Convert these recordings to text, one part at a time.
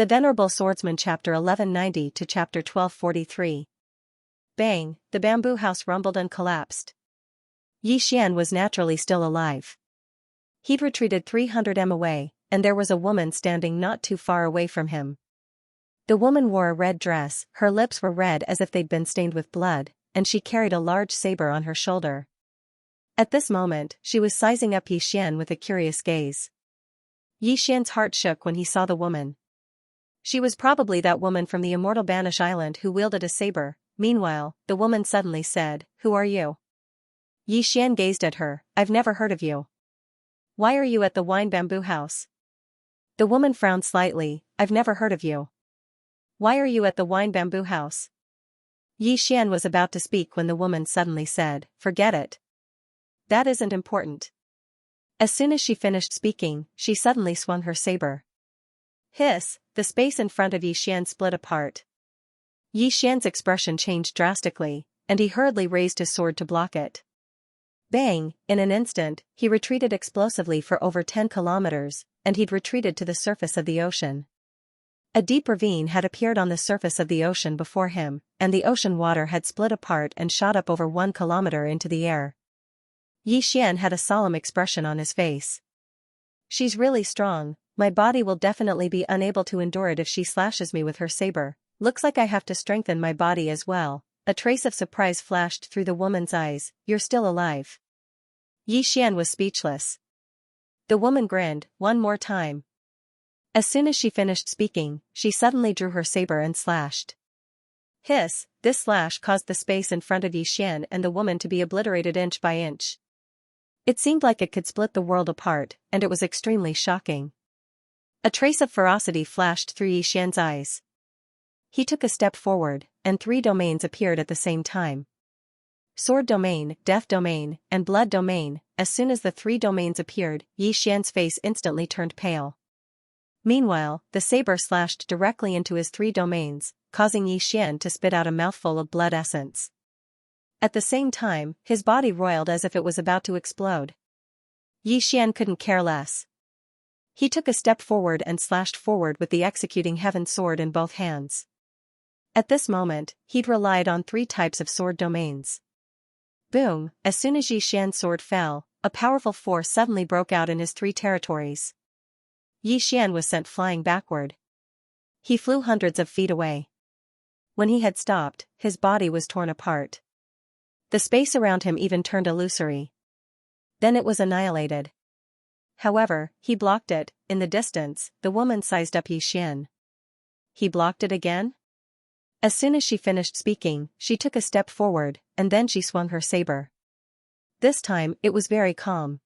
The Venerable Swordsman Chapter 1190 to Chapter 1243. Bang, the bamboo house rumbled and collapsed. Xian was naturally still alive. He'd retreated 300 m away, and there was a woman standing not too far away from him. The woman wore a red dress, her lips were red as if they'd been stained with blood, and she carried a large saber on her shoulder. At this moment, she was sizing up Xian with a curious gaze. Xian's heart shook when he saw the woman. She was probably that woman from the immortal Banish Island who wielded a saber. Meanwhile, the woman suddenly said, "Who are you?" Xian gazed at her. "I've never heard of you. Why are you at the wine bamboo house?" The woman frowned slightly. "I've never heard of you. Why are you at the wine bamboo house?" Xian was about to speak when the woman suddenly said, "Forget it. That isn't important." As soon as she finished speaking, she suddenly swung her saber. Hiss, the space in front of Xian split apart. Xian's expression changed drastically, and he hurriedly raised his sword to block it. Bang, in an instant, he retreated explosively for over 10 kilometers, and he'd retreated to the surface of the ocean. A deep ravine had appeared on the surface of the ocean before him, and the ocean water had split apart and shot up over 1 kilometer into the air. Xian had a solemn expression on his face. "She's really strong. My body will definitely be unable to endure it if she slashes me with her saber. Looks like I have to strengthen my body as well." A trace of surprise flashed through the woman's eyes. "You're still alive." Xian was speechless. The woman grinned, one more time. As soon as she finished speaking, she suddenly drew her saber and slashed. Hiss, this slash caused the space in front of Xian and the woman to be obliterated inch by inch. It seemed like it could split the world apart, and it was extremely shocking. A trace of ferocity flashed through Xian's eyes. He took a step forward, and 3 domains appeared at the same time. Sword domain, death domain, and blood domain. As soon as the 3 domains appeared, Xian's face instantly turned pale. Meanwhile, the saber slashed directly into his 3 domains, causing Xian to spit out a mouthful of blood essence. At the same time, his body roiled as if it was about to explode. Xian couldn't care less. He took a step forward and slashed forward with the executing heaven sword in both hands. At this moment, he'd relied on 3 types of sword domains. Boom, as soon as Xian's sword fell, a powerful force suddenly broke out in his 3 territories. Xian was sent flying backward. He flew hundreds of feet away. When he had stopped, his body was torn apart. The space around him even turned illusory. Then it was annihilated. However, he blocked it. In the distance, the woman sized up Xian. He blocked it again? As soon as she finished speaking, she took a step forward, and then she swung her saber. This time, it was very calm.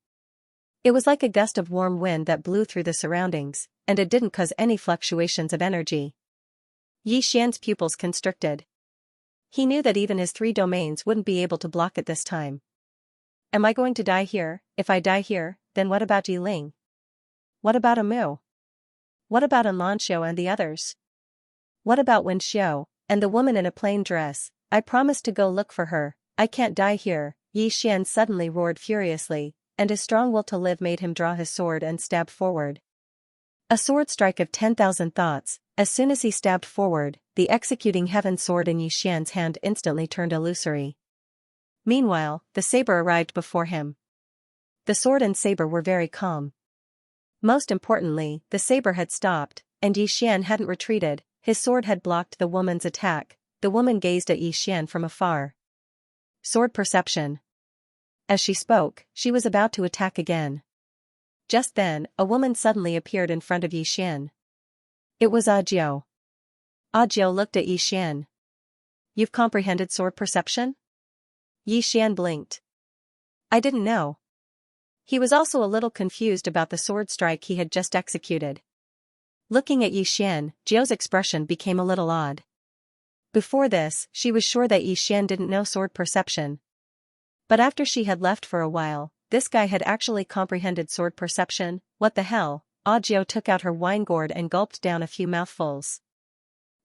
It was like a gust of warm wind that blew through the surroundings, and it didn't cause any fluctuations of energy. Xian's pupils constricted. He knew that even his 3 domains wouldn't be able to block it this time. Am I going to die here? If I die here, then what about Yiling? What about Amu? What about Xianxia and the others? What about Wen Xiao, and the woman in a plain dress? I promised to go look for her. I can't die here. Xian suddenly roared furiously, and his strong will to live made him draw his sword and stab forward. A sword strike of 10,000 thoughts. As soon as he stabbed forward, the executing heaven sword in Xian's hand instantly turned illusory. Meanwhile, the saber arrived before him. The sword and saber were very calm. Most importantly, the saber had stopped, and Xian hadn't retreated. His sword had blocked the woman's attack. The woman gazed at Xian from afar. Sword perception. As she spoke, she was about to attack again. Just then, a woman suddenly appeared in front of Xian. It was Audiobook. Audiobook looked at Xian. "You've comprehended sword perception?" Xian blinked. "I didn't know." He was also a little confused about the sword strike he had just executed. Looking at Xian, Jiu's expression became a little odd. Before this, she was sure that Xian didn't know sword perception. But after she had left for a while, this guy had actually comprehended sword perception. What the hell? Audiobook took out her wine gourd and gulped down a few mouthfuls.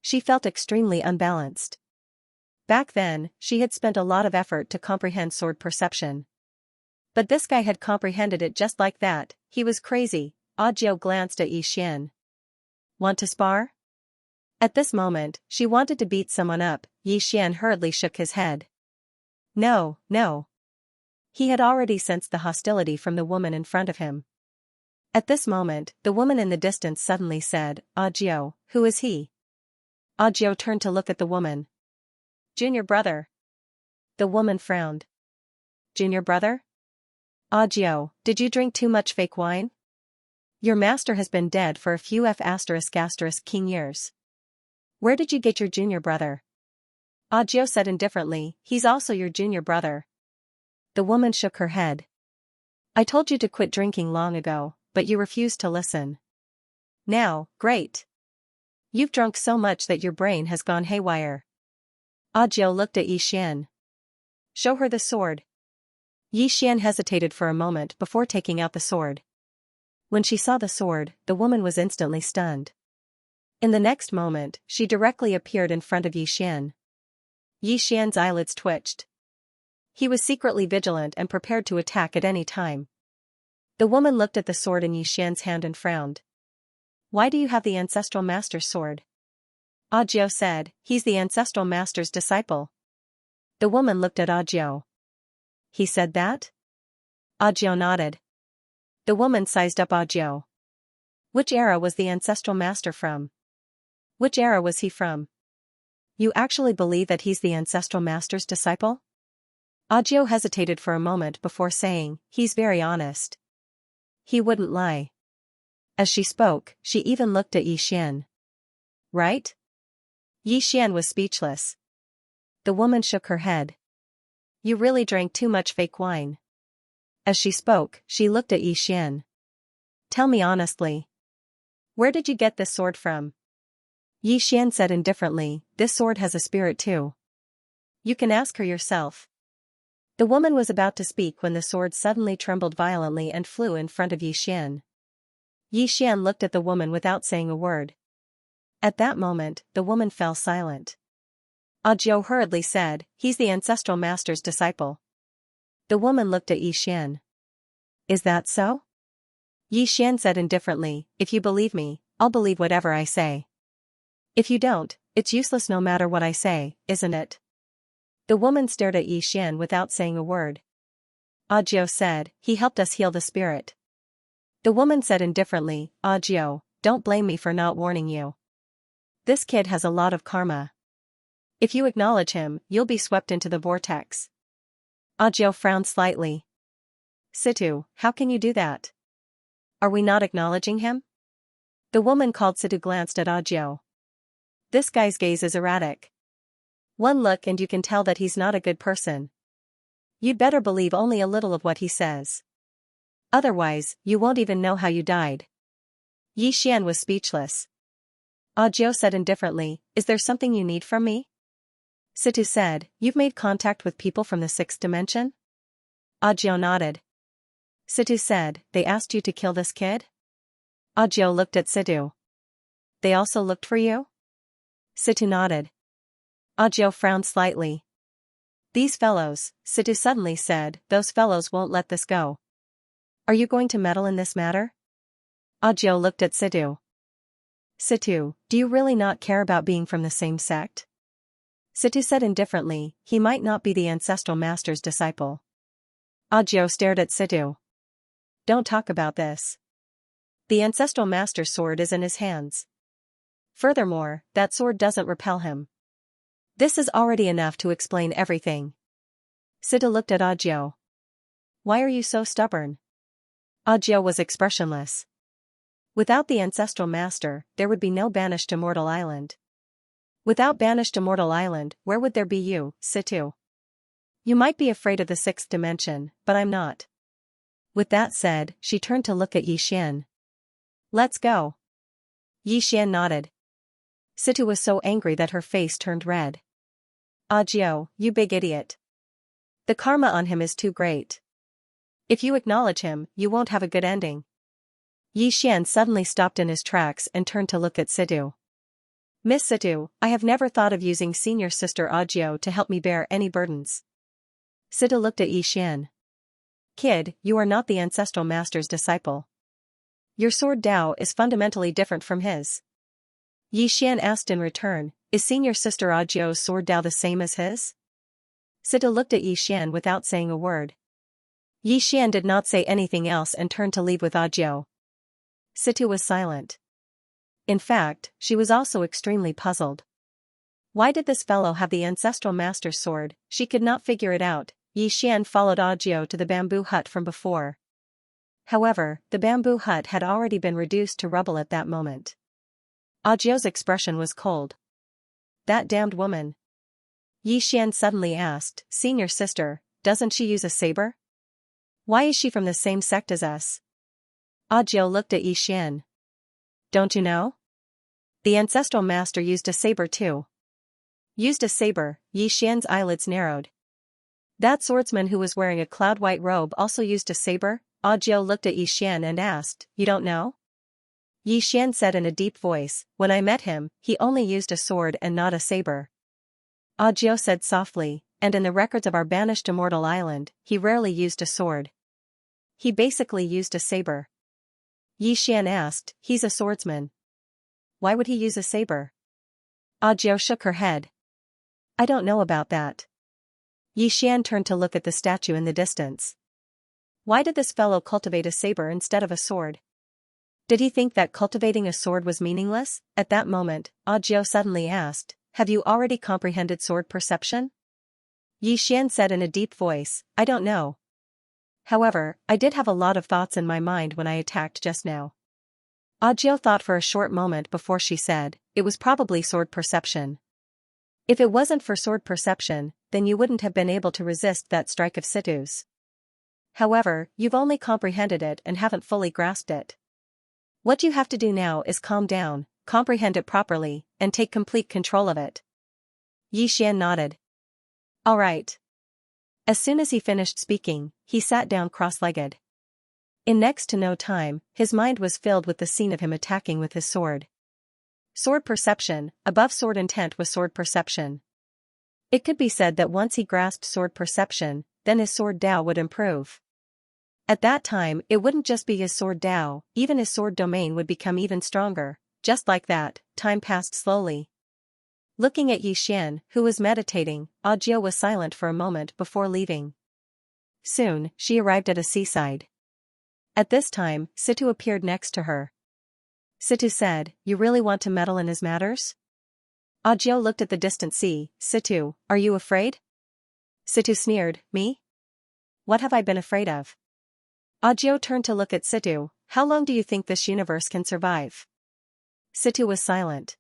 She felt extremely unbalanced. Back then, she had spent a lot of effort to comprehend sword perception. But this guy had comprehended it just like that. He was crazy. Audiobook glanced at Xian. "Want to spar?" At this moment, she wanted to beat someone up. Xian hurriedly shook his head. No, no. He had already sensed the hostility from the woman in front of him. At this moment, the woman in the distance suddenly said, Audiobook, who is he? Audiobook turned to look at the woman. Junior brother. The woman frowned. Junior brother? Audiobook, did you drink too much fake wine? Your master has been dead for a few king years. Where did you get your junior brother? Audiobook said indifferently, he's also your junior brother. The woman shook her head. I told you to quit drinking long ago, but you refused to listen. Now, great. You've drunk so much that your brain has gone haywire. Audiobook looked at Xian. Show her the sword. Xian hesitated for a moment before taking out the sword. When she saw the sword, the woman was instantly stunned. In the next moment, she directly appeared in front of Xian. Xian's eyelids twitched. He was secretly vigilant and prepared to attack at any time. The woman looked at the sword in Xian's hand and frowned. Why do you have the ancestral master's sword? Audiobook said, he's the ancestral master's disciple. The woman looked at Audiobook. He said that? Audiobook nodded. The woman sized up Audiobook. Which era was the ancestral master from? Which era was he from? You actually believe that he's the ancestral master's disciple? Audiobook hesitated for a moment before saying, he's very honest. He wouldn't lie. As she spoke, she even looked at Xian. Right? Xian was speechless. The woman shook her head. You really drank too much fake wine. As she spoke, she looked at Xian. Tell me honestly. Where did you get this sword from? Xian said indifferently, this sword has a spirit too. You can ask her yourself. The woman was about to speak when the sword suddenly trembled violently and flew in front of Xian. Xian looked at the woman without saying a word. At that moment, the woman fell silent. Audiobook hurriedly said, he's the ancestral master's disciple. The woman looked at Xian. Is that so? Xian said indifferently, if you believe me, I'll believe whatever I say. If you don't, it's useless no matter what I say, isn't it? The woman stared at Xian without saying a word. Audiobook said, he helped us heal the spirit. The woman said indifferently, Audiobook, don't blame me for not warning you. This kid has a lot of karma. If you acknowledge him, you'll be swept into the vortex. Audiobook frowned slightly. Situ, how can you do that? Are we not acknowledging him? The woman called Situ glanced at Audiobook. This guy's gaze is erratic. One look and you can tell that he's not a good person. You'd better believe only a little of what he says. Otherwise, you won't even know how you died. Xian was speechless. Audiobook said indifferently, is there something you need from me? Situ said, you've made contact with people from the 6th dimension? Audiobook nodded. Situ said, they asked you to kill this kid? Audiobook looked at Situ. They also looked for you? Situ nodded. Audiobook frowned slightly. These fellows, Situ suddenly said, those fellows won't let this go. Are you going to meddle in this matter? Audiobook looked at Situ. Situ, do you really not care about being from the same sect? Situ said indifferently, he might not be the ancestral master's disciple. Audiobook stared at Situ. Don't talk about this. The ancestral master's sword is in his hands. Furthermore, that sword doesn't repel him. This is already enough to explain everything. Situ looked at Audiobook. Why are you so stubborn? Audiobook was expressionless. Without the ancestral master, there would be no banished immortal island. Without banished immortal island, where would there be you, Situ? You might be afraid of the 6th dimension, but I'm not. With that said, she turned to look at Xian. Let's go. Xian nodded. Situ was so angry that her face turned red. Audiobook, you big idiot. The karma on him is too great. If you acknowledge him, you won't have a good ending. Xian suddenly stopped in his tracks and turned to look at Situ. Miss Situ, I have never thought of using senior sister Audiobook to help me bear any burdens. Situ looked at Xian. Kid, you are not the ancestral master's disciple. Your sword Dao is fundamentally different from his. Yi Xian asked in return, is Senior Sister Audio's sword Dao the same as his? Sita looked at Yi Xian without saying a word. Yi Xian did not say anything else and turned to leave with Audiobook. Situ was silent. In fact, she was also extremely puzzled. Why did this fellow have the ancestral master's sword? She could not figure it out. Yi Xian followed Audiobook to the bamboo hut from before. However, the bamboo hut had already been reduced to rubble at that moment. Audiobook's expression was cold. That damned woman. Yi Xian suddenly asked, Senior Sister, doesn't she use a saber? Why is she from the same sect as us? Audiobook looked at Yi Xian. Don't you know? The ancestral master used a saber too. Used a saber, Yi Xian's eyelids narrowed. That swordsman who was wearing a cloud-white robe also used a saber? Audiobook looked at Yi Xian and asked, you don't know? Yi Xian said in a deep voice, when I met him, he only used a sword and not a saber. Audiobook said softly, and in the records of our banished immortal island, he rarely used a sword. He basically used a saber. Yi Xian asked, he's a swordsman. Why would he use a saber? Audiobook shook her head. I don't know about that. Yi Xian turned to look at the statue in the distance. Why did this fellow cultivate a saber instead of a sword? Did he think that cultivating a sword was meaningless? At that moment, Audiobook suddenly asked, have you already comprehended sword perception? Yi Xian said in a deep voice, I don't know. However, I did have a lot of thoughts in my mind when I attacked just now. Audiobook thought for a short moment before she said, it was probably sword perception. If it wasn't for sword perception, then you wouldn't have been able to resist that strike of Situ's. However, you've only comprehended it and haven't fully grasped it. What you have to do now is calm down, comprehend it properly, and take complete control of it. Yi Xian nodded. All right. As soon as he finished speaking, he sat down cross-legged. In next to no time, his mind was filled with the scene of him attacking with his sword. Sword perception, above sword intent was sword perception. It could be said that once he grasped sword perception, then his sword Dao would improve. At that time, it wouldn't just be his sword Dao, even his sword domain would become even stronger. Just like that, time passed slowly. Looking at Yi Xian, who was meditating, Audiobook was silent for a moment before leaving. Soon, she arrived at a seaside. At this time, Situ appeared next to her. Situ said, you really want to meddle in his matters? Audiobook looked at the distant sea. Situ, are you afraid? Situ sneered, me? What have I been afraid of? Audiobook turned to look at Situ. How long do you think this universe can survive? Situ was silent.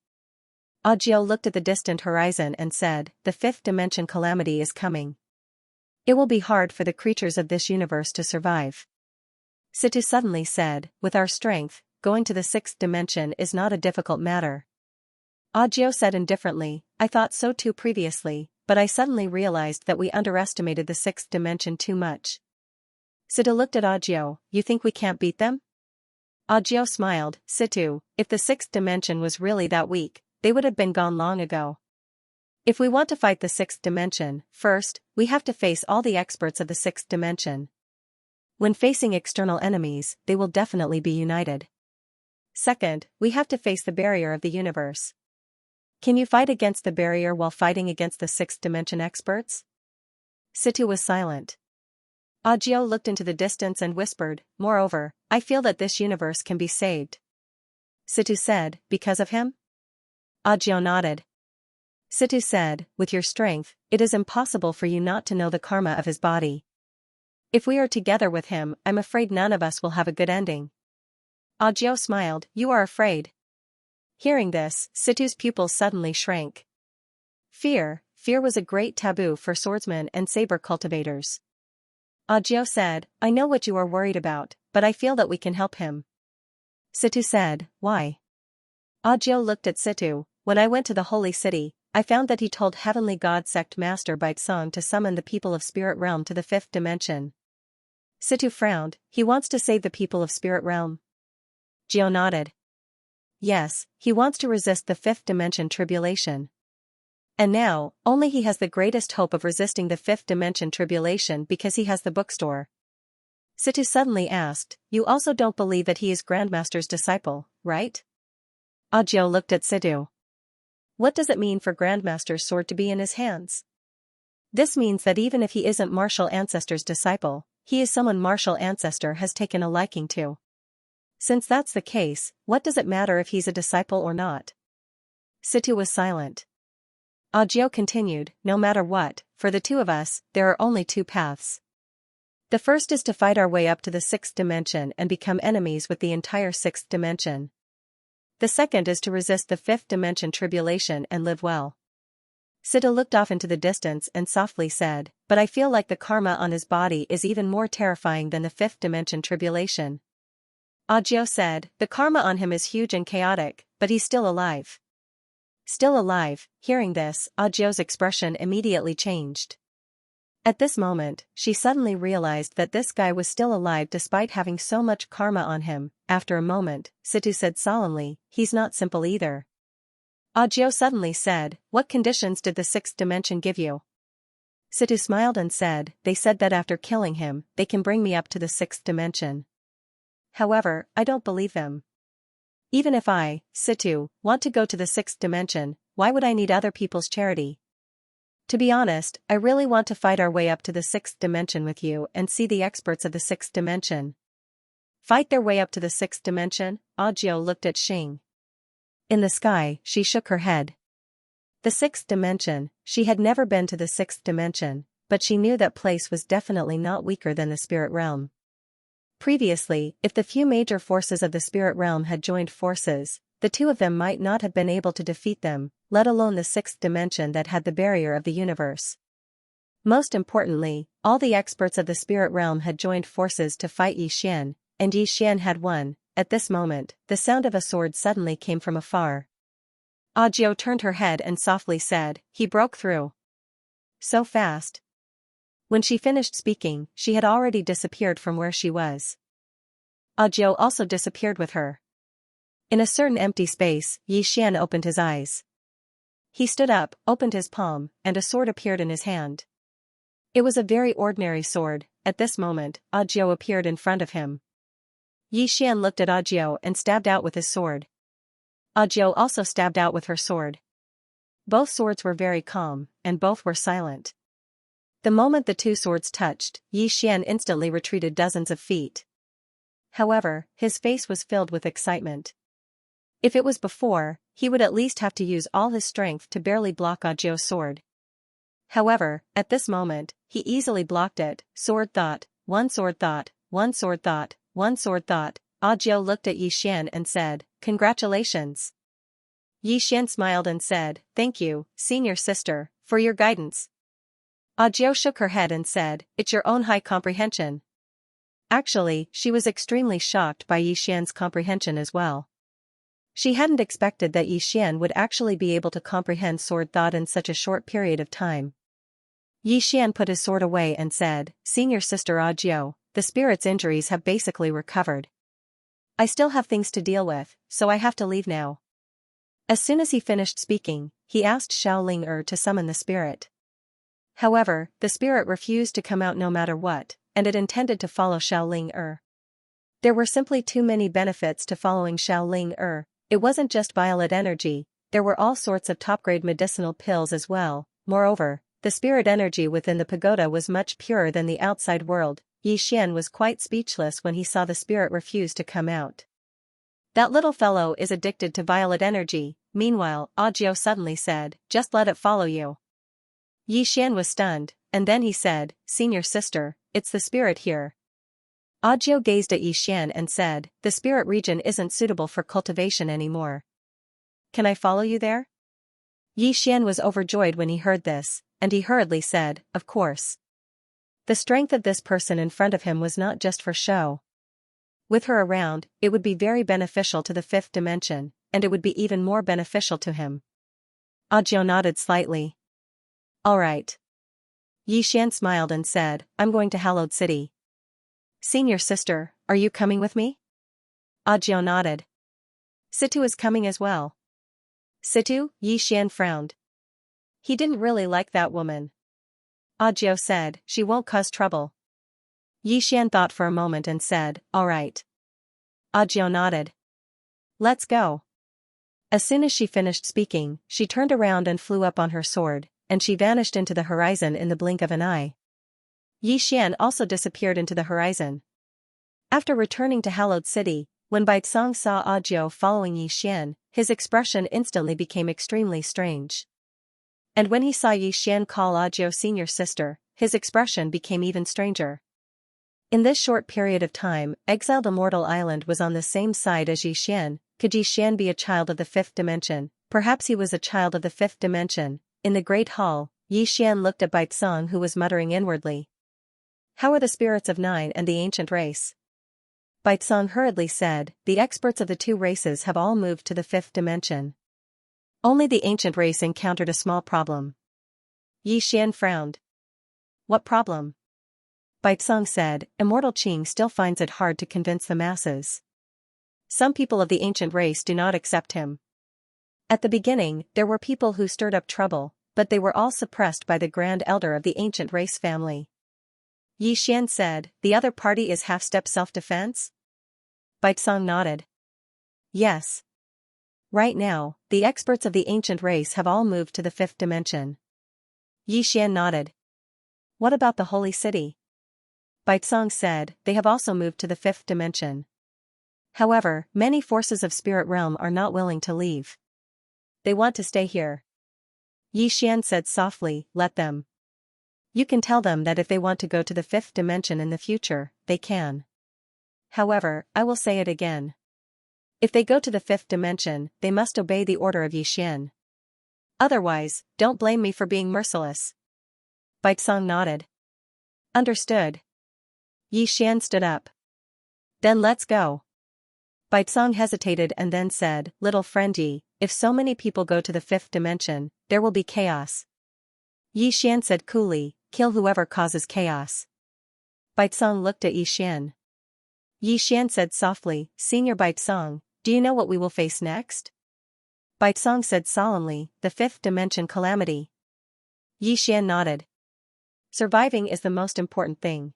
Audiobook looked at the distant horizon and said, the fifth dimension calamity is coming. It will be hard for the creatures of this universe to survive. Situ suddenly said, with our strength, going to the sixth dimension is not a difficult matter. Audiobook said indifferently, I thought so too previously, but I suddenly realized that we underestimated the sixth dimension too much. Situ looked at Audiobook, you think we can't beat them? Audiobook smiled, Situ, if the sixth dimension was really that weak, they would have been gone long ago. If we want to fight the sixth dimension, first, we have to face all the experts of the sixth dimension. When facing external enemies, they will definitely be united. Second, we have to face the barrier of the universe. Can you fight against the barrier while fighting against the sixth dimension experts? Situ was silent. Audiobook looked into the distance and whispered, moreover, I feel that this universe can be saved. Situ said, because of him? Audiobook nodded. Situ said, with your strength, it is impossible for you not to know the karma of his body. If we are together with him, I'm afraid none of us will have a good ending. Audiobook smiled, you are afraid. Hearing this, Situ's pupils suddenly shrank. Fear was a great taboo for swordsmen and saber cultivators. Audiobook said, I know what you are worried about, but I feel that we can help him. Situ said, why? Audiobook looked at Situ, when I went to the holy city, I found that he told heavenly god sect master Baitsong to summon the people of spirit realm to the fifth dimension. Situ frowned, he wants to save the people of spirit realm. Geo nodded. Yes, he wants to resist the fifth dimension tribulation. And now, only he has the greatest hope of resisting the fifth dimension tribulation because he has the bookstore. Situ suddenly asked, you also don't believe that he is Grandmaster's disciple, right? Audiobook looked at Situ. What does it mean for Grandmaster's sword to be in his hands? This means that even if he isn't Martial Ancestor's disciple, he is someone Martial Ancestor has taken a liking to. Since that's the case, what does it matter if he's a disciple or not? Situ was silent. Audiobook continued, no matter what, for the two of us, there are only two paths. The first is to fight our way up to the sixth dimension and become enemies with the entire sixth dimension. The second is to resist the fifth dimension tribulation and live well. Situ looked off into the distance and softly said, but I feel like the karma on his body is even more terrifying than the fifth dimension tribulation. Audiobook said, the karma on him is huge and chaotic, but he's still alive. Still alive. Hearing this, Audiobook's expression immediately changed. At this moment, she suddenly realized that this guy was still alive despite having so much karma on him. After a moment, Situ said solemnly, he's not simple either. Audiobook suddenly said, what conditions did the sixth dimension give you? Situ smiled and said, they said that after killing him, they can bring me up to the sixth dimension. However, I don't believe them. Even if I, Situ, want to go to the sixth dimension, why would I need other people's charity? To be honest, I really want to fight our way up to the sixth dimension with you and see the experts of the sixth dimension. Fight their way up to the sixth dimension? Audiobook looked at Xing. In the sky, she shook her head. The sixth dimension, she had never been to the sixth dimension, but she knew that place was definitely not weaker than the spirit realm. Previously, if the few major forces of the spirit realm had joined forces, the two of them might not have been able to defeat them, let alone the sixth dimension that had the barrier of the universe. Most importantly, all the experts of the spirit realm had joined forces to fight Xianxia, and Xianxia had won. At this moment, the sound of a sword suddenly came from afar. Audiobook turned her head and softly said, he broke through. So fast. When she finished speaking, she had already disappeared from where she was. Audiobook also disappeared with her. In a certain empty space, Xianxia opened his eyes. He stood up, opened his palm, and a sword appeared in his hand. It was a very ordinary sword. At this moment, Audiobook appeared in front of him. Xianxia looked at Audiobook and stabbed out with his sword. Audiobook also stabbed out with her sword. Both swords were very calm, and both were silent. The moment the two swords touched, Xianxia instantly retreated dozens of feet. However, his face was filled with excitement. If it was before, he would at least have to use all his strength to barely block Audiobook's sword. However, at this moment, he easily blocked it. Sword thought, one sword thought, one sword thought, one sword thought. Audiobook looked at Xianxia and said, congratulations. Xianxia smiled and said, thank you, senior sister, for your guidance. Audiobook shook her head and said, it's your own high comprehension. Actually, she was extremely shocked by Xianxia's comprehension as well. She hadn't expected that Xianxia would actually be able to comprehend sword thought in such a short period of time. Xianxia put his sword away and said, senior sister Audiobook, the spirit's injuries have basically recovered. I still have things to deal with, so I have to leave now. As soon as he finished speaking, he asked Xiaoling to summon the spirit. However, the spirit refused to come out no matter what, and it intended to follow Xiaoling. There were simply too many benefits to following Xiaoling. It wasn't just violet energy, there were all sorts of top-grade medicinal pills as well. Moreover, the spirit energy within the pagoda was much purer than the outside world. Xianxia was quite speechless when he saw the spirit refuse to come out. That little fellow is addicted to violet energy. Meanwhile, Audiobook suddenly said, just let it follow you. Xianxia was stunned, and then he said, senior sister, it's the spirit here. Audiobook gazed at Xianxia and said, the spirit region isn't suitable for cultivation anymore. Can I follow you there? Xianxia was overjoyed when he heard this, and he hurriedly said, of course. The strength of this person in front of him was not just for show. With her around, it would be very beneficial to the fifth dimension, and it would be even more beneficial to him. Audiobook nodded slightly. All right. Xianxia smiled and said, I'm going to Hallowed City. Senior sister, are you coming with me? Audiobook nodded. Situ is coming as well. Situ? Xianxia frowned. He didn't really like that woman. Audiobook said, she won't cause trouble. Xianxia thought for a moment and said, all right. Audiobook nodded. Let's go. As soon as she finished speaking, she turned around and flew up on her sword, and she vanished into the horizon in the blink of an eye. Yixian also disappeared into the horizon. After returning to Hallowed City, when Baizong saw Ajiu following Yixian, his expression instantly became extremely strange. And when he saw Yixian call Ajiu senior sister, his expression became even stranger. In this short period of time, exiled Immortal Island was on the same side as Yixian. Could Yixian be a child of the fifth dimension? Perhaps he was a child of the fifth dimension. In the great hall, Yixian looked at Baizong, who was muttering inwardly. How are the spirits of nine and the ancient race? Baizong hurriedly said, the experts of the two races have all moved to the fifth dimension. Only the ancient race encountered a small problem. Yixian frowned. What problem? Baizong said, Immortal Qing still finds it hard to convince the masses. Some people of the ancient race do not accept him. At the beginning, there were people who stirred up trouble, but they were all suppressed by the Grand Elder of the ancient race family. Yixian said, the other party is half-step self-defense? Baizong nodded. Yes. Right now, the experts of the ancient race have all moved to the fifth dimension. Yixian nodded. What about the holy city? Baizong said, they have also moved to the fifth dimension. However, many forces of spirit realm are not willing to leave. They want to stay here. Yixian said softly, let them. You can tell them that if they want to go to the fifth dimension in the future, they can. However, I will say it again. If they go to the fifth dimension, they must obey the order of Yixian. Otherwise, don't blame me for being merciless. Baizong nodded. Understood. Yixian stood up. Then let's go. Baizong hesitated and then said, little friend Yi, if so many people go to the fifth dimension, there will be chaos. Yixian said coolly, kill whoever causes chaos. Baizong looked at Yixian. Yixian said softly, Senior Baizong, do you know what we will face next? Baizong said solemnly, the fifth dimension calamity. Yixian nodded. Surviving is the most important thing.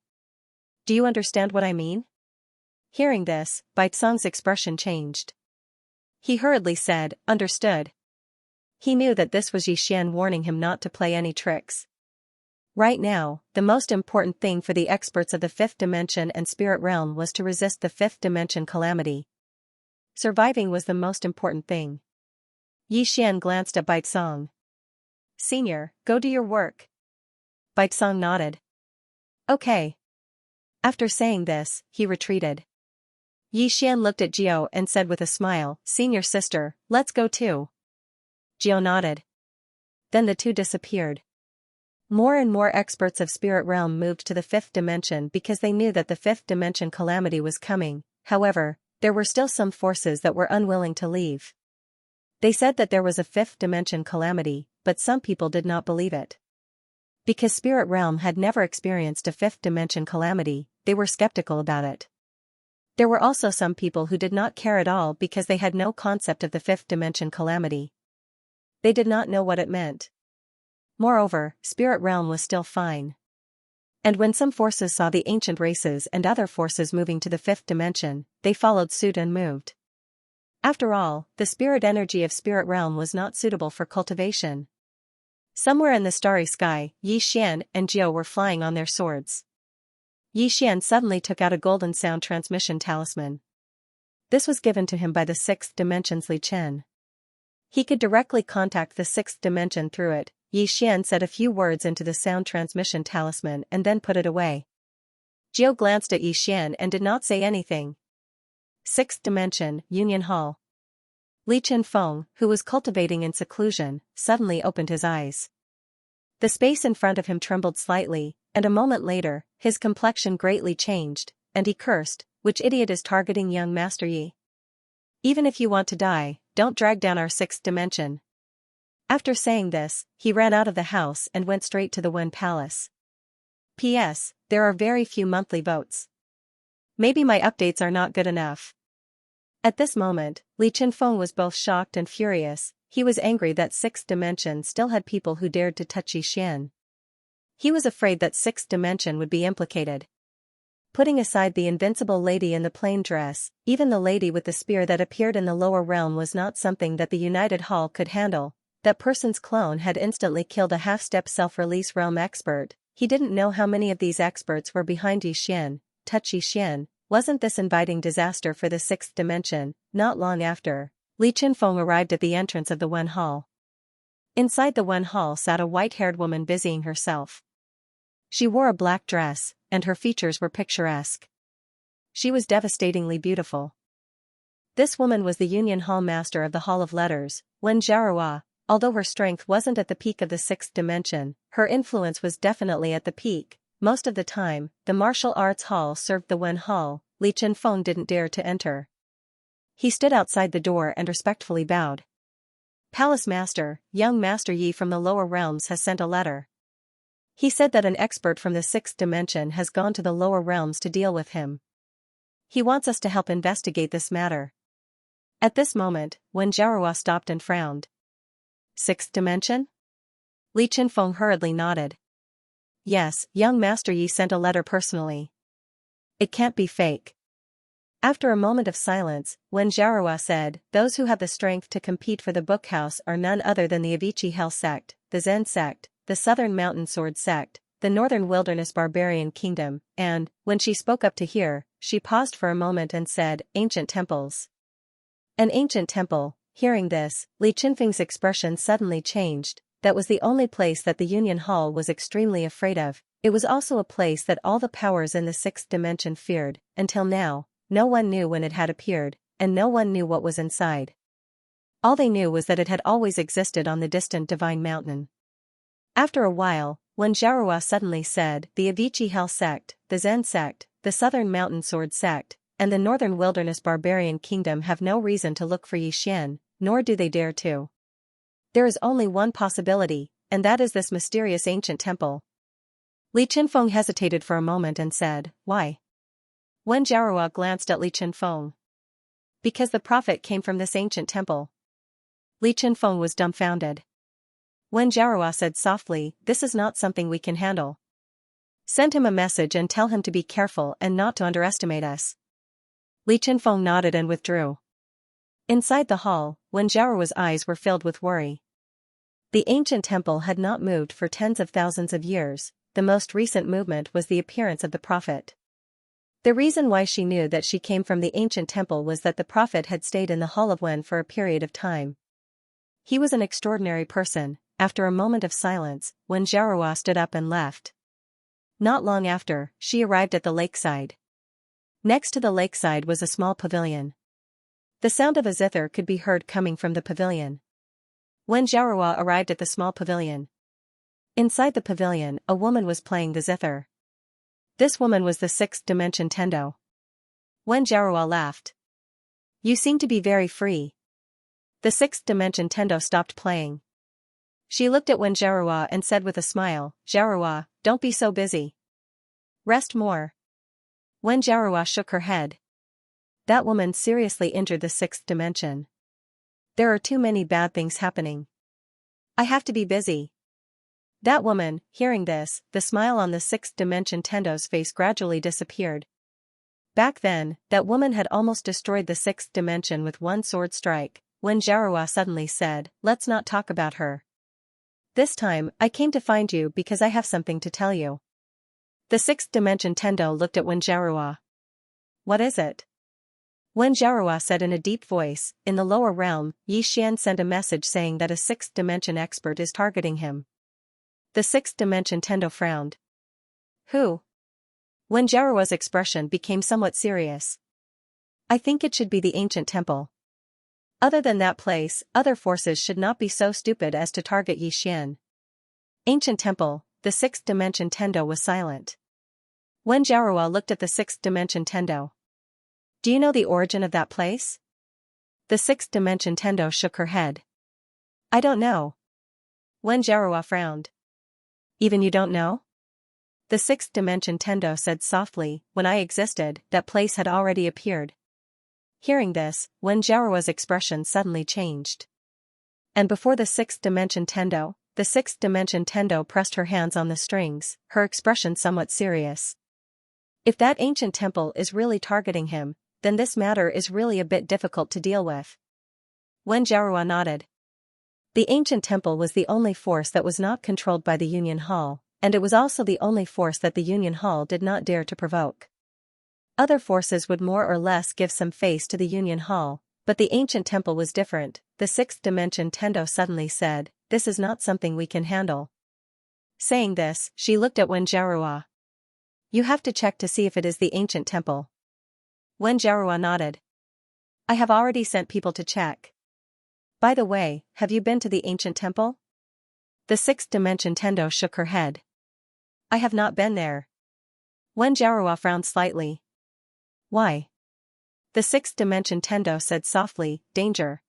Do you understand what I mean? Hearing this, Baizong's expression changed. He hurriedly said, understood. He knew that this was Yixian warning him not to play any tricks. Right now, the most important thing for the experts of the fifth dimension and spirit realm was to resist the fifth dimension calamity. Surviving was the most important thing. Yixian glanced at Baizong. Senior, go do your work. Baizong nodded. Okay. After saying this, he retreated. Yixian looked at Jiu and said with a smile, Senior sister, let's go too. Jiu nodded. Then the two disappeared. More and more experts of spirit realm moved to the fifth dimension because they knew that the fifth dimension calamity was coming. However, there were still some forces that were unwilling to leave. They said that there was a fifth dimension calamity, but some people did not believe it. Because spirit realm had never experienced a fifth dimension calamity, they were skeptical about it. There were also some people who did not care at all because they had no concept of the fifth dimension calamity. They did not know what it meant. Moreover, spirit realm was still fine. And when some forces saw the ancient races and other forces moving to the fifth dimension, they followed suit and moved. After all, the spirit energy of spirit realm was not suitable for cultivation. Somewhere in the starry sky, Yixian and Jiu were flying on their swords. Yixian suddenly took out a golden sound transmission talisman. This was given to him by the sixth dimension's Li Chen. He could directly contact the sixth dimension through it. Yixian said a few words into the sound transmission talisman and then put it away. Jiu glanced at Yixian and did not say anything. Sixth dimension, Union Hall. Li Chenfeng, who was cultivating in seclusion, suddenly opened his eyes. The space in front of him trembled slightly, and a moment later, his complexion greatly changed, and he cursed, which idiot is targeting young Master Yi? Even if you want to die, don't drag down our sixth dimension. After saying this, he ran out of the house and went straight to the Wen Palace. P.S. There are very few monthly votes. Maybe my updates are not good enough. At this moment, Li Chenfeng was both shocked and furious. He was angry that sixth dimension still had people who dared to touch Yixian. He was afraid that sixth dimension would be implicated. Putting aside the invincible lady in the plain dress, even the lady with the spear that appeared in the lower realm was not something that the United Hall could handle. That person's clone had instantly killed a half-step self-release realm expert. He didn't know how many of these experts were behind Yixian. Touch Yixian. Wasn't this inviting disaster for the sixth dimension? Not long after, Li Qinfeng arrived at the entrance of the Wen Hall. Inside the Wen Hall sat a white-haired woman busying herself. She wore a black dress, and her features were picturesque. She was devastatingly beautiful. This woman was the Union Hall Master of the Hall of Letters, Wen Jiarhua. Although her strength wasn't at the peak of the sixth dimension, her influence was definitely at the peak. Most of the time, the martial arts hall served the Wen Hall. Li Qinfeng didn't dare to enter. He stood outside the door and respectfully bowed. Palace Master, young Master Yi from the lower realms has sent a letter. He said that an expert from the sixth dimension has gone to the lower realms to deal with him. He wants us to help investigate this matter. At this moment, Wen Jiarhua stopped and frowned. Sixth dimension? Li Qinfeng hurriedly nodded. Yes, young Master Yi sent a letter personally. It can't be fake. After a moment of silence, Wen Jiarhua said, those who have the strength to compete for the bookhouse are none other than the Avici Hell sect, the Zen sect, the Southern Mountain Sword sect, the Northern Wilderness Barbarian Kingdom, and, when she spoke up to hear, she paused for a moment and said, ancient temples. An ancient temple. Hearing this, Li Qinfeng's expression suddenly changed. That was the only place that the Union Hall was extremely afraid of. It was also a place that all the powers in the sixth dimension feared. Until now, no one knew when it had appeared, and no one knew what was inside. All they knew was that it had always existed on the distant Divine Mountain. After a while, Wen Jiarhua suddenly said, the Avici Hell sect, the Zen sect, the Southern Mountain Sword sect, and the Northern Wilderness Barbarian Kingdom have no reason to look for Yixian, nor do they dare to. There is only one possibility, and that is this mysterious ancient temple. Li Qinfeng hesitated for a moment and said, why? Wen Jiarhua glanced at Li Qinfeng. Because the prophet came from this ancient temple. Li Qinfeng was dumbfounded. Wen Jiarhua said softly, this is not something we can handle. Send him a message and tell him to be careful and not to underestimate us. Li Qinfeng nodded and withdrew. Inside the hall, Wen Jiarhua's eyes were filled with worry. The ancient temple had not moved for tens of thousands of years. The most recent movement was the appearance of the prophet. The reason why she knew that she came from the ancient temple was that the prophet had stayed in the Hall of Wen for a period of time. He was an extraordinary person. After a moment of silence, Wen Jiarhua stood up and left. Not long after, she arrived at the lakeside. Next to the lakeside was a small pavilion. The sound of a zither could be heard coming from the pavilion. Wen Jiarhua arrived at the small pavilion. Inside the pavilion, a woman was playing the zither. This woman was the sixth dimension Tendo. Wen Jiarhua laughed. You seem to be very free. The sixth dimension Tendo stopped playing. She looked at Wen Jiarhua and said with a smile, Jiarhua, don't be so busy. Rest more. Wen Jiarhua shook her head. That woman seriously injured the sixth dimension. There are too many bad things happening. I have to be busy. That woman, hearing this, the smile on the sixth dimension Tendo's face gradually disappeared. Back then, that woman had almost destroyed the sixth dimension with one sword strike. Wen Jiarhua suddenly said, let's not talk about her. This time, I came to find you because I have something to tell you. The sixth dimension Tendo looked at Wen Jiarhua. What is it? Wen Jiarhua said in a deep voice, in the lower realm, Yixian sent a message saying that a sixth dimension expert is targeting him. The sixth dimension Tendo frowned. Who? Wen Jiarhua's expression became somewhat serious. I think it should be the ancient temple. Other than that place, other forces should not be so stupid as to target Yixian. Ancient temple, the sixth dimension Tendo was silent. Wen Jiarhua looked at the sixth dimension Tendo. Do you know the origin of that place? The sixth dimension Tendo shook her head. I don't know. Wen Jiarhua frowned. Even you don't know? The sixth dimension Tendo said softly, when I existed, that place had already appeared. Hearing this, Wen Jiarhua's expression suddenly changed. And before the sixth dimension Tendo, the sixth dimension Tendo pressed her hands on the strings, her expression somewhat serious. If that ancient temple is really targeting him, then this matter is really a bit difficult to deal with. Wen Jiarua nodded. The ancient temple was the only force that was not controlled by the Union Hall, and it was also the only force that the Union Hall did not dare to provoke. Other forces would more or less give some face to the Union Hall, but the ancient temple was different. The sixth dimension Tendo suddenly said, "This is not something we can handle." Saying this, she looked at Wen Jiarua. "You have to check to see if it is the ancient temple." Wen Jiarua nodded. "I have already sent people to check. By the way, have you been to the ancient temple?" The sixth dimension Tendo shook her head. "I have not been there." Wen Jiarua frowned slightly. "Why?" The sixth dimension Tendo said softly, "Danger."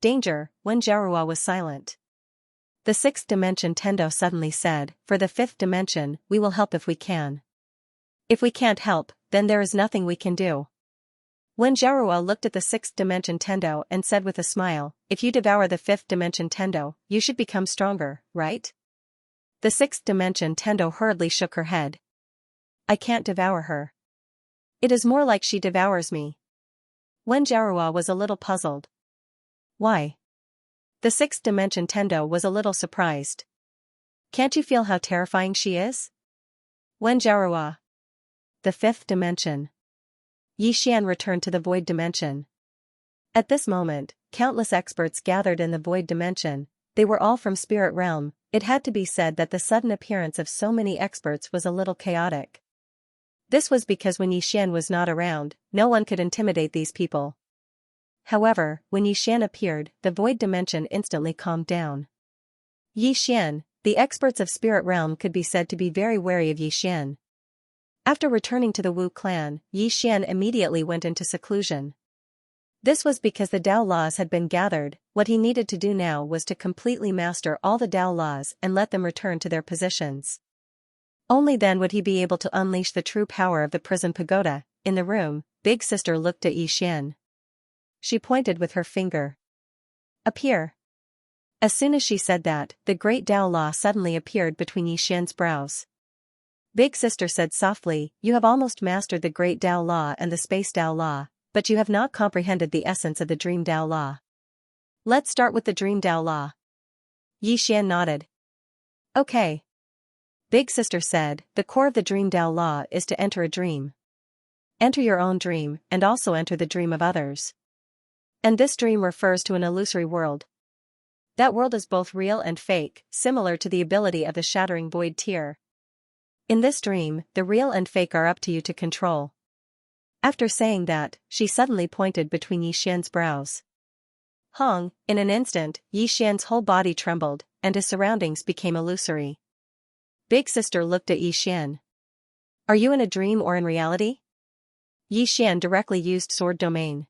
"Danger." Wen Jiarua was silent. The sixth dimension Tendo suddenly said, "For the fifth dimension, we will help if we can. If we can't help, then there is nothing we can do." Wen Jiarua looked at the sixth dimension Tendo and said with a smile, "If you devour the fifth dimension Tendo, you should become stronger, right?" The sixth dimension Tendo hurriedly shook her head. "I can't devour her. It is more like she devours me." Wen Jiarua was a little puzzled. "Why?" The sixth dimension Tendo was a little surprised. "Can't you feel how terrifying she is?" Wen Jiarua. The fifth dimension. Xian returned to the void dimension. At this moment, countless experts gathered in the void dimension. They were all from spirit realm. It had to be said that the sudden appearance of so many experts was a little chaotic. This was because when Xian was not around, no one could intimidate these people. However, when Xian appeared, the void dimension instantly calmed down. Xian, the experts of spirit realm could be said to be very wary of Xian. After returning to the Wu clan, Xian immediately went into seclusion. This was because the Tao laws had been gathered. What he needed to do now was to completely master all the Tao laws and let them return to their positions. Only then would he be able to unleash the true power of the prison pagoda. In the room, Big Sister looked at Xian. She pointed with her finger. "Appear." As soon as she said that, the great Tao law suddenly appeared between Xian's brows. Big Sister said softly, "You have almost mastered the great Tao law and the space Tao law, but you have not comprehended the essence of the dream Tao law. Let's start with the dream Tao law." Xian nodded. "Okay." Big Sister said, "The core of the dream Tao law is to enter a dream. Enter your own dream, and also enter the dream of others. And this dream refers to an illusory world. That world is both real and fake, similar to the ability of the shattering void tear. In this dream, the real and fake are up to you to control." After saying that, she suddenly pointed between Xian's brows. Hong, in an instant, Xian's whole body trembled, and his surroundings became illusory. Big Sister looked at Xian. "Are you in a dream or in reality?" Xian directly used sword domain.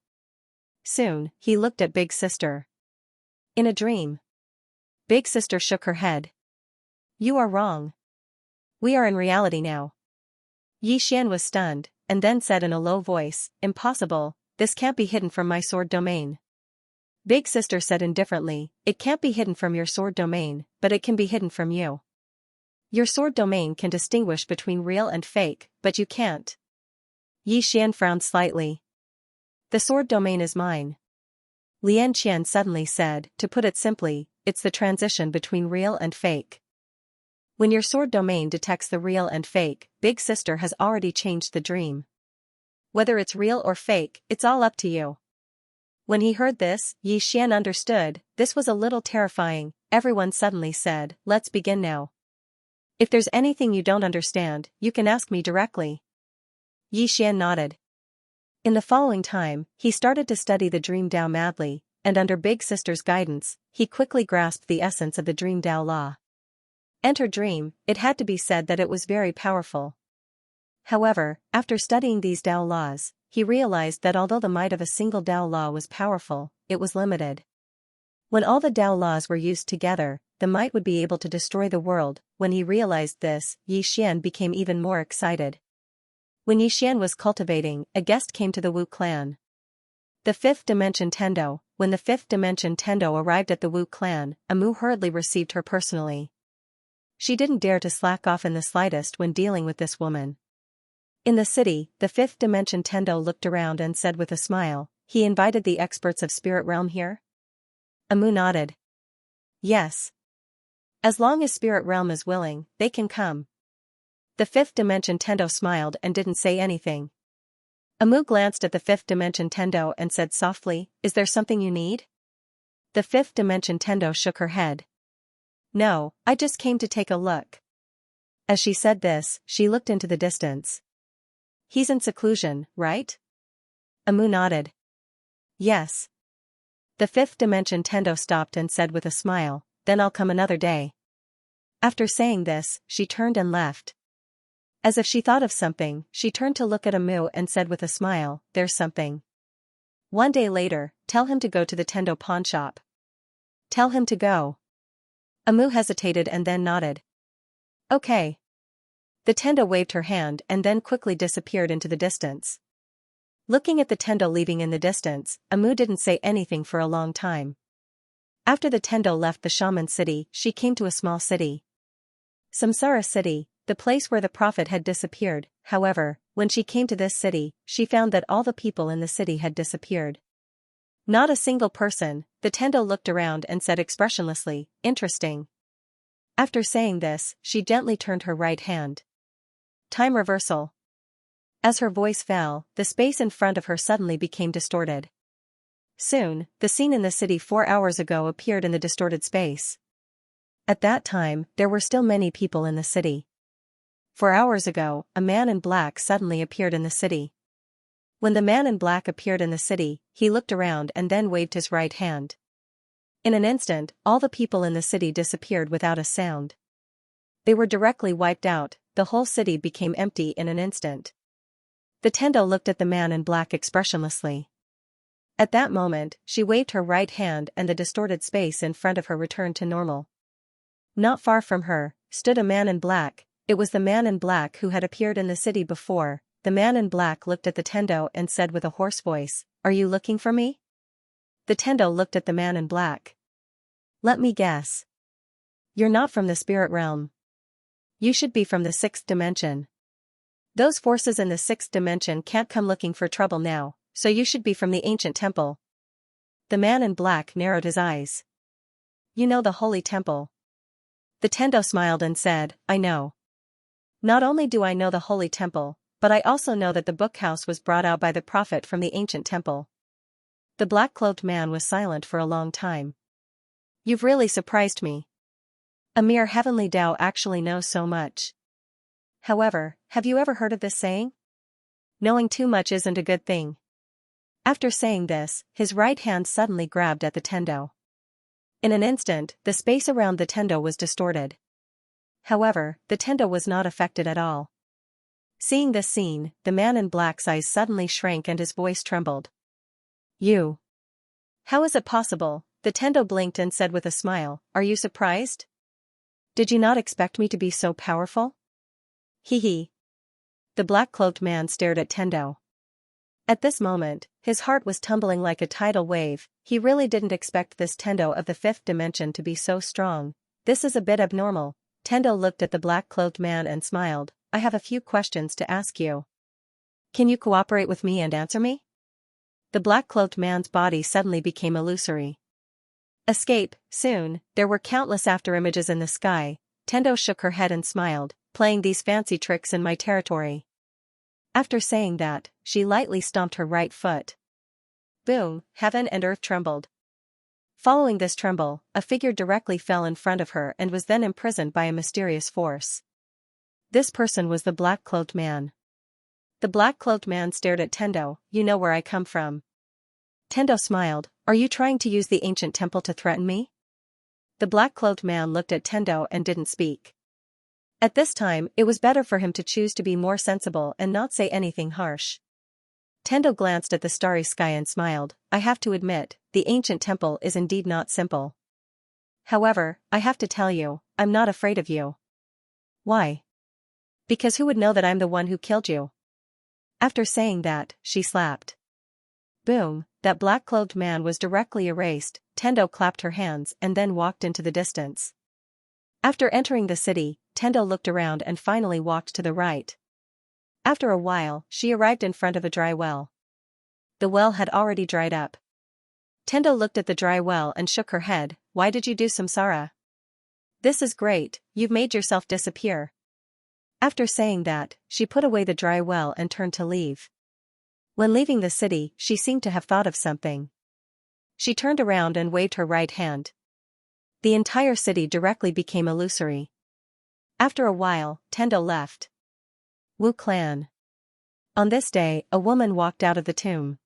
Soon, he looked at Big Sister. "In a dream." Big Sister shook her head. "You are wrong. We are in reality now." Xian was stunned, and then said in a low voice, "Impossible, this can't be hidden from my sword domain." Big Sister said indifferently, "It can't be hidden from your sword domain, but it can be hidden from you. Your sword domain can distinguish between real and fake, but you can't." Xian frowned slightly. "The sword domain is mine." Lian Qian suddenly said, "To put it simply, it's the transition between real and fake. When your sword domain detects the real and fake, Big Sister has already changed the dream. Whether it's real or fake, it's all up to you." When he heard this, Xian understood. This was a little terrifying. Everyone suddenly said, "Let's begin now. If there's anything you don't understand, you can ask me directly." Xian nodded. In the following time, he started to study the dream Tao madly, and under Big Sister's guidance, he quickly grasped the essence of the dream Tao law. Enter dream, it had to be said that it was very powerful. However, after studying these Tao laws, he realized that although the might of a single Tao law was powerful, it was limited. When all the Tao laws were used together, the might would be able to destroy the world. When he realized this, Xian became even more excited. When Xian was cultivating, a guest came to the Wu clan. The fifth dimension Tendo. When the fifth dimension Tendo arrived at the Wu clan, Amu hurriedly received her personally. She didn't dare to slack off in the slightest when dealing with this woman. In the city, the fifth dimension Tendo looked around and said with a smile, he invited the experts of spirit realm here? Amu nodded. Yes. As long as spirit realm is willing, they can come. The fifth dimension Tendo smiled and didn't say anything. Amu glanced at the fifth dimension Tendo and said softly, is there something you need? The fifth dimension Tendo shook her head. No, I just came to take a look. As she said this, she looked into the distance. He's in seclusion, right? Amu nodded. Yes. The fifth dimension Tendo stopped and said with a smile, then I'll come another day. After saying this, she turned and left. As if she thought of something, she turned to look at Amu and said with a smile, there's something. One day later, tell him to go to the Tendo pawn shop. Tell him to go. Amu hesitated and then nodded. Okay. The Tendo waved her hand and then quickly disappeared into the distance. Looking at the Tendo leaving in the distance, Amu didn't say anything for a long time. After the Tendo left the shaman city, she came to a small city. Samsara city, the place where the prophet had disappeared. However, when she came to this city, she found that all the people in the city had disappeared. Not a single person. The Tendo looked around and said expressionlessly, interesting. After saying this, she gently turned her right hand. Time reversal. As her voice fell, the space in front of her suddenly became distorted. Soon, the scene in the city 4 hours ago appeared in the distorted space. At that time, there were still many people in the city. 4 hours ago, a man in black suddenly appeared in the city. When the man in black appeared in the city, he looked around and then waved his right hand. In an instant, all the people in the city disappeared without a sound. They were directly wiped out, the whole city became empty in an instant. The Tendo looked at the man in black expressionlessly. At that moment, she waved her right hand and the distorted space in front of her returned to normal. Not far from her, stood a man in black. It was the man in black who had appeared in the city before. The man in black looked at the Tendo and said with a hoarse voice, "Are you looking for me?" The Tendo looked at the man in black. "Let me guess. You're not from the spirit realm. You should be from the 6th dimension. Those forces in the 6th dimension can't come looking for trouble now, so you should be from the ancient temple." The man in black narrowed his eyes. "You know the holy temple." The Tendo smiled and said, "I know. Not only do I know the holy temple, but I also know that the book house was brought out by the prophet from the ancient temple." The black-clothed man was silent for a long time. "You've really surprised me. A mere heavenly Tao actually knows so much. However, have you ever heard of this saying? Knowing too much isn't a good thing." After saying this, his right hand suddenly grabbed at the Tendo. In an instant, the space around the Tendo was distorted. However, the Tendo was not affected at all. Seeing this scene, the man in black's eyes suddenly shrank and his voice trembled. "You? How is it possible?" The Tendo blinked and said with a smile, "Are you surprised? Did you not expect me to be so powerful?" Hee hee. The black-cloaked man stared at Tendo. At this moment, his heart was tumbling like a tidal wave. He really didn't expect this Tendo of the 5th dimension to be so strong. This is a bit abnormal. Tendo looked at the black-cloaked man and smiled. "I have a few questions to ask you. Can you cooperate with me and answer me?" The black-cloaked man's body suddenly became illusory. Escape. Soon, there were countless afterimages in the sky. Tendo shook her head and smiled, "Playing these fancy tricks in my territory." After saying that, she lightly stomped her right foot. Boom, heaven and earth trembled. Following this tremble, a figure directly fell in front of her and was then imprisoned by a mysterious force. This person was the black-cloaked man. The black-cloaked man stared at Tendo. "You know where I come from." Tendo smiled. "Are you trying to use the ancient temple to threaten me?" The black-cloaked man looked at Tendo and didn't speak. At this time, it was better for him to choose to be more sensible and not say anything harsh. Tendo glanced at the starry sky and smiled. "I have to admit, the ancient temple is indeed not simple. However, I have to tell you, I'm not afraid of you." "Why?" "Because who would know that I'm the one who killed you?" After saying that, she slapped. Boom, that black-clothed man was directly erased. Tendo clapped her hands and then walked into the distance. After entering the city, Tendo looked around and finally walked to the right. After a while, she arrived in front of a dry well. The well had already dried up. Tendo looked at the dry well and shook her head. Why did you do samsara? This is great, you've made yourself disappear. After saying that, she put away the dry well and turned to leave. When leaving the city, she seemed to have thought of something. She turned around and waved her right hand. The entire city directly became illusory. After a while, Tendo left. Wu Clan. On this day, a woman walked out of the tomb.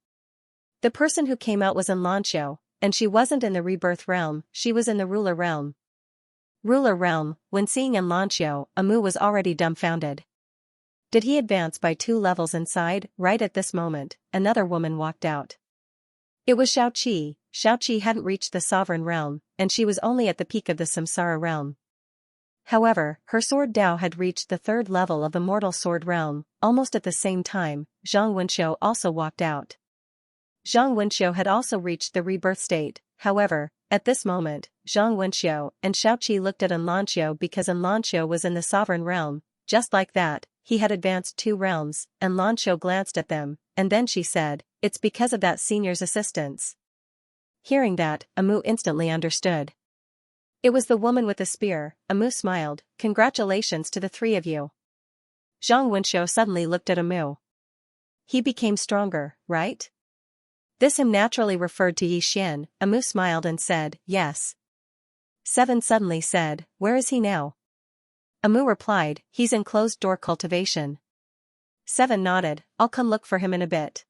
The person who came out was Xianxia, and she wasn't in the rebirth realm, she was in the ruler realm. Ruler realm, when seeing Xianxia, Amu was already dumbfounded. Did he advance by 2 levels inside? Right at this moment, another woman walked out. It was Xiaoqi. Xiaoqi hadn't reached the sovereign realm, and she was only at the peak of the samsara realm. However, her sword Dao had reached the 3rd level of the mortal sword realm. Almost at the same time, Zhang Wenxiu also walked out. Zhang Wenxiu had also reached the rebirth state. However, at this moment, Zhang Wenxiu and Xiaoqi looked at Xianxia because Xianxia was in the sovereign realm. Just like that, he had advanced 2 realms, and Xianxia glanced at them, and then she said, "It's because of that senior's assistance." Hearing that, Amu instantly understood. It was the woman with the spear. Amu smiled. "Congratulations to the 3 of you." Zhang Wenxiu suddenly looked at Amu. He became stronger, right? This him naturally referred to Yixian. Amu smiled and said, "Yes." 7 suddenly said, "Where is he now?" Amu replied, "He's in closed-door cultivation." 7 nodded, "I'll come look for him in a bit."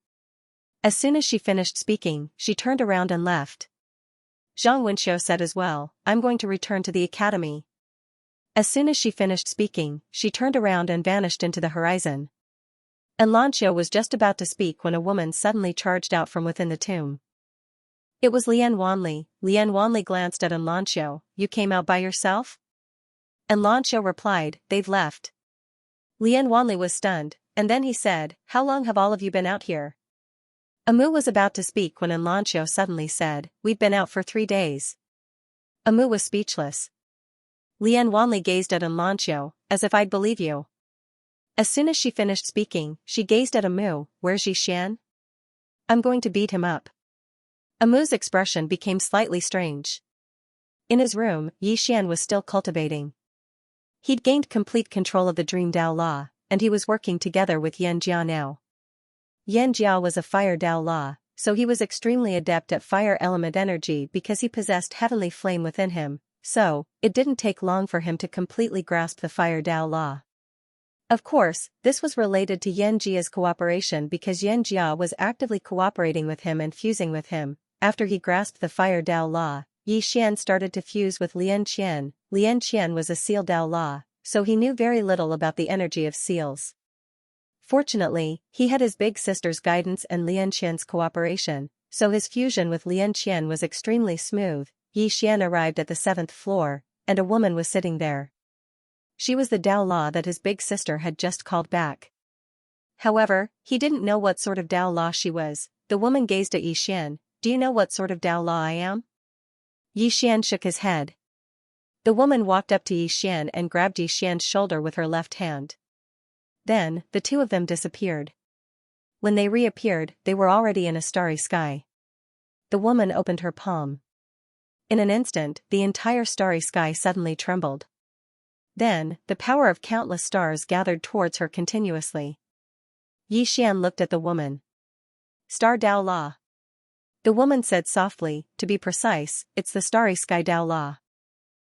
As soon as she finished speaking, she turned around and left. Zhang Wenxiu said as well, "I'm going to return to the academy." As soon as she finished speaking, she turned around and vanished into the horizon. And Xianxia was just about to speak when a woman suddenly charged out from within the tomb. It was Lian Wanli. Lian Wanli glanced at Xianxia. "You came out by yourself?" And Xianxia replied, "They've left." Lian Wanli was stunned, and then he said, "How long have all of you been out here?" Amu was about to speak when Xianxia suddenly said, "We've been out for 3 days." Amu was speechless. Lian Wanli gazed at Xianxia, as if I'd believe you. As soon as she finished speaking, she gazed at Amu. "Where's Yixian? I'm going to beat him up." Amu's expression became slightly strange. In his room, Yixian was still cultivating. He'd gained complete control of the Dream Dao Law, and he was working together with Xianxia now. Xianxia was a Fire Dao Law, so he was extremely adept at fire element energy because he possessed heavenly flame within him, so it didn't take long for him to completely grasp the Fire Dao Law. Of course, this was related to Xianxia's cooperation because Xianxia was actively cooperating with him and fusing with him. After he grasped the Fire Dao Law, Yixian started to fuse with Lian Qian. Lian Qian was a Seal Dao Law, so he knew very little about the energy of seals. Fortunately, he had his big sister's guidance and Lian Qian's cooperation, so his fusion with Lian Qian was extremely smooth. Yixian arrived at the 7th floor, and a woman was sitting there. She was the Dao Law that his big sister had just called back. However, he didn't know what sort of Dao Law she was. The woman gazed at Yixian. "Do you know what sort of Dao Law I am?" Yixian shook his head. The woman walked up to Yixian and grabbed Yixian's shoulder with her left hand. Then, the 2 of them disappeared. When they reappeared, they were already in a starry sky. The woman opened her palm. In an instant, the entire starry sky suddenly trembled. Then, the power of countless stars gathered towards her continuously. Yixian looked at the woman. "Star Dao Law." The woman said softly, "To be precise, it's the starry sky Dao Law.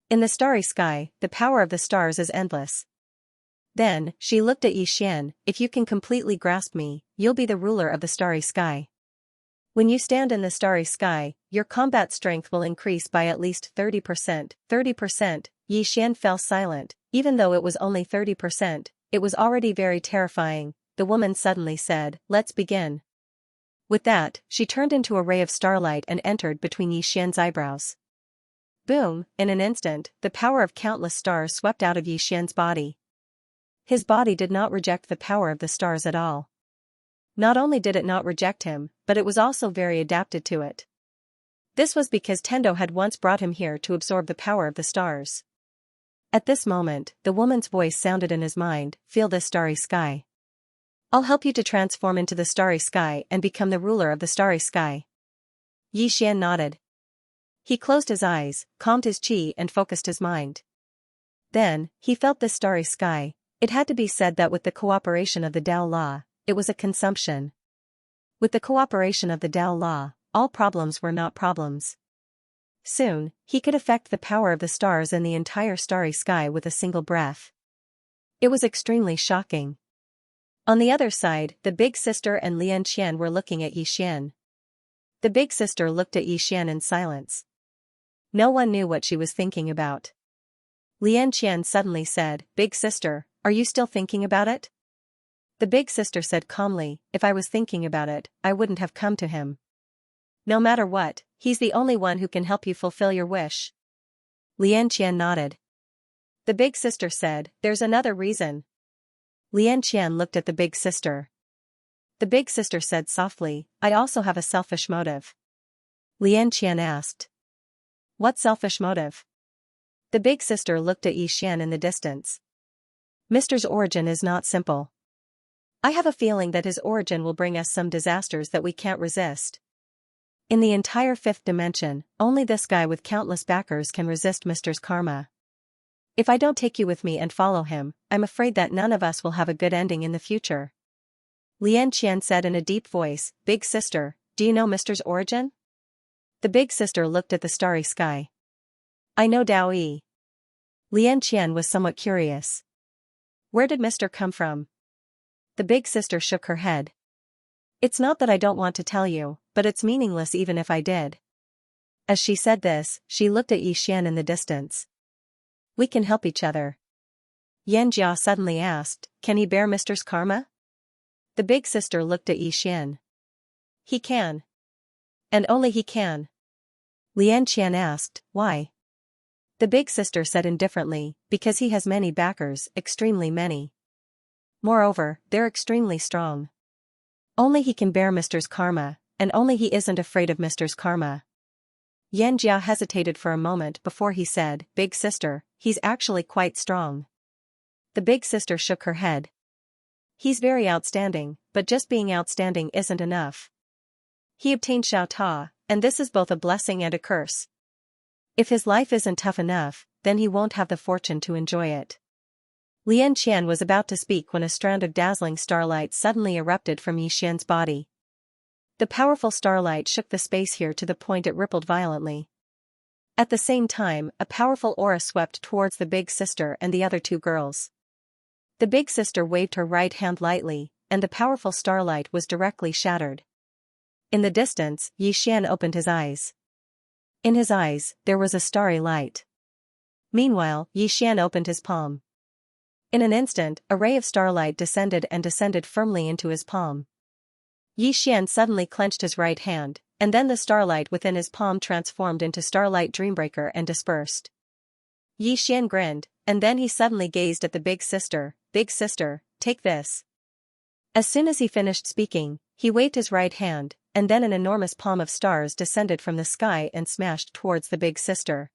In the starry sky, the power of the stars is endless." Then, she looked at Yixian. "If you can completely grasp me, you'll be the ruler of the starry sky. When you stand in the starry sky, your combat strength will increase by at least 30%. 30%, Yixian fell silent. Even though it was only 30%, it was already very terrifying. The woman suddenly said, "Let's begin." With that, she turned into a ray of starlight and entered between Yixian's eyebrows. Boom, in an instant, the power of countless stars swept out of Yixian's body. His body did not reject the power of the stars at all. Not only did it not reject him, but it was also very adapted to it. This was because Tendo had once brought him here to absorb the power of the stars. At this moment, the woman's voice sounded in his mind, "Feel this starry sky." I'll help you to transform into the starry sky and become the ruler of the starry sky. Xian nodded. He closed his eyes, calmed his qi and focused his mind. Then, he felt this starry sky. It had to be said that with the cooperation of the Tao law, it was a consumption. With the cooperation of the Tao law, all problems were not problems. Soon, he could affect the power of the stars and the entire starry sky with a single breath. It was extremely shocking. On the other side, the big sister and Xianxia were looking at Xian. The big sister looked at Xian in silence. No one knew what she was thinking about. Xianxia suddenly said, "Big sister, are you still thinking about it?" The big sister said calmly, "If I was thinking about it, I wouldn't have come to him. No matter what, he's the only one who can help you fulfill your wish." Xianxia nodded. The big sister said, "There's another reason." Xianxia looked at the big sister. The big sister said softly, "I also have a selfish motive." Xianxia asked, "What selfish motive?" The big sister looked at Xian in the distance. "Mr's origin is not simple. I have a feeling that his origin will bring us some disasters that we can't resist. In the entire fifth dimension, only this guy with countless backers can resist Mr's karma. If I don't take you with me and follow him, I'm afraid that none of us will have a good ending in the future." Xianxia said in a deep voice, "Big sister, do you know Mr's origin?" The big sister looked at the starry sky. "I know Dao Yi." Xianxia was somewhat curious. "Where did Mr. come from?" The big sister shook her head. "It's not that I don't want to tell you, but it's meaningless even if I did." As she said this, she looked at Xian in the distance. "We can help each other." Xianxia suddenly asked, "Can he bear Mr's karma?" The big sister looked at Xian. "He can. And only he can." Xianxia asked, "Why?" The big sister said indifferently, "Because he has many backers, extremely many. Moreover, they're extremely strong. Only he can bear Mr's karma, and only he isn't afraid of Mr's karma." Xianxia hesitated for a moment before he said, "Big sister, he's actually quite strong." The big sister shook her head. "He's very outstanding, but just being outstanding isn't enough. He obtained Xiao Ta, and this is both a blessing and a curse. If his life isn't tough enough, then he won't have the fortune to enjoy it." Xianxia was about to speak when a strand of dazzling starlight suddenly erupted from Xian's body. The powerful starlight shook the space here to the point it rippled violently. At the same time, a powerful aura swept towards the big sister and the other two girls. The big sister waved her right hand lightly, and the powerful starlight was directly shattered. In the distance, Xian opened his eyes. In his eyes, there was a starry light. Meanwhile, Xian opened his palm. In an instant, a ray of starlight descended firmly into his palm. Xian suddenly clenched his right hand, and then the starlight within his palm transformed into Starlight Dreambreaker and dispersed. Xian grinned, and then he suddenly gazed at the big sister. "Big sister, take this." As soon as he finished speaking, he waved his right hand, and then an enormous palm of stars descended from the sky and smashed towards the big sister.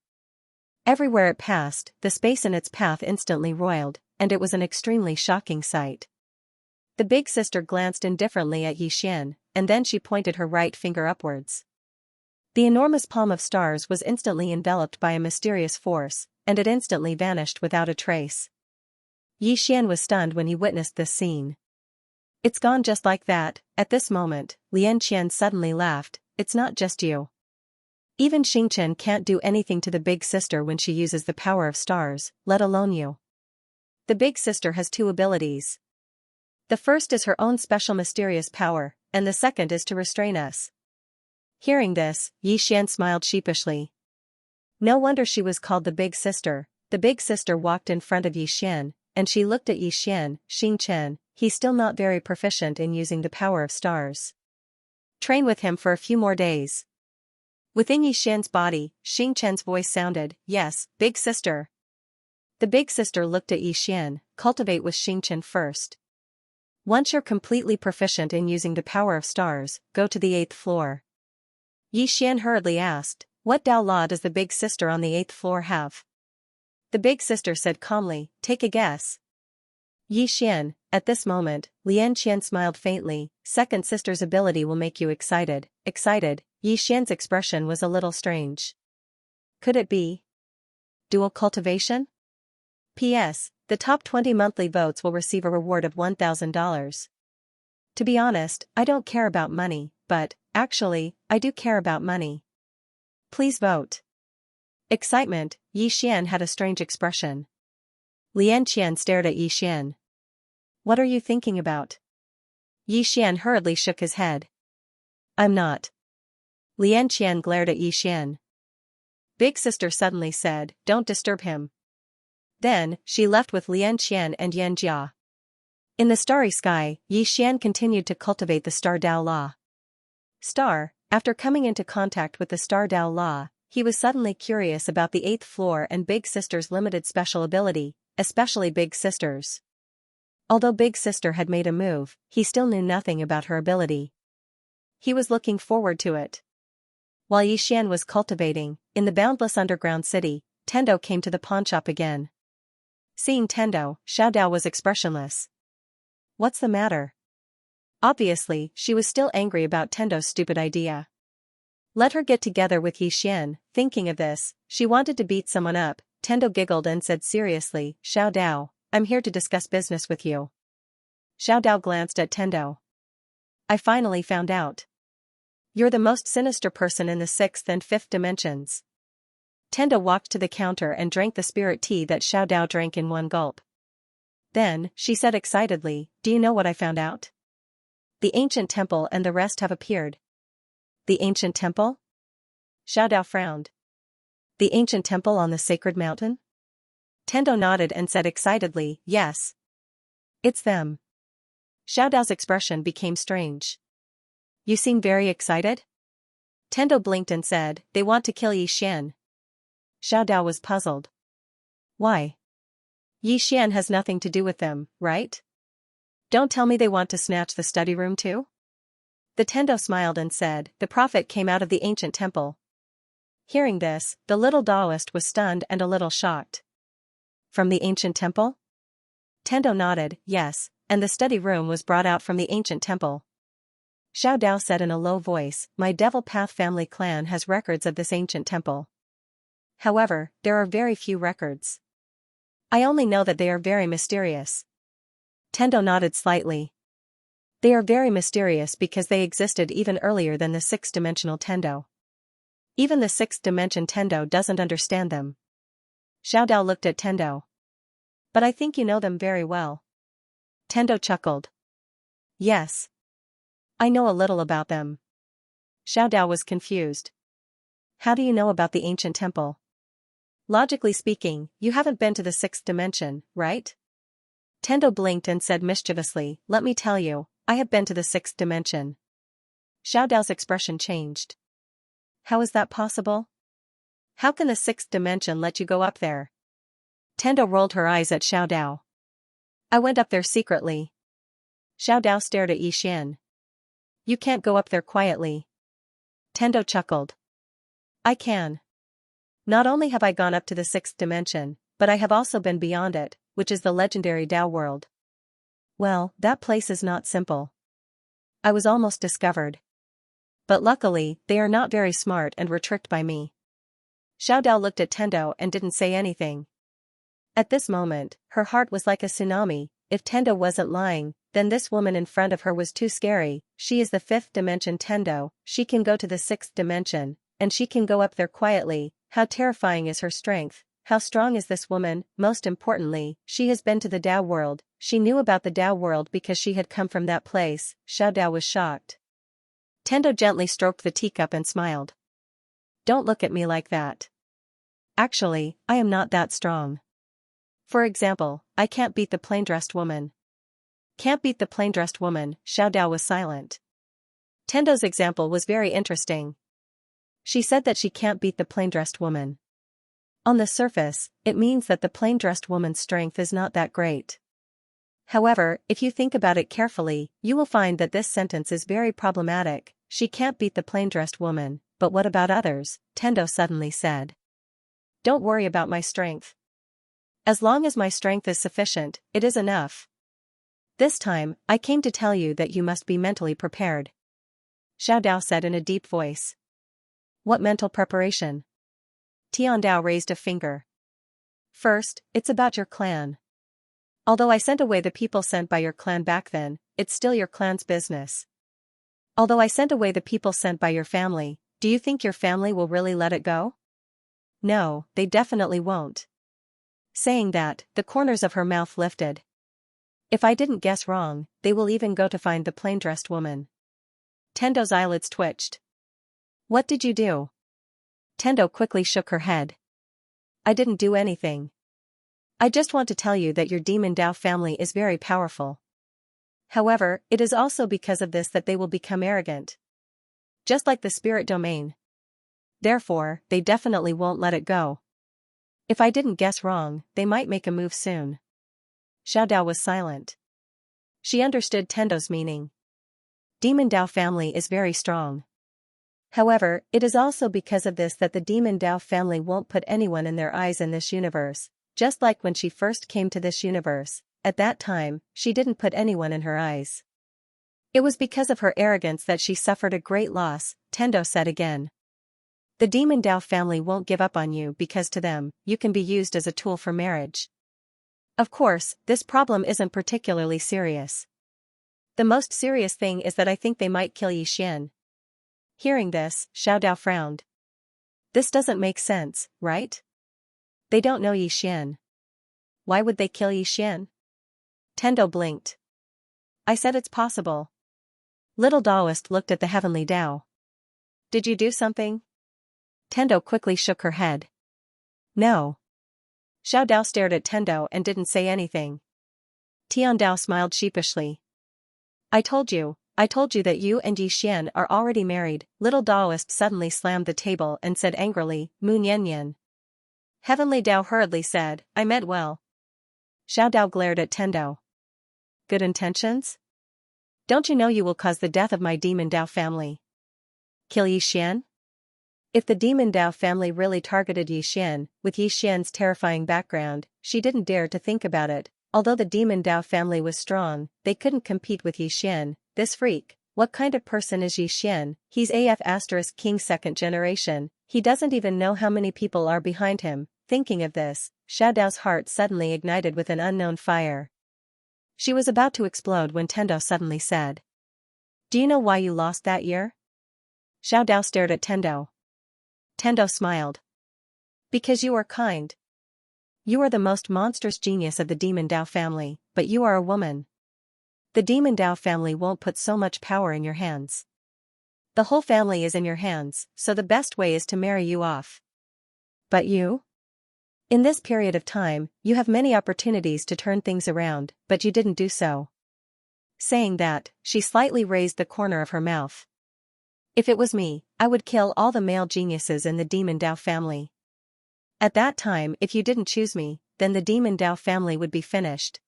Everywhere it passed, the space in its path instantly roiled, and it was an extremely shocking sight. The big sister glanced indifferently at Xian, and then she pointed her right finger upwards. The enormous palm of stars was instantly enveloped by a mysterious force, and it instantly vanished without a trace. Xian was stunned when he witnessed this scene. "It's gone just like that." At this moment, Xianxia suddenly laughed, "It's not just you. Even Xianxia can't do anything to the big sister when she uses the power of stars, let alone you. The big sister has two abilities. The first is her own special mysterious power, and the second is to restrain us." Hearing this, Xian smiled sheepishly. No wonder she was called the big sister. The big sister walked in front of Xian, and she looked at Xianxia, he's still not very proficient in using the power of stars. Train with him for a few more days. Within Xian's body, Xianxia's voice sounded, "Yes, big sister." The big sister looked at Xian, "Cultivate with Xianxia first. Once you're completely proficient in using the power of stars, go to the 8th floor." Xian hurriedly asked, "What Dao law does the big sister on the 8th floor have?" The big sister said calmly, "Take a guess." Xian, At this moment, Xianxia smiled faintly. Second sister's ability will make you excited. Excited, Xianxia's expression was a little strange. Could it be dual cultivation? P.S. The top 20 monthly votes will receive a reward of $1,000. To be honest, I don't care about money, but, actually, I do care about money. Please vote. Excitement, Yixian had a strange expression. Lianqian stared at Yixian. What are you thinking about? Yixian hurriedly shook his head. I'm not. Lianqian glared at Yixian. Big sister suddenly said, don't disturb him. Then, she left with Lianqian and Yanjia. In the starry sky, Yixian continued to cultivate the Star Dao Law. After coming into contact with the Star Dao Law, he was suddenly curious about the 8th floor and Big Sister's limited special ability, especially Big Sister's. Although Big Sister had made a move, he still knew nothing about her ability. He was looking forward to it. While Yixian was cultivating, in the boundless underground city, Tendo came to the pawnshop again. Seeing Tendo, Xiao Dao was expressionless. What's the matter? Obviously, she was still angry about Tendo's stupid idea. Let her get together with Yixian. Thinking of this, she wanted to beat someone up. Tendo giggled and said seriously, Xiao Dao, I'm here to discuss business with you. Xiao Dao glanced at Tendo. I finally found out. You're the most sinister person in the 6th and 5th dimensions. Tendo walked to the counter and drank the spirit tea that Xiao Dao drank in one gulp. Then, she said excitedly, do you know what I found out? The ancient temple and the rest have appeared. The ancient temple? Xiao Dao frowned. The ancient temple on the sacred mountain? Tendo nodded and said excitedly, yes. It's them. Xiao Dao's expression became strange. You seem very excited? Tendo blinked and said, they want to kill Yixian. Xiao Dao was puzzled. Why? Yixian has nothing to do with them, right? Don't tell me they want to snatch the study room too? The Tendo smiled and said, the prophet came out of the ancient temple. Hearing this, the little Taoist was stunned and a little shocked. From the ancient temple? Tendo nodded, yes, and the study room was brought out from the ancient temple. Xiao Dao said in a low voice, my Devil Path family clan has records of this ancient temple. However, there are very few records. I only know that they are very mysterious. Tendo nodded slightly. They are very mysterious because they existed even earlier than the 6th-dimensional Tendo. Even the 6th dimension Tendo doesn't understand them. Xiao Dao looked at Tendo. But I think you know them very well. Tendo chuckled. Yes. I know a little about them. Xiao Dao was confused. How do you know about the ancient temple? Logically speaking, you haven't been to the 6th dimension, right? Tendo blinked and said mischievously, let me tell you, I have been to the 6th dimension. Xiao Dao's expression changed. How is that possible? How can the 6th dimension let you go up there? Tendo rolled her eyes at Xiao Dao. I went up there secretly. Xiao Dao stared at Yixian. You can't go up there quietly. Tendo chuckled. I can. Not only have I gone up to the 6th dimension, but I have also been beyond it, which is the legendary Dao world. Well, that place is not simple. I was almost discovered. But luckily, they are not very smart and were tricked by me. Xiao Dao looked at Tendo and didn't say anything. At this moment, her heart was like a tsunami. If Tendo wasn't lying, then this woman in front of her was too scary. She is the 5th dimension Tendo, she can go to the 6th dimension, and she can go up there quietly. How terrifying is her strength? How strong is this woman? Most importantly, she has been to the Dao world. She knew about the Dao world because she had come from that place. Xiao Dao was shocked. Tendo gently stroked the teacup and smiled. Don't look at me like that. Actually, I am not that strong. For example, I can't beat the plain-dressed woman. Can't beat the plain-dressed woman, Xiao Dao was silent. Tendo's example was very interesting. She said that she can't beat the plain-dressed woman. On the surface, it means that the plain-dressed woman's strength is not that great. However, if you think about it carefully, you will find that this sentence is very problematic. She can't beat the plain-dressed woman, but what about others? Tendo suddenly said. Don't worry about my strength. As long as my strength is sufficient, it is enough. This time, I came to tell you that you must be mentally prepared. Xiao Dao said in a deep voice. What mental preparation? Tian Dao raised a finger. First, it's about your clan. Although I sent away the people sent by your clan back then, it's still your clan's business. Although I sent away the people sent by your family, do you think your family will really let it go? No, they definitely won't. Saying that, the corners of her mouth lifted. If I didn't guess wrong, they will even go to find the plain-dressed woman. Tendo's eyelids twitched. What did you do? Tendo quickly shook her head. I didn't do anything. I just want to tell you that your demon Dao family is very powerful. However, it is also because of this that they will become arrogant. Just like the spirit domain. Therefore, they definitely won't let it go. If I didn't guess wrong, they might make a move soon. Xiao Dao was silent. She understood Tendo's meaning. Demon Dao family is very strong. However, it is also because of this that the Demon Dao family won't put anyone in their eyes in this universe, just like when she first came to this universe. At that time, she didn't put anyone in her eyes. It was because of her arrogance that she suffered a great loss, Tendo said again. The Demon Dao family won't give up on you because to them, you can be used as a tool for marriage. Of course, this problem isn't particularly serious. The most serious thing is that I think they might kill Yixian. Hearing this, Xiao Dao frowned. This doesn't make sense, right? They don't know Yixian. Why would they kill Yixian? Tendo blinked. I said it's possible. Little Daoist looked at the heavenly Dao. Did you do something? Tendo quickly shook her head. No. Xiao Dao stared at Tendo and didn't say anything. Tian Dao smiled sheepishly. I told you that you and Yixian are already married. Little Daoist suddenly slammed the table and said angrily, Mu Nian Nian. Heavenly Dao hurriedly said, I meant well. Xiao Dao glared at Tendo. Good intentions? Don't you know you will cause the death of my Demon Dao family? Kill Yixian? If the Demon Dao family really targeted Yixian, with Yixian's terrifying background, she didn't dare to think about it. Although the Demon Dao family was strong, they couldn't compete with Yixian, this freak. What kind of person is Yixian? He's AF * King second generation, he doesn't even know how many people are behind him. Thinking of this, Xiao Dao's heart suddenly ignited with an unknown fire. She was about to explode when Tendo suddenly said. Do you know why you lost that year? Xiao Dao stared at Tendo. Tendo smiled. Because you are kind. You are the most monstrous genius of the Demon Dao family, but you are a woman. The Demon Dao family won't put so much power in your hands. The whole family is in your hands, so the best way is to marry you off. But you? In this period of time, you have many opportunities to turn things around, but you didn't do so. Saying that, she slightly raised the corner of her mouth. If it was me, I would kill all the male geniuses in the Demon Dao family. At that time, if you didn't choose me, then the Demon Dao family would be finished.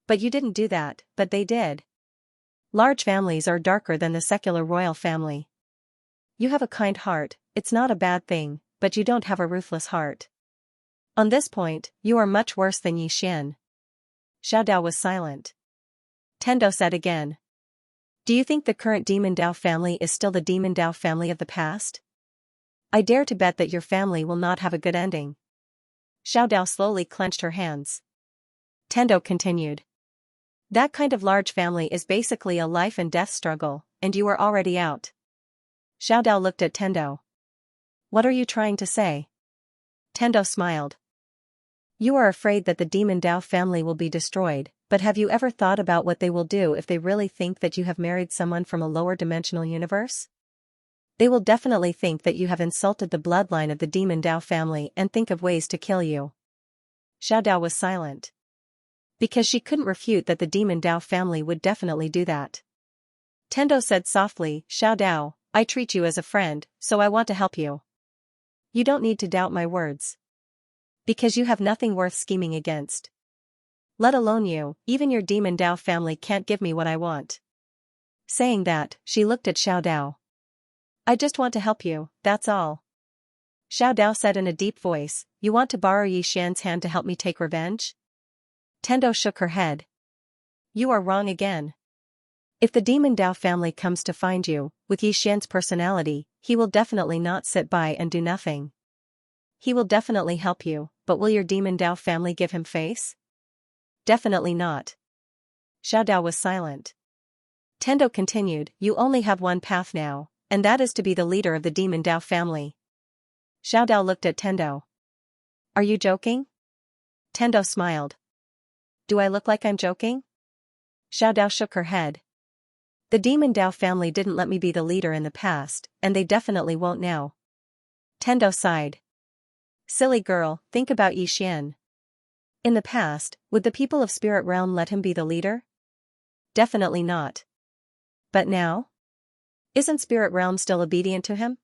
But you didn't do that, but they did. Large families are darker than the secular royal family. You have a kind heart, it's not a bad thing, but you don't have a ruthless heart. On this point, you are much worse than Yixian. Xiao Dao was silent. Tendo said again. Do you think the current Demon Dao family is still the Demon Dao family of the past? I dare to bet that your family will not have a good ending. Xiao Dao slowly clenched her hands. Tendo continued. That kind of large family is basically a life and death struggle, and you are already out. Xiao Dao looked at Tendo. What are you trying to say? Tendo smiled. You are afraid that the Demon Dao family will be destroyed, but have you ever thought about what they will do if they really think that you have married someone from a lower dimensional universe? They will definitely think that you have insulted the bloodline of the Demon Dao family and think of ways to kill you. Xiao Dao was silent. Because she couldn't refute that the Demon Dao family would definitely do that. Tendo said softly, Xiao Dao, I treat you as a friend, so I want to help you. You don't need to doubt my words. Because you have nothing worth scheming against. Let alone you, even your Demon Dao family can't give me what I want. Saying that, she looked at Xiao Dao. I just want to help you, that's all. Xiao Dao said in a deep voice, you want to borrow Yixian's hand to help me take revenge? Tendo shook her head. You are wrong again. If the demon Dao family comes to find you, with Yixian's personality, he will definitely not sit by and do nothing. He will definitely help you, but will your demon Dao family give him face? Definitely not. Xiao Dao was silent. Tendo continued, you only have one path now, and that is to be the leader of the demon Dao family. Xiao Dao looked at Tendo. Are you joking? Tendo smiled. Do I look like I'm joking? Xiao Dao shook her head. The demon Dao family didn't let me be the leader in the past, and they definitely won't now. Tendo sighed. Silly girl, think about Yixian. In the past, would the people of Spirit Realm let him be the leader? Definitely not. But now? Isn't Spirit Realm still obedient to him?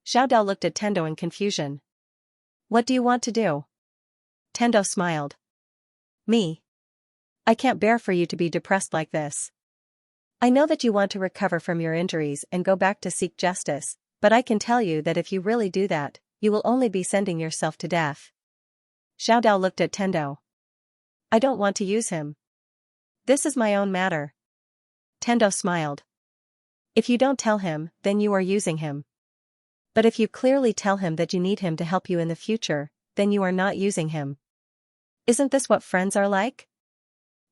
Xiao Dao looked at Tendo in confusion. What do you want to do? Tendo smiled. Me. I can't bear for you to be depressed like this. I know that you want to recover from your injuries and go back to seek justice, but I can tell you that if you really do that, you will only be sending yourself to death. Xiao Dao looked at Tendo. I don't want to use him. This is my own matter. Tendo smiled. If you don't tell him, then you are using him. But if you clearly tell him that you need him to help you in the future, then you are not using him. Isn't this what friends are like?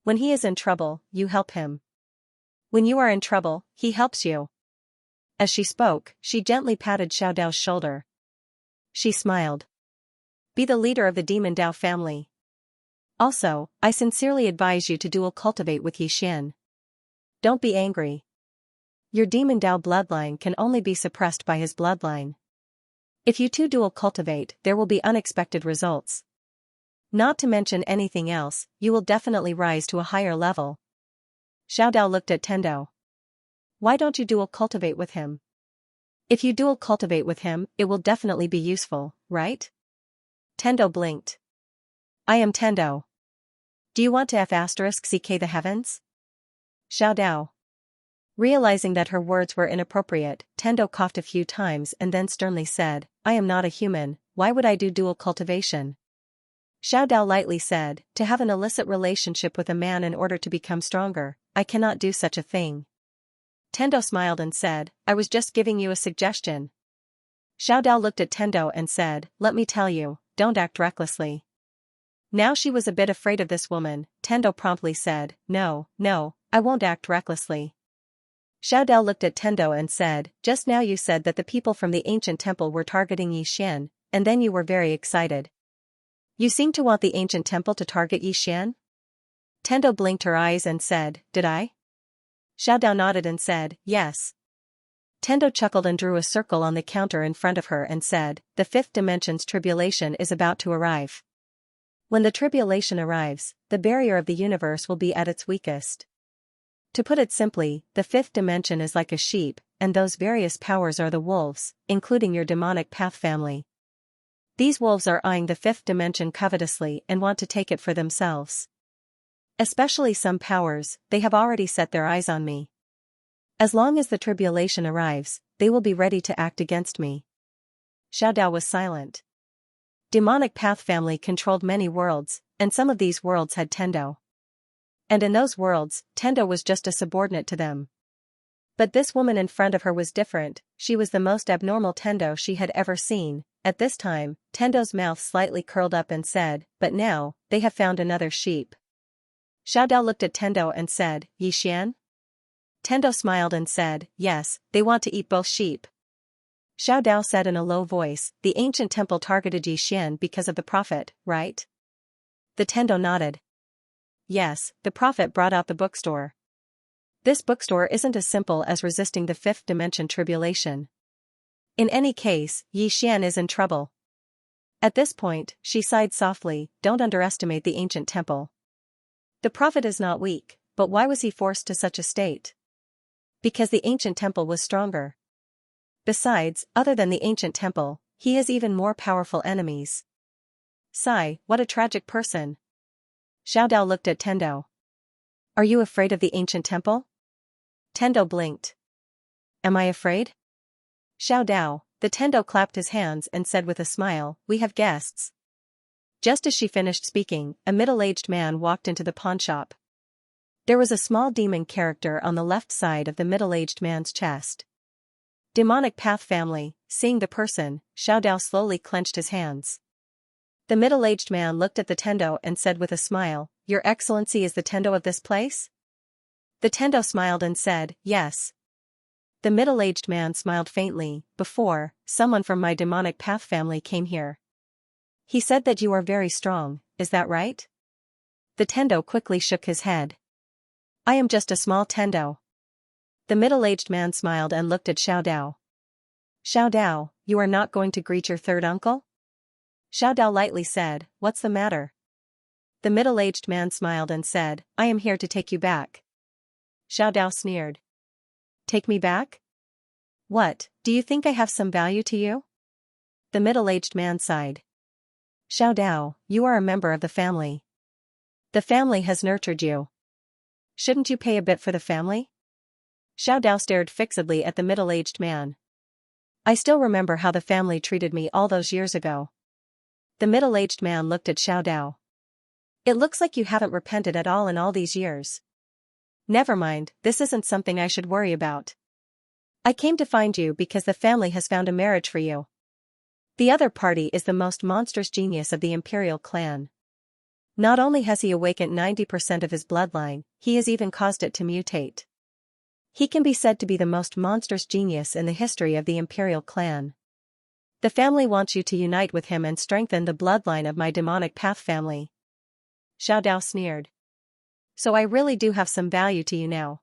When he is in trouble, you help him. When you are in trouble, he helps you. As she spoke, she gently patted Xiao Dao's shoulder. She smiled. Be the leader of the demon Dao family. Also, I sincerely advise you to dual cultivate with Yixian. Don't be angry. Your demon Dao bloodline can only be suppressed by his bloodline. If you two dual cultivate, there will be unexpected results. Not to mention anything else, you will definitely rise to a higher level. Xiao Dao looked at Tendo. Why don't you dual cultivate with him? If you dual cultivate with him, it will definitely be useful, right? Tendo blinked. I am Tendo. Do you want to F***CK the heavens? Xiao Dao. Realizing that her words were inappropriate, Tendo coughed a few times and then sternly said, I am not a human, why would I do dual cultivation? Xiao Dao lightly said, to have an illicit relationship with a man in order to become stronger, I cannot do such a thing. Tendo smiled and said, I was just giving you a suggestion. Xiao Dao looked at Tendo and said, let me tell you, don't act recklessly. Now she was a bit afraid of this woman. Tendo promptly said, no, I won't act recklessly. Xiao Dao looked at Tendo and said, just now you said that the people from the ancient temple were targeting Yixian, and then you were very excited. You seem to want the ancient temple to target Yixian? Tendo blinked her eyes and said, did I? Xiao Dao nodded and said, yes. Tendo chuckled and drew a circle on the counter in front of her and said, the fifth dimension's tribulation is about to arrive. When the tribulation arrives, the barrier of the universe will be at its weakest. To put it simply, the fifth dimension is like a sheep, and those various powers are the wolves, including your demonic path family. These wolves are eyeing the fifth dimension covetously and want to take it for themselves. Especially some powers, they have already set their eyes on me. As long as the tribulation arrives, they will be ready to act against me. Xiao Dao was silent. Demonic path family controlled many worlds, and some of these worlds had Tendo. And in those worlds, Tendo was just a subordinate to them. But this woman in front of her was different, she was the most abnormal Tendo she had ever seen. At this time, Tendo's mouth slightly curled up and said, but now, they have found another sheep. Xiao Dao looked at Tendo and said, Yixian? Tendo smiled and said, yes, they want to eat both sheep. Xiao Dao said in a low voice, the ancient temple targeted Yixian because of the prophet, right? The Tendo nodded. Yes, the prophet brought out the bookstore. This bookstore isn't as simple as resisting the fifth dimension tribulation. In any case, Yixian is in trouble. At this point, she sighed softly, don't underestimate the ancient temple. The prophet is not weak, but why was he forced to such a state? Because the ancient temple was stronger. Besides, other than the ancient temple, he has even more powerful enemies. Sigh, what a tragic person. Xiao Dao looked at Tendo. Are you afraid of the ancient temple? Tendo blinked. Am I afraid? Xiao Dao, the Tendo clapped his hands and said with a smile, we have guests. Just as she finished speaking, a middle-aged man walked into the pawn shop. There was a small demon character on the left side of the middle-aged man's chest. Demonic Path family. Seeing the person, Xiao Dao slowly clenched his hands. The middle-aged man looked at the Tendo and said with a smile, "Your Excellency is the Tendo of this place?" The Tendo smiled and said, "Yes." The middle-aged man smiled faintly. "Before, someone from my demonic path family came here. He said that you are very strong, is that right?" The Tendo quickly shook his head. "I am just a small Tendo." The middle-aged man smiled and looked at Xiao Dao. "Xiao Dao, you are not going to greet your third uncle?" Xiao Dao lightly said, "What's the matter?" The middle-aged man smiled and said, "I am here to take you back." Xiao Dao sneered. "Take me back? What, do you think I have some value to you?" The middle-aged man sighed. "Xiao Dao, you are a member of the family. The family has nurtured you. Shouldn't you pay a bit for the family?" Xiao Dao stared fixedly at the middle-aged man. "I still remember how the family treated me all those years ago." The middle-aged man looked at Xiao Dao. "It looks like you haven't repented at all in all these years." "Never mind, this isn't something I should worry about. I came to find you because the family has found a marriage for you. The other party is the most monstrous genius of the imperial clan. Not only has he awakened 90% of his bloodline, he has even caused it to mutate. He can be said to be the most monstrous genius in the history of the imperial clan. The family wants you to unite with him and strengthen the bloodline of my demonic path family." Xiao Dao sneered. "So I really do have some value to you now."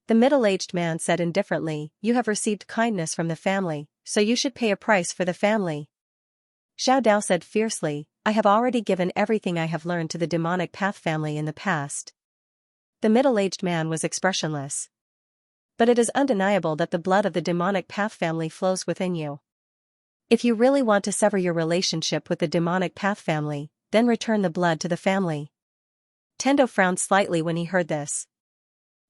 The middle-aged man said indifferently, "You have received kindness from the family, so you should pay a price for the family." Xiao Dao said fiercely, "I have already given everything I have learned to the demonic path family in the past." The middle-aged man was expressionless. "But it is undeniable that the blood of the demonic path family flows within you. If you really want to sever your relationship with the demonic path family, then return the blood to the family." Tendo frowned slightly when he heard this.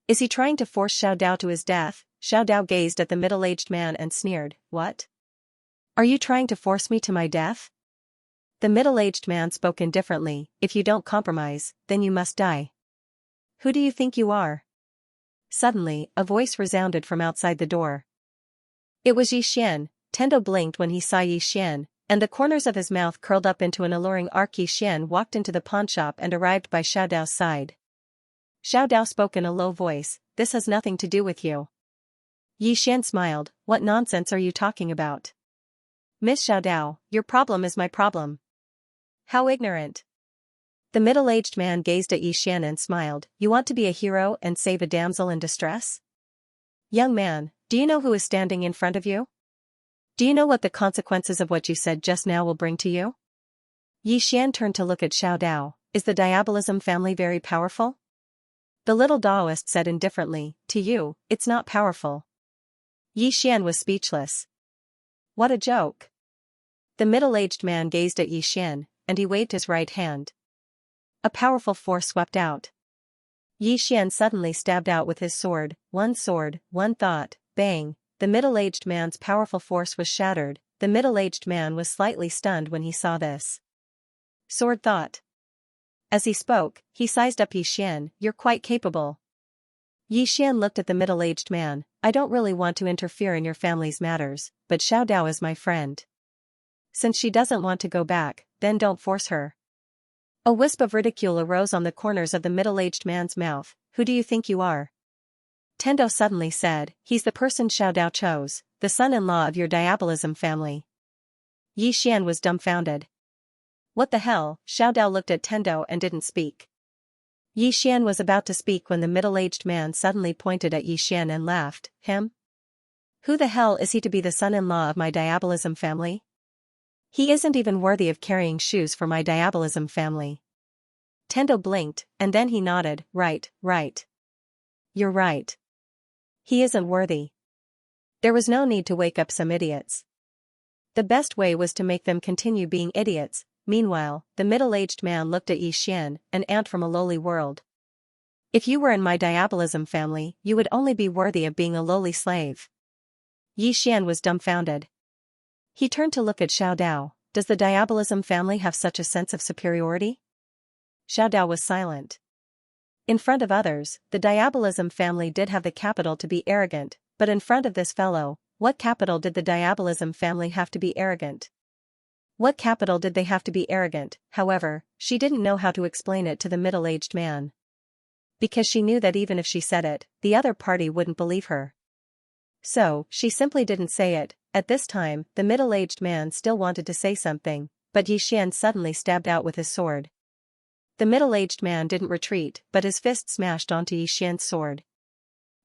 Is he trying to force Xiao Dao to his death? Xiao Dao gazed at the middle-aged man and sneered, "What? Are you trying to force me to my death?" The middle-aged man spoke indifferently, "If you don't compromise, then you must die. Who do you think you are?" Suddenly, a voice resounded from outside the door. It was Yixian. Tendo blinked when he saw Yixian, and the corners of his mouth curled up into an alluring arc. Yixian walked into the pawnshop and arrived by Xiao Dao's side. Xiao Dao spoke in a low voice, "This has nothing to do with you." Yixian smiled, "What nonsense are you talking about? Miss Xiao Dao, your problem is my problem." "How ignorant." The middle-aged man gazed at Yixian and smiled, "You want to be a hero and save a damsel in distress? Young man, do you know who is standing in front of you? Do you know what the consequences of what you said just now will bring to you?" Yixian turned to look at Xiao Dao. "Is the Diabolism family very powerful?" The little Daoist said indifferently, "To you, it's not powerful." Yixian was speechless. What a joke. The middle-aged man gazed at Yixian, and he waved his right hand. A powerful force swept out. Yixian suddenly stabbed out with his sword, one thought, bang, the middle-aged man's powerful force was shattered. The middle-aged man was slightly stunned when he saw this. Sword thought. As he spoke, he sized up Yixian, "You're quite capable." Yixian looked at the middle-aged man, "I don't really want to interfere in your family's matters, but Xiao Dao is my friend. Since she doesn't want to go back, then don't force her." A wisp of ridicule arose on the corners of the middle-aged man's mouth. "Who do you think you are?" Tendo suddenly said, "He's the person Xiao Dao chose, the son-in-law of your Diabolism family." Yixian was dumbfounded. What the hell? Xiao Dao looked at Tendo and didn't speak. Yixian was about to speak when the middle-aged man suddenly pointed at Yixian and laughed, "Him? Who the hell is he to be the son-in-law of my Diabolism family? He isn't even worthy of carrying shoes for my Diabolism family." Tendo blinked, and then he nodded, Right. You're right. He isn't worthy." There was no need to wake up some idiots. The best way was to make them continue being idiots. Meanwhile, the middle-aged man looked at Yixian, an ant from a lowly world. "If you were in my Diabolism family, you would only be worthy of being a lowly slave." Yixian was dumbfounded. He turned to look at Xiao Dao. "Does the Diabolism family have such a sense of superiority?" Xiao Dao was silent. In front of others, the Diabolism family did have the capital to be arrogant, but in front of this fellow, what capital did the Diabolism family have to be arrogant? What capital did they have to be arrogant? However, she didn't know how to explain it to the middle-aged man. Because she knew that even if she said it, the other party wouldn't believe her. So, she simply didn't say it. At this time, the middle-aged man still wanted to say something, but Yixian suddenly stabbed out with his sword. The middle-aged man didn't retreat, but his fist smashed onto Yixian's sword.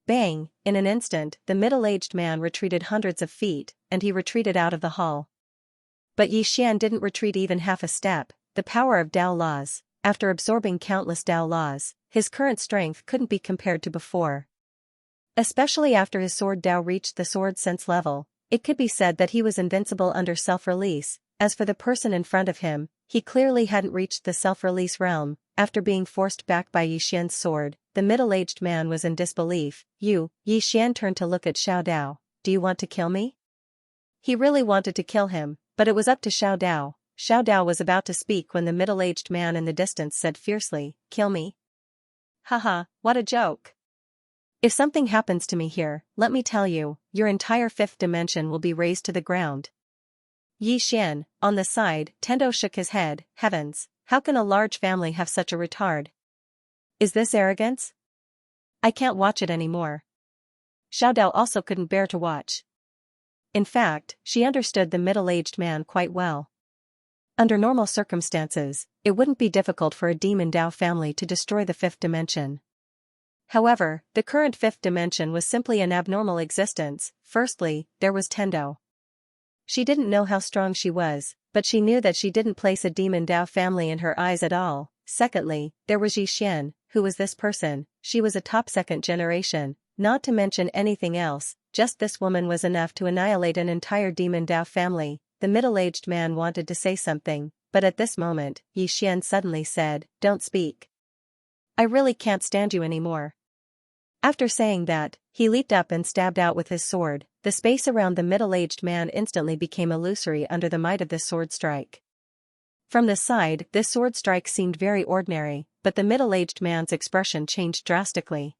Bang! In an instant, the middle-aged man retreated hundreds of feet, and he retreated out of the hall. But Yixian didn't retreat even half a step. The power of Dao laws. After absorbing countless Dao laws, his current strength couldn't be compared to before. Especially after his sword Dao reached the sword sense level, it could be said that he was invincible under self-release. As for the person in front of him, he clearly hadn't reached the self-release realm. After being forced back by Yixian's sword, the middle-aged man was in disbelief. Yixian turned to look at Xiao Dao. Do you want to kill me? He really wanted to kill him, but it was up to Xiao Dao. Xiao Dao was about to speak when the middle-aged man in the distance said fiercely, "Kill me? Haha, what a joke. If something happens to me here, let me tell you, your entire fifth dimension will be razed to the ground." Yixian, on the side, Tendo shook his head. Heavens, how can a large family have such a retard? Is this arrogance? I can't watch it anymore. Xiao Dao also couldn't bear to watch. In fact, she understood the middle-aged man quite well. Under normal circumstances, it wouldn't be difficult for a demon Dao family to destroy the fifth dimension. However, the current fifth dimension was simply an abnormal existence. Firstly, there was Tendo. She didn't know how strong she was, but she knew that she didn't place a demon Dao family in her eyes at all. Secondly, there was Yixian. Who was this person? She was a top second generation, not to mention anything else. Just this woman was enough to annihilate an entire demon Dao family. The middle-aged man wanted to say something, but at this moment, Yixian suddenly said, "Don't speak. I really can't stand you anymore." After saying that, he leaped up and stabbed out with his sword. The space around the middle-aged man instantly became illusory under the might of this sword strike. From the side, this sword strike seemed very ordinary, but the middle-aged man's expression changed drastically.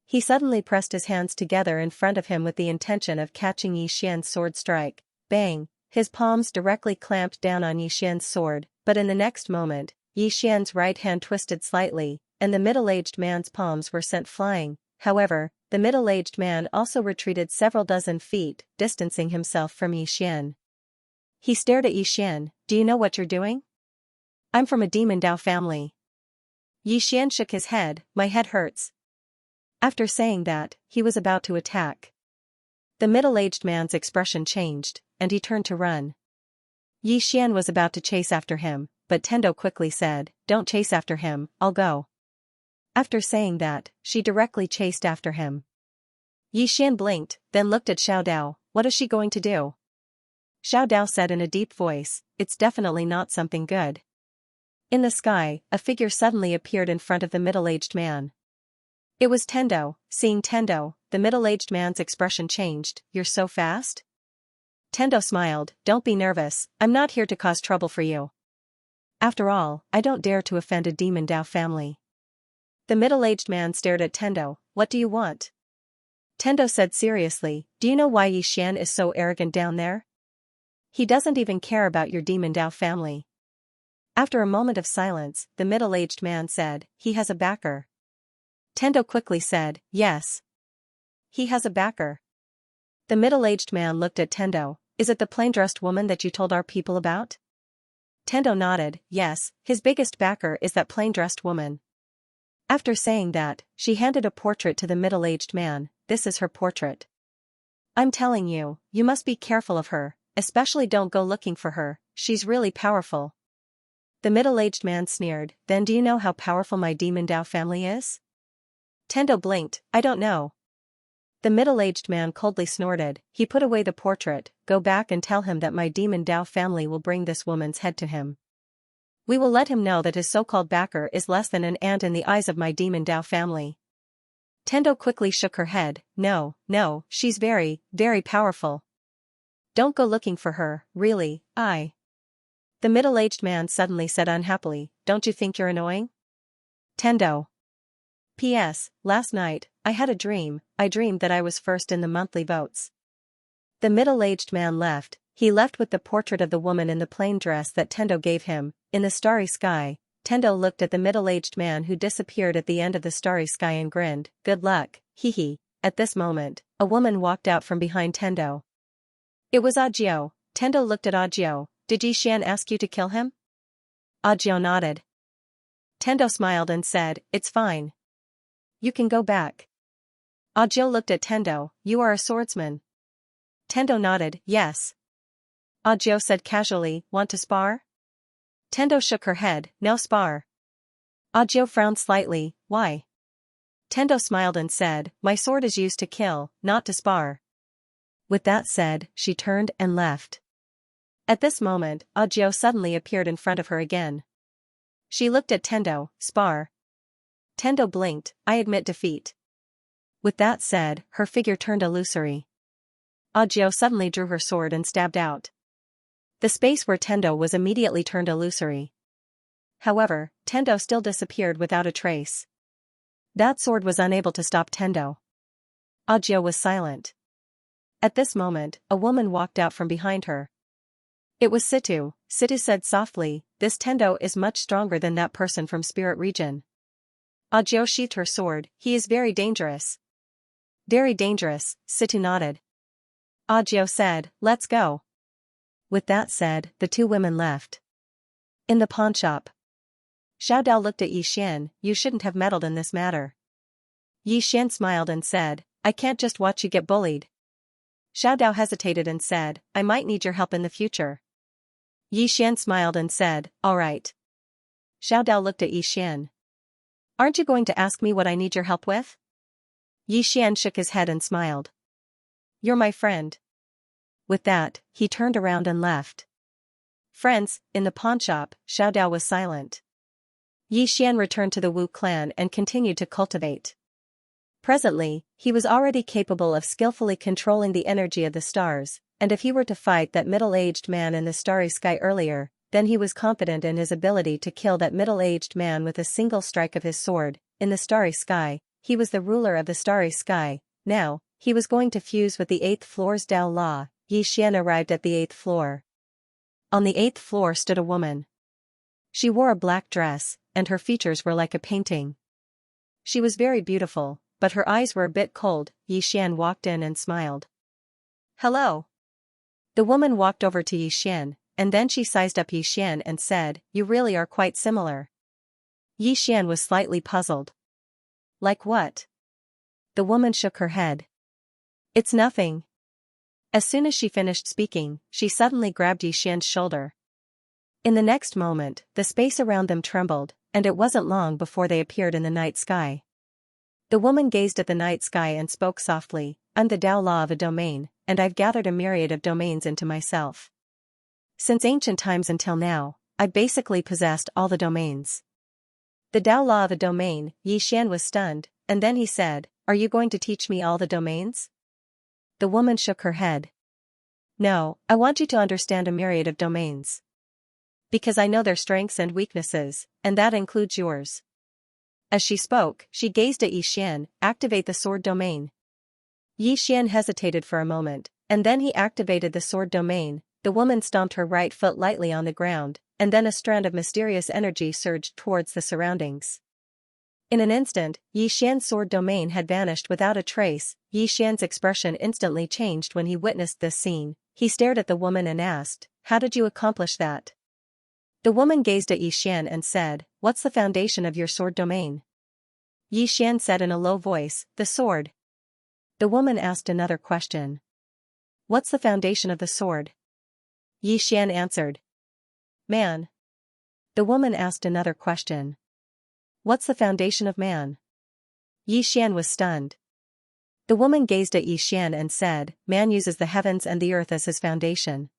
He suddenly pressed his hands together in front of him with the intention of catching Yixian's sword strike. Bang! His palms directly clamped down on Yixian's sword, but in the next moment, Yixian's right hand twisted slightly, and the middle-aged man's palms were sent flying. However, the middle-aged man also retreated several dozen feet, distancing himself from Yixian. He stared at Yixian. "Do you know what you're doing? I'm from a demon Dao family." Yixian shook his head. "My head hurts." After saying that, he was about to attack. The middle-aged man's expression changed, and he turned to run. Yixian was about to chase after him, but Tendo quickly said, "Don't chase after him, I'll go." After saying that, she directly chased after him. Yixian blinked, then looked at Xiao Dao. What is she going to do? Xiao Dao said in a deep voice, "It's definitely not something good." In the sky, a figure suddenly appeared in front of the middle-aged man. It was Tendo. Seeing Tendo, the middle-aged man's expression changed. "You're so fast?" Tendo smiled. "Don't be nervous, I'm not here to cause trouble for you. After all, I don't dare to offend a demon Dao family." The middle-aged man stared at Tendo. "What do you want?" Tendo said seriously, "Do you know why Yixian is so arrogant down there? He doesn't even care about your demon Dao family." After a moment of silence, the middle-aged man said, "He has a backer." Tendo quickly said, "Yes. He has a backer." The middle-aged man looked at Tendo. "Is it the plain-dressed woman that you told our people about?" Tendo nodded. "Yes, his biggest backer is that plain-dressed woman." After saying that, she handed a portrait to the middle-aged man. "This is her portrait. I'm telling you, you must be careful of her, especially don't go looking for her, she's really powerful." The middle-aged man sneered. "Then do you know how powerful my demon Dao family is?" Tendo blinked. "I don't know." The middle-aged man coldly snorted. He put away the portrait. "Go back and tell him that my demon Dao family will bring this woman's head to him. We will let him know that his so-called backer is less than an ant in the eyes of my demon Dao family." Tendo quickly shook her head. No, she's very, very powerful. Don't go looking for her, really, The middle-aged man suddenly said unhappily, "Don't you think you're annoying?" Tendo. P.S. Last night, I had a dream. I dreamed that I was first in the monthly votes. The middle-aged man left. He left with the portrait of the woman in the plain dress that Tendo gave him. In the starry sky, Tendo looked at the middle-aged man who disappeared at the end of the starry sky and grinned. Good luck, hee hee. At this moment, a woman walked out from behind Tendo. It was Audiobook. Tendo looked at Audiobook. Did Xian ask you to kill him? Audiobook nodded. Tendo smiled and said, it's fine. You can go back. Audiobook looked at Tendo. You are a swordsman. Tendo nodded, yes. Audiobook said casually, want to spar? Tendo shook her head, no spar. Audiobook frowned slightly, why? Tendo smiled and said, my sword is used to kill, not to spar. With that said, she turned and left. At this moment, Audiobook suddenly appeared in front of her again. She looked at Tendo, spar. Tendo blinked, I admit defeat. With that said, her figure turned illusory. Audiobook suddenly drew her sword and stabbed out. The space where Tendo was immediately turned illusory. However, Tendo still disappeared without a trace. That sword was unable to stop Tendo. Audiobook was silent. At this moment, a woman walked out from behind her. It was Situ. Situ said softly, this Tendo is much stronger than that person from Spirit Region. Audiobook sheathed her sword, he is very dangerous. Very dangerous, Situ nodded. Audiobook said, let's go. With that said, the two women left. In the pawnshop. Xiaodao looked at Xian, you shouldn't have meddled in this matter. Xian smiled and said, I can't just watch you get bullied. Xiaodao hesitated and said, I might need your help in the future. Xian smiled and said, all right. Xiaodao looked at Xian. Aren't you going to ask me what I need your help with? Xian shook his head and smiled. You're my friend. With that, he turned around and left. Friends, in the pawnshop, Xiaodao was silent. Xian returned to the Wu clan and continued to cultivate. Presently, he was already capable of skillfully controlling the energy of the stars, and if he were to fight that middle-aged man in the starry sky earlier, then he was confident in his ability to kill that middle-aged man with a single strike of his sword. In the starry sky, he was the ruler of the starry sky. Now, he was going to fuse with the 8th floor's Dao Law. Xian arrived at the 8th floor. On the 8th floor stood a woman. She wore a black dress, and her features were like a painting. She was very beautiful, but her eyes were a bit cold. Xian walked in and smiled. Hello. The woman walked over to Xian, and then she sized up Xian and said, you really are quite similar. Xian was slightly puzzled. Like what? The woman shook her head. It's nothing. As soon as she finished speaking, she suddenly grabbed Xian's shoulder. In the next moment, the space around them trembled, and it wasn't long before they appeared in the night sky. The woman gazed at the night sky and spoke softly, I'm the Dao Law of a domain, and I've gathered a myriad of domains into myself. Since ancient times until now, I basically possessed all the domains. The Dao Law of a domain, Xian was stunned, and then he said, are you going to teach me all the domains? The woman shook her head. No, I want you to understand a myriad of domains. Because I know their strengths and weaknesses, and that includes yours. As she spoke, she gazed at Xian, activate the sword domain. Xian hesitated for a moment, and then he activated the sword domain. The woman stomped her right foot lightly on the ground, and then a strand of mysterious energy surged towards the surroundings. In an instant, Xian's sword domain had vanished without a trace. Xian's expression instantly changed when he witnessed this scene. He stared at the woman and asked, how did you accomplish that? The woman gazed at Xian and said, what's the foundation of your sword domain? Xian said in a low voice, the sword. The woman asked another question. What's the foundation of the sword? Xian answered. Man. The woman asked another question. What's the foundation of man? Xian was stunned. The woman gazed at Xian and said, man uses the heavens and the earth as his foundation.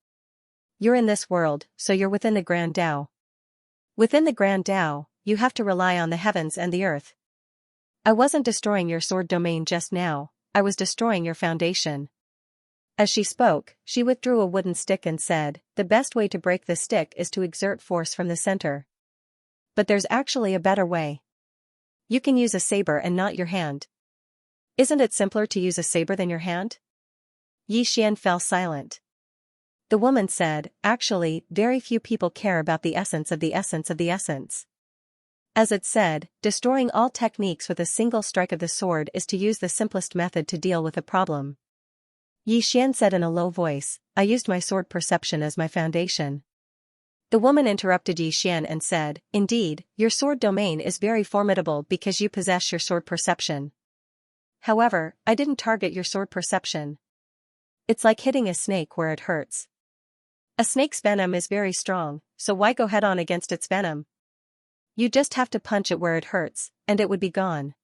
You're in this world, so you're within the Grand Tao. Within the Grand Tao, you have to rely on the heavens and the earth. I wasn't destroying your sword domain just now, I was destroying your foundation. As she spoke, she withdrew a wooden stick and said, the best way to break the stick is to exert force from the center. But there's actually a better way. You can use a saber and not your hand. Isn't it simpler to use a saber than your hand? Xian fell silent. The woman said, actually, very few people care about the essence of the essence of the essence. As it said, destroying all techniques with a single strike of the sword is to use the simplest method to deal with a problem. Xian said in a low voice, I used my sword perception as my foundation. The woman interrupted Xian and said, indeed, your sword domain is very formidable because you possess your sword perception. However, I didn't target your sword perception. It's like hitting a snake where it hurts. A snake's venom is very strong, so why go head-on against its venom? You just have to punch it where it hurts, and it would be gone.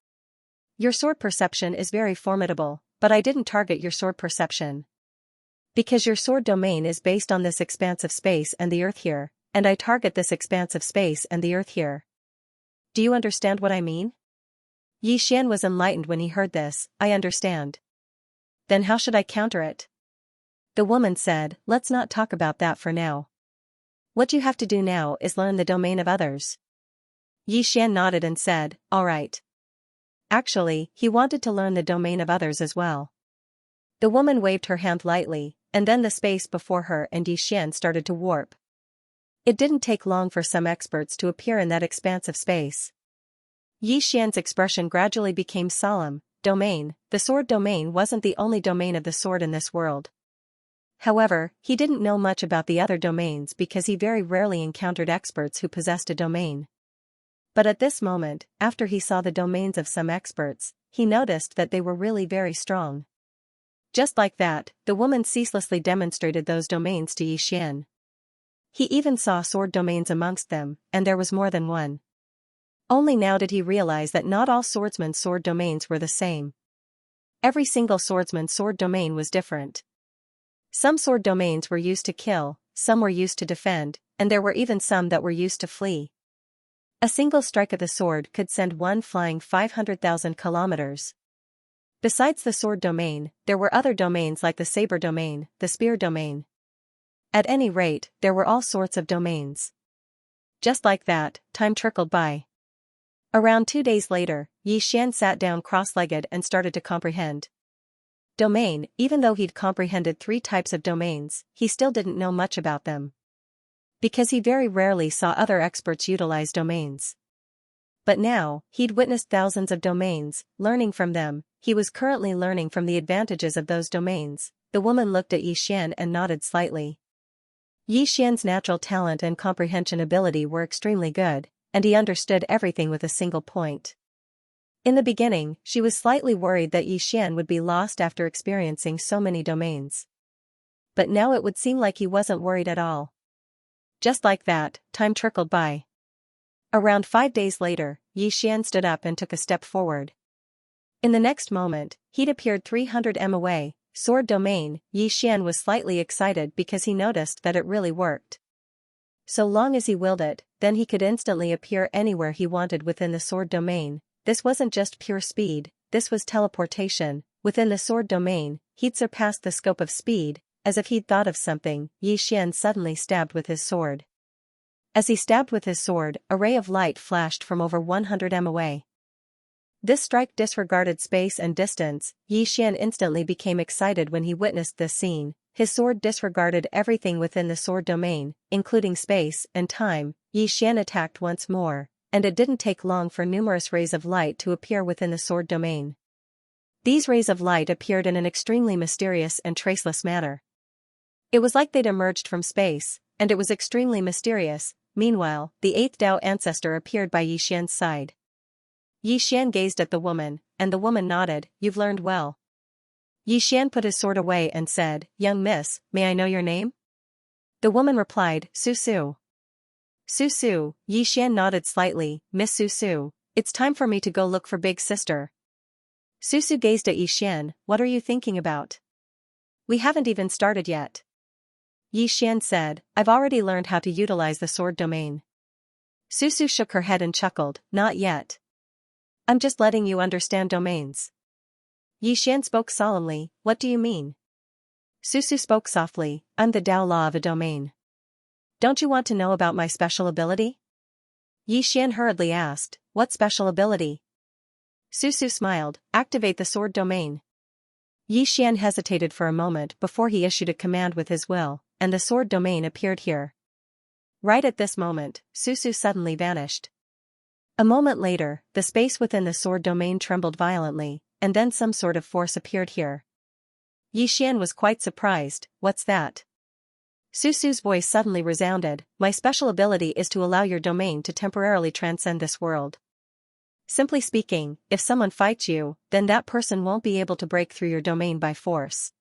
Your sword perception is very formidable, but I didn't target your sword perception. Because your sword domain is based on this expanse of space and the earth here, and I target this expanse of space and the earth here. Do you understand what I mean? Xian was enlightened when he heard this, I understand. Then how should I counter it? The woman said, let's not talk about that for now. What you have to do now is learn the domain of others. Xian nodded and said, all right. Actually, he wanted to learn the domain of others as well. The woman waved her hand lightly, and then the space before her and Xian started to warp. It didn't take long for some experts to appear in that expanse of space. Xian's expression gradually became solemn. Domain, the sword domain wasn't the only domain of the sword in this world. However, he didn't know much about the other domains because he very rarely encountered experts who possessed a domain. But at this moment, after he saw the domains of some experts, he noticed that they were really very strong. Just like that, the woman ceaselessly demonstrated those domains to Xian. He even saw sword domains amongst them, and there was more than one. Only now did he realize that not all swordsmen's sword domains were the same. Every single swordsman's sword domain was different. Some sword domains were used to kill, some were used to defend, and there were even some that were used to flee. A single strike of the sword could send one flying 500,000 kilometers. Besides the sword domain, there were other domains like the saber domain, the spear domain. At any rate, there were all sorts of domains. Just like that, time trickled by. Around 2 days later, Xian sat down cross-legged and started to comprehend. Domain, even though he'd comprehended 3 types of domains, he still didn't know much about them. Because he very rarely saw other experts utilize domains. But now, he'd witnessed thousands of domains, learning from them, he was currently learning from the advantages of those domains. The woman looked at Xian and nodded slightly. Xian's natural talent and comprehension ability were extremely good, and he understood everything with a single point. In the beginning, she was slightly worried that Xian would be lost after experiencing so many domains. But now it would seem like he wasn't worried at all. Just like that, time trickled by. Around 5 days later, Xian stood up and took a step forward. In the next moment, he'd appeared 300 m away. Sword domain, Xian was slightly excited because he noticed that it really worked. So long as he willed it, then he could instantly appear anywhere he wanted within the sword domain. This wasn't just pure speed, this was teleportation. Within the sword domain, he'd surpassed the scope of speed. As if he'd thought of something, Xian suddenly stabbed with his sword. As he stabbed with his sword, a ray of light flashed from over 100 m away. This strike disregarded space and distance. Xian instantly became excited when he witnessed this scene. His sword disregarded everything within the sword domain, including space and time. Xian attacked once more, and it didn't take long for numerous rays of light to appear within the sword domain. These rays of light appeared in an extremely mysterious and traceless manner. It was like they'd emerged from space, and it was extremely mysterious. Meanwhile, the 8th Dao ancestor appeared by Xian's side. Xian gazed at the woman, and the woman nodded, you've learned well. Xian put his sword away and said, young miss, may I know your name? The woman replied, Su Su. Su Su, Xian nodded slightly, Miss Su Su, it's time for me to go look for big sister. Su Su gazed at Xian, what are you thinking about? We haven't even started yet. Xian said, I've already learned how to utilize the sword domain. Su Su shook her head and chuckled, not yet. I'm just letting you understand domains. Xian spoke solemnly, what do you mean? Su Su spoke softly, I'm the Dao law of a domain. Don't you want to know about my special ability? Xian hurriedly asked, what special ability? Susu smiled, activate the sword domain. Yi Xian hesitated for a moment before he issued a command with his will, and the sword domain appeared here. Right at this moment, Susu suddenly vanished. A moment later, the space within the sword domain trembled violently, and then some sort of force appeared here. Yi Xian was quite surprised. What's that? Susu's voice suddenly resounded, my special ability is to allow your domain to temporarily transcend this world. Simply speaking, if someone fights you, then that person won't be able to break through your domain by force.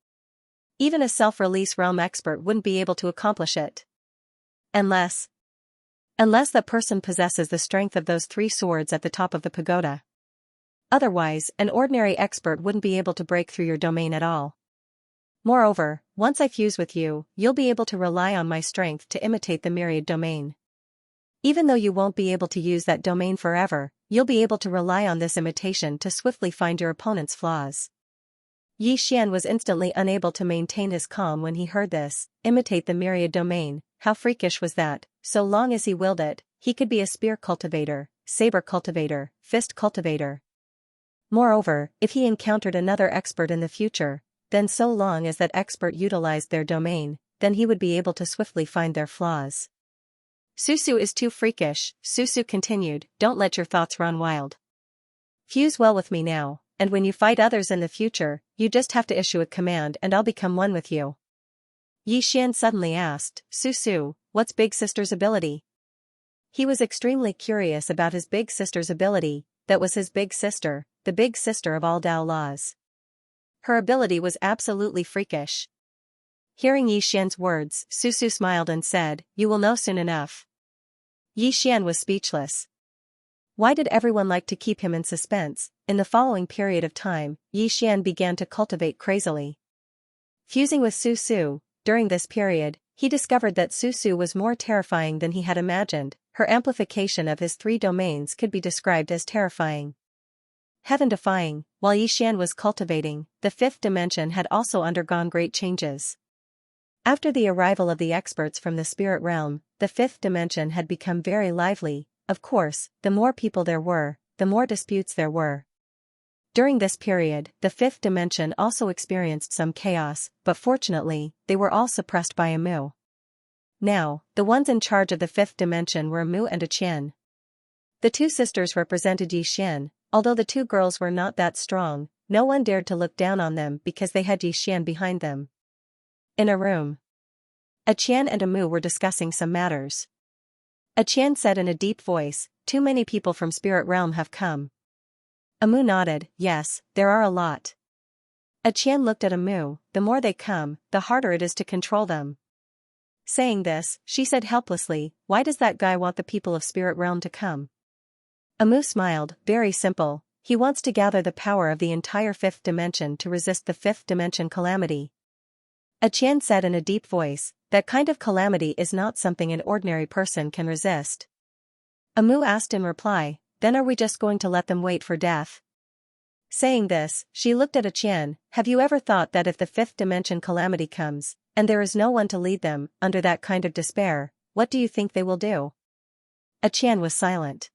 Even a self-release realm expert wouldn't be able to accomplish it. Unless that person possesses the strength of those 3 swords at the top of the pagoda. Otherwise, an ordinary expert wouldn't be able to break through your domain at all. Moreover, once I fuse with you, you'll be able to rely on my strength to imitate the myriad domain. Even though you won't be able to use that domain forever, you'll be able to rely on this imitation to swiftly find your opponent's flaws. Yi Xian was instantly unable to maintain his calm when he heard this. Imitate the myriad domain, how freakish was that? So long as he willed it, he could be a spear cultivator, saber cultivator, fist cultivator. Moreover, if he encountered another expert in the future, then so long as that expert utilized their domain, then he would be able to swiftly find their flaws. Susu is too freakish, Susu continued, don't let your thoughts run wild. Fuse well with me now, and when you fight others in the future, you just have to issue a command and I'll become one with you. Yi Xian suddenly asked, Susu, what's Big Sister's ability? He was extremely curious about his big sister's ability. That was his big sister, the big sister of all Tao laws. Her ability was absolutely freakish. Hearing Yi Xian's words, Susu smiled and said, you will know soon enough. Yi Xian was speechless. Why did everyone like to keep him in suspense? In the following period of time, Yi Xian began to cultivate crazily. Fusing with Susu, during this period, he discovered that Susu was more terrifying than he had imagined. Her amplification of his 3 domains could be described as terrifying. Heaven-defying. While Yi Xian was cultivating, the 5th dimension had also undergone great changes. After the arrival of the experts from the spirit realm, the 5th dimension had become very lively. Of course, the more people there were, the more disputes there were. During this period, the 5th dimension also experienced some chaos, but fortunately, they were all suppressed by a Mu. Now, the ones in charge of the 5th dimension were a Mu and a Qian. The 2 sisters represented Yi Xian. Although the 2 girls were not that strong, no one dared to look down on them because they had Yi Xian behind them. In a room, a Qian and a Mu were discussing some matters. A Qian said in a deep voice, too many people from spirit realm have come. A Mu nodded, yes, there are a lot. A Qian looked at a Mu, the more they come, the harder it is to control them. Saying this, she said helplessly, why does that guy want the people of spirit realm to come? A Mu smiled, very simple, he wants to gather the power of the entire 5th dimension to resist the 5th dimension calamity. A Qian said in a deep voice, that kind of calamity is not something an ordinary person can resist. A Mu asked in reply, then are we just going to let them wait for death? Saying this, she looked at a Qian, have you ever thought that if the 5th dimension calamity comes, and there is no one to lead them, under that kind of despair, what do you think they will do? A Qian was silent.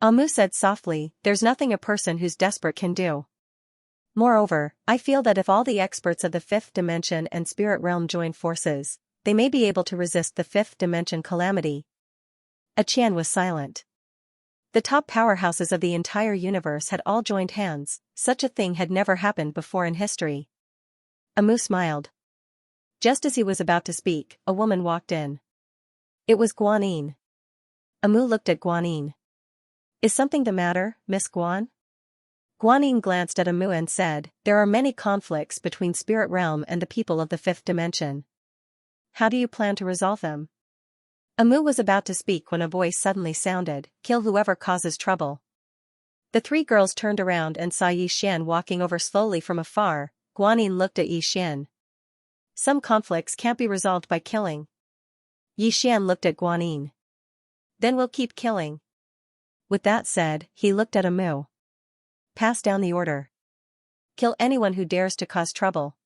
A Mu said softly, there's nothing a person who's desperate can do. Moreover, I feel that if all the experts of the 5th dimension and spirit realm join forces, they may be able to resist the 5th dimension calamity. A Qian was silent. The top powerhouses of the entire universe had all joined hands, such a thing had never happened before in history. A Mu smiled. Just as he was about to speak, a woman walked in. It was Guanyin. A Mu looked at Guanyin. Is something the matter, Miss Guan? Guanyin glanced at a Mu and said, there are many conflicts between spirit realm and the people of the 5th dimension. How do you plan to resolve them? A Mu was about to speak when a voice suddenly sounded, kill whoever causes trouble. The 3 girls turned around and saw Yi Xian walking over slowly from afar. Guanyin looked at Yi Xian. Some conflicts can't be resolved by killing. Yi Xian looked at Guanyin. Then we'll keep killing. With that said, he looked at a Mu. Pass down the order. Kill anyone who dares to cause trouble.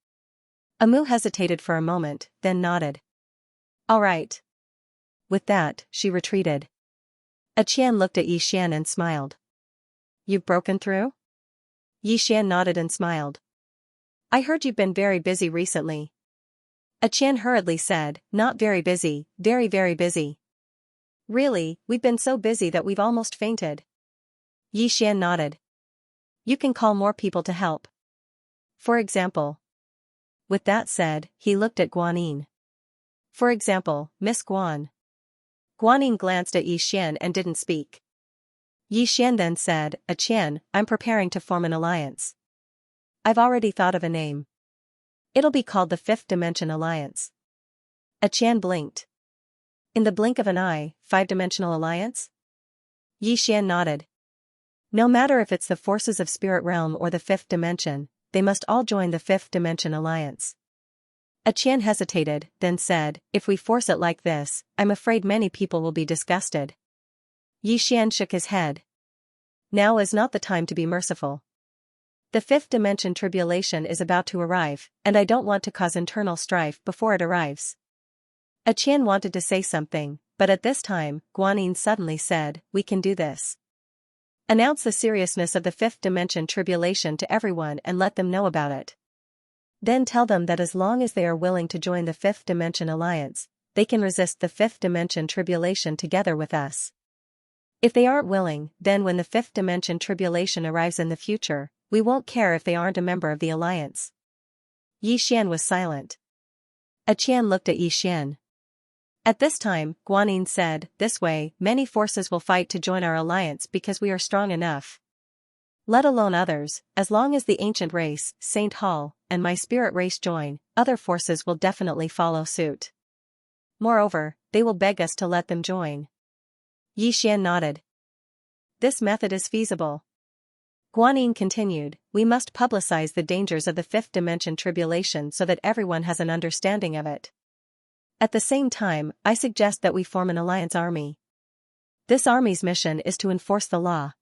A Mu hesitated for a moment, then nodded. All right. With that, she retreated. A Qian looked at Yi Xian and smiled. You've broken through? Xian nodded and smiled. I heard you've been very busy recently. Qian hurriedly said, not very busy, very very busy. Really, we've been so busy that we've almost fainted. Xian nodded. You can call more people to help. For example. With that said, he looked at Guanyin. For example, Miss Guan. Guanyin glanced at Xian and didn't speak. Xian then said, Qian, I'm preparing to form an alliance. I've already thought of a name. It'll be called the Fifth Dimension Alliance. Qian blinked. In the blink of an eye, five-dimensional alliance? Xian nodded. No matter if it's the forces of spirit realm or the fifth dimension, they must all join the Fifth Dimension Alliance. Qian hesitated, then said, if we force it like this, I'm afraid many people will be disgusted. Xian shook his head. Now is not the time to be merciful. The fifth dimension tribulation is about to arrive, and I don't want to cause internal strife before it arrives. Qian wanted to say something, but at this time, Guanyin suddenly said, we can do this. Announce the seriousness of the fifth dimension tribulation to everyone and let them know about it. Then tell them that as long as they are willing to join the Fifth Dimension Alliance, they can resist the fifth dimension tribulation together with us. If they aren't willing, then when the fifth dimension tribulation arrives in the future, we won't care if they aren't a member of the alliance. Xian was silent. Qian looked at Xian. At this time, Guanyin said, this way, many forces will fight to join our alliance because we are strong enough. Let alone others, as long as the ancient race, Saint Hall, and my spirit race join, other forces will definitely follow suit. Moreover, they will beg us to let them join. Xian nodded. This method is feasible. Guanyin continued, we must publicize the dangers of the fifth dimension tribulation so that everyone has an understanding of it. At the same time, I suggest that we form an alliance army. This army's mission is to enforce the law.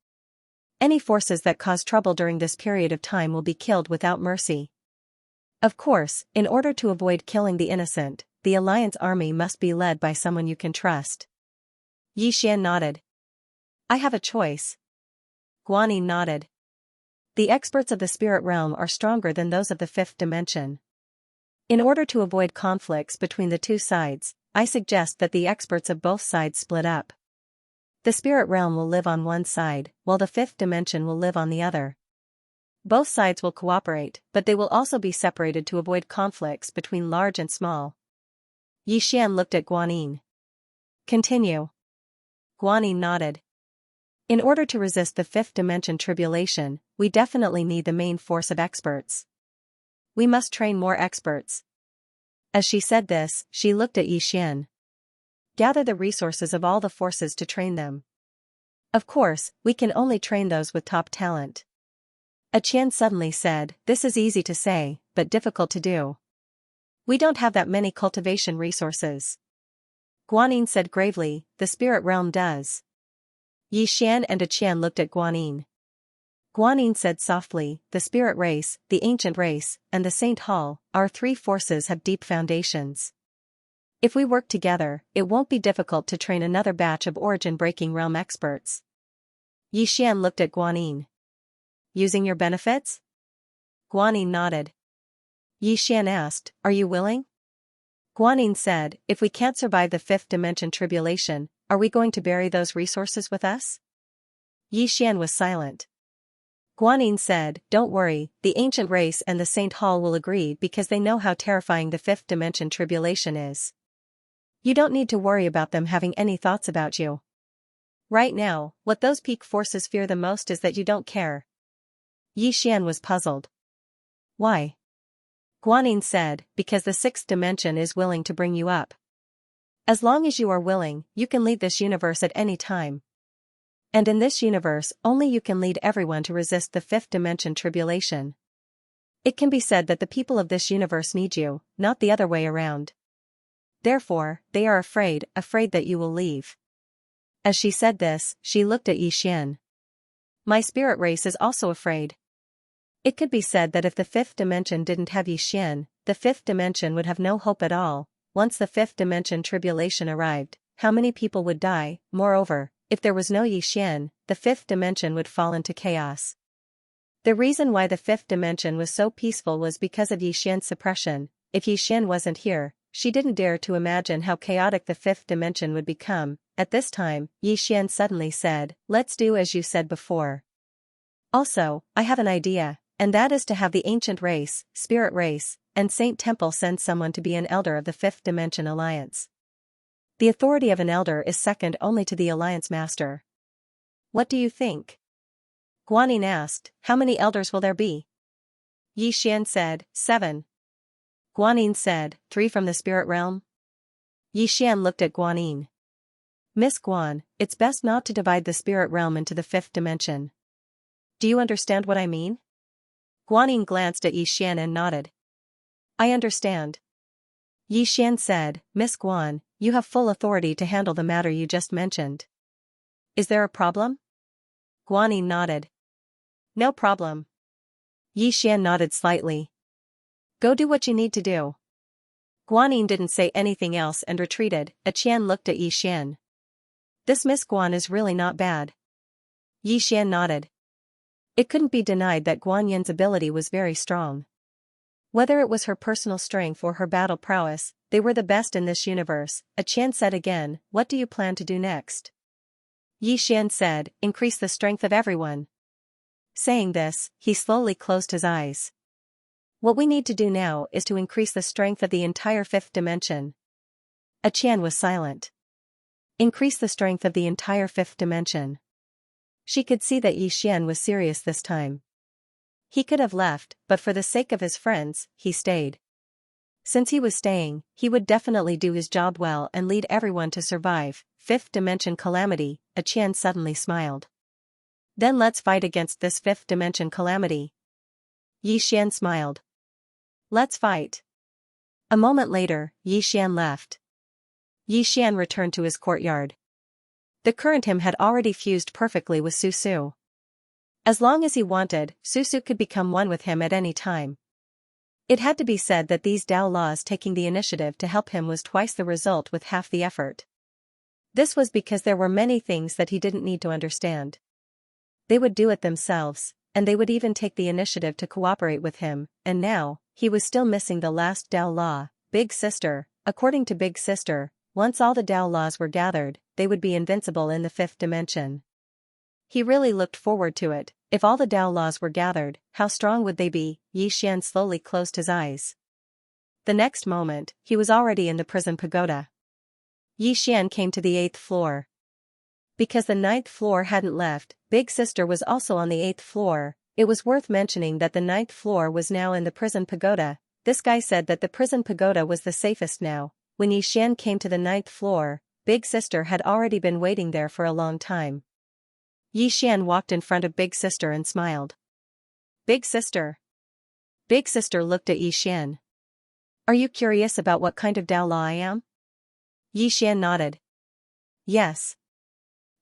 Any forces that cause trouble during this period of time will be killed without mercy. Of course, in order to avoid killing the innocent, the alliance army must be led by someone you can trust. Xian nodded. I have a choice. Guanyin nodded. The experts of the spirit realm are stronger than those of the fifth dimension. In order to avoid conflicts between the two sides, I suggest that the experts of both sides split up. The spirit realm will live on one side, while the fifth dimension will live on the other. Both sides will cooperate, but they will also be separated to avoid conflicts between large and small. Xian looked at Guanyin. Continue. Guanyin nodded. In order to resist the fifth dimension tribulation, we definitely need the main force of experts. We must train more experts. As she said this, she looked at Xian. Gather the resources of all the forces to train them. Of course, we can only train those with top talent. Qian suddenly said, this is easy to say, but difficult to do. We don't have that many cultivation resources. Guanyin said gravely, the spirit realm does. Xian and Qian looked at Guanyin. Guanyin said softly, the spirit race, the ancient race, and the Saint Hall, our three forces have deep foundations. If we work together, it won't be difficult to train another batch of origin-breaking realm experts. Xian looked at Guanyin. Using your benefits? Guanyin nodded. Xian asked, are you willing? Guanyin said, if we can't survive the fifth dimension tribulation, are we going to bury those resources with us? Xian was silent. Guanyin said, don't worry, the ancient race and the Saint Hall will agree because they know how terrifying the fifth dimension tribulation is. You don't need to worry about them having any thoughts about you. Right now, what those peak forces fear the most is that you don't care. Xian was puzzled. Why? Guanyin said, because the sixth dimension is willing to bring you up. As long as you are willing, you can lead this universe at any time. And in this universe, only you can lead everyone to resist the fifth dimension tribulation. It can be said that the people of this universe need you, not the other way around. Therefore, they are afraid that you will leave. As she said this, she looked at Xian. My spirit race is also afraid. It could be said that if the fifth dimension didn't have Xian, the fifth dimension would have no hope at all. Once the fifth dimension tribulation arrived, how many people would die? Moreover, if there was no Xian, the fifth dimension would fall into chaos. The reason why the fifth dimension was so peaceful was because of Yixian's suppression. If Yixian wasn't here, she didn't dare to imagine how chaotic the fifth dimension would become. At this time, Yixian suddenly said, "Let's do as you said before. Also, I have an idea, and that is to have the ancient race, spirit race, and Saint Temple send someone to be an elder of the fifth dimension alliance. The authority of an elder is second only to the alliance master. What do you think?" Guanyin asked, "How many elders will there be?" Yixian said, 7. Guanyin said, 3 from the spirit realm. Yixian looked at Guanyin. "Miss Guan, it's best not to divide the spirit realm into the fifth dimension. Do you understand what I mean?" Guanyin glanced at Yixian and nodded. "I understand." Yixian said, "Miss Guan, you have full authority to handle the matter you just mentioned. Is there a problem?" Guanyin nodded. "No problem." Yixian nodded slightly. "Go do what you need to do." Guanyin didn't say anything else and retreated. Yixian looked at Yixian. "This Miss Guan is really not bad." Yixian nodded. It couldn't be denied that Guanyin's ability was very strong. Whether it was her personal strength or her battle prowess, they were the best in this universe. Yixian said again, "What do you plan to do next?" Yixian said, "Increase the strength of everyone." Saying this, he slowly closed his eyes. "What we need to do now is to increase the strength of the entire fifth dimension." Yixian was silent. Increase the strength of the entire fifth dimension. She could see that Yixian was serious this time. He could have left, but for the sake of his friends, he stayed. Since he was staying, he would definitely do his job well and lead everyone to survive. Fifth dimension calamity. Yixian suddenly smiled. "Then let's fight against this fifth dimension calamity." Yixian smiled. "Let's fight." A moment later, Yixian left. Yixian returned to his courtyard. The current him had already fused perfectly with Susu. As long as he wanted, Susu could become one with him at any time. It had to be said that these Dao laws taking the initiative to help him was twice the result with half the effort. This was because there were many things that he didn't need to understand. They would do it themselves, and they would even take the initiative to cooperate with him, and now, he was still missing the last Dao law, Big Sister. According to Big Sister, once all the Dao laws were gathered, they would be invincible in the fifth dimension. He really looked forward to it. If all the Dao laws were gathered, how strong would they be? Yixian slowly closed his eyes. The next moment, he was already in the prison pagoda. Yixian came to the 8th floor. Because the 9th floor hadn't left, Big Sister was also on the 8th floor. It was worth mentioning that the 9th floor was now in the prison pagoda. This guy said that the prison pagoda was the safest now. When Yixian came to the 9th floor, Big Sister had already been waiting there for a long time. Yixian walked in front of Big Sister and smiled. "Big Sister." Big Sister looked at Yixian. "Are you curious about what kind of Dao Law I am?" Yixian nodded. "Yes."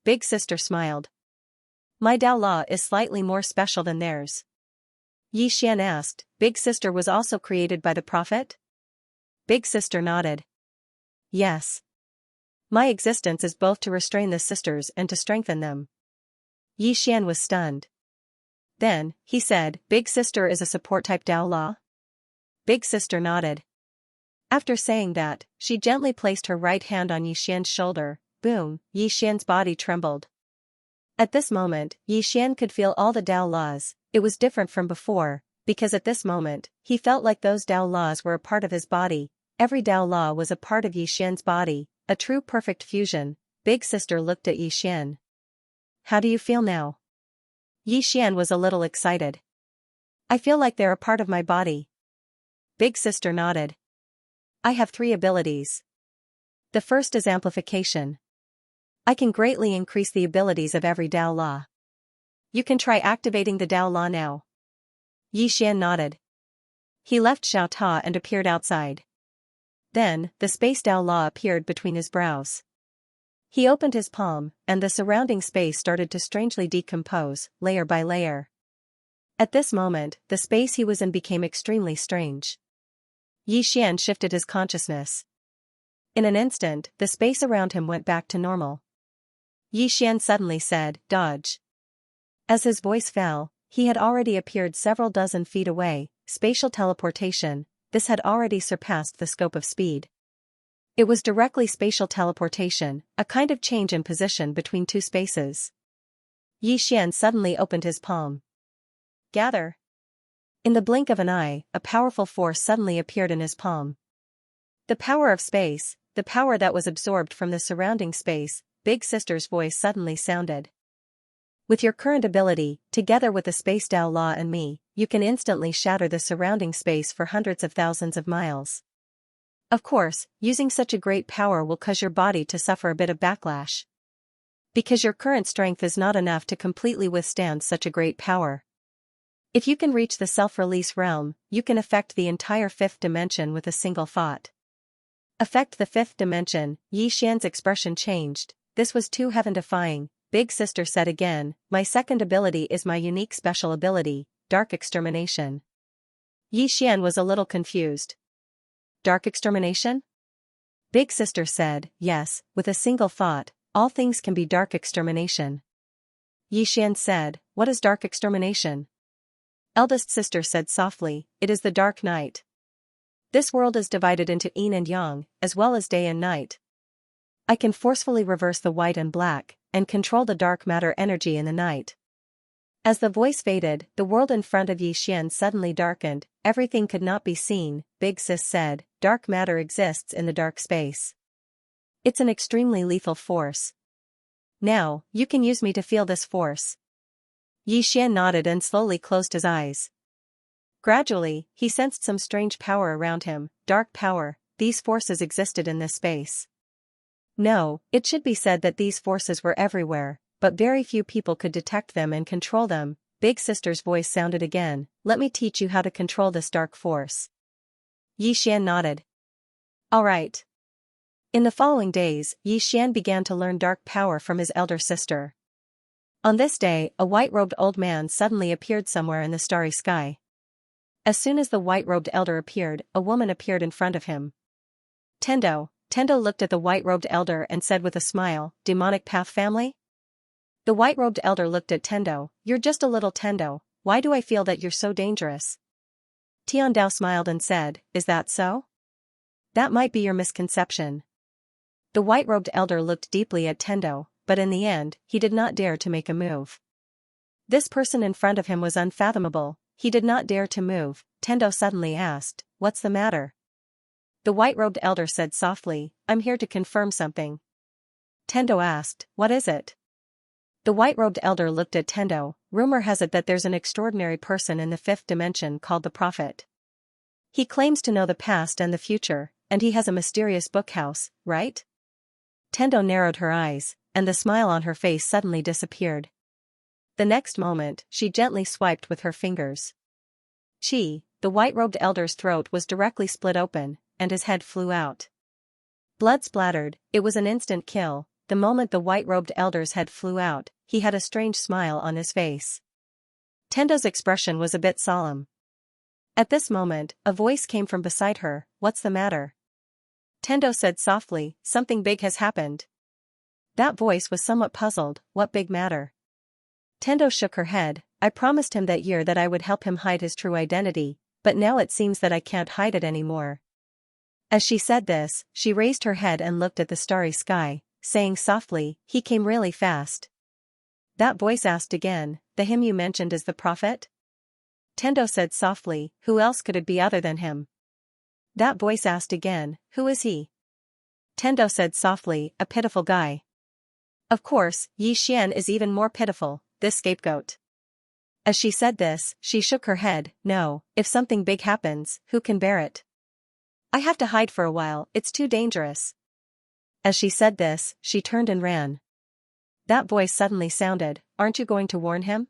Big Sister smiled. "My Dao Law is slightly more special than theirs." Yixian asked, "Big Sister was also created by the Prophet?" Big Sister nodded. "Yes. My existence is both to restrain the sisters and to strengthen them." Yixian was stunned. Then, he said, "Big Sister is a support-type Dao Law?" Big Sister nodded. After saying that, she gently placed her right hand on Yixian's shoulder. Boom, Yixian's body trembled. At this moment, Yixian could feel all the Dao laws. It was different from before, because at this moment, he felt like those Dao laws were a part of his body. Every Dao law was a part of Yixian's body, a true perfect fusion. Big Sister looked at Yixian. "How do you feel now?" Yixian was a little excited. "I feel like they're a part of my body." Big Sister nodded. "I have 3 abilities. The first is amplification. I can greatly increase the abilities of every Dao Law. You can try activating the Dao Law now." Yixian nodded. He left Xiao Ta and appeared outside. Then, the Space Dao Law appeared between his brows. He opened his palm, and the surrounding space started to strangely decompose, layer by layer. At this moment, the space he was in became extremely strange. Yixian shifted his consciousness. In an instant, the space around him went back to normal. Yixian suddenly said, "Dodge." As his voice fell, he had already appeared several dozen feet away. Spatial teleportation, this had already surpassed the scope of speed. It was directly spatial teleportation, a kind of change in position between two spaces. Xian suddenly opened his palm. Gather. In the blink of an eye, a powerful force suddenly appeared in his palm. The power of space, the power that was absorbed from the surrounding space, Big Sister's voice suddenly sounded. With your current ability, together with the Space Tao Law and me, you can instantly shatter the surrounding space for hundreds of thousands of miles. Of course, using such a great power will cause your body to suffer a bit of backlash. Because your current strength is not enough to completely withstand such a great power. If you can reach the self-release realm, you can affect the entire fifth dimension with a single thought. Affect the fifth dimension, Xian's expression changed. This was too heaven-defying. Big Sister said again, my second ability is my unique special ability, Dark Extermination. Xian was a little confused. Dark Extermination? Big Sister said, yes, with a single thought, all things can be Dark Extermination. Xian said, what is Dark Extermination? Eldest Sister said softly, it is the dark night. This world is divided into yin and yang, as well as day and night. I can forcefully reverse the white and black, and control the dark matter energy in the night. As the voice faded, the world in front of Xian suddenly darkened, everything could not be seen. Big Sis said, dark matter exists in the dark space. It's an extremely lethal force. Now, you can use me to feel this force. Xian nodded and slowly closed his eyes. Gradually, he sensed some strange power around him, dark power. These forces existed in this space. No, it should be said that these forces were everywhere, but very few people could detect them and control them. Big Sister's voice sounded again, let me teach you how to control this dark force. Xian nodded. All right. In the following days, Xian began to learn dark power from his elder sister. On this day, a white-robed old man suddenly appeared somewhere in the starry sky. As soon as the white-robed elder appeared, a woman appeared in front of him. Tendo looked at the white-robed elder and said with a smile, demonic path family? The white-robed elder looked at Tendo, you're just a little Tendo, why do I feel that you're so dangerous? Tiandao smiled and said, is that so? That might be your misconception. The white-robed elder looked deeply at Tendo, but in the end, he did not dare to make a move. This person in front of him was unfathomable, he did not dare to move. Tendo suddenly asked, what's the matter? The white-robed elder said softly, I'm here to confirm something. Tendo asked, what is it? The white-robed elder looked at Tendo, rumor has it that there's an extraordinary person in the fifth dimension called the Prophet. He claims to know the past and the future, and he has a mysterious bookhouse, right? Tendo narrowed her eyes, and the smile on her face suddenly disappeared. The next moment, she gently swiped with her fingers. The white-robed elder's throat was directly split open, and his head flew out. Blood splattered, it was an instant kill. The moment the white-robed elder's head flew out, he had a strange smile on his face. Tendo's expression was a bit solemn. At this moment, a voice came from beside her, what's the matter? Tendo said softly, something big has happened. That voice was somewhat puzzled, what big matter? Tendo shook her head, I promised him that year that I would help him hide his true identity, but now it seems that I can't hide it anymore. As she said this, she raised her head and looked at the starry sky, saying softly, he came really fast. That voice asked again, the him you mentioned is the Prophet? Tendo said softly, who else could it be other than him? That voice asked again, who is he? Tendo said softly, a pitiful guy. Of course, Xian is even more pitiful, this scapegoat. As she said this, she shook her head, no, if something big happens, who can bear it? I have to hide for a while, it's too dangerous. As she said this, she turned and ran. That voice suddenly sounded, aren't you going to warn him?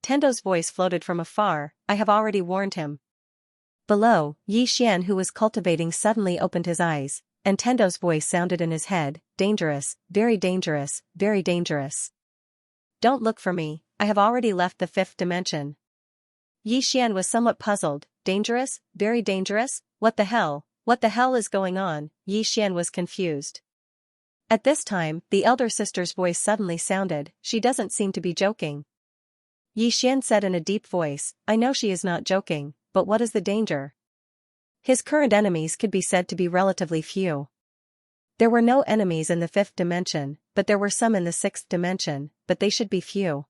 Tendo's voice floated from afar, I have already warned him. Below, Xian who was cultivating suddenly opened his eyes, and Tendo's voice sounded in his head, dangerous, very dangerous, very dangerous. Don't look for me, I have already left the fifth dimension. Xian was somewhat puzzled, dangerous, very dangerous, what the hell is going on? Xian was confused. At this time, the elder sister's voice suddenly sounded, she doesn't seem to be joking. Yi Xian said in a deep voice, I know she is not joking, but what is the danger? His current enemies could be said to be relatively few. There were no enemies in the fifth dimension, but there were some in the sixth dimension, but they should be few.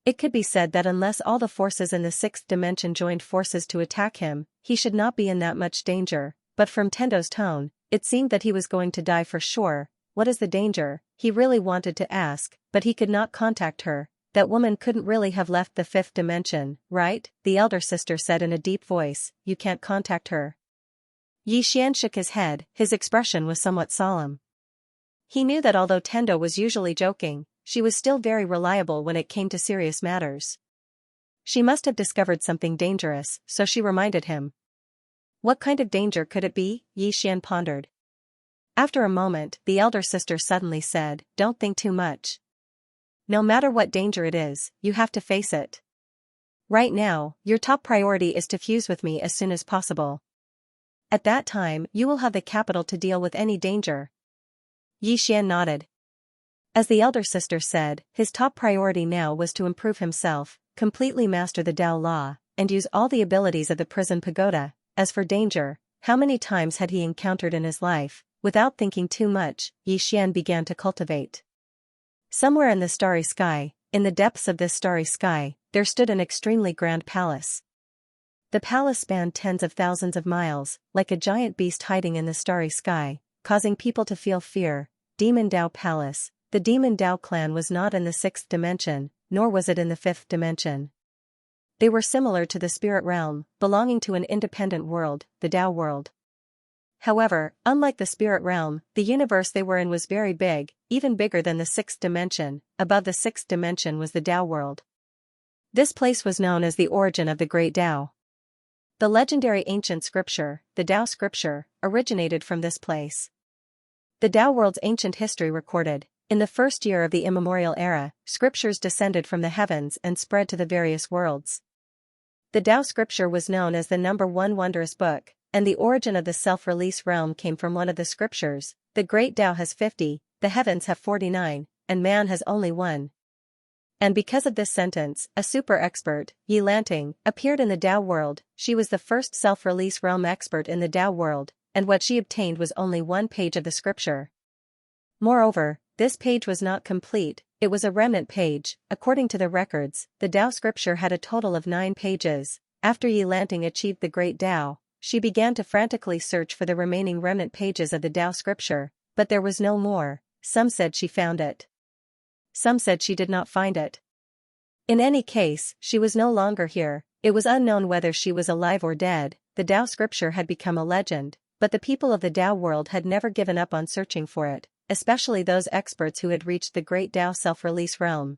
It could be said that unless all the forces in the sixth dimension joined forces to attack him, he should not be in that much danger, but from Tendo's tone, it seemed that he was going to die for sure. What is the danger? He really wanted to ask, but he could not contact her. That woman couldn't really have left the fifth dimension, right? The elder sister said in a deep voice, you can't contact her. Yi Xian shook his head, his expression was somewhat solemn. He knew that although Tendo was usually joking, she was still very reliable when it came to serious matters. She must have discovered something dangerous, so she reminded him. What kind of danger could it be? Yi Xian pondered. After a moment, the elder sister suddenly said, don't think too much. No matter what danger it is, you have to face it. Right now, your top priority is to fuse with me as soon as possible. At that time, you will have the capital to deal with any danger. Yi Xian nodded. As the elder sister said, his top priority now was to improve himself, completely master the Tao Law, and use all the abilities of the prison pagoda. As for danger, how many times had he encountered in his life? Without thinking too much, Yi Xian began to cultivate. Somewhere in the starry sky, in the depths of this starry sky, there stood an extremely grand palace. The palace spanned tens of thousands of miles, like a giant beast hiding in the starry sky, causing people to feel fear. Demon Tao Palace. The Demon Tao clan was not in the sixth dimension, nor was it in the fifth dimension. They were similar to the spirit realm, belonging to an independent world, the Tao world. However, unlike the spirit realm, the universe they were in was very big, even bigger than the sixth dimension. Above the sixth dimension was the Tao world. This place was known as the origin of the Great Tao. The legendary ancient scripture, the Tao scripture, originated from this place. The Tao world's ancient history recorded, in the first year of the immemorial era, scriptures descended from the heavens and spread to the various worlds. The Tao scripture was known as the number one wondrous book, and the origin of the self-release realm came from one of the scriptures. The great Tao has 50, the heavens have 49, and man has only one. And because of this sentence, a super expert, Yi Lanting, appeared in the Tao world. She was the first self-release realm expert in the Tao world, and what she obtained was only one page of the scripture. Moreover, this page was not complete, it was a remnant page. According to the records, the Tao scripture had a total of 9 pages. After Yi Lanting achieved the great Tao, she began to frantically search for the remaining remnant pages of the Tao scripture, but there was no more. Some said she found it. Some said she did not find it. In any case, she was no longer here. It was unknown whether she was alive or dead. The Tao scripture had become a legend, but the people of the Tao world had never given up on searching for it, especially those experts who had reached the great Tao self-release realm.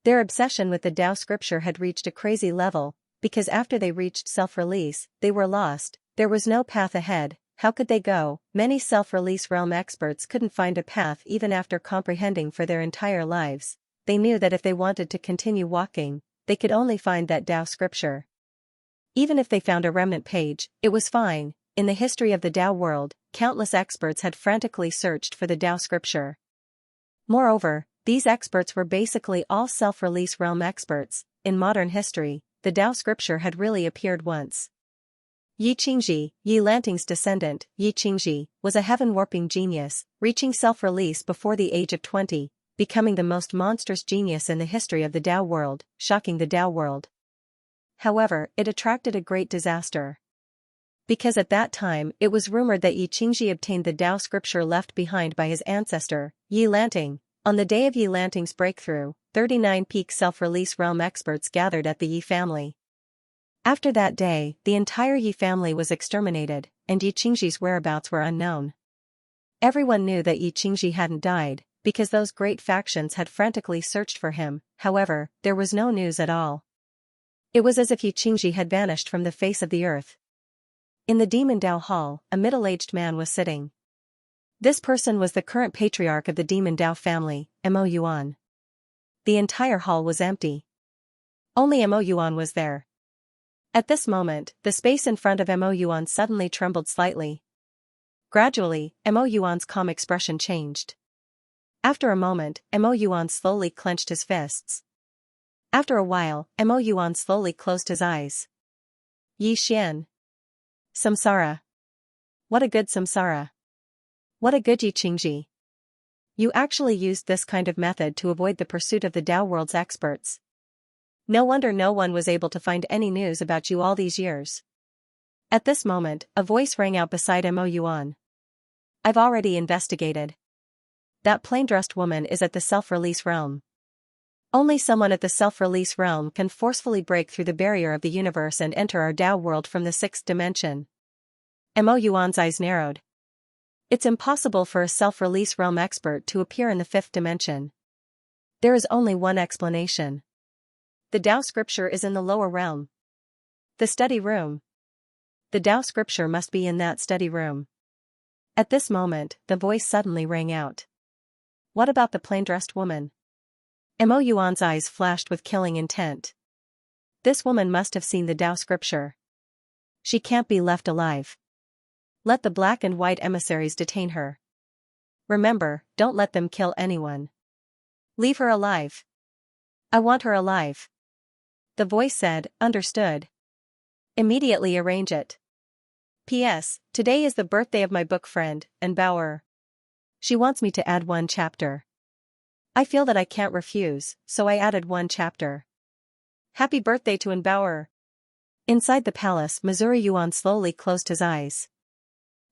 Their obsession with the Tao scripture had reached a crazy level, because after they reached self-release, they were lost. There was no path ahead. How could they go? Many self-release realm experts couldn't find a path even after comprehending for their entire lives. They knew that if they wanted to continue walking, they could only find that Tao scripture. Even if they found a remnant page, it was fine. In the history of the Tao world, countless experts had frantically searched for the Tao scripture. Moreover, these experts were basically all self-release realm experts. In modern history, the Tao scripture had really appeared once. Yi Qingji, Yi Lanting's descendant, Yi Qingji, was a heaven-warping genius, reaching self-release before the age of 20, becoming the most monstrous genius in the history of the Tao world, shocking the Tao world. However, it attracted a great disaster. Because at that time it was rumored that Yi Qingji obtained the Tao scripture left behind by his ancestor, Yi Lanting. On the day of Yi Lanting's breakthrough, 39 peak self-release realm experts gathered at the Yi family. After that day, the entire Yi family was exterminated, and Yi Qingji's whereabouts were unknown. Everyone knew that Yi Qingji hadn't died, because those great factions had frantically searched for him. However, there was no news at all. It was as if Yi Qingji had vanished from the face of the earth. In the Demon Tao Hall, a middle-aged man was sitting. This person was the current patriarch of the Demon Tao family, Mo Yuan. The entire hall was empty. Only Mo Yuan was there. At this moment, the space in front of Mo Yuan suddenly trembled slightly. Gradually, Mo Yuan's calm expression changed. After a moment, Mo Yuan slowly clenched his fists. After a while, Mo Yuan slowly closed his eyes. Yi Xian. Samsara. What a good samsara. What a good Yi Qingji. You actually used this kind of method to avoid the pursuit of the Tao world's experts. No wonder no one was able to find any news about you all these years. At this moment, a voice rang out beside Mo Yuan. I've already investigated. That plain-dressed woman is at the self-release realm. Only someone at the self-release realm can forcefully break through the barrier of the universe and enter our Tao world from the sixth dimension. Mo Yuan's eyes narrowed. It's impossible for a self-release realm expert to appear in the fifth dimension. There is only one explanation. The Tao scripture is in the lower realm. The study room. The Tao scripture must be in that study room. At this moment, the voice suddenly rang out. What about the plain-dressed woman? Mo Yuan's eyes flashed with killing intent. This woman must have seen the Tao scripture. She can't be left alive. Let the black and white emissaries detain her. Remember, don't let them kill anyone. Leave her alive. I want her alive. The voice said, understood. Immediately arrange it. P.S. Today is the birthday of my book friend, and Bauer. She wants me to add one chapter. I feel that I can't refuse, so I added one chapter. Happy birthday to Bauer. Inside the palace, Missouri Yuan slowly closed his eyes.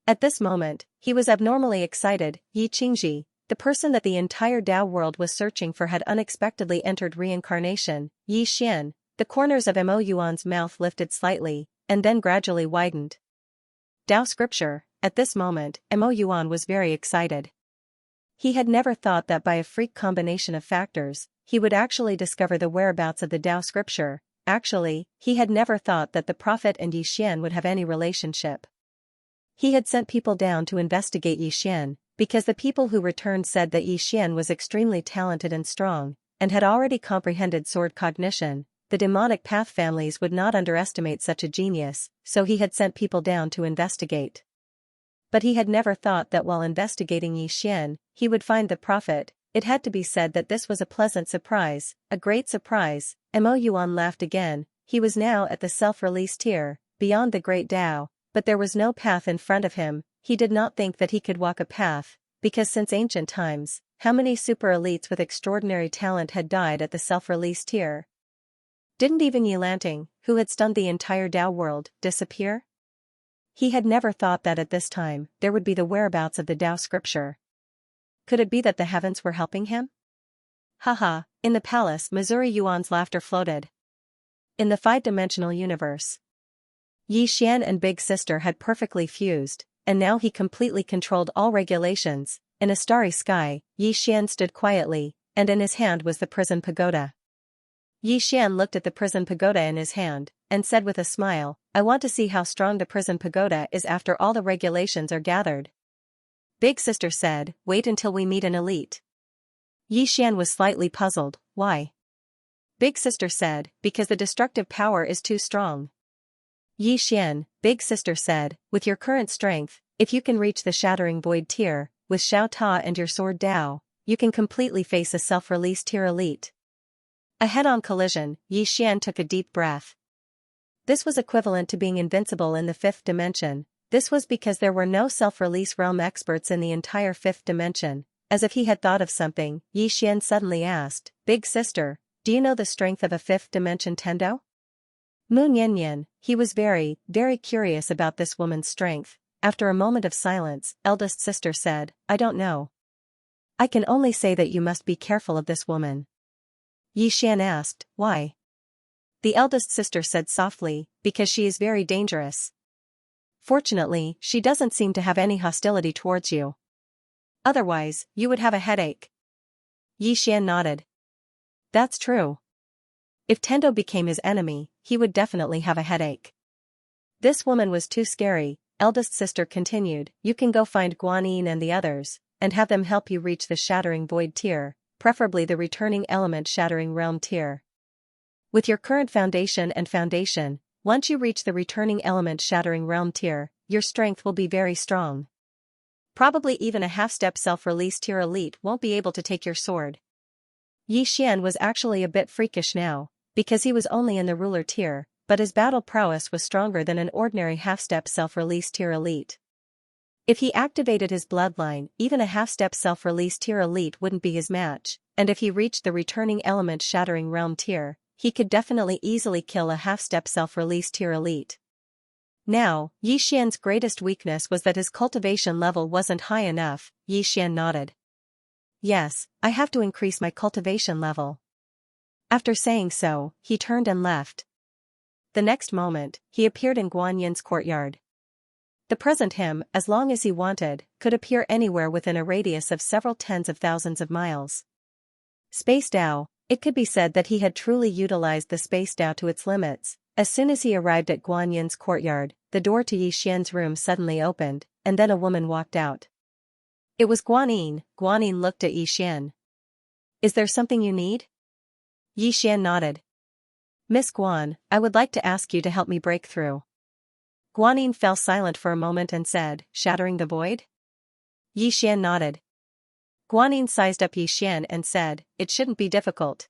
At this moment, he was abnormally excited. Yi Qingji, the person that the entire Tao world was searching for, had unexpectedly entered reincarnation. Yi Xian, the corners of Mo Yuan's mouth lifted slightly, and then gradually widened. Tao scripture. At this moment, Mo Yuan was very excited. He had never thought that by a freak combination of factors, he would actually discover the whereabouts of the Tao scripture. Actually, he had never thought that the prophet and Yi Xian would have any relationship. He had sent people down to investigate Yi Xian, because the people who returned said that Yi Xian was extremely talented and strong, and had already comprehended sword cognition. The demonic path families would not underestimate such a genius, so he had sent people down to investigate. But he had never thought that while investigating Yi Xian, he would find the prophet. It had to be said that this was a pleasant surprise, a great surprise. Mo Yuan laughed again. He was now at the self-release tier, beyond the great Tao, but there was no path in front of him. He did not think that he could walk a path, because since ancient times, how many super elites with extraordinary talent had died at the self-release tier? Didn't even Yi Lanting, who had stunned the entire Tao world, disappear? He had never thought that at this time, there would be the whereabouts of the Tao scripture. Could it be that the heavens were helping him? Haha, in the palace, Missouri Yuan's laughter floated. In the five-dimensional universe, Yi Xian and Big Sister had perfectly fused, and now he completely controlled all regulations. In a starry sky, Yi Xian stood quietly, and in his hand was the prison pagoda. Yi Xian looked at the prison pagoda in his hand, and said with a smile, I want to see how strong the prison pagoda is after all the regulations are gathered. Big Sister said, wait until we meet an elite. Yi Xian was slightly puzzled. Why? Big Sister said, because the destructive power is too strong. Yi Xian, Big Sister said, with your current strength, if you can reach the shattering void tier, with Xiao Ta and your sword Dao, you can completely face a self-release tier elite. A head-on collision. Yi Xian took a deep breath. This was equivalent to being invincible in the fifth dimension. This was because there were no self-release realm experts in the entire fifth dimension. As if he had thought of something, Yi Xian suddenly asked, Big Sister, do you know the strength of a fifth dimension Tendo? Mu Nian, he was very, very curious about this woman's strength. After a moment of silence, eldest sister said, I don't know. I can only say that you must be careful of this woman. Yi Xian asked, why? The eldest sister said softly, because she is very dangerous. Fortunately, she doesn't seem to have any hostility towards you. Otherwise, you would have a headache. Yi Xian nodded. That's true. If Tendo became his enemy, he would definitely have a headache. This woman was too scary, eldest sister continued. You can go find Guanyin and the others, and have them help you reach the shattering void tier, preferably the returning element shattering realm tier. With your current foundation, once you reach the returning element shattering realm tier, your strength will be very strong. Probably even a half-step self-release tier elite won't be able to take your sword. Yi Xian was actually a bit freakish now, because he was only in the ruler tier, but his battle prowess was stronger than an ordinary half-step self-release tier elite. If he activated his bloodline, even a half-step self-release tier elite wouldn't be his match, and if he reached the returning element shattering realm tier, he could definitely easily kill a half-step self-release tier elite. Now, Yi Xian's greatest weakness was that his cultivation level wasn't high enough. Yi Xian nodded. Yes, I have to increase my cultivation level. After saying so, he turned and left. The next moment, he appeared in Guan Yin's courtyard. The present him, as long as he wanted, could appear anywhere within a radius of several tens of thousands of miles. Space Dao, it could be said that he had truly utilized the Space Dao to its limits. As soon as he arrived at Guan Yin's courtyard, the door to Yi Xian's room suddenly opened, and then a woman walked out. It was Guan Yin. Guan Yin looked at Yi Xian. Is there something you need? Yi Xian nodded. Miss Guan, I would like to ask you to help me break through. Guan Yin fell silent for a moment and said, shattering the void? Yi Xian nodded. Guan Yin sized up Yi Xian and said, it shouldn't be difficult.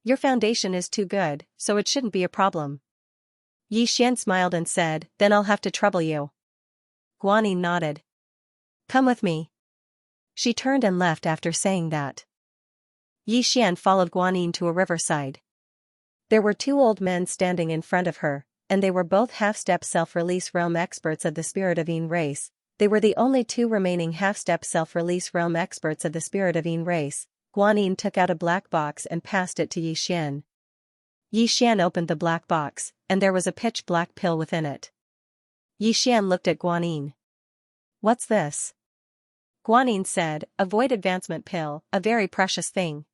Your foundation is too good, so it shouldn't be a problem. Yi Xian smiled and said, then I'll have to trouble you. Guan Yin nodded. Come with me. She turned and left after saying that. Yi Xian followed Guan Yin to a riverside. There were two old men standing in front of her, and they were both half-step self-release realm experts of the Spirit of Yin race. They were the only two remaining half-step self-release realm experts of the Spirit of Yin race. Guan Yin took out a black box and passed it to Yi Xian. Yi Xian opened the black box, and there was a pitch-black pill within it. Yi Xian looked at Guan Yin. What's this? Guan Yin said, a void advancement pill, a very precious thing.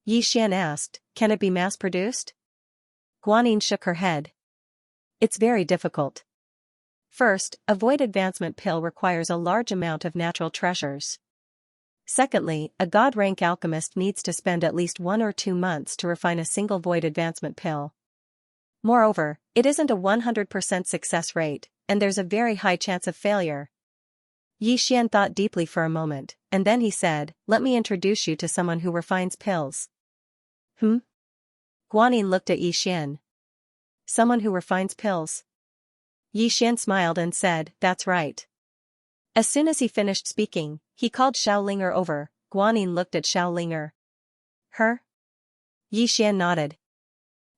Yi Xian asked, can it be mass-produced? Guan Yin shook her head. It's very difficult. First, a void advancement pill requires a large amount of natural treasures. Secondly, a god-rank alchemist needs to spend at least 1 or 2 months to refine a single void advancement pill. Moreover, it isn't a 100% success rate, and there's a very high chance of failure. Yi Xian thought deeply for a moment, and then he said, let me introduce you to someone who refines pills. Guan Yin looked at Yi Xian. Someone who refines pills? Yi Xian smiled and said, that's right. As soon as he finished speaking, he called Xiao Linger over. Guan Yin looked at Xiao Linger. Her? Yi Xian nodded.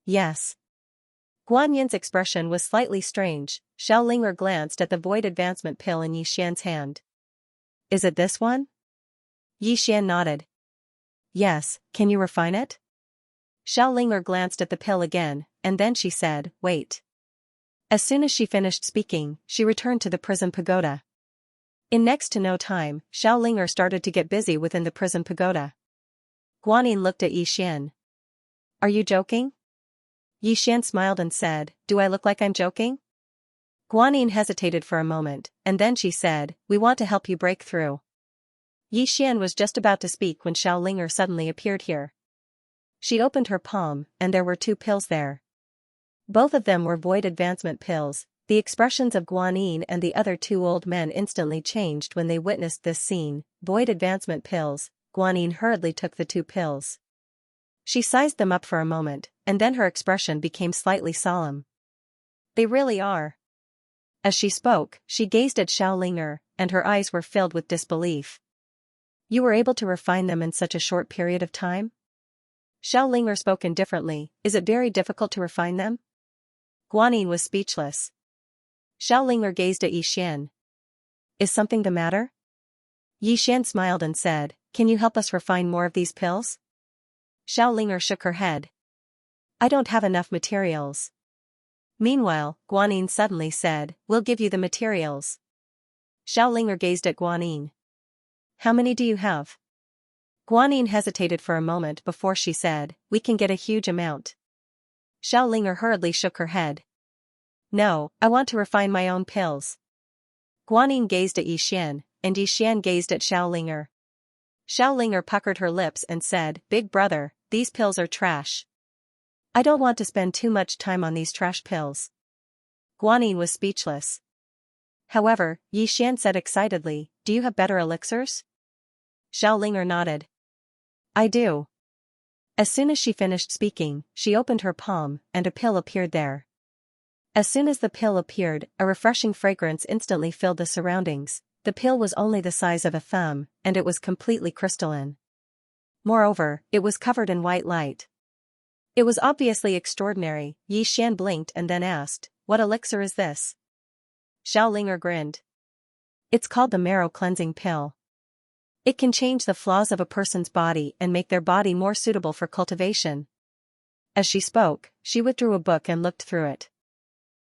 Yes. Guan Yin's expression was slightly strange. Xiao Linger glanced at the void advancement pill in Yi Xian's hand. Is it this one? Yi Xian nodded. Yes, can you refine it? Xiao Linger glanced at the pill again, and then she said, wait. As soon as she finished speaking, she returned to the prison pagoda. In next to no time, Xiao Linger started to get busy within the prison pagoda. Guan Yin looked at Yi Xian. Are you joking? Yi Xian smiled and said, do I look like I'm joking? Guan Yin hesitated for a moment, and then she said, we want to help you break through. Yi Xian was just about to speak when Xiao Linger suddenly appeared here. She opened her palm, and there were 2 pills there. Both of them were void advancement pills. The expressions of Guan Yin and the other 2 old men instantly changed when they witnessed this scene. Void advancement pills. Guan Yin hurriedly took the 2 pills. She sized them up for a moment, and then her expression became slightly solemn. They really are. As she spoke, she gazed at Xiao Linger, and her eyes were filled with disbelief. You were able to refine them in such a short period of time? Xiao Linger spoke indifferently. Is it very difficult to refine them? Guan Yin was speechless. Xiao Linger gazed at Yi Xian. Is something the matter? Yi Xian smiled and said, can you help us refine more of these pills? Xiao Linger shook her head. I don't have enough materials. Meanwhile, Guan Yin suddenly said, we'll give you the materials. Xiao Linger gazed at Guan Yin. How many do you have? Guan Yin hesitated for a moment before she said, we can get a huge amount. Xiao Linger hurriedly shook her head. No, I want to refine my own pills. Guan Yin gazed at Yi Xian, and Yi Xian gazed at Xiao Linger. Xiao Linger puckered her lips and said, Big brother, these pills are trash. I don't want to spend too much time on these trash pills. Guan Yin was speechless. However, Yi Xian said excitedly, do you have better elixirs? Xiao Linger nodded. I do. As soon as she finished speaking, she opened her palm, and a pill appeared there. As soon as the pill appeared, a refreshing fragrance instantly filled the surroundings. The pill was only the size of a thumb, and it was completely crystalline. Moreover, it was covered in white light. It was obviously extraordinary. Xian blinked and then asked, "What elixir is this?" Xiaolinger grinned. "It's called the marrow cleansing pill. It can change the flaws of a person's body and make their body more suitable for cultivation." As she spoke, she withdrew a book and looked through it.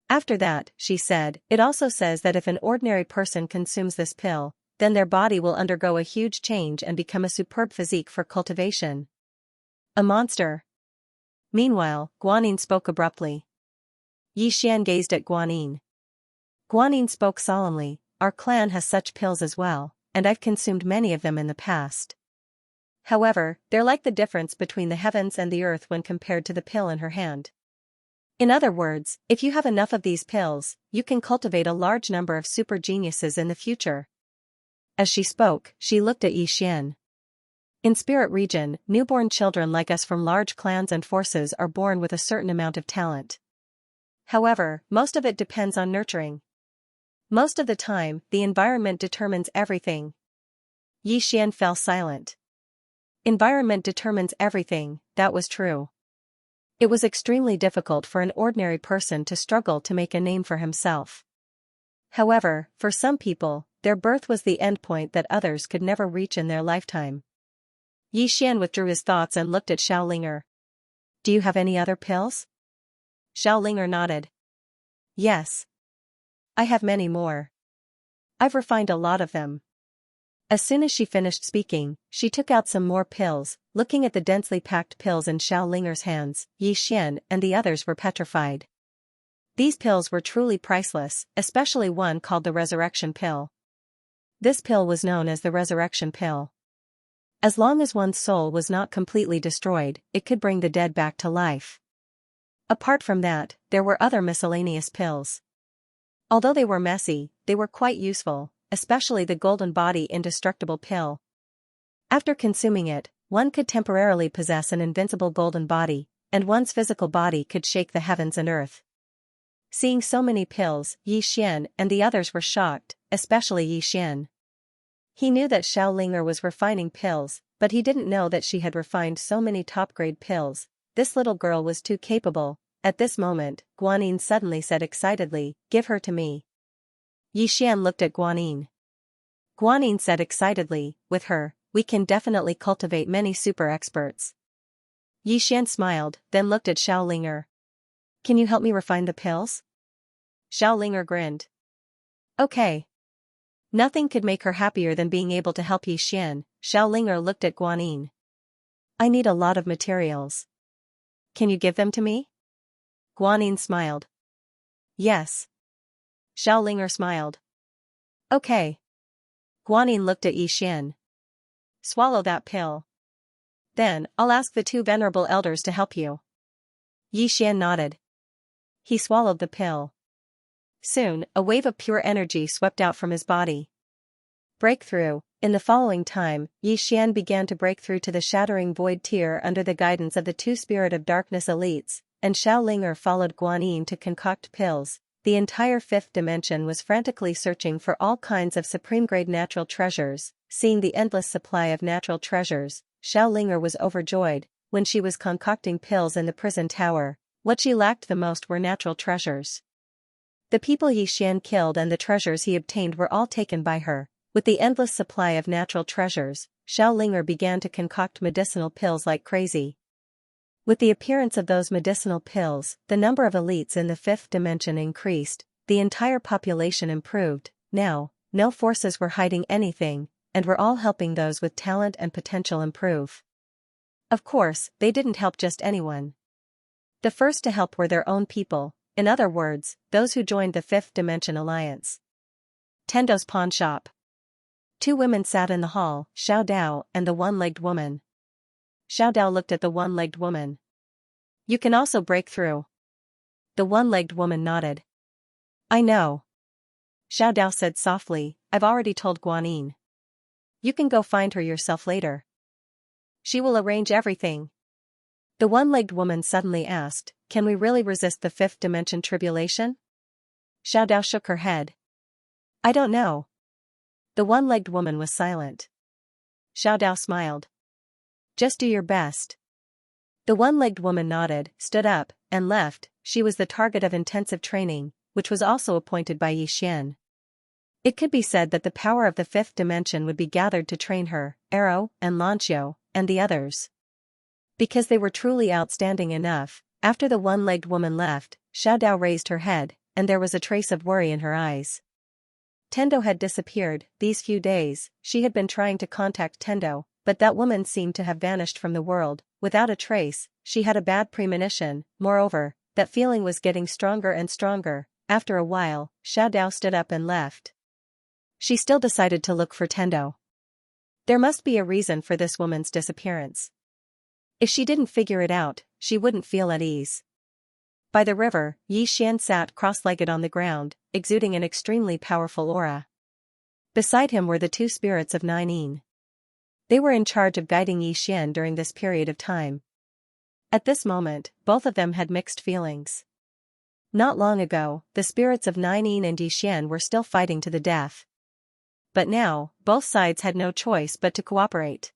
After that, she said, "It also says that if an ordinary person consumes this pill, then their body will undergo a huge change and become a superb physique for cultivation." A monster. Meanwhile, Guanyin spoke abruptly. Xian gazed at Guanyin. Guanyin spoke solemnly, "Our clan has such pills as well, and I've consumed many of them in the past. However, they're like the difference between the heavens and the earth when compared to the pill in her hand. In other words, if you have enough of these pills, you can cultivate a large number of super geniuses in the future." As she spoke, she looked at Xian. "In Spirit Region, newborn children like us from large clans and forces are born with a certain amount of talent. However, most of it depends on nurturing. Most of the time, the environment determines everything." Xian fell silent. Environment determines everything, that was true. It was extremely difficult for an ordinary person to struggle to make a name for himself. However, for some people, their birth was the endpoint that others could never reach in their lifetime. Xian withdrew his thoughts and looked at Xiaolinger. "Do you have any other pills?" Xiaolinger nodded. "Yes. I have many more. I've refined a lot of them." As soon as she finished speaking, she took out some more pills. Looking at the densely packed pills in Xiaolinger's hands, Xian and the others were petrified. These pills were truly priceless, especially one called the Resurrection Pill. This pill was known as the Resurrection Pill. As long as one's soul was not completely destroyed, it could bring the dead back to life. Apart from that, there were other miscellaneous pills. Although they were messy, they were quite useful, especially the Golden Body Indestructible Pill. After consuming it, one could temporarily possess an invincible golden body, and one's physical body could shake the heavens and earth. Seeing so many pills, Xian and the others were shocked, especially Xian. He knew that Xiaolinger was refining pills, but he didn't know that she had refined so many top-grade pills. This little girl was too capable. At this moment, Guanyin suddenly said excitedly, "Give her to me." Xian looked at Guanyin. Guanyin said excitedly, "With her, we can definitely cultivate many super experts." Xian smiled, then looked at Xiaolinger. "Can you help me refine the pills?" Xiaolinger grinned. "Okay." Nothing could make her happier than being able to help Xian. Xiaolinger looked at Guanyin. "I need a lot of materials. Can you give them to me?" Guanyin smiled. "Yes." Xiaolinger smiled. "Okay." Guanyin looked at Xian. "Swallow that pill. Then, I'll ask the two Venerable Elders to help you." Xian nodded. He swallowed the pill. Soon, a wave of pure energy swept out from his body. Breakthrough. In the following time, Xian began to break through to the shattering void tier under the guidance of the two Spirit of Darkness elites, and Xiaolinger followed Guanyin to concoct pills. The entire fifth dimension was frantically searching for all kinds of supreme-grade natural treasures. Seeing the endless supply of natural treasures, Xiaolinger was overjoyed. When she was concocting pills in the prison tower, what she lacked the most were natural treasures. The people Xian killed and the treasures he obtained were all taken by her. With the endless supply of natural treasures, Xiaolinger began to concoct medicinal pills like crazy. With the appearance of those medicinal pills, the number of elites in the fifth dimension increased, the entire population improved. Now, no forces were hiding anything, and were all helping those with talent and potential improve. Of course, they didn't help just anyone. The first to help were their own people, in other words, those who joined the Fifth Dimension Alliance. Tendo's pawn shop. Two women sat in the hall, Xiao Dao and the one-legged woman. Xiao Dao looked at the one-legged woman. "You can also break through." The one-legged woman nodded. "I know." Xiao Dao said softly, "I've already told Guanyin. You can go find her yourself later. She will arrange everything." The one-legged woman suddenly asked, "Can we really resist the fifth dimension tribulation?" Xiaodao shook her head. "I don't know." The one-legged woman was silent. Xiaodao smiled. "Just do your best." The one-legged woman nodded, stood up, and left. She was the target of intensive training, which was also appointed by Yixian. It could be said that the power of the fifth dimension would be gathered to train her, Arrow, and Lanqiu, and the others. Because they were truly outstanding enough, after the one-legged woman left, Xiaodao raised her head, and there was a trace of worry in her eyes. Tendo had disappeared. These few days, she had been trying to contact Tendo, but that woman seemed to have vanished from the world, without a trace. She had a bad premonition. Moreover, that feeling was getting stronger and stronger. After a while, Xiaodao stood up and left. She still decided to look for Tendo. There must be a reason for this woman's disappearance. If she didn't figure it out, she wouldn't feel at ease. By the river, Yixian sat cross-legged on the ground, exuding an extremely powerful aura. Beside him were the two spirits of Ninein. They were in charge of guiding Yixian during this period of time. At this moment, both of them had mixed feelings. Not long ago, the spirits of Ninein and Yixian were still fighting to the death. But now, both sides had no choice but to cooperate.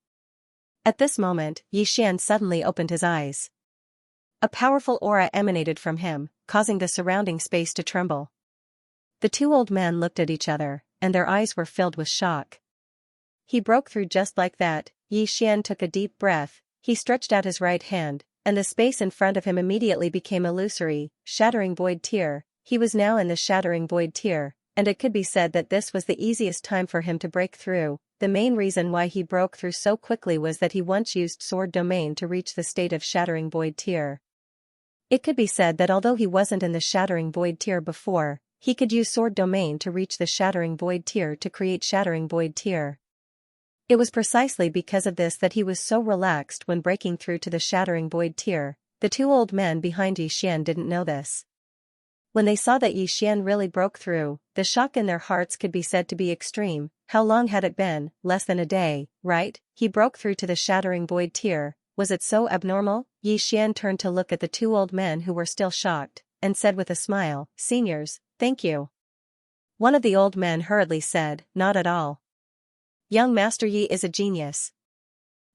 At this moment, Yixian suddenly opened his eyes. A powerful aura emanated from him, causing the surrounding space to tremble. The two old men looked at each other, and their eyes were filled with shock. He broke through just like that. Yixian took a deep breath, he stretched out his right hand, and the space in front of him immediately became illusory, shattering void tier. He was now in the shattering void tier, and it could be said that this was the easiest time for him to break through. The main reason why he broke through so quickly was that he once used sword domain to reach the state of shattering void tier. It could be said that although he wasn't in the shattering void tier before, he could use sword domain to reach the shattering void tier to create shattering void tier. It was precisely because of this that he was so relaxed when breaking through to the shattering void tier. The two old men behind Yixian didn't know this. When they saw that Yixian really broke through, the shock in their hearts could be said to be extreme. How long had it been? Less than a day, right? He broke through to the shattering void tier. Was it so abnormal? Yixian turned to look at the two old men who were still shocked, and said with a smile, "Seniors, thank you." One of the old men hurriedly said, "Not at all. Young Master Yi is a genius.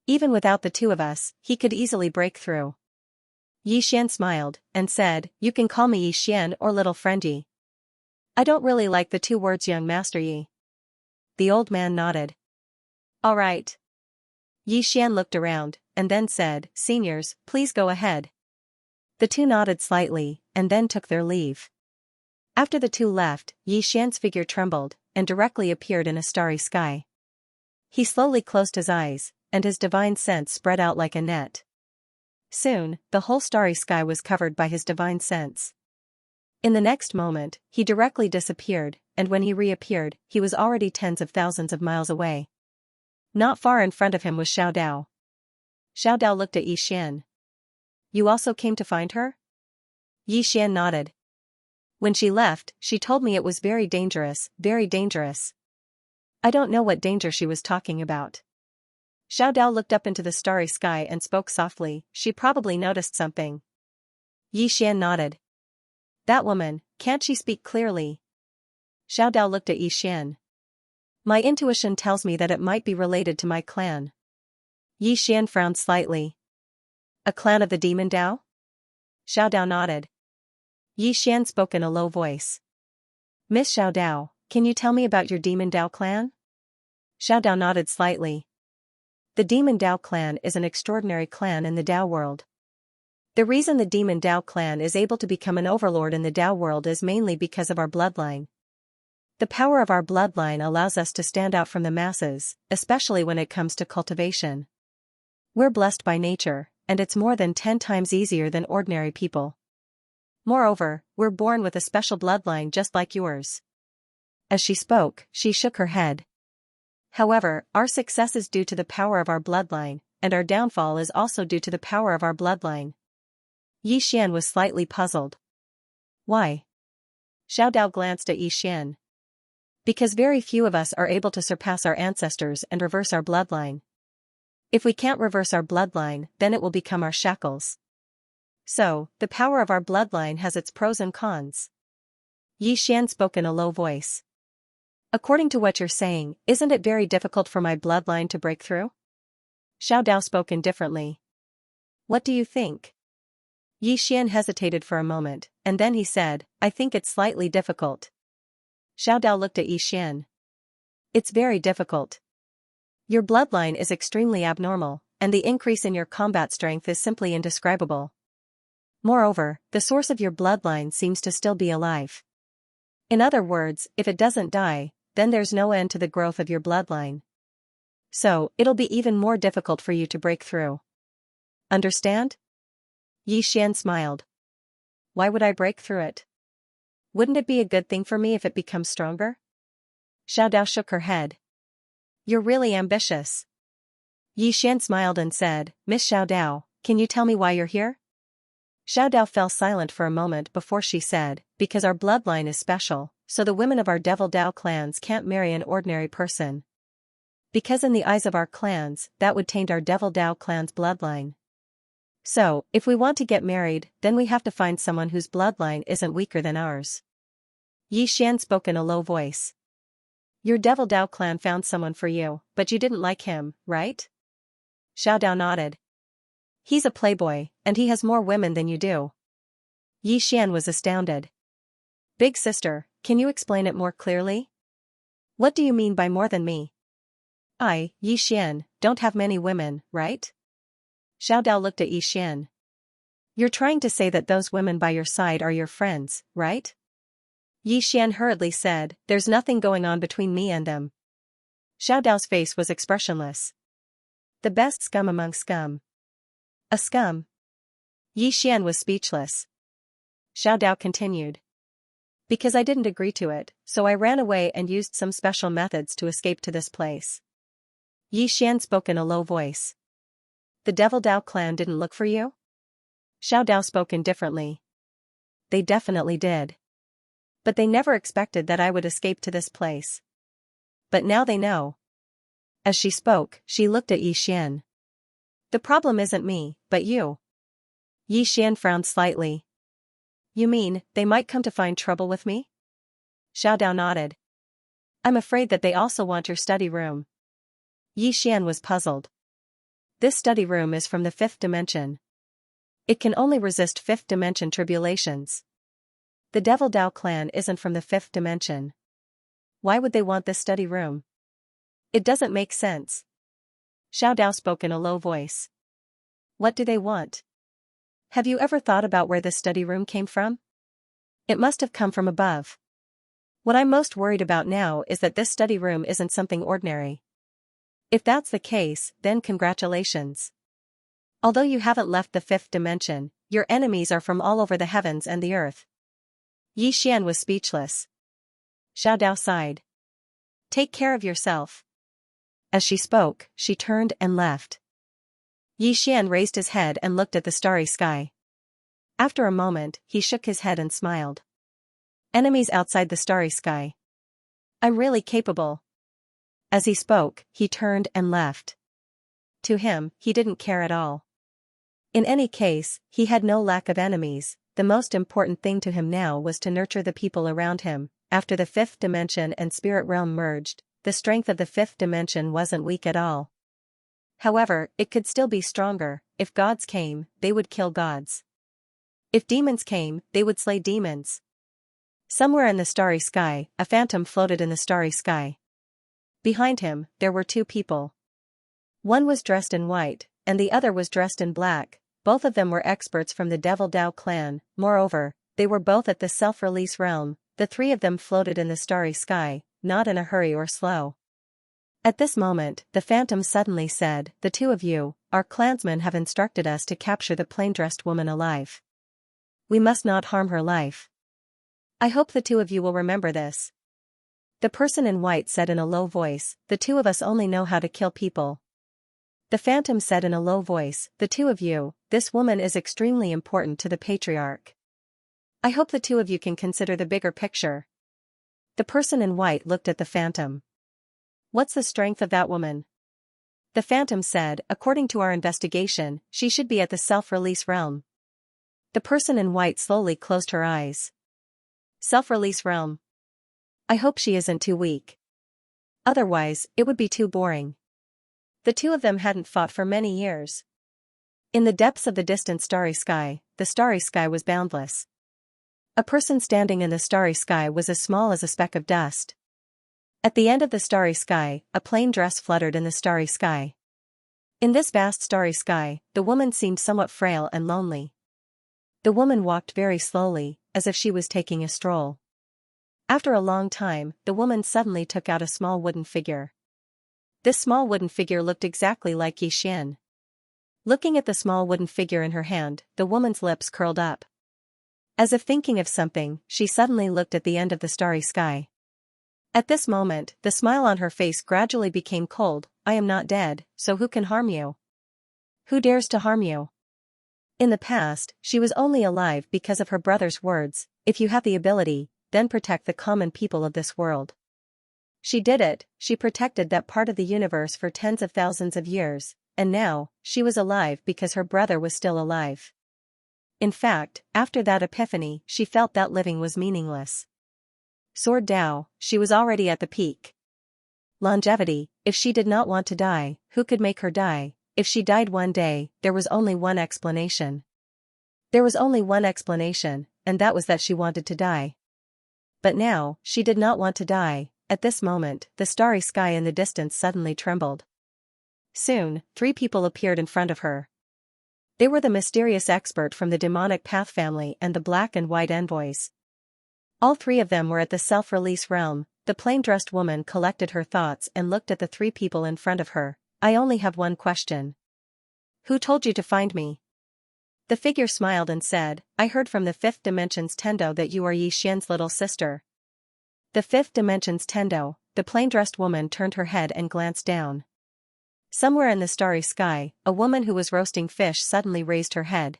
Even without the two of us, he could easily break through." Yixian smiled, and said, "You can call me Yixian or little friend Yi. I don't really like the two words young Master Yi." The old man nodded. "All right." Yixian looked around, and then said, "Seniors, please go ahead." The two nodded slightly, and then took their leave. After the two left, Yixian's figure trembled, and directly appeared in a starry sky. He slowly closed his eyes, and his divine sense spread out like a net. Soon, the whole starry sky was covered by his divine sense. In the next moment, he directly disappeared, and when he reappeared, he was already tens of thousands of miles away. Not far in front of him was Xiaodao. Xiaodao looked at Yixian. "You also came to find her?" Yixian nodded. "When she left, she told me it was very dangerous, very dangerous." "I don't know what danger she was talking about." Xiaodao looked up into the starry sky and spoke softly. "She probably noticed something." Yixian nodded. "That woman, can't she speak clearly?" Xiaodao looked at Yixian. "My intuition tells me that it might be related to my clan." Yixian frowned slightly. "A clan of the demon Dao?" Xiaodao nodded. Yixian spoke in a low voice. "Miss Xiaodao, can you tell me about your demon Dao clan?" Xiaodao nodded slightly. The demon Dao clan is an extraordinary clan in the Dao world. The reason the demon Dao clan is able to become an overlord in the Dao world is mainly because of our bloodline. The power of our bloodline allows us to stand out from the masses, especially when it comes to cultivation. We're blessed by nature, and it's more than 10 times easier than ordinary people. Moreover, we're born with a special bloodline just like yours." As she spoke, she shook her head. "However, our success is due to the power of our bloodline, and our downfall is also due to the power of our bloodline." Yixian was slightly puzzled. "Why?" Xiaodao glanced at Yixian. "Because very few of us are able to surpass our ancestors and reverse our bloodline. If we can't reverse our bloodline, then it will become our shackles. So, the power of our bloodline has its pros and cons. Xian spoke in a low voice. According to what you're saying, isn't it very difficult for my bloodline to break through? Xiao Dao spoke indifferently. What do you think? Xian hesitated for a moment, and then he said, I think it's slightly difficult. Xiao Dao looked at Xian. It's very difficult. Your bloodline is extremely abnormal, and the increase in your combat strength is simply indescribable. Moreover, the source of your bloodline seems to still be alive. In other words, if it doesn't die, then there's no end to the growth of your bloodline. So, it'll be even more difficult for you to break through. Understand? Xian smiled. Why would I break through it? Wouldn't it be a good thing for me if it becomes stronger? Xiao Dao shook her head. You're really ambitious. Xian smiled and said, Miss Xiao Dao, can you tell me why you're here? Xiao Dao fell silent for a moment before she said, because our bloodline is special, so the women of our Devil Dao clans can't marry an ordinary person. Because in the eyes of our clans, that would taint our Devil Dao clan's bloodline. So, if we want to get married, then we have to find someone whose bloodline isn't weaker than ours. Xian spoke in a low voice. Your Devil Dao clan found someone for you, but you didn't like him, right? Xiao Dao nodded. He's a playboy, and he has more women than you do. Xian was astounded. Big sister, can you explain it more clearly? What do you mean by more than me? I, Xian, don't have many women, right? Xiao Dao looked at Xian. You're trying to say that those women by your side are your friends, right? Xian hurriedly said, there's nothing going on between me and them. Xiao Dao's face was expressionless. The best scum among scum. A scum. Xian was speechless. Xiao Dao continued. Because I didn't agree to it, so I ran away and used some special methods to escape to this place. Xian spoke in a low voice. The Devil Dao clan didn't look for you? Xiao Dao spoke indifferently. They definitely did. But they never expected that I would escape to this place. But now they know. As she spoke, she looked at Xian. The problem isn't me, but you. Xian frowned slightly. You mean, they might come to find trouble with me? Xiao Dao nodded. I'm afraid that they also want your study room. Xian was puzzled. This study room is from the 5th dimension. It can only resist 5th dimension tribulations. The Devil Dao clan isn't from the 5th dimension. Why would they want this study room? It doesn't make sense. Xiao Dao spoke in a low voice. What do they want? Have you ever thought about where this study room came from? It must have come from above. What I'm most worried about now is that this study room isn't something ordinary. If that's the case, then congratulations. Although you haven't left the 5th dimension, your enemies are from all over the heavens and the earth. Xian was speechless. Xiao Dao sighed. Take care of yourself. As she spoke, she turned and left. Xian raised his head and looked at the starry sky. After a moment, he shook his head and smiled. Enemies outside the starry sky. I'm really capable. As he spoke, he turned and left. To him, he didn't care at all. In any case, he had no lack of enemies. The most important thing to him now was to nurture the people around him. After the 5th dimension and spirit realm merged, the strength of the 5th dimension wasn't weak at all. However, it could still be stronger. If gods came, they would kill gods. If demons came, they would slay demons. Somewhere in the starry sky, a phantom floated in the starry sky. Behind him, there were 2 people. One was dressed in white, and the other was dressed in black. Both of them were experts from the Devil Dao clan. Moreover, they were both at the self-release realm. The 3 of them floated in the starry sky, not in a hurry or slow. At this moment, the phantom suddenly said, the 2 of you, our clansmen have instructed us to capture the plain-dressed woman alive. We must not harm her life. I hope the 2 of you will remember this. The person in white said in a low voice, the 2 of us only know how to kill people. The phantom said in a low voice, the 2 of you, this woman is extremely important to the patriarch. I hope the 2 of you can consider the bigger picture. The person in white looked at the phantom. What's the strength of that woman? The phantom said, according to our investigation, she should be at the self-release realm. The person in white slowly closed her eyes. Self-release realm. I hope she isn't too weak. Otherwise, it would be too boring. The two of them hadn't fought for many years. In the depths of the distant starry sky, the starry sky was boundless. A person standing in the starry sky was as small as a speck of dust. At the end of the starry sky, a plain dress fluttered in the starry sky. In this vast starry sky, the woman seemed somewhat frail and lonely. The woman walked very slowly, as if she was taking a stroll. After a long time, the woman suddenly took out a small wooden figure. This small wooden figure looked exactly like Xian. Looking at the small wooden figure in her hand, the woman's lips curled up. As if thinking of something, she suddenly looked at the end of the starry sky. At this moment, the smile on her face gradually became cold. I am not dead, so who can harm you? Who dares to harm you? In the past, she was only alive because of her brother's words, if you have the ability, then protect the common people of this world. She did it, she protected that part of the universe for tens of thousands of years, and now, she was alive because her brother was still alive. In fact, after that epiphany, she felt that living was meaningless. Sword Dao, she was already at the peak. Longevity, if she did not want to die, who could make her die? If she died one day, there was only one explanation. There was only one explanation, and that was that she wanted to die. But now, she did not want to die. At this moment, the starry sky in the distance suddenly trembled. Soon, 3 people appeared in front of her. They were the mysterious expert from the demonic path family and the black and white envoys. All 3 of them were at the self-release realm. The plain-dressed woman collected her thoughts and looked at the 3 people in front of her. I only have one question. Who told you to find me? The figure smiled and said, I heard from the 5th dimension's Tendo that you are Xian's little sister. The 5th dimension's Tendo. The plain-dressed woman turned her head and glanced down. Somewhere in the starry sky, a woman who was roasting fish suddenly raised her head.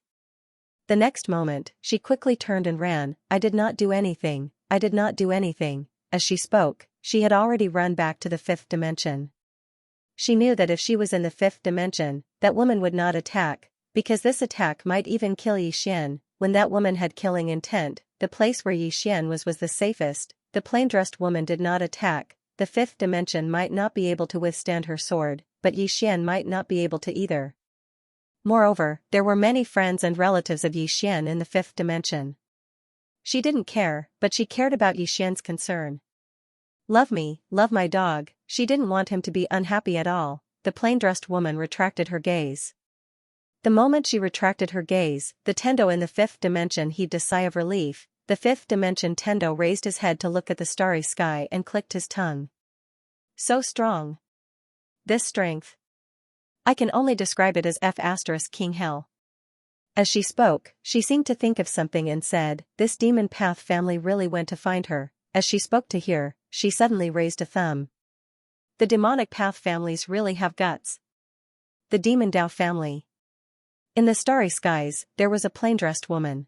The next moment, she quickly turned and ran. I did not do anything, I did not do anything. As she spoke, she had already run back to the 5th dimension. She knew that if she was in the 5th dimension, that woman would not attack, because this attack might even kill Xian. When that woman had killing intent, the place where Xian was the safest. The plain-dressed woman did not attack. The 5th dimension might not be able to withstand her sword, but Xian might not be able to either. Moreover, there were many friends and relatives of Xian in the 5th dimension. She didn't care, but she cared about Xian's concern. Love me, love my dog. She didn't want him to be unhappy at all. The plain-dressed woman retracted her gaze. The moment she retracted her gaze, the Tendo in the 5th dimension heaved a sigh of relief. The 5th dimension Tendo raised his head to look at the starry sky and clicked his tongue. So strong. This strength. I can only describe it as King Hell. As she spoke, she seemed to think of something and said, this demon path family really went to find her. As she spoke to hear, she suddenly raised a thumb. The demonic path families really have guts. The demon Dao family. In the starry skies, there was a plain-dressed woman.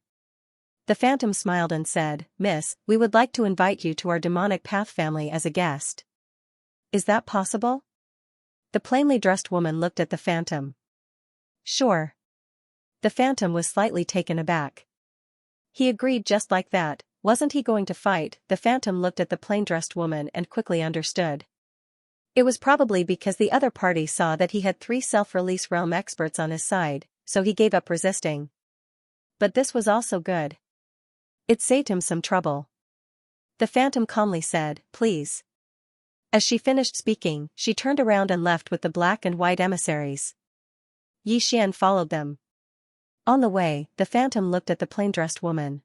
The phantom smiled and said, Miss, we would like to invite you to our demonic path family as a guest. Is that possible? The plainly dressed woman looked at the phantom. Sure. The phantom was slightly taken aback. He agreed just like that. Wasn't he going to fight? The phantom looked at the plain-dressed woman and quickly understood. It was probably because the other party saw that he had 3 self-release realm experts on his side, so he gave up resisting. But this was also good. It saved him some trouble. The phantom calmly said, please. As she finished speaking, she turned around and left with the black and white emissaries. Xian followed them. On the way, the phantom looked at the plain-dressed woman.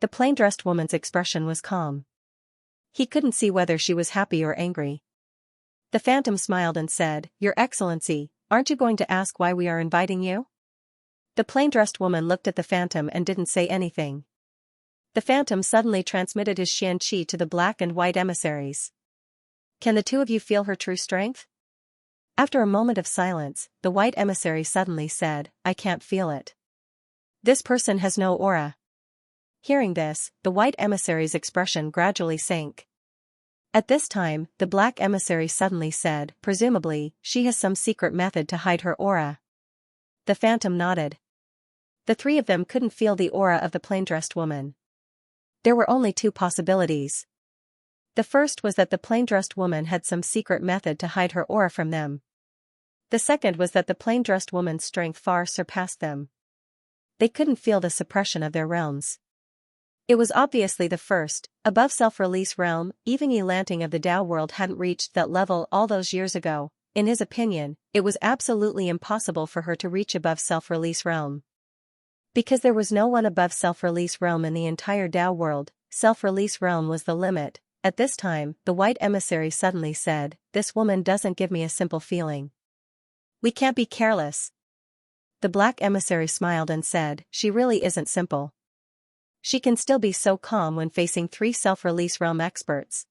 The plain-dressed woman's expression was calm. He couldn't see whether she was happy or angry. The phantom smiled and said, Your Excellency, aren't you going to ask why we are inviting you? The plain-dressed woman looked at the phantom and didn't say anything. The phantom suddenly transmitted his Xianxia to the black and white emissaries. Can the 2 of you feel her true strength? After a moment of silence, the white emissary suddenly said, I can't feel it. This person has no aura. Hearing this, the white emissary's expression gradually sank. At this time, the black emissary suddenly said, presumably, she has some secret method to hide her aura. The phantom nodded. The three of them couldn't feel the aura of the plain-dressed woman. There were only two possibilities. The first was that the plain-dressed woman had some secret method to hide her aura from them. The second was that the plain-dressed woman's strength far surpassed them. They couldn't feel the suppression of their realms. It was obviously the first, above self-release realm. Even Yi Lanting of the Tao world hadn't reached that level all those years ago. In his opinion, it was absolutely impossible for her to reach above self-release realm. Because there was no one above self-release realm in the entire Tao world, self-release realm was the limit. At this time, the white emissary suddenly said, "This woman doesn't give me a simple feeling. We can't be careless." The black emissary smiled and said, "She really isn't simple. She can still be so calm when facing three self-release realm experts.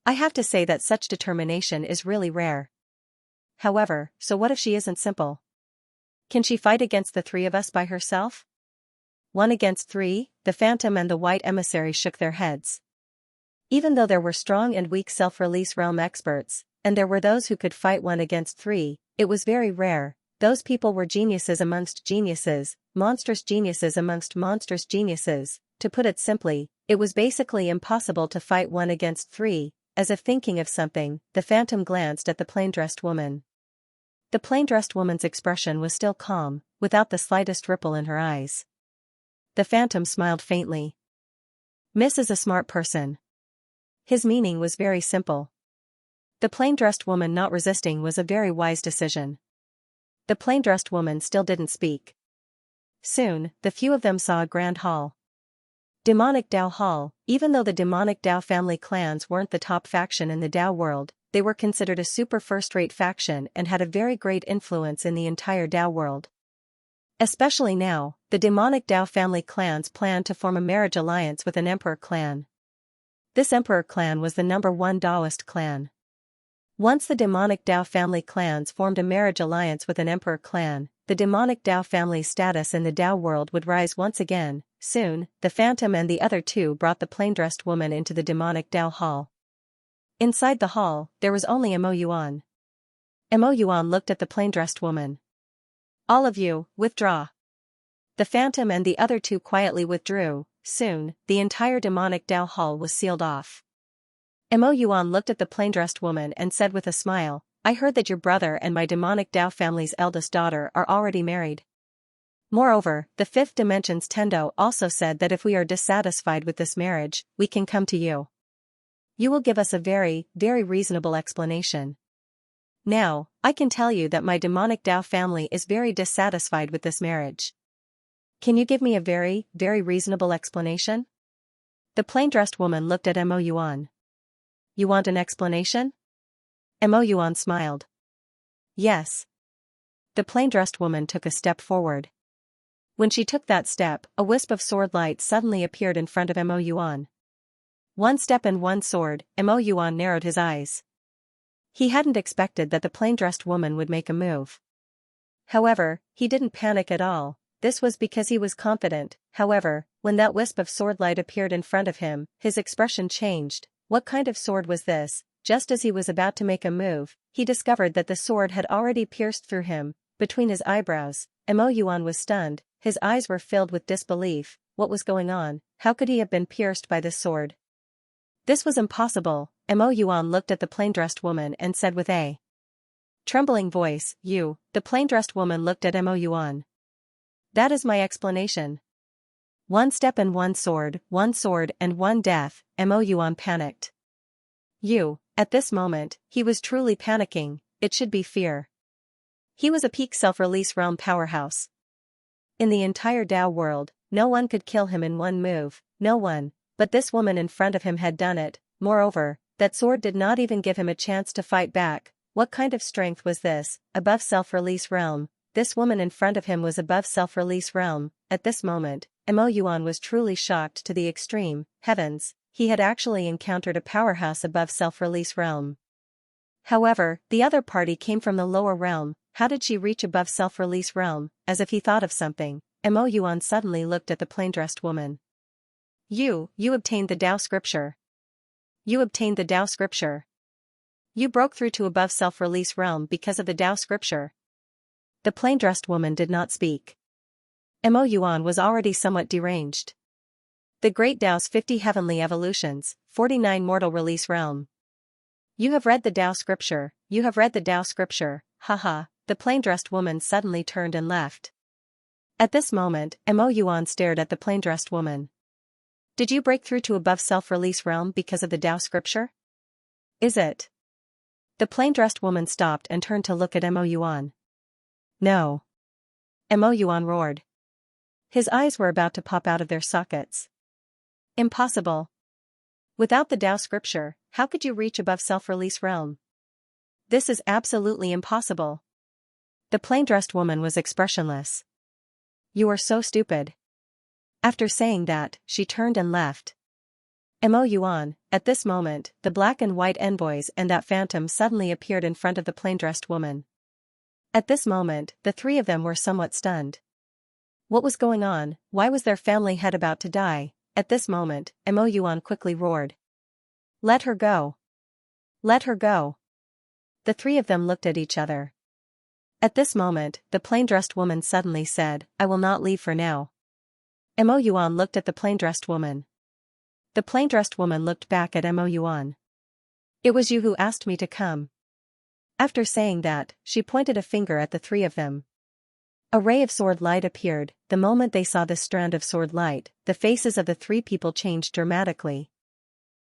I have to say that such determination is really rare. However, so what if she isn't simple? Can she fight against the three of us by herself?" One against three? The phantom and the white emissary shook their heads. Even though there were strong and weak self-release realm experts, and there were those who could fight one against three, it was very rare. Those people were geniuses amongst geniuses, monstrous geniuses amongst monstrous geniuses. To put it simply, it was basically impossible to fight one against three. As if thinking of something, the phantom glanced at the plain-dressed woman. The plain-dressed woman's expression was still calm, without the slightest ripple in her eyes. The phantom smiled faintly. "Miss is a smart person." His meaning was very simple. The plain-dressed woman not resisting was a very wise decision. The plain-dressed woman still didn't speak. Soon, the few of them saw a grand hall. Demonic Tao Hall. Even though the demonic Tao family clans weren't the top faction in the Tao world, they were considered a super first-rate faction and had a very great influence in the entire Tao world. Especially now, the demonic Tao family clans planned to form a marriage alliance with an emperor clan. This emperor clan was the #1 Taoist clan. Once the demonic Tao family clans formed a marriage alliance with an emperor clan, the demonic Tao family's status in the Tao world would rise once again. Soon, the phantom and the other two brought the plain-dressed woman into the demonic Tao hall. Inside the hall, there was only Mo Yuan. Mo Yuan looked at the plain-dressed woman. "All of you, withdraw." The phantom and the other two quietly withdrew. Soon, the entire demonic Tao hall was sealed off. Mo Yuan looked at the plain-dressed woman and said with a smile, "I heard that your brother and my demonic Tao family's eldest daughter are already married. Moreover, the fifth dimension's Tendo also said that if we are dissatisfied with this marriage, we can come to you. You will give us a very, very reasonable explanation. Now, I can tell you that my demonic Tao family is very dissatisfied with this marriage. Can you give me a very, very reasonable explanation?" The plain-dressed woman looked at Mo Yuan. "You want an explanation?" Mo Yuan smiled. "Yes." The plain-dressed woman took a step forward. When she took that step, a wisp of sword light suddenly appeared in front of Mo Yuan. One step and one sword. Mo Yuan narrowed his eyes. He hadn't expected that the plain-dressed woman would make a move. However, he didn't panic at all. This was because he was confident. However, when that wisp of sword light appeared in front of him, his expression changed. What kind of sword was this? Just as he was about to make a move, he discovered that the sword had already pierced through him, between his eyebrows. Mo Yuan was stunned, his eyes were filled with disbelief. What was going on? How could he have been pierced by this sword? This was impossible. Mo Yuan looked at the plain-dressed woman and said with a trembling voice, "You." The plain-dressed woman looked at Mo Yuan. "That is my explanation. One step and one sword and one death." Mo Yuan panicked. "You." At this moment, he was truly panicking. It should be fear. He was a peak self-release realm powerhouse. In the entire Tao world, no one could kill him in one move, no one, but this woman in front of him had done it. Moreover, that sword did not even give him a chance to fight back. What kind of strength was this? Above self-release realm. This woman in front of him was above self-release realm. At this moment, Mo Yuan was truly shocked to the extreme. Heavens, he had actually encountered a powerhouse above self-release realm. However, the other party came from the lower realm. How did she reach above self-release realm? As if he thought of something, Mo Yuan suddenly looked at the plain-dressed woman. You obtained the Tao scripture. You obtained the Tao scripture. You broke through to above self-release realm because of the Tao scripture." The plain-dressed woman did not speak. Mo Yuan was already somewhat deranged. The Great Tao's 50 Heavenly Evolutions, 49 Mortal Release Realm. You have read the Tao scripture, you have read the Tao scripture, haha, the plain-dressed woman suddenly turned and left. At this moment, Mo Yuan stared at the plain-dressed woman. Did you break through to above self-release realm because of the Tao scripture? Is it? The plain-dressed woman stopped and turned to look at Mo Yuan. No. Mo Yuan roared. His eyes were about to pop out of their sockets. Impossible. Without the Tao scripture, how could you reach above self-release realm? This is absolutely impossible. The plain-dressed woman was expressionless. You are so stupid. After saying that, she turned and left. Mo Yuan, at this moment, the black and white envoys and that phantom suddenly appeared in front of the plain-dressed woman. At this moment, the three of them were somewhat stunned. What was going on? Why was their family head about to die? At this moment, Mo Yuan quickly roared. Let her go. Let her go. The three of them looked at each other. At this moment, the plain-dressed woman suddenly said, I will not leave for now. Mo Yuan looked at the plain-dressed woman. The plain-dressed woman looked back at Mo Yuan. It was you who asked me to come. After saying that, she pointed a finger at the three of them. A ray of sword light appeared. The moment they saw this strand of sword light, the faces of the three people changed dramatically.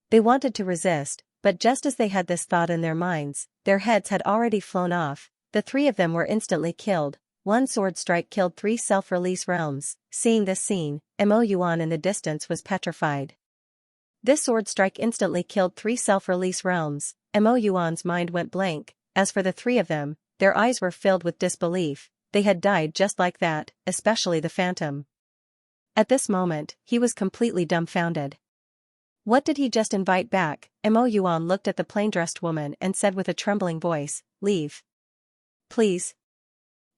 They wanted to resist, but just as they had this thought in their minds, their heads had already flown off. The three of them were instantly killed. One sword strike killed 3 self-release realms. Seeing this scene, Mo Yuan in the distance was petrified. This sword strike instantly killed 3 self-release realms. Mo Yuan's mind went blank. As for the three of them, their eyes were filled with disbelief. They had died just like that, especially the phantom. At this moment, he was completely dumbfounded. What did he just invite back? Mo Yuan looked at the plain-dressed woman and said with a trembling voice, leave. Please.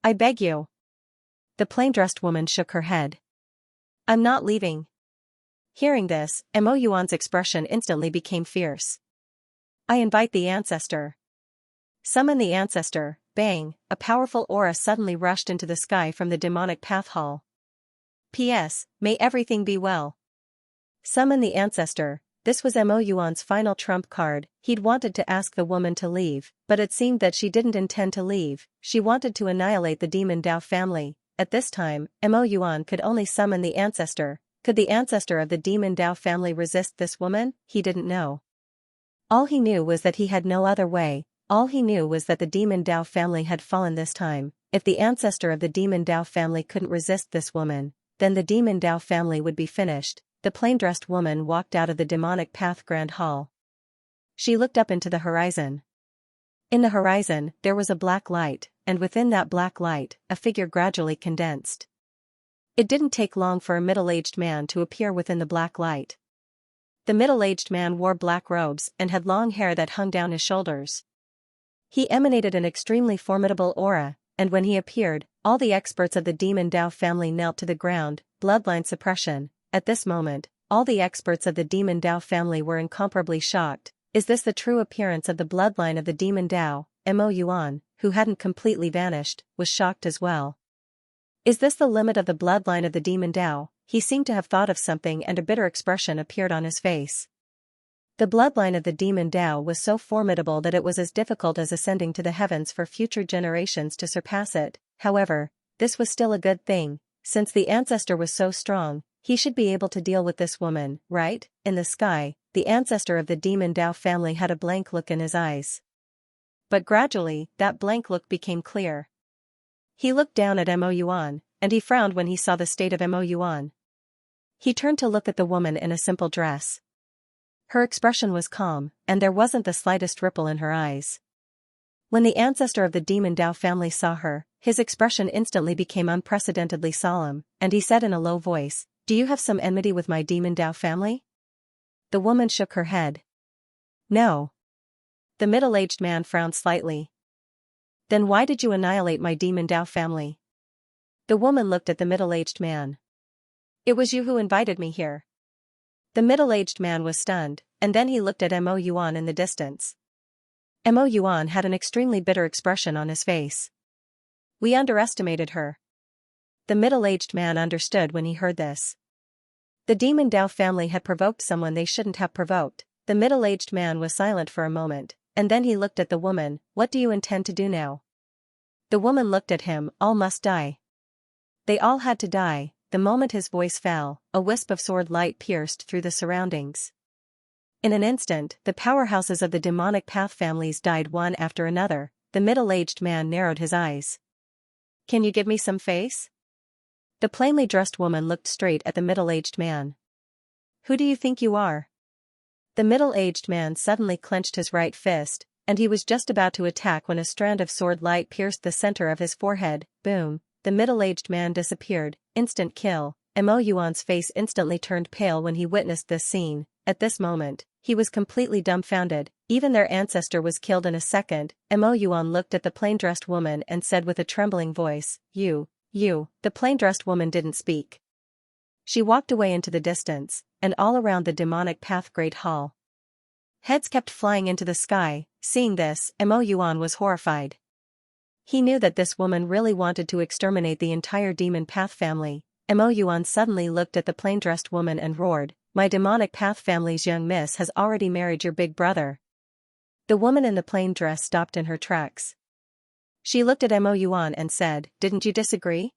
I beg you. The plain-dressed woman shook her head. I'm not leaving. Hearing this, Mo Yuan's expression instantly became fierce. I invite the ancestor. Summon the ancestor. Bang, a powerful aura suddenly rushed into the sky from the demonic path hall. P.S. May everything be well. Summon the ancestor. This was Mo Yuan's final trump card. He'd wanted to ask the woman to leave, but it seemed that she didn't intend to leave. She wanted to annihilate the demon Tao family. At this time, Mo Yuan could only summon the ancestor. Could the ancestor of the demon Tao family resist this woman? He didn't know. All he knew was that he had no other way. All he knew was that the demon Tao family had fallen this time. If the ancestor of the demon Tao family couldn't resist this woman, then the demon Tao family would be finished. The plain-dressed woman walked out of the demonic path grand hall. She looked up into the horizon. In the horizon, there was a black light, and within that black light, a figure gradually condensed. It didn't take long for a middle-aged man to appear within the black light. The middle-aged man wore black robes and had long hair that hung down his shoulders. He emanated an extremely formidable aura, and when he appeared, all the experts of the demon Tao family knelt to the ground. Bloodline suppression. At this moment, all the experts of the demon Tao family were incomparably shocked. Is this the true appearance of the bloodline of the demon Tao? Mo Yuan, who hadn't completely vanished, was shocked as well. Is this the limit of the bloodline of the demon Tao? He seemed to have thought of something and a bitter expression appeared on his face. The bloodline of the demon Tao was so formidable that it was as difficult as ascending to the heavens for future generations to surpass it. However, this was still a good thing. Since the ancestor was so strong, he should be able to deal with this woman, right? In the sky, the ancestor of the demon Tao family had a blank look in his eyes. But gradually, that blank look became clear. He looked down at Mo Yuan, and he frowned when he saw the state of Mo Yuan. He turned to look at the woman in a simple dress. Her expression was calm, and there wasn't the slightest ripple in her eyes. When the ancestor of the demon Tao family saw her, his expression instantly became unprecedentedly solemn, and he said in a low voice, Do you have some enmity with my demon Tao family? The woman shook her head. No. The middle-aged man frowned slightly. Then why did you annihilate my demon Tao family? The woman looked at the middle-aged man. It was you who invited me here. The middle-aged man was stunned, and then he looked at Mo Yuan in the distance. Mo Yuan had an extremely bitter expression on his face. We underestimated her. The middle-aged man understood when he heard this. The demon Dao family had provoked someone they shouldn't have provoked. The middle-aged man was silent for a moment, and then he looked at the woman. What do you intend to do now? The woman looked at him. All must die. They all had to die. The moment his voice fell, a wisp of sword light pierced through the surroundings. In an instant, the powerhouses of the demonic path families died one after another. The middle-aged man narrowed his eyes. Can you give me some face? The plainly dressed woman looked straight at the middle-aged man. Who do you think you are? The middle-aged man suddenly clenched his right fist, and he was just about to attack when a strand of sword light pierced the center of his forehead. Boom! The middle-aged man disappeared. Instant kill. Mo Yuan's face instantly turned pale when he witnessed this scene. At this moment, he was completely dumbfounded. Even their ancestor was killed in a second. Mo Yuan looked at the plain-dressed woman and said with a trembling voice, You. The plain-dressed woman didn't speak. She walked away into the distance, and all around the demonic path great hall. Heads kept flying into the sky. Seeing this, Mo Yuan was horrified. He knew that this woman really wanted to exterminate the entire demon path family. Mo Yuan suddenly looked at the plain-dressed woman and roared, My demonic path family's young miss has already married your big brother. The woman in the plain dress stopped in her tracks. She looked at Mo Yuan and said, Didn't you disagree?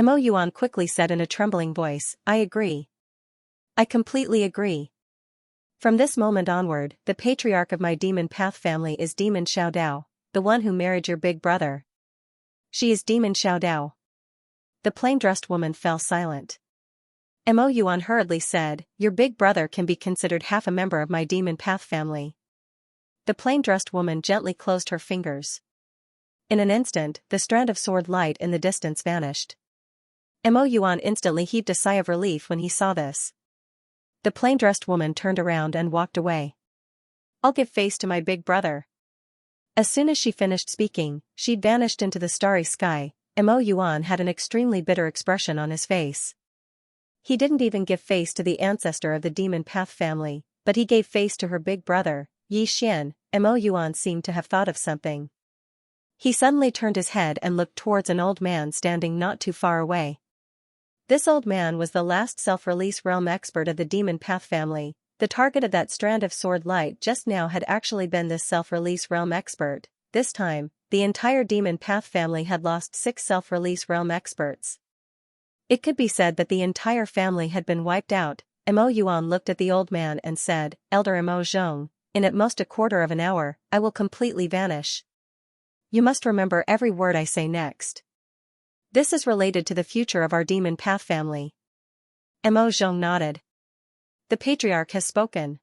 Mo Yuan quickly said in a trembling voice, I agree. I completely agree. From this moment onward, the patriarch of my demon path family is Demon Xiao Dao, the one who married your big brother. She is Demon Xiao Dao. The plain-dressed woman fell silent. Mo Yuan hurriedly said, Your big brother can be considered half a member of my demon path family. The plain-dressed woman gently closed her fingers. In an instant, the strand of sword light in the distance vanished. Mo Yuan instantly heaved a sigh of relief when he saw this. The plain-dressed woman turned around and walked away. I'll give face to my big brother. As soon as she finished speaking, she'd vanished into the starry sky. Mo Yuan had an extremely bitter expression on his face. He didn't even give face to the ancestor of the demon path family, but he gave face to her big brother, Yi Xian. Mo Yuan seemed to have thought of something. He suddenly turned his head and looked towards an old man standing not too far away. This old man was the last self-release realm expert of the demon path family. The target of that strand of sword light just now had actually been this self-release realm expert. This time, the entire demon path family had lost 6 self-release realm experts. It could be said that the entire family had been wiped out. Mo Yuan looked at the old man and said, Elder Mo Zhong, in at most a quarter of an hour, I will completely vanish. You must remember every word I say next. This is related to the future of our demon path family. Mo Zhong nodded. The patriarch has spoken.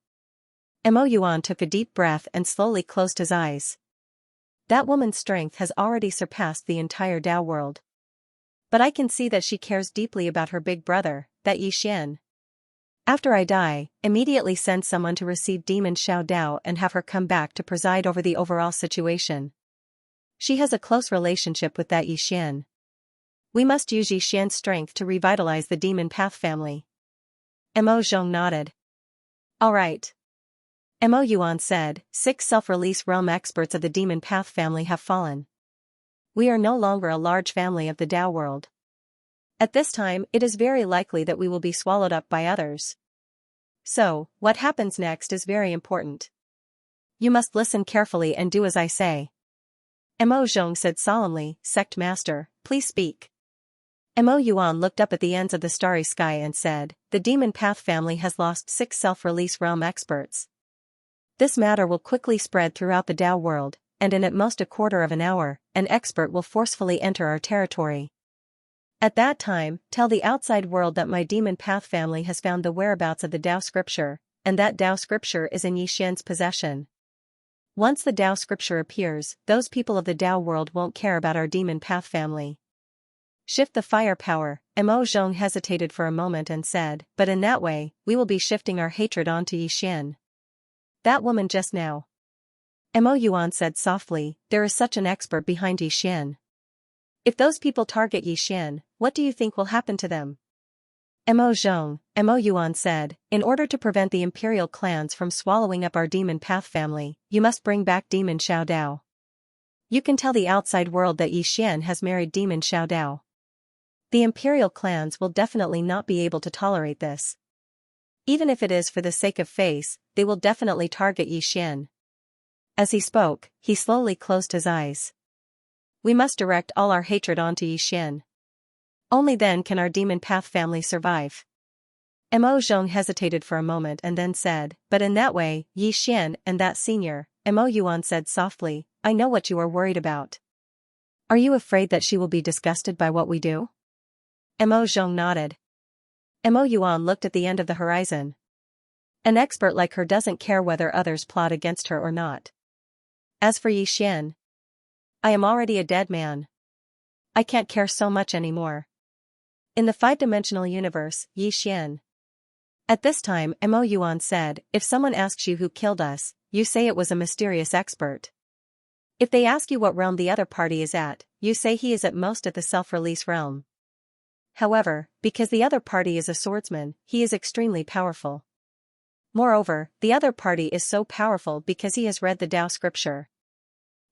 Mo Yuan took a deep breath and slowly closed his eyes. That woman's strength has already surpassed the entire Dao world. But I can see that she cares deeply about her big brother, that Yi Xian. After I die, immediately send someone to receive Demon Xiao Dao and have her come back to preside over the overall situation. She has a close relationship with that Yi Xian. We must use Yi Xian's strength to revitalize the demon path family. Mo Zhong nodded. All right. Mo Yuan said, 6 self-release realm experts of the demon path family have fallen. We are no longer a large family of the Dao world. At this time, it is very likely that we will be swallowed up by others. So, what happens next is very important. You must listen carefully and do as I say. Mo Zhong said solemnly, Sect Master, please speak. Mo Yuan looked up at the ends of the starry sky and said, The demon path family has lost 6 self-release realm experts. This matter will quickly spread throughout the Dao world, and in at most a quarter of an hour, an expert will forcefully enter our territory. At that time, tell the outside world that my demon path family has found the whereabouts of the Dao scripture, and that Dao scripture is in Yi Xian's possession. Once the Dao scripture appears, those people of the Dao world won't care about our demon path family. Shift the firepower. Mo Zhong hesitated for a moment and said, but in that way, we will be shifting our hatred onto Yi Xian. That woman just now. Mo Yuan said softly, there is such an expert behind Yi Xian. If those people target Yi Xian, what do you think will happen to them? Mo Zhong, Mo Yuan said, in order to prevent the imperial clans from swallowing up our demon path family, you must bring back Demon Xiao Dao. You can tell the outside world that Yi Xian has married Demon Xiao Dao. The imperial clans will definitely not be able to tolerate this. Even if it is for the sake of face, they will definitely target Xian. As he spoke, he slowly closed his eyes. We must direct all our hatred onto Xian. Only then can our demon path family survive. Mo Zhong hesitated for a moment and then said, but in that way, Xian and that senior, Mo Yuan said softly, I know what you are worried about. Are you afraid that she will be disgusted by what we do? Mo Zhong nodded. Mo Yuan looked at the end of the horizon. An expert like her doesn't care whether others plot against her or not. As for Xian, I am already a dead man. I can't care so much anymore. In the five-dimensional universe, Xian. At this time, Mo Yuan said, if someone asks you who killed us, you say it was a mysterious expert. If they ask you what realm the other party is at, you say he is at most at the self-release realm. However, because the other party is a swordsman, he is extremely powerful. Moreover, the other party is so powerful because he has read the Tao scripture.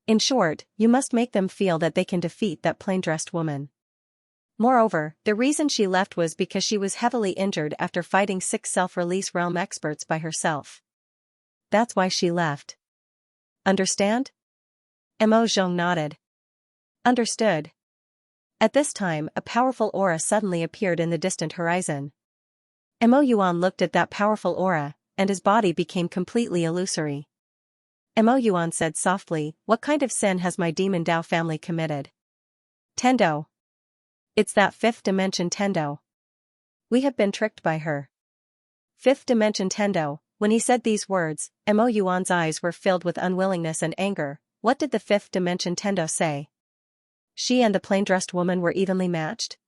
In short, you must make them feel that they can defeat that plain-dressed woman. Moreover, the reason she left was because she was heavily injured after fighting 6 self-release realm experts by herself. That's why she left. Understand? Mo Zhong nodded. Understood. At this time, a powerful aura suddenly appeared in the distant horizon. Mo Yuan looked at that powerful aura, and his body became completely illusory. Mo Yuan said softly, what kind of sin has my demon Dao family committed? Tendo. It's that 5th dimension Tendo. We have been tricked by her. 5th dimension Tendo. When he said these words, Mo Yuan's eyes were filled with unwillingness and anger. What did the 5th dimension Tendo say? She and the plain-dressed woman were evenly matched?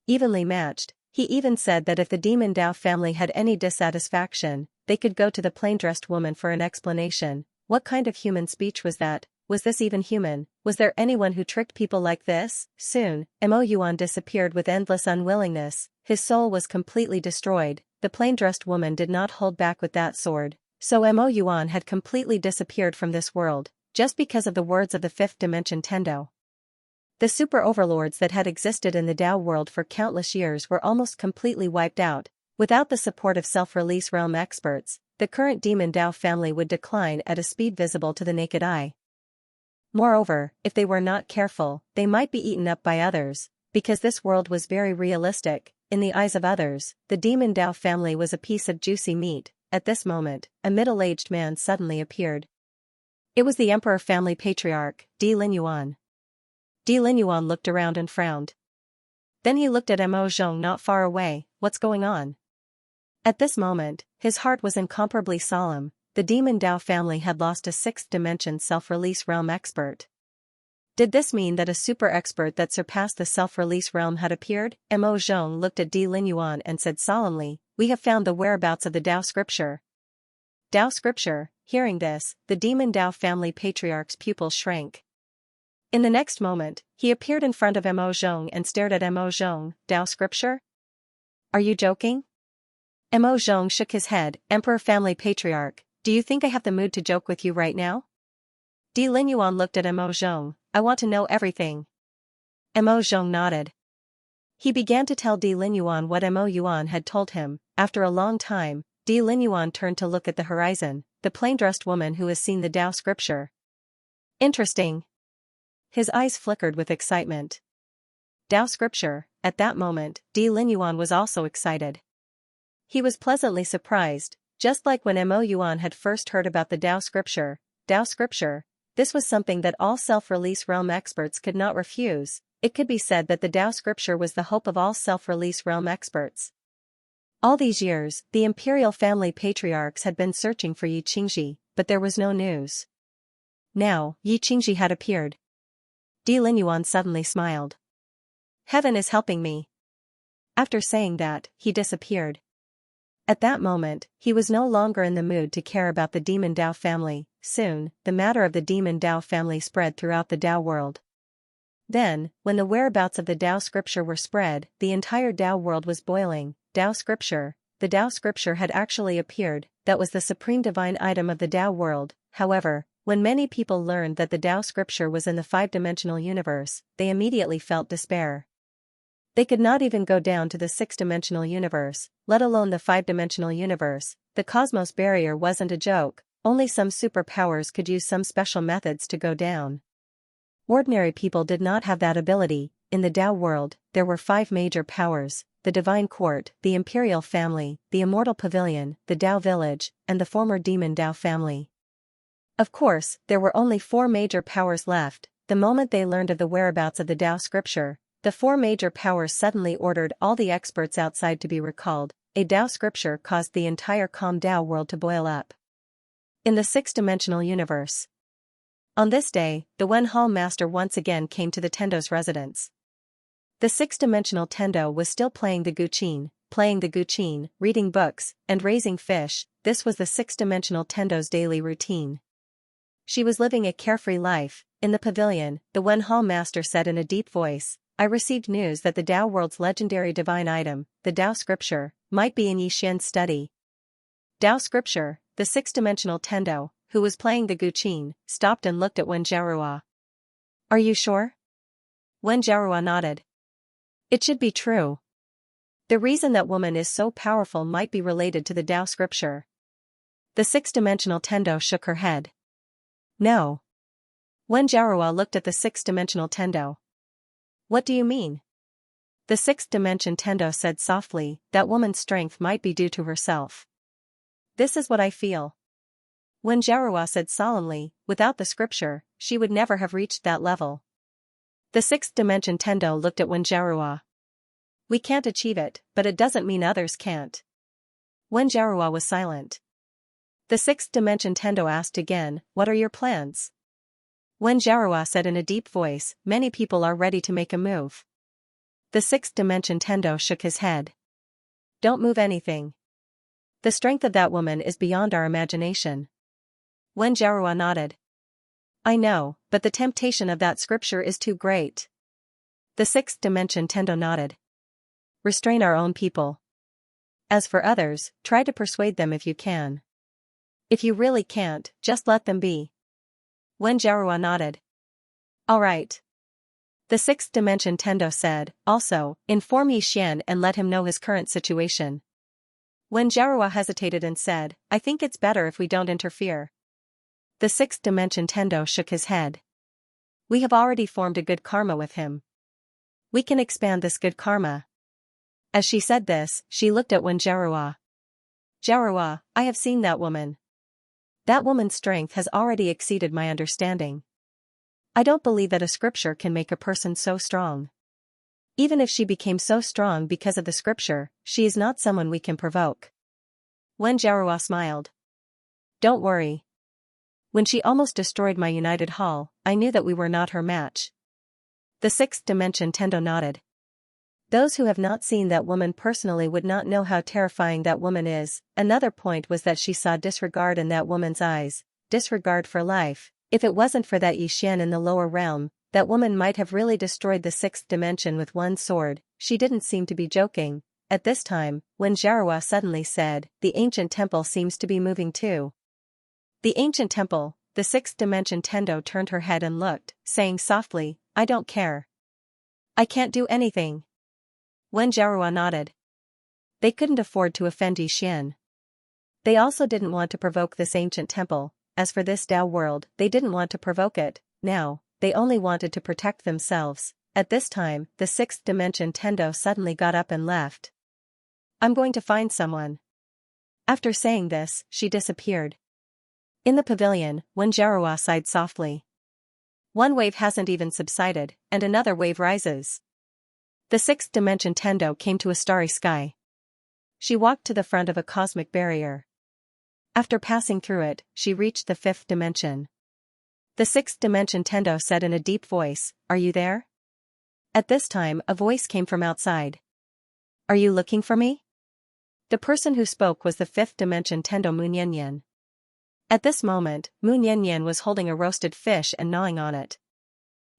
Evenly matched. He even said that if the demon Dao family had any dissatisfaction, they could go to the plain-dressed woman for an explanation. What kind of human speech was that? Was this even human? Was there anyone who tricked people like this? Soon, Mo Yuan disappeared with endless unwillingness. His soul was completely destroyed. The plain-dressed woman did not hold back with that sword. So Mo Yuan had completely disappeared from this world, just because of the words of the 5th dimension Tendo. The super overlords that had existed in the Tao world for countless years were almost completely wiped out. Without the support of self-release realm experts, the current demon Dao family would decline at a speed visible to the naked eye. Moreover, if they were not careful, they might be eaten up by others, because this world was very realistic. In the eyes of others, the demon Dao family was a piece of juicy meat. At this moment, a middle-aged man suddenly appeared. It was the Emperor family patriarch, Di Linyuan. Di Linyuan looked around and frowned. Then he looked at Mo Zhong not far away. What's going on? At this moment, his heart was incomparably solemn. The demon Dao family had lost a 6th dimension self-release realm expert. Did this mean that a super expert that surpassed the self-release realm had appeared? Mo Zhong looked at Di Linyuan and said solemnly, we have found the whereabouts of the Tao scripture. Tao scripture. Hearing this, the demon Dao family patriarch's pupils shrank. In the next moment, he appeared in front of Mo Zhong and stared at Mo Zhong. Tao scripture? Are you joking? Mo Zhong shook his head. Emperor family patriarch, do you think I have the mood to joke with you right now? Di Linyuan looked at Mo Zhong. I want to know everything. Mo Zhong nodded. He began to tell Di Linyuan what Mo Yuan had told him. After a long time, Di Linyuan turned to look at the horizon, the plain-dressed woman who has seen the Tao scripture. Interesting. His eyes flickered with excitement. Tao scripture. At that moment, Di Linyuan was also excited. He was pleasantly surprised, just like when Mo Yuan had first heard about the Tao scripture. Tao scripture. This was something that all self-release realm experts could not refuse. It could be said that the Tao scripture was the hope of all self-release realm experts. All these years, the imperial family patriarchs had been searching for Xianxia, but there was no news. Now, Xianxia had appeared. Di Linyuan suddenly smiled. Heaven is helping me. After saying that, he disappeared. At that moment, he was no longer in the mood to care about the demon Dao family. Soon, the matter of the demon Dao family spread throughout the Dao world. Then, when the whereabouts of the Dao scripture were spread, the entire Dao world was boiling. Dao scripture. The Dao scripture had actually appeared. That was the supreme divine item of the Dao world. However, when many people learned that the Dao scripture was in the 5-dimensional universe, they immediately felt despair. They could not even go down to the six-dimensional universe, let alone the five-dimensional universe. The cosmos barrier wasn't a joke, only some superpowers could use some special methods to go down. Ordinary people did not have that ability. In the Tao world, there were 5 major powers: the Divine Court, the Imperial Family, the Immortal Pavilion, the Tao Village, and the former Demon Tao family. Of course, there were only 4 major powers left. The moment they learned of the whereabouts of the Tao scripture, the 4 major powers suddenly ordered all the experts outside to be recalled. A Tao scripture caused the entire calm Tao world to boil up. In the 6-dimensional universe. On this day, the Wen Hall master once again came to the Tendo's residence. The 6-dimensional Tendo was still playing the guqin, reading books, and raising fish. This was the 6-dimensional Tendo's daily routine. She was living a carefree life. In the pavilion, the Wen Hall master said in a deep voice, "I received news that the Tao world's legendary divine item, the Tao scripture, might be in Yixian's study." Tao scripture. The 6-dimensional Tendo, who was playing the guqin, stopped and looked at Wen Jiarua. "Are you sure?" Wen Jiarua nodded. "It should be true. The reason that woman is so powerful might be related to the Tao scripture." The 6-dimensional Tendo shook her head. "No." Wen Jiarua looked at the 6-dimensional Tendo. "What do you mean?" The 6th-dimension Tendo said softly, "That woman's strength might be due to herself. This is what I feel." Wen Jiarua said solemnly, "Without the scripture, she would never have reached that level." The 6th-dimension Tendo looked at Wen Jiarua. "We can't achieve it, but it doesn't mean others can't." Wen Jiarua was silent. The 6th-dimension Tendo asked again, "What are your plans?" Wen Jiarua said in a deep voice, "Many people are ready to make a move." The 6th-dimension Tendo shook his head. "Don't move anything. The strength of that woman is beyond our imagination." Wen Jiarua nodded. "I know, but the temptation of that scripture is too great." The 6th-dimension Tendo nodded. "Restrain our own people. As for others, try to persuade them if you can. If you really can't, just let them be." Wen Jiarua nodded. "All right." The 6th-dimension Tendo said, "Also, inform Yixian and let him know his current situation." Wen Jiarua hesitated and said, "I think it's better if we don't interfere." The 6th-dimension Tendo shook his head. "We have already formed a good karma with him. We can expand this good karma." As she said this, she looked at Wen Jiarua. "Jiarua, I have seen that woman. That woman's strength has already exceeded my understanding. I don't believe that a scripture can make a person so strong. Even if she became so strong because of the scripture, she is not someone we can provoke." Wen Jiarua smiled. "Don't worry. When she almost destroyed my United Hall, I knew that we were not her match." The 6th-dimension Tendo nodded. Those who have not seen that woman personally would not know how terrifying that woman is. Another point was that she saw disregard in that woman's eyes, disregard for life. If it wasn't for that Yixian in the lower realm, that woman might have really destroyed the 6th dimension with one sword. She didn't seem to be joking. At this time, Wen Jiarua suddenly said, "The ancient temple seems to be moving too." The ancient temple. The 6th-dimension Tendo turned her head and looked, saying softly, "I don't care. I can't do anything." Wen Jiarua nodded. They couldn't afford to offend Yixian. They also didn't want to provoke this ancient temple. As for this Tao world, they didn't want to provoke it. Now, they only wanted to protect themselves. At this time, the 6th-dimension Tendo suddenly got up and left. "I'm going to find someone." After saying this, she disappeared. In the pavilion, Wen Jiarua sighed softly. One wave hasn't even subsided, and another wave rises. The 6th-dimension Tendo came to a starry sky. She walked to the front of a cosmic barrier. After passing through it, she reached the 5th dimension. The 6th-dimension Tendo said in a deep voice, "Are you there?" At this time, a voice came from outside. "Are you looking for me?" The person who spoke was the 5th-dimension Tendo Munyanyan. At this moment, Munyanyan was holding a roasted fish and gnawing on it.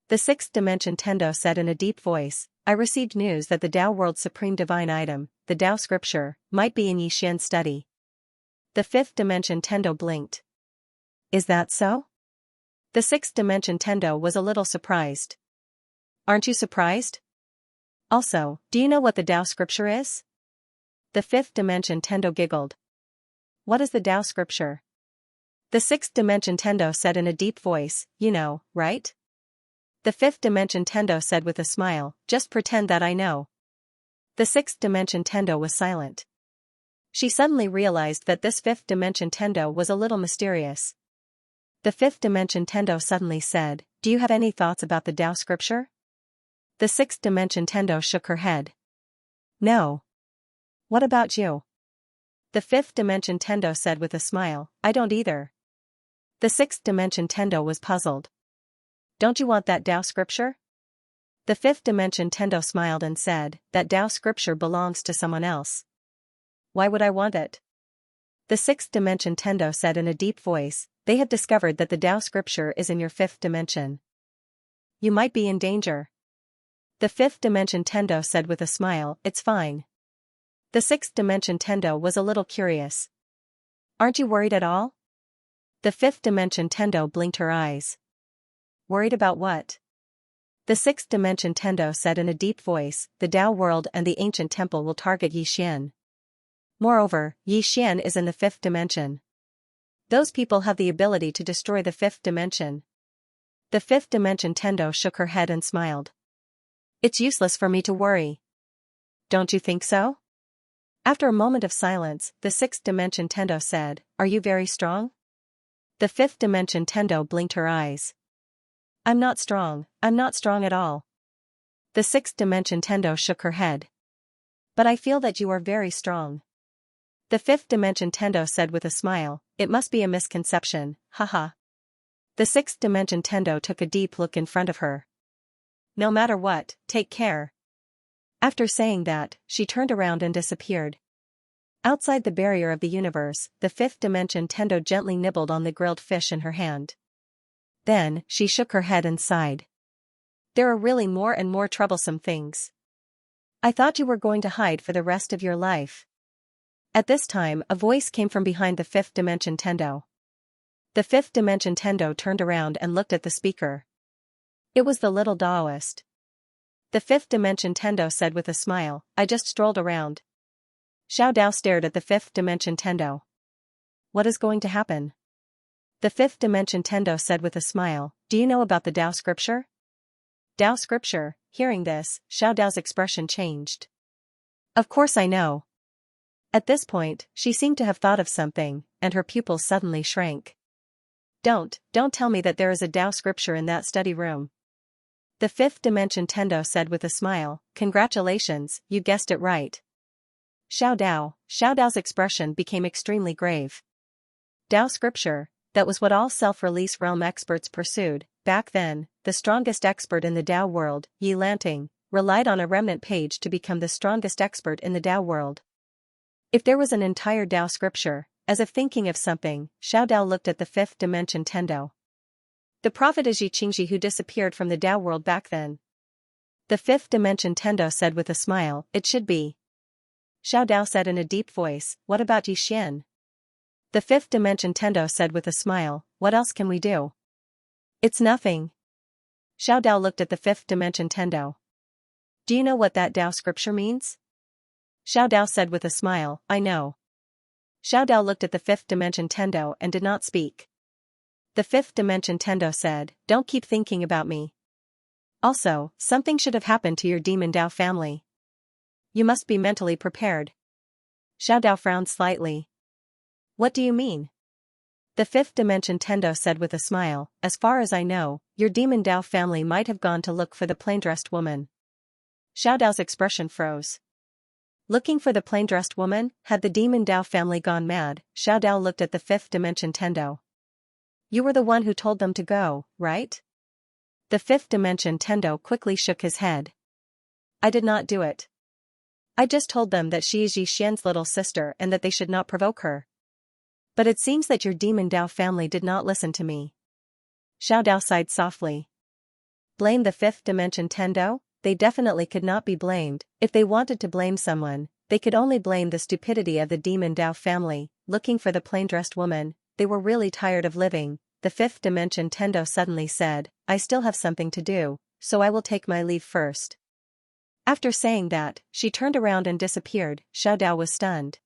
The 6th-dimension Tendo said in a deep voice, "I received news that the Tao world's supreme divine item, the Tao scripture, might be in Yixian's study." The 5th-dimension Tendo blinked. "Is that so?" The 6th-dimension Tendo was a little surprised. "Aren't you surprised?" Also, do you know what the Tao scripture is? The fifth dimension Tendo giggled. What is the Tao scripture? The sixth dimension Tendo said in a deep voice, you know, right? The fifth dimension Tendo said with a smile, just pretend that I know. The sixth dimension Tendo was silent. She suddenly realized that this fifth dimension Tendo was a little mysterious. The fifth dimension Tendo suddenly said, do you have any thoughts about the Tao scripture? The sixth dimension Tendo shook her head. No. What about you? The fifth dimension Tendo said with a smile, I don't either. The sixth dimension Tendo was puzzled. Don't you want that Tao scripture? The fifth dimension Tendo smiled and said, that Tao scripture belongs to someone else. Why would I want it? The sixth dimension Tendo said in a deep voice, they have discovered that the Tao scripture is in your fifth dimension. You might be in danger. The fifth dimension Tendo said with a smile, it's fine. The sixth dimension Tendo was a little curious. Aren't you worried at all? The fifth dimension Tendo blinked her eyes. Worried about what? The sixth dimension Tendo said in a deep voice, the Tao world and the ancient temple will target Yixian. Moreover, Yixian is in the fifth dimension. Those people have the ability to destroy the fifth dimension. The fifth dimension Tendo shook her head and smiled. It's useless for me to worry. Don't you think so? After a moment of silence, the sixth dimension Tendo said, are you very strong? The fifth dimension Tendo blinked her eyes. I'm not strong at all. The sixth dimension Tendo shook her head. But I feel that you are very strong. The fifth dimension Tendo said with a smile, it must be a misconception, haha. The sixth dimension Tendo took a deep look in front of her. No matter what, take care. After saying that, she turned around and disappeared. Outside the barrier of the universe, the fifth dimension Tendo gently nibbled on the grilled fish in her hand. Then, she shook her head and sighed. There are really more and more troublesome things. I thought you were going to hide for the rest of your life. At this time, a voice came from behind the fifth dimension Tendo. The fifth dimension Tendo turned around and looked at the speaker. It was the little Taoist. The fifth dimension Tendo said with a smile, I just strolled around. Xiao Dao stared at the fifth dimension Tendo. What is going to happen? The fifth dimension Tendo said with a smile, do you know about the Tao scripture? Tao scripture. Hearing this, Xiao Dao's expression changed. Of course I know. At this point, she seemed to have thought of something, and her pupils suddenly shrank. Don't tell me that there is a Tao scripture in that study room. The fifth dimension Tendo said with a smile, congratulations, you guessed it right. Xiao Dao's expression became extremely grave. Tao scripture, that was what all self-release realm experts pursued. Back then, the strongest expert in the Tao world, Yi Lanting, relied on a remnant page to become the strongest expert in the Tao world. If there was an entire Tao scripture, as if thinking of something, Xiao Dao looked at the fifth dimension Tendo. The prophet is Xianxia who disappeared from the Tao world back then. The fifth dimension Tendo said with a smile, it should be. Xiao Dao said in a deep voice, what about Yixian? The fifth dimension Tendo said with a smile, what else can we do? It's nothing. Xiao Dao looked at the fifth dimension Tendo. Do you know what that Tao scripture means? Xiao Dao said with a smile, I know. Xiao Dao looked at the fifth dimension Tendo and did not speak. The fifth dimension Tendo said, don't keep thinking about me. Also, something should have happened to your demon Tao family. You must be mentally prepared. Xiao Dao frowned slightly. What do you mean? The fifth dimension Tendo said with a smile, as far as I know, your demon Tao family might have gone to look for the plain-dressed woman. Xiao Dao's expression froze. Looking for the plain-dressed woman? Had the demon Tao family gone mad? Xiao Dao looked at the fifth dimension Tendo. You were the one who told them to go, right? The fifth dimension Tendo quickly shook his head. I did not do it. I just told them that she is Yixian's little sister and that they should not provoke her. But it seems that your demon Tao family did not listen to me. Xiao Dao sighed softly. Blame the fifth dimension Tendo? They definitely could not be blamed. If they wanted to blame someone, they could only blame the stupidity of the demon Tao family, looking for the plain-dressed woman. They were really tired of living. The fifth dimension Tendo suddenly said, I still have something to do, so I will take my leave first. After saying that, she turned around and disappeared. Xiao Dao was stunned.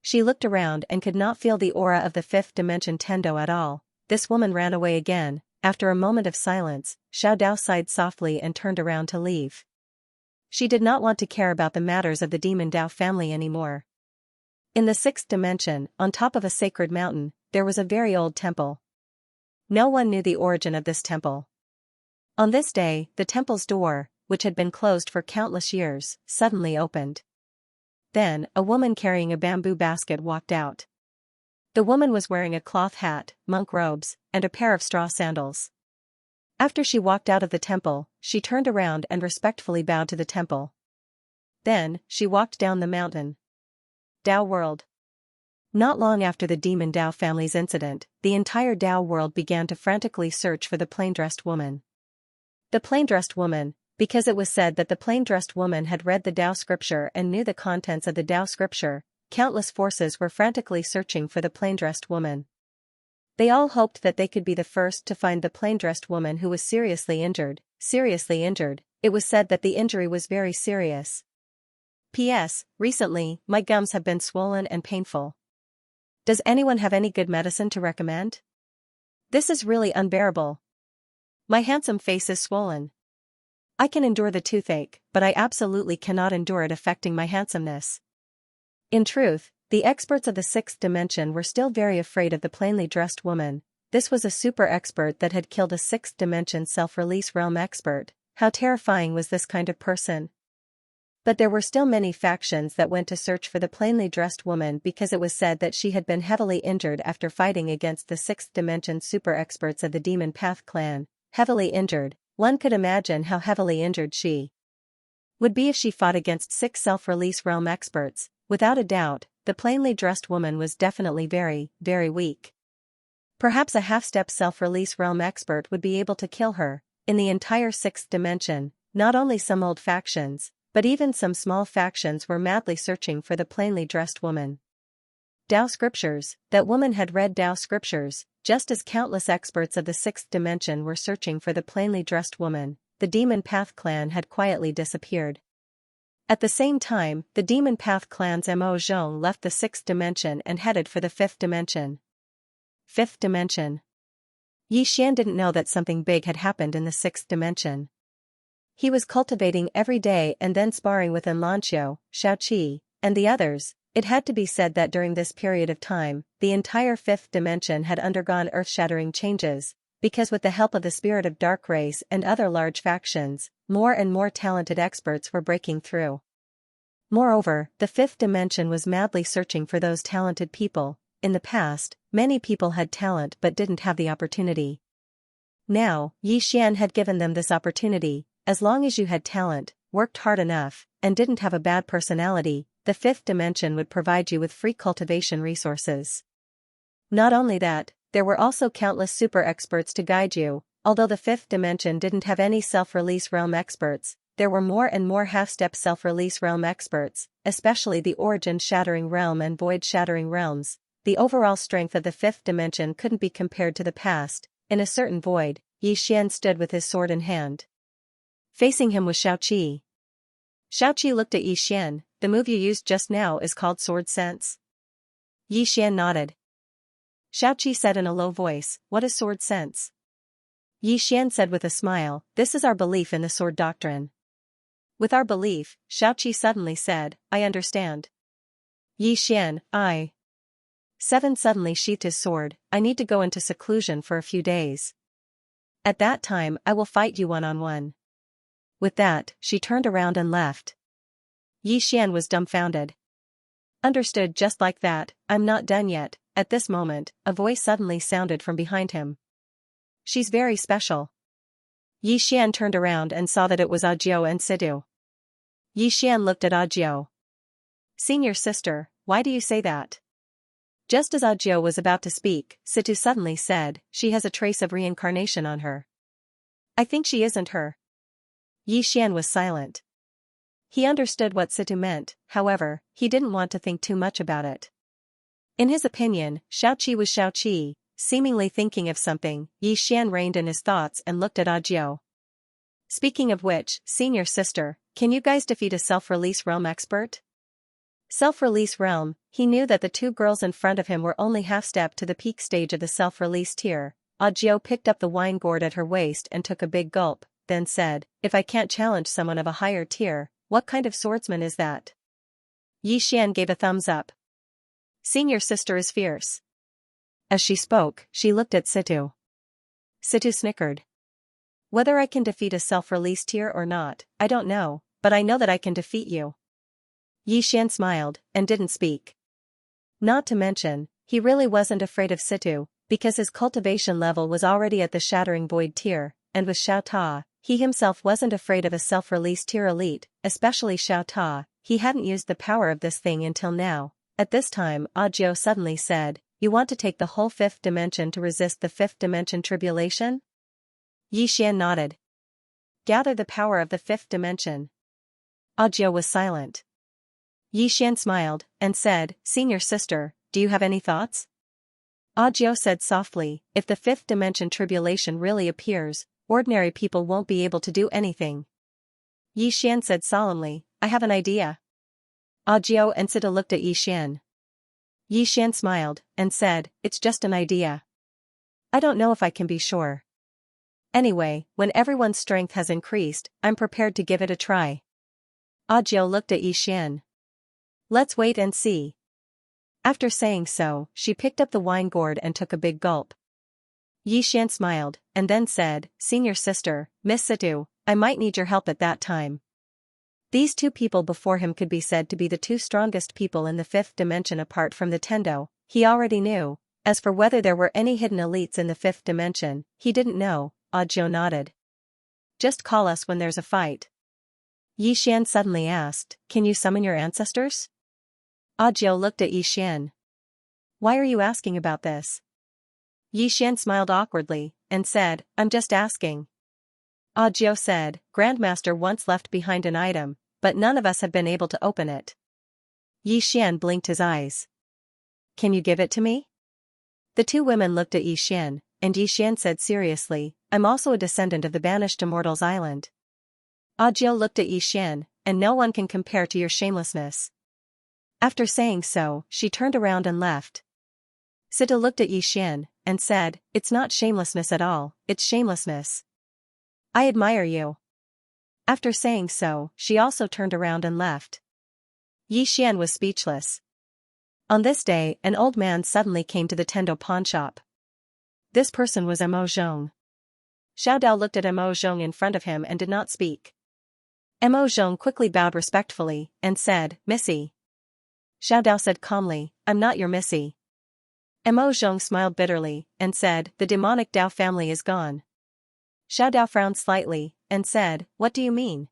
She looked around and could not feel the aura of the fifth dimension Tendo at all. This woman ran away again. After a moment of silence, Xiao Dao sighed softly and turned around to leave. She did not want to care about the matters of the demon Dao family anymore. In the sixth dimension, on top of a sacred mountain, there was a very old temple. No one knew the origin of this temple. On this day, the temple's door, which had been closed for countless years, suddenly opened. Then, a woman carrying a bamboo basket walked out. The woman was wearing a cloth hat, monk robes, and a pair of straw sandals. After she walked out of the temple, she turned around and respectfully bowed to the temple. Then, she walked down the mountain. Dao world. Not long after the demon Dao family's incident, the entire Dao world began to frantically search for the plain-dressed woman. The plain-dressed woman, because it was said that the plain-dressed woman had read the Dao scripture and knew the contents of the Dao scripture, countless forces were frantically searching for the plain-dressed woman. They all hoped that they could be the first to find the plain-dressed woman who was seriously injured. It was said that the injury was very serious. P.S. Recently, my gums have been swollen and painful. Does anyone have any good medicine to recommend? This is really unbearable. My handsome face is swollen. I can endure the toothache, but I absolutely cannot endure it affecting my handsomeness. In truth, the experts of the sixth dimension were still very afraid of the plainly dressed woman. This was a super expert that had killed a sixth dimension self-release realm expert. How terrifying was this kind of person? But there were still many factions that went to search for the plainly dressed woman because it was said that she had been heavily injured after fighting against the sixth dimension super experts of the Demon Path clan. Heavily injured. One could imagine how heavily injured she would be if she fought against 6 self-release realm experts. Without a doubt, the plainly dressed woman was definitely very, very weak. Perhaps a half-step self-release realm expert would be able to kill her. In the entire sixth dimension, not only some old factions, but even some small factions were madly searching for the plainly dressed woman. Dao scriptures. That woman had read Dao scriptures, just as countless experts of the sixth dimension were searching for the plainly dressed woman. The Demon Path clan had quietly disappeared. At the same time, the Demon Path clan's Mo Zhong left the sixth dimension and headed for the fifth dimension. Fifth dimension. Yi Xian didn't know that something big had happened in the sixth dimension. He was cultivating every day and then sparring with Xianxia, Xiaoqi, and the others. It had to be said that during this period of time, the entire fifth dimension had undergone earth-shattering changes, because with the help of the spirit of dark race and other large factions, more and more talented experts were breaking through. Moreover, the fifth dimension was madly searching for those talented people. In the past, many people had talent but didn't have the opportunity. Now, Yi Xian had given them this opportunity. As long as you had talent, worked hard enough, and didn't have a bad personality, the fifth dimension would provide you with free cultivation resources. Not only that, there were also countless super experts to guide you. Although the fifth dimension didn't have any self-release realm experts, there were more and more half-step self-release realm experts, especially the origin-shattering realm and void-shattering realms. The overall strength of the fifth dimension couldn't be compared to the past. In a certain void, Yi Xian stood with his sword in hand. Facing him was Xiaoqi. Xiaoqi looked at Yi Xian. The move you used just now is called sword sense. Yi Xian nodded. Xiaoqi said in a low voice, "What is sword sense?" Yi Xian said with a smile, "This is our belief in the sword doctrine." With our belief, Xiaoqi suddenly said, "I understand." Yi Xian, I. 7 suddenly sheathed his sword. "I need to go into seclusion for a few days. At that time I will fight you one-on-one." With that, she turned around and left. Yi Xian was dumbfounded. Understood just like that. "I'm not done yet." At this moment, a voice suddenly sounded from behind him. "She's very special." Yi Xian turned around and saw that it was Audiobook and Situ. Yi Xian looked at Audiobook. "Senior sister, why do you say that?" Just as Audiobook was about to speak, Situ suddenly said, "She has a trace of reincarnation on her." "I think she isn't her." Yi Xian was silent. He understood what Situ meant, however, he didn't want to think too much about it. In his opinion, Xiaoqi was Xiaoqi. Seemingly thinking of something, Yi Xian reined in his thoughts and looked at Audiobook. Speaking of which, senior sister, can you guys defeat a self-release realm expert? Self-release realm, he knew that the two girls in front of him were only half-step to the peak stage of the self-release tier. Audiobook picked up the wine gourd at her waist and took a big gulp, then said, if I can't challenge someone of a higher tier, what kind of swordsman is that? Xianxia gave a thumbs up. Senior sister is fierce. As she spoke, she looked at Situ. Situ snickered. Whether I can defeat a self-release tier or not, I don't know, but I know that I can defeat you. Xianxia smiled, and didn't speak. Not to mention, he really wasn't afraid of Situ, because his cultivation level was already at the Shattering Void tier, and with Xiao Ta, he himself wasn't afraid of a self-release tier elite, especially Xiao Ta. He hadn't used the power of this thing until now. At this time, Audiobook suddenly said, you want to take the whole fifth dimension to resist the fifth dimension tribulation? Xianxia nodded. Gather the power of the fifth dimension. Audiobook was silent. Xianxia smiled, and said, senior sister, do you have any thoughts? Audiobook said softly, if the fifth dimension tribulation really appears, ordinary people won't be able to do anything. Xianxia said solemnly, I have an idea. Audiobook and Sita looked at Xianxia. Xianxia smiled, and said, it's just an idea. I don't know if I can be sure. Anyway, when everyone's strength has increased, I'm prepared to give it a try. Audiobook looked at Xianxia. Let's wait and see. After saying so, she picked up the wine gourd and took a big gulp. Xianxia smiled, and then said, senior sister, Miss Situ, I might need your help at that time. These two people before him could be said to be the two strongest people in the fifth dimension apart from the Tendo, he already knew. As for whether there were any hidden elites in the fifth dimension, he didn't know. Audiobook nodded. Just call us when there's a fight. Xianxia suddenly asked, can you summon your ancestors? Audiobook looked at Xianxia. Why are you asking about this? Xianxia smiled awkwardly, and said, I'm just asking. Audiobook said, Grandmaster once left behind an item, but none of us have been able to open it. Xianxia blinked his eyes. Can you give it to me? The two women looked at Xianxia, and Xianxia said seriously, I'm also a descendant of the banished immortals island. Audiobook looked at Xianxia, and no one can compare to your shamelessness. After saying so, she turned around and left. Sita looked at Xianxia, and said, it's not shamelessness at all, it's shamelessness. I admire you. After saying so, she also turned around and left. Xianxia was speechless. On this day, an old man suddenly came to the Tendo pawn shop. This person was Mo Zhong. Xiao Dao looked at Mo Zhong in front of him and did not speak. Mo Zhong quickly bowed respectfully, and said, Missy. Xiao Dao said calmly, I'm not your Missy. Mo Zhong smiled bitterly, and said, the demonic Dao family is gone. Xiao Dao frowned slightly, and said, what do you mean?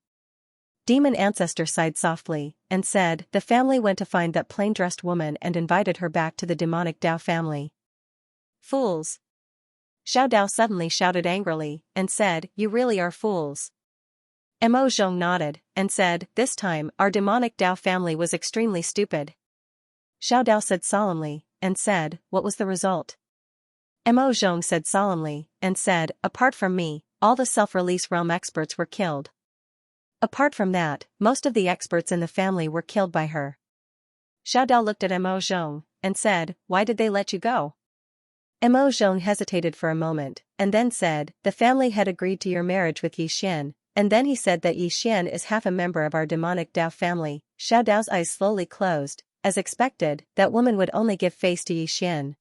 Demon ancestor sighed softly, and said, the family went to find that plain-dressed woman and invited her back to the demonic Dao family. Fools. Xiao Dao suddenly shouted angrily, and said, you really are fools. Mo Zhong nodded, and said, this time, our demonic Dao family was extremely stupid. Xiao Dao said solemnly, and said, what was the result? Mo Zhong said solemnly, and said, apart from me, all the self-release realm experts were killed. Apart from that, most of the experts in the family were killed by her. Xiao Dao looked at Mo Zhong, and said, why did they let you go? Mo Zhong hesitated for a moment, and then said, the family had agreed to your marriage with Xianxia, and then he said that Xianxia is half a member of our demonic Dao family. Xiao Dao's eyes slowly closed. As expected, that woman would only give face to Xianxia.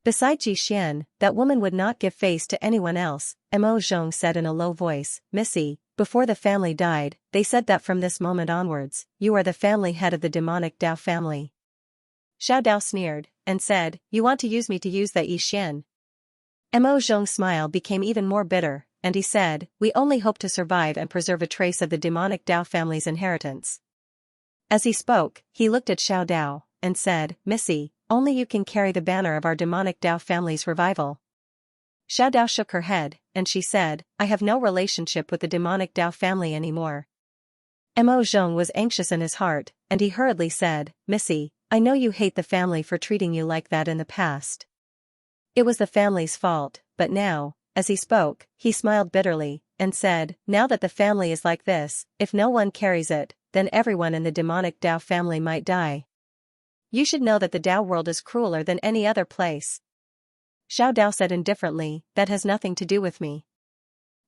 Besides Xianxia, that woman would not give face to anyone else. Mo Zhong said in a low voice, Missy, before the family died, they said that from this moment onwards, you are the family head of the demonic Dao family. Xiao Dao sneered, and said, you want to use me to use that Xianxia? Mo Zhong's smile became even more bitter, and he said, we only hope to survive and preserve a trace of the demonic Dao family's inheritance. As he spoke, he looked at Xiao Dao, and said, Missy, only you can carry the banner of our demonic Dao family's revival. Xiao Dao shook her head, and she said, I have no relationship with the demonic Dao family anymore. Mo Zhong was anxious in his heart, and he hurriedly said, Missy, I know you hate the family for treating you like that in the past. It was the family's fault, but now, as he spoke, he smiled bitterly, and said, now that the family is like this, if no one carries it, then everyone in the demonic Dao family might die. You should know that the Dao world is crueler than any other place. Xiao Dao said indifferently, that has nothing to do with me.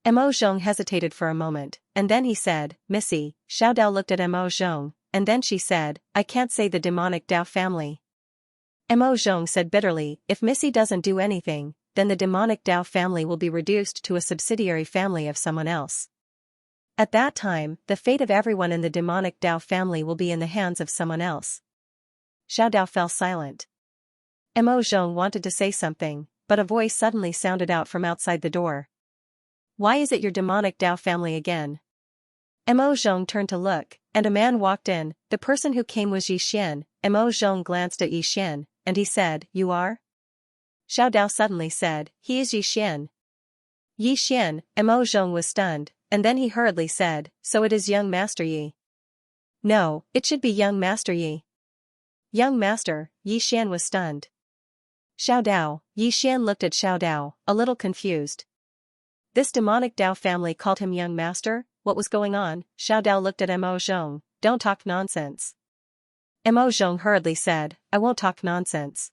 Mo Zhong hesitated for a moment, and then he said, Missy. Xiao Dao looked at Mo Zhong, and then she said, I can't say the demonic Dao family. Mo Zhong said bitterly, if Missy doesn't do anything, then the demonic Dao family will be reduced to a subsidiary family of someone else. At that time, the fate of everyone in the demonic Dao family will be in the hands of someone else. Xiao Dao fell silent. Mo Zhong wanted to say something, but a voice suddenly sounded out from outside the door. Why is it your demonic Dao family again? Mo Zhong turned to look, and a man walked in. The person who came was Yixian. Mo Zhong glanced at Yixian, and he said, You are? Xiao Dao suddenly said, He is Yixian. Yixian. Mo Zhong was stunned, and then he hurriedly said, So it is young Master Yi. No, it should be young Master Yi. Young Master, Yixian was stunned. Xiao Dao. Yixian looked at Xiao Dao, a little confused. This demonic Dao family called him young master? What was going on? Xiao Dao looked at Mo Zhong. Don't talk nonsense. Mo Zhong hurriedly said, I won't talk nonsense.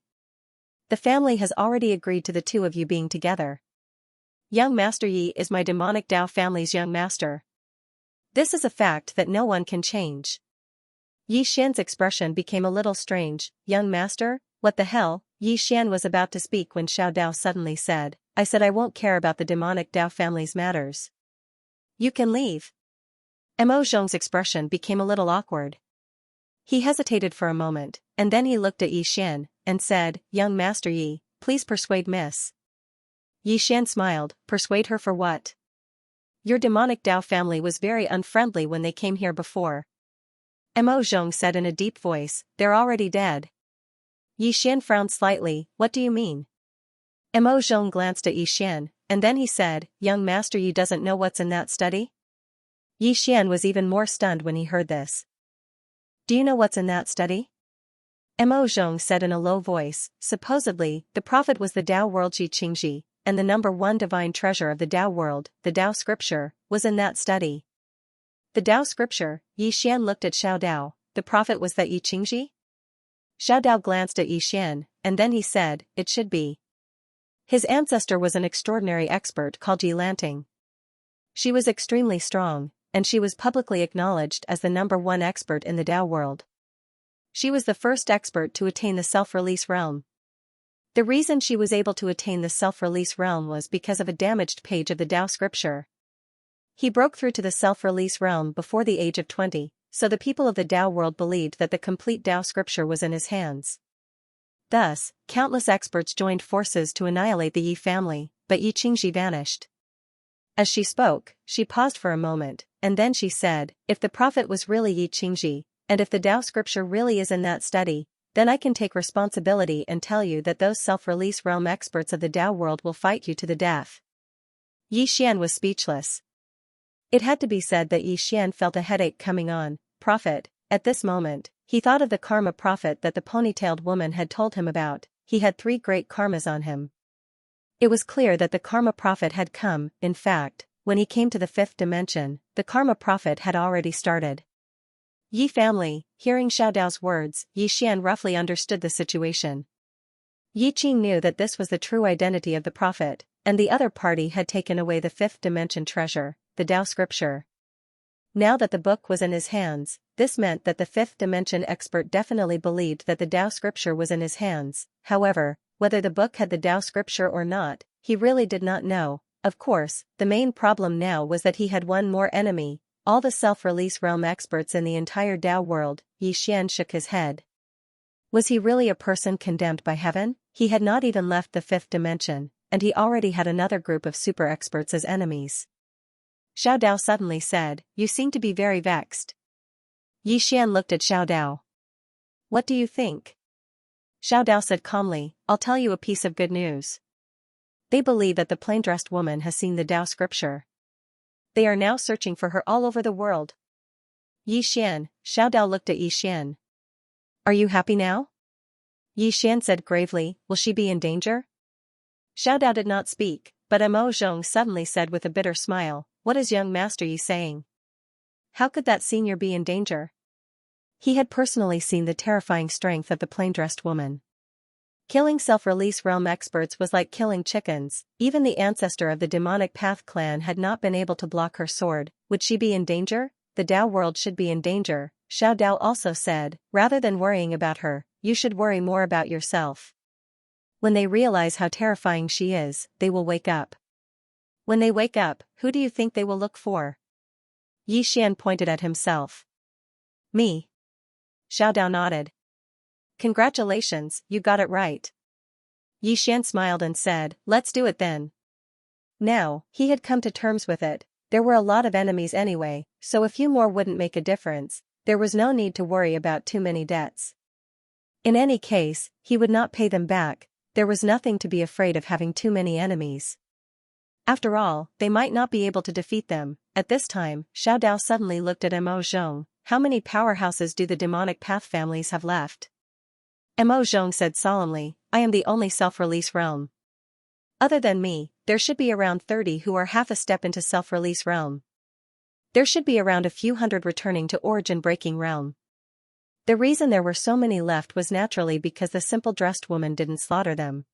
The family has already agreed to the two of you being together. Young Master Yi is my demonic Dao family's young master. This is a fact that no one can change. Yi Xian's expression became a little strange. Young master? What the hell? Yi Xian was about to speak when Xiao Dao suddenly said, I said I won't care about the demonic Dao family's matters. You can leave. Mo Zhong's expression became a little awkward. He hesitated for a moment, and then he looked at Yi Xian, and said, Young Master Yi, please persuade Miss. Yi Xian smiled, persuade her for what? Your demonic Dao family was very unfriendly when they came here before. Mo Zhong said in a deep voice, They're already dead. Yi Xian frowned slightly, What do you mean? Mo Zhong glanced at Yi Xian, and then he said, Young Master Yi doesn't know what's in that study? Yi Xian was even more stunned when he heard this. Do you know what's in that study? Mo Zhong said in a low voice, Supposedly, the prophet was the Dao world Xianxia, and the number one divine treasure of the Dao world, the Dao scripture, was in that study. The Dao scripture? Yi Xian looked at Xiao Dao. The prophet was that Xianxia? Xiao Dao glanced at Yi Xian, and then he said, It should be. His ancestor was an extraordinary expert called Yi Lanting. She was extremely strong, and she was publicly acknowledged as the number one expert in the Dao world. She was the first expert to attain the self-release realm. The reason she was able to attain the self-release realm was because of a damaged page of the Dao scripture. He broke through to the self-release realm before the age of 20, so the people of the Dao world believed that the complete Dao scripture was in his hands. Thus, countless experts joined forces to annihilate the Yi family, but Yi Qingji vanished. As she spoke, she paused for a moment, and then she said, If the prophet was really Yi Qingji, and if the Dao scripture really is in that study, then I can take responsibility and tell you that those self-release realm experts of the Dao world will fight you to the death. Yi Xian was speechless. It had to be said that Yi Xian felt a headache coming on. Prophet. At this moment, he thought of the karma prophet that the ponytailed woman had told him about. He had 3 great karmas on him. It was clear that the karma prophet had come. In fact, when he came to the 5th dimension, the karma prophet had already started. Yi family. Hearing Xiao Dao's words, Yi Xian roughly understood the situation. Yi Qing knew that this was the true identity of the prophet, and the other party had taken away the 5th dimension treasure, the Dao scripture. Now that the book was in his hands, this meant that the 5th dimension expert definitely believed that the Dao scripture was in his hands. However, whether the book had the Dao scripture or not, he really did not know. Of course, the main problem now was that he had one more enemy, all the self-release realm experts in the entire Dao world. Yi Xian shook his head. Was he really a person condemned by heaven? He had not even left the 5th dimension, and he already had another group of super experts as enemies. Xiao Dao suddenly said, You seem to be very vexed. Yi Xian looked at Xiao Dao. What do you think? Xiao Dao said calmly, I'll tell you a piece of good news. They believe that the plain-dressed woman has seen the Dao scripture. They are now searching for her all over the world. Yi Xian. Xiao Dao looked at Yi Xian. Are you happy now? Yi Xian said gravely, Will she be in danger? Xiao Dao did not speak, but Mo Zhong suddenly said with a bitter smile, what is young Master Yi saying? How could that senior be in danger? He had personally seen the terrifying strength of the plain-dressed woman. Killing self-release realm experts was like killing chickens. Even the ancestor of the demonic path clan had not been able to block her sword. Would she be in danger? The Tao world should be in danger, Xiao Dao also said. Rather than worrying about her, you should worry more about yourself. When they realize how terrifying she is, they will wake up. When they wake up, who do you think they will look for? Yi Xian pointed at himself. Me. Xiao Dao nodded. Congratulations, you got it right. Yi Xian smiled and said, let's do it then. Now, he had come to terms with it. There were a lot of enemies anyway, so a few more wouldn't make a difference. There was no need to worry about too many debts. In any case, he would not pay them back. There was nothing to be afraid of having too many enemies. After all, they might not be able to defeat them. At this time, Xiao Dao suddenly looked at Mo Zhong. How many powerhouses do the demonic path families have left? Mo Zhong said solemnly, I am the only self-release realm. Other than me, there should be around 30 who are half a step into self-release realm. There should be around a few hundred returning to origin-breaking realm. The reason there were so many left was naturally because the simple dressed woman didn't slaughter them.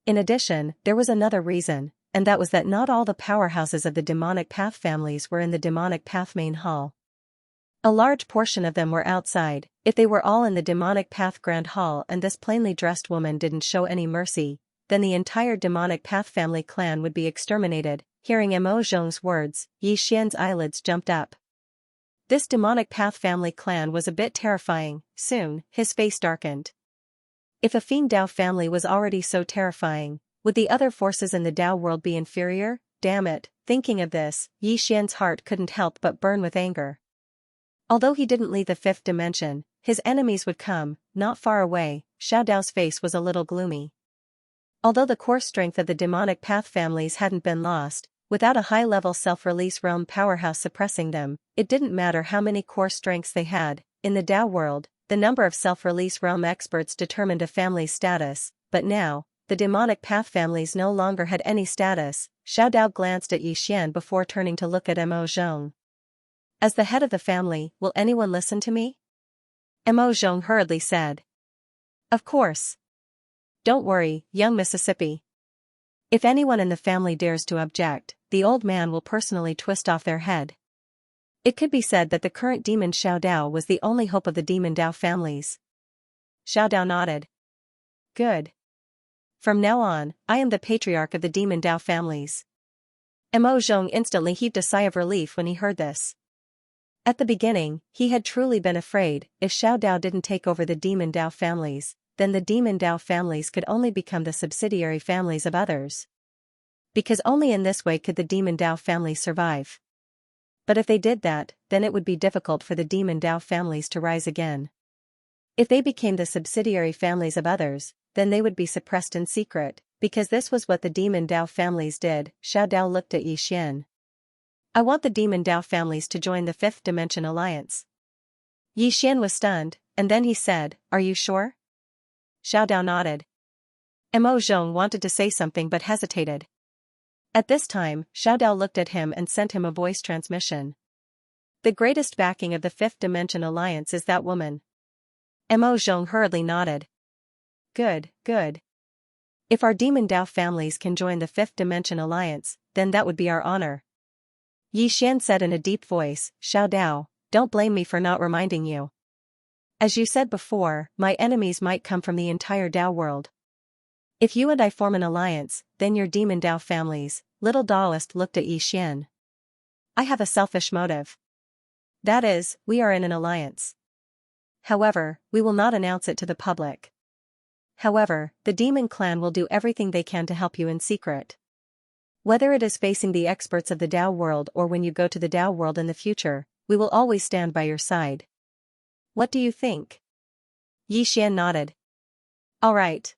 In addition, there was another reason, and that was that not all the powerhouses of the demonic path families were in the demonic path main hall. A large portion of them were outside. If they were all in the demonic path grand hall and this plainly dressed woman didn't show any mercy, then the entire demonic path family clan would be exterminated. Hearing Mo Zhong's words, Yi Xian's eyelids jumped up. This demonic path family clan was a bit terrifying. Soon, his face darkened. If a Fiend Dao family was already so terrifying, would the other forces in the Dao world be inferior? Damn it, thinking of this, Yi Xian's heart couldn't help but burn with anger. Although he didn't leave the fifth dimension, his enemies would come, not far away. Xiao Dao's face was a little gloomy. Although the core strength of the demonic path families hadn't been lost, without a high-level self-release realm powerhouse suppressing them, it didn't matter how many core strengths they had. In the Dao world, the number of self-release realm experts determined a family's status, but now, the demonic path families no longer had any status. Xiao Dao glanced at Yi Xian before turning to look at Mo Zhong. As the head of the family, will anyone listen to me? Mo Zhong hurriedly said. Of course. Don't worry, young Mississippi. If anyone in the family dares to object, the old man will personally twist off their head. It could be said that the current demon Xiao Dao was the only hope of the demon Dao families. Xiao Dao nodded. Good. From now on, I am the patriarch of the demon Dao families. Mo Zhong instantly heaved a sigh of relief when he heard this. At the beginning, he had truly been afraid. If Xiao Dao didn't take over the demon Dao families, then the demon Dao families could only become the subsidiary families of others. Because only in this way could the demon Dao family survive. But if they did that, then it would be difficult for the demon Dao families to rise again. If they became the subsidiary families of others, then they would be suppressed in secret, because this was what the demon Dao families did. Xiao Dao looked at Yi Xian. I want the demon Dao families to join the Fifth Dimension Alliance. Yi Xian was stunned, and then he said, Are you sure? Xiao Dao nodded. Mo Zhong wanted to say something but hesitated. At this time, Xiao Dao looked at him and sent him a voice transmission. The greatest backing of the Fifth Dimension Alliance is that woman. Mo Zhong hurriedly nodded. Good, good. If our demon Dao families can join the Fifth Dimension Alliance, then that would be our honor. Yi Xian said in a deep voice, Xiao Dao, don't blame me for not reminding you. As you said before, my enemies might come from the entire Dao world. If you and I form an alliance, then your demon Dao families. Little Daoist looked at Yi Xian. I have a selfish motive. That is, we are in an alliance. However, we will not announce it to the public. However, the demon clan will do everything they can to help you in secret. Whether it is facing the experts of the Dao world or when you go to the Dao world in the future, we will always stand by your side. What do you think? Yi Xian nodded. All right.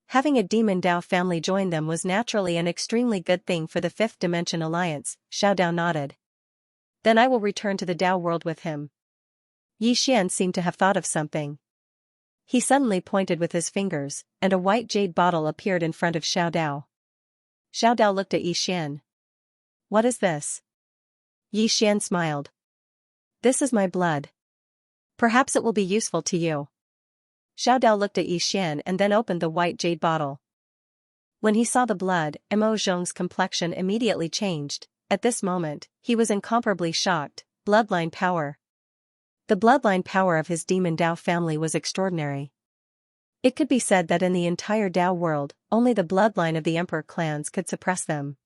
Having a demon Dao family join them was naturally an extremely good thing for the Fifth Dimension Alliance. Xiao Dao nodded. Then I will return to the Dao world with him. Yi Xian seemed to have thought of something. He suddenly pointed with his fingers, and a white jade bottle appeared in front of Xiao Dao. Xiao Dao looked at Yi Xian. What is this? Yi Xian smiled. This is my blood. Perhaps it will be useful to you. Xiao Dao looked at Yi Xian and then opened the white jade bottle. When he saw the blood, Mo Zhong's complexion immediately changed. At this moment, he was incomparably shocked. Bloodline power. The bloodline power of his demon Dao family was extraordinary. It could be said that in the entire Dao world, only the bloodline of the emperor clans could suppress them.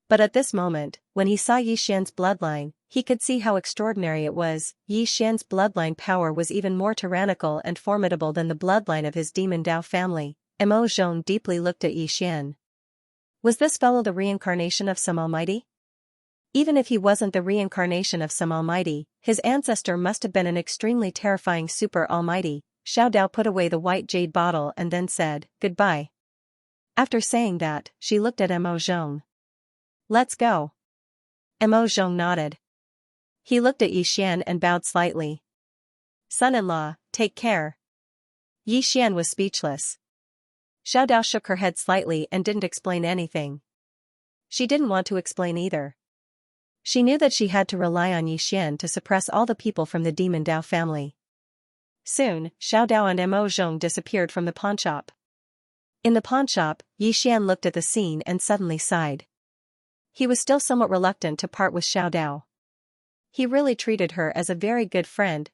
But at this moment, when he saw Yi Xian's bloodline, he could see how extraordinary it was. Yi Xian's bloodline power was even more tyrannical and formidable than the bloodline of his demon Dao family. Mo Zhong deeply looked at Yi Xian. Was this fellow the reincarnation of some almighty? Even if he wasn't the reincarnation of some almighty, his ancestor must have been an extremely terrifying super almighty. Xiao Dao put away the white jade bottle and then said, "Goodbye." After saying that, she looked at Mo Zhong. "Let's go." Mo Zhong nodded. He looked at Yi Xian and bowed slightly. "Son-in-law, take care." Yi Xian was speechless. Xiao Dao shook her head slightly and didn't explain anything. She didn't want to explain either. She knew that she had to rely on Yi Xian to suppress all the people from the demon Dao family. Soon, Xiao Dao and Mo Zhong disappeared from the pawnshop. In the pawnshop, Yi Xian looked at the scene and suddenly sighed. He was still somewhat reluctant to part with Xiao Dao. He really treated her as a very good friend.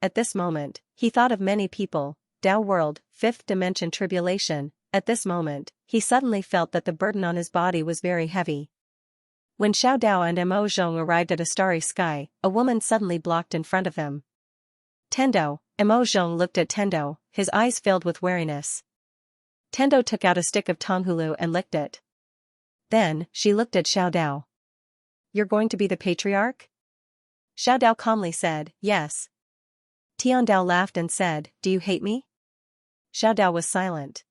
At this moment, he thought of many people. Dao world, fifth dimension tribulation. At this moment, he suddenly felt that the burden on his body was very heavy. When Xiao Dao and Mo Zhong arrived at a starry sky, a woman suddenly blocked in front of them. Tendo. Mo Zhong looked at Tendo, his eyes filled with wariness. Tendo took out a stick of Tonghulu and licked it. Then, she looked at Xiao Dao. "You're going to be the patriarch?" Xiao Dao calmly said, "Yes." Tian Dao laughed and said, "Do you hate me?" Xiao Dao was silent.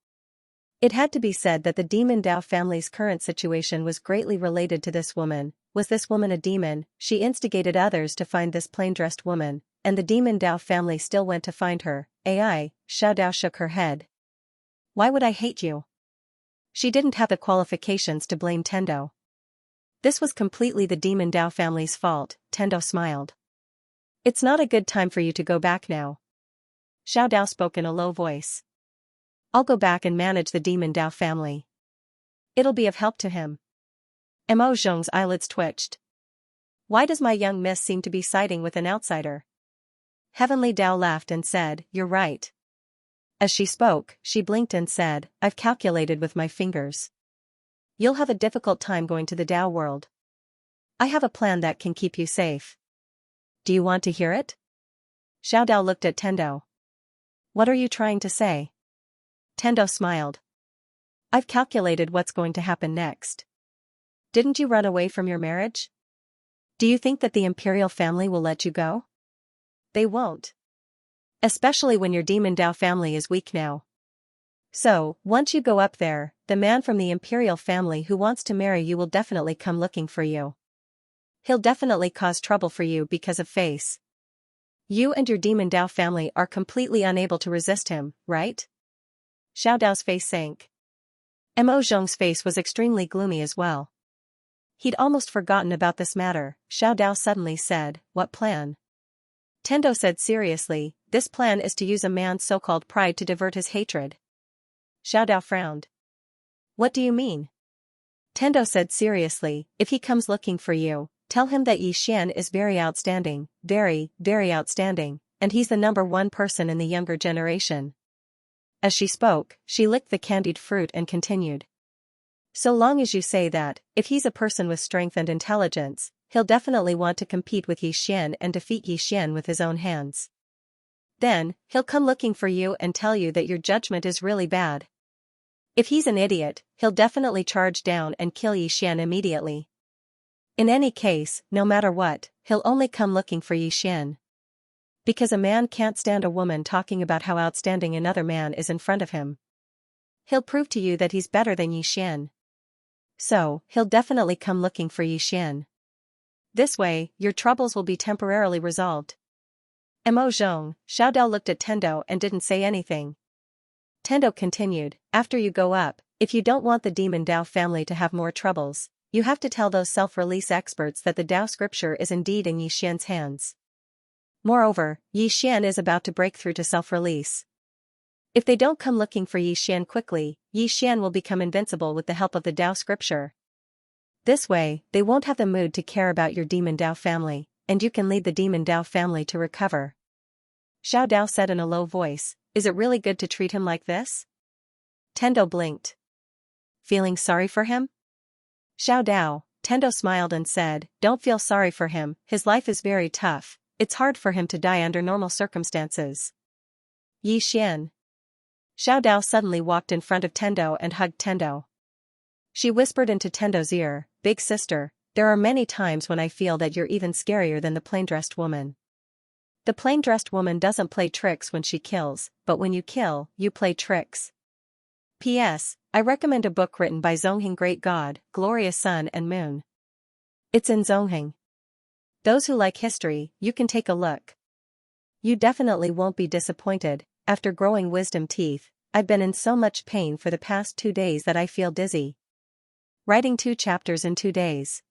It had to be said that the demon Dao family's current situation was greatly related to this woman. Was this woman a demon? She instigated others to find this plain-dressed woman, and the demon Dao family still went to find her. Ai, Xiao Dao shook her head. "Why would I hate you?" She didn't have the qualifications to blame Tendo. This was completely the demon Dao family's fault. Tendo smiled. "It's not a good time for you to go back now." Xiao Dao spoke in a low voice. "I'll go back and manage the demon Dao family. It'll be of help to him." Mo Zhong's eyelids twitched. "Why does my young miss seem to be siding with an outsider?" Heavenly Dao laughed and said, "You're right." As she spoke, she blinked and said, "I've calculated with my fingers. You'll have a difficult time going to the Dao world. I have a plan that can keep you safe. Do you want to hear it?" Xiao Dao looked at Tendo. "What are you trying to say?" Tendo smiled. "I've calculated what's going to happen next. Didn't you run away from your marriage? Do you think that the imperial family will let you go? They won't. Especially when your demon Dao family is weak now. So, once you go up there, the man from the imperial family who wants to marry you will definitely come looking for you. He'll definitely cause trouble for you because of face. You and your demon Dao family are completely unable to resist him, right?" Xiao Dao's face sank. Mo Zhong's face was extremely gloomy as well. He'd almost forgotten about this matter. Xiao Dao suddenly said, "What plan?" Tendo said seriously, "This plan is to use a man's so-called pride to divert his hatred." Xiao Dao frowned. "What do you mean?" Tendo said seriously, "If he comes looking for you, tell him that Yi Xian is very outstanding, very, very outstanding, and he's the #1 person in the younger generation." As she spoke, she licked the candied fruit and continued. "So long as you say that, if he's a person with strength and intelligence, he'll definitely want to compete with Yi Xian and defeat Yi Xian with his own hands. Then, he'll come looking for you and tell you that your judgment is really bad. If he's an idiot, he'll definitely charge down and kill Yi Xian immediately. In any case, no matter what, he'll only come looking for Yi Xian. Because a man can't stand a woman talking about how outstanding another man is in front of him. He'll prove to you that he's better than Yi Xian. So, he'll definitely come looking for Yi Xian. This way, your troubles will be temporarily resolved." Mo Zhong, Xiao Dao looked at Tendo and didn't say anything. Tendo continued, "After you go up, if you don't want the demon Dao family to have more troubles, You have to tell those self-release experts that the Tao scripture is indeed in Yixian's hands. Moreover, Yixian is about to break through to self-release. If they don't come looking for Yixian quickly, Yixian will become invincible with the help of the Tao scripture. This way, they won't have the mood to care about your demon Tao family, and you can lead the demon Tao family to recover. Xiao Dao said in a low voice, "Is it really good to treat him like this?" Tendo blinked. Feeling sorry for him? Xiao Dao, Tendo smiled and said, "Don't feel sorry for him, his life is very tough, it's hard for him to die under normal circumstances." Yixian. Xiao Dao suddenly walked in front of Tendo and hugged Tendo. She whispered into Tendo's ear, "Big sister, there are many times when I feel that you're even scarier than the plain-dressed woman. The plain-dressed woman doesn't play tricks when she kills, but when you kill, you play tricks. P.S. I recommend a book written by Zongheng Great God, Glorious Sun and Moon. It's in Zongheng. Those who like history, you can take a look. You definitely won't be disappointed. After growing wisdom teeth, I've been in so much pain for the past 2 days that I feel dizzy. Writing 2 chapters in 2 days.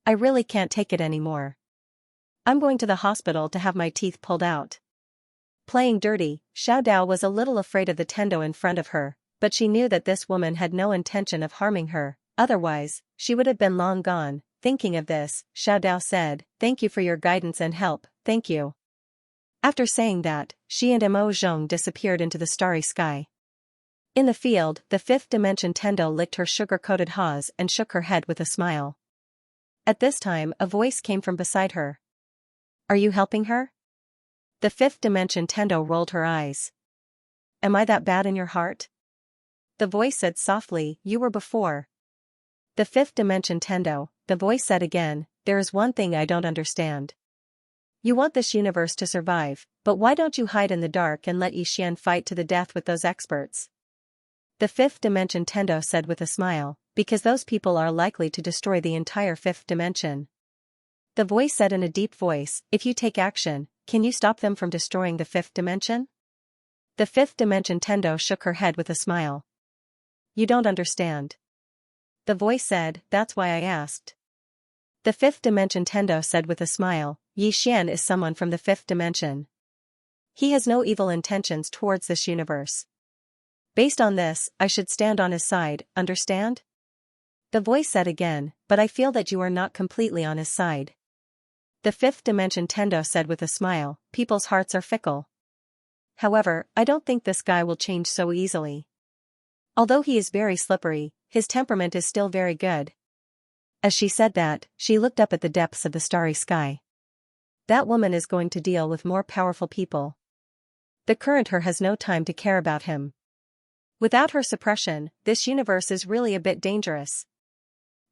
I really can't take it anymore. I'm going to the hospital to have my teeth pulled out." Playing dirty, Xiao Dao was a little afraid of the Tendo in front of her, but she knew that this woman had no intention of harming her, otherwise, she would have been long gone. Thinking of this, Xiao Dao said, "Thank you for your guidance and help, thank you." After saying that, she and Mo Zhong disappeared into the starry sky. In the field, the 5th dimension Tendo licked her sugar-coated haws and shook her head with a smile. At this time, a voice came from beside her. "Are you helping her?" The 5th dimension Tendo rolled her eyes. "Am I that bad in your heart?" The voice said softly, "You were before." The 5th dimension Tendo, the voice said again, "There is one thing I don't understand. You want this universe to survive, but why don't you hide in the dark and let Yixian fight to the death with those experts?" The 5th dimension Tendo said with a smile, "Because those people are likely to destroy the entire 5th dimension." The voice said in a deep voice, "If you take action, can you stop them from destroying the 5th dimension?" The 5th dimension Tendo shook her head with a smile. "You don't understand." The voice said, "That's why I asked." The 5th dimension Tendo said with a smile, "Yixian is someone from the 5th dimension. He has no evil intentions towards this universe. Based on this, I should stand on his side, understand?" The voice said again, "But I feel that you are not completely on his side." The 5th dimension Tendo said with a smile, "People's hearts are fickle. However, I don't think this guy will change so easily. Although he is very slippery, his temperament is still very good." As she said that, she looked up at the depths of the starry sky. That woman is going to deal with more powerful people. The current her has no time to care about him. Without her suppression, this universe is really a bit dangerous.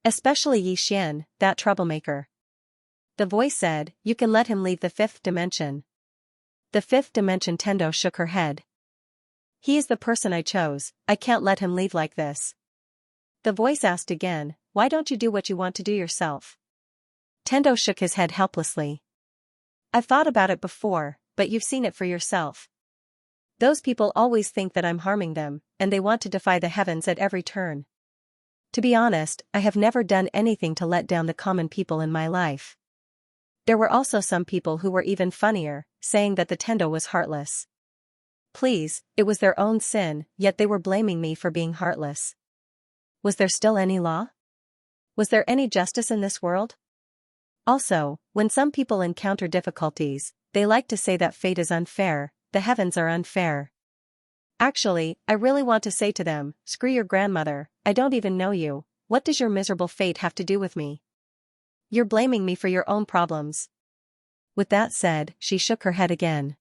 Especially Yixian, that troublemaker. The voice said, "You can let him leave the 5th dimension." The 5th dimension Tendo shook her head. "He is the person I chose, I can't let him leave like this." The voice asked again, "Why don't you do what you want to do yourself?" Tendo shook his head helplessly. "I've thought about it before, but you've seen it for yourself. Those people always think that I'm harming them, and they want to defy the heavens at every turn. To be honest, I have never done anything to let down the common people in my life." There were also some people who were even funnier, saying that the Tendo was heartless. Please, it was their own sin, yet they were blaming me for being heartless. Was there still any law? Was there any justice in this world? Also, when some people encounter difficulties, they like to say that fate is unfair, the heavens are unfair. Actually, I really want to say to them, screw your grandmother, I don't even know you, what does your miserable fate have to do with me? You're blaming me for your own problems. With that said, she shook her head again.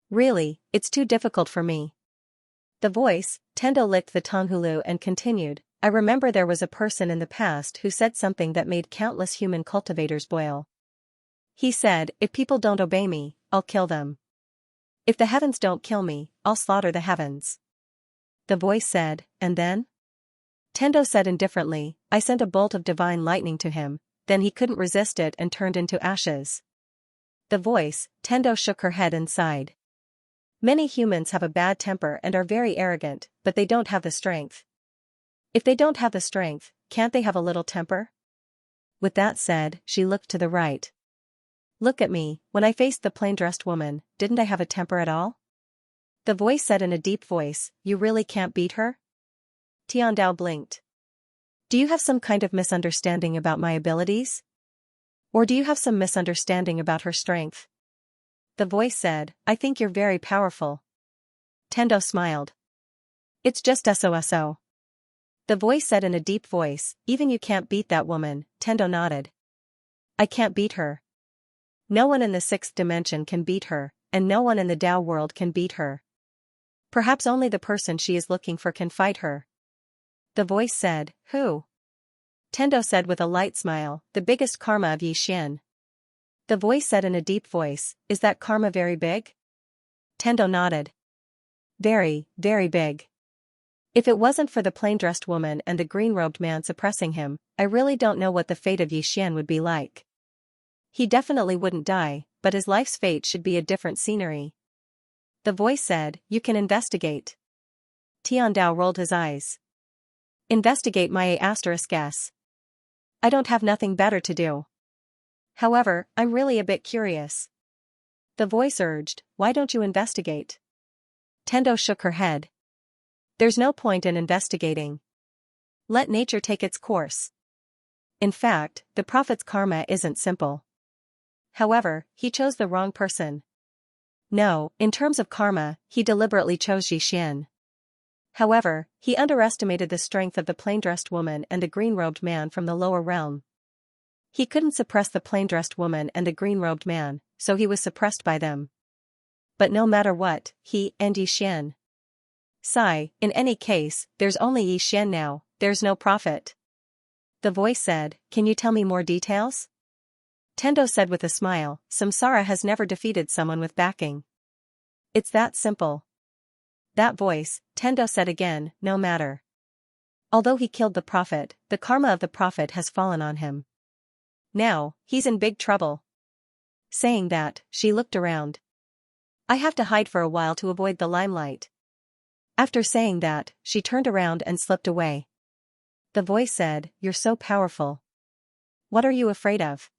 Really, it's too difficult for me. The voice, Tendo licked the Tonghulu and continued, I remember there was a person in the past who said something that made countless human cultivators boil. He said, if people don't obey me, I'll kill them. If the heavens don't kill me, I'll slaughter the heavens. The voice said, and then? Tendo said indifferently, I sent a bolt of divine lightning to him, then he couldn't resist it and turned into ashes. The voice, Tendo shook her head and sighed. Many humans have a bad temper and are very arrogant, but they don't have the strength. If they don't have the strength, can't they have a little temper? With that said, she looked to the right. Look at me, when I faced the plain-dressed woman, didn't I have a temper at all? The voice said in a deep voice, you really can't beat her? Tiandao blinked. Do you have some kind of misunderstanding about my abilities? Or do you have some misunderstanding about her strength? The voice said, I think you're very powerful. Tendo smiled. It's just SOSO. The voice said in a deep voice, even you can't beat that woman. Tendo nodded. I can't beat her. No one in the sixth dimension can beat her, and no one in the Tao world can beat her. Perhaps only the person she is looking for can fight her. The voice said, who? Tendo said with a light smile, the biggest karma of Yixian. The voice said in a deep voice, is that karma very big? Tendo nodded. Very, very big. If it wasn't for the plain-dressed woman and the green-robed man suppressing him, I really don't know what the fate of Yixian would be like. He definitely wouldn't die, but his life's fate should be a different scenery. The voice said, you can investigate. Tiandao rolled his eyes. Investigate my ****. I don't have nothing better to do. However, I'm really a bit curious. The voice urged, why don't you investigate? Tendo shook her head. There's no point in investigating. Let nature take its course. In fact, the prophet's karma isn't simple. However, he chose the wrong person. No, in terms of karma, he deliberately chose Yixian. However, he underestimated the strength of the plain-dressed woman and the green-robed man from the lower realm. He couldn't suppress the plain-dressed woman and the green-robed man, so he was suppressed by them. But no matter what, he and Yixian. In any case, there's only Yixian now, there's no prophet. The voice said, can you tell me more details? Tendo said with a smile, Samsara has never defeated someone with backing. It's that simple. That voice, Tendo said again, no matter. Although he killed the prophet, the karma of the prophet has fallen on him. Now, he's in big trouble. Saying that, she looked around. I have to hide for a while to avoid the limelight. After saying that, she turned around and slipped away. The voice said, you're so powerful. What are you afraid of?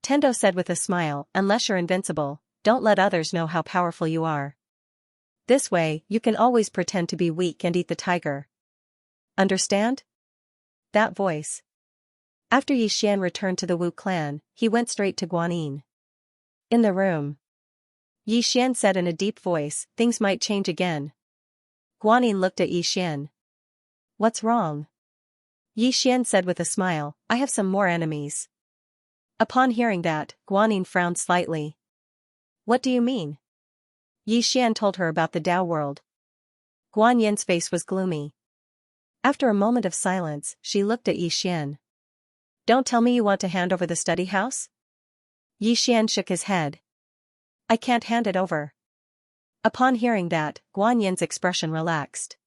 Tendo said with a smile, unless you're invincible, don't let others know how powerful you are. This way, you can always pretend to be weak and eat the tiger. Understand? That voice. After Yixian returned to the Wu clan, he went straight to Guanyin. In the room. Yixian said in a deep voice, things might change again. Guanyin looked at Yixian. What's wrong? Yixian said with a smile, I have some more enemies. Upon hearing that, Guanyin frowned slightly. What do you mean? Yixian told her about the Tao world. Guanyin's face was gloomy. After a moment of silence, she looked at Yixian. Don't tell me you want to hand over the study house? Yixian shook his head. I can't hand it over. Upon hearing that, Guanyin's expression relaxed.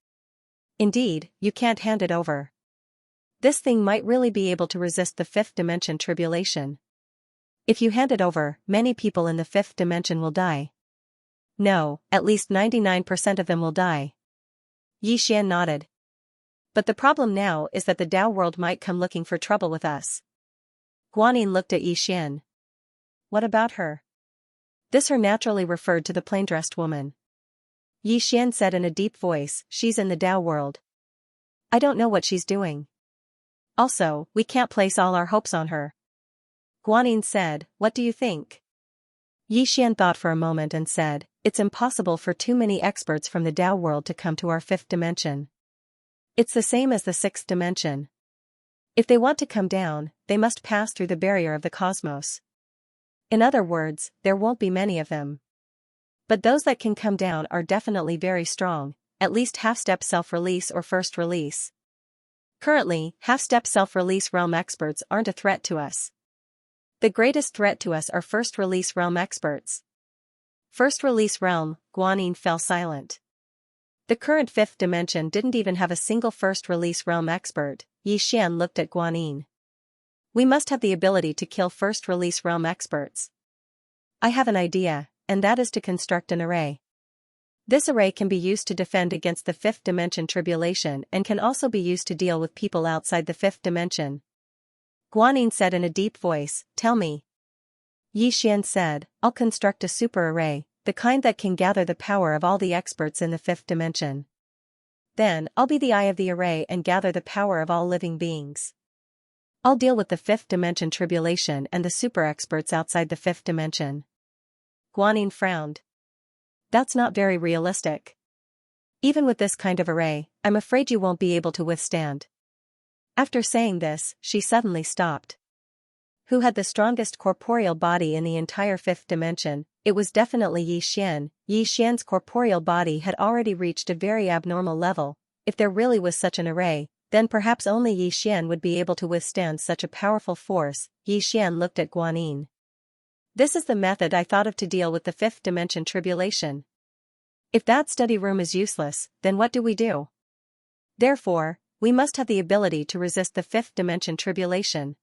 Indeed, you can't hand it over. This thing might really be able to resist the fifth dimension tribulation. If you hand it over, many people in the fifth dimension will die. No, at least 99% of them will die. Yixian nodded. But the problem now is that the Tao world might come looking for trouble with us. Guanyin looked at Yixian. What about her? This her naturally referred to the plain-dressed woman. Yixian said in a deep voice, she's in the Tao world. I don't know what she's doing. Also, we can't place all our hopes on her. Guanyin said, what do you think? Yixian thought for a moment and said, it's impossible for too many experts from the Tao world to come to our fifth dimension. It's the same as the sixth dimension. If they want to come down, they must pass through the barrier of the cosmos. In other words, there won't be many of them. But those that can come down are definitely very strong, at least half-step self-release or first release. Currently, half-step self-release realm experts aren't a threat to us. The greatest threat to us are first release realm experts. First release realm, Guanyin fell silent. The current fifth dimension didn't even have a single first release realm expert. Yixian looked at Guanyin. We must have the ability to kill first release realm experts. I have an idea, and that is to construct an array. This array can be used to defend against the fifth dimension tribulation and can also be used to deal with people outside the fifth dimension. Guanyin said in a deep voice, "Tell me." Yixian said, "I'll construct a super array, the kind that can gather the power of all the experts in the fifth dimension. Then, I'll be the eye of the array and gather the power of all living beings. I'll deal with the fifth dimension tribulation and the super experts outside the fifth dimension." Guanyin frowned. "That's not very realistic. Even with this kind of array, I'm afraid you won't be able to withstand." After saying this, she suddenly stopped. Who had the strongest corporeal body in the entire fifth dimension? It was definitely Yixian. Yixian's corporeal body had already reached a very abnormal level. If there really was such an array, then perhaps only Yixian would be able to withstand such a powerful force. Yixian looked at Guanyin. "This is the method I thought of to deal with the fifth dimension tribulation. If that study room is useless, then what do we do? Therefore, we must have the ability to resist the fifth dimension tribulation.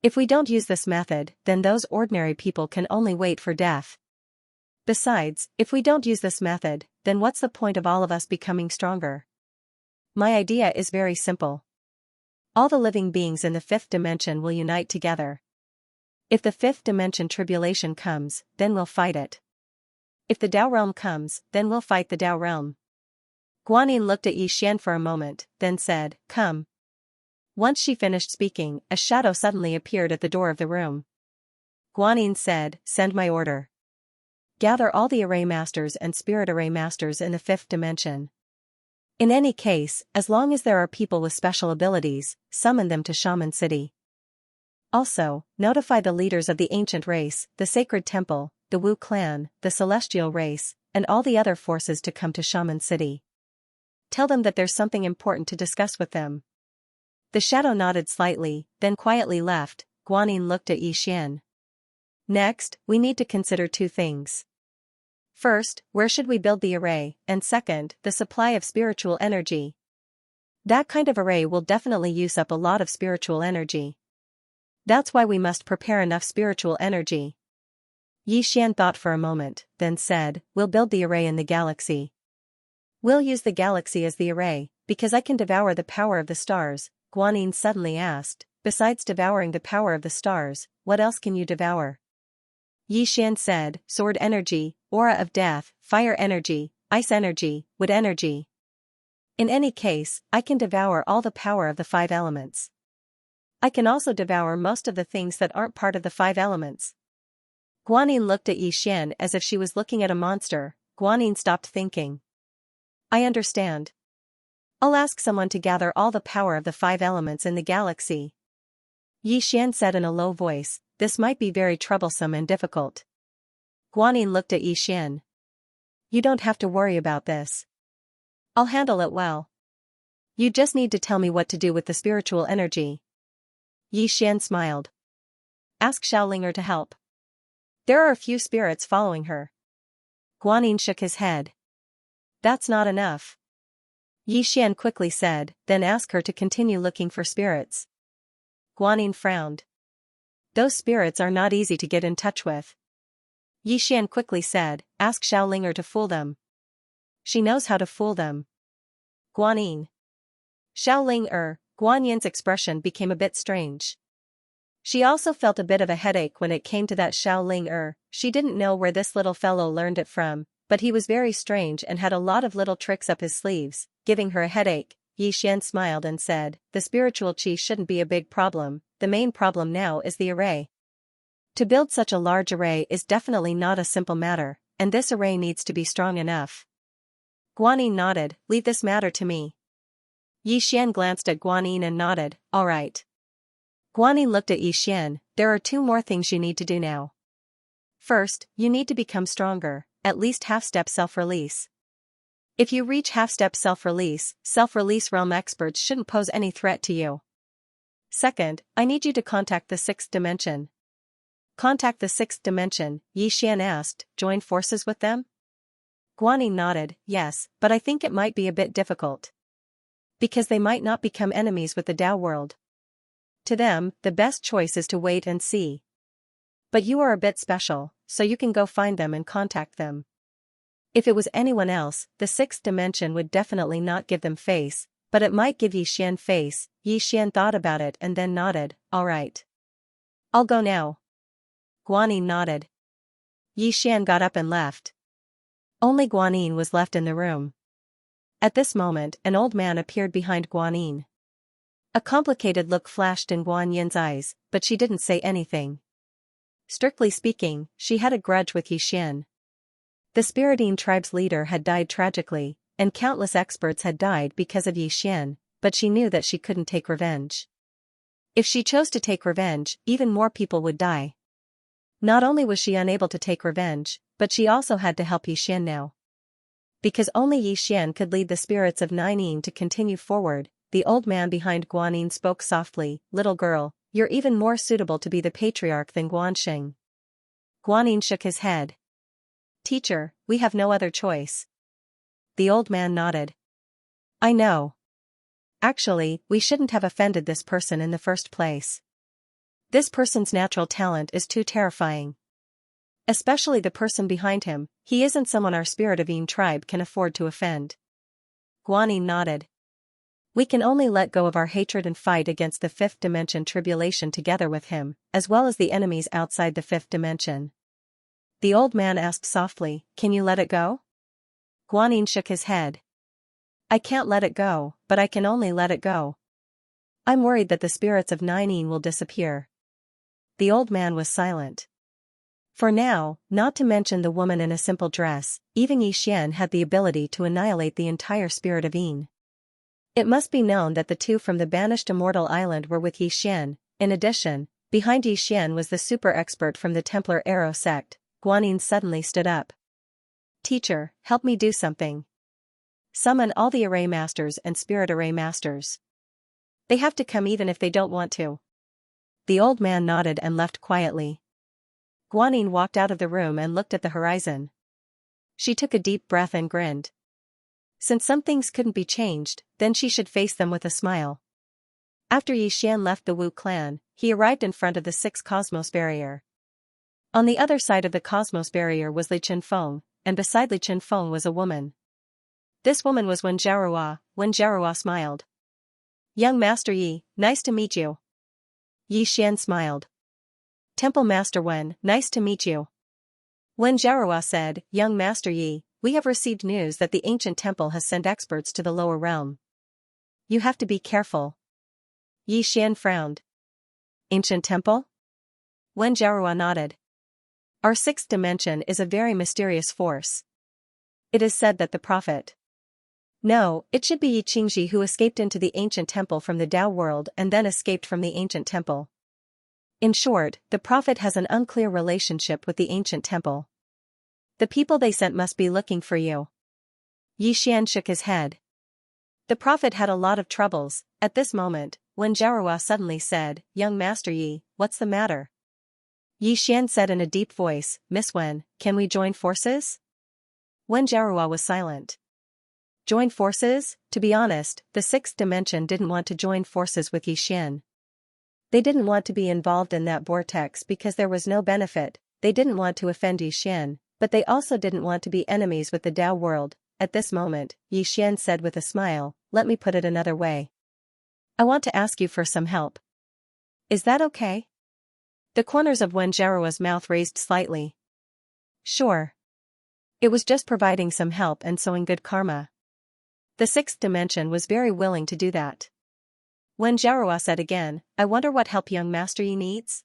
If we don't use this method, then those ordinary people can only wait for death. Besides, if we don't use this method, then what's the point of all of us becoming stronger? My idea is very simple. All the living beings in the fifth dimension will unite together. If the fifth dimension tribulation comes, then we'll fight it. If the Tao realm comes, then we'll fight the Tao realm." Guanyin looked at Yixian for a moment, then said, "Come." Once she finished speaking, a shadow suddenly appeared at the door of the room. Guanyin said, "Send my order. Gather all the array masters and spirit array masters in the fifth dimension. In any case, as long as there are people with special abilities, summon them to Shaman City. Also, notify the leaders of the ancient race, the sacred temple, the Wu clan, the celestial race, and all the other forces to come to Shaman City. Tell them that there's something important to discuss with them." The shadow nodded slightly, then quietly left. Guanyin looked at Yixian. "Next, we need to consider two things. First, where should we build the array, and second, the supply of spiritual energy. That kind of array will definitely use up a lot of spiritual energy. That's why we must prepare enough spiritual energy." Yixian thought for a moment, then said, "We'll build the array in the galaxy." "We'll use the galaxy as the array, because I can devour the power of the stars," Guanyin suddenly asked. "Besides devouring the power of the stars, what else can you devour?" Yixian said, "Sword energy, aura of death, fire energy, ice energy, wood energy. In any case, I can devour all the power of the five elements. I can also devour most of the things that aren't part of the five elements." Guanyin looked at Yixian as if she was looking at a monster. Guanyin stopped thinking. "I understand. I'll ask someone to gather all the power of the five elements in the galaxy." Yixian said in a low voice, "This might be very troublesome and difficult." Guanyin looked at Yixian. "You don't have to worry about this. I'll handle it well. You just need to tell me what to do with the spiritual energy." Yixian smiled. "Ask Xiaolinger to help. There are a few spirits following her." Guanyin shook his head. "That's not enough." Yixian quickly said, "Then ask her to continue looking for spirits." Guanyin frowned. "Those spirits are not easy to get in touch with." Yixian quickly said, "Ask Xiaolinger to fool them. She knows how to fool them." Guanyin. Xiaolinger. Guanyin's expression became a bit strange. She also felt a bit of a headache when it came to that Xiaolinger. She didn't know where this little fellow learned it from, but he was very strange and had a lot of little tricks up his sleeves, giving her a headache. Yixian smiled and said, "The spiritual chi shouldn't be a big problem, the main problem now is the array. To build such a large array is definitely not a simple matter, and this array needs to be strong enough." Guanyin nodded, "Leave this matter to me." Yixian glanced at Guanyin and nodded, "All right." Guanyin looked at Yixian. "There are two more things you need to do now. First, you need to become stronger, at least half-step self-release. If you reach half-step self-release realm experts shouldn't pose any threat to you. Second, I need you to contact the sixth dimension." "Contact the sixth dimension?" Yixian asked. "Join forces with them?" Guanyin nodded, "Yes, but I think it might be a bit difficult. Because they might not become enemies with the Tao world. To them, the best choice is to wait and see. But you are a bit special, so you can go find them and contact them." If it was anyone else, the sixth dimension would definitely not give them face, but it might give Yi Xian face. Yi Xian thought about it and then nodded, alright. I'll go now. Guanyin nodded. Yi Xian got up and left. Only Guanyin was left in the room. At this moment, an old man appeared behind Guanyin. A complicated look flashed in Guanyin's eyes, but she didn't say anything. Strictly speaking, she had a grudge with Yi Xian. The Spiritine tribe's leader had died tragically, and countless experts had died because of Yi Xian, but she knew that she couldn't take revenge. If she chose to take revenge, even more people would die. Not only was she unable to take revenge, but she also had to help Yi Xian now. Because only Yi Xian could lead the spirits of Ninein to continue forward, the old man behind Guanyin spoke softly, "Little girl, you're even more suitable to be the patriarch than Guanxing." Guanyin shook his head. "Teacher, we have no other choice." The old man nodded. "I know. Actually, we shouldn't have offended this person in the first place. This person's natural talent is too terrifying. Especially the person behind him, he isn't someone our Spirit of Yin tribe can afford to offend." Guanyin nodded. "We can only let go of our hatred and fight against the fifth dimension tribulation together with him, as well as the enemies outside the fifth dimension." The old man asked softly, "Can you let it go?" Guanyin shook his head. "I can't let it go, but I can only let it go. I'm worried that the spirits of Ninein will disappear." The old man was silent. For now, not to mention the woman in a simple dress, even Yi Xian had the ability to annihilate the entire spirit of Yin. It must be known that the two from the banished immortal island were with Yi Xian. In addition, behind Yi Xian was the super expert from the Templar Arrow sect. Guanyin suddenly stood up. "Teacher, help me do something. Summon all the array masters and spirit array masters. They have to come even if they don't want to." The old man nodded and left quietly. Guanyin walked out of the room and looked at the horizon. She took a deep breath and grinned. Since some things couldn't be changed, then she should face them with a smile. After Yi Xian left the Wu clan, he arrived in front of the 6th Cosmos Barrier. On the other side of the Cosmos Barrier was Li Chenfeng, and beside Li Chenfeng was a woman. This woman was Wen Jiarua. Wen Jiarua smiled. "Young Master Yi, nice to meet you." Yi Xian smiled. "Temple Master Wen, nice to meet you." Wen Jiarua said, "Young Master Yi, we have received news that the ancient temple has sent experts to the lower realm. You have to be careful." Yi Xian frowned. "Ancient temple?" Wen Jiarua nodded. "Our sixth dimension is a very mysterious force. It is said that the prophet— No, it should be Yi Qingji who escaped into the ancient temple from the Tao world and then escaped from the ancient temple. In short, the prophet has an unclear relationship with the ancient temple. The people they sent must be looking for you." Yi Xian shook his head. The prophet had a lot of troubles. At this moment, Wen Jiarua suddenly said, "Young Master Yi, what's the matter?" Yi Xian said in a deep voice, "Miss Wen, can we join forces?" Wen Jiarua was silent. Join forces? To be honest, the sixth dimension didn't want to join forces with Yi Xian. They didn't want to be involved in that vortex because there was no benefit. They didn't want to offend Yi Xian, but they also didn't want to be enemies with the Tao world. At this moment, Yi Xian said with a smile, "Let me put it another way. I want to ask you for some help. Is that okay?" The corners of Wen Jiarua's mouth raised slightly. "Sure." It was just providing some help and sowing good karma. The sixth dimension was very willing to do that. Wen Jiarua said again, "I wonder what help young Master Yi needs?"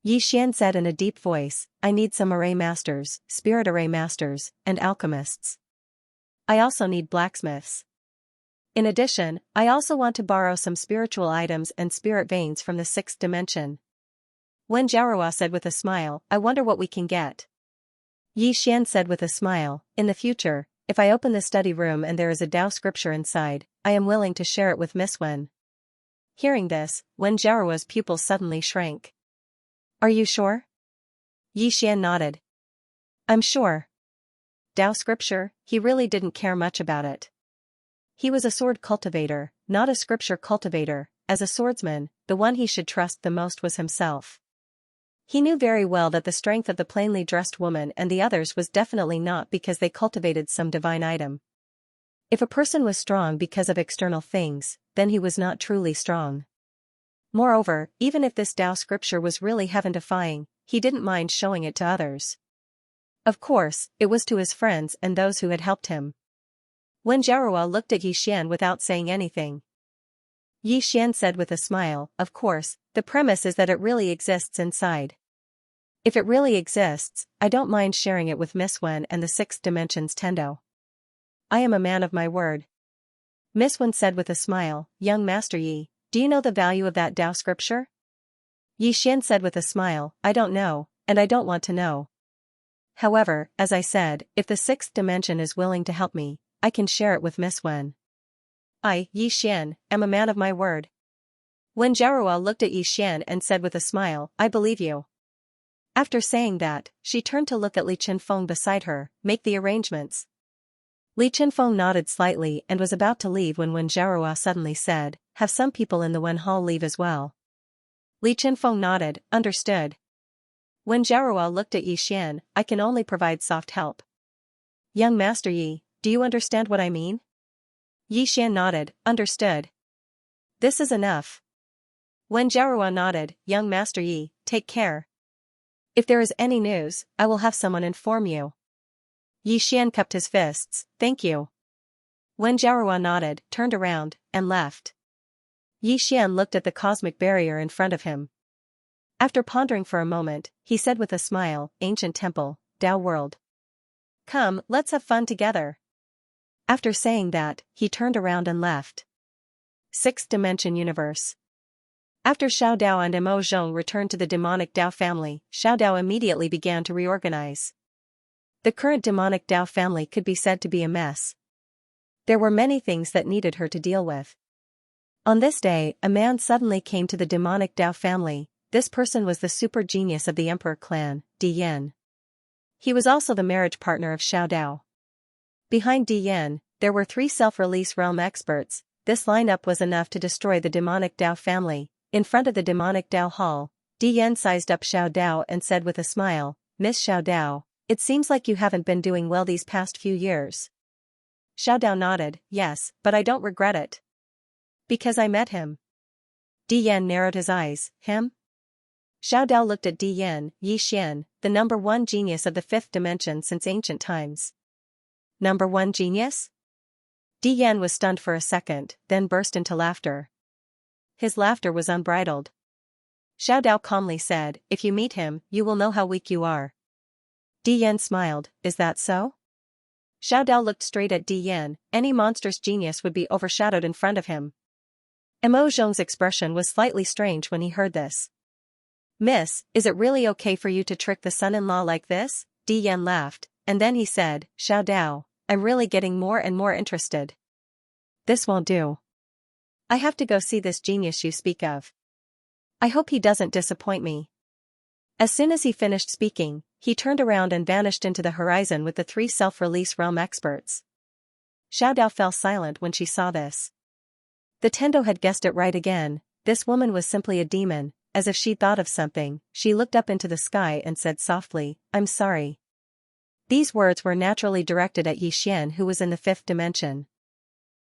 Yi Xian said in a deep voice, "I need some array masters, spirit array masters, and alchemists. I also need blacksmiths. In addition, I also want to borrow some spiritual items and spirit veins from the sixth dimension." Wen Jiarua said with a smile, "I wonder what we can get." Yi Xian said with a smile, "In the future, if I open the study room and there is a Tao scripture inside, I am willing to share it with Miss Wen." Hearing this, Wen Jiarua's pupils suddenly shrank. "Are you sure?" Yi Xian nodded. "I'm sure." Tao scripture, he really didn't care much about it. He was a sword cultivator, not a scripture cultivator. As a swordsman, the one he should trust the most was himself. He knew very well that the strength of the plainly dressed woman and the others was definitely not because they cultivated some divine item. If a person was strong because of external things, then he was not truly strong. Moreover, even if this Tao scripture was really heaven-defying, he didn't mind showing it to others. Of course, it was to his friends and those who had helped him. Wen Jiarua looked at Yi Xian without saying anything. Yi Xian said with a smile, of course, the premise is that it really exists inside. If it really exists, I don't mind sharing it with Miss Wen and the sixth dimension's Tendo. I am a man of my word. Miss Wen said with a smile, young Master Yi, do you know the value of that Tao scripture? Yi Xian said with a smile, I don't know, and I don't want to know. However, as I said, if the sixth dimension is willing to help me, I can share it with Miss Wen. I, Yi Xian, am a man of my word. Wen Jiarua looked at Yi Xian and said with a smile, I believe you. After saying that, she turned to look at Li Chenfeng beside her, make the arrangements. Li Chenfeng nodded slightly and was about to leave when Wen Jiarua suddenly said, have some people in the Wen Hall leave as well. Li Chenfeng nodded, understood. Wen Jiarua looked at Yi Xian, I can only provide soft help. Young Master Yi, do you understand what I mean? Yi Xian nodded, understood. This is enough. Wen Jiarua nodded, young Master Yi, take care. If there is any news, I will have someone inform you. Yi Xian cupped his fists, thank you. Wen Jiarua nodded, turned around, and left. Yi Xian looked at the cosmic barrier in front of him. After pondering for a moment, he said with a smile, ancient temple, Tao world. Come, let's have fun together. After saying that, he turned around and left. Sixth dimension universe. After Xiao Dao and Mo Zhong returned to the demonic Dao family, Xiao Dao immediately began to reorganize. The current demonic Dao family could be said to be a mess. There were many things that needed her to deal with. On this day, a man suddenly came to the demonic Dao family. This person was the super genius of the Emperor clan, Di Yan. He was also the marriage partner of Xiao Dao. Behind Di Yan, there were 3 self-release realm experts. This lineup was enough to destroy the demonic Dao family. In front of the demonic Dao hall, Di Yan sized up Xiao Dao and said with a smile, Miss Xiao Dao, it seems like you haven't been doing well these past few years. Xiao Dao nodded, yes, but I don't regret it. Because I met him. Di Yan narrowed his eyes, him? Xiao Dao looked at Di Yan, Yi Xian, the number 1 genius of the 5th dimension since ancient times. Number 1 genius? Di Yan was stunned for a second, then burst into laughter. His laughter was unbridled. Xiao Dao calmly said, if you meet him, you will know how weak you are. Di Yan smiled, is that so? Xiao Dao looked straight at Di Yan, any monstrous genius would be overshadowed in front of him. Mo Zhong's expression was slightly strange when he heard this. Miss, is it really okay for you to trick the son-in-law like this? Di Yan laughed, and then he said, Xiao Dao, I'm really getting more and more interested. This won't do. I have to go see this genius you speak of. I hope he doesn't disappoint me. As soon as he finished speaking, he turned around and vanished into the horizon with the 3 self-release realm experts. Xiao Dao fell silent when she saw this. The Tendo had guessed it right again, this woman was simply a demon. As if she thought of something, she looked up into the sky and said softly, I'm sorry. These words were naturally directed at Yi Xian, who was in the 5th dimension.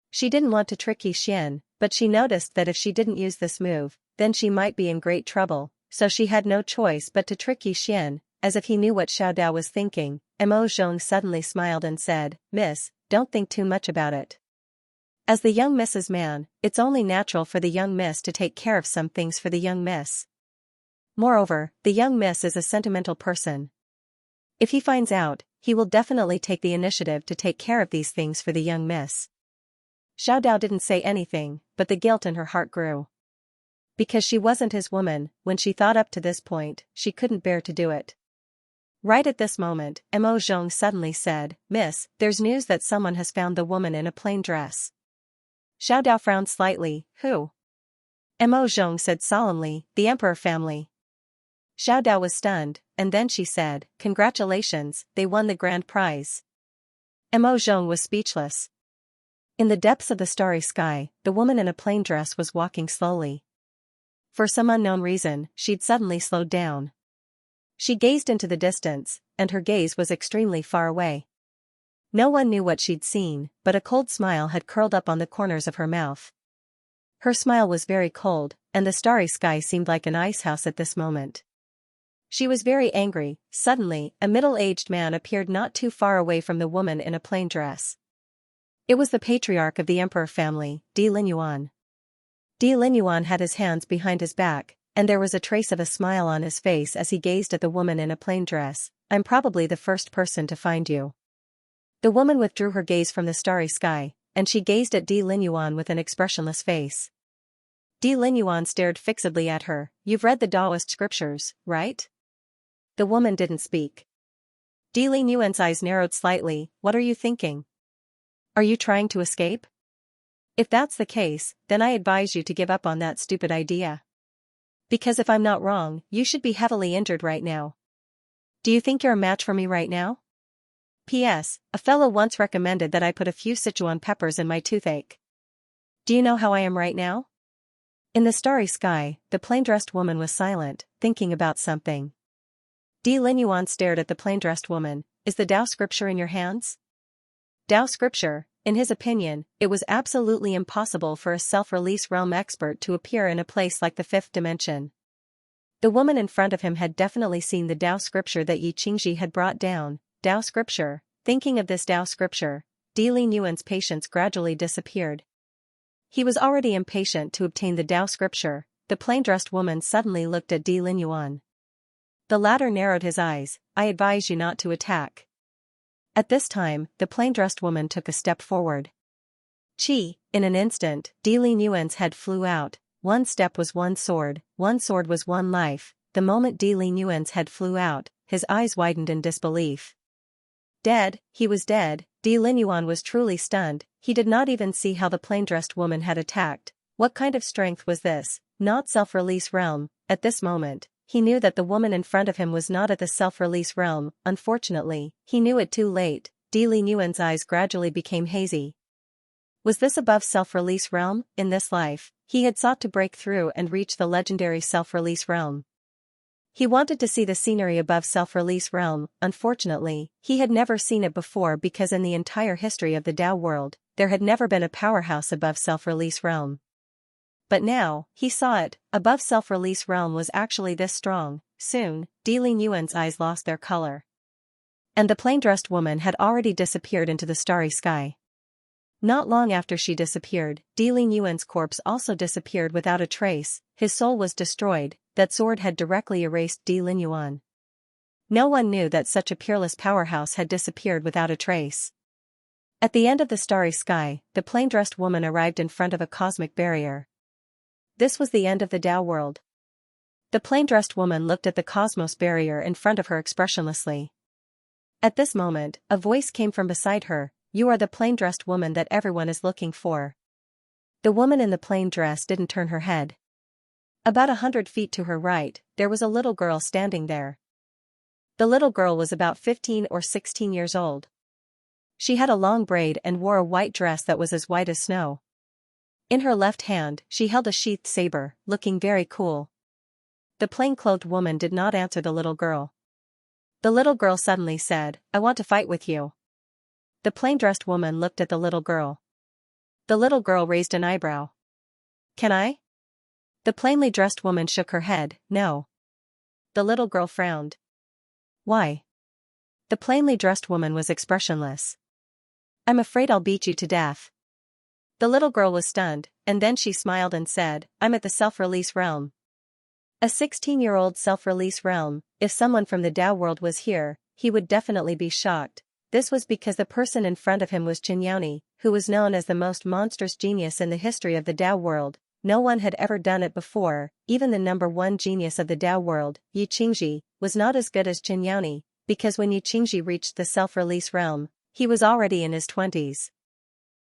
She didn't want to trick Yi Xian, but she noticed that if she didn't use this move, then she might be in great trouble, so she had no choice but to trick Yi Xian. As if he knew what Xiao Dao was thinking, Mo Zhong suddenly smiled and said, Miss, don't think too much about it. As the young Mrs. Man, it's only natural for the young miss to take care of some things for the young miss. Moreover, the young miss is a sentimental person. If he finds out, he will definitely take the initiative to take care of these things for the young miss. Xiao Dao didn't say anything, but the guilt in her heart grew. Because she wasn't his woman, when she thought up to this point, she couldn't bear to do it. Right at this moment, Mo Zhong suddenly said, Miss, there's news that someone has found the woman in a plain dress. Xiao Dao frowned slightly, who? Mo Zhong said solemnly, the Emperor family. Xiao Dao was stunned, and then she said, congratulations, they won the grand prize. Mo Zhong was speechless. In the depths of the starry sky, the woman in a plain dress was walking slowly. For some unknown reason, she'd suddenly slowed down. She gazed into the distance, and her gaze was extremely far away. No one knew what she'd seen, but a cold smile had curled up on the corners of her mouth. Her smile was very cold, and the starry sky seemed like an icehouse at this moment. She was very angry. Suddenly, a middle-aged man appeared not too far away from the woman in a plain dress. It was the patriarch of the emperor family, Di Linyuan. Di Linyuan had his hands behind his back, and there was a trace of a smile on his face as he gazed at the woman in a plain dress. "I'm probably the first person to find you." The woman withdrew her gaze from the starry sky, and she gazed at Di Linyuan with an expressionless face. Di Linyuan stared fixedly at her. "You've read the Taoist scriptures, right?" The woman didn't speak. Di Linyuan's eyes narrowed slightly. "What are you thinking? Are you trying to escape? If that's the case, then I advise you to give up on that stupid idea. Because if I'm not wrong, you should be heavily injured right now. Do you think you're a match for me right now? P.S. A fellow once recommended that I put a few Sichuan peppers in my toothache. Do you know how I am right now?" In the starry sky, the plain-dressed woman was silent, thinking about something. Di Linyuan stared at the plain-dressed woman. "Is the Tao scripture in your hands?" Tao scripture. In his opinion, it was absolutely impossible for a self-release realm expert to appear in a place like the fifth dimension. The woman in front of him had definitely seen the Tao scripture that Xianxia had brought down. Tao scripture. Thinking of this Tao scripture, Di Linyuan's patience gradually disappeared. He was already impatient to obtain the Tao scripture. The plain-dressed woman suddenly looked at Di Linyuan. The latter narrowed his eyes. "I advise you not to attack." At this time, the plain-dressed woman took a step forward. In an instant, Di Linyuan's head flew out. One step was one sword was one life. The moment Di Linyuan's head flew out, his eyes widened in disbelief. Dead, he was dead. Di Linyuan was truly stunned. He did not even see how the plain-dressed woman had attacked. What kind of strength was this? Not self-release realm. At this moment, he knew that the woman in front of him was not at the self-release realm. Unfortunately, he knew it too late. Di Linyuan's eyes gradually became hazy. Was this above self-release realm? In this life, he had sought to break through and reach the legendary self-release realm. He wanted to see the scenery above self-release realm. Unfortunately, he had never seen it before because in the entire history of the Tao world, there had never been a powerhouse above self-release realm. But now, he saw it. Above self-release realm was actually this strong. Soon, Di Linyuan's eyes lost their color. And the plain-dressed woman had already disappeared into the starry sky. Not long after she disappeared, Di Linyuan's corpse also disappeared without a trace. His soul was destroyed. That sword had directly erased Di Linyuan. No one knew that such a peerless powerhouse had disappeared without a trace. At the end of the starry sky, the plain-dressed woman arrived in front of a cosmic barrier. This was the end of the Tao world. The plain-dressed woman looked at the cosmos barrier in front of her expressionlessly. At this moment, a voice came from beside her. "You are the plain-dressed woman that everyone is looking for." The woman in the plain dress didn't turn her head. About 100 feet to her right, there was a little girl standing there. The little girl was about 15 or 16 years old. She had a long braid and wore a white dress that was as white as snow. In her left hand, she held a sheathed saber, looking very cool. The plain-clothed woman did not answer the little girl. The little girl suddenly said, "I want to fight with you." The plain-dressed woman looked at the little girl. The little girl raised an eyebrow. "Can I?" The plainly dressed woman shook her head. "No." The little girl frowned. "Why?" The plainly dressed woman was expressionless. "I'm afraid I'll beat you to death." The little girl was stunned, and then she smiled and said, "I'm at the self-release realm." A 16-year-old self-release realm. If someone from the Tao world was here, he would definitely be shocked. This was because the person in front of him was Xianxia, who was known as the most monstrous genius in the history of the Tao world. No one had ever done it before. Even the number one genius of the Tao world, Xianxia, was not as good as Xianxia, because when Xianxia reached the self-release realm, he was already in his 20s.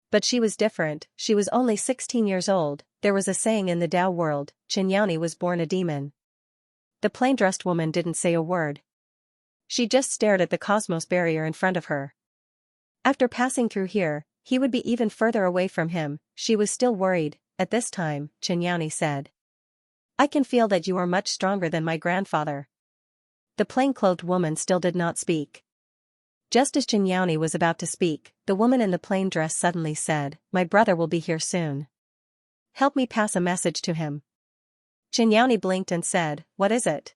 But she was different. She was only 16 years old. There was a saying in the Tao world, Xianxia was born a demon. The plain-dressed woman didn't say a word. She just stared at the cosmos barrier in front of her. After passing through here, he would be even further away from him. She was still worried. At this time, Xianxia said, "I can feel that you are much stronger than my grandfather." The plain-clothed woman still did not speak. Just as Xianxia was about to speak, the woman in the plain dress suddenly said, "My brother will be here soon. Help me pass a message to him." Xianxia blinked and said, "What is it?"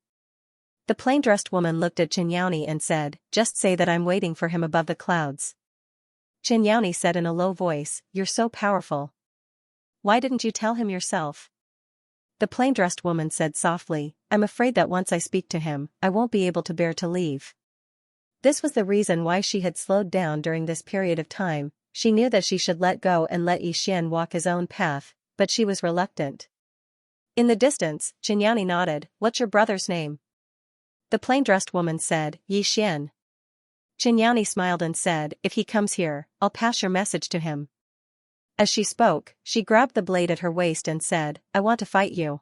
The plain-dressed woman looked at Xianxia and said, "Just say that I'm waiting for him above the clouds." Xianxia said in a low voice, "You're so powerful. Why didn't you tell him yourself?" The plain-dressed woman said softly, "I'm afraid that once I speak to him, I won't be able to bear to leave." This was the reason why she had slowed down during this period of time. She knew that she should let go and let Yixian walk his own path, but she was reluctant. In the distance, Xianxia nodded, "What's your brother's name?" The plain-dressed woman said, "Yixian." Xianxia smiled and said, "If he comes here, I'll pass your message to him." As she spoke, she grabbed the blade at her waist and said, "I want to fight you."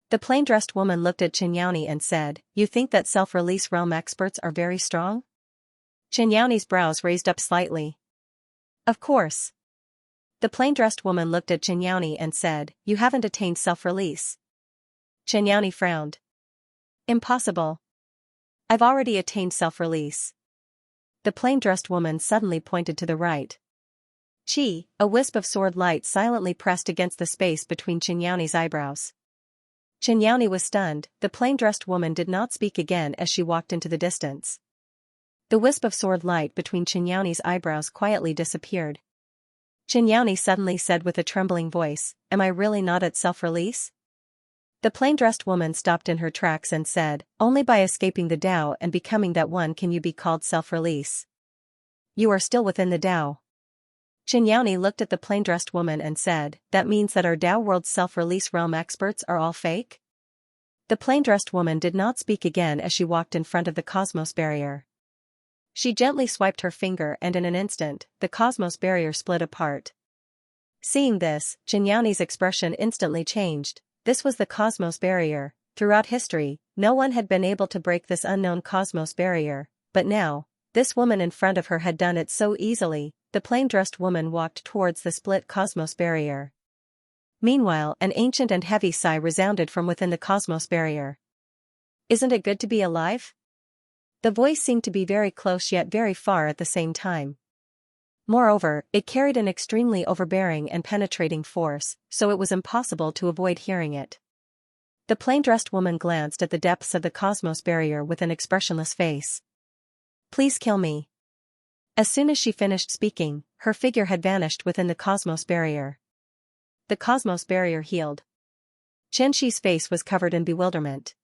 The plain-dressed woman looked at Xianxia and said, "You think that self-release realm experts are very strong?" Xianxia's brows raised up slightly. "Of course." The plain-dressed woman looked at Xianxia and said, "You haven't attained self-release." Xianxia frowned. "Impossible. I've already attained self-release." The plain-dressed woman suddenly pointed to the right. Chi, a wisp of sword light silently pressed against the space between Xianxia's eyebrows. Xianxia was stunned. The plain-dressed woman did not speak again as she walked into the distance. The wisp of sword light between Xianxia's eyebrows quietly disappeared. Xianxia suddenly said with a trembling voice, "Am I really not at self-release?" The plain-dressed woman stopped in her tracks and said, "Only by escaping the Tao and becoming that one can you be called self-release. You are still within the Tao." Xianxia looked at the plain-dressed woman and said, "That means that our Tao world's self-release realm experts are all fake?" The plain-dressed woman did not speak again as she walked in front of the cosmos barrier. She gently swiped her finger and in an instant, the cosmos barrier split apart. Seeing this, Xianxia's expression instantly changed. This was the cosmos barrier. Throughout history, no one had been able to break this unknown cosmos barrier, but now, this woman in front of her had done it so easily. The plain-dressed woman walked towards the split cosmos barrier. Meanwhile, an ancient and heavy sigh resounded from within the cosmos barrier. "Isn't it good to be alive?" The voice seemed to be very close yet very far at the same time. Moreover, it carried an extremely overbearing and penetrating force, so it was impossible to avoid hearing it. The plain-dressed woman glanced at the depths of the cosmos barrier with an expressionless face. "Please kill me." As soon as she finished speaking, her figure had vanished within the cosmos barrier. The cosmos barrier healed. Qianxi's face was covered in bewilderment.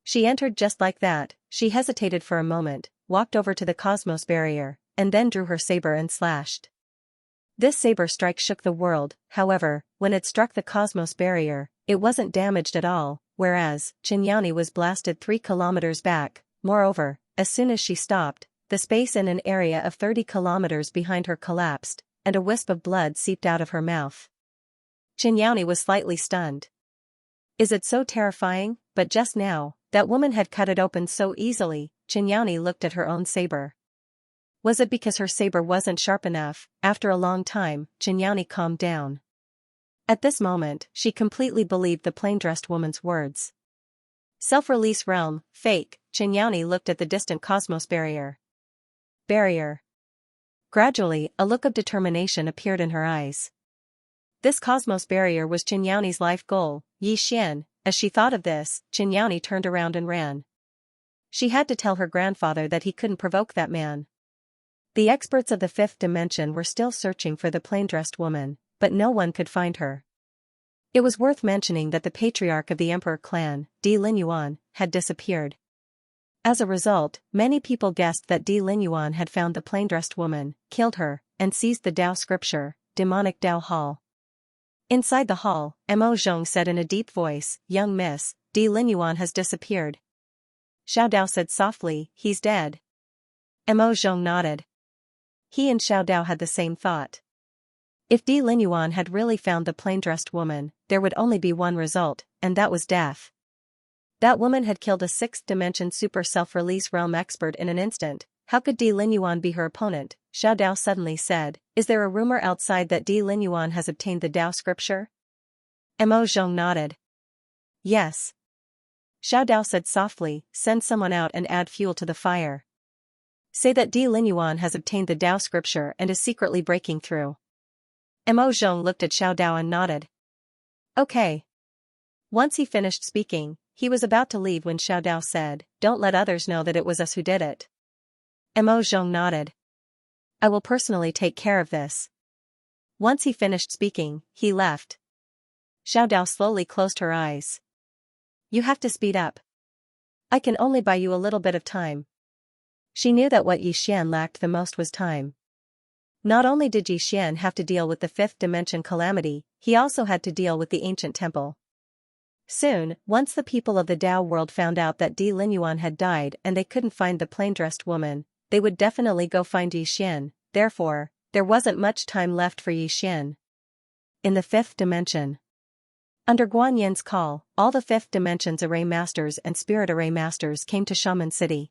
She entered just like that. She hesitated for a moment, walked over to the cosmos barrier, and then drew her saber and slashed. This saber strike shook the world. However, when it struck the cosmos barrier, it wasn't damaged at all, whereas Xianxia was blasted 3 kilometers back. Moreover, as soon as she stopped, the space in an area of 30 kilometers behind her collapsed, and a wisp of blood seeped out of her mouth. Xianxia was slightly stunned. Is it so terrifying? But just now, that woman had cut it open so easily. Xianxia looked at her own saber. Was it because her saber wasn't sharp enough? After a long time, Xianxia calmed down. At this moment, she completely believed the plain-dressed woman's words. Self-release realm, fake. Xianxia looked at the distant cosmos barrier. Gradually, a look of determination appeared in her eyes. This cosmos barrier was Xianxia's life goal, Yixian. As she thought of this, Xianxia turned around and ran. She had to tell her grandfather that he couldn't provoke that man. The experts of the 5th dimension were still searching for the plain-dressed woman, but no one could find her. It was worth mentioning that the patriarch of the Emperor clan, Di Linyuan, had disappeared. As a result, many people guessed that Di Linyuan had found the plain-dressed woman, killed her, and seized the Tao scripture, demonic Tao hall. Inside the hall, Mo Zhong said in a deep voice, "Young miss, Di Linyuan has disappeared." Xiao Dao said softly, "He's dead." Mo Zhong nodded. He and Xiao Dao had the same thought. If Di Linyuan had really found the plain-dressed woman, there would only be one result, and that was death. That woman had killed a 6th dimension super self-release realm expert in an instant. How could Di Linyuan be her opponent? Xiao Dao suddenly said, "Is there a rumor outside that Di Linyuan has obtained the Tao scripture?" Mo Zhong nodded. "Yes." Xiao Dao said softly, send someone out and add fuel to the fire. Say that Di Linyuan has obtained the Dao scripture and is secretly breaking through. Mo Zhong looked at Xiao Dao and nodded. Okay. Once he finished speaking, he was about to leave when Xiao Dao said, don't let others know that it was us who did it. Mo Zhong nodded. I will personally take care of this. Once he finished speaking, he left. Xiao Dao slowly closed her eyes. You have to speed up. I can only buy you a little bit of time. She knew that what Yi Xian lacked the most was time. Not only did Yi Xian have to deal with the fifth dimension calamity, he also had to deal with the ancient temple. Soon, once the people of the Dao world found out that Di Linyuan had died and they couldn't find the plain-dressed woman, they would definitely go find Yi Xian. Therefore, there wasn't much time left for Yi Xian. In the fifth dimension. Under Guan Yin's call, all the fifth dimension's array masters and spirit array masters came to Shaman City.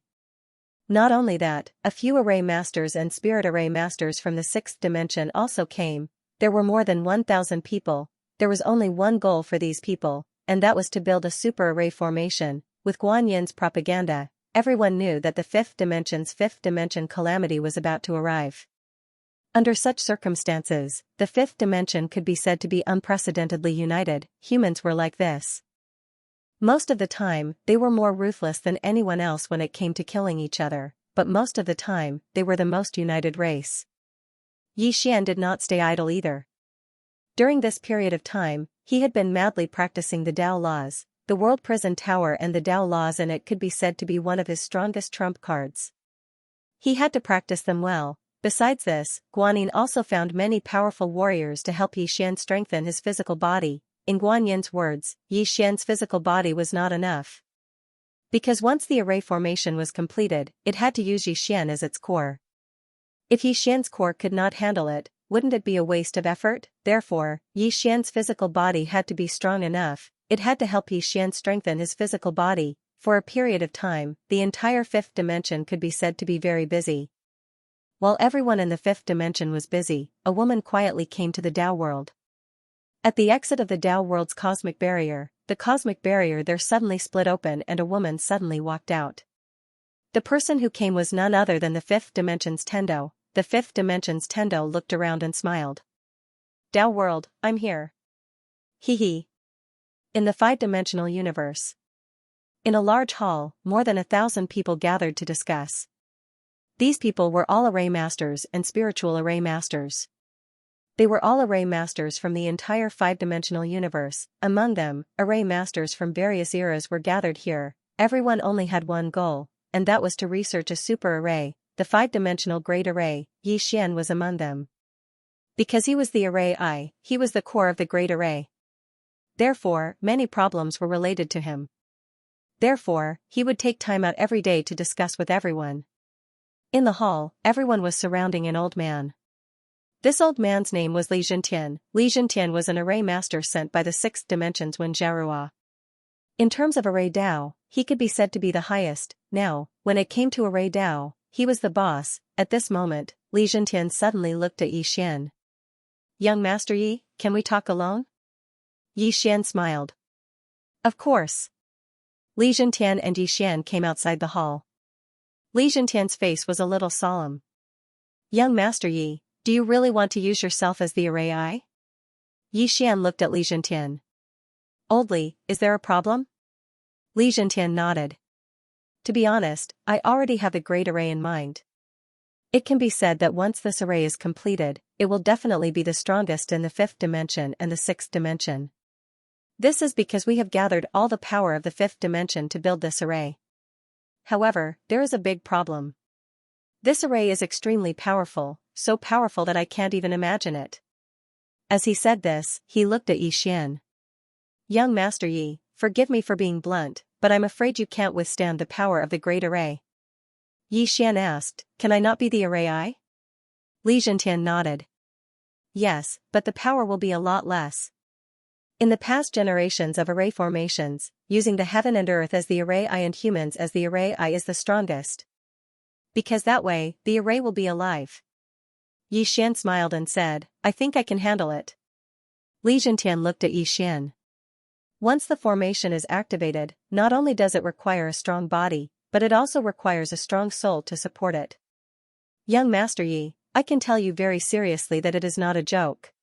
Not only that, a few array masters and spirit array masters from the sixth dimension also came. There were more than 1,000 people. There was only one goal for these people, and that was to build a super array formation. With Guan Yin's propaganda, everyone knew that the fifth dimension's fifth dimension calamity was about to arrive. Under such circumstances, the fifth dimension could be said to be unprecedentedly united. Humans were like this. Most of the time, they were more ruthless than anyone else when it came to killing each other, but most of the time, they were the most united race. Yi Xian did not stay idle either. During this period of time, he had been madly practicing the Dao laws. The World Prison Tower and the Dao laws in it could be said to be one of his strongest trump cards. He had to practice them well. Besides this, Guanyin also found many powerful warriors to help Yi Xian strengthen his physical body. In Guan Yin's words, Yi Xian's physical body was not enough. Because once the array formation was completed, it had to use Yi Xian as its core. If Yi Xian's core could not handle it, wouldn't it be a waste of effort? Therefore, Yi Xian's physical body had to be strong enough. It had to help Yi Xian strengthen his physical body. For a period of time, the entire fifth dimension could be said to be very busy. While everyone in the fifth dimension was busy, a woman quietly came to the Dao world. At the exit of the Dao world's cosmic barrier, the cosmic barrier there suddenly split open and a woman suddenly walked out. The person who came was none other than the fifth dimension's Tendo. The fifth dimension's Tendo looked around and smiled. Dao world, I'm here. Hee hee. In the five-dimensional universe. In a large hall, more than 1,000 people gathered to discuss. These people were all array masters and spiritual array masters. They were all array masters from the entire five-dimensional universe. Among them, array masters from various eras were gathered here. Everyone only had one goal, and that was to research a super array, the five-dimensional great array. Yi Xian was among them. Because he was the array I, he was the core of the great array. Therefore, many problems were related to him. Therefore, he would take time out every day to discuss with everyone. In the hall, everyone was surrounding an old man. This old man's name was Li Zhentian. Li Zhentian was an array master sent by the sixth dimension's Wen Zharua. In terms of array Dao, he could be said to be the highest. Now, when it came to array Dao, he was the boss. At this moment, Li Zhentian suddenly looked at Yi Xian. Young Master Yi, can we talk alone? Yi Xian smiled. Of course. Li Zhentian and Yi Xian came outside the hall. Li Zhentian's face was a little solemn. Young Master Yi, do you really want to use yourself as the array I? Yi Xian looked at Li Zhentian. Old Li, is there a problem? Li Zhentian nodded. To be honest, I already have a great array in mind. It can be said that once this array is completed, it will definitely be the strongest in the fifth dimension and the sixth dimension. This is because we have gathered all the power of the fifth dimension to build this array. However, there is a big problem. This array is extremely powerful, so powerful that I can't even imagine it. As he said this, he looked at Yi Xian. Young Master Yi, forgive me for being blunt, but I'm afraid you can't withstand the power of the great array. Yi Xian asked, can I not be the array I? Li Zhentian nodded. Yes, but the power will be a lot less. In the past generations of array formations, using the heaven and earth as the array I and humans as the array I is the strongest. Because that way, the array will be alive. Yi Xian smiled and said, I think I can handle it. Li Zhentian looked at Yi Xian. Once the formation is activated, not only does it require a strong body, but it also requires a strong soul to support it. Young Master Yi, I can tell you very seriously that it is not a joke.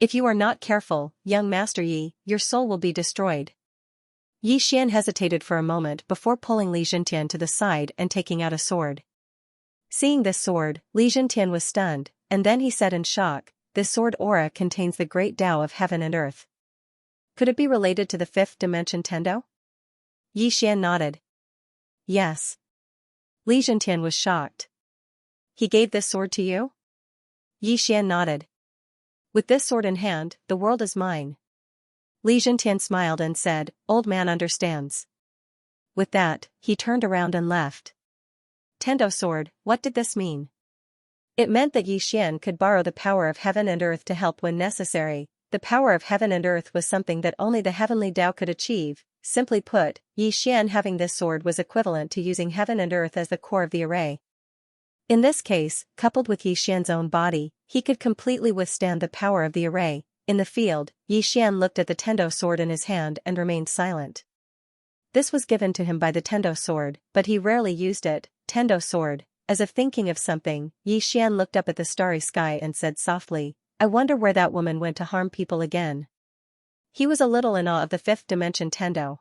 If you are not careful, young Master Yi, your soul will be destroyed. Yi Xian hesitated for a moment before pulling Li Zhentian to the side and taking out a sword. Seeing this sword, Li Zhentian was stunned, and then he said in shock, "This sword aura contains the great Tao of heaven and earth. Could it be related to the fifth dimension Tendo?" Yi Xian nodded. Yes. Li Zhentian was shocked. He gave this sword to you? Yi Xian nodded. With this sword in hand, the world is mine. Li Zhentian smiled and said, "Old man understands." With that, he turned around and left. Tendo sword, what did this mean? It meant that Yi Xian could borrow the power of heaven and earth to help when necessary. The power of heaven and earth was something that only the heavenly Tao could achieve. Simply put, Yi Xian having this sword was equivalent to using heaven and earth as the core of the array. In this case, coupled with Yi Xian's own body, he could completely withstand the power of the array. In the field, Yi Xian looked at the Tendo sword in his hand and remained silent. This was given to him by the Tendo sword, but he rarely used it. Tendo sword. As if thinking of something, Yi Xian looked up at the starry sky and said softly, "I wonder where that woman went to harm people again." He was a little in awe of the fifth dimension Tendo.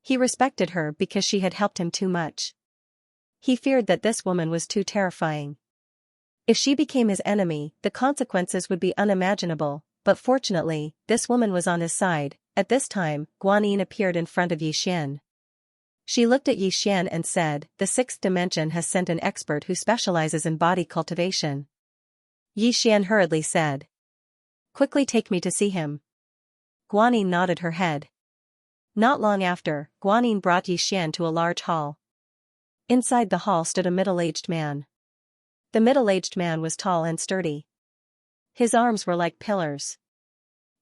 He respected her because she had helped him too much. He feared that this woman was too terrifying. If she became his enemy, the consequences would be unimaginable, but fortunately, this woman was on his side. At this time, Guanyin appeared in front of Yi Xian. She looked at Yi Xian and said, "The sixth dimension has sent an expert who specializes in body cultivation." Yi Xian hurriedly said, "Quickly take me to see him." Guanyin nodded her head. Not long after, Guanyin brought Yi Xian to a large hall. Inside the hall stood a middle-aged man. The middle-aged man was tall and sturdy. His arms were like pillars.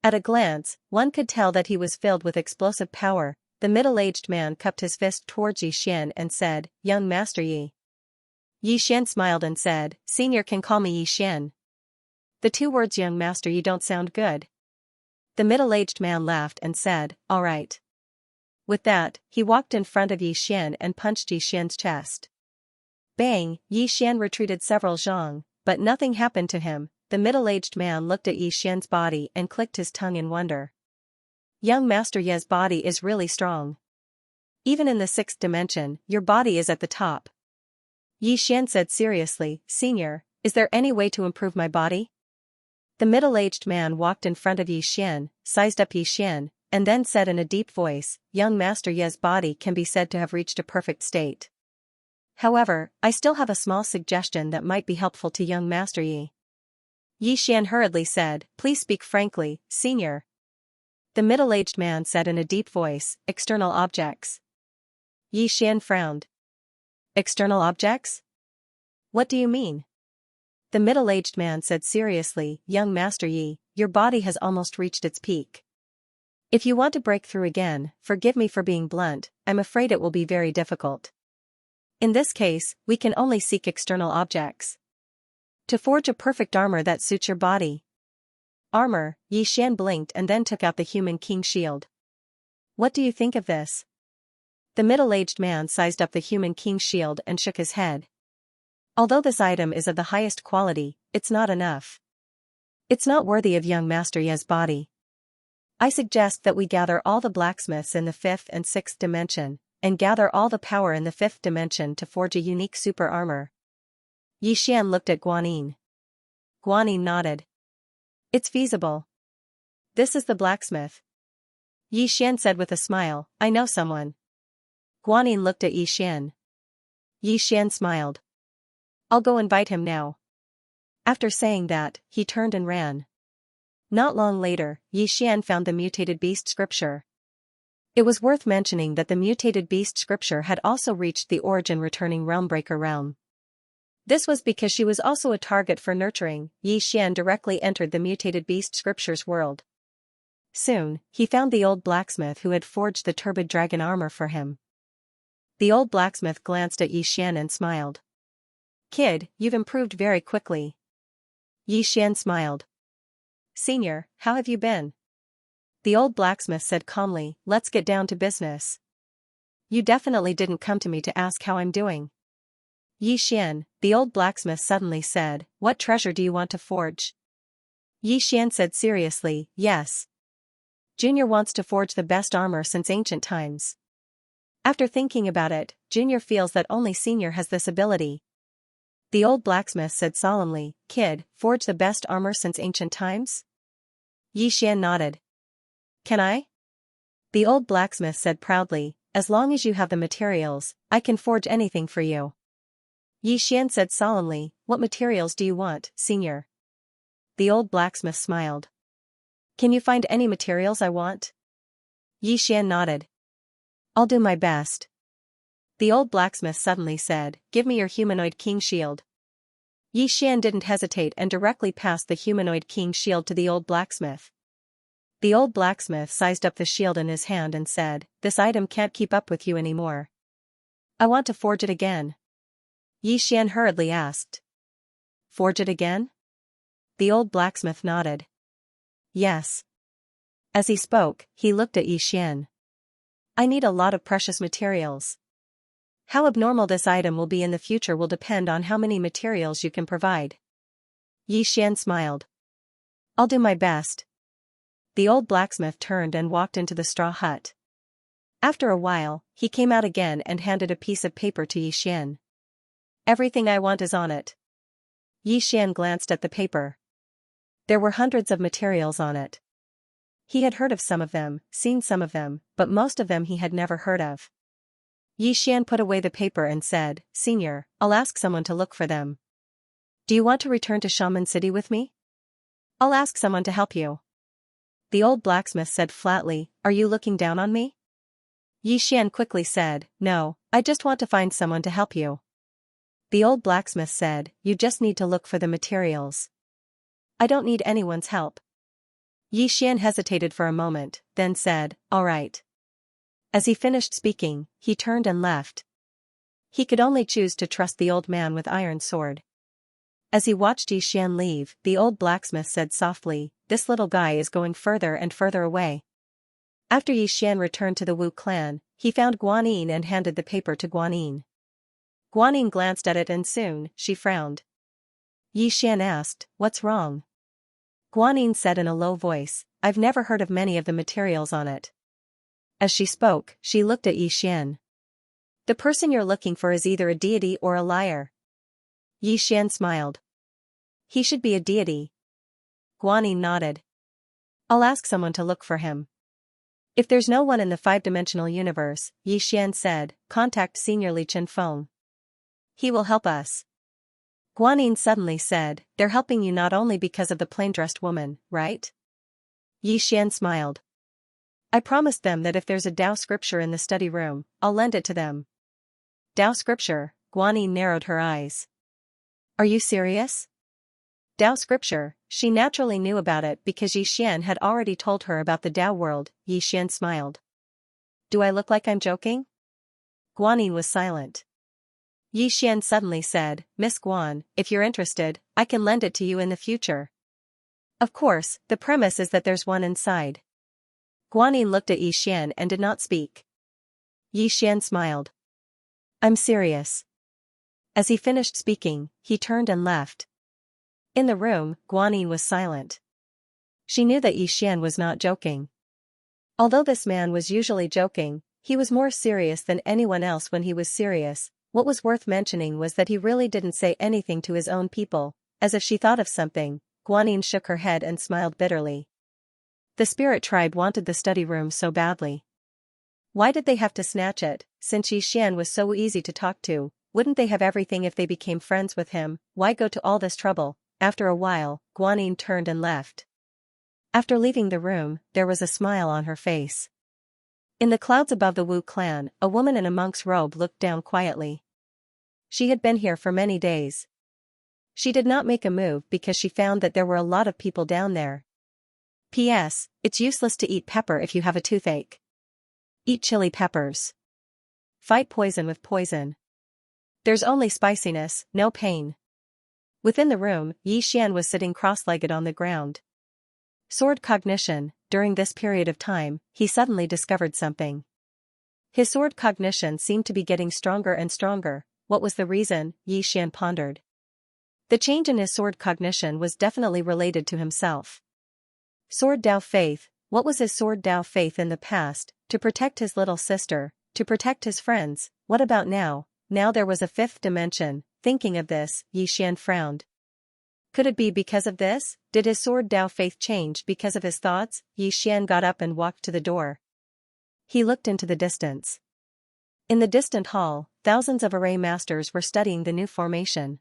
At a glance, one could tell that he was filled with explosive power. The middle-aged man cupped his fist towards Yi Xian and said, "Young Master Yi." Yi Xian smiled and said, "Senior can call me Yi Xian." The two words young master Yi don't sound good. The middle-aged man laughed and said, "All right." With that, he walked in front of Yi Xian and punched Yi Xian's chest. Bang! Yi Xian retreated several zhang, but nothing happened to him. The middle-aged man looked at Yi Xian's body and clicked his tongue in wonder. Young Master Ye's body is really strong. Even in the sixth dimension, your body is at the top. Yi Xian said seriously, "Senior, is there any way to improve my body?" The middle-aged man walked in front of Yi Xian, sized up Yi Xian, and then said in a deep voice, "Young Master Ye's body can be said to have reached a perfect state. However, I still have a small suggestion that might be helpful to young Master Yi." Yi Xian hurriedly said, "Please speak frankly, Senior." The middle-aged man said in a deep voice, "External objects." Yi Xian frowned. "External objects? What do you mean?" The middle-aged man said seriously, "Young Master Yi, your body has almost reached its peak. If you want to break through again, forgive me for being blunt, I'm afraid it will be very difficult. In this case, we can only seek external objects. To forge a perfect armor that suits your body." Armor, Yi Xian blinked and then took out the human king shield. "What do you think of this?" The middle-aged man sized up the human king shield and shook his head. "Although this item is of the highest quality, it's not enough. It's not worthy of young Master Ye's body. I suggest that we gather all the blacksmiths in the fifth and sixth dimension, and gather all the power in the fifth dimension to forge a unique super armor." Yi Xian looked at Guanyin. Guanyin nodded. "It's feasible. This is the blacksmith." Yi Xian said with a smile, "I know someone." Guanyin looked at Yi Xian. Yi Xian smiled. "I'll go invite him now." After saying that, he turned and ran. Not long later, Yi Xian found the mutated beast scripture. It was worth mentioning that the mutated beast scripture had also reached the origin returning Realmbreaker realm. This was because she was also a target for nurturing. Yi Xian directly entered the mutated beast scripture's world. Soon, he found the old blacksmith who had forged the turbid dragon armor for him. The old blacksmith glanced at Yi Xian and smiled. "Kid, you've improved very quickly." Yi Xian smiled. "Senior, how have you been?" The old blacksmith said calmly, let's get down to business. You definitely didn't come to me to ask how I'm doing. Xian, the old blacksmith suddenly said, what treasure do you want to forge? Xian said seriously, yes. Junior wants to forge the best armor since ancient times. After thinking about it, Junior feels that only Senior has this ability. The old blacksmith said solemnly, kid, forge the best armor since ancient times? Xian nodded. Can I? The old blacksmith said proudly, as long as you have the materials, I can forge anything for you. Xian said solemnly, what materials do you want, Senior? The old blacksmith smiled. Can you find any materials I want? Xian nodded. I'll do my best. The old blacksmith suddenly said, give me your humanoid king shield. Xian didn't hesitate and directly passed the humanoid king shield to the old blacksmith. The old blacksmith sized up the shield in his hand and said, this item can't keep up with you anymore. I want to forge it again. Xian hurriedly asked. Forge it again? The old blacksmith nodded. Yes. As he spoke, he looked at Xian. I need a lot of precious materials. How abnormal this item will be in the future will depend on how many materials you can provide. Xian smiled. I'll do my best. The old blacksmith turned and walked into the straw hut. After a while, he came out again and handed a piece of paper to Xian. Everything I want is on it. Xian glanced at the paper. There were hundreds of materials on it. He had heard of some of them, seen some of them, but most of them he had never heard of. Xian put away the paper and said, Senior, I'll ask someone to look for them. Do you want to return to Shaman City with me? I'll ask someone to help you. The old blacksmith said flatly, are you looking down on me? Xian quickly said, no, I just want to find someone to help you. The old blacksmith said, you just need to look for the materials. I don't need anyone's help. Xian hesitated for a moment, then said, all right. As he finished speaking, he turned and left. He could only choose to trust the old man with iron sword. As he watched Xian leave, the old blacksmith said softly, this little guy is going further and further away. After Xian returned to the Wu clan, he found Guanyin and handed the paper to Guanyin. Guanyin glanced at it and soon, she frowned. Xian asked, what's wrong? Guanyin said in a low voice, I've never heard of many of the materials on it. As she spoke, she looked at Xian. The person you're looking for is either a deity or a liar. Xian smiled. He should be a deity. Guanyin nodded. I'll ask someone to look for him. If there's no one in the five-dimensional universe, Xian said, contact Senior Li Chenfeng. He will help us. Guanyin suddenly said, they're helping you not only because of the plain-dressed woman, right? Xian smiled. I promised them that if there's a Tao scripture in the study room, I'll lend it to them. Tao scripture, Guanyin narrowed her eyes. Are you serious? Tao scripture, she naturally knew about it because Xian had already told her about the Tao world. Xian smiled. Do I look like I'm joking? Guanyin was silent. Xian suddenly said, Miss Guan, if you're interested, I can lend it to you in the future. Of course, the premise is that there's one inside. Guanyin looked at Xian and did not speak. Xian smiled. I'm serious. As he finished speaking, he turned and left. In the room, Guanyin was silent. She knew that Xian was not joking. Although this man was usually joking, he was more serious than anyone else when he was serious. What was worth mentioning was that he really didn't say anything to his own people, as if she thought of something. Guanyin shook her head and smiled bitterly. The spirit tribe wanted the study room so badly. Why did they have to snatch it, since Xian was so easy to talk to? Wouldn't they have everything if they became friends with him? Why go to all this trouble? After a while, Guanyin turned and left. After leaving the room, there was a smile on her face. In the clouds above the Wu clan, a woman in a monk's robe looked down quietly. She had been here for many days. She did not make a move because she found that there were a lot of people down there. P.S. It's useless to eat pepper if you have a toothache. Eat chili peppers. Fight poison with poison. There's only spiciness, no pain. Within the room, Xian was sitting cross-legged on the ground. Sword cognition. During this period of time, he suddenly discovered something. His sword cognition seemed to be getting stronger and stronger. What was the reason? Yixian pondered. The change in his sword cognition was definitely related to himself. Sword Dao faith. What was his sword Dao faith in the past? To protect his little sister, to protect his friends. What about now? Now there was a fifth dimension. Thinking of this, Yixian frowned. Could it be because of this? Did his sword Dao faith change because of his thoughts? Yixian got up and walked to the door. He looked into the distance. In the distant hall, thousands of array masters were studying the new formation.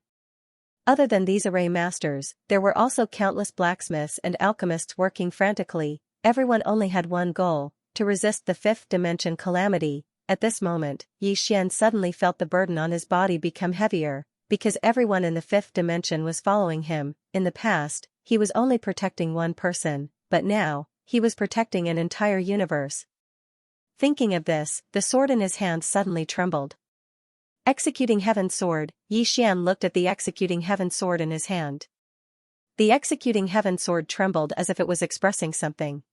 Other than these array masters, there were also countless blacksmiths and alchemists working frantically. Everyone only had one goal: to resist the fifth dimension calamity. At this moment, Yixian suddenly felt the burden on his body become heavier, because everyone in the fifth dimension was following him. In the past, he was only protecting one person, but now, he was protecting an entire universe. Thinking of this, the sword in his hand suddenly trembled. Executing Heaven Sword. Yixian looked at the Executing Heaven Sword in his hand. The Executing Heaven Sword trembled as if it was expressing something.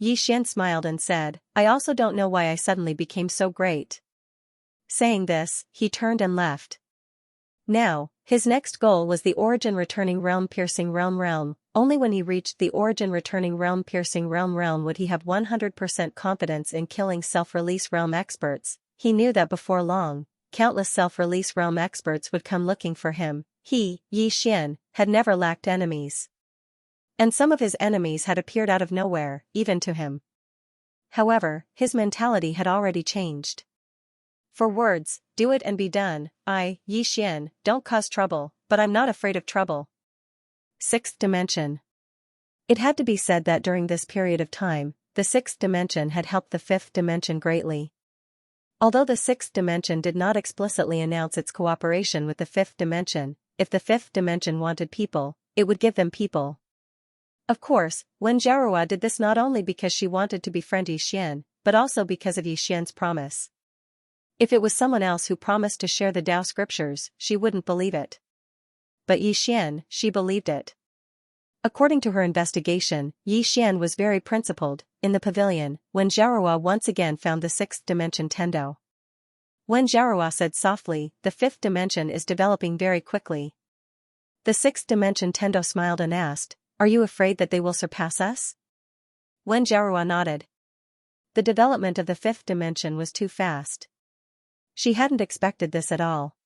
Yixian smiled and said, I also don't know why I suddenly became so great. Saying this, he turned and left. Now, his next goal was the Origin Returning Realm Piercing Realm. Only when he reached the Origin Returning Realm Piercing Realm would he have 100% confidence in killing self-release realm experts. He knew that before long, countless self-release realm experts would come looking for him. He, Yixian, had never lacked enemies. And some of his enemies had appeared out of nowhere, even to him. However, his mentality had already changed. For words, do it and be done. I, Yixian, don't cause trouble, but I'm not afraid of trouble. Sixth dimension. It had to be said that during this period of time, the sixth dimension had helped the fifth dimension greatly. Although the sixth dimension did not explicitly announce its cooperation with the fifth dimension, if the fifth dimension wanted people, it would give them people. Of course, Wen Jiarua did this not only because she wanted to befriend Yixian, but also because of Yixian's promise. If it was someone else who promised to share the Tao scriptures, she wouldn't believe it. But Yixian, she believed it. According to her investigation, Yixian was very principled. In the pavilion, Wen Jiarua once again found the sixth dimension Tendo. Wen Jiarua said softly, the fifth dimension is developing very quickly. The sixth dimension Tendo smiled and asked, are you afraid that they will surpass us? Wen Jiarua nodded. The development of the fifth dimension was too fast. She hadn't expected this at all.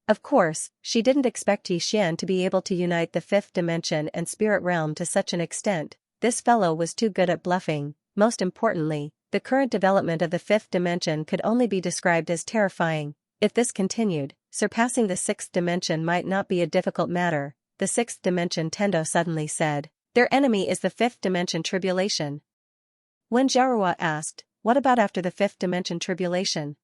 Of course, she didn't expect Yixian to be able to unite the fifth dimension and spirit realm to such an extent. This fellow was too good at bluffing. Most importantly, the current development of the fifth dimension could only be described as terrifying. If this continued, surpassing the sixth dimension might not be a difficult matter. The sixth dimension Tendo suddenly said, their enemy is the fifth dimension tribulation. Wen Jiarua asked, what about after the fifth dimension tribulation?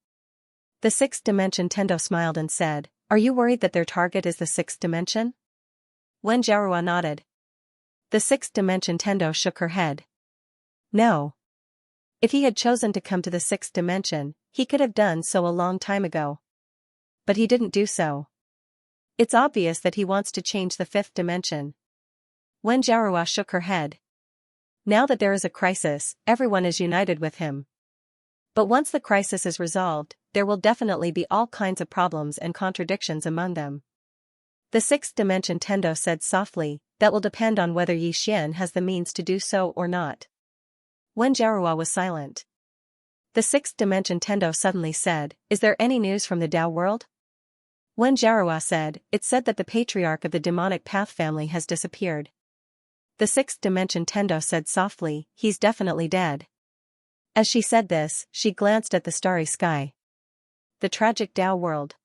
The sixth dimension Tendo smiled and said, are you worried that their target is the sixth dimension? Wen Jiarua nodded. The sixth dimension Tendo shook her head. No. If he had chosen to come to the sixth dimension, he could have done so a long time ago. But he didn't do so. It's obvious that he wants to change the fifth dimension. Wen Jiarua shook her head. Now that there is a crisis, everyone is united with him. But once the crisis is resolved, there will definitely be all kinds of problems and contradictions among them. The sixth dimension Tendo said softly, that will depend on whether Yixian has the means to do so or not. Wen Jiarua was silent. The sixth dimension Tendo suddenly said, is there any news from the Tao world? Wen Jiarua said, it's said that the patriarch of the demonic path family has disappeared. The sixth dimension Tendo said softly, he's definitely dead. As she said this, she glanced at the starry sky. The tragic Tao world.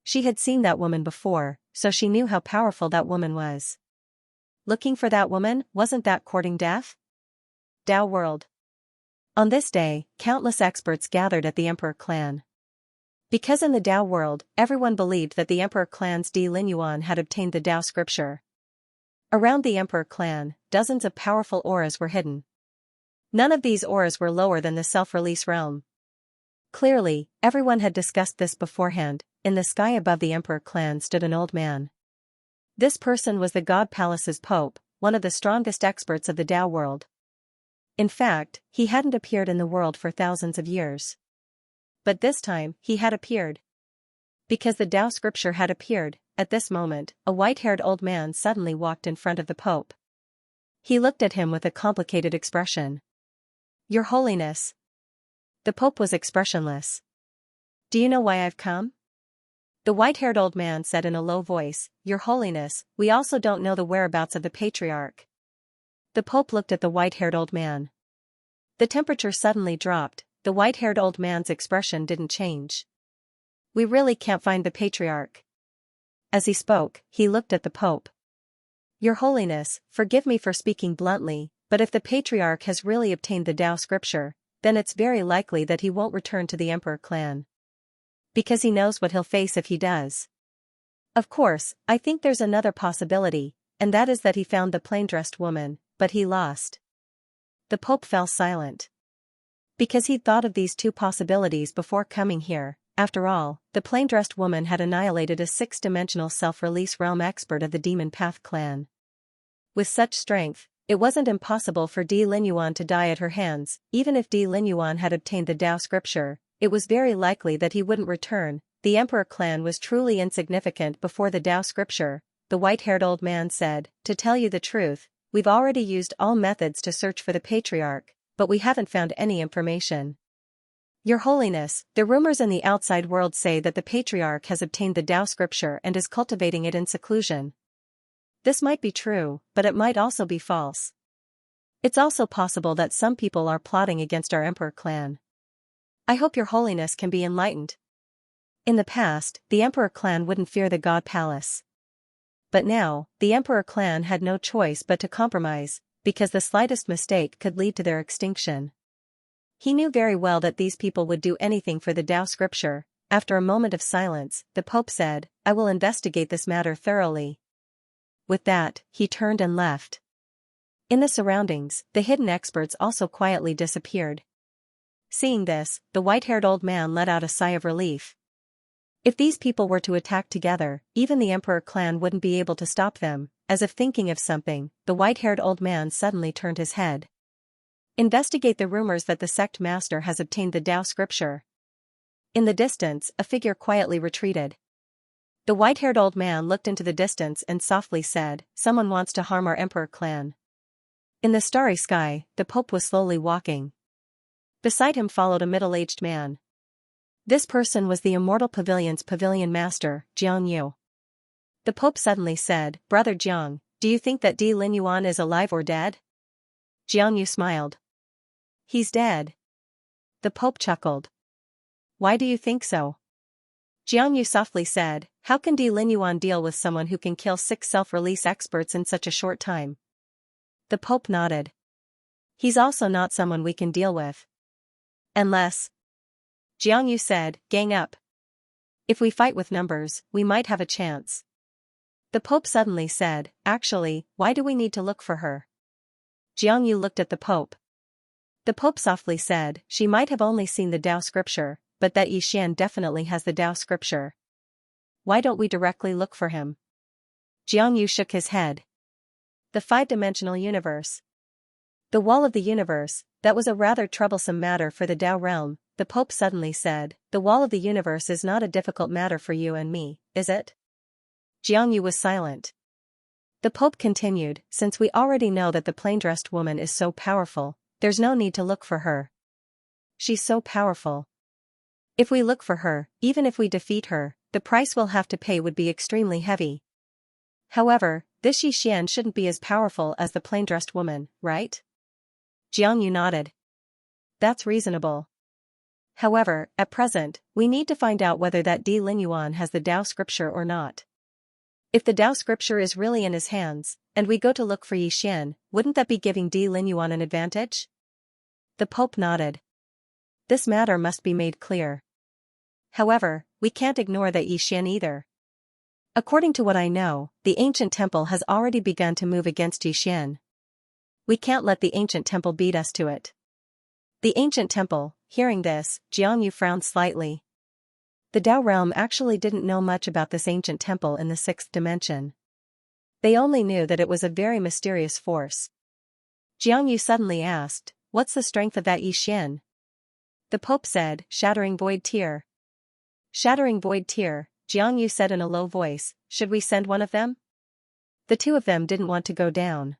She had seen that woman before, so she knew how powerful that woman was. Looking for that woman, wasn't that courting death? Tao world. On this day, countless experts gathered at the Emperor clan. Because in the Tao world, everyone believed that the Emperor clan's Di Linyuan had obtained the Tao scripture. Around the Emperor clan, dozens of powerful auras were hidden. None of these auras were lower than the self-release realm. Clearly, everyone had discussed this beforehand. In the sky above the Emperor clan stood an old man. This person was the God Palace's Pope, one of the strongest experts of the Tao world. In fact, he hadn't appeared in the world for thousands of years. But this time, he had appeared. Because the Tao scripture had appeared, at this moment, a white-haired old man suddenly walked in front of the Pope. He looked at him with a complicated expression. "Your Holiness." The Pope was expressionless. "Do you know why I've come?" The white-haired old man said in a low voice, "Your Holiness, we also don't know the whereabouts of the Patriarch." The Pope looked at the white-haired old man. The temperature suddenly dropped, the white-haired old man's expression didn't change. "We really can't find the Patriarch." As he spoke, he looked at the Pope. "Your Holiness, forgive me for speaking bluntly, but if the Patriarch has really obtained the Tao scripture, then it's very likely that he won't return to the Emperor clan. Because he knows what he'll face if he does. Of course, I think there's another possibility, and that is that he found the plain-dressed woman, but he lost." The Pope fell silent. Because he'd thought of these two possibilities before coming here. After all, the plain-dressed woman had annihilated a six-dimensional self-release realm expert of the Demon Path clan. With such strength, it wasn't impossible for Di Linyuan to die at her hands. Even if Di Linyuan had obtained the Tao scripture, it was very likely that he wouldn't return. The Emperor clan was truly insignificant before the Tao scripture, the white-haired old man said. "To tell you the truth, we've already used all methods to search for the Patriarch, but we haven't found any information. Your Holiness, the rumors in the outside world say that the Patriarch has obtained the Tao scripture and is cultivating it in seclusion. This might be true, but it might also be false. It's also possible that some people are plotting against our Emperor clan. I hope Your Holiness can be enlightened." In the past, the Emperor clan wouldn't fear the God Palace. But now, the Emperor clan had no choice but to compromise, because the slightest mistake could lead to their extinction. He knew very well that these people would do anything for the Tao scripture. After a moment of silence, the Pope said, "I will investigate this matter thoroughly." With that, he turned and left. In the surroundings, the hidden experts also quietly disappeared. Seeing this, the white-haired old man let out a sigh of relief. If these people were to attack together, even the Emperor clan wouldn't be able to stop them. As if thinking of something, the white-haired old man suddenly turned his head. "Investigate the rumors that the sect master has obtained the Tao scripture." In the distance, a figure quietly retreated. The white-haired old man looked into the distance and softly said, "Someone wants to harm our Emperor clan." In the starry sky, the Pope was slowly walking. Beside him followed a middle-aged man. This person was the Immortal Pavilion's pavilion master, Xianxia. The Pope suddenly said, "Brother Jiang, do you think that Di Linyuan is alive or dead?" Xianxia smiled. "He's dead." The Pope chuckled. "Why do you think so?" Xianxia softly said, "How can Di Linyuan deal with someone who can kill 6 self-release experts in such a short time?" The Pope nodded. "He's also not someone we can deal with. Unless," Xianxia said, "gang up. If we fight with numbers, we might have a chance." The Pope suddenly said, "Actually, why do we need to look for her?" Xianxia looked at the Pope. The Pope softly said, "She might have only seen the Tao scripture, but that Yixian definitely has the Tao scripture. Why don't we directly look for him?" Xianxia shook his head. The 5-dimensional universe. The wall of the universe, that was a rather troublesome matter for the Tao realm. The Pope suddenly said, "The wall of the universe is not a difficult matter for you and me, is it?" Xianxia was silent. The Pope continued, "Since we already know that the plain-dressed woman is so powerful, there's no need to look for her. She's so powerful. If we look for her, even if we defeat her, the price we'll have to pay would be extremely heavy. However, this Yixian shouldn't be as powerful as the plain-dressed woman, right?" Xianxia nodded. "That's reasonable. However, at present, we need to find out whether that Di Linyuan has the Tao scripture or not. If the Tao scripture is really in his hands, and we go to look for Yixian, wouldn't that be giving Di Linyuan an advantage?" The Pope nodded. "This matter must be made clear. However, we can't ignore that Yixian either. According to what I know, the ancient temple has already begun to move against Yixian. We can't let the ancient temple beat us to it." The ancient temple, hearing this, Xianxia frowned slightly. The Tao realm actually didn't know much about this ancient temple in the 6th dimension. They only knew that it was a very mysterious force. Xianxia suddenly asked, "What's the strength of that Xian?" The Pope said, "Shattering void tear." Shattering void tear, Xianxia said in a low voice, "Should we send one of them?" The two of them didn't want to go down.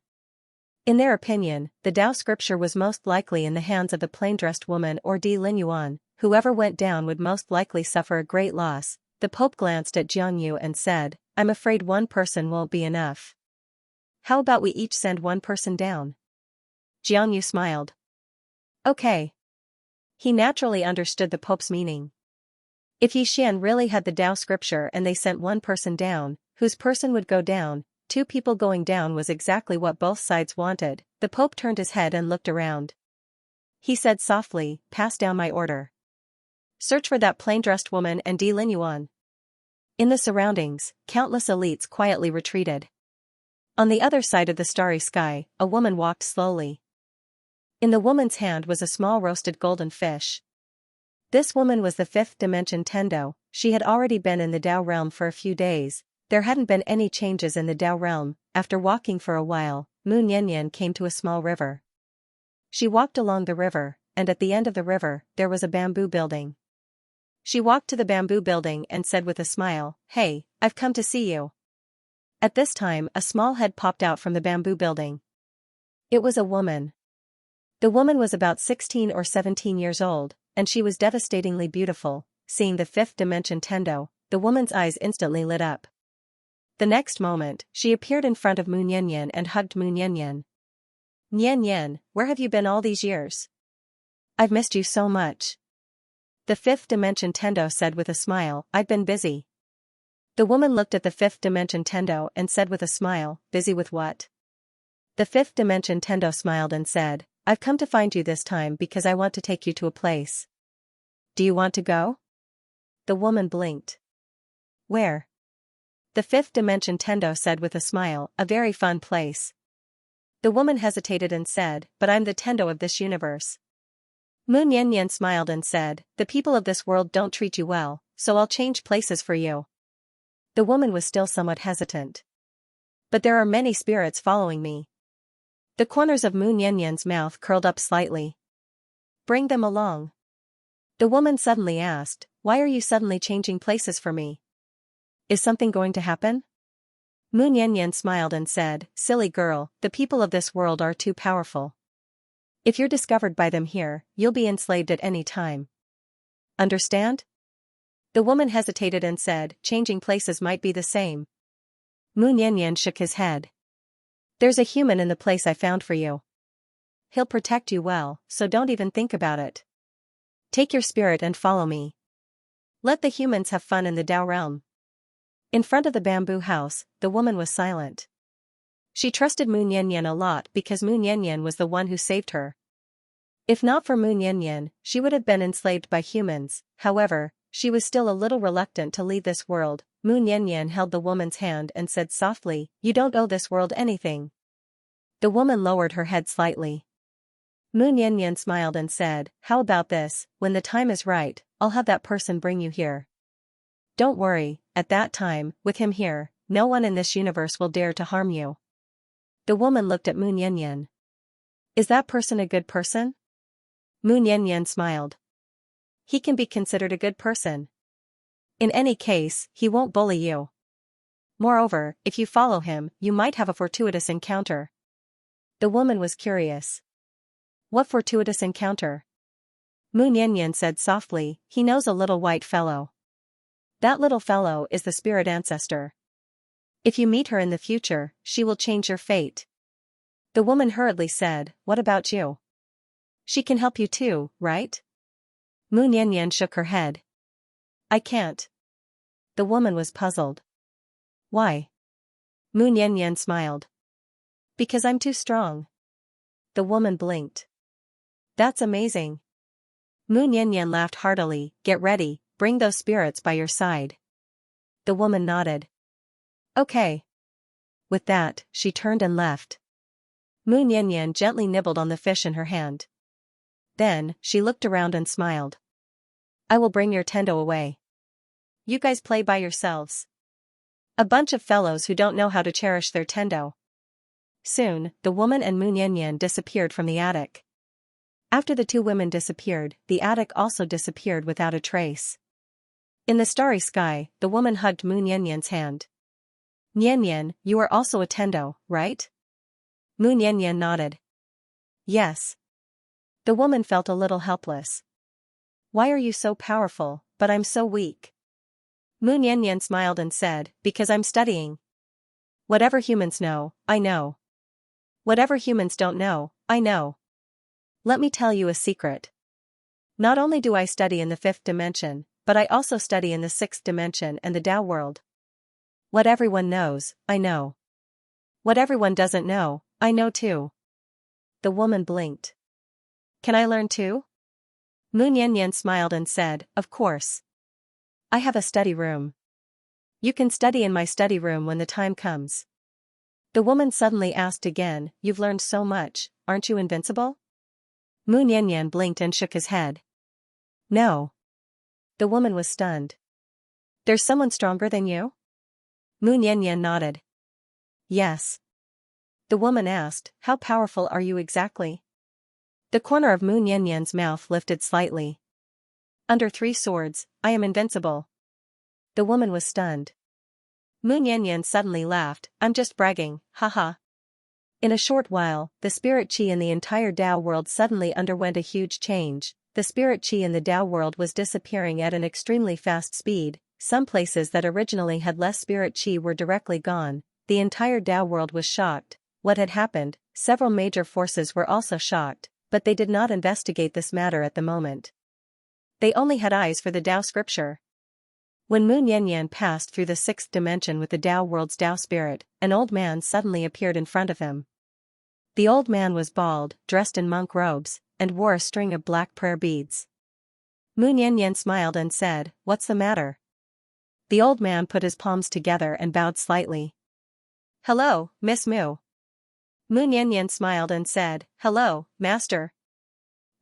In their opinion, the Tao scripture was most likely in the hands of the plain-dressed woman or Di Linyuan. Whoever went down would most likely suffer a great loss. The Pope glanced at Xianxia and said, "I'm afraid one person won't be enough. How about we each send one person down?" Xianxia smiled. Okay. He naturally understood the Pope's meaning. If Yixian really had the Tao scripture and they sent one person down, whose person would go down? Two people going down was exactly what both sides wanted. The Pope turned his head and looked around. He said softly, "Pass down my order. Search for that plain-dressed woman and Di Linyuan." In the surroundings, countless elites quietly retreated. On the other side of the starry sky, a woman walked slowly. In the woman's hand was a small roasted golden fish. This woman was the fifth dimension Tendo. She had already been in the Tao realm for a few days. There hadn't been any changes in the Tao realm. After walking for a while, Mu Niannian came to a small river. She walked along the river, and at the end of the river, there was a bamboo building. She walked to the bamboo building and said with a smile, "Hey, I've come to see you." At this time, a small head popped out from the bamboo building. It was a woman. The woman was about 16 or 17 years old, and she was devastatingly beautiful. Seeing the fifth dimension Tendo, the woman's eyes instantly lit up. The next moment, she appeared in front of Mu Niannian and hugged Mu Niannian. "Niannian, where have you been all these years? I've missed you so much." The fifth dimension Tendo said with a smile, "I've been busy." The woman looked at the fifth dimension Tendo and said with a smile, "Busy with what?" The fifth dimension Tendo smiled and said, "I've come to find you this time because I want to take you to a place. Do you want to go?" The woman blinked. "Where?" The fifth dimension Tendo said with a smile, "A very fun place." The woman hesitated and said, "But I'm the Tendo of this universe." Mu Niannian smiled and said, "The people of this world don't treat you well, so I'll change places for you." The woman was still somewhat hesitant. "But there are many spirits following me." The corners of Mu Niannian's mouth curled up slightly. "Bring them along." The woman suddenly asked, "Why are you suddenly changing places for me? Is something going to happen?" Mu Niannian smiled and said, "Silly girl, the people of this world are too powerful. If you're discovered by them here, you'll be enslaved at any time. Understand?" The woman hesitated and said, "Changing places might be the same." Mu Niannian shook his head. "There's a human in the place I found for you. He'll protect you well, so don't even think about it. Take your spirit and follow me. Let the humans have fun in the Tao realm." In front of the bamboo house, the woman was silent. She trusted Mu Niannian a lot because Mu Niannian was the one who saved her. If not for Mu Niannian, she would have been enslaved by humans. However, she was still a little reluctant to leave this world. Mu Niannian held the woman's hand and said softly, "You don't owe this world anything." The woman lowered her head slightly. Mu Niannian smiled and said, "How about this? When the time is right, I'll have that person bring you here. Don't worry, at that time, with him here, no one in this universe will dare to harm you." The woman looked at Mu Niannian. "Is that person a good person?" Mu Niannian smiled. "He can be considered a good person. In any case, he won't bully you. Moreover, if you follow him, you might have a fortuitous encounter." The woman was curious. "What fortuitous encounter?" Mu Niannian said softly, "He knows a little white fellow. That little fellow is the spirit ancestor. If you meet her in the future, she will change your fate." The woman hurriedly said, "What about you? She can help you too, right?" Mu Niannian shook her head. "I can't." The woman was puzzled. "Why?" Mu Niannian smiled. "Because I'm too strong." The woman blinked. "That's amazing." Mu Niannian laughed heartily. "Get ready, bring those spirits by your side." The woman nodded. "Okay." With that, she turned and left. Mu Niannian gently nibbled on the fish in her hand. Then, she looked around and smiled. "I will bring your Tendo away. You guys play by yourselves. A bunch of fellows who don't know how to cherish their tendo. Soon, the woman and Mu Niannian disappeared from the attic. After the two women disappeared, the attic also disappeared without a trace. In the starry sky, the woman hugged Mu Niannian's hand. Niannian, you are also a tendo, right? Mu Niannian nodded. Yes. The woman felt a little helpless. Why are you so powerful, but I'm so weak? Mu Niannian smiled and said, because I'm studying. Whatever humans know, I know. Whatever humans don't know, I know. Let me tell you a secret. Not only do I study in the fifth dimension, but I also study in the sixth dimension and the Tao world. What everyone knows, I know. What everyone doesn't know, I know too. The woman blinked. Can I learn too? Mu Niannian smiled and said, of course. I have a study room. You can study in my study room when the time comes. The woman suddenly asked again, you've learned so much, aren't you invincible? Mu Niannian blinked and shook his head. No. The woman was stunned. There's someone stronger than you? Mu Niannian nodded. Yes. The woman asked, how powerful are you exactly? The corner of Mu Niannian's mouth lifted slightly. Under 3 swords, I am invincible. The woman was stunned. Mu Niannian suddenly laughed, I'm just bragging, haha. In a short while, the spirit chi in the entire Tao world suddenly underwent a huge change. The spirit chi in the Tao world was disappearing at an extremely fast speed. Some places that originally had less spirit chi were directly gone. The entire Tao world was shocked. What had happened? Several major forces were also shocked, but they did not investigate this matter at the moment. They only had eyes for the Tao scripture. When Mu Niannian passed through the sixth dimension with the Tao world's Tao spirit, an old man suddenly appeared in front of him. The old man was bald, dressed in monk robes, and wore a string of black prayer beads. Mu Niannian smiled and said, what's the matter? The old man put his palms together and bowed slightly. Hello, Miss Mu. Mu Niannian smiled and said, hello, master.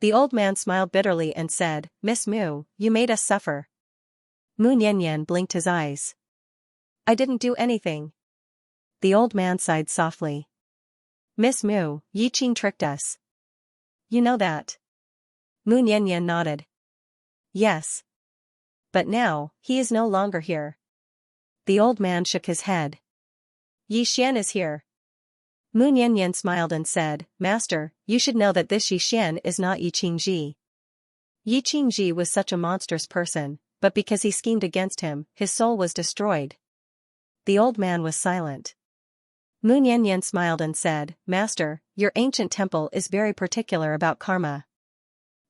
The old man smiled bitterly and said, Miss Mu, you made us suffer. Mu Niannian blinked his eyes. I didn't do anything. The old man sighed softly. Miss Mu, Yi Qing tricked us. You know that. Mu Niannian nodded. Yes. But now, he is no longer here. The old man shook his head. Yi Xian is here. Mu Niannian smiled and said, Master, you should know that this Yi Xian is not Yi Qingji. Yi Qingji was such a monstrous person, but because he schemed against him, his soul was destroyed. The old man was silent. Mu Niannian smiled and said, Master, your ancient temple is very particular about karma.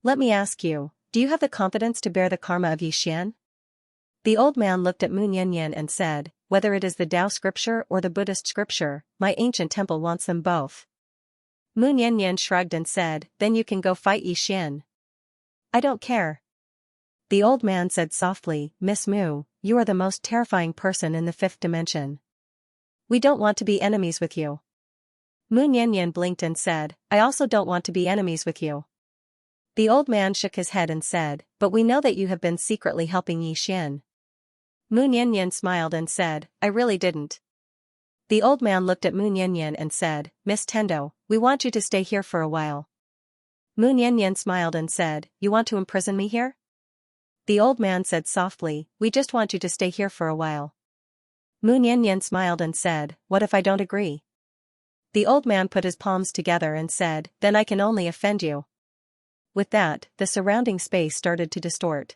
Let me ask you, do you have the confidence to bear the karma of Yi Xian? The old man looked at Mu Niannian and said, whether it is the Tao scripture or the Buddhist scripture, my ancient temple wants them both. Mu Niannian shrugged and said, then you can go fight Yi Xian. I don't care. The old man said softly, Miss Mu, you are the most terrifying person in the fifth dimension. We don't want to be enemies with you. Mu Niannian blinked and said, I also don't want to be enemies with you. The old man shook his head and said, but we know that you have been secretly helping Yi Xian. Mu Niannian smiled and said, I really didn't. The old man looked at Mu Niannian and said, Miss Tendo, we want you to stay here for a while. Mu Niannian smiled and said, you want to imprison me here? The old man said softly, we just want you to stay here for a while. Mu Niannian smiled and said, what if I don't agree? The old man put his palms together and said, then I can only offend you. With that, the surrounding space started to distort.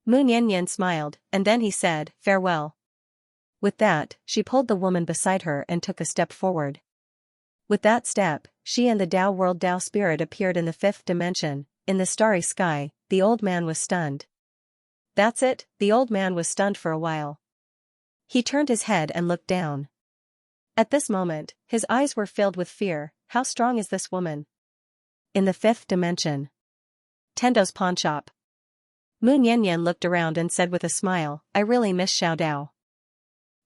Mu Niannian smiled, and then he said, farewell. With that, she pulled the woman beside her and took a step forward. With that step, she and the Tao world Tao spirit appeared in the fifth dimension. In the starry sky, the old man was stunned. That's it, the old man was stunned for a while. He turned his head and looked down. At this moment, his eyes were filled with fear. How strong is this woman? In the fifth dimension. Tendo's pawnshop. Mu Niannian looked around and said with a smile, I really miss Xiao Dao.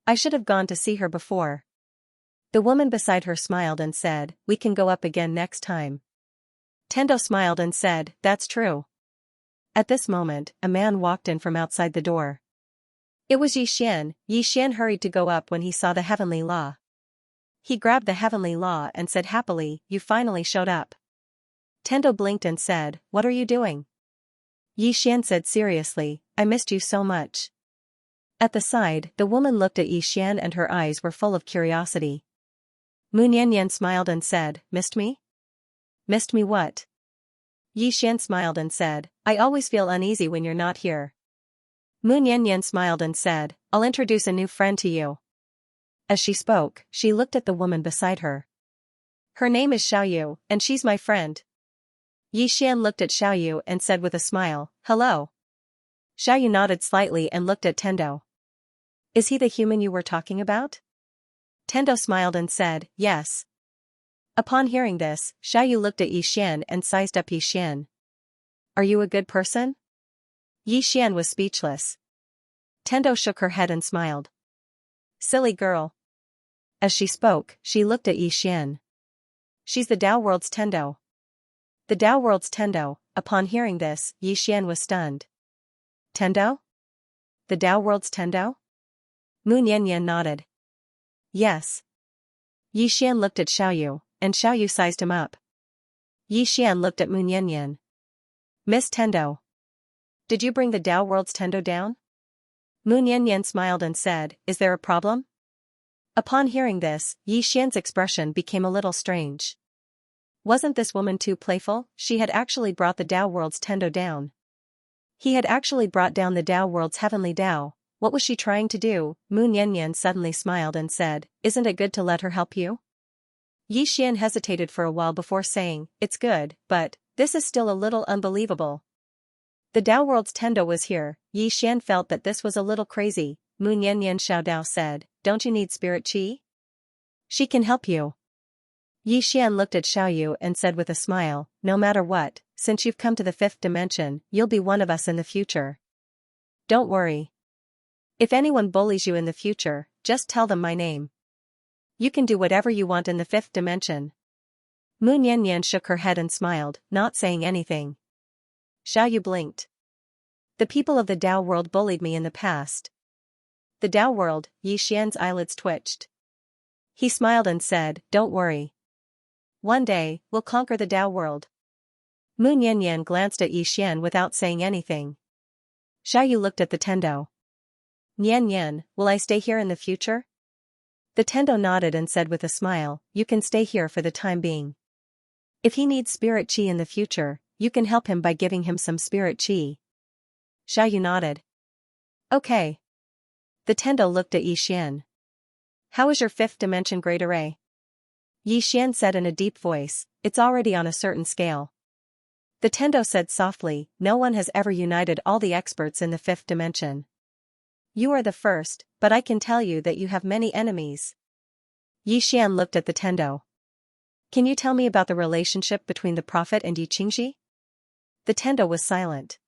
I should have gone to see her before. The woman beside her smiled and said, we can go up again next time. Tendo smiled and said, that's true. At this moment, a man walked in from outside the door. It was Yi Xian. Yi Xian hurried to go up when he saw the heavenly law. He grabbed the heavenly law and said happily, "You finally showed up." Tendo blinked and said, "What are you doing?" Yi Xian said seriously, "I missed you so much." At the side, the woman looked at Yi Xian and her eyes were full of curiosity. Mu Niannian smiled and said, "Missed me?" "Missed me what?" Yi Xian smiled and said, "I always feel uneasy when you're not here." Mu Niannian smiled and said, "I'll introduce a new friend to you." As she spoke, she looked at the woman beside her. "Her name is Xiaoyu, and she's my friend." Yi Xian looked at Xiaoyu and said with a smile, "Hello." Xiaoyu nodded slightly and looked at Tendo. "Is he the human you were talking about?" Tendo smiled and said, "Yes." Upon hearing this, Xiaoyu looked at Yi Xian and sized up Yi Xian. "Are you a good person?" Yi Xian was speechless. Tendo shook her head and smiled. "Silly girl." As she spoke, she looked at Yi Xian. "She's the Tao World's Tendo." The Tao World's Tendo. Upon hearing this, Yi Xian was stunned. "Tendo? The Tao World's Tendo?" Mu Niannian nodded. "Yes." Yi Xian looked at Xiaoyu, and Xiaoyu sized him up. Yi Xian looked at Mu Niannian. "Miss Tendo. Did you bring the Tao World's Tendo down?" Mu Niannian smiled and said, "Is there a problem?" Upon hearing this, Yi Xian's expression became a little strange. Wasn't this woman too playful? She had actually brought the Tao World's Tendo down. He had actually brought down the Tao World's heavenly Tao. What was she trying to do? Mu Niannian suddenly smiled and said, "Isn't it good to let her help you?" Yi Xian hesitated for a while before saying, "It's good, but this is still a little unbelievable." The Tao World's Tendo was here. Yi Xian felt that this was a little crazy. Mu Niannian Xiao Dao said, "Don't you need spirit qi? She can help you." Yi Xian looked at Xiaoyu and said with a smile, "No matter what, since you've come to the fifth dimension, you'll be one of us in the future. Don't worry. If anyone bullies you in the future, just tell them my name. You can do whatever you want in the fifth dimension." Mu Niannian shook her head and smiled, not saying anything. Xiaoyu blinked. "The people of the Tao world bullied me in the past." The Tao world. Yi Xian's eyelids twitched. He smiled and said, "Don't worry. One day, we'll conquer the Tao world." Mu Niannian glanced at Yi Xian without saying anything. Xiaoyu looked at the Tendo. "Nian, will I stay here in the future?" The Tendo nodded and said with a smile, "You can stay here for the time being. If he needs spirit qi in the future, you can help him by giving him some spirit qi." Xiaoyu nodded. "Okay." The Tendo looked at Yi Xian. "How is your fifth dimension great array?" Yi Xian said in a deep voice, "It's already on a certain scale." The Tendo said softly, "No one has ever united all the experts in the fifth dimension. You are the first, but I can tell you that you have many enemies." Yi Xian looked at the Tendo. "Can you tell me about the relationship between the prophet and Yi Qingji?" The Tendo was silent.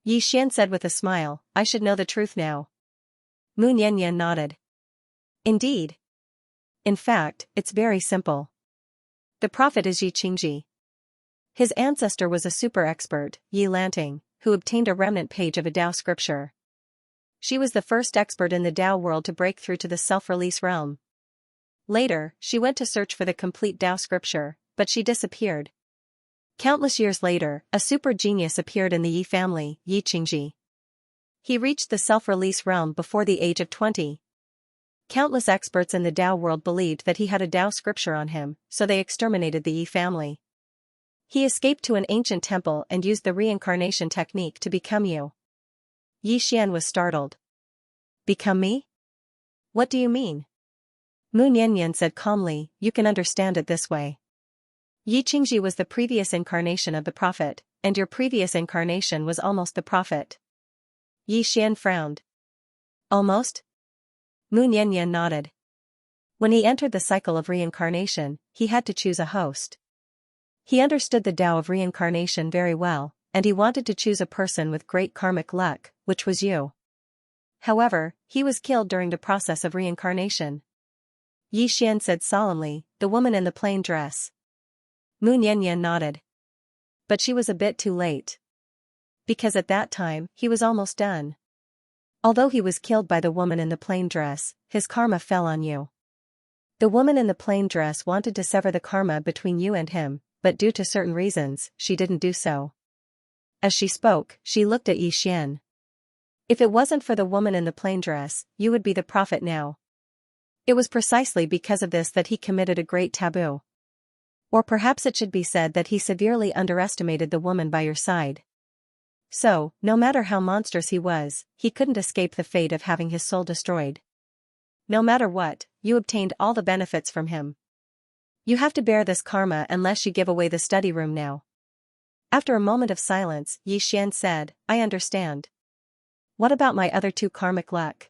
Yi Xian said with a smile, "I should know the truth now." Mu Niannian nodded. "Indeed. In fact, it's very simple. The prophet is Yi Qingji. His ancestor was a super expert, Yi Lanting, who obtained a remnant page of a Tao scripture. She was the first expert in the Tao world to break through to the self-release realm. Later, she went to search for the complete Tao scripture, but she disappeared. Countless years later, a super genius appeared in the Yi family, Yi Qingji. He reached the self-release realm before the age of 20. Countless experts in the Tao world believed that he had a Tao scripture on him, so they exterminated the Yi family. He escaped to an ancient temple and used the reincarnation technique to become you." Yi Xian was startled. "Become me? What do you mean?" Mu Niannian said calmly, "You can understand it this way. Yi Qingji was the previous incarnation of the prophet, and your previous incarnation was almost the prophet." Yi Xian frowned. "Almost?" Mu Niannian nodded. When he entered the cycle of reincarnation, he had to choose a host. He understood the Tao of reincarnation very well, and he wanted to choose a person with great karmic luck, which was you. However, he was killed during the process of reincarnation. Yi Xian said solemnly, "The woman in the plain dress." Mu Niannian nodded. But she was a bit too late. Because at that time, he was almost done. Although he was killed by the woman in the plain dress, his karma fell on you. The woman in the plain dress wanted to sever the karma between you and him, but due to certain reasons, she didn't do so. As she spoke, she looked at Xian. If it wasn't for the woman in the plain dress, you would be the prophet now. It was precisely because of this that he committed a great taboo. Or perhaps it should be said that he severely underestimated the woman by your side. So, no matter how monstrous he was, he couldn't escape the fate of having his soul destroyed. No matter what, you obtained all the benefits from him. You have to bear this karma unless you give away the study room now. After a moment of silence, Xian said, I understand. What about my other 2 karmic luck?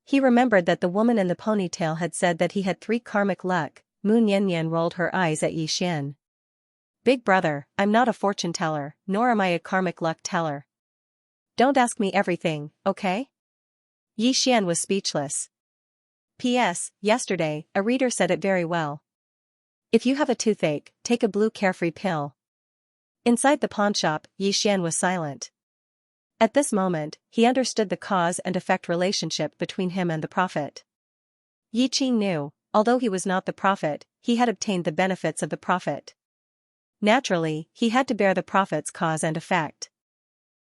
He remembered that the woman in the ponytail had said that he had 3 karmic luck. Mu Niannian rolled her eyes at Xian. Big brother, I'm not a fortune teller, nor am I a karmic luck teller. Don't ask me everything, okay? Xian was speechless. P.S. Yesterday, a reader said it very well. If you have a toothache, take a blue carefree pill. Inside the pawnshop, Xian was silent. At this moment, he understood the cause and effect relationship between him and the prophet. Yi Qing knew, although he was not the prophet, he had obtained the benefits of the prophet. Naturally, he had to bear the prophet's cause and effect.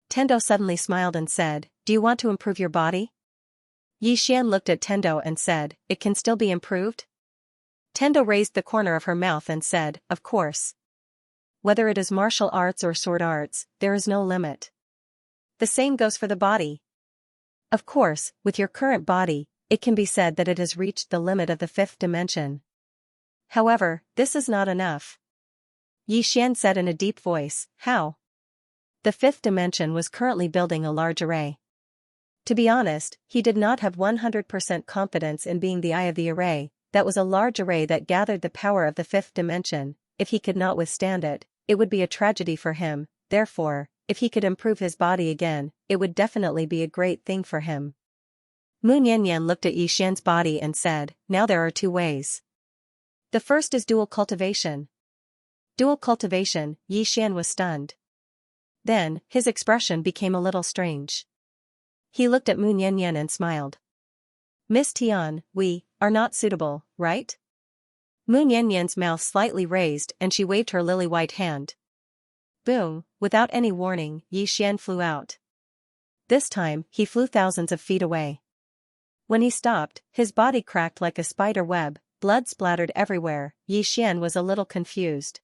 Tendo suddenly smiled and said, Do you want to improve your body? Xian looked at Tendo and said, It can still be improved? Tendo raised the corner of her mouth and said, Of course. Whether it is martial arts or sword arts, there is no limit. The same goes for the body. Of course, with your current body, it can be said that it has reached the limit of the 5th dimension. However, this is not enough. Xian said in a deep voice, How? The 5th dimension was currently building a large array. To be honest, he did not have 100% confidence in being the eye of the array. That was a large array that gathered the power of the 5th dimension. If he could not withstand it, it would be a tragedy for him. Therefore, if he could improve his body again, it would definitely be a great thing for him. Mu Niannian looked at Xian's body and said, Now there are 2 ways. The first is dual cultivation. Dual cultivation, Xian was stunned. Then, his expression became a little strange. He looked at Mu Niannian and smiled. Miss Tian, we are not suitable, right? Mu Niannian's mouth slightly raised and she waved her lily-white hand. Boom, without any warning, Xian flew out. This time, he flew thousands of feet away. When he stopped, his body cracked like a spider web, blood splattered everywhere. Xian was a little confused.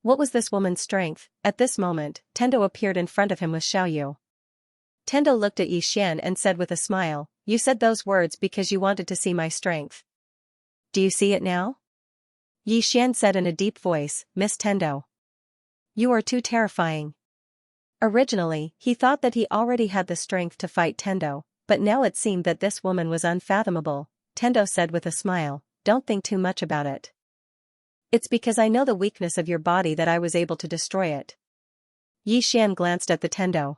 What was this woman's strength? At this moment, Tendo appeared in front of him with Xiaoyu. Tendo looked at Xian and said with a smile, You said those words because you wanted to see my strength. Do you see it now? Xian said in a deep voice, Miss Tendo. You are too terrifying. Originally, he thought that he already had the strength to fight Tendo, but now it seemed that this woman was unfathomable. Tendo said with a smile, Don't think too much about it. It's because I know the weakness of your body that I was able to destroy it. Xian glanced at the Tendo.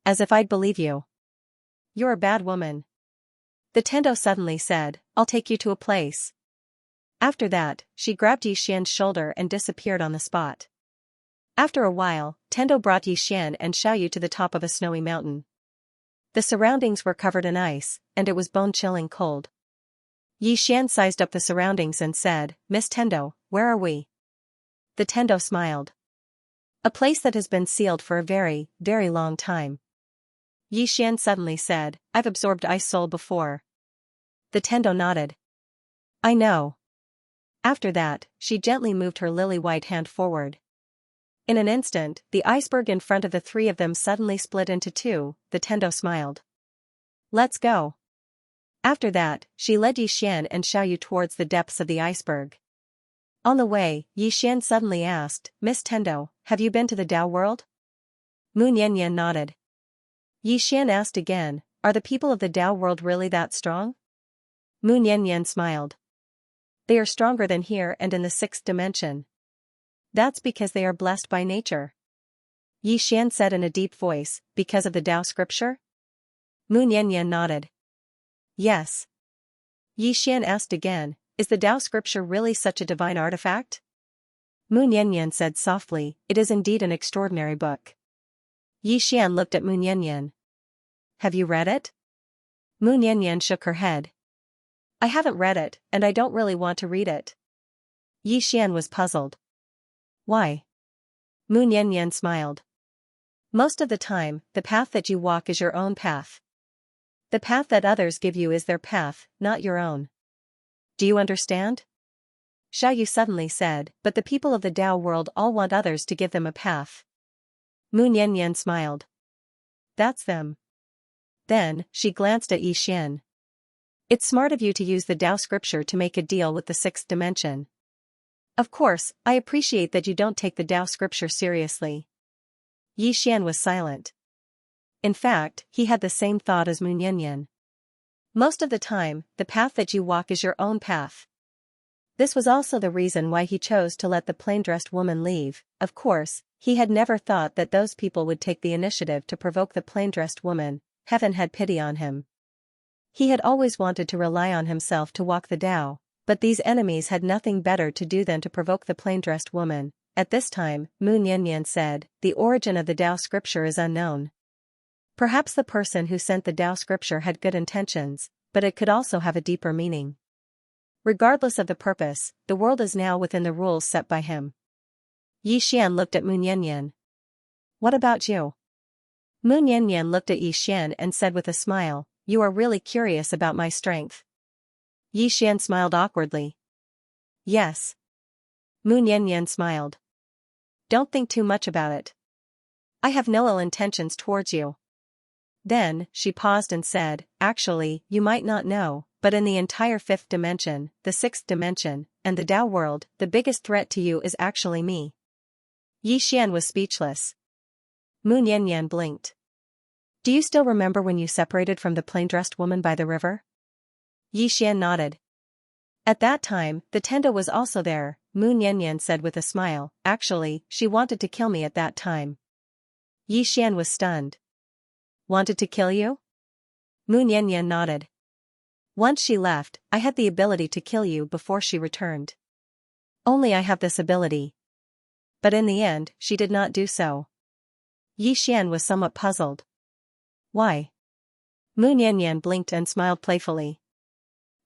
As if I'd believe you. You're a bad woman. The Tendo suddenly said, I'll take you to a place. After that, she grabbed Xian's shoulder and disappeared on the spot. After a while, Tendo brought Xian and Xiaoyu to the top of a snowy mountain. The surroundings were covered in ice, and it was bone-chilling cold. Xian sized up the surroundings and said, Miss Tendo, where are we? The Tendo smiled. A place that has been sealed for a very, very long time. Xian suddenly said, I've absorbed ice soul before. The Tendo nodded. I know. After that, she gently moved her lily-white hand forward. In an instant, the iceberg in front of the 3 of them suddenly split into 2, the Tendo smiled. Let's go. After that, she led Xian and Xiaoyu towards the depths of the iceberg. On the way, Xian suddenly asked, Miss Tendo, have you been to the Tao world? Mu Niannian nodded. Xian asked again, Are the people of the Tao world really that strong? Mu Niannian smiled. They are stronger than here and in the 6th dimension. That's because they are blessed by nature. Xian said in a deep voice, Because of the Tao scripture? Mu Niannian nodded. Yes. Xian asked again, Is the Tao scripture really such a divine artifact? Mu Niannian said softly, It is indeed an extraordinary book. Xian looked at Mu Niannian. have you read it? Mu Niannian shook her head. I haven't read it, and I don't really want to read it. Xian was puzzled. Why? Mu Niannian smiled. Most of the time, the path that you walk is your own path. The path that others give you is their path, not your own. Do you understand? Xiaoyu suddenly said, but the people of the Tao world all want others to give them a path. Mu Niannian smiled. That's them. Then, she glanced at Xian. It's smart of you to use the Tao scripture to make a deal with the sixth dimension. Of course, I appreciate that you don't take the Tao scripture seriously. Xian was silent. In fact, he had the same thought as Mu Niannian. Most of the time, the path that you walk is your own path. This was also the reason why he chose to let the plain-dressed woman leave. Of course, he had never thought that those people would take the initiative to provoke the plain-dressed woman. Heaven had pity on him. He had always wanted to rely on himself to walk the Tao, but these enemies had nothing better to do than to provoke the plain-dressed woman. At this time, Mu Niannian said, the origin of the Tao scripture is unknown. Perhaps the person who sent the Tao scripture had good intentions, but it could also have a deeper meaning. Regardless of the purpose, the world is now within the rules set by him. Xian looked at Mu Niannian. What about you? Mu Niannian looked at Xian and said with a smile, you are really curious about my strength. Xian smiled awkwardly. Yes. Mu Niannian smiled. Don't think too much about it. I have no ill intentions towards you. Then, she paused and said, actually, you might not know, but in the entire fifth dimension, the sixth dimension, and the Tao world, the biggest threat to you is actually me. Xian was speechless. Mu Niannian blinked. Do you still remember when you separated from the plain-dressed woman by the river? Xian nodded. At that time, the Tendo was also there, Mu Niannian said with a smile. Actually, she wanted to kill me at that time. Xian was stunned. Wanted to kill you? Mu Niannian nodded. Once she left, I had the ability to kill you before she returned. Only I have this ability. But in the end, she did not do so. Xian was somewhat puzzled. Why? Mu Niannian blinked and smiled playfully.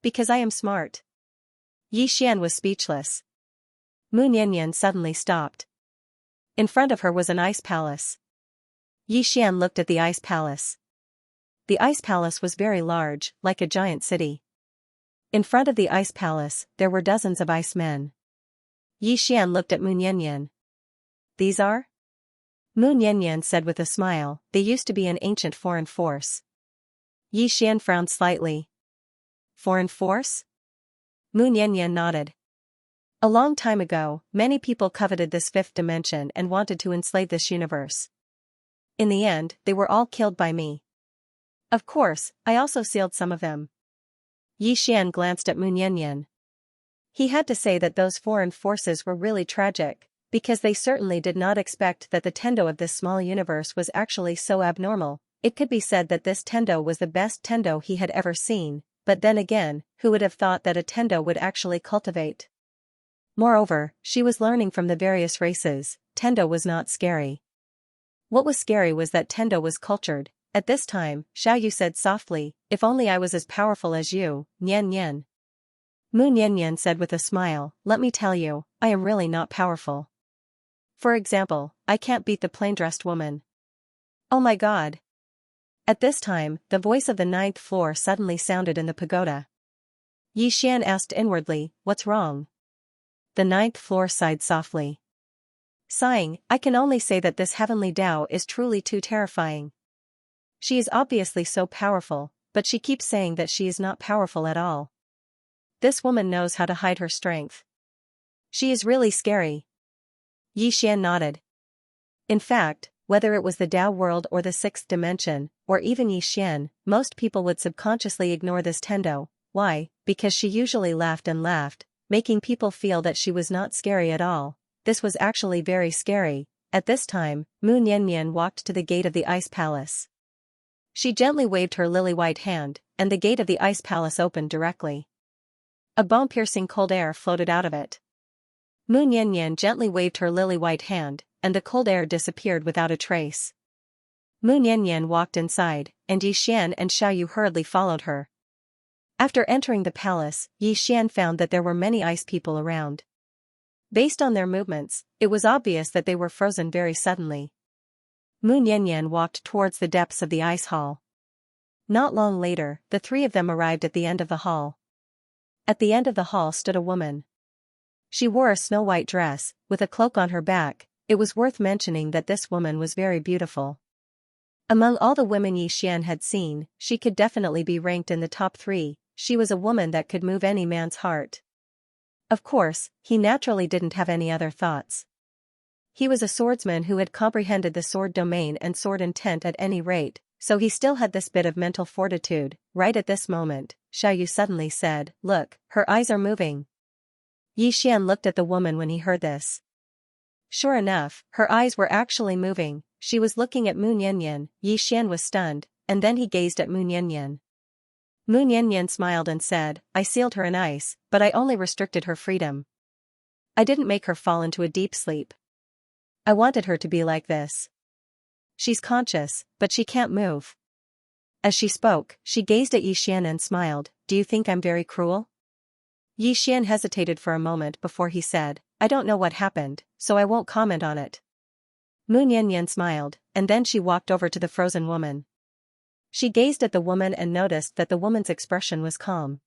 Because I am smart. Xian was speechless. Mu Niannian suddenly stopped. In front of her was an ice palace. Xian looked at the ice palace. The ice palace was very large, like a giant city. In front of the ice palace, there were dozens of ice men. Xian looked at Mu Niannian. These are? Mu Niannian said with a smile, they used to be an ancient foreign force. Xian frowned slightly. Foreign force? Mu Niannian nodded. A long time ago, many people coveted this fifth dimension and wanted to enslave this universe. In the end, they were all killed by me. Of course, I also sealed some of them. Xian glanced at Mu Niannian. He had to say that those foreign forces were really tragic, because they certainly did not expect that the Tendo of this small universe was actually so abnormal. It could be said that this Tendo was the best Tendo he had ever seen, but then again, who would have thought that a Tendo would actually cultivate? Moreover, she was learning from the various races, Tendo was not scary. What was scary was that Tendo was cultured. At this time, Xiaoyu said softly, if only I was as powerful as you, Nian. Mu Niannian said with a smile, let me tell you, I am really not powerful. For example, I can't beat the plain-dressed woman. Oh my god. At this time, the voice of the ninth floor suddenly sounded in the pagoda. Xian asked inwardly, what's wrong? The ninth floor sighed softly. Sighing, I can only say that this heavenly Tao is truly too terrifying. She is obviously so powerful, but she keeps saying that she is not powerful at all. This woman knows how to hide her strength. She is really scary. Xian nodded. In fact, whether it was the Tao world or the sixth dimension, or even Xian, most people would subconsciously ignore this Tendo. Why? Because she usually laughed and laughed, making people feel that she was not scary at all. This was actually very scary. At this time, Mu Niannian walked to the gate of the ice palace. She gently waved her lily-white hand, and the gate of the ice palace opened directly. A bone-piercing cold air floated out of it. Mu Niannian gently waved her lily-white hand, and the cold air disappeared without a trace. Mu Nianyan walked inside, and Yi Xian and Xiaoyu hurriedly followed her. After entering the palace, Yi Xian found that there were many ice people around. Based on their movements, it was obvious that they were frozen very suddenly. Mu Nianyan walked towards the depths of the ice hall. Not long later, the three of them arrived at the end of the hall. At the end of the hall stood a woman. She wore a snow-white dress, with a cloak on her back. It was worth mentioning that this woman was very beautiful. Among all the women Yi Xian had seen, she could definitely be ranked in the top 3. She was a woman that could move any man's heart. Of course, he naturally didn't have any other thoughts. He was a swordsman who had comprehended the sword domain and sword intent at any rate, so he still had this bit of mental fortitude. Right at this moment, Xiaoyu suddenly said, "Look, her eyes are moving." Yi Xian looked at the woman when he heard this. Sure enough, her eyes were actually moving. She was looking at Mu Nianyan. Yi Xian was stunned, and then he gazed at Mu Nianyan. Mu Nianyan smiled and said, "I sealed her in ice, but I only restricted her freedom. I didn't make her fall into a deep sleep. I wanted her to be like this. She's conscious, but she can't move." As she spoke, she gazed at Yi Xian and smiled. "Do you think I'm very cruel?" Yi Xian hesitated for a moment before he said, "I don't know what happened, so I won't comment on it." Mu Nianyan smiled, and then she walked over to the frozen woman. She gazed at the woman and noticed that the woman's expression was calm.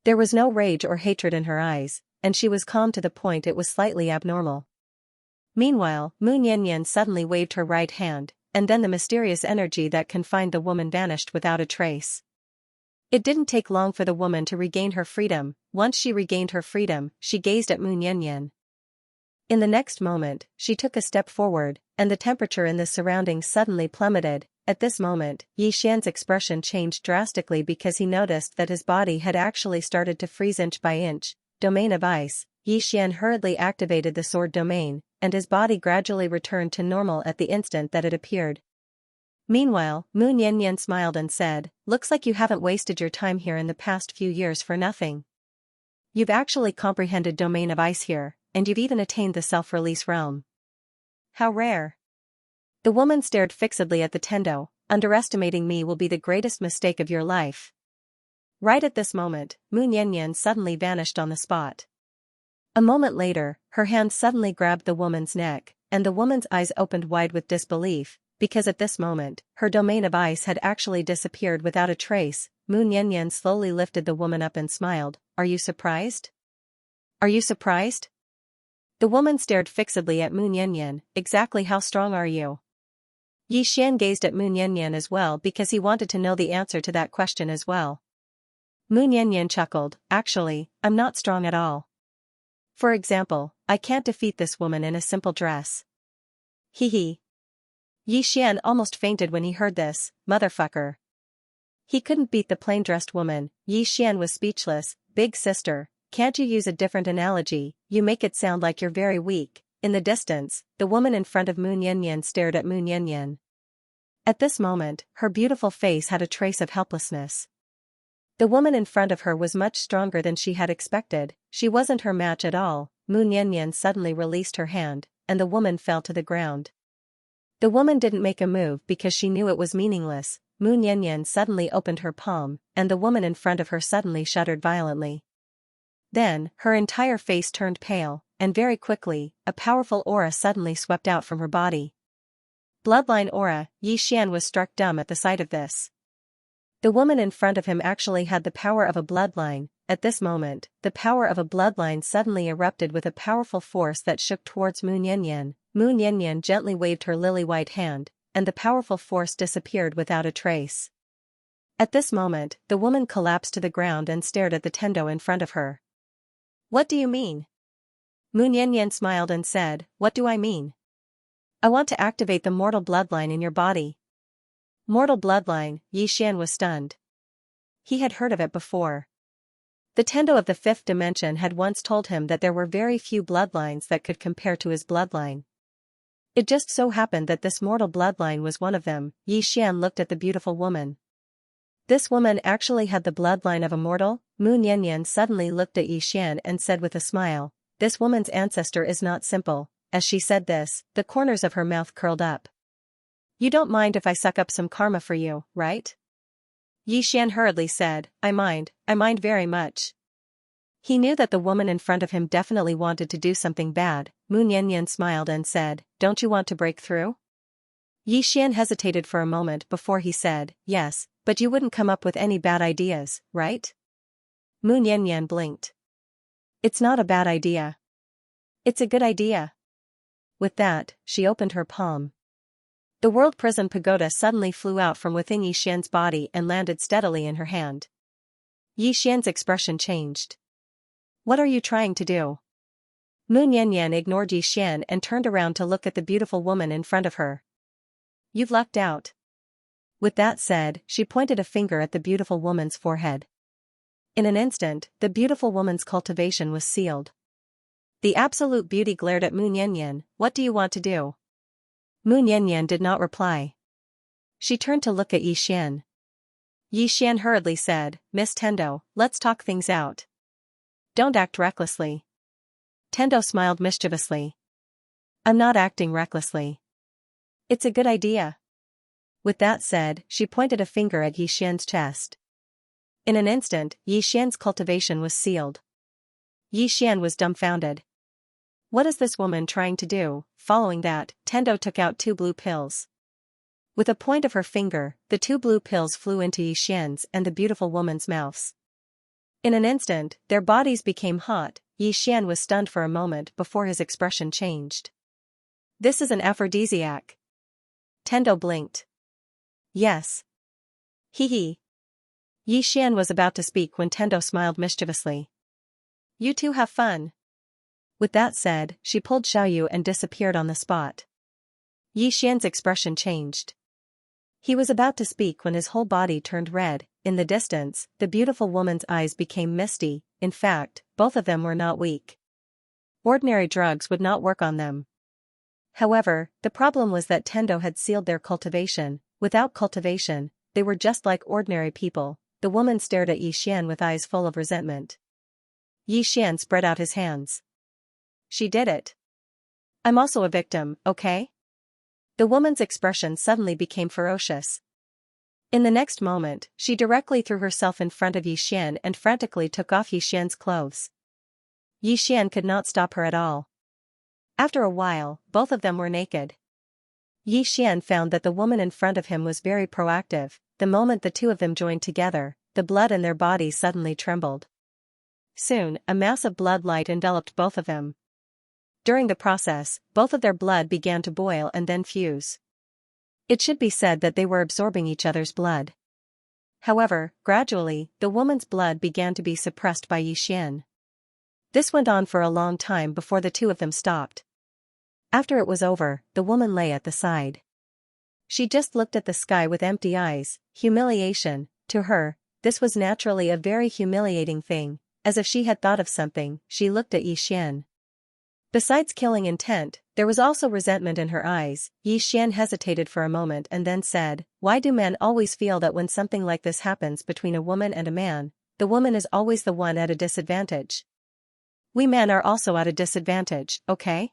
There was no rage or hatred in her eyes, and she was calm to the point it was slightly abnormal. Meanwhile, Mu Nianyan suddenly waved her right hand, and then the mysterious energy that confined the woman vanished without a trace. It didn't take long for the woman to regain her freedom. Once she regained her freedom, she gazed at Mu Nianyan. In the next moment, she took a step forward, and the temperature in the surroundings suddenly plummeted. At this moment, Yi Xian's expression changed drastically because he noticed that his body had actually started to freeze inch by inch. Domain of ice. Yi Xian hurriedly activated the sword domain, and his body gradually returned to normal at the instant that it appeared. Meanwhile, Mu Nianyan smiled and said, "Looks like you haven't wasted your time here in the past few years for nothing. You've actually comprehended domain of ice here, and you've even attained the self-release realm. How rare." The woman stared fixedly at the tendo. "Underestimating me will be the greatest mistake of your life." Right at this moment, Mu Nianyan suddenly vanished on the spot. A moment later, her hand suddenly grabbed the woman's neck, and the woman's eyes opened wide with disbelief, because at this moment, her domain of ice had actually disappeared without a trace. Mu Nianyan slowly lifted the woman up and smiled. "Are you surprised? Are you surprised?" The woman stared fixedly at Mu Nianyan. "Exactly how strong are you?" Yi Xian gazed at Mu Nianyan as well because he wanted to know the answer to that question as well. Mu Nianyan chuckled. "Actually, I'm not strong at all. For example, I can't defeat this woman in a simple dress." Hee hee. Yi Xian almost fainted when he heard this. Motherfucker. He couldn't beat the plain-dressed woman. Yi Xian was speechless. "Big sister, can't you use a different analogy? You make it sound like you're very weak." In the distance, the woman in front of Mu Nianyan stared at Mu Nianyan. At this moment, her beautiful face had a trace of helplessness. The woman in front of her was much stronger than she had expected. She wasn't her match at all. Mu Nianyan suddenly released her hand, and the woman fell to the ground. The woman didn't make a move because she knew it was meaningless. Mu Nianyan suddenly opened her palm, and the woman in front of her suddenly shuddered violently. Then, her entire face turned pale, and very quickly, a powerful aura suddenly swept out from her body. Bloodline aura. Yi Xian was struck dumb at the sight of this. The woman in front of him actually had the power of a bloodline. At this moment, the power of a bloodline suddenly erupted with a powerful force that shook towards Mu Nianyan. Mu Nianyan gently waved her lily-white hand, and the powerful force disappeared without a trace. At this moment, the woman collapsed to the ground and stared at the tendo in front of her. "What do you mean?" Mu Nianyan smiled and said, "What do I mean? I want to activate the mortal bloodline in your body." Mortal bloodline. Yi Xian was stunned. He had heard of it before. The tendo of the fifth dimension had once told him that there were very few bloodlines that could compare to his bloodline. It just so happened that this mortal bloodline was one of them. Yi Xian looked at the beautiful woman. This woman actually had the bloodline of a mortal. Mu Nianyan suddenly looked at Yi Xian and said with a smile, "This woman's ancestor is not simple." As she said this, the corners of her mouth curled up. You don't mind if I suck up some karma for you, right? Yixian hurriedly said, I mind very much. He knew that the woman in front of him definitely wanted to do something bad. Mu Niannian smiled and said, don't you want to break through? Yixian hesitated for a moment before he said, yes, but you wouldn't come up with any bad ideas, right? Mu Niannian blinked. It's not a bad idea. It's a good idea. With that, she opened her palm. The World Prison Pagoda suddenly flew out from within Yixian's body and landed steadily in her hand. Yixian's expression changed. What are you trying to do? Mu Niannian ignored Yixian and turned around to look at the beautiful woman in front of her. You've lucked out. With that said, she pointed a finger at the beautiful woman's forehead. In an instant, the beautiful woman's cultivation was sealed. The absolute beauty glared at Mu Niannian. What do you want to do? Mu Niannian did not reply. She turned to look at Yixian. Yixian hurriedly said, Miss Tendo, let's talk things out. Don't act recklessly. Tendo smiled mischievously. I'm not acting recklessly. It's a good idea. With that said, she pointed a finger at Yixian's chest. In an instant, Yixian's cultivation was sealed. Yixian was dumbfounded. What is this woman trying to do? Following that, Tendo took out 2 blue pills. With a point of her finger, the 2 blue pills flew into Yixian's and the beautiful woman's mouths. In an instant, their bodies became hot. Yixian was stunned for a moment before his expression changed. This is an aphrodisiac. Tendo blinked. Yes. Hee. Yixian was about to speak when Tendo smiled mischievously. You two have fun. With that said, she pulled Xiaoyu and disappeared on the spot. Yixian's expression changed. He was about to speak when his whole body turned red. In the distance, the beautiful woman's eyes became misty. In fact, both of them were not weak. Ordinary drugs would not work on them. However, the problem was that Tendo had sealed their cultivation. Without cultivation, they were just like ordinary people. The woman stared at Yixian with eyes full of resentment. Yixian spread out his hands. She did it. I'm also a victim, okay? The woman's expression suddenly became ferocious. In the next moment, she directly threw herself in front of Yixian and frantically took off Yixian's clothes. Yixian could not stop her at all. After a while, both of them were naked. Yixian found that the woman in front of him was very proactive. The moment the two of them joined together, the blood in their bodies suddenly trembled. Soon, a mass of blood light enveloped both of them. During the process, both of their blood began to boil and then fuse. It should be said that they were absorbing each other's blood. However, gradually, the woman's blood began to be suppressed by Yixian. This went on for a long time before the two of them stopped. After it was over, the woman lay at the side. She just looked at the sky with empty eyes. Humiliation. To her, this was naturally a very humiliating thing. As if she had thought of something, she looked at Yixian. Besides killing intent, there was also resentment in her eyes. Yixian hesitated for a moment and then said, why do men always feel that when something like this happens between a woman and a man, the woman is always the one at a disadvantage? We men are also at a disadvantage, okay?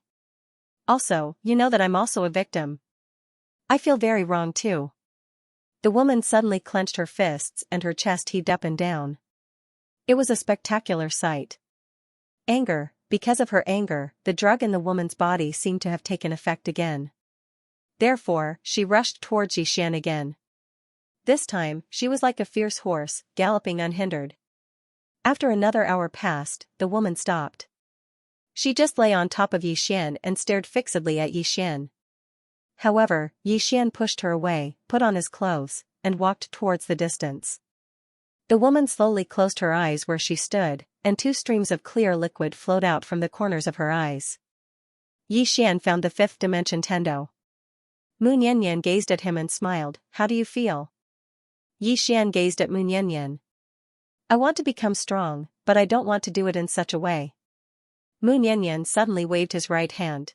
Also, you know that I'm also a victim. I feel very wrong too. The woman suddenly clenched her fists and her chest heaved up and down. It was a spectacular sight. Anger. Because of her anger, the drug in the woman's body seemed to have taken effect again. Therefore, she rushed towards Yixian again. This time, she was like a fierce horse, galloping unhindered. After another hour passed, the woman stopped. She just lay on top of Yixian and stared fixedly at Yixian. However, Yixian pushed her away, put on his clothes, and walked towards the distance. The woman slowly closed her eyes where she stood, and 2 streams of clear liquid flowed out from the corners of her eyes. Yixian found the 5th dimension Tendo. Mu Niannian gazed at him and smiled. How do you feel? Yixian gazed at Mu Niannian. I want to become strong, but I don't want to do it in such a way. Mu Niannian suddenly waved his right hand.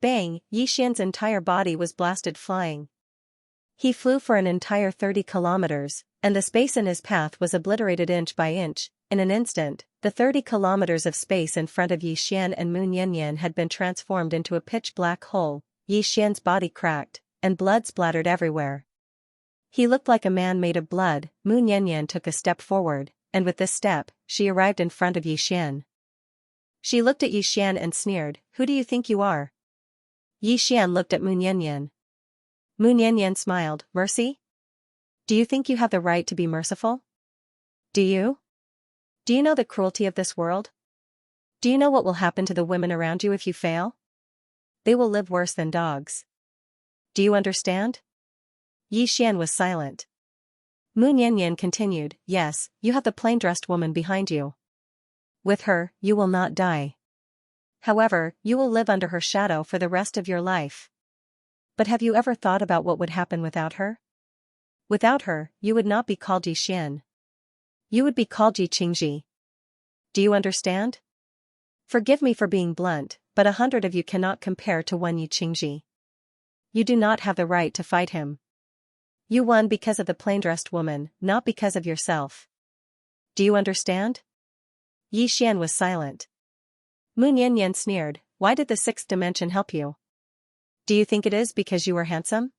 Bang! Yixian's entire body was blasted flying. He flew for an entire 30 kilometers, and the space in his path was obliterated inch by inch. In an instant, the 30 kilometers of space in front of Yixian and Mu Niannian had been transformed into a pitch-black hole. Yixian's body cracked, and blood splattered everywhere. He looked like a man made of blood. Mu Niannian took a step forward, and with this step, she arrived in front of Yixian. She looked at Yixian and sneered, "Who do you think you are?" Yixian looked at Mu Niannian. Mu Niannian smiled, "Mercy? Do you think you have the right to be merciful? Do you? Do you know the cruelty of this world? Do you know what will happen to the women around you if you fail? They will live worse than dogs. Do you understand?" Yixian was silent. Mu Niannian continued, "Yes, you have the plain-dressed woman behind you. With her, you will not die. However, you will live under her shadow for the rest of your life. But have you ever thought about what would happen without her? Without her, you would not be called Yixian. You would be called Yiqingji. Do you understand? Forgive me for being blunt, but 100 of you cannot compare to one Yiqingji. You do not have the right to fight him. You won because of the plain-dressed woman, not because of yourself. Do you understand?" Yixian was silent. Mu Niannian sneered, "Why did the sixth dimension help you? Do you think it is because you were handsome?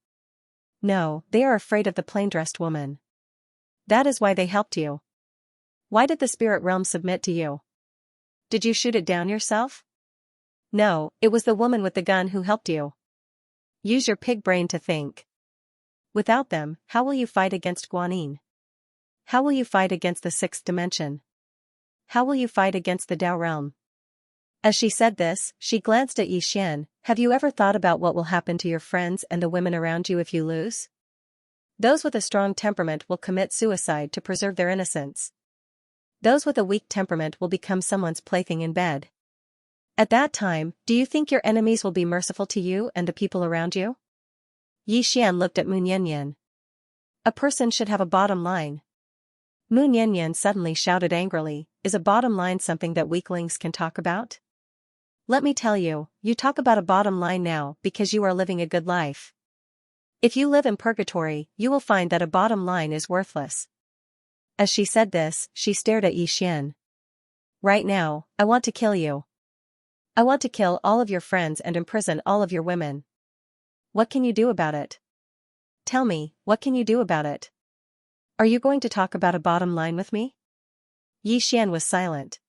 No, they are afraid of the plain-dressed woman. That is why they helped you. Why did the spirit realm submit to you? Did you shoot it down yourself? No, it was the woman with the gun who helped you. Use your pig brain to think. Without them, how will you fight against Guanyin? How will you fight against the sixth dimension? How will you fight against the Tao realm?" As she said this, she glanced at Yixian. "Have you ever thought about what will happen to your friends and the women around you if you lose? Those with a strong temperament will commit suicide to preserve their innocence. Those with a weak temperament will become someone's plaything in bed. At that time, do you think your enemies will be merciful to you and the people around you?" Yixian looked at Mu Niannian. "A person should have a bottom line." Mu Niannian suddenly shouted angrily, "Is a bottom line something that weaklings can talk about? Let me tell you, you talk about a bottom line now because you are living a good life. If you live in purgatory, you will find that a bottom line is worthless." As she said this, she stared at Yixian. "Right now, I want to kill you. I want to kill all of your friends and imprison all of your women. What can you do about it? Tell me, what can you do about it? Are you going to talk about a bottom line with me?" Yixian was silent.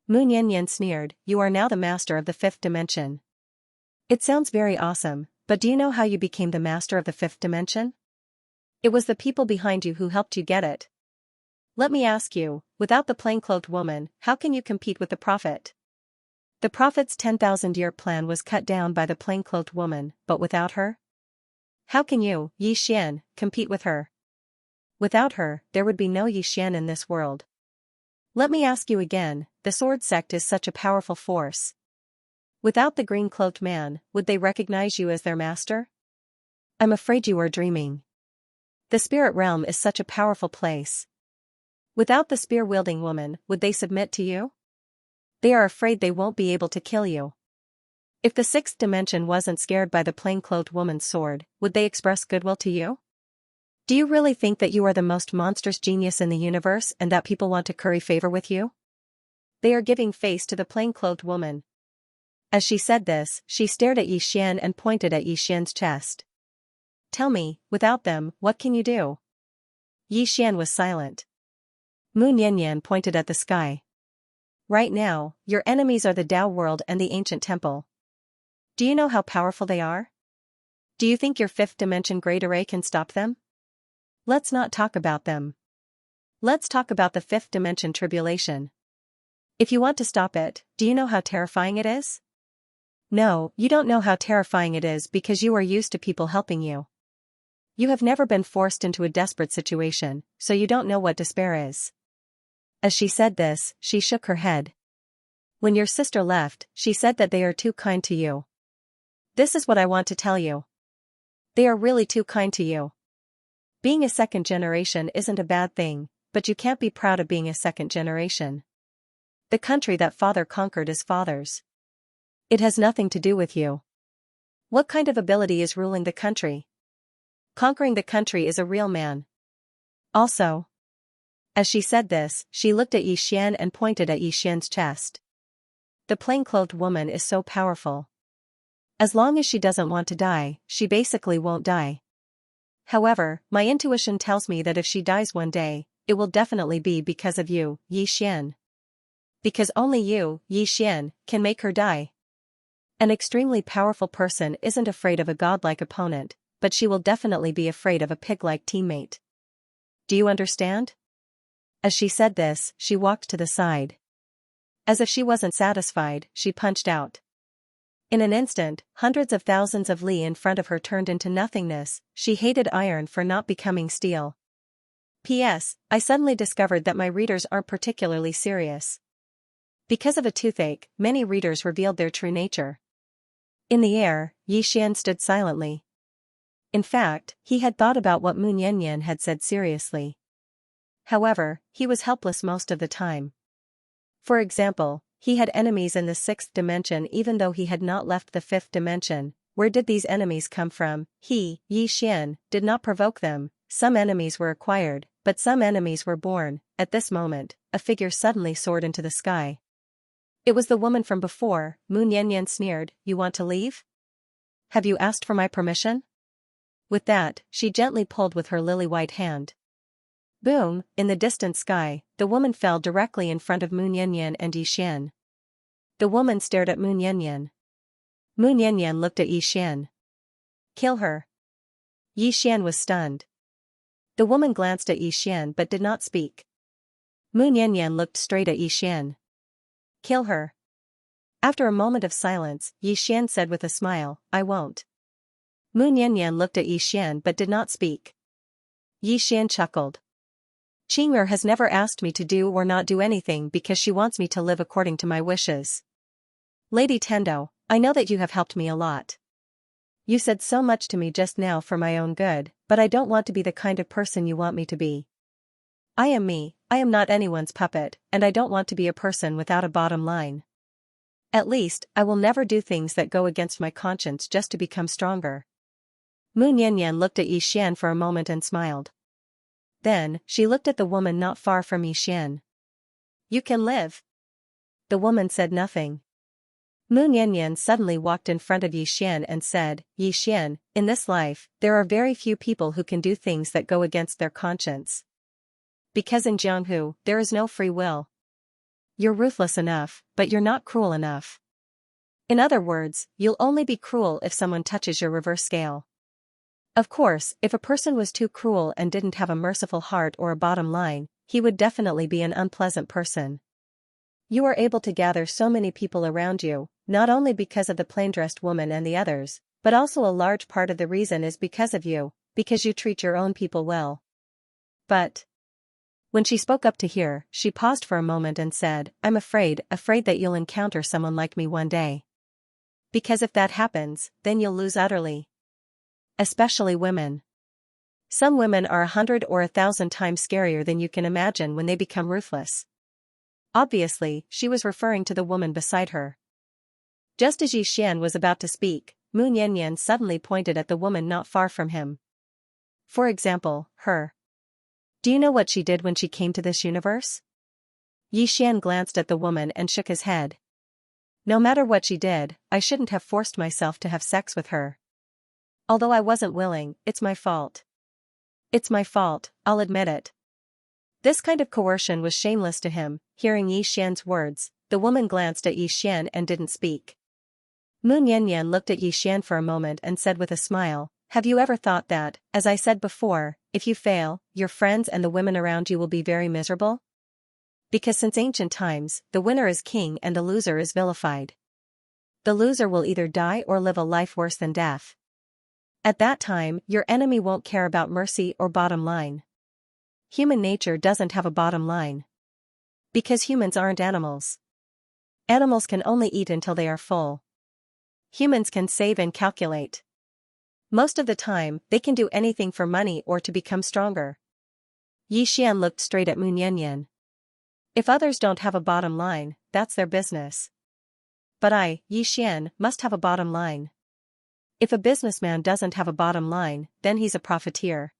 Mu Niannian sneered, "You are now the master of the fifth dimension. It sounds very awesome, but do you know how you became the master of the fifth dimension? It was the people behind you who helped you get it. Let me ask you, without the plain-clothed woman, how can you compete with the prophet? The prophet's 10,000-year plan was cut down by the plain-clothed woman, but without her? How can you, Yixian, compete with her? Without her, there would be no Yixian in this world. Let me ask you again, the sword sect is such a powerful force. Without the green-cloaked man, would they recognize you as their master? I'm afraid you are dreaming. The spirit realm is such a powerful place. Without the spear-wielding woman, would they submit to you? They are afraid they won't be able to kill you. If the sixth dimension wasn't scared by the plain-clothed woman's sword, would they express goodwill to you? Do you really think that you are the most monstrous genius in the universe and that people want to curry favor with you? They are giving face to the plain-clothed woman." As she said this, she stared at Yixian and pointed at Yixian's chest. "Tell me, without them, what can you do?" Yixian was silent. Mu Niannian pointed at the sky. "Right now, your enemies are the Tao world and the ancient temple. Do you know how powerful they are? Do you think your fifth dimension great array can stop them? Let's not talk about them. Let's talk about the fifth dimension tribulation. If you want to stop it, do you know how terrifying it is? No, you don't know how terrifying it is because you are used to people helping you. You have never been forced into a desperate situation, so you don't know what despair is." As she said this, she shook her head. "When your sister left, she said that they are too kind to you. This is what I want to tell you. They are really too kind to you. Being a second generation isn't a bad thing, but you can't be proud of being a second generation. The country that father conquered is father's. It has nothing to do with you. What kind of ability is ruling the country? Conquering the country is a real man. Also." As she said this, she looked at Yixian and pointed at Yixian's chest. "The plain-clothed woman is so powerful. As long as she doesn't want to die, she basically won't die. However, my intuition tells me that if she dies one day, it will definitely be because of you, Yixian. Because only you, Yixian, can make her die. An extremely powerful person isn't afraid of a godlike opponent, but she will definitely be afraid of a pig-like teammate. Do you understand? As she said this, she walked to the side. As if she wasn't satisfied, she punched out. In an instant, hundreds of thousands of li in front of her turned into nothingness. She hated iron for not becoming steel. P.S. I suddenly discovered that my readers aren't particularly serious. Because of a toothache, many readers revealed their true nature. In the air, Yixian stood silently. In fact, he had thought about what Mu Niannian had said seriously. However, he was helpless most of the time. For example, he had enemies in the 6th dimension even though he had not left the 5th dimension. Where did these enemies come from? He, Yixian, did not provoke them. Some enemies were acquired, but some enemies were born. At this moment, a figure suddenly soared into the sky. It was the woman from before. Mu Niannian sneered, "You want to leave? Have you asked for my permission?" With that, she gently pulled with her lily-white hand. Boom, in the distant sky, the woman fell directly in front of Mu Niannian and Yixian. The woman stared at Mu Niannian. Mu Niannian looked at Yixian. "Kill her." Yixian was stunned. The woman glanced at Yixian but did not speak. Mu Niannian looked straight at Yixian. "Kill her." After a moment of silence, Yixian said with a smile, "I won't." Mu Niannian looked at Yixian but did not speak. Yixian chuckled. "Qing'er has never asked me to do or not do anything because she wants me to live according to my wishes. Lady Tendo, I know that you have helped me a lot. You said so much to me just now for my own good, but I don't want to be the kind of person you want me to be. I am me, I am not anyone's puppet, and I don't want to be a person without a bottom line. At least, I will never do things that go against my conscience just to become stronger." Mu Niannian looked at Yixian for a moment and smiled. Then, she looked at the woman not far from Yixian. "You can live." The woman said nothing. Mu Niannian suddenly walked in front of Yixian and said, "Yixian, in this life, there are very few people who can do things that go against their conscience. Because in Jianghu, there is no free will. You're ruthless enough, but you're not cruel enough. In other words, you'll only be cruel if someone touches your reverse scale. Of course, if a person was too cruel and didn't have a merciful heart or a bottom line, he would definitely be an unpleasant person. You are able to gather so many people around you, not only because of the plain-dressed woman and the others, but also a large part of the reason is because of you, because you treat your own people well. But..." When she spoke up to hear, she paused for a moment and said, "I'm afraid that you'll encounter someone like me one day. Because if that happens, then you'll lose utterly. Especially women. Some women are 100 or 1,000 times scarier than you can imagine when they become ruthless." Obviously, she was referring to the woman beside her. Just as Yixian was about to speak, Mu Niannian suddenly pointed at the woman not far from him. "For example, her. Do you know what she did when she came to this universe?" Yixian glanced at the woman and shook his head. "No matter what she did, I shouldn't have forced myself to have sex with her. Although I wasn't willing, it's my fault. It's my fault, I'll admit it." This kind of coercion was shameless to him. Hearing Yixian's words, the woman glanced at Yixian and didn't speak. Mu Niannian looked at Yixian for a moment and said with a smile, "Have you ever thought that, as I said before, if you fail, your friends and the women around you will be very miserable? Because since ancient times, the winner is king and the loser is vilified. The loser will either die or live a life worse than death. At that time, your enemy won't care about mercy or bottom line. Human nature doesn't have a bottom line. Because humans aren't animals. Animals can only eat until they are full. Humans can save and calculate. Most of the time, they can do anything for money or to become stronger." Yixian looked straight at Mu Niannian. "If others don't have a bottom line, that's their business. But I, Yixian, must have a bottom line. If a businessman doesn't have a bottom line, then he's a profiteer.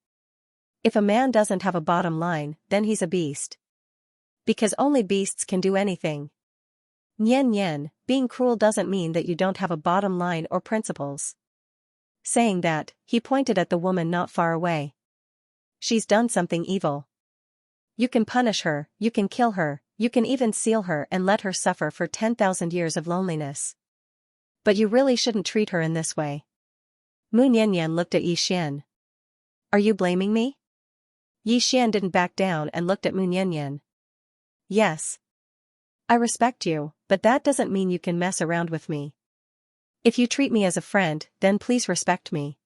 If a man doesn't have a bottom line, then he's a beast. Because only beasts can do anything. Nian, being cruel doesn't mean that you don't have a bottom line or principles. Saying that, he pointed at the woman not far away. She's done something evil. You can punish her, you can kill her, you can even seal her and let her suffer for 10,000 years of loneliness. But you really shouldn't treat her in this way. Mu Nian looked at Yi Xian. Are you blaming me? Yi Xian didn't back down and looked at Mu Nian. Yes. I respect you, but that doesn't mean you can mess around with me. If you treat me as a friend, then please respect me.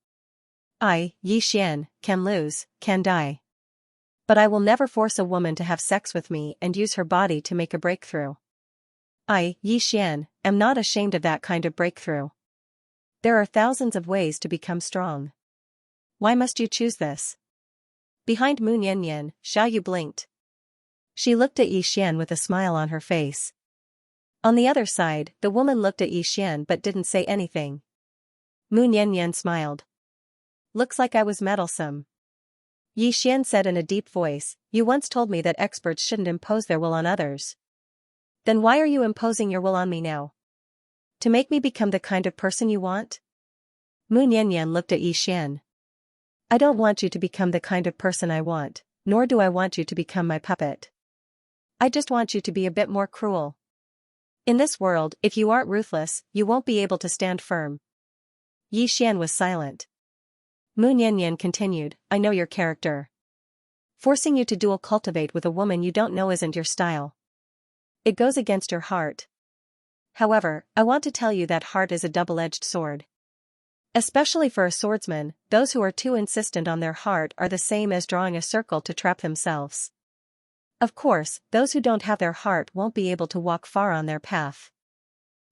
I, Yi Xian, can lose, can die. But I will never force a woman to have sex with me and use her body to make a breakthrough. I, Yi Xian, am not ashamed of that kind of breakthrough. There are thousands of ways to become strong. Why must you choose this? Behind Mu Nian, Xiaoyu blinked. She looked at Yi Xian with a smile on her face. On the other side, the woman looked at Yi Xian but didn't say anything. Mu Nian smiled. Looks like I was meddlesome. Yi Xian said in a deep voice, you once told me that experts shouldn't impose their will on others. Then why are you imposing your will on me now? To make me become the kind of person you want? Mu Nian looked at Yi Xian. I don't want you to become the kind of person I want, nor do I want you to become my puppet. I just want you to be a bit more cruel. In this world, if you aren't ruthless, you won't be able to stand firm. Yi Xian was silent. Mu Nian continued, I know your character. Forcing you to dual cultivate with a woman you don't know isn't your style. It goes against your heart. However, I want to tell you that heart is a double-edged sword. Especially for a swordsman, those who are too insistent on their heart are the same as drawing a circle to trap themselves. Of course, those who don't have their heart won't be able to walk far on their path.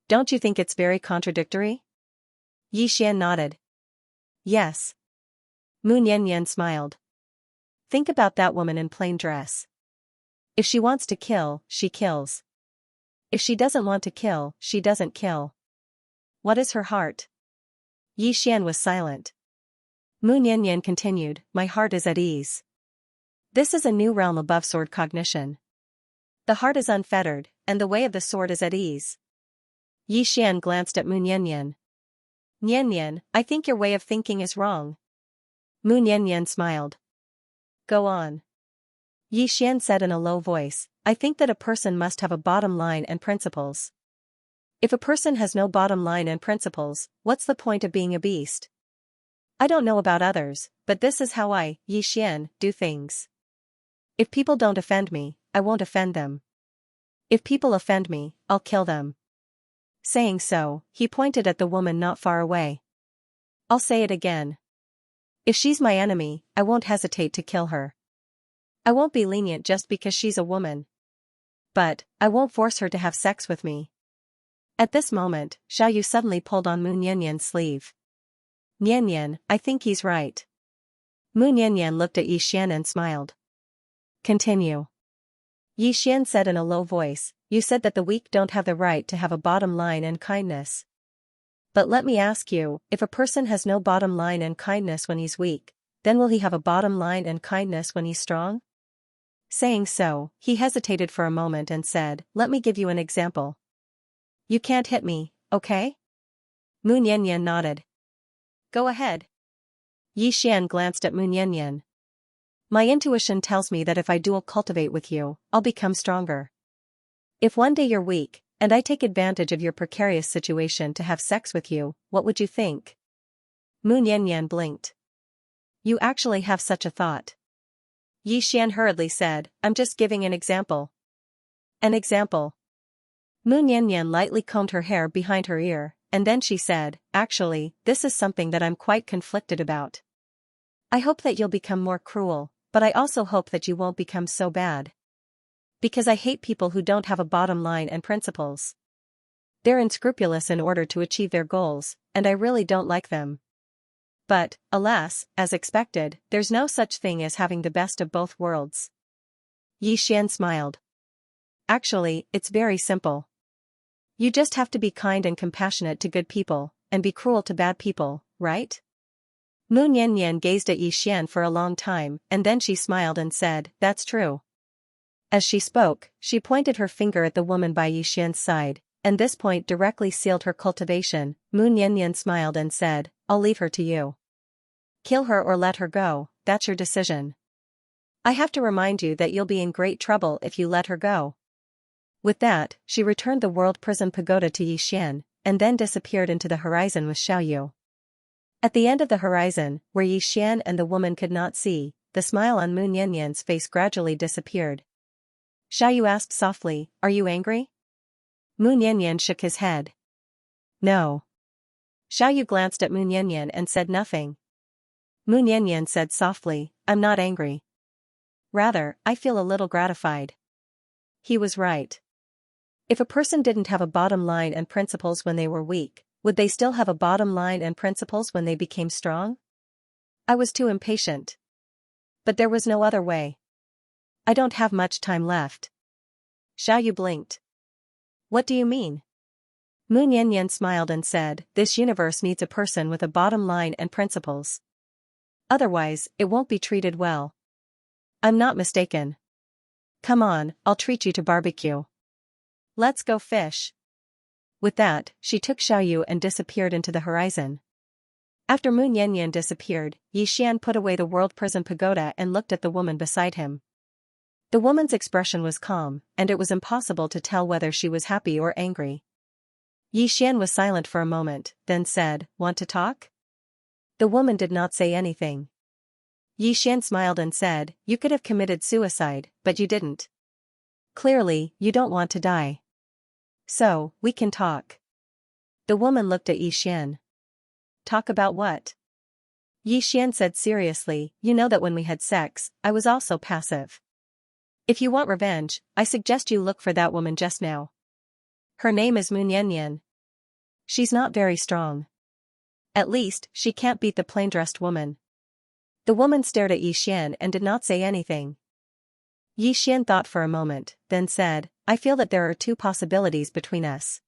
Don't you think it's very contradictory? Yi Xian nodded. Yes. Mu Nian smiled. Think about that woman in plain dress. If she wants to kill, she kills. If she doesn't want to kill, she doesn't kill. What is her heart? Yi Xian was silent. Mu Nian continued, my heart is at ease. This is a new realm above sword cognition. The heart is unfettered, and the way of the sword is at ease. Yi Xian glanced at Mu Nian. Nian, I think your way of thinking is wrong. Mu Nian smiled. Go on. Yi Xian said in a low voice, I think that a person must have a bottom line and principles. If a person has no bottom line and principles, what's the point of being a beast? I don't know about others, but this is how I, Yi Xian, do things. If people don't offend me, I won't offend them. If people offend me, I'll kill them. Saying so, he pointed at the woman not far away. I'll say it again. If she's my enemy, I won't hesitate to kill her. I won't be lenient just because she's a woman. But, I won't force her to have sex with me. At this moment, Xiaoyu suddenly pulled on Mu Nian's sleeve. Nian, I think he's right. Mu Nian looked at Yi Xian and smiled. Continue. Yi Xian said in a low voice, you said that the weak don't have the right to have a bottom line and kindness. But let me ask you, if a person has no bottom line and kindness when he's weak, then will he have a bottom line and kindness when he's strong? Saying so, he hesitated for a moment and said, let me give you an example. You can't hit me, okay? Mu Nian nodded. Go ahead. Yi Xian glanced at Mu Nian. My intuition tells me that if I dual cultivate with you, I'll become stronger. If one day you're weak, and I take advantage of your precarious situation to have sex with you, what would you think? Mu Nian blinked. You actually have such a thought. Yi Xian hurriedly said, I'm just giving an example. An example. Mu Nian lightly combed her hair behind her ear, and then she said, actually, this is something that I'm quite conflicted about. I hope that you'll become more cruel, but I also hope that you won't become so bad. Because I hate people who don't have a bottom line and principles. They're unscrupulous in order to achieve their goals, and I really don't like them. But, alas, as expected, there's no such thing as having the best of both worlds. Yi Xian smiled. Actually, it's very simple. You just have to be kind and compassionate to good people, and be cruel to bad people, right? Mu Nian gazed at Yi Xian for a long time, and then she smiled and said, that's true. As she spoke, she pointed her finger at the woman by Yi Xian's side, and this point directly sealed her cultivation. Mu Niannian smiled and said, I'll leave her to you. Kill her or let her go, that's your decision. I have to remind you that you'll be in great trouble if you let her go. With that, she returned the world prison pagoda to Yixian, and then disappeared into the horizon with Xiaoyu. At the end of the horizon, where Yixian and the woman could not see, the smile on Mu Niannian's face gradually disappeared. Xiaoyu asked softly, Are you angry? Mu Niannian shook his head. No. Xiaoyu glanced at Mu Niannian and said nothing. Mu Niannian said softly, I'm not angry. Rather, I feel a little gratified. He was right. If a person didn't have a bottom line and principles when they were weak, would they still have a bottom line and principles when they became strong? I was too impatient. But there was no other way. I don't have much time left. Xiaoyu blinked. What do you mean? Mu Niannian smiled and said, This universe needs a person with a bottom line and principles. Otherwise, it won't be treated well. I'm not mistaken. Come on, I'll treat you to barbecue. Let's go fish. With that, she took Xiaoyu and disappeared into the horizon. After Mu Niannian disappeared, Yixian put away the world prison pagoda and looked at the woman beside him. The woman's expression was calm, and it was impossible to tell whether she was happy or angry. Yixian was silent for a moment, then said, Want to talk? The woman did not say anything. Yixian smiled and said, You could have committed suicide, but you didn't. Clearly, you don't want to die. So, we can talk. The woman looked at Yixian. Talk about what? Yixian said seriously, You know that when we had sex, I was also passive. If you want revenge, I suggest you look for that woman just now. Her name is Mu Niannian. She's not very strong. At least, she can't beat the plain-dressed woman. The woman stared at Yixian and did not say anything. Yixian thought for a moment, then said, I feel that there are two possibilities between us.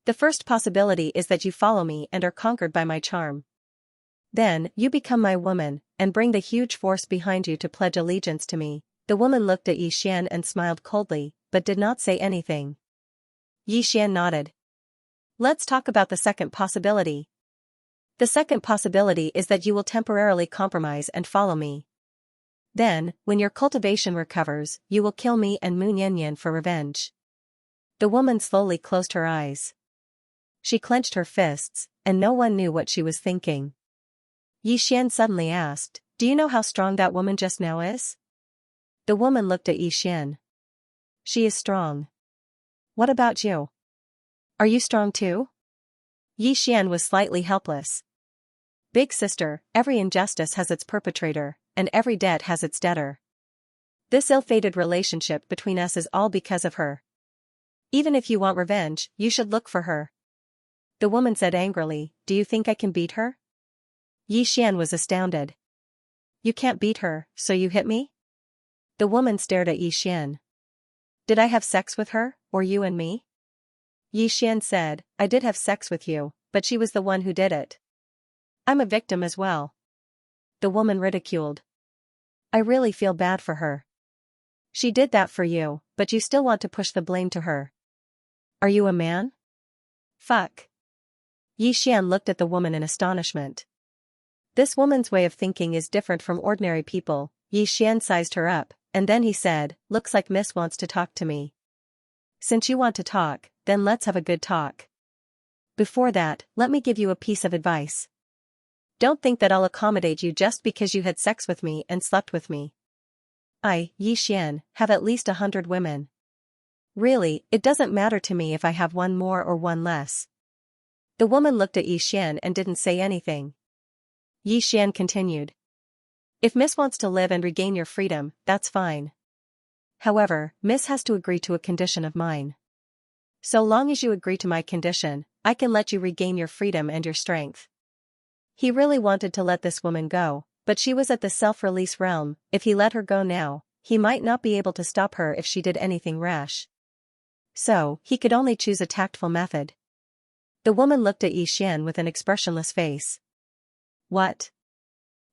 The first possibility is that you follow me and are conquered by my charm. Then, you become my woman, and bring the huge force behind you to pledge allegiance to me. The woman looked at Yixian and smiled coldly, but did not say anything. Yixian nodded. Let's talk about the second possibility. The second possibility is that you will temporarily compromise and follow me. Then, when your cultivation recovers, you will kill me and Mu Niannian for revenge. The woman slowly closed her eyes. She clenched her fists, and no one knew what she was thinking. Yixian suddenly asked, Do you know how strong that woman just now is? The woman looked at Yixian. She is strong. What about you? Are you strong too? Yixian was slightly helpless. Big sister, every injustice has its perpetrator, and every debt has its debtor. This ill-fated relationship between us is all because of her. Even if you want revenge, you should look for her. The woman said angrily, Do you think I can beat her? Yixian was astounded. You can't beat her, so you hit me? The woman stared at Yixian. Did I have sex with her, or you and me? Yixian said, I did have sex with you, but she was the one who did it. I'm a victim as well. The woman ridiculed. I really feel bad for her. She did that for you, but you still want to push the blame to her. Are you a man? Fuck. Yixian looked at the woman in astonishment. This woman's way of thinking is different from ordinary people. Yixian sized her up, and then he said, Looks like Miss wants to talk to me. Since you want to talk, then let's have a good talk. Before that, let me give you a piece of advice. Don't think that I'll accommodate you just because you had sex with me and slept with me. I, Yixian, have at least 100 women. Really, it doesn't matter to me if I have one more or one less. The woman looked at Yixian and didn't say anything. Yixian continued. If Miss wants to live and regain your freedom, that's fine. However, Miss has to agree to a condition of mine. So long as you agree to my condition, I can let you regain your freedom and your strength. He really wanted to let this woman go, but she was at the self-release realm. If he let her go now, he might not be able to stop her if she did anything rash. So, he could only choose a tactful method. The woman looked at Yixian with an expressionless face. What?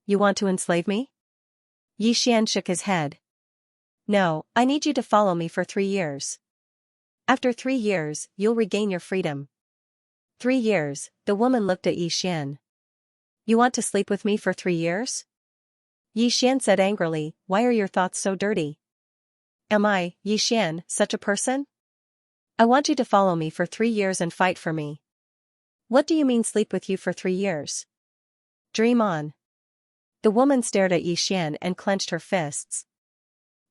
You want to enslave me? Yixian shook his head. No, I need you to follow me for 3 years. After 3 years, you'll regain your freedom. 3 years, the woman looked at Xian. You want to sleep with me for 3 years? Xian said angrily, why are your thoughts so dirty? Am I, Xian, such a person? I want you to follow me for 3 years and fight for me. What do you mean sleep with you for 3 years? Dream on. The woman stared at Xian and clenched her fists.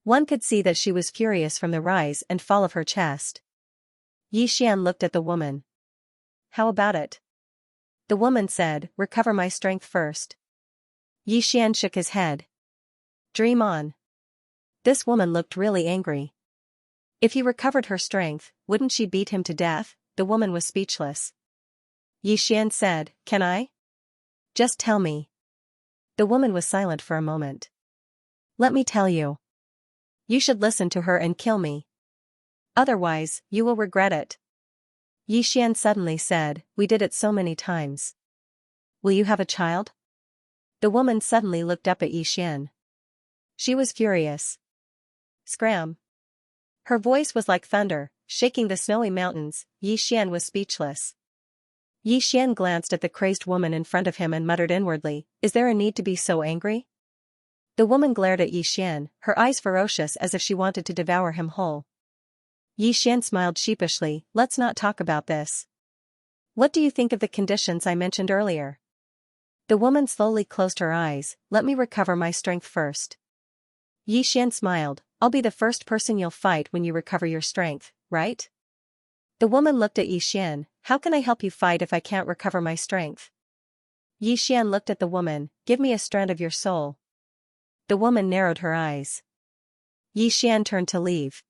One could see that she was furious from the rise and fall of her chest. Xian looked at the woman. How about it? The woman said, recover my strength first. Xian shook his head. Dream on. This woman looked really angry. If he recovered her strength, wouldn't she beat him to death? The woman was speechless. Xian said, can I? Just tell me. The woman was silent for a moment. Let me tell you. You should listen to her and kill me. Otherwise, you will regret it. Xian suddenly said, we did it so many times. Will you have a child? The woman suddenly looked up at Xian. She was furious. Scram. Her voice was like thunder, shaking the snowy mountains. Xian was speechless. Xian glanced at the crazed woman in front of him and muttered inwardly, is there a need to be so angry? The woman glared at Xian, her eyes ferocious as if she wanted to devour him whole. Xian smiled sheepishly, let's not talk about this. What do you think of the conditions I mentioned earlier? The woman slowly closed her eyes, let me recover my strength first. Xian smiled, I'll be the first person you'll fight when you recover your strength, right? The woman looked at Xian, how can I help you fight if I can't recover my strength? Xian looked at the woman, give me a strand of your soul. The woman narrowed her eyes. Xian turned to leave.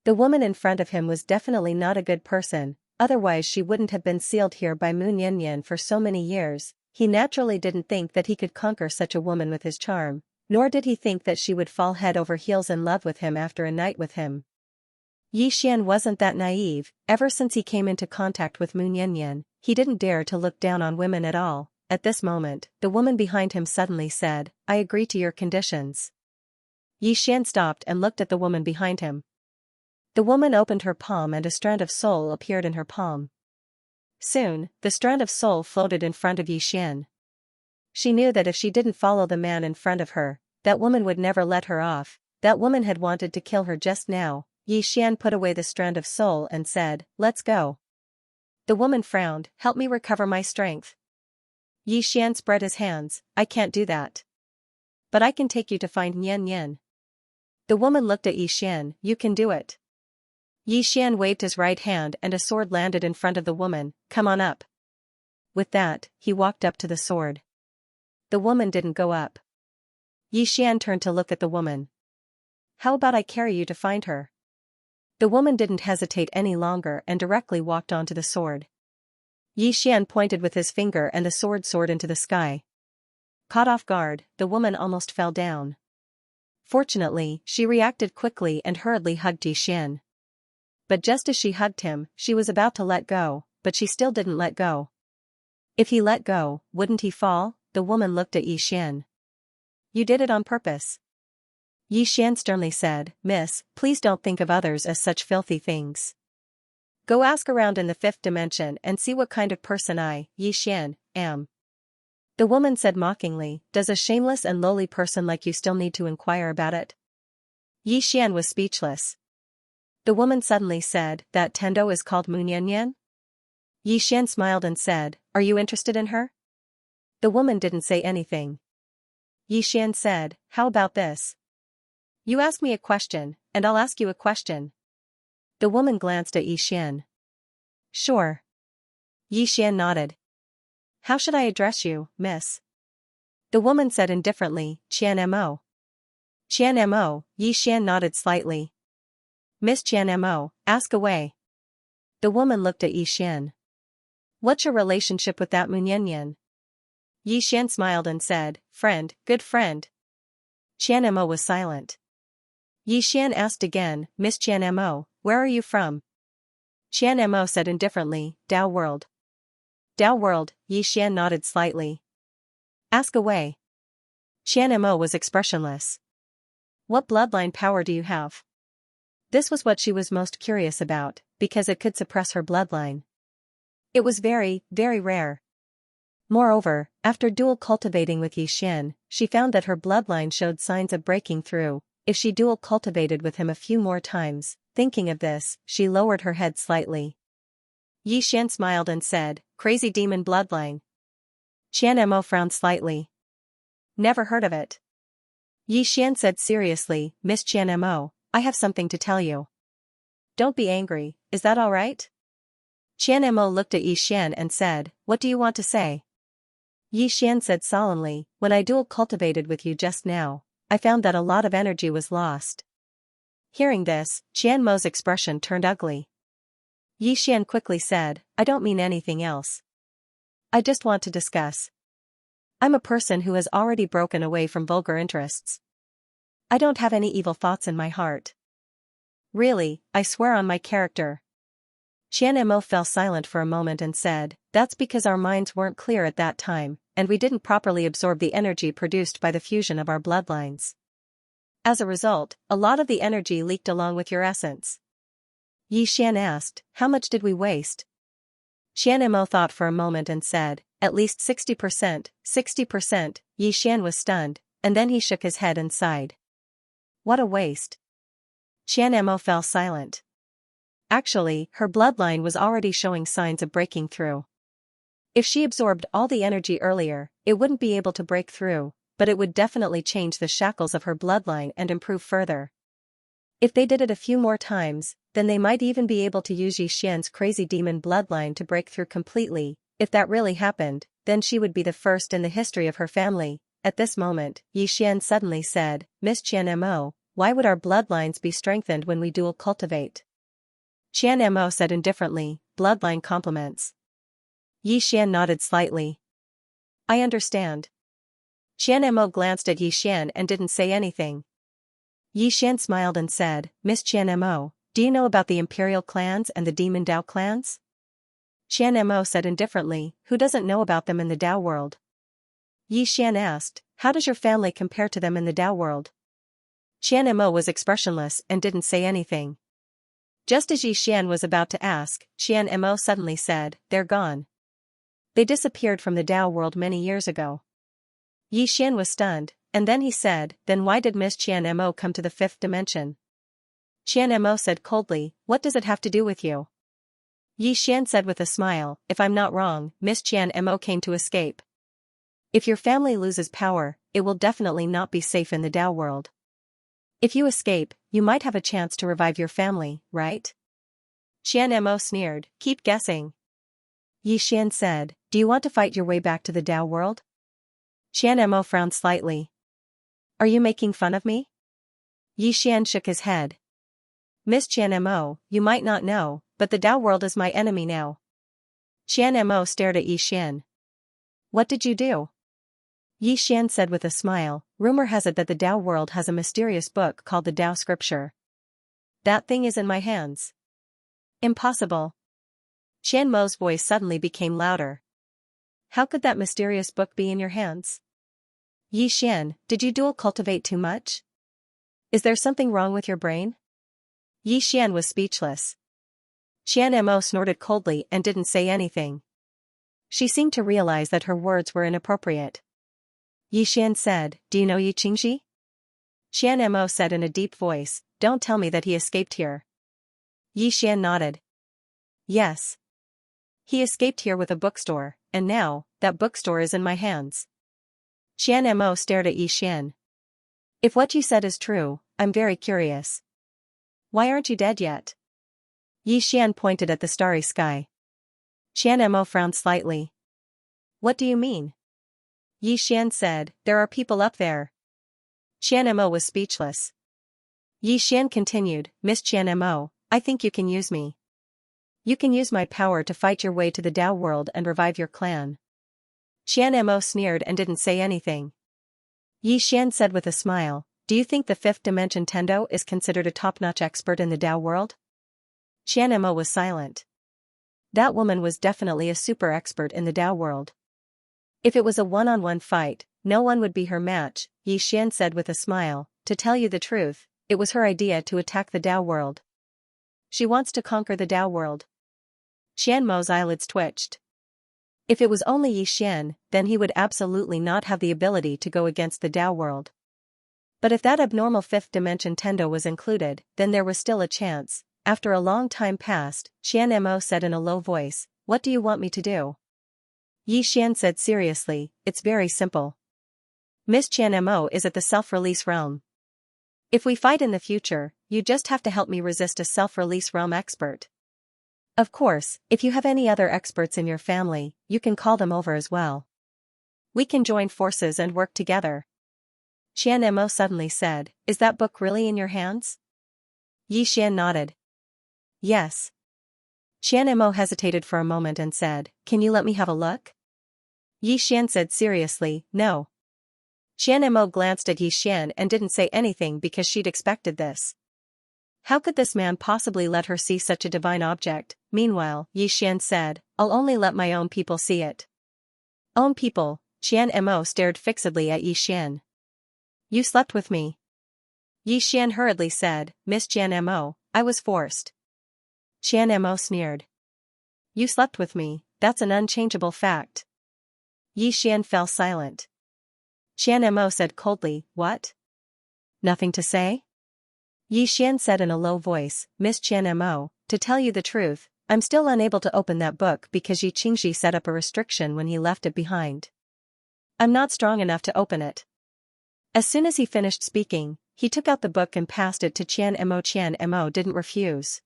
The woman in front of him was definitely not a good person, otherwise she wouldn't have been sealed here by Mu Niannian for so many years. He naturally didn't think that he could conquer such a woman with his charm, nor did he think that she would fall head over heels in love with him after a night with him. Xian wasn't that naive. Ever since he came into contact with Mu Niannian, he didn't dare to look down on women at all. At this moment, the woman behind him suddenly said, I agree to your conditions. Xian stopped and looked at the woman behind him. The woman opened her palm and a strand of soul appeared in her palm. Soon, the strand of soul floated in front of Xian. She knew that if she didn't follow the man in front of her, that woman would never let her off. That woman had wanted to kill her just now. Xian put away the strand of soul and said, let's go. The woman frowned, help me recover my strength. Xian spread his hands, I can't do that. But I can take you to find Nian. The woman looked at Xian, you can do it. Xian waved his right hand and a sword landed in front of the woman, come on up. With that, he walked up to the sword. The woman didn't go up. Xian turned to look at the woman. How about I carry you to find her? The woman didn't hesitate any longer and directly walked onto the sword. Xian pointed with his finger and the sword soared into the sky. Caught off guard, the woman almost fell down. Fortunately, she reacted quickly and hurriedly hugged Xian. But just as she hugged him, she was about to let go, but she still didn't let go. If he let go, wouldn't he fall? The woman looked at Xian. You did it on purpose. Xian sternly said, Miss, please don't think of others as such filthy things. Go ask around in the fifth dimension and see what kind of person I, Xian, am. The woman said mockingly, does a shameless and lowly person like you still need to inquire about it? Xian was speechless. The woman suddenly said, that Tendo is called Mu Niannian? Xian smiled and said, are you interested in her? The woman didn't say anything. Xian said, how about this? You ask me a question, and I'll ask you a question. The woman glanced at Xian. Sure. Xian nodded. How should I address you, miss? The woman said indifferently, Qian Mo. Qian Mo, Xian nodded slightly. Miss Qian Mo, ask away. The woman looked at Xian. What's your relationship with that Mu Niannian? Xian smiled and said, friend, good friend. Qian Mo was silent. Xian asked again, Miss Qian Mo, where are you from? Qian Mo said indifferently, Dao World. Dao World, Xian nodded slightly. Ask away. Qian Mo was expressionless. What bloodline power do you have? This was what she was most curious about, because it could suppress her bloodline. It was very, very rare. Moreover, after dual cultivating with Xian, she found that her bloodline showed signs of breaking through. If she dual cultivated with him a few more times, thinking of this, she lowered her head slightly. Xian smiled and said, "Crazy demon bloodline." Xianmo frowned slightly. "Never heard of it." Xian said seriously, "Miss Xianmo, I have something to tell you." "Don't be angry, is that all right?" Xianmo looked at Xian and said, "What do you want to say?" Xian said solemnly, "When I dual cultivated with you just now, I found that a lot of energy was lost." Hearing this, Xianmo's expression turned ugly. Xian quickly said, "I don't mean anything else. I just want to discuss. I'm a person who has already broken away from vulgar interests. I don't have any evil thoughts in my heart. Really, I swear on my character." Xianmo fell silent for a moment and said, "That's because our minds weren't clear at that time, and we didn't properly absorb the energy produced by the fusion of our bloodlines. As a result, a lot of the energy leaked along with your essence." Xian asked, "How much did we waste?" Xianmo thought for a moment and said, "At least 60%, 60%, Xian was stunned, and then he shook his head and sighed. "What a waste." Xianmo fell silent. Actually, her bloodline was already showing signs of breaking through. If she absorbed all the energy earlier, it wouldn't be able to break through, but it would definitely change the shackles of her bloodline and improve further. If they did it a few more times, then they might even be able to use Xian's crazy demon bloodline to break through completely. If that really happened, then she would be the first in the history of her family. At this moment, Xian suddenly said, "Miss Xianmo, why would our bloodlines be strengthened when we dual cultivate?" Xianmo said indifferently, "Bloodline complements." Xian nodded slightly. "I understand." Xianmo glanced at Xian and didn't say anything. Xian smiled and said, "Miss Xianmo, do you know about the imperial clans and the demon Dao clans?" Xianmo said indifferently, "Who doesn't know about them in the Dao world?" Xian asked, "How does your family compare to them in the Dao world?" Xianmo was expressionless and didn't say anything. Just as Xian was about to ask, Xianmo suddenly said, "They're gone. They disappeared from the Dao world many years ago." Xian was stunned, and then he said, "Then why did Miss Xianmo come to the fifth dimension?" Xianmo said coldly, "What does it have to do with you?" Xian said with a smile, "If I'm not wrong, Miss Xianmo came to escape. If your family loses power, it will definitely not be safe in the Dao world. If you escape, you might have a chance to revive your family, right?" Xianmo sneered, "Keep guessing." Xian said, "Do you want to fight your way back to the Dao world?" Xianmo frowned slightly. "Are you making fun of me?" Xian shook his head. "Miss Xianmo, you might not know, but the Dao world is my enemy now." Xianmo stared at Xian. "What did you do?" Xian said with a smile, "Rumor has it that the Dao world has a mysterious book called the Dao Scripture. That thing is in my hands." "Impossible." Xianmo's voice suddenly became louder. "How could that mysterious book be in your hands?" "Xian, did you dual cultivate too much? Is there something wrong with your brain?" Xian was speechless. Xianmo snorted coldly and didn't say anything. She seemed to realize that her words were inappropriate. Xian said, "Do you know Xianxia?" Xianmo said in a deep voice, "Don't tell me that he escaped here." Xian nodded. "Yes. He escaped here with a bookstore, and now, that bookstore is in my hands." Xianmo stared at Xian. "If what you said is true, I'm very curious. Why aren't you dead yet?" Xian pointed at the starry sky. Xianmo frowned slightly. "What do you mean?" Xian said, "There are people up there." Xianmo was speechless. Xian continued, "Miss Xianmo, I think you can use me. You can use my power to fight your way to the Dao world and revive your clan." Xianmo sneered and didn't say anything. Xian said with a smile, "Do you think the fifth dimension Tendo is considered a top-notch expert in the Dao world?" Xianmo was silent. That woman was definitely a super expert in the Dao world. If it was a one-on-one fight, no one would be her match, Xian said with a smile. "To tell you the truth, it was her idea to attack the Tao world. She wants to conquer the Tao world. Xianmo's eyelids twitched. If it was only Yi Xian, then he would absolutely not have the ability to go against the Tao world. But if that abnormal fifth dimension Tendo was included, then there was still a chance. After a long time passed, Xianmo said in a low voice, "What do you want me to do?" Yi Xian said seriously, "It's very simple. Miss Xianmo is at the self-release realm. If we fight in the future, you just have to help me resist a self-release realm expert. Of course, if you have any other experts in your family, you can call them over as well. We can join forces and work together." Xianmo suddenly said, "Is that book really in your hands?" Yi Xian nodded. "Yes." Xianmo hesitated for a moment and said, "Can you let me have a look?" Yi Xian said seriously, "No." Xianmo glanced at Yi Xian and didn't say anything because she'd expected this. How could this man possibly let her see such a divine object? Meanwhile, Yi Xian said, "I'll only let my own people see it." Own people? Xianmo stared fixedly at Yi Xian. "You slept with me?" Yi Xian hurriedly said, "Miss Xianmo, I was forced." Xianmo sneered. "You slept with me, that's an unchangeable fact." Yi Xian fell silent. Xianmo said coldly, "What? Nothing to say?" Yi Xian said in a low voice, "Miss Xianmo, to tell you the truth, I'm still unable to open that book because Yi Qingji set up a restriction when he left it behind. I'm not strong enough to open it." As soon as he finished speaking, he took out the book and passed it to Xianmo. Xianmo didn't refuse.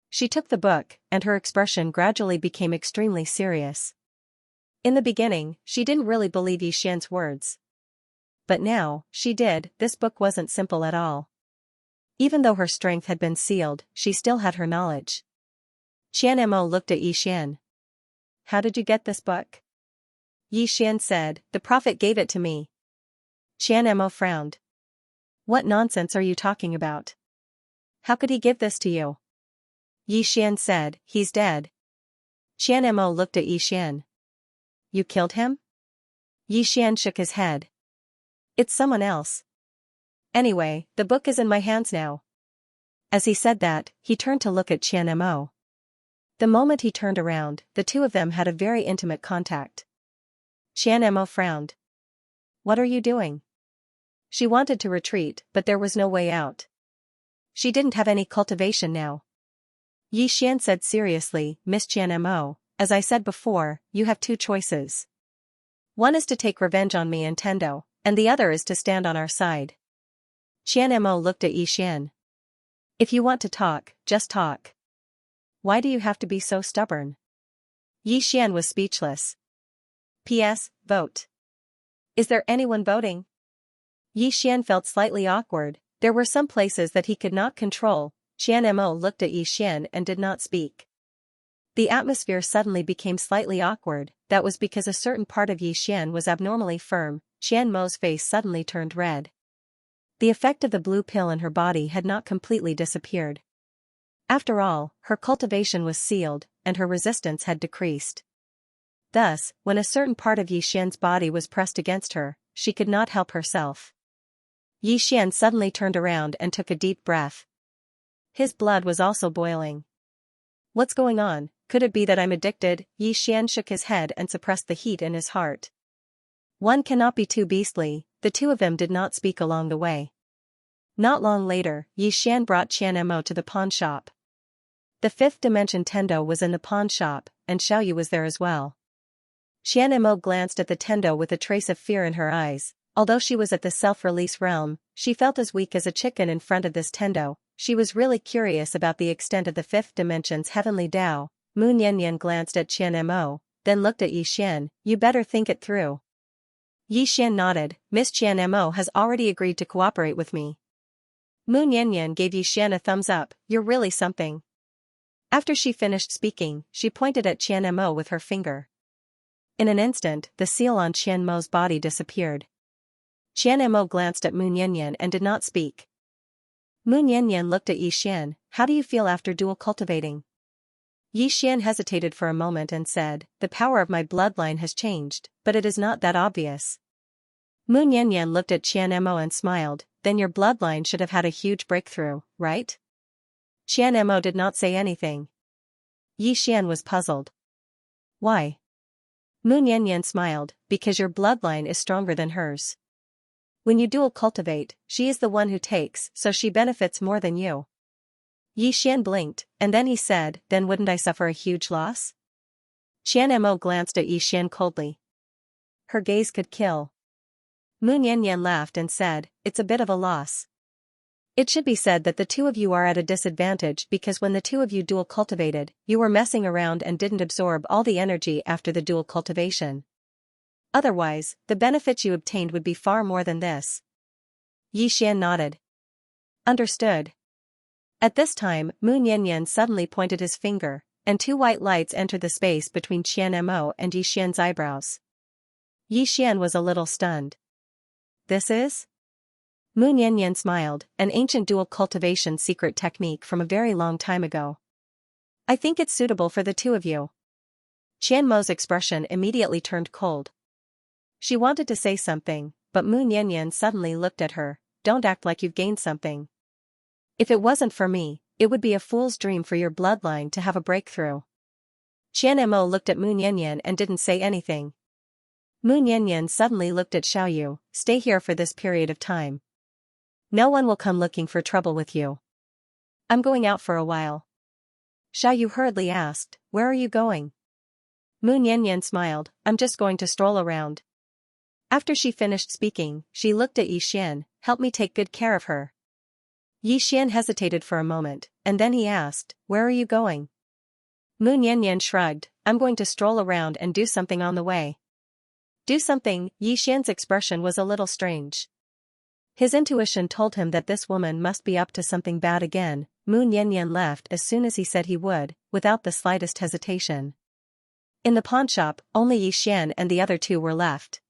She took the book, and her expression gradually became extremely serious. In the beginning, she didn't really believe Yi Xian's words. But now, she did. This book wasn't simple at all. Even though her strength had been sealed, she still had her knowledge. Xianmo looked at Yi Xian. "How did you get this book?" Yi Xian said, "The prophet gave it to me." Xianmo frowned. "What nonsense are you talking about? How could he give this to you?" Yi Xian said, "He's dead." Xianmo looked at Yi Xian. "You killed him?" Yi Xian shook his head. "It's someone else. Anyway, the book is in my hands now." As he said that, he turned to look at Xianmo. The moment he turned around, the two of them had a very intimate contact. Xianmo frowned. "What are you doing?" She wanted to retreat, but there was no way out. She didn't have any cultivation now. Yi Xian said seriously, "Miss Xianmo, as I said before, you have two choices. One is to take revenge on me and Tendo, and the other is to stand on our side." Xianmo looked at Yi Xian. "If you want to talk, just talk. Why do you have to be so stubborn?" Yi Xian was speechless. P.S. Vote. Is there anyone voting? Yi Xian felt slightly awkward. There were some places that he could not control. Xianmo looked at Yi Xian and did not speak. The atmosphere suddenly became slightly awkward. That was because a certain part of Yi Xian was abnormally firm. Xianmo's face suddenly turned red. The effect of the blue pill in her body had not completely disappeared. After all, her cultivation was sealed, and her resistance had decreased. Thus, when a certain part of Yi Xian's body was pressed against her, she could not help herself. Yi Xian suddenly turned around and took a deep breath. His blood was also boiling. "What's going on? Could it be that I'm addicted?" Yi Xian shook his head and suppressed the heat in his heart. One cannot be too beastly. The two of them did not speak along the way. Not long later, Yi Xian brought Xianmo to the pawn shop. The fifth dimension Tendo was in the pawn shop, and Xiaoyu was there as well. Xianmo glanced at the Tendo with a trace of fear in her eyes. Although she was at the self-release realm, she felt as weak as a chicken in front of this Tendo. She was really curious about the extent of the fifth dimension's heavenly Tao. Mu Niannian glanced at Xianmo, then looked at Yi Xian. "You better think it through." Yi Xian nodded. "Miss Xianmo has already agreed to cooperate with me." Mu Niannian gave Yi Xian a thumbs up. "You're really something." After she finished speaking, she pointed at Xianmo with her finger. In an instant, the seal on Xianmo's body disappeared. Xianmo glanced at Mu Niannian and did not speak. Mu Niannian looked at Yi Xian. "How do you feel after dual cultivating?" Yi Xian hesitated for a moment and said, "The power of my bloodline has changed, but it is not that obvious." Mu Niannian looked at Xianmo and smiled. then your bloodline should have had a huge breakthrough, right? Xianmo did not say anything. Yi Xian was puzzled. Why? Mu Niannian smiled, because your bloodline is stronger than hers. When you dual cultivate, she is the one who takes, so she benefits more than you. Yi Xian blinked, and then he said, then wouldn't I suffer a huge loss? Xianmo glanced at Yi Xian coldly. Her gaze could kill. Mu Niannian laughed and said, it's a bit of a loss. It should be said that the two of you are at a disadvantage because when the two of you dual cultivated, you were messing around and didn't absorb all the energy after the dual cultivation. Otherwise, the benefits you obtained would be far more than this. Yi Xian nodded. Understood. At this time, Mu Niannian suddenly pointed his finger, and two white lights entered the space between Xianmo and Yi Xian's eyebrows. Yi Xian was a little stunned. This is? Mu Niannian smiled, an ancient dual cultivation secret technique from a very long time ago. I think it's suitable for the two of you. Qianmo's expression immediately turned cold. She wanted to say something, but Mu Niannian suddenly looked at her. Don't act like you've gained something. If it wasn't for me, it would be a fool's dream for your bloodline to have a breakthrough. Qianmo looked at Mu Niannian and didn't say anything. Mu Niannian suddenly looked at Xiaoyu. Stay here for this period of time. No one will come looking for trouble with you. I'm going out for a while. Xiaoyu hurriedly asked, where are you going? Mu Niannian smiled, I'm just going to stroll around. After she finished speaking, she looked at Yi Xian, help me take good care of her. Yi Xian hesitated for a moment, and then he asked, where are you going? Mu Niannian shrugged, I'm going to stroll around and do something on the way. Do something? Yi Xian's expression was a little strange. His intuition told him that this woman must be up to something bad again. Mu Niannian left as soon as he said he would, without the slightest hesitation. In the pawnshop, only Yi Xian and the other two were left.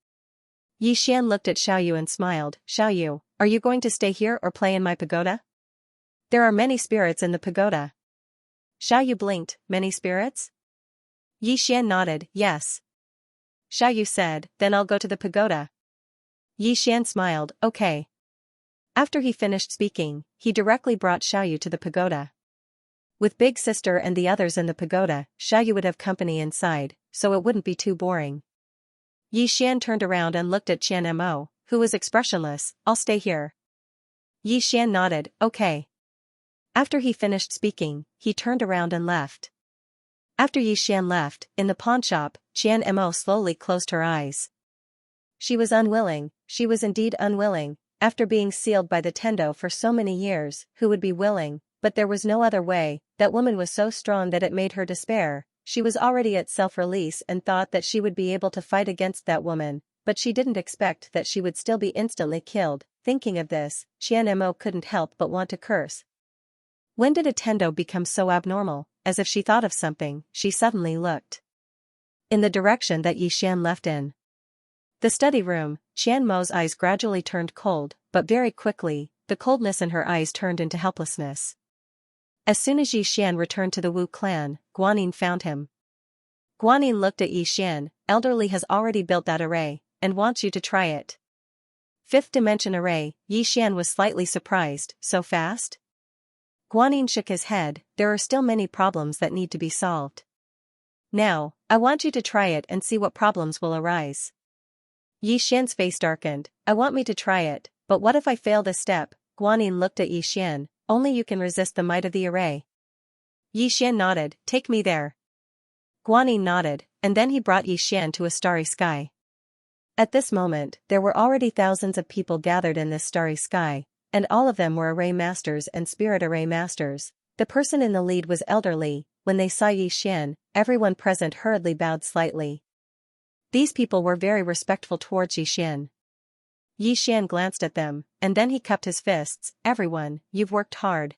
Yi Xian looked at Xiaoyu and smiled. Xiaoyu, are you going to stay here or play in my pagoda? There are many spirits in the pagoda. Xiaoyu blinked, many spirits? Yi Xian nodded, yes. Xiaoyu said, then I'll go to the pagoda. Yi Xian smiled, okay. After he finished speaking, he directly brought Xiaoyu to the pagoda. With Big Sister and the others in the pagoda, Xiaoyu would have company inside, so it wouldn't be too boring. Yi Xian turned around and looked at Qianmo, who was expressionless. I'll stay here. Yi Xian nodded, okay. After he finished speaking, he turned around and left. After Yi Xian left, in the pawnshop, Qianmo slowly closed her eyes. She was unwilling, she was indeed unwilling, after being sealed by the Tendo for so many years, who would be willing, but there was no other way. That woman was so strong that it made her despair. She was already at self-release and thought that she would be able to fight against that woman, but she didn't expect that she would still be instantly killed. Thinking of this, Qianmo couldn't help but want to curse. When did a Tendo become so abnormal? As if she thought of something, she suddenly looked in the direction that Yi Xian left in the study room. Qianmo's eyes gradually turned cold, but very quickly, the coldness in her eyes turned into helplessness. As soon as Yi Xian returned to the Wu clan, Guanyin found him. Guanyin looked at Yi Xian. Elderly has already built that array, and wants you to try it. Fifth dimension array. Yi Xian was slightly surprised. So fast? Guanyin shook his head. There are still many problems that need to be solved. Now, I want you to try it and see what problems will arise. Yi Xian's face darkened. I want me to try it, but what if I fail this step? Guanyin looked at Yi Xian. Only you can resist the might of the array. Yi Xian nodded. Take me there. Guanyin nodded, and then he brought Yi Xian to a starry sky. At this moment, there were already thousands of people gathered in this starry sky, and all of them were array masters and spirit array masters. The person in the lead was elderly. When they saw Yi Xian, everyone present hurriedly bowed slightly. These people were very respectful towards Yi Xian. Yi Xian glanced at them, and then he cupped his fists. Everyone, you've worked hard.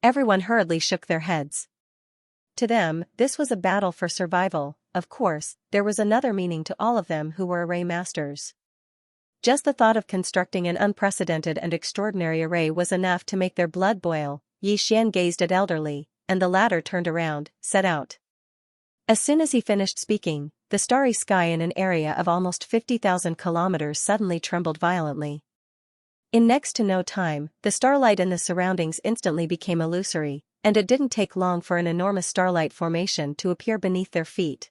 Everyone hurriedly shook their heads. To them, this was a battle for survival. Of course, there was another meaning to all of them who were array masters. Just the thought of constructing an unprecedented and extraordinary array was enough to make their blood boil. Yi Xian gazed at elderly, and the latter turned around, set out. As soon as he finished speaking, the starry sky in an area of almost 50,000 kilometers suddenly trembled violently. In next to no time, the starlight in the surroundings instantly became illusory, and it didn't take long for an enormous starlight formation to appear beneath their feet.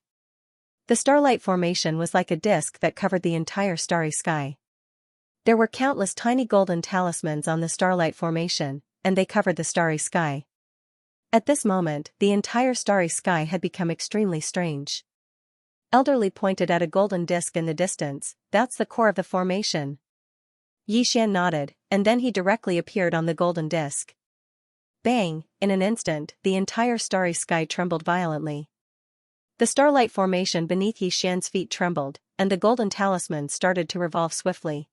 The starlight formation was like a disk that covered the entire starry sky. There were countless tiny golden talismans on the starlight formation, and they covered the starry sky. At this moment, the entire starry sky had become extremely strange. Elderly pointed at a golden disk in the distance. That's the core of the formation. Xian nodded, and then he directly appeared on the golden disk. Bang! In an instant, the entire starry sky trembled violently. The starlight formation beneath Xian's feet trembled, and the golden talisman started to revolve swiftly.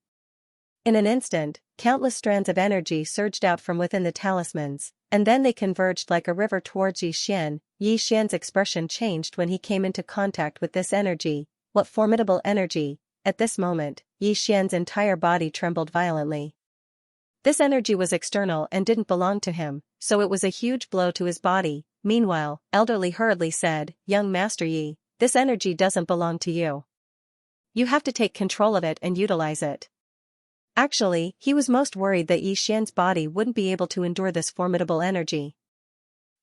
In an instant, countless strands of energy surged out from within the talismans, and then they converged like a river towards Xian. Xian's expression changed when he came into contact with this energy. What formidable energy! At this moment, Xian's entire body trembled violently. This energy was external and didn't belong to him, so it was a huge blow to his body. Meanwhile, Elderly hurriedly said, "Young Master Yi, this energy doesn't belong to you. You have to take control of it and utilize it." Actually, he was most worried that Xian's body wouldn't be able to endure this formidable energy.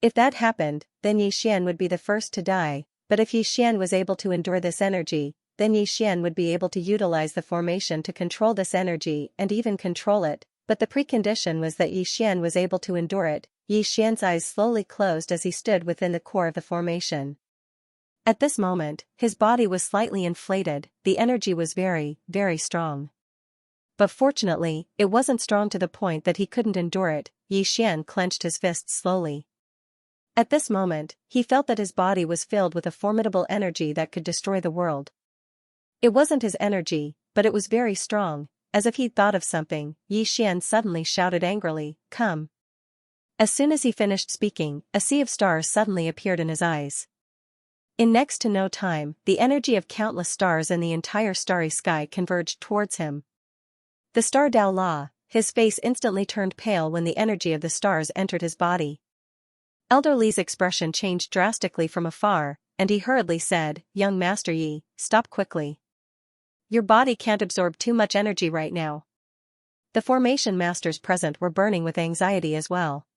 If that happened, then Xian would be the first to die, but if Xian was able to endure this energy, then Xian would be able to utilize the formation to control this energy and even control it, but the precondition was that Xian was able to endure it. Xian's eyes slowly closed as he stood within the core of the formation. At this moment, his body was slightly inflated. The energy was very, very strong. But fortunately, it wasn't strong to the point that he couldn't endure it. Xian clenched his fists slowly. At this moment, he felt that his body was filled with a formidable energy that could destroy the world. It wasn't his energy, but it was very strong. As if he'd thought of something, Xian suddenly shouted angrily, "Come." As soon as he finished speaking, a sea of stars suddenly appeared in his eyes. In next to no time, the energy of countless stars in the entire starry sky converged towards him. The star Dao La, his face instantly turned pale when the energy of the stars entered his body. Elderly's expression changed drastically from afar, and he hurriedly said, "Young Master Yi, stop quickly. Your body can't absorb too much energy right now." The formation masters present were burning with anxiety as well.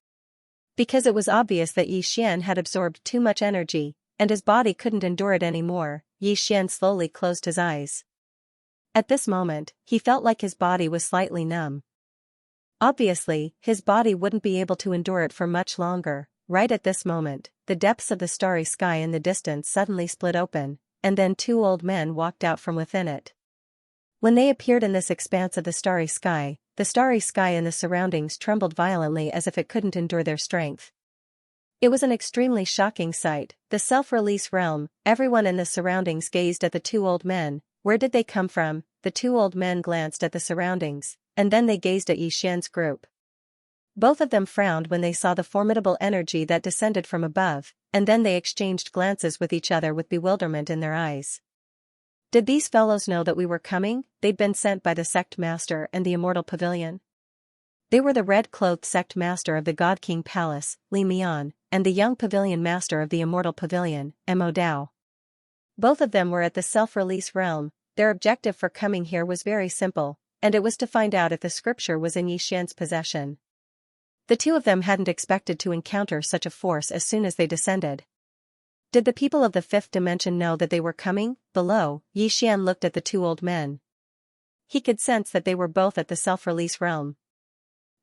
Because it was obvious that Xian had absorbed too much energy, and his body couldn't endure it anymore. Xian slowly closed his eyes. At this moment, he felt like his body was slightly numb. Obviously, his body wouldn't be able to endure it for much longer. Right at this moment, the depths of the starry sky in the distance suddenly split open, and then two old men walked out from within it. When they appeared in this expanse of the starry sky and the surroundings trembled violently as if it couldn't endure their strength. It was an extremely shocking sight, the self-release realm. Everyone in the surroundings gazed at the two old men. Where did they come from? The two old men glanced at the surroundings, and then they gazed at Xian's group. Both of them frowned when they saw the formidable energy that descended from above, and then they exchanged glances with each other with bewilderment in their eyes. Did these fellows know that we were coming? They'd been sent by the sect master and the immortal pavilion. They were the red-clothed sect master of the God King Palace, Li Mian, and the young pavilion master of the immortal pavilion, Mo Dao. Both of them were at the self-release realm. Their objective for coming here was very simple, and it was to find out if the scripture was in Xian's possession. The two of them hadn't expected to encounter such a force as soon as they descended. Did the people of the fifth dimension know that they were coming? Below, Xian looked at the two old men. He could sense that they were both at the self-release realm.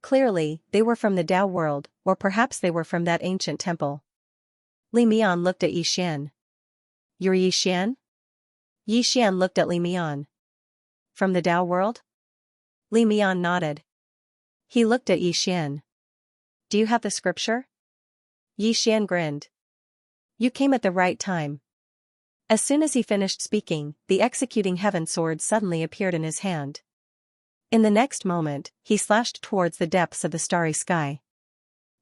Clearly, they were from the Dao world, or perhaps they were from that ancient temple. Li Mian looked at Xian. "You're Xian?" Xian looked at Li Mian. "From the Dao world?" Li Mian nodded. He looked at Xian. "Do you have the scripture?" Xian grinned. "You came at the right time." As soon as he finished speaking, the executing heaven sword suddenly appeared in his hand. In the next moment, he slashed towards the depths of the starry sky.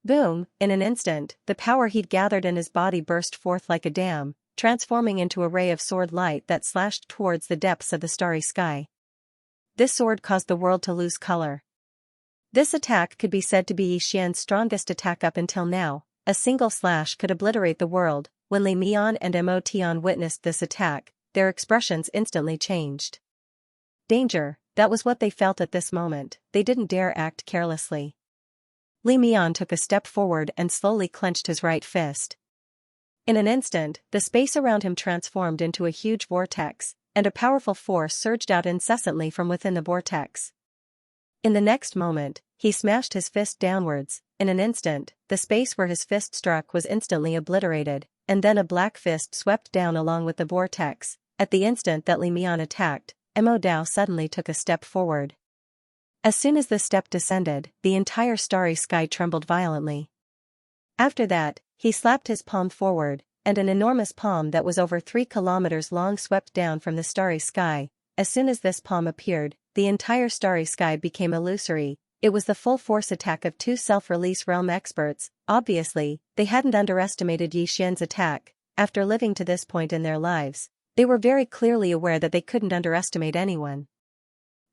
Boom! In an instant, the power he'd gathered in his body burst forth like a dam, transforming into a ray of sword light that slashed towards the depths of the starry sky. This sword caused the world to lose color. This attack could be said to be Xian's strongest attack up until now. A single slash could obliterate the world. When Li Mian and Mo Tian witnessed this attack, their expressions instantly changed. "Danger, that was what they felt at this moment. They didn't dare act carelessly. Li Mian took a step forward and slowly clenched his right fist. In an instant, the space around him transformed into a huge vortex, and a powerful force surged out incessantly from within the vortex. In the next moment, he smashed his fist downwards. In an instant, the space where his fist struck was instantly obliterated, and then a black fist swept down along with the vortex. At the instant that Li Mian attacked, Mo Dao suddenly took a step forward. As soon as the step descended, the entire starry sky trembled violently. After that, he slapped his palm forward, and an enormous palm that was over 3 kilometers long swept down from the starry sky. As soon as this palm appeared, the entire starry sky became illusory. It was the full force attack of 2 self-release realm experts. Obviously, they hadn't underestimated Yi Xian's attack. After living to this point in their lives, they were very clearly aware that they couldn't underestimate anyone.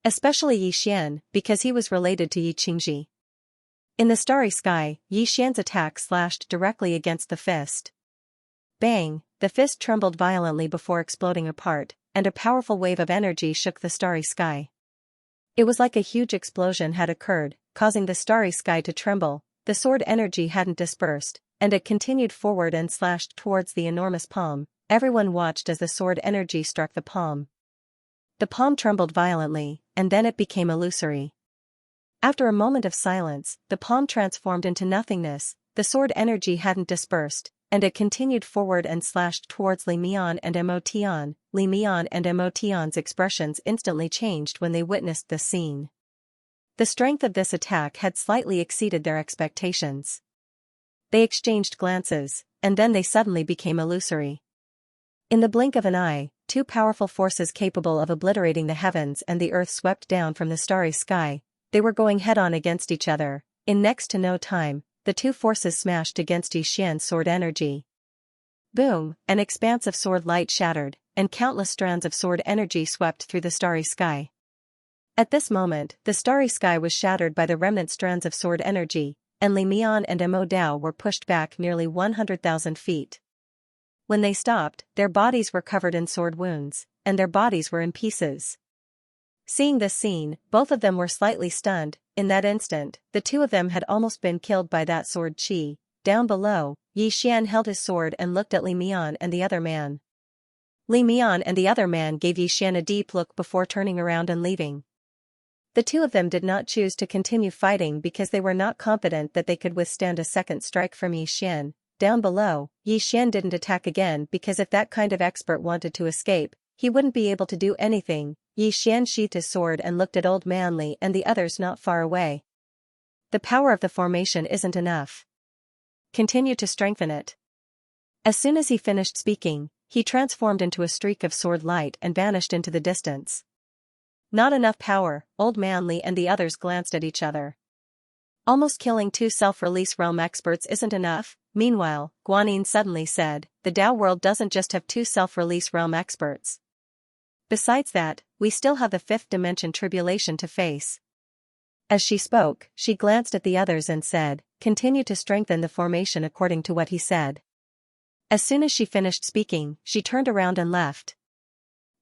Especially Yi Xian, because he was related to Yi Qingji. In the starry sky, Yi Xian's attack slashed directly against the fist. Bang! The fist trembled violently before exploding apart, and a powerful wave of energy shook the starry sky. It was like a huge explosion had occurred, causing the starry sky to tremble. The sword energy hadn't dispersed, and it continued forward and slashed towards the enormous palm. Everyone watched as the sword energy struck the palm. The palm trembled violently, and then it became illusory. After a moment of silence, the palm transformed into nothingness. The sword energy hadn't dispersed, and it continued forward and slashed towards Li Mian and Mo Tian. Li Mian and Mo Tian's expressions instantly changed when they witnessed this scene. The strength of this attack had slightly exceeded their expectations. They exchanged glances, and then they suddenly became illusory. In the blink of an eye, 2 powerful forces capable of obliterating the heavens and the earth swept down from the starry sky. They were going head-on against each other. In next to no time, the 2 forces smashed against Yi Xian's sword energy. Boom! An expanse of sword light shattered, and countless strands of sword energy swept through the starry sky. At this moment, the starry sky was shattered by the remnant strands of sword energy, and Li Mian and Mo Dao were pushed back nearly 100,000 feet. When they stopped, their bodies were covered in sword wounds, and their bodies were in pieces. Seeing this scene, both of them were slightly stunned. In that instant, the 2 of them had almost been killed by that sword chi. Down below, Yi Xian held his sword and looked at Li Mian and the other man. Li Mian and the other man gave Yi Xian a deep look before turning around and leaving. The 2 of them did not choose to continue fighting because they were not confident that they could withstand a second strike from Yi Xian. Down below, Yi Xian didn't attack again because if that kind of expert wanted to escape, he wouldn't be able to do anything. Yi Xian sheathed his sword and looked at Old Man Li and the others not far away. The power of the formation isn't enough. Continue to strengthen it. As soon as he finished speaking, he transformed into a streak of sword light and vanished into the distance. Not enough power. Old Man Li and the others glanced at each other. Almost killing 2 self-release realm experts isn't enough. Meanwhile, Guanyin suddenly said, the Dao world doesn't just have 2 self-release realm experts. Besides that, we still have the 5th dimension tribulation to face. As she spoke, she glanced at the others and said, continue to strengthen the formation according to what he said. As soon as she finished speaking, she turned around and left.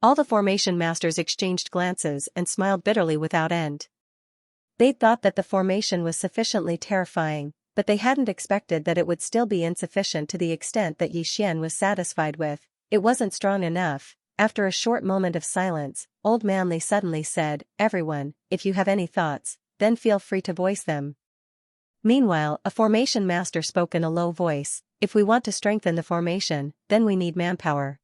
All the formation masters exchanged glances and smiled bitterly without end. They'd thought that the formation was sufficiently terrifying, but they hadn't expected that it would still be insufficient to the extent that Yi Xian was satisfied with. It wasn't strong enough. After a short moment of silence, Old Man Li suddenly said, everyone, if you have any thoughts, then feel free to voice them. Meanwhile, a formation master spoke in a low voice, if we want to strengthen the formation, then we need manpower.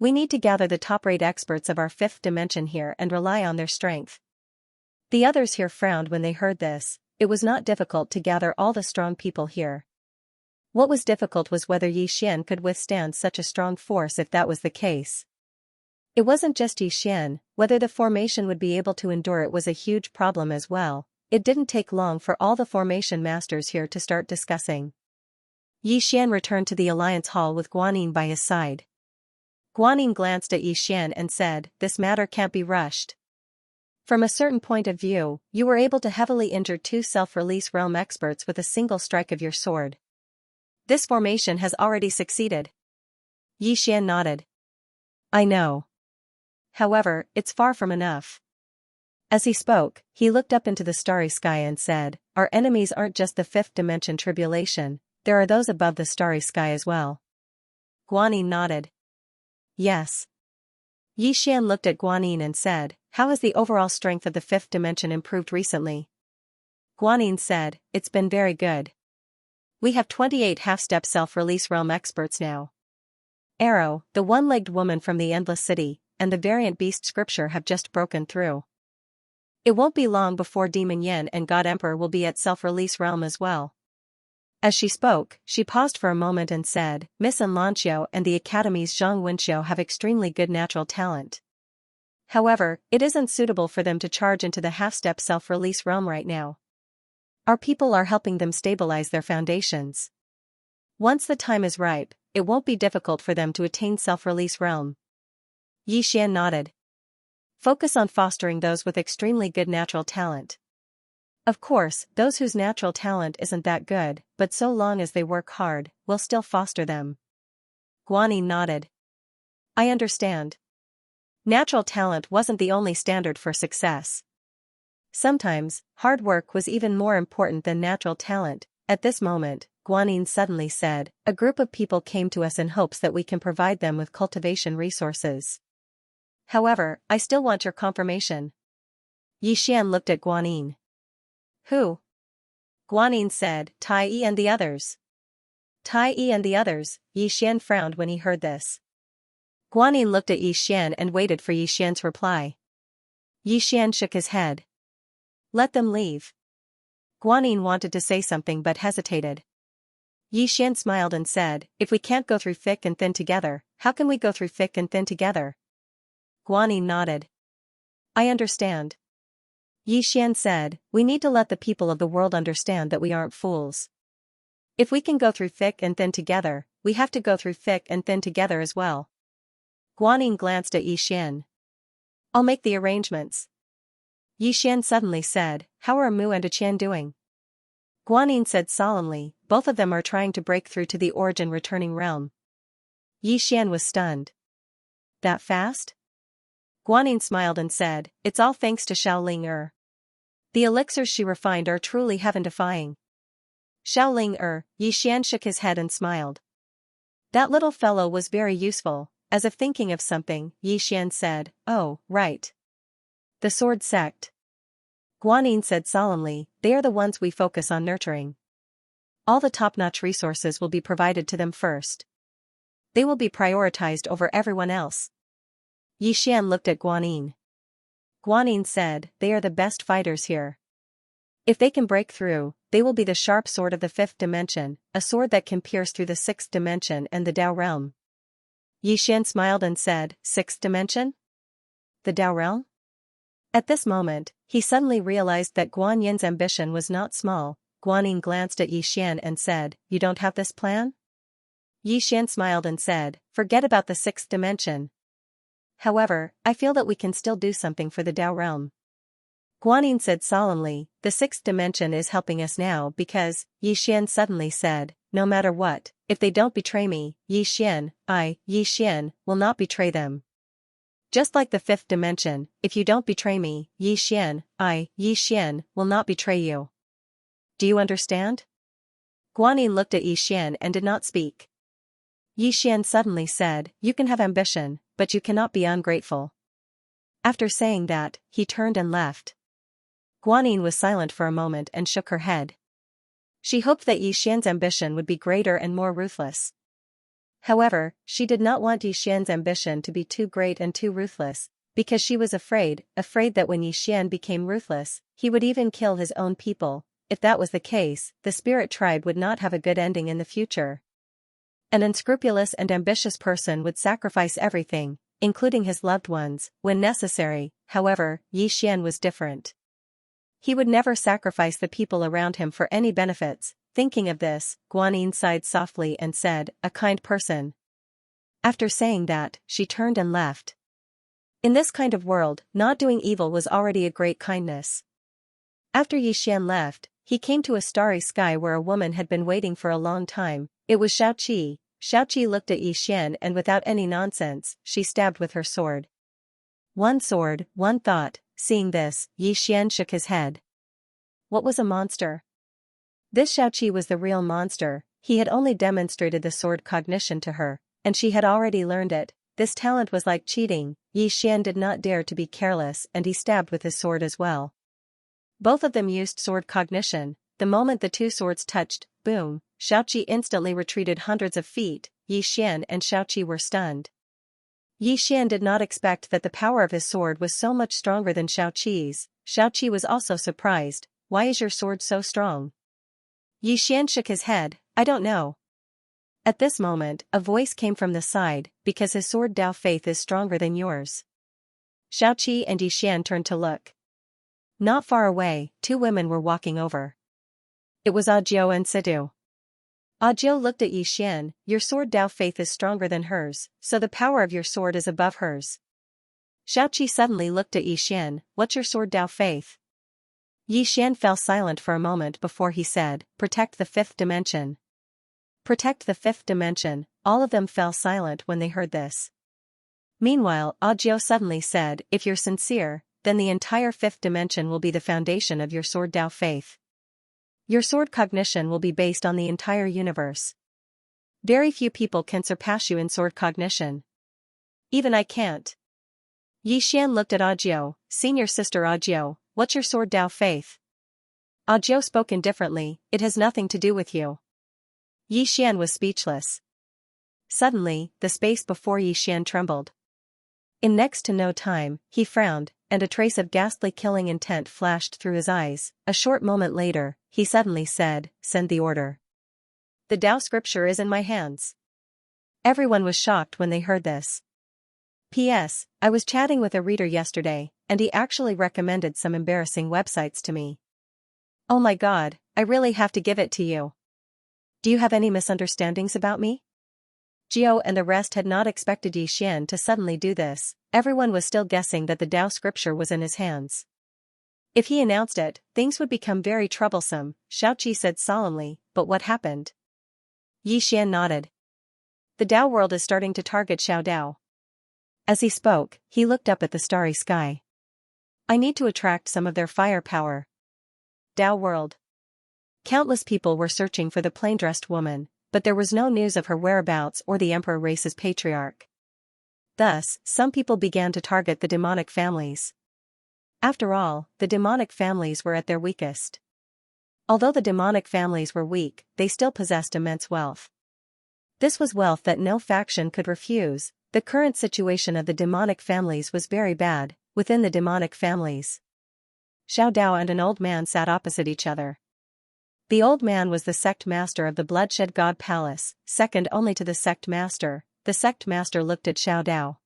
We need to gather the top-rate experts of our 5th dimension here and rely on their strength. The others here frowned when they heard this. It was not difficult to gather all the strong people here. What was difficult was whether Yi Xian could withstand such a strong force. If that was the case, it wasn't just Yi Xian, whether the formation would be able to endure it was a huge problem as well. It didn't take long for all the formation masters here to start discussing. Yi Xian returned to the Alliance Hall with Guanyin by his side. Guanyin glanced at Yi Xian and said, this matter can't be rushed. From a certain point of view, you were able to heavily injure 2 self-release realm experts with a single strike of your sword. This formation has already succeeded. Yi Xian nodded. I know. However, it's far from enough. As he spoke, he looked up into the starry sky and said, "Our enemies aren't just the fifth dimension tribulation, there are those above the starry sky as well." Guanyin nodded. Yes. Yixian looked at Guanyin and said, "How has the overall strength of the fifth dimension improved recently?" Guanyin said, "It's been very good. We have 28 half-step self-release realm experts now. Arrow, the one-legged woman from the Endless City, and the variant beast scripture have just broken through. It won't be long before Demon Yin and God Emperor will be at self-release realm as well." As she spoke, she paused for a moment and said, "Miss Xianxia and the Academy's Zhang Wenxiu have extremely good natural talent. However, it isn't suitable for them to charge into the half-step self-release realm right now. Our people are helping them stabilize their foundations. Once the time is ripe, it won't be difficult for them to attain self-release realm." Yixian nodded. Focus on fostering those with extremely good natural talent. Of course, those whose natural talent isn't that good, but so long as they work hard, we'll still foster them. Guanyin nodded. I understand. Natural talent wasn't the only standard for success. Sometimes, hard work was even more important than natural talent. At this moment, Guanyin suddenly said, "A group of people came to us in hopes that we can provide them with cultivation resources. However, I still want your confirmation." Yixian looked at Guanyin. Who? Guanyin said, Tai Yi and the others. Tai Yi and the others. Yixian frowned when he heard this. Guanyin looked at Yixian and waited for Yixian's reply. Yixian shook his head. Let them leave. Guanyin wanted to say something but hesitated. Yixian smiled and said, "If we can't go through thick and thin together, how can we go through thick and thin together?" Guanyin nodded. I understand. Yixian said, "We need to let the people of the world understand that we aren't fools. If we can go through thick and thin together, we have to go through thick and thin together as well." Guanyin glanced at Yixian. "I'll make the arrangements." Yixian suddenly said, "How are Mu and Aqian doing?" Guanyin said solemnly, "Both of them are trying to break through to the origin returning realm." Yixian was stunned. That fast? Guanyin smiled and said, "It's all thanks to Xiaoling. The elixirs she refined are truly heaven-defying." Xiaoling. Yixian shook his head and smiled. That little fellow was very useful. As if thinking of something, Yixian said, "Oh, right. The sword sect." Guanyin said solemnly, "They are the ones we focus on nurturing. All the top-notch resources will be provided to them first. They will be prioritized over everyone else." Yixian looked at Guanyin. Guanyin said, "They are the best fighters here. If they can break through, they will be the sharp sword of the fifth dimension, a sword that can pierce through the sixth dimension and the Tao realm." Yixian smiled and said, "Sixth dimension? The Tao realm?" At this moment, he suddenly realized that Guanyin's ambition was not small. Guanyin glanced at Yixian and said, "You don't have this plan?" Yixian smiled and said, "Forget about the sixth dimension. However, I feel that we can still do something for the Tao realm." Guanyin said solemnly, "The sixth dimension is helping us now because," Yixian suddenly said, "no matter what, if they don't betray me, Yixian, will not betray them. Just like the fifth dimension, if you don't betray me, Yixian, will not betray you. Do you understand?" Guanyin looked at Yixian and did not speak. Yixian suddenly said, "You can have ambition, but you cannot be ungrateful." After saying that, he turned and left. Guanyin was silent for a moment and shook her head. She hoped that Yixian's ambition would be greater and more ruthless. However, she did not want Yixian's ambition to be too great and too ruthless, because she was afraid that when Yixian became ruthless, he would even kill his own people. If that was the case, the spirit tribe would not have a good ending in the future. An unscrupulous and ambitious person would sacrifice everything, including his loved ones, when necessary. However, Yixian was different. He would never sacrifice the people around him for any benefits. Thinking of this, Guanyin sighed softly and said, "A kind person." After saying that, she turned and left. In this kind of world, not doing evil was already a great kindness. After Yixian left, he came to a starry sky where a woman had been waiting for a long time. It was Xiaoqi. Xiaoqi looked at Yixian and without any nonsense, she stabbed with her sword. One sword, one thought. Seeing this, Xian shook his head. What was a monster? This Xiaoqi was the real monster. He had only demonstrated the sword cognition to her, and she had already learned it. This talent was like cheating. Xian did not dare to be careless, and he stabbed with his sword as well. Both of them used sword cognition. The moment the two swords touched, boom, Xiaoqi instantly retreated hundreds of feet. Xian and Xiaoqi were stunned. Xian did not expect that the power of his sword was so much stronger than Xiaoqi's. Xiaoqi was also surprised. Why is your sword so strong? Xian shook his head. I don't know. At this moment, a voice came from the side, because his sword Dao Faith is stronger than yours. Xiaoqi and Xian turned to look. Not far away, two women were walking over. It was Audiobook and Sidu. Audiobook looked at Xian. Your sword Dao Faith is stronger than hers, so the power of your sword is above hers. Xiaoqi suddenly looked at Xian. What's your sword Dao Faith? Xian fell silent for a moment before he said, Protect the fifth dimension. Protect the fifth dimension. All of them fell silent when they heard this. Meanwhile, Audiobook suddenly said, If you're sincere, then the entire fifth dimension will be the foundation of your sword Dao Faith. Your sword cognition will be based on the entire universe. Very few people can surpass you in sword cognition. Even I can't. Xian looked at Audiobook. Senior sister Audiobook, what's your sword Dao Faith? Audiobook spoke indifferently. It has nothing to do with you. Xian was speechless. Suddenly, the space before Xian trembled. In next to no time, he frowned, and a trace of ghastly killing intent flashed through his eyes. A short moment later, he suddenly said, Send the order. The Tao scripture is in my hands. Everyone was shocked when they heard this. P.S. I was chatting with a reader yesterday, and he actually recommended some embarrassing websites to me. Oh my god, I really have to give it to you. Do you have any misunderstandings about me? Gio and the rest had not expected Xian to suddenly do this. Everyone was still guessing that the Tao scripture was in his hands. If he announced it, things would become very troublesome, Xiaoqi said solemnly. But what happened? Xian nodded. The Tao world is starting to target Xiao Dao. As he spoke, he looked up at the starry sky. I need to attract some of their firepower. Tao world. Countless people were searching for the plain-dressed woman, but there was no news of her whereabouts or the emperor race's patriarch. Thus, some people began to target the demonic families. After all, the demonic families were at their weakest. Although the demonic families were weak, they still possessed immense wealth. This was wealth that no faction could refuse. The current situation of the demonic families was very bad. Within the demonic families, Xiao Dao and an old man sat opposite each other. The old man was the sect master of the Bloodshed God Palace, second only to the sect master. The sect master looked at Xiao Dao.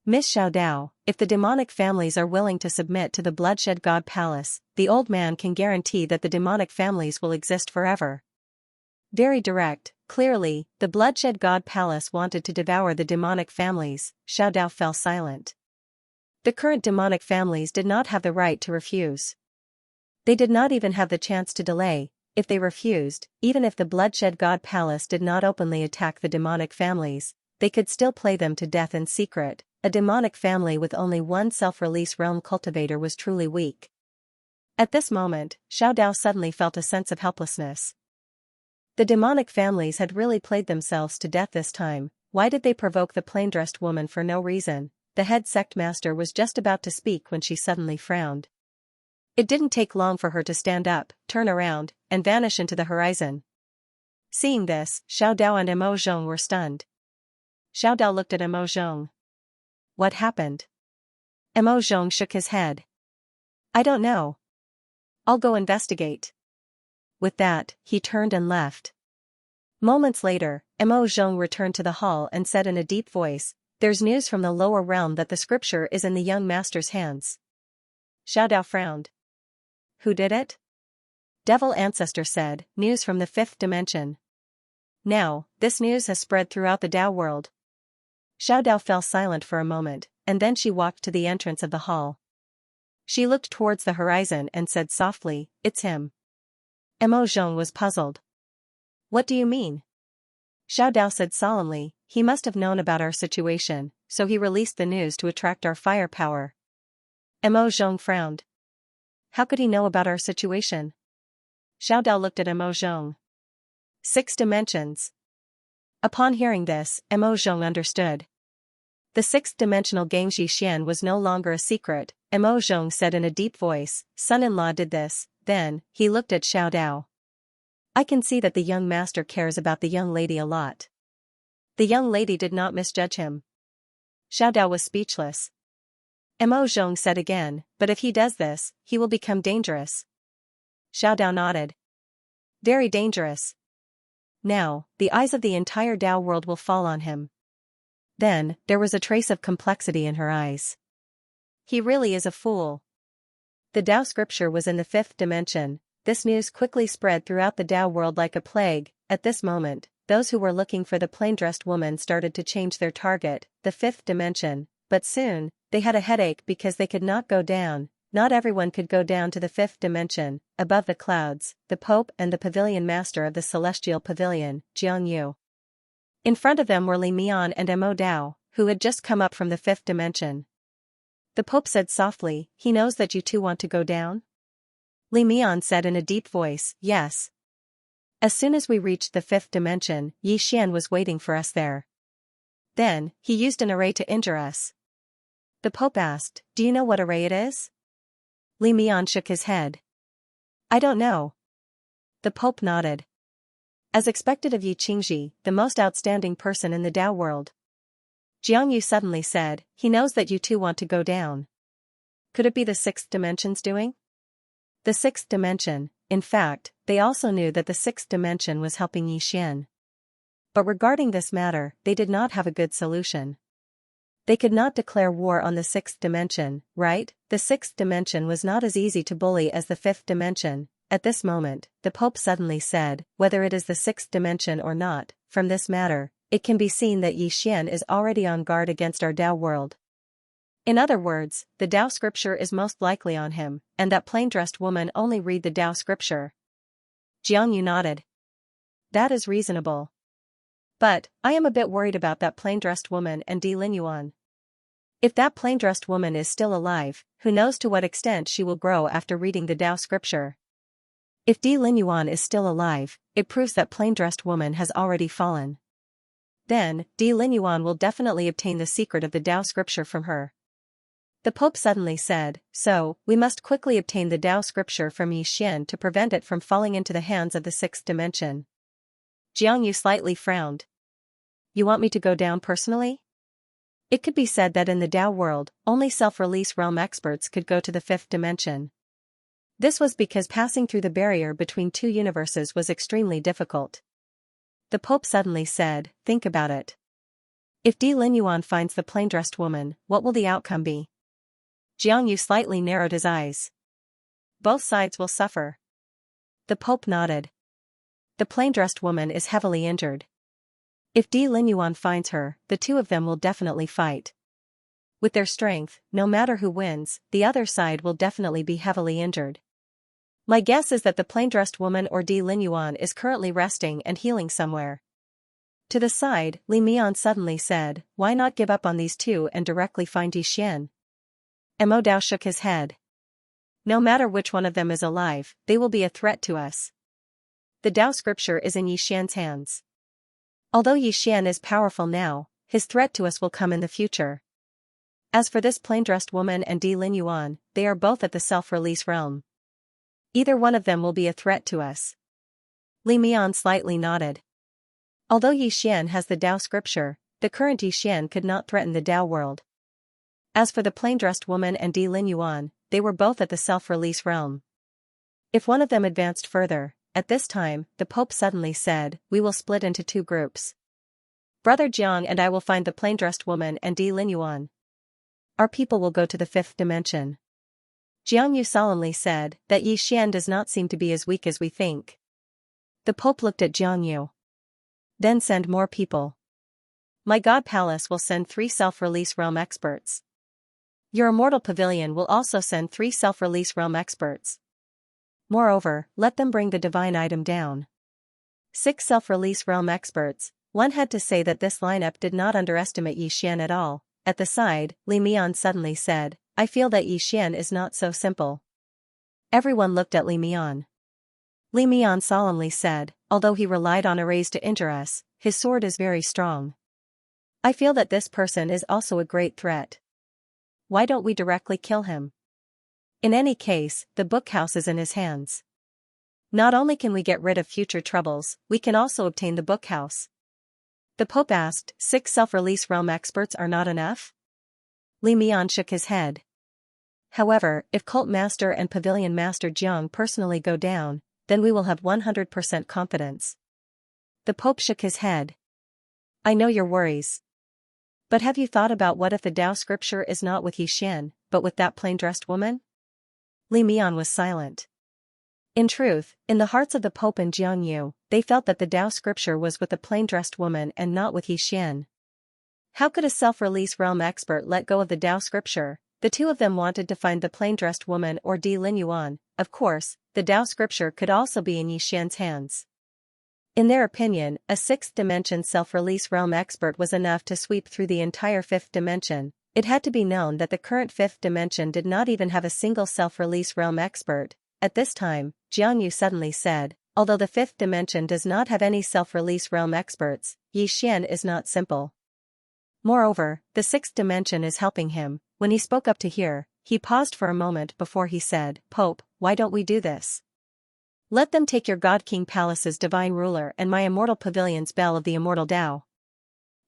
Miss Xiao Dao, if the demonic families are willing to submit to the Bloodshed God Palace, the old man can guarantee that the demonic families will exist forever. Very direct, clearly, the Bloodshed God Palace wanted to devour the demonic families. Xiao Dao fell silent. The current demonic families did not have the right to refuse. They did not even have the chance to delay. If they refused, even if the Bloodshed God Palace did not openly attack the demonic families, they could still play them to death in secret. A demonic family with only one self-release realm cultivator was truly weak. At this moment, Xiao Dao suddenly felt a sense of helplessness. The demonic families had really played themselves to death this time. Why did they provoke the plain-dressed woman for no reason? The head sect master was just about to speak when she suddenly frowned. It didn't take long for her to stand up, turn around, and vanish into the horizon. Seeing this, Xiao Dao and Emo Zhong were stunned. Xiao Dao looked at Emo Zhong. What happened? Emo Zhong shook his head. I don't know. I'll go investigate. With that, he turned and left. Moments later, Emo Zhong returned to the hall and said in a deep voice, There's news from the lower realm that the scripture is in the young master's hands. Xiao Dao frowned. Who did it? Devil Ancestor said, News from the fifth dimension. Now, this news has spread throughout the Tao world. Xiao Dao fell silent for a moment, and then she walked to the entrance of the hall. She looked towards the horizon and said softly, It's him. Emo Zhong was puzzled. What do you mean? Xiao Dao said solemnly, He must have known about our situation, so he released the news to attract our firepower. Mo Zhong frowned. How could he know about our situation? Xiao Dao looked at Mo Zhong. 6 dimensions. Upon hearing this, Mo Zhong understood. The 6th-dimensional game Xian was no longer a secret, Mo Zhong said in a deep voice. Son-in-law did this. Then, he looked at Xiao Dao. I can see that the young master cares about the young lady a lot. The young lady did not misjudge him. Xiao Dao was speechless. Mo Zhong said again, but if he does this, he will become dangerous. Xiao Dao nodded. Very dangerous. Now, the eyes of the entire Dao world will fall on him. Then, there was a trace of complexity in her eyes. He really is a fool. The Dao scripture was in the 5th dimension. This news quickly spread throughout the Dao world like a plague. At this moment, those who were looking for the plain-dressed woman started to change their target, the 5th dimension, but soon, they had a headache because they could not go down. Not everyone could go down to the 5th dimension. Above the clouds, the Pope and the pavilion master of the celestial pavilion, Xianxia. In front of them were Li Mian and Mo Dao, who had just come up from the 5th dimension. The Pope said softly, he knows that you two want to go down? Li Mian said in a deep voice, yes. As soon as we reached the 5th dimension, Xian was waiting for us there. Then, he used an array to injure us. The Pope asked, do you know what array it is? Li Mian shook his head. I don't know. The Pope nodded. As expected of Xianxia, the most outstanding person in the Dao world. Xianxia suddenly said, he knows that you two want to go down. Could it be the 6th dimension's doing? The 6th dimension, in fact, they also knew that the 6th dimension was helping Xian. But regarding this matter, they did not have a good solution. They could not declare war on the 6th dimension, right? The 6th dimension was not as easy to bully as the 5th dimension. At this moment, the Pope suddenly said, whether it is the 6th dimension or not, from this matter, it can be seen that Xian is already on guard against our Dao world. In other words, the Dao scripture is most likely on him, and that plain-dressed woman only read the Dao scripture. Jiangyu nodded. That is reasonable. But, I am a bit worried about that plain-dressed woman and Di Linyuan. If that plain-dressed woman is still alive, who knows to what extent she will grow after reading the Dao scripture. If Di Linyuan is still alive, it proves that plain-dressed woman has already fallen. Then, Di Linyuan will definitely obtain the secret of the Dao scripture from her. The Pope suddenly said, so, we must quickly obtain the Dao scripture from Xian to prevent it from falling into the hands of the 6th dimension. Jiangyu slightly frowned. You want me to go down personally? It could be said that in the Dao world, only self-release realm experts could go to the 5th dimension. This was because passing through the barrier between two universes was extremely difficult. The Pope suddenly said, think about it. If Di Linyuan finds the plain-dressed woman, what will the outcome be? Jiangyu slightly narrowed his eyes. Both sides will suffer. The Pope nodded. The plain-dressed woman is heavily injured. If Di Linyuan finds her, the two of them will definitely fight. With their strength, no matter who wins, the other side will definitely be heavily injured. My guess is that the plain-dressed woman or Di Linyuan is currently resting and healing somewhere. To the side, Li Mian suddenly said, why not give up on these two and directly find Xian? Mo Dao shook his head. No matter which one of them is alive, they will be a threat to us. The Dao scripture is in Xian's hands. Although Xian is powerful now, his threat to us will come in the future. As for this plain-dressed woman and Di Linyuan, they are both at the self-release realm. Either one of them will be a threat to us. Li Mian slightly nodded. Although Xian has the Dao scripture, the current Xian could not threaten the Dao world. As for the plain-dressed woman and Di Linyuan, they were both at the self-release realm. If one of them advanced further, at this time, the Pope suddenly said, we will split into two groups. Brother Jiang and I will find the plain-dressed woman and Di Linyuan. Our people will go to the 5th dimension. Jiangyu solemnly said that Xian does not seem to be as weak as we think. The Pope looked at Jiangyu. Then send more people. My God Palace will send 3 self-release realm experts. Your immortal pavilion will also send 3 self-release realm experts. Moreover, let them bring the divine item down. 6 self-release realm experts. One had to say that this lineup did not underestimate Xian at all. At the side, Li Mian suddenly said, I feel that Yi Xian is not so simple. Everyone looked at Li Mian. Li Mian solemnly said, although he relied on arrays to injure us, his sword is very strong. I feel that this person is also a great threat. Why don't we directly kill him? In any case, the book house is in his hands. Not only can we get rid of future troubles, we can also obtain the book house. The Pope asked, 6 self-release realm experts are not enough? Li Mian shook his head. However, if Cult Master and Pavilion Master Jiang personally go down, then we will have 100% confidence. The Pope shook his head. I know your worries. But have you thought about what if the Tao scripture is not with Yi Xian, but with that plain-dressed woman? Li Mian was silent. In truth, in the hearts of the Pope and Jiang Yu, they felt that the Tao scripture was with the plain-dressed woman and not with Yi Xian. How could a self-release realm expert let go of the Tao scripture? The two of them wanted to find the plain-dressed woman or Di Lin Yuan. Of course, the Tao scripture could also be in Yi Xian's hands. In their opinion, a 6th dimension self-release realm expert was enough to sweep through the entire 5th dimension. It had to be known that the current 5th dimension did not even have a single self-release realm expert. At this time, Jiang Yu suddenly said, although the 5th dimension does not have any self-release realm experts, Yi Xian is not simple. Moreover, the 6th dimension is helping him. When he spoke up to hear, he paused for a moment before he said, Pope, why don't we do this? Let them take your God King Palace's divine ruler and my immortal pavilion's bell of the immortal Tao.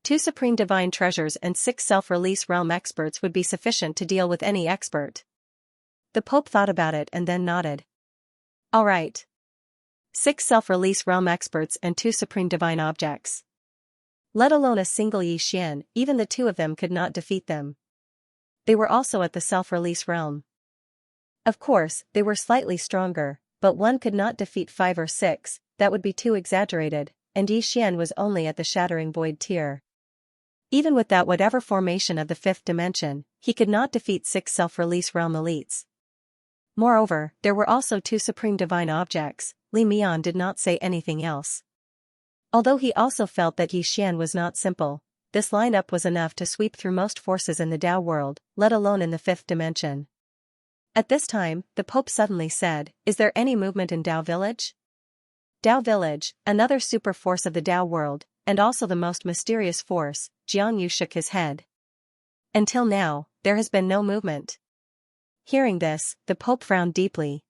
2 supreme divine treasures and 6 self-release realm experts would be sufficient to deal with any expert. The Pope thought about it and then nodded. All right. 6 self-release realm experts and 2 supreme divine objects. Let alone a single Yi Xian, even the 2 of them could not defeat them. They were also at the self-release realm. Of course, they were slightly stronger, but one could not defeat 5 or 6, that would be too exaggerated, and Yi Xian was only at the shattering void tier. Even without whatever formation of the 5th dimension, he could not defeat 6 self-release realm elites. Moreover, there were also 2 supreme divine objects. Li Mian did not say anything else. Although he also felt that Yi Xian was not simple, this lineup was enough to sweep through most forces in the Tao world, let alone in the 5th dimension. At this time, the Pope suddenly said, is there any movement in Tao Village? Tao Village, another super force of the Tao world, and also the most mysterious force. Jiang Yu shook his head. Until now, there has been no movement. Hearing this, the Pope frowned deeply.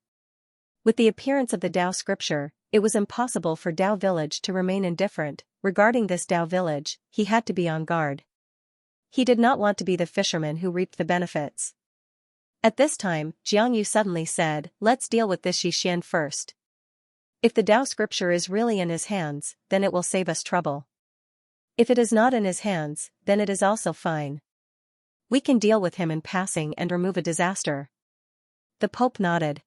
With the appearance of the Tao scripture, it was impossible for Tao Village to remain indifferent. Regarding this Tao Village, he had to be on guard. He did not want to be the fisherman who reaped the benefits. At this time, Jiang Yu suddenly said, let's deal with this Yi Xian first. If the Tao scripture is really in his hands, then it will save us trouble. If it is not in his hands, then it is also fine. We can deal with him in passing and remove a disaster. The Pope nodded.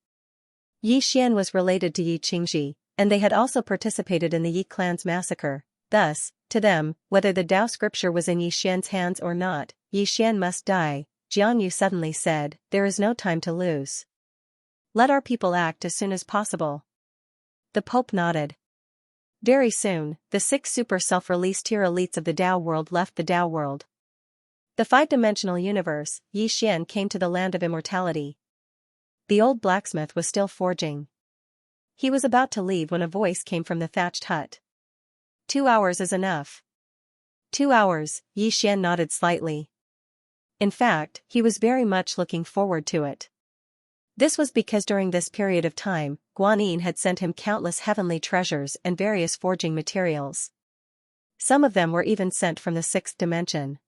Yi Xian was related to Yi Qingji, and they had also participated in the Yi clan's massacre. Thus, to them, whether the Tao scripture was in Yi Xian's hands or not, Yi Xian must die. Jiang Yu suddenly said, there is no time to lose. Let our people act as soon as possible. The Pope nodded. Very soon, the 6 super self-release tier elites of the Tao world left the Tao world. The 5-dimensional universe, Yi Xian came to the land of immortality. The old blacksmith was still forging. He was about to leave when a voice came from the thatched hut. 2 hours is enough. 2 hours, Yi Xian nodded slightly. In fact, he was very much looking forward to it. This was because during this period of time, Guanyin had sent him countless heavenly treasures and various forging materials. Some of them were even sent from the 6th dimension.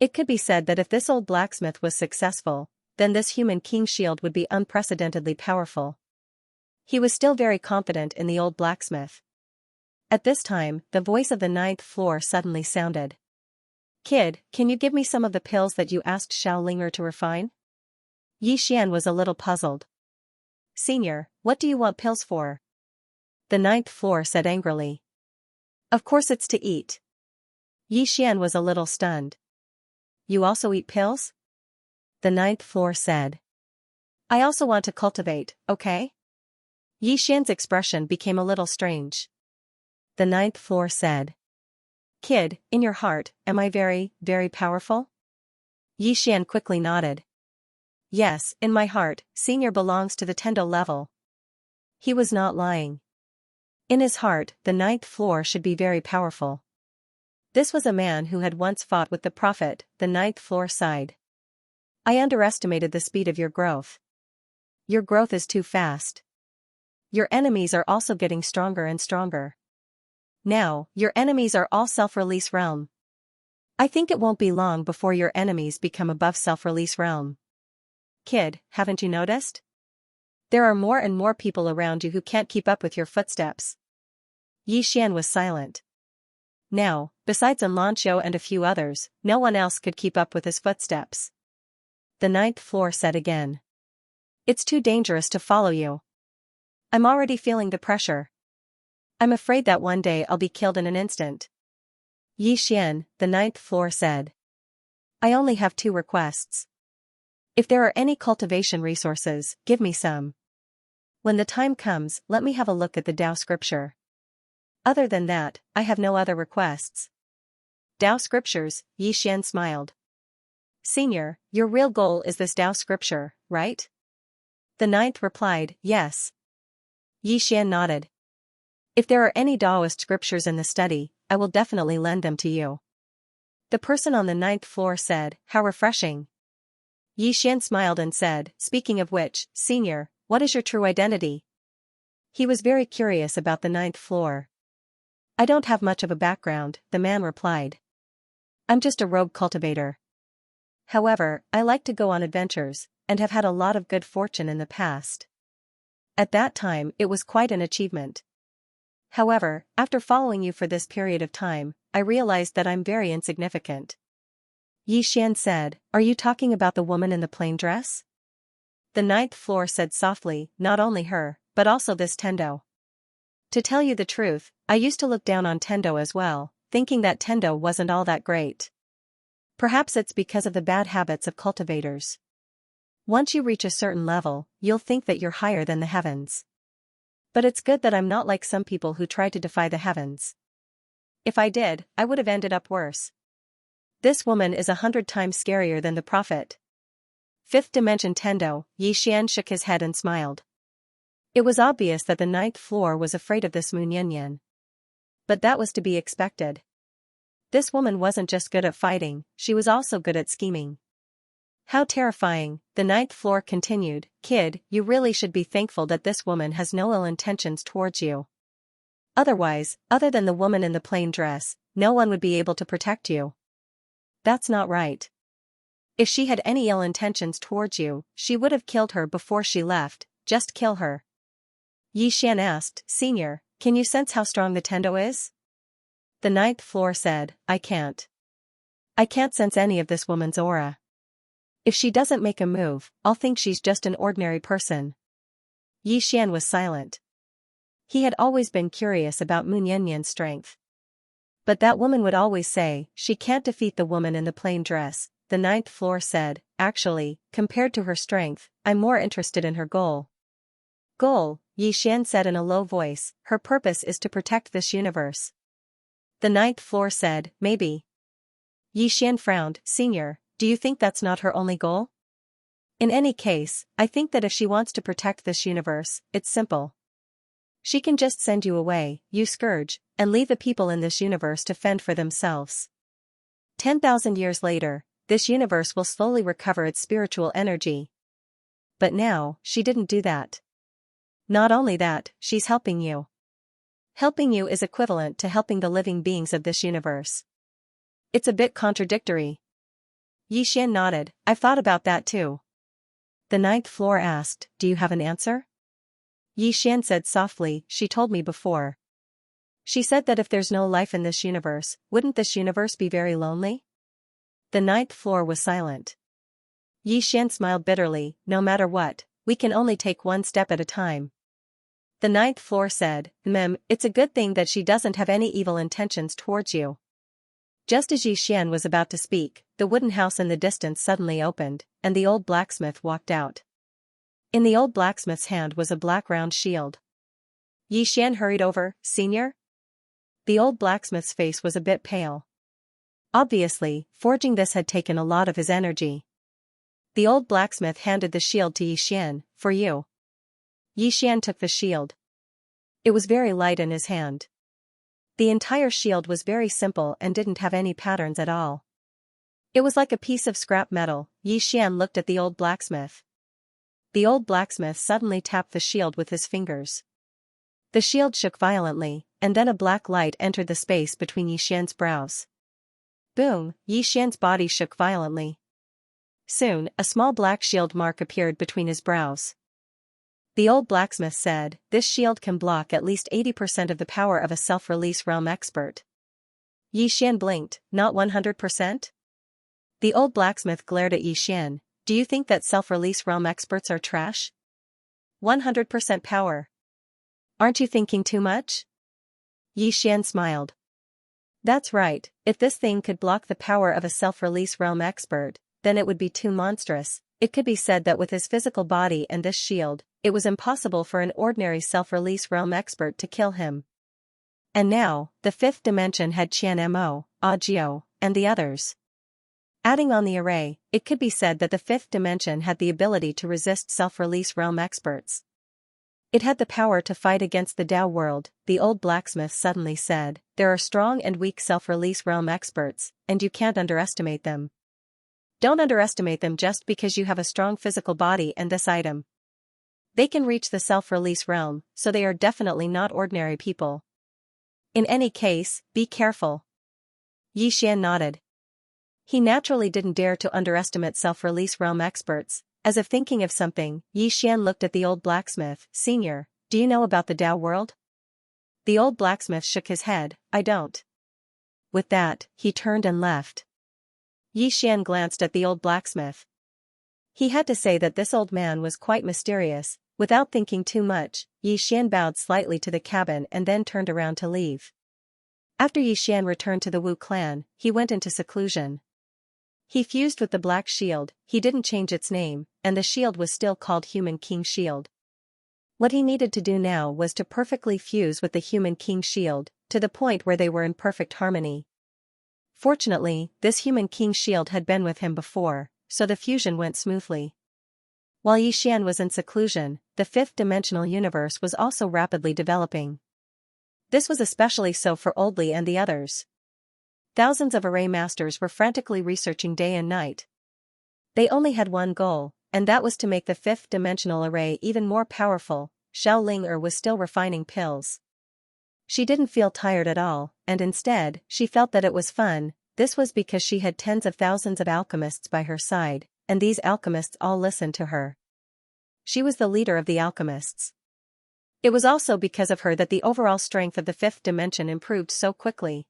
It could be said that if this old blacksmith was successful, then this human king shield would be unprecedentedly powerful. He was still very confident in the old blacksmith. At this time, the voice of the 9th floor suddenly sounded. Kid, can you give me some of the pills that you asked Xiao Linger to refine? Yi Xian was a little puzzled. Senior, what do you want pills for? The 9th floor said angrily. Of course it's to eat. Yi Xian was a little stunned. You also eat pills? The 9th floor said. I also want to cultivate, okay? Yi Xian's expression became a little strange. The 9th floor said. Kid, in your heart, am I very, very powerful? Yi Xian quickly nodded. yes, in my heart, Senior belongs to the Tendo level. He was not lying. In his heart, the ninth floor should be very powerful. This was a man who had once fought with the prophet. The ninth floor sighed. I underestimated the speed of your growth. Your growth is too fast. Your enemies are also getting stronger and stronger. Now, your enemies are all self-release realm. I think it won't be long before your enemies become above self-release realm. Kid, haven't you noticed? There are more and more people around you who can't keep up with your footsteps. Xian was silent. Now, besides Xianxia and a few others, no one else could keep up with his footsteps. The ninth floor said again. It's too dangerous to follow you. I'm already feeling the pressure. I'm afraid that one day I'll be killed in an instant. Xian, the ninth floor said. I only have 2 requests. If there are any cultivation resources, give me some. When the time comes, let me have a look at the Tao scripture. Other than that, I have no other requests. Tao scriptures, Xian smiled. Senior, your real goal is this Tao scripture, right? The ninth replied, yes. Xian nodded. If there are any Taoist scriptures in the study, I will definitely lend them to you. The person on the ninth floor said, how refreshing. Xian smiled and said, speaking of which, Senior, what is your true identity? He was very curious about the ninth floor. I don't have much of a background, the man replied. I'm just a rogue cultivator. However, I like to go on adventures, and have had a lot of good fortune in the past. At that time, it was quite an achievement. However, after following you for this period of time, I realized that I'm very insignificant. Xian said, are you talking about the woman in the plain dress? The ninth floor said softly, not only her, but also this Tendo. To tell you the truth, I used to look down on Tendo as well, thinking that Tendo wasn't all that great. Perhaps it's because of the bad habits of cultivators. Once you reach a certain level, you'll think that you're higher than the heavens. But it's good that I'm not like some people who try to defy the heavens. If I did, I would have ended up worse. This woman is 100 times scarier than the prophet. Fifth dimension Tendo, Xian shook his head and smiled. It was obvious that the ninth floor was afraid of this Munyanyan. But that was to be expected. This woman wasn't just good at fighting, she was also good at scheming. How terrifying, the ninth floor continued, kid, you really should be thankful that this woman has no ill intentions towards you. Otherwise, other than the woman in the plain dress, no one would be able to protect you. That's not right. If she had any ill intentions towards you, she would have killed her before she left, just kill her. Xian asked, Senior, can you sense how strong the Tendo is? The ninth floor said, I can't. I can't sense any of this woman's aura. If she doesn't make a move, I'll think she's just an ordinary person. Xian was silent. He had always been curious about Munyanyan's strength. But that woman would always say, she can't defeat the woman in the plain dress. The ninth floor said, actually, compared to her strength, I'm more interested in her goal. Goal, Xian said in a low voice, her purpose is to protect this universe. The ninth floor said, maybe. Xian frowned, Senior, do you think that's not her only goal? In any case, I think that if she wants to protect this universe, it's simple. She can just send you away, you scourge, and leave the people in this universe to fend for themselves. 10,000 years later, this universe will slowly recover its spiritual energy. But now, she didn't do that. Not only that, she's helping you. Helping you is equivalent to helping the living beings of this universe. It's a bit contradictory. Xian nodded, I've thought about that too. The ninth floor asked, do you have an answer? Xian said softly, she told me before. She said that if there's no life in this universe, wouldn't this universe be very lonely? The ninth floor was silent. Xian smiled bitterly, no matter what, we can only take one step at a time. The ninth floor said, it's a good thing that she doesn't have any evil intentions towards you. Just as Xian was about to speak, the wooden house in the distance suddenly opened, and the old blacksmith walked out. In the old blacksmith's hand was a black round shield. Xian hurried over, Senior? The old blacksmith's face was a bit pale. Obviously, forging this had taken a lot of his energy. The old blacksmith handed the shield to Yixian. For you. Yixian took the shield. It was very light in his hand. The entire shield was very simple and didn't have any patterns at all. It was like a piece of scrap metal. Yixian looked at the old blacksmith. The old blacksmith suddenly tapped the shield with his fingers. The shield shook violently, and then a black light entered the space between Yixian's brows. Boom! Yixian's body shook violently. Soon, a small black shield mark appeared between his brows. The old blacksmith said, "This shield can block at least 80% of the power of a self-release realm expert." Yixian blinked. "Not 100%? The old blacksmith glared at Yixian. "Do you think that self-release realm experts are trash? 100% power. Aren't you thinking too much?" Yixian smiled. "That's right, if this thing could block the power of a self-release realm expert, then it would be too monstrous. It could be said that with his physical body and this shield, it was impossible for an ordinary self-release realm expert to kill him. And now, the fifth dimension had Qianmo, Audiobook, and the others. Adding on the array, it could be said that the fifth dimension had the ability to resist self-release realm experts. It had the power to fight against the Tao world. The old blacksmith suddenly said, "There are strong and weak self-release realm experts, and you can't underestimate them. Don't underestimate them just because you have a strong physical body and this item. They can reach the self-release realm, so they are definitely not ordinary people. In any case, be careful." Yixian nodded. He naturally didn't dare to underestimate self-release realm experts. As if thinking of something, Yixian looked at the old blacksmith. "Senior, do you know about the Tao world?" The old blacksmith shook his head. "I don't." With that, he turned and left. Yixian glanced at the old blacksmith. He had to say that this old man was quite mysterious. Without thinking too much, Yixian bowed slightly to the cabin and then turned around to leave. After Yixian returned to the Wu clan, he went into seclusion. He fused with the Black Shield. He didn't change its name, and the shield was still called Human King Shield. What he needed to do now was to perfectly fuse with the Human King Shield, to the point where they were in perfect harmony. Fortunately, this Human King Shield had been with him before, so the fusion went smoothly. While Yixian was in seclusion, the fifth-dimensional universe was also rapidly developing. This was especially so for Oldly and the others. Thousands of array masters were frantically researching day and night. They only had one goal, and that was to make the fifth-dimensional array even more powerful. Xiao Ling was still refining pills. She didn't feel tired at all, and instead, she felt that it was fun. This was because she had tens of thousands of alchemists by her side, and these alchemists all listened to her. She was the leader of the alchemists. It was also because of her that the overall strength of the fifth dimension improved so quickly.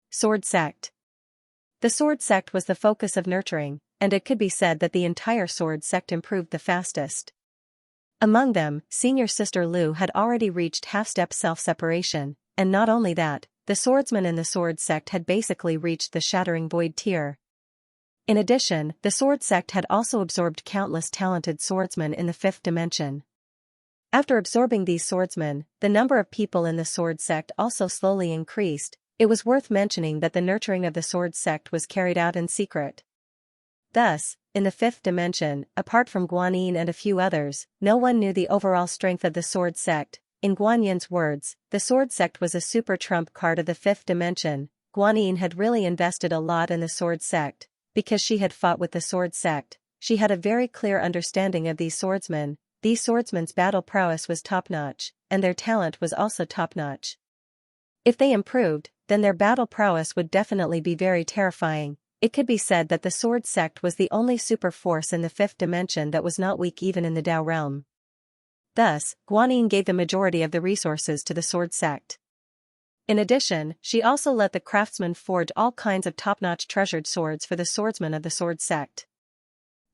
Sword Sect. The Sword Sect was the focus of nurturing, and it could be said that the entire Sword Sect improved the fastest. Among them, senior sister Lu had already reached half-step self-separation, and not only that, the swordsman in the Sword Sect had basically reached the Shattering Void tier. In addition, the Sword Sect had also absorbed countless talented swordsmen in the fifth dimension. After absorbing these swordsmen, the number of people in the Sword Sect also slowly increased. It was worth mentioning that the nurturing of the Sword Sect was carried out in secret. Thus, in the fifth dimension, apart from Guanyin and a few others, no one knew the overall strength of the Sword Sect. In Guanyin's words, the Sword Sect was a super trump card of the fifth dimension. Guanyin had really invested a lot in the Sword Sect. Because she had fought with the Sword Sect, she had a very clear understanding of these swordsmen. These swordsmen's battle prowess was top-notch, and their talent was also top-notch. If they improved, then their battle prowess would definitely be very terrifying. It could be said that the Sword Sect was the only super force in the fifth dimension that was not weak even in the Tao realm. Thus, Guanyin gave the majority of the resources to the Sword Sect. In addition, she also let the craftsmen forge all kinds of top-notch treasured swords for the swordsmen of the Sword Sect.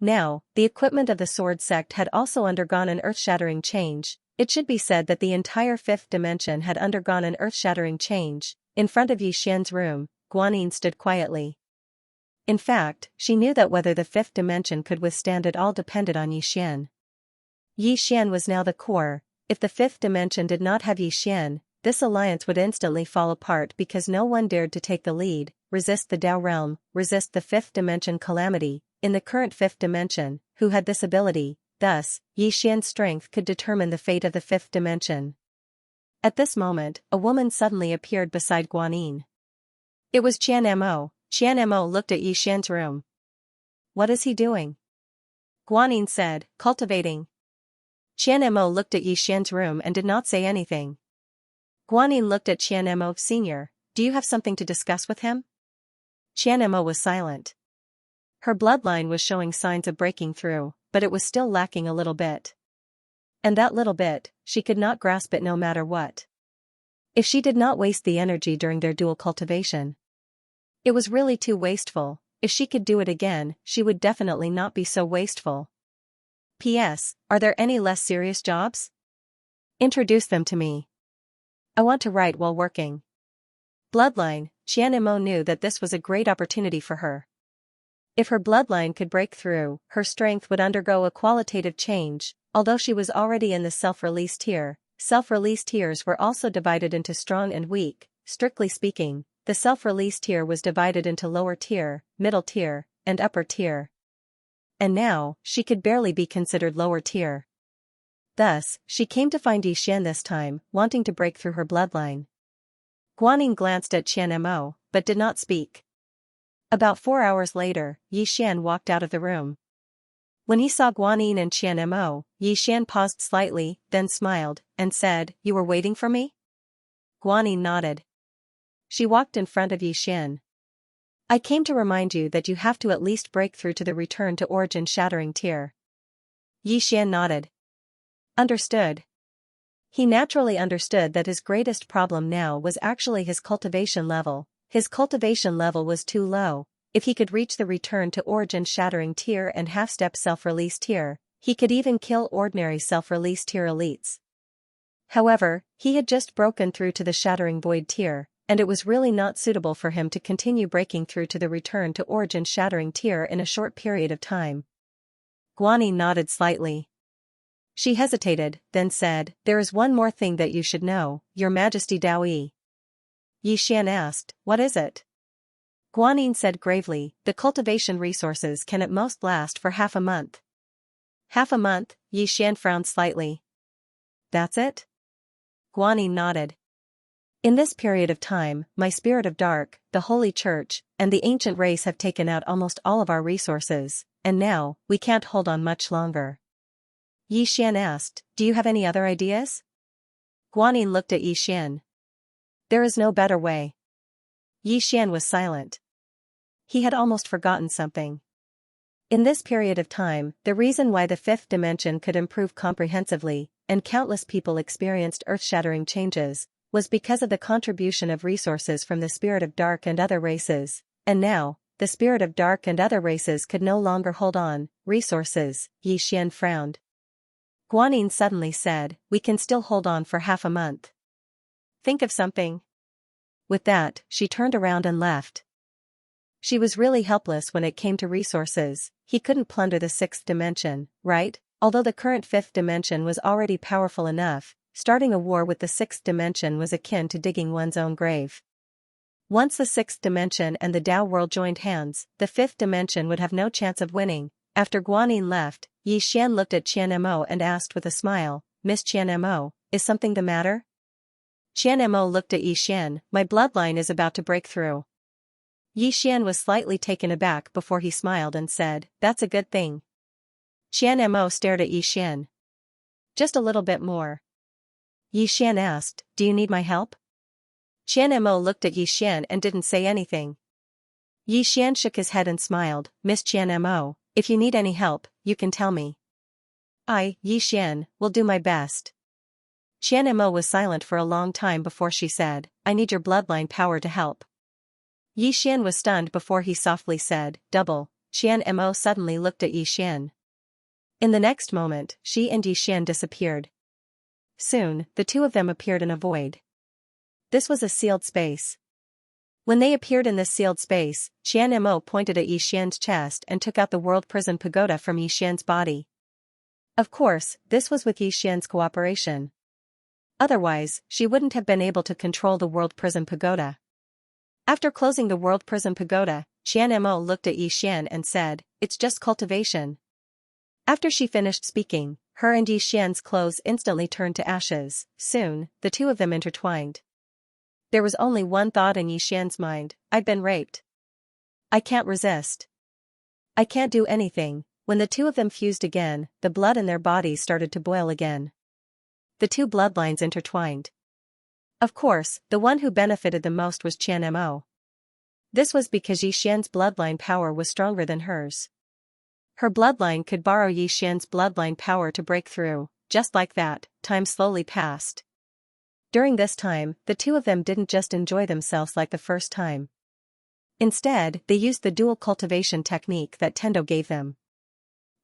Now, the equipment of the Sword Sect had also undergone an earth-shattering change. It should be said that the entire fifth dimension had undergone an earth-shattering change. In front of Yixian's room, Guanyin stood quietly. In fact, she knew that whether the fifth dimension could withstand it all depended on Yixian. Yixian was now the core. If the fifth dimension did not have Yixian, this alliance would instantly fall apart because no one dared to take the lead, resist the Tao realm, resist the fifth dimension calamity. in the current fifth dimension, who had this ability, thus, Xian's strength could determine the fate of the fifth dimension. At this moment, a woman suddenly appeared beside Guanyin. It was Qian Mo. Qian Mo looked at Xian's room. What is he doing? Guanyin said, cultivating. Qian Mo looked at Xian's room and did not say anything. Guanyin looked at Qian Mo Sr. Do you have something to discuss with him? Qian Mo was silent. Her bloodline was showing signs of breaking through, but it was still lacking a little bit. And that little bit, she could not grasp it no matter what. If she did not waste the energy during their dual cultivation. It was really too wasteful. If she could do it again, she would definitely not be so wasteful. P.S. Are there any less serious jobs? Introduce them to me. I want to write while working. Bloodline, Qian Mo knew that this was a great opportunity for her. If her bloodline could break through, her strength would undergo a qualitative change. Although she was already in the self-release tier, self-release tiers were also divided into strong and weak. Strictly speaking, the self-release tier was divided into lower tier, middle tier, and upper tier. And now, she could barely be considered lower tier. Thus, she came to find Xian this time, wanting to break through her bloodline. Guanyin glanced at Qian Mo, but did not speak. About 4 hours later, Xian walked out of the room. When he saw Guanyin and Qian Mo, Xian paused slightly, then smiled, and said, "You were waiting for me?" Guanyin nodded. She walked in front of Xian. "I came to remind you that you have to at least break through to the return to origin shattering tier." Xian nodded. Understood. He naturally understood that his greatest problem now was actually his cultivation level. His cultivation level was too low. If he could reach the return to origin shattering tier and half-step self-release tier, he could even kill ordinary self-release tier elites. However, he had just broken through to the shattering void tier, and it was really not suitable for him to continue breaking through to the return to origin shattering tier in a short period of time. Guanyin nodded slightly. She hesitated, then said, "There is one more thing that you should know, Your Majesty Daoyi." Xian asked, "What is it?" Guanyin said gravely, "The cultivation resources can at most last for half a month." Half a month? Xian frowned slightly. That's it? Guanyin nodded. In this period of time, my spirit of dark, the Holy Church, and the ancient race have taken out almost all of our resources, and now, we can't hold on much longer. Xian asked, "Do you have any other ideas?" Guanyin looked at Xian. "There is no better way." Xian was silent. He had almost forgotten something. In this period of time, the reason why the fifth dimension could improve comprehensively, and countless people experienced earth-shattering changes, was because of the contribution of resources from the spirit of dark and other races, and now, the spirit of dark and other races could no longer hold on. Resources, Xian frowned. Guanyin suddenly said, "We can still hold on for half a month. Think of something." With that, she turned around and left. She was really helpless when it came to resources. He couldn't plunder the sixth dimension, right? Although the current fifth dimension was already powerful enough, starting a war with the sixth dimension was akin to digging one's own grave. Once the sixth dimension and the Tao world joined hands, the fifth dimension would have no chance of winning. After Guanyin left, Xian looked at Qian Mo and asked with a smile, "Miss Qian Mo, is something the matter?" Qian Mo looked at Xian, "My bloodline is about to break through." Xian was slightly taken aback before he smiled and said, "That's a good thing." Qian Mo stared at Xian. "Just a little bit more." Xian asked, "Do you need my help?" Qian Mo looked at Xian and didn't say anything. Xian shook his head and smiled, "Miss Qian Mo, if you need any help, you can tell me. I, Xian, will do my best." Qian Mo was silent for a long time before she said, "I need your bloodline power to help." Xian was stunned before he softly said, "Double." Qian Mo suddenly looked at Xian. In the next moment, she and Xian disappeared. Soon, the two of them appeared in a void. This was a sealed space. When they appeared in this sealed space, Qian Mo pointed at Xian's chest and took out the world prison pagoda from Xian's body. Of course, this was with Xian's cooperation. Otherwise, she wouldn't have been able to control the world prison pagoda. After closing the world prison pagoda, Xianmo looked at Yixian and said, "It's just cultivation." After she finished speaking, her and Yixian's clothes instantly turned to ashes. Soon, the two of them intertwined. There was only one thought in Yixian's mind: I've been raped. I can't resist. I can't do anything. When the two of them fused again, the blood in their bodies started to boil again. The two bloodlines intertwined. Of course, the one who benefited the most was Xianmo. This was because Yixian's bloodline power was stronger than hers. Her bloodline could borrow Yixian's bloodline power to break through. Just like that, time slowly passed. During this time, the two of them didn't just enjoy themselves like the first time. Instead, they used the dual cultivation technique that Tendo gave them.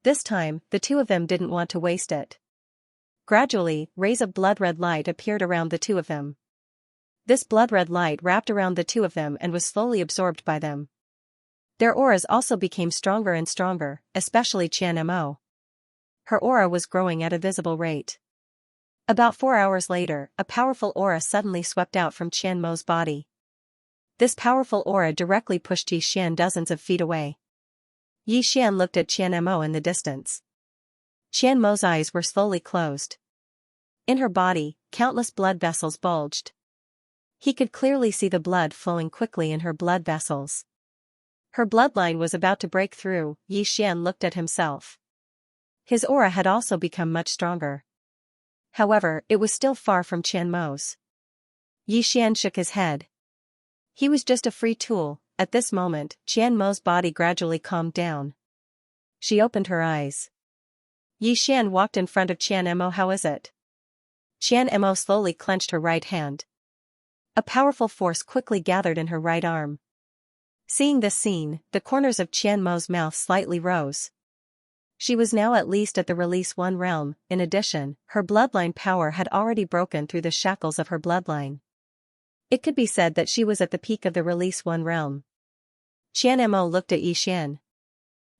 This time, the two of them didn't want to waste it. Gradually, rays of blood-red light appeared around the two of them. This blood-red light wrapped around the two of them and was slowly absorbed by them. Their auras also became stronger and stronger, especially Xianmo. Her aura was growing at a visible rate. About 4 hours later, a powerful aura suddenly swept out from Xianmo's body. This powerful aura directly pushed Yixian dozens of feet away. Yixian looked at Xianmo in the distance. Xianmo's eyes were slowly closed. In her body, countless blood vessels bulged. He could clearly see the blood flowing quickly in her blood vessels. Her bloodline was about to break through. Yixian looked at himself. His aura had also become much stronger. However, it was still far from Xianmo's. Yixian shook his head. He was just a free tool. At this moment, Xianmo's body gradually calmed down. She opened her eyes. Yixian walked in front of Xianmo. "How is it?" Xianmo slowly clenched her right hand. A powerful force quickly gathered in her right arm. Seeing this scene, the corners of Xianmo's mouth slightly rose. She was now at least at the Release One realm. In addition, her bloodline power had already broken through the shackles of her bloodline. It could be said that she was at the peak of the Release One realm. Xianmo looked at Yixian.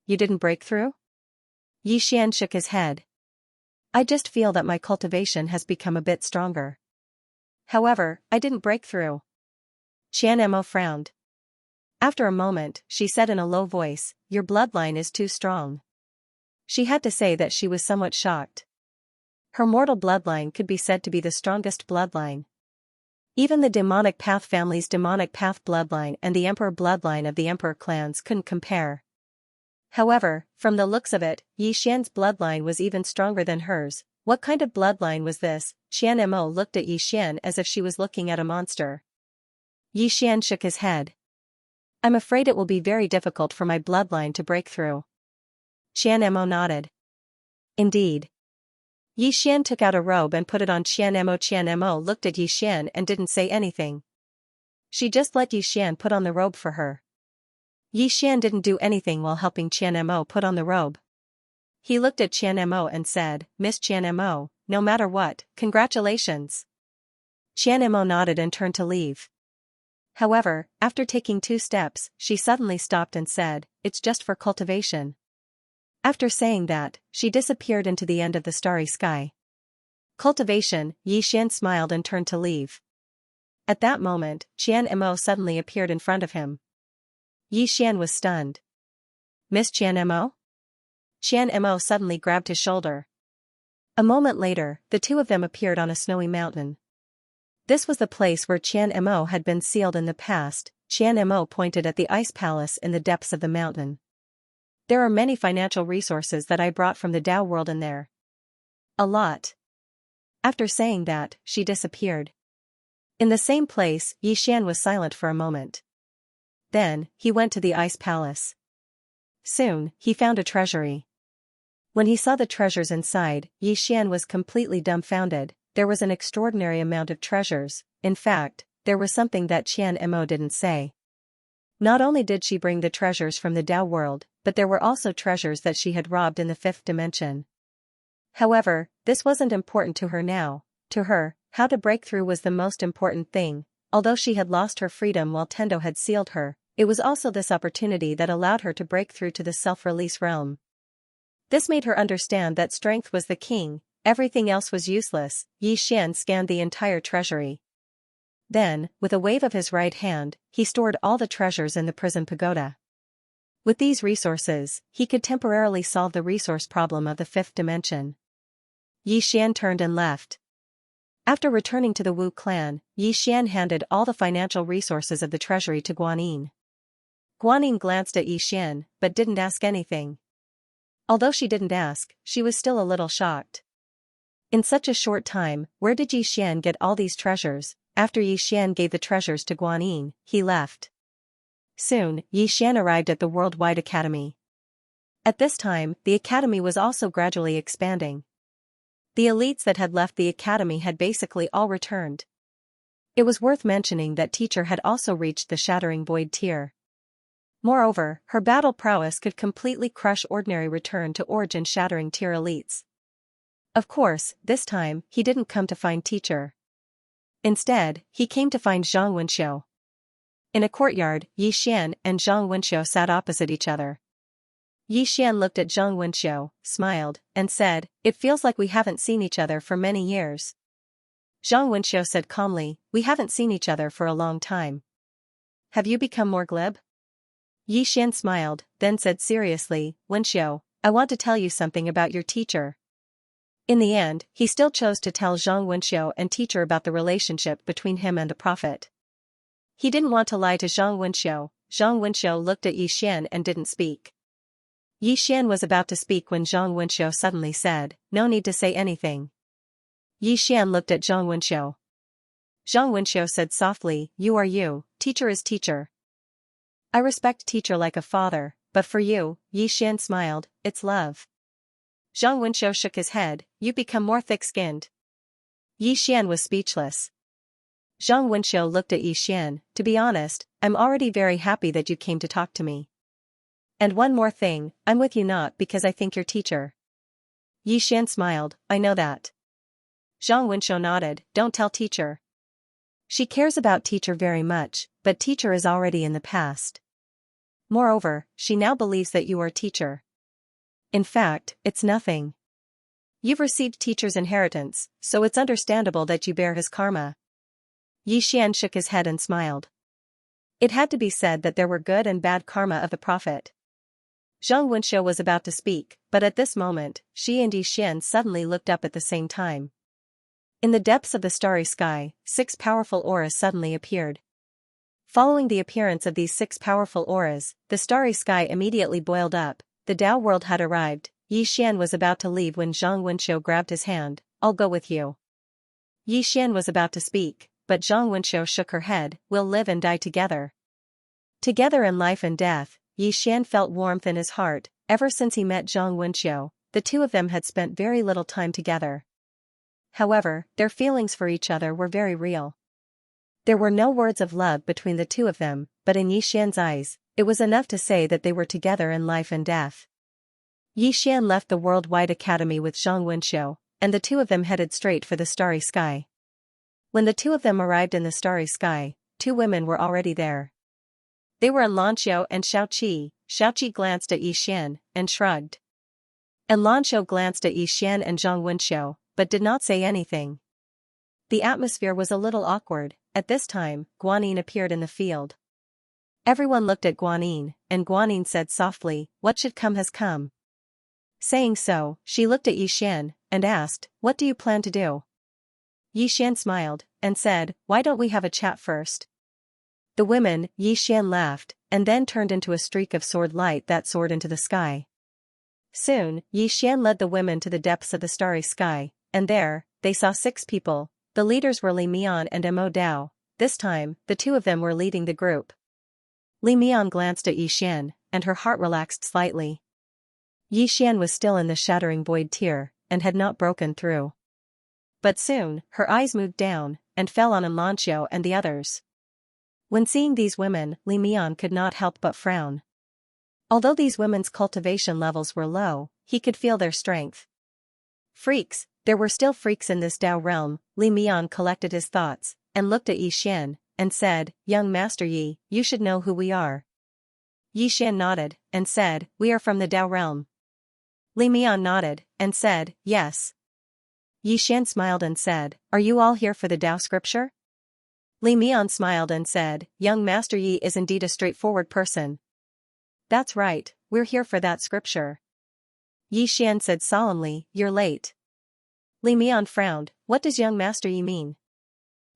"You didn't break through?" Yixian shook his head. "I just feel that my cultivation has become a bit stronger. However, I didn't break through." Xianmo frowned. After a moment, she said in a low voice, "Your bloodline is too strong." She had to say that she was somewhat shocked. Her mortal bloodline could be said to be the strongest bloodline. Even the demonic path family's demonic path bloodline and the emperor bloodline of the emperor clans couldn't compare. However, from the looks of it, Yixian's bloodline was even stronger than hers. What kind of bloodline was this? Xianmo looked at Yixian as if she was looking at a monster. Yixian shook his head. "I'm afraid it will be very difficult for my bloodline to break through." Xianmo nodded. "Indeed." Yixian took out a robe and put it on Xianmo. Xianmo looked at Yixian and didn't say anything. She just let Yixian put on the robe for her. Yixian didn't do anything while helping Xianmo put on the robe. He looked at Xianmo and said, "Miss Xianmo, no matter what, congratulations." Xianmo nodded and turned to leave. However, after taking 2 steps, she suddenly stopped and said, "It's just for cultivation." After saying that, she disappeared into the end of the starry sky. Cultivation. Yixian smiled and turned to leave. At that moment, Xianmo suddenly appeared in front of him. Yixian was stunned. "Miss Xianmo?" Xianmo suddenly grabbed his shoulder. A moment later, the two of them appeared on a snowy mountain. This was the place where Xianmo had been sealed in the past. Xianmo pointed at the ice palace in the depths of the mountain. "There are many financial resources that I brought from the Tao world in there. A lot." After saying that, she disappeared. In the same place, Yixian was silent for a moment. Then, he went to the ice palace. Soon, he found a treasury. When he saw the treasures inside, Yixian was completely dumbfounded. There was an extraordinary amount of treasures. In fact, there was something that Xianmo didn't say. Not only did she bring the treasures from the Tao world, but there were also treasures that she had robbed in the 5th dimension. However, this wasn't important to her now. To her, how to break through was the most important thing. Although she had lost her freedom while Tendo had sealed her, it was also this opportunity that allowed her to break through to the self-release realm. This made her understand that strength was the king, everything else was useless. Yixian scanned the entire treasury. Then, with a wave of his right hand, he stored all the treasures in the prison pagoda. With these resources, he could temporarily solve the resource problem of the fifth dimension. Yi Xian turned and left. After returning to the Wu clan, Yi Xian handed all the financial resources of the treasury to Guanyin. Guanyin glanced at Yi Xian, but didn't ask anything. Although she didn't ask, she was still a little shocked. In such a short time, where did Yi Xian get all these treasures? After Yi Xian gave the treasures to Guanyin, he left. Soon, Yi Xian arrived at the Worldwide Academy. At this time, the academy was also gradually expanding. The elites that had left the academy had basically all returned. It was worth mentioning that Teacher had also reached the Shattering Void tier. Moreover, her battle prowess could completely crush ordinary Return to Origin Shattering tier elites. Of course, this time, he didn't come to find Teacher. Instead, he came to find Zhang Wenxiu. In a courtyard, Yi Xian and Zhang Wenxiu sat opposite each other. Yi Xian looked at Zhang Wenxiu, smiled, and said, "It feels like we haven't seen each other for many years." Zhang Wenxiu said calmly, "We haven't seen each other for a long time. Have you become more glib?" Yi Xian smiled, then said seriously, "Wenxiu, I want to tell you something about your teacher." In the end, he still chose to tell Zhang Wenxiu and Teacher about the relationship between him and the prophet. He didn't want to lie to Zhang Wenxiu. Zhang Wenxiu looked at Yi Xian and didn't speak. Yi Xian was about to speak when Zhang Wenxiu suddenly said, "No need to say anything." Yi Xian looked at Zhang Wenxiu. Zhang Wenxiu said softly, "You are you, Teacher is Teacher. I respect Teacher like a father, but for you," Yi Xian smiled, "it's love." Zhang Wenxiu shook his head, "You become more thick-skinned." Yi Xian was speechless. Zhang Wenxiu looked at Yi Xian, "To be honest, I'm already very happy that you came to talk to me. And one more thing, I'm with you not because I think you're Teacher." Yi Xian smiled, "I know that." Zhang Wenxiu nodded, "Don't tell Teacher. She cares about Teacher very much, but Teacher is already in the past. Moreover, she now believes that you are Teacher. In fact, it's nothing. You've received Teacher's inheritance, so it's understandable that you bear his karma." Yi Xian shook his head and smiled. It had to be said that there were good and bad karma of the prophet. Zhang Wenxiu was about to speak, but at this moment, she and Yi Xian suddenly looked up at the same time. In the depths of the starry sky, 6 powerful auras suddenly appeared. Following the appearance of these 6 powerful auras, the starry sky immediately boiled up. The Tao world had arrived. Yi Xian was about to leave when Zhang Wenxiu grabbed his hand. "I'll go with you." Yi Xian was about to speak, but Zhang Wenxiu shook her head, "We'll live and die together." Together in life and death, Yi Xian felt warmth in his heart. Ever since he met Zhang Wenxiu, the two of them had spent very little time together. However, their feelings for each other were very real. There were no words of love between the two of them, but in Yi Xian's eyes, it was enough to say that they were together in life and death. Yi Xian left the Worldwide Academy with Zhang Wenxiu, and the two of them headed straight for the starry sky. When the two of them arrived in the starry sky, 2 women were already there. They were Lanxiu and Xiaoqi. Xiaoqi glanced at Yi Xian, and shrugged. And Lanxiu glanced at Yi Xian and Zhang Wenxiu, but did not say anything. The atmosphere was a little awkward. At this time, Guanyin appeared in the field. Everyone looked at Guanyin, and Guanyin said softly, "What should come has come." Saying so, she looked at Yi Xian, and asked, "What do you plan to do?" Yi Xian smiled, and said, "Why don't we have a chat first?" The women, Yi Xian laughed, and then turned into a streak of sword light that soared into the sky. Soon, Yi Xian led the women to the depths of the starry sky, and there, they saw 6 people. The leaders were Li Mian and Mo Dao. This time, the two of them were leading the group. Li Mian glanced at Yi Xian, and her heart relaxed slightly. Yi Xian was still in the Shattering Void tier, and had not broken through. But soon, her eyes moved down, and fell on Lanxiu and the others. When seeing these women, Li Mian could not help but frown. Although these women's cultivation levels were low, he could feel their strength. Freaks, there were still freaks in this Dao realm. Li Mian collected his thoughts, and looked at Yi Xian, and said, "Young Master Yi, you should know who we are." Yi Xian nodded, and said, "We are from the Dao realm." Li Mian nodded, and said, "Yes." Yi Xian smiled and said, "Are you all here for the Dao scripture?" Li Mian smiled and said, "Young Master Yi is indeed a straightforward person. That's right, we're here for that scripture. Yi Xian said solemnly, you're late. Li Mian frowned, what does young master Yi mean?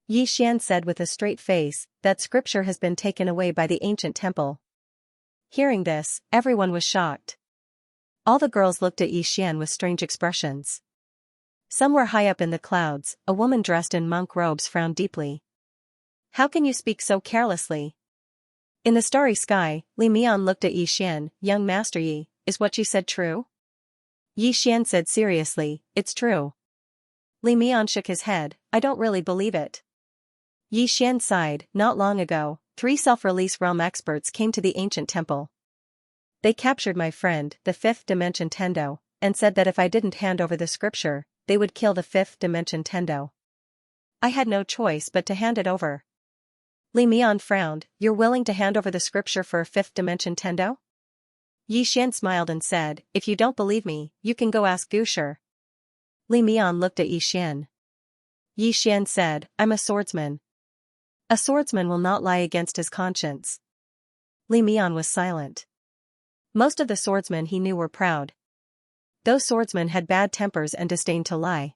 Yi Xian said with a straight face, that scripture has been taken away by the ancient temple. Hearing this, everyone was shocked. All the girls looked at Yi Xian with strange expressions. Some were high up in the clouds, a woman dressed in monk robes frowned deeply. How can you speak so carelessly? In the starry sky, Li Mian looked at Yi Xian, young master Yi, is what you said true? Yi Xian said seriously, it's true. Li Mian shook his head, I don't really believe it. Yi Xian sighed, not long ago, 3 self-release realm experts came to the ancient temple. They captured my friend, the 5th dimension Tendo, and said that if I didn't hand over the scripture, they would kill the 5th dimension Tendo. I had no choice but to hand it over. Li Mian frowned, you're willing to hand over the scripture for a 5th dimension Tendo? Yi Xian smiled and said, if you don't believe me, you can go ask Gusher. Li Mian looked at Yi Xian. Yi Xian said, I'm a swordsman. A swordsman will not lie against his conscience. Li Mian was silent. Most of the swordsmen he knew were proud. Those swordsmen had bad tempers and disdained to lie.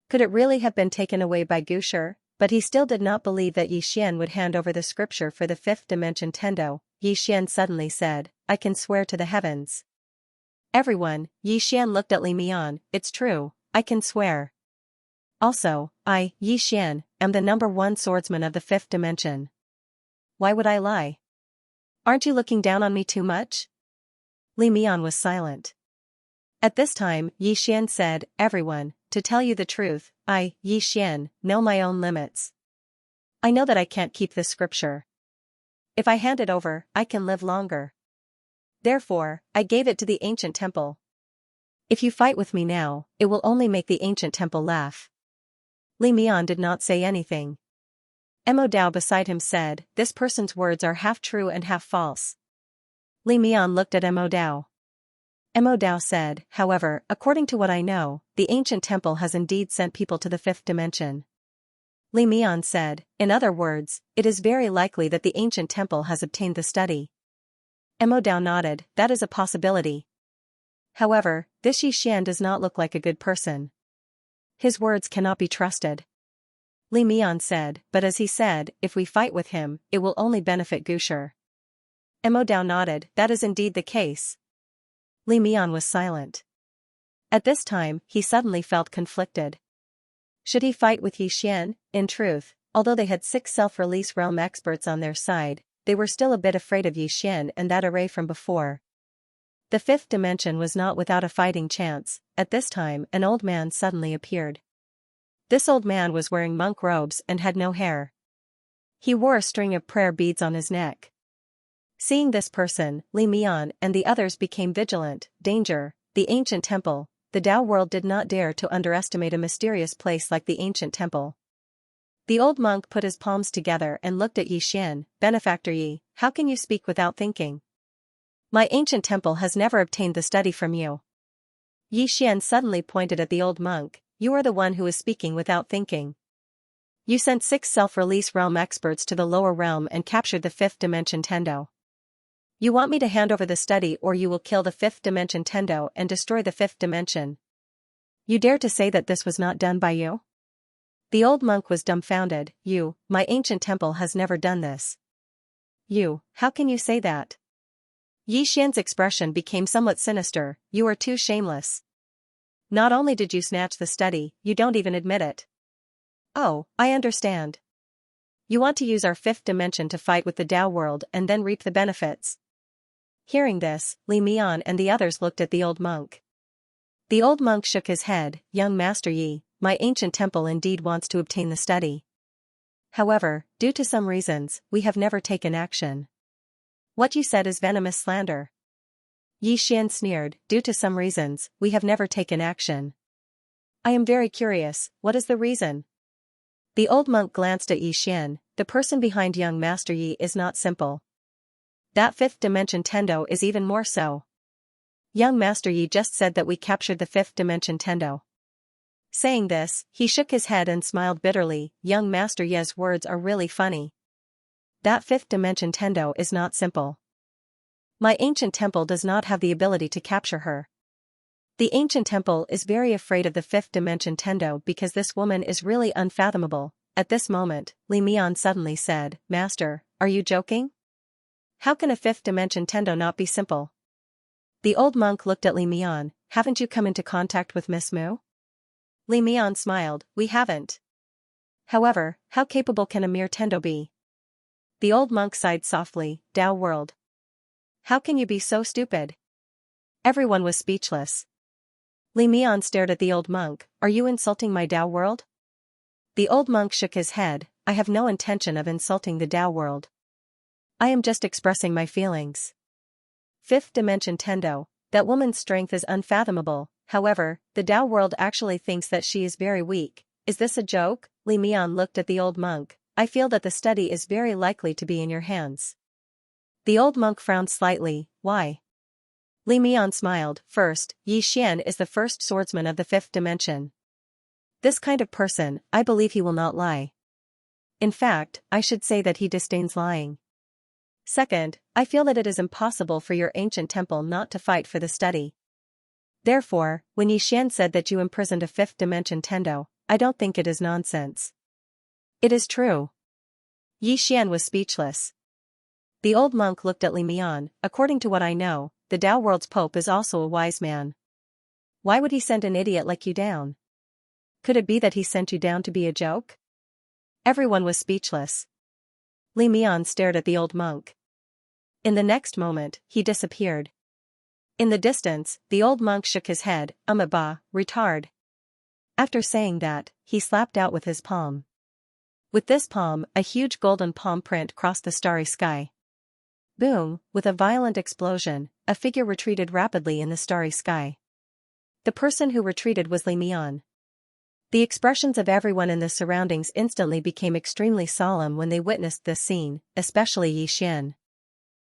Could it really have been taken away by Gusher? But he still did not believe that Yi Xian would hand over the scripture for the 5th dimension Tendo. Yi Xian suddenly said, I can swear to the heavens. Everyone, Yi Xian looked at Li Mian, it's true, I can swear. Also, I, Yi Xian, am the #1 swordsman of the 5th dimension. Why would I lie? Aren't you looking down on me too much? Li Mian was silent. At this time, Yi Xian said, everyone, to tell you the truth, I, Yi Xian, know my own limits. I know that I can't keep this scripture. If I hand it over, I can live longer. Therefore, I gave it to the ancient temple. If you fight with me now, it will only make the ancient temple laugh. Li Mian did not say anything. Mo Dao beside him said, this person's words are half true and half false. Li Mian looked at Mo Dao. Mo Dao said, however, according to what I know, the ancient temple has indeed sent people to the 5th dimension. Li Mian said, in other words, it is very likely that the ancient temple has obtained the study. Mo Dao nodded, that is a possibility. However, this Yi Xian does not look like a good person. His words cannot be trusted. Li Mian said, but as he said, if we fight with him, it will only benefit Gusher. Mo Dao nodded, that is indeed the case. Li Mian was silent. At this time, he suddenly felt conflicted. Should he fight with Yi Xian? In truth, although they had 6 self-release realm experts on their side, they were still a bit afraid of Yi Xian and that array from before. The 5th dimension was not without a fighting chance. At this time, an old man suddenly appeared. This old man was wearing monk robes and had no hair. He wore a string of prayer beads on his neck. Seeing this person, Li Mian and the others became vigilant. Danger, the ancient temple. The Tao world did not dare to underestimate a mysterious place like the ancient temple. The old monk put his palms together and looked at Yi Xian, benefactor Yi, how can you speak without thinking? My ancient temple has never obtained the study from you. Yi Xian suddenly pointed at the old monk, you are the one who is speaking without thinking. You sent 6 self-release realm experts to the lower realm and captured the 5th dimension Tendo. You want me to hand over the study or you will kill the 5th dimension Tendo and destroy the 5th dimension. You dare to say that this was not done by you? The old monk was dumbfounded, you, my ancient temple has never done this. You, how can you say that? Yi Xian's expression became somewhat sinister, you are too shameless. Not only did you snatch the study, you don't even admit it. Oh, I understand. You want to use our 5th dimension to fight with the Tao world and then reap the benefits. Hearing this, Li Mian and the others looked at the old monk. The old monk shook his head, young master Yi, my ancient temple indeed wants to obtain the study. However, due to some reasons, we have never taken action. What you said is venomous slander. Yi Xian sneered, due to some reasons, we have never taken action. I am very curious, what is the reason? The old monk glanced at Yi Xian, the person behind young master Yi is not simple. That 5th dimension Tendo is even more so. Young master Yi just said that we captured the 5th dimension Tendo. Saying this, he shook his head and smiled bitterly, young master Yi's words are really funny. That 5th dimension Tendo is not simple. My ancient temple does not have the ability to capture her. The ancient temple is very afraid of the fifth dimension Tendo because this woman is really unfathomable. At this moment, Li Mian suddenly said, Master, are you joking? How can a fifth dimension Tendo not be simple? The old monk looked at Li Mian. Haven't you come into contact with Miss Mu? Li Mian smiled, we haven't. However, how capable can a mere Tendo be? The old monk sighed softly, Tao world. How can you be so stupid? Everyone was speechless. Li Mian stared at the old monk, are you insulting my Tao world? The old monk shook his head, I have no intention of insulting the Tao world. I am just expressing my feelings. Fifth dimension Tendo, that woman's strength is unfathomable, however, the Tao world actually thinks that she is very weak. Is this a joke? Li Mian looked at the old monk, I feel that the study is very likely to be in your hands. The old monk frowned slightly, why? Li Mian smiled, first, Xianxia is the first swordsman of the fifth dimension. This kind of person, I believe he will not lie. In fact, I should say that he disdains lying. Second, I feel that it is impossible for your ancient temple not to fight for the study. Therefore, when Xianxia said that you imprisoned a fifth dimension Tendo, I don't think it is nonsense. It is true. Xianxia was speechless. The old monk looked at Li Mian, according to what I know, the Tao world's pope is also a wise man. Why would he send an idiot like you down? Could it be that he sent you down to be a joke? Everyone was speechless. Li Mian stared at the old monk. In the next moment, he disappeared. In the distance, the old monk shook his head, retard. After saying that, he slapped out with his palm. With this palm, a huge golden palm print crossed the starry sky. Boom, with a violent explosion, a figure retreated rapidly in the starry sky. The person who retreated was Li Mian. The expressions of everyone in the surroundings instantly became extremely solemn when they witnessed this scene, especially Xianxia.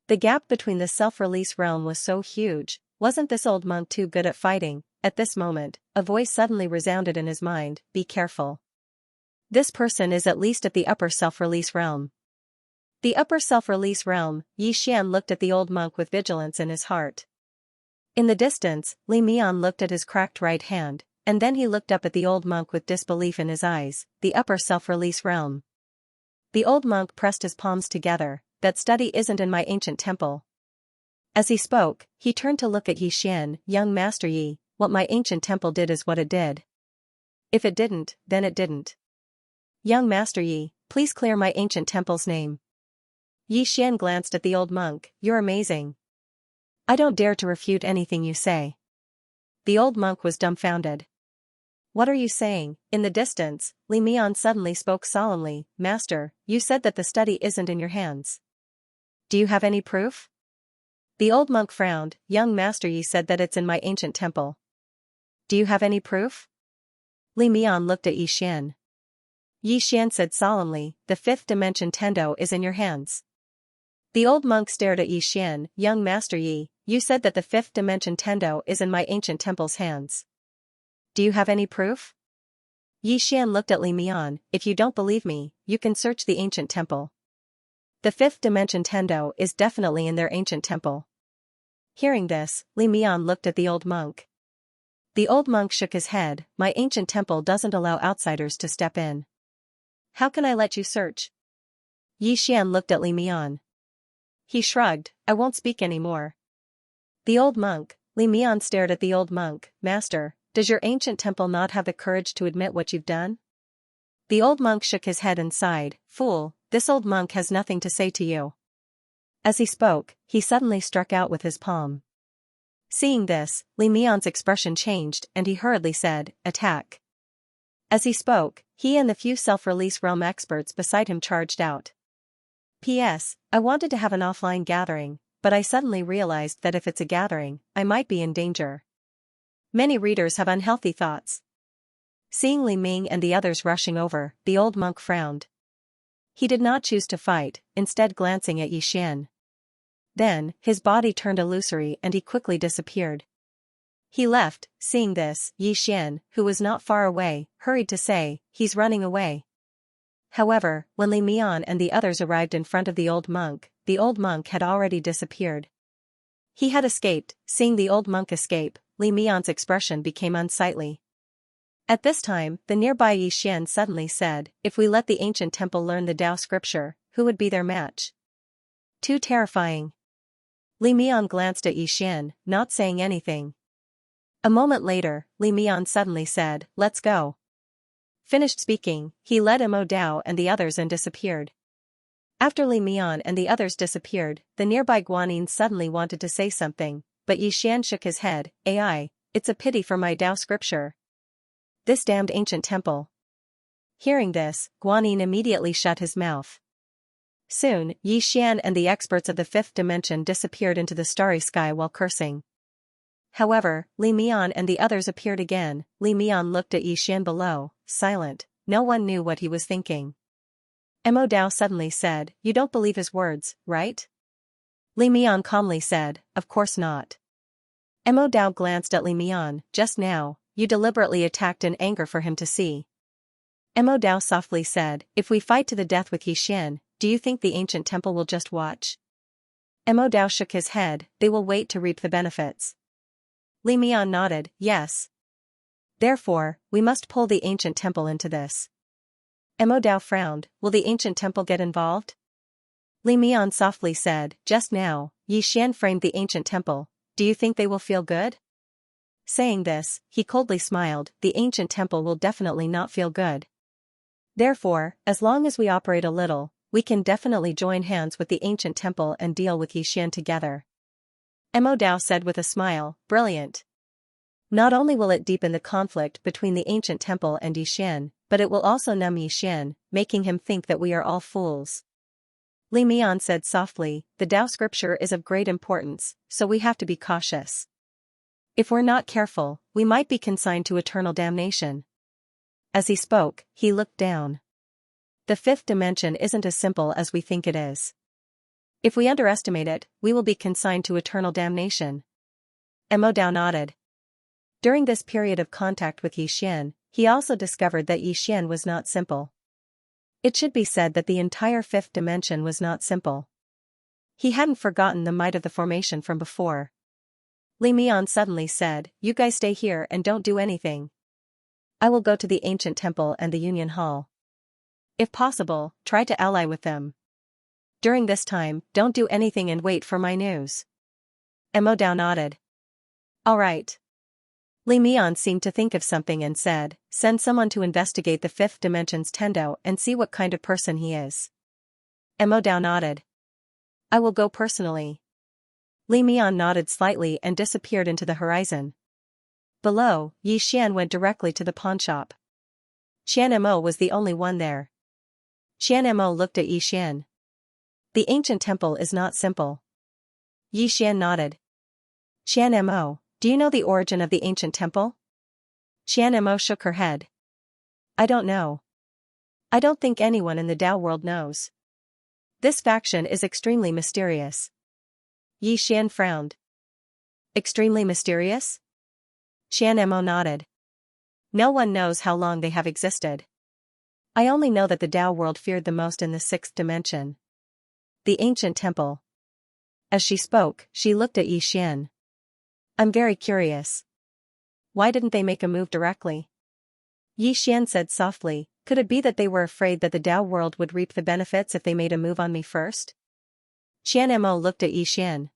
The gap between the self-release realm was so huge, wasn't this old monk too good at fighting? At this moment, a voice suddenly resounded in his mind, be careful. This person is at least at the upper self-release realm. The upper self-release realm, Xianxia looked at the old monk with vigilance in his heart. In the distance, Li Mian looked at his cracked right hand, and then he looked up at the old monk with disbelief in his eyes, the upper self-release realm. The old monk pressed his palms together, that study isn't in my ancient temple. As he spoke, he turned to look at Xianxia, young Master Yi, what my ancient temple did is what it did. If it didn't, then it didn't. Young Master Yi, please clear my ancient temple's name. Xianxia glanced at the old monk, you're amazing. I don't dare to refute anything you say. The old monk was dumbfounded. What are you saying? In the distance, Li Mian suddenly spoke solemnly, Master, you said that the study isn't in your hands. Do you have any proof? The old monk frowned, young Master Yi said that it's in my ancient temple. Do you have any proof? Li Mian looked at Xianxia. Xianxia said solemnly, the fifth dimension Tendo is in your hands. The old monk stared at Xianxia, young Master Yi, you said that the fifth dimension Tendo is in my ancient temple's hands. Do you have any proof? Xianxia looked at Li Mian, if you don't believe me, you can search the ancient temple. The fifth dimension Tendo is definitely in their ancient temple. Hearing this, Li Mian looked at the old monk. The old monk shook his head, my ancient temple doesn't allow outsiders to step in. How can I let you search? Xianxia looked at Li Mian. He shrugged, I won't speak anymore. The old monk, Li Mian stared at the old monk, Master, does your ancient temple not have the courage to admit what you've done? The old monk shook his head and sighed, fool, this old monk has nothing to say to you. As he spoke, he suddenly struck out with his palm. Seeing this, Li Mian's expression changed and he hurriedly said, attack. As he spoke, he and the few self-release realm experts beside him charged out. P.S. I wanted to have an offline gathering, but I suddenly realized that if it's a gathering, I might be in danger. Many readers have unhealthy thoughts. Seeing Li Ming and the others rushing over, the old monk frowned. He did not choose to fight, instead glancing at Xianxia. Then, his body turned illusory and he quickly disappeared. He left. Seeing this, Xianxia, who was not far away, hurried to say, he's running away. However, when Li Mian and the others arrived in front of the old monk had already disappeared. He had escaped. Seeing the old monk escape, Li Mian's expression became unsightly. At this time, the nearby Yixian suddenly said, if we let the ancient temple learn the Tao scripture, who would be their match? Too terrifying. Li Mian glanced at Yixian, not saying anything. A moment later, Li Mian suddenly said, let's go. Finished speaking, he led Mo Dao and the others and disappeared. After Li Mian and the others disappeared, the nearby Guanyin suddenly wanted to say something, but Yixian shook his head. Ai, it's a pity for my Tao scripture. This damned ancient temple. Hearing this, Guanyin immediately shut his mouth. Soon, Yixian and the experts of the fifth dimension disappeared into the starry sky while cursing. However, Li Mian and the others appeared again. Li Mian looked at Yixian below, silent. No one knew what he was thinking. Mo Dao suddenly said, you don't believe his words, right? Li Mian calmly said, of course not. Mo Dao glanced at Li Mian. Just now, you deliberately attacked in anger for him to see. Mo Dao softly said, if we fight to the death with Yixian, do you think the ancient temple will just watch? Mo Dao shook his head, they will wait to reap the benefits. Li Mian nodded, yes. Therefore, we must pull the ancient temple into this. Mo Dao frowned, will the ancient temple get involved? Li Mian softly said, just now, Yixian framed the ancient temple, do you think they will feel good? Saying this, he coldly smiled, the ancient temple will definitely not feel good. Therefore, as long as we operate a little, we can definitely join hands with the ancient temple and deal with Yixian together. Mo Dao said with a smile, brilliant. Not only will it deepen the conflict between the ancient temple and Yixian, but it will also numb Yixian, making him think that we are all fools. Li Mian said softly, the Tao scripture is of great importance, so we have to be cautious. If we're not careful, we might be consigned to eternal damnation. As he spoke, he looked down. The fifth dimension isn't as simple as we think it is. If we underestimate it, we will be consigned to eternal damnation. Mo Dao nodded. During this period of contact with Yixian, he also discovered that Yixian was not simple. It should be said that the entire fifth dimension was not simple. He hadn't forgotten the might of the formation from before. Li Mian suddenly said, you guys stay here and don't do anything. I will go to the ancient temple and the Union Hall. If possible, try to ally with them. During this time, don't do anything and wait for my news. Mo Dao nodded. All right. Li Mian seemed to think of something and said, send someone to investigate the fifth dimension's Tendo and see what kind of person he is. Mo Dao nodded. I will go personally. Li Mian nodded slightly and disappeared into the horizon. Below, Yixian went directly to the pawnshop. Qian Mo was the only one there. Qian Mo looked at Yixian. The ancient temple is not simple. Yixian nodded. Qian Mo, do you know the origin of the ancient temple? Qian Mo shook her head. I don't know. I don't think anyone in the Tao world knows. This faction is extremely mysterious. Yixian frowned. Extremely mysterious? Qian Mo nodded. No one knows how long they have existed. I only know that the Tao world feared the most in the sixth dimension. The ancient temple. As she spoke, she looked at Yixian. I'm very curious. Why didn't they make a move directly? Yixian said softly, could it be that they were afraid that the Tao world would reap the benefits if they made a move on me first? Qian Mo looked at Yixian.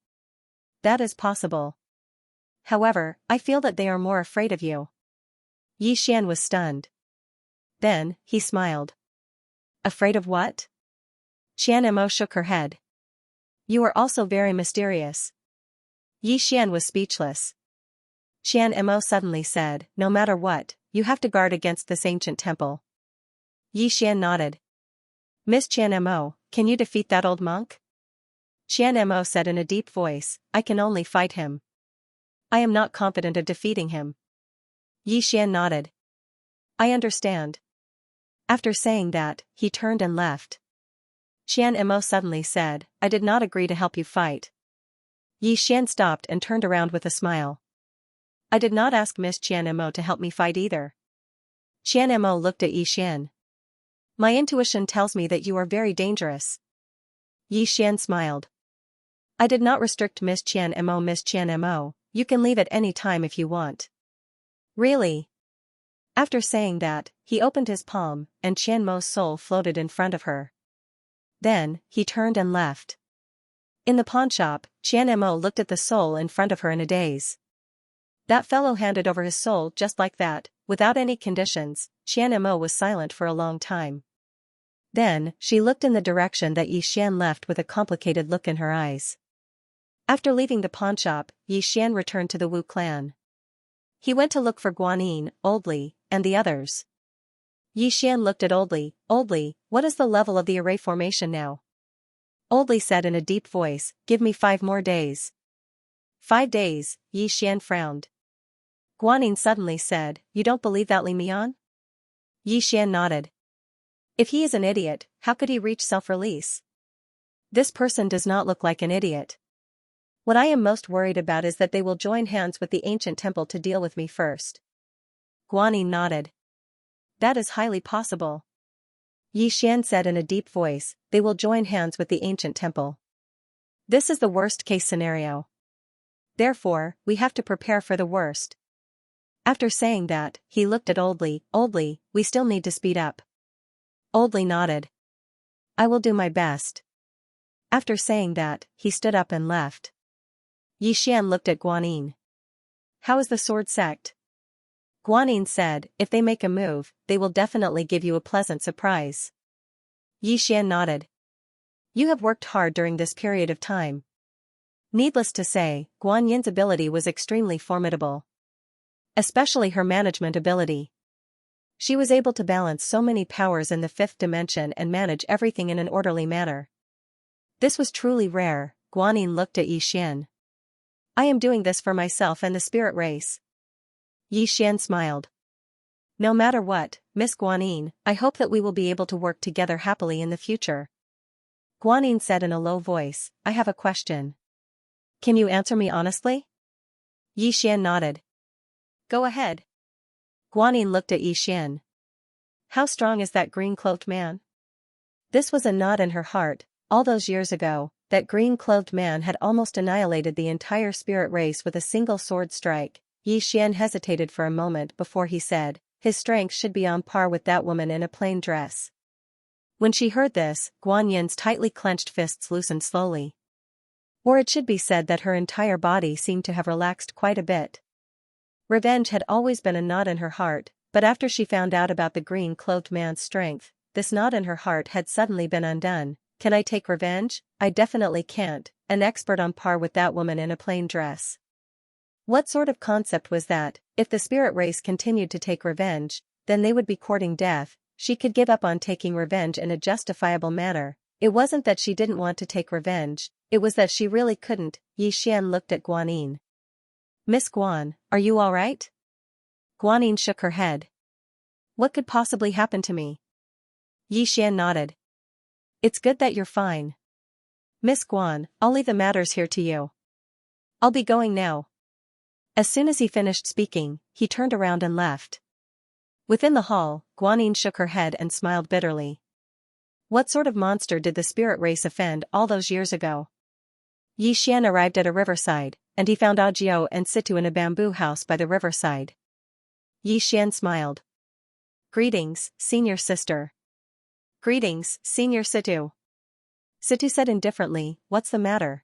That is possible. However, I feel that they are more afraid of you. Yixian was stunned. Then, he smiled. Afraid of what? Qian Mo shook her head. You are also very mysterious. Yixian was speechless. Qian Mo suddenly said, no matter what, you have to guard against this ancient temple. Yixian nodded. Miss Qian Mo, can you defeat that old monk? Qian Mo said in a deep voice, I can only fight him. I am not confident of defeating him. Yixian nodded. I understand. After saying that, he turned and left. Qian Mo suddenly said, I did not agree to help you fight. Yixian stopped and turned around with a smile. I did not ask Miss Qian Mo to help me fight either. Qian Mo looked at Yixian. My intuition tells me that you are very dangerous. Yixian smiled. I did not restrict Miss Qian Mo. Miss Qian Mo, you can leave at any time if you want. Really? After saying that, he opened his palm, and Qian Mo's soul floated in front of her. Then, he turned and left. In the pawnshop, Qian Mo looked at the soul in front of her in a daze. That fellow handed over his soul just like that, without any conditions. Qian Mo was silent for a long time. Then, she looked in the direction that Yi Xian left with a complicated look in her eyes. After leaving the pawnshop, Yi Xian returned to the Wu clan. He went to look for Guanyin, Old Li, and the others. Yi Xian looked at Old Li. Old Li, what is the level of the array formation now? Old Li said in a deep voice, give me 5 more days. 5 days, Yi Xian frowned. Guanyin suddenly said, you don't believe that Li Mian? Yi Xian nodded. If he is an idiot, how could he reach self-release? This person does not look like an idiot. What I am most worried about is that they will join hands with the ancient temple to deal with me first. Guanyin nodded. That is highly possible. Yi Xian said in a deep voice, they will join hands with the ancient temple. This is the worst-case scenario. Therefore, we have to prepare for the worst. After saying that, he looked at Old Li. Old Li, we still need to speed up. Old Li nodded. I will do my best. After saying that, he stood up and left. Yi Xian looked at Guanyin. How is the sword sect? Guanyin said, if they make a move, they will definitely give you a pleasant surprise. Yi Xian nodded. You have worked hard during this period of time. Needless to say, Guanyin's ability was extremely formidable. Especially her management ability. She was able to balance so many powers in the 5th dimension and manage everything in an orderly manner. This was truly rare. Guanyin looked at Yi Xian. I am doing this for myself and the spirit race. Yi Xian smiled. No matter what, Miss Guanyin, I hope that we will be able to work together happily in the future. Guanyin said in a low voice, I have a question. Can you answer me honestly? Yi Xian nodded. Go ahead. Guanyin looked at Yi Xian. How strong is that green-cloaked man? This was a nod in her heart. All those years ago, that green-clothed man had almost annihilated the entire spirit race with a single sword strike. Yi Xian hesitated for a moment before he said, his strength should be on par with that woman in a plain dress. When she heard this, Guanyin's tightly clenched fists loosened slowly. Or it should be said that her entire body seemed to have relaxed quite a bit. Revenge had always been a knot in her heart, but after she found out about the green-clothed man's strength, this knot in her heart had suddenly been undone. Can I take revenge? I definitely can't, an expert on par with that woman in a plain dress. What sort of concept was that? If the spirit race continued to take revenge, then they would be courting death. She could give up on taking revenge in a justifiable manner. It wasn't that she didn't want to take revenge, it was that she really couldn't. Yi Xian looked at Guanyin. Miss Guan, are you all right? Guanyin shook her head. What could possibly happen to me? Yi Xian nodded. It's good that you're fine. Miss Guan, I'll leave the matters here to you. I'll be going now. As soon as he finished speaking, he turned around and left. Within the hall, Guanyin shook her head and smiled bitterly. What sort of monster did the spirit race offend all those years ago? Yi Xian arrived at a riverside, and he found Audiobook and Situ in a bamboo house by the riverside. Yi Xian smiled. Greetings, senior sister. Greetings, senior Situ. Situ said indifferently, what's the matter?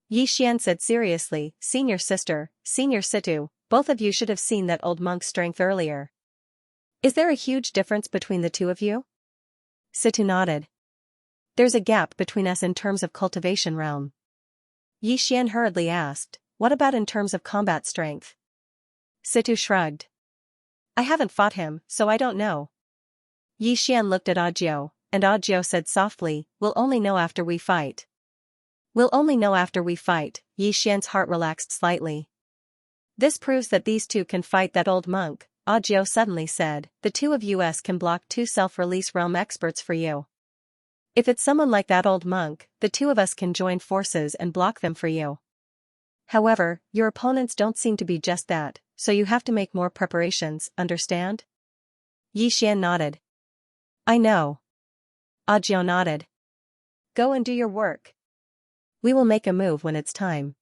Yi Xian said seriously, senior sister, senior Situ, both of you should have seen that old monk's strength earlier. Is there a huge difference between the two of you? Situ nodded. There's a gap between us in terms of cultivation realm. Yi Xian hurriedly asked, what about in terms of combat strength? Situ shrugged. I haven't fought him, so I don't know. Yi Xian looked at Audiobook, and Audiobook said softly, we'll only know after we fight. We'll only know after we fight. Yi Xian's heart relaxed slightly. This proves that these two can fight that old monk, Audiobook suddenly said, the two of us can block 2 self-release realm experts for you. If it's someone like that old monk, the two of us can join forces and block them for you. However, your opponents don't seem to be just that, so you have to make more preparations, understand? Yi Xian nodded. I know. Audiobook nodded. Go and do your work. We will make a move when it's time.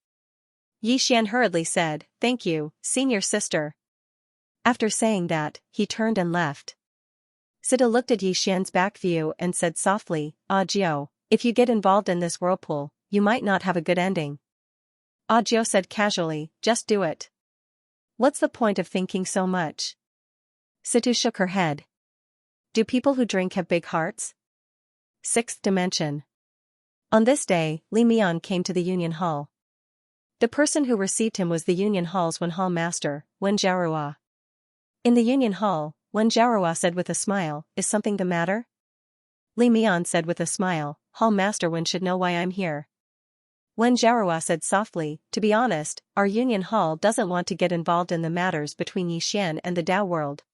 Yixian hurriedly said, "Thank you, senior sister." After saying that, he turned and left. Sita looked at Yixian's back view and said softly, "Ah Jiao, if you get involved in this whirlpool, you might not have a good ending." Ah Jiao said casually, "Just do it. What's the point of thinking so much?" Situ shook her head. Do people who drink have big hearts? Sixth dimension. On this day, Li Mian came to the Union Hall. The person who received him was the Union Hall's Wen Hall master, Wen Jiarua. In the Union Hall, Wen Jiarua said with a smile, "Is something the matter?" Li Mian said with a smile, "Hall master Wen should know why I'm here." Wen Jiarua said softly, "To be honest, our Union Hall doesn't want to get involved in the matters between Yixian and the Tao world."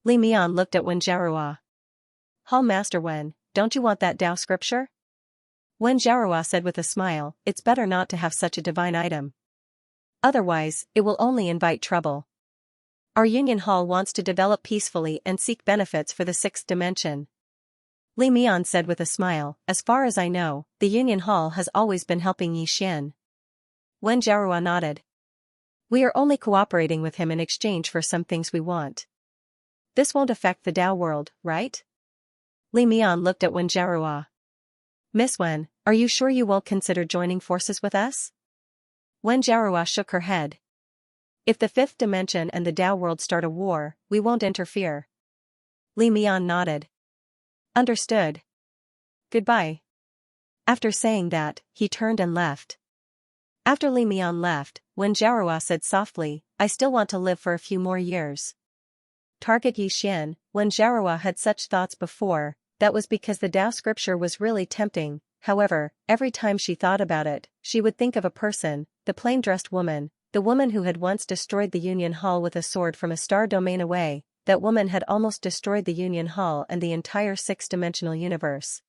Li Mian looked at Wen Jiarua. "Hall master Wen, don't you want that Tao scripture?" Wen Jiarua said with a smile, "It's better not to have such a divine item. Otherwise, it will only invite trouble. Our Union Hall wants to develop peacefully and seek benefits for the sixth dimension." Li Mian said with a smile, "As far as I know, the Union Hall has always been helping Yixian." Wen Jiarua nodded. "We are only cooperating with him in exchange for some things we want. This won't affect the Tao world, right?" Li Mian looked at Wen Jiarua. "Miss Wen, are you sure you won't consider joining forces with us?" Wen Jiarua shook her head. "If the fifth dimension and the Tao world start a war, we won't interfere." Li Mian nodded. "Understood. Goodbye." After saying that, he turned and left. After Li Mian left, Wen Jiarua said softly, "I still want to live for a few more years." Target Yixian, Wen Jiarua had such thoughts before, that was because the Tao scripture was really tempting. However, every time she thought about it, she would think of a person, the plain-dressed woman, the woman who had once destroyed the Union Hall with a sword from a star domain away. That woman had almost destroyed the Union Hall and the entire six-dimensional universe.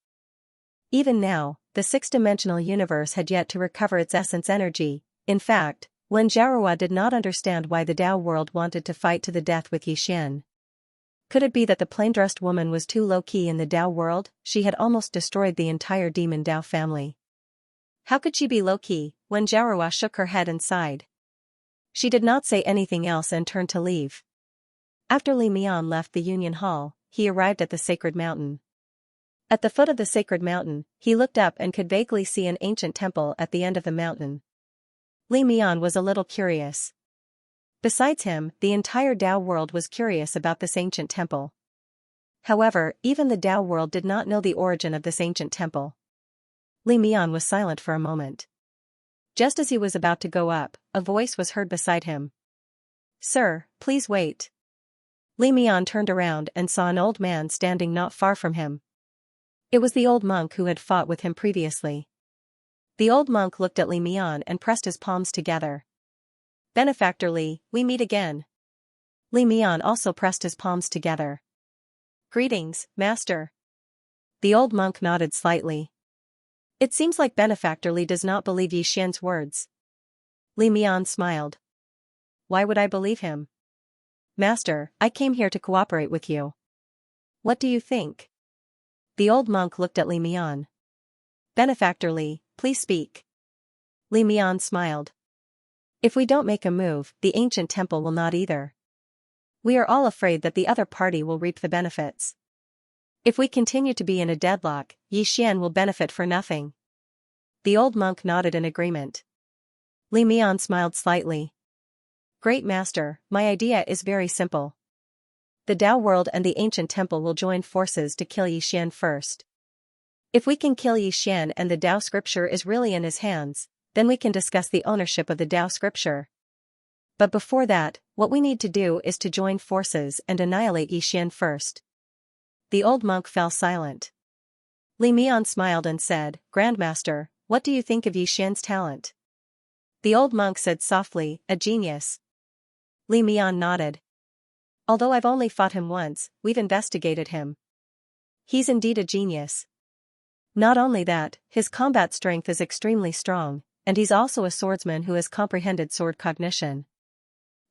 Even now, the six-dimensional universe had yet to recover its essence energy. In fact, Wen Jiarua did not understand why the Tao world wanted to fight to the death with Yixian. Could it be that the plain-dressed woman was too low-key in the Tao world? She had almost destroyed the entire demon Tao family. How could she be low-key? Wen Jiarua shook her head and sighed. She did not say anything else and turned to leave. After Li Mian left the Union Hall, he arrived at the sacred mountain. At the foot of the sacred mountain, he looked up and could vaguely see an ancient temple at the end of the mountain. Li Mian was a little curious. Besides him, the entire Tao world was curious about this ancient temple. However, even the Tao world did not know the origin of this ancient temple. Li Mian was silent for a moment. Just as he was about to go up, a voice was heard beside him. "Sir, please wait." Li Mian turned around and saw an old man standing not far from him. It was the old monk who had fought with him previously. The old monk looked at Li Mian and pressed his palms together. "Benefactor Li, we meet again." Li Mian also pressed his palms together. "Greetings, master." The old monk nodded slightly. It seems like Benefactor Li does not believe Yixian's words. Li Mian smiled. "Why would I believe him?" "Master, I came here to cooperate with you. What do you think?" The old monk looked at Li Mian. "Benefactor Li, please speak." Li Mian smiled. "If we don't make a move, the ancient temple will not either. We are all afraid that the other party will reap the benefits. If we continue to be in a deadlock, Yixian will benefit for nothing." The old monk nodded in agreement. Li Mian smiled slightly. "Great master, my idea is very simple. The Tao world and the ancient temple will join forces to kill Yixian first. If we can kill Yixian and the Tao scripture is really in his hands, then we can discuss the ownership of the Tao scripture. But before that, what we need to do is to join forces and annihilate Yixian first." The old monk fell silent. Li Mian smiled and said, "Grandmaster, what do you think of Yixian's talent?" The old monk said softly, "A genius." Li Mian nodded. "Although I've only fought him once, we've investigated him. He's indeed a genius. Not only that, his combat strength is extremely strong, and he's also a swordsman who has comprehended sword cognition.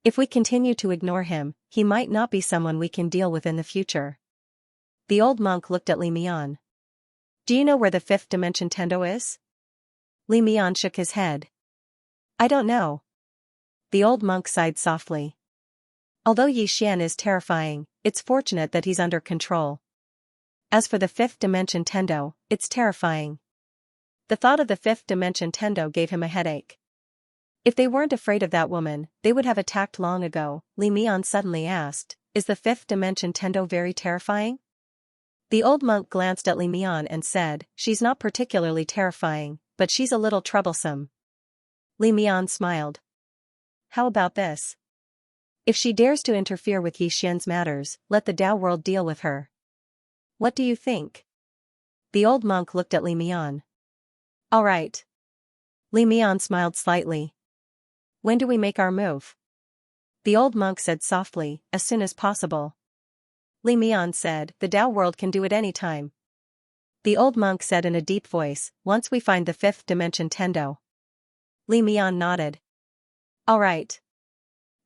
If we continue to ignore him, he might not be someone we can deal with in the future." The old monk looked at Li Mian. "Do you know where the fifth dimension Tendo is?" Li Mian shook his head. I don't know. The old monk sighed softly. Although Yixian is terrifying, it's fortunate that he's under control. As for the fifth dimension Tendo, it's terrifying. The thought of the fifth dimension Tendo gave him a headache. If they weren't afraid of that woman, they would have attacked long ago. Li Mian suddenly asked, is the fifth dimension Tendo very terrifying? The old monk glanced at Li Mian and said, she's not particularly terrifying, but she's a little troublesome. Li Mian smiled. How about this? If she dares to interfere with Yixian's matters, let the Tao world deal with her. What do you think? The old monk looked at Li Mian. All right. Li Mian smiled slightly. When do we make our move? The old monk said softly, as soon as possible. Li Mian said, the Tao world can do it any time. The old monk said in a deep voice, once we find the fifth dimension Tendo. Li Mian nodded. All right.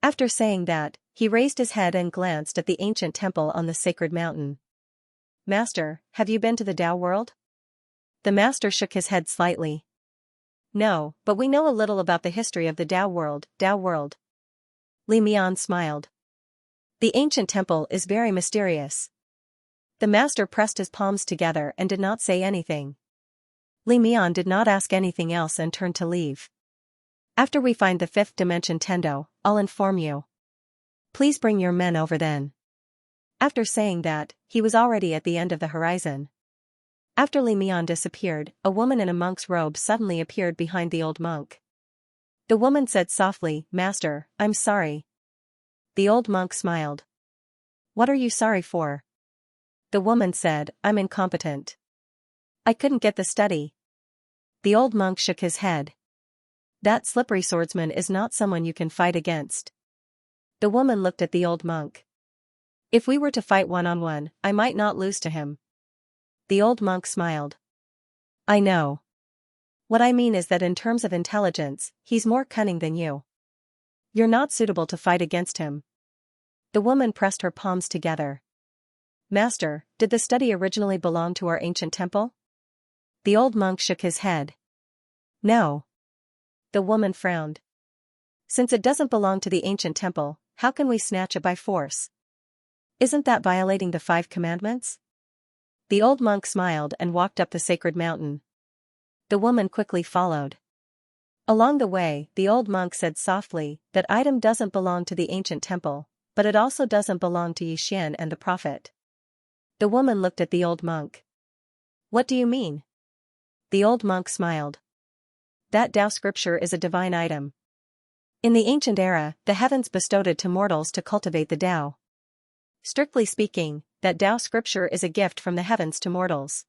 After saying that, he raised his head and glanced at the ancient temple on the sacred mountain. Master, have you been to the Tao world? The master shook his head slightly. No, but we know a little about the history of the Tao world. Tao world. Li Mian smiled. The ancient temple is very mysterious. The master pressed his palms together and did not say anything. Li Mian did not ask anything else and turned to leave. After we find the fifth dimension Tendo, I'll inform you. Please bring your men over then. After saying that, he was already at the end of the horizon. After Li Mian disappeared, a woman in a monk's robe suddenly appeared behind the old monk. The woman said softly, Master, I'm sorry. The old monk smiled. What are you sorry for? The woman said, I'm incompetent. I couldn't get the study. The old monk shook his head. That slippery swordsman is not someone you can fight against. The woman looked at the old monk. If we were to fight one-on-one, I might not lose to him. The old monk smiled. I know. What I mean is that in terms of intelligence, he's more cunning than you. You're not suitable to fight against him. The woman pressed her palms together. Master, did the study originally belong to our ancient temple? The old monk shook his head. No. The woman frowned. Since it doesn't belong to the ancient temple, how can we snatch it by force? Isn't that violating the 5 commandments? The old monk smiled and walked up the sacred mountain. The woman quickly followed. Along the way, the old monk said softly, that item doesn't belong to the ancient temple, but it also doesn't belong to Yixian and the prophet. The woman looked at the old monk. What do you mean? The old monk smiled. That Tao scripture is a divine item. In the ancient era, the heavens bestowed it to mortals to cultivate the Tao. Strictly speaking, that Tao scripture is a gift from the heavens to mortals.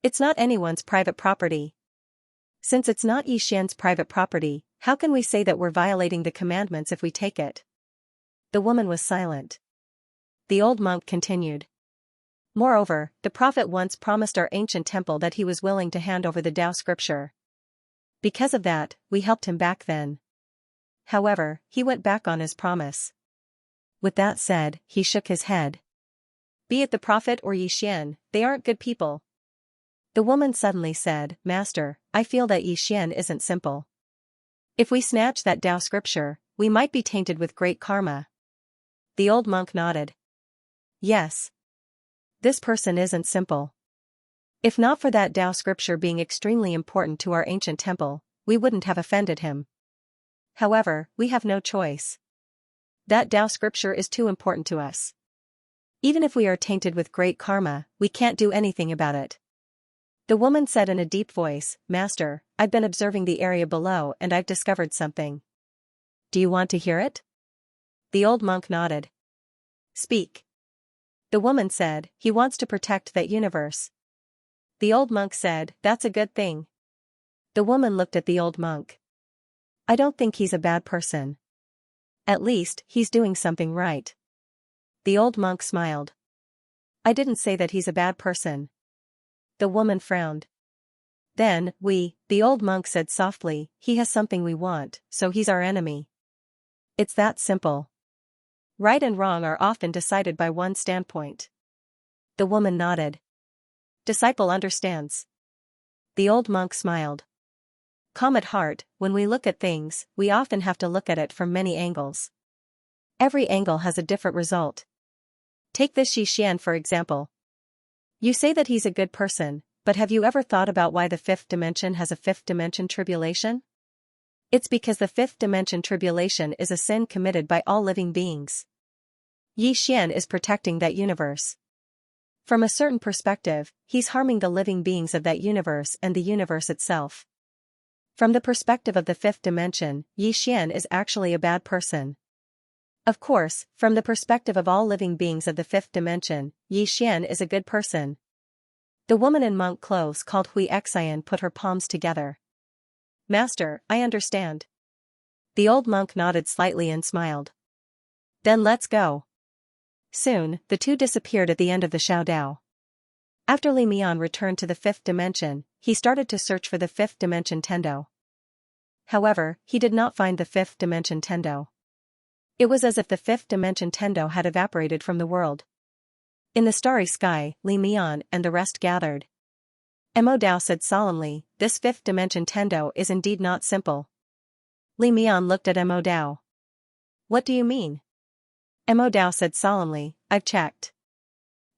It's not anyone's private property. Since it's not Yixian's private property, how can we say that we're violating the commandments if we take it? The woman was silent. The old monk continued. Moreover, the prophet once promised our ancient temple that he was willing to hand over the Tao scripture. Because of that, we helped him back then. However, he went back on his promise. With that said, he shook his head. Be it the prophet or Yixian, they aren't good people. The woman suddenly said, Master, I feel that Yixian isn't simple. If we snatch that Tao scripture, we might be tainted with great karma. The old monk nodded. Yes. This person isn't simple. If not for that Tao scripture being extremely important to our ancient temple, we wouldn't have offended him. However, we have no choice. That Tao scripture is too important to us. Even if we are tainted with great karma, we can't do anything about it. The woman said in a deep voice, Master, I've been observing the area below and I've discovered something. Do you want to hear it? The old monk nodded. Speak. The woman said, he wants to protect that universe. The old monk said, that's a good thing. The woman looked at the old monk. I don't think he's a bad person. At least, he's doing something right. The old monk smiled. I didn't say that he's a bad person. The woman frowned. Then, the old monk said softly, he has something we want, so he's our enemy. It's that simple. Right and wrong are often decided by one standpoint. The woman nodded. Disciple understands. The old monk smiled. Calm at heart, when we look at things, we often have to look at it from many angles. Every angle has a different result. Take this Xianxia for example. You say that he's a good person, but have you ever thought about why the fifth dimension has a fifth dimension tribulation? It's because the fifth dimension tribulation is a sin committed by all living beings. Xianxia is protecting that universe. From a certain perspective, he's harming the living beings of that universe and the universe itself. From the perspective of the fifth dimension, Xianxia is actually a bad person. Of course, from the perspective of all living beings of the fifth dimension, Xianxia is a good person. The woman in monk clothes called Xianxia put her palms together. Master, I understand. The old monk nodded slightly and smiled. Then let's go. Soon, the two disappeared at the end of the Xiaodao. After Li Mian returned to the fifth dimension, he started to search for the fifth dimension Tendo. However, he did not find the fifth dimension Tendo. It was as if the fifth dimension Tendo had evaporated from the world. In the starry sky, Li Mian and the rest gathered. Mo Dao said solemnly, this fifth dimension Tendo is indeed not simple. Li Mian looked at Mo Dao. What do you mean? Mo Dao said solemnly, I've checked.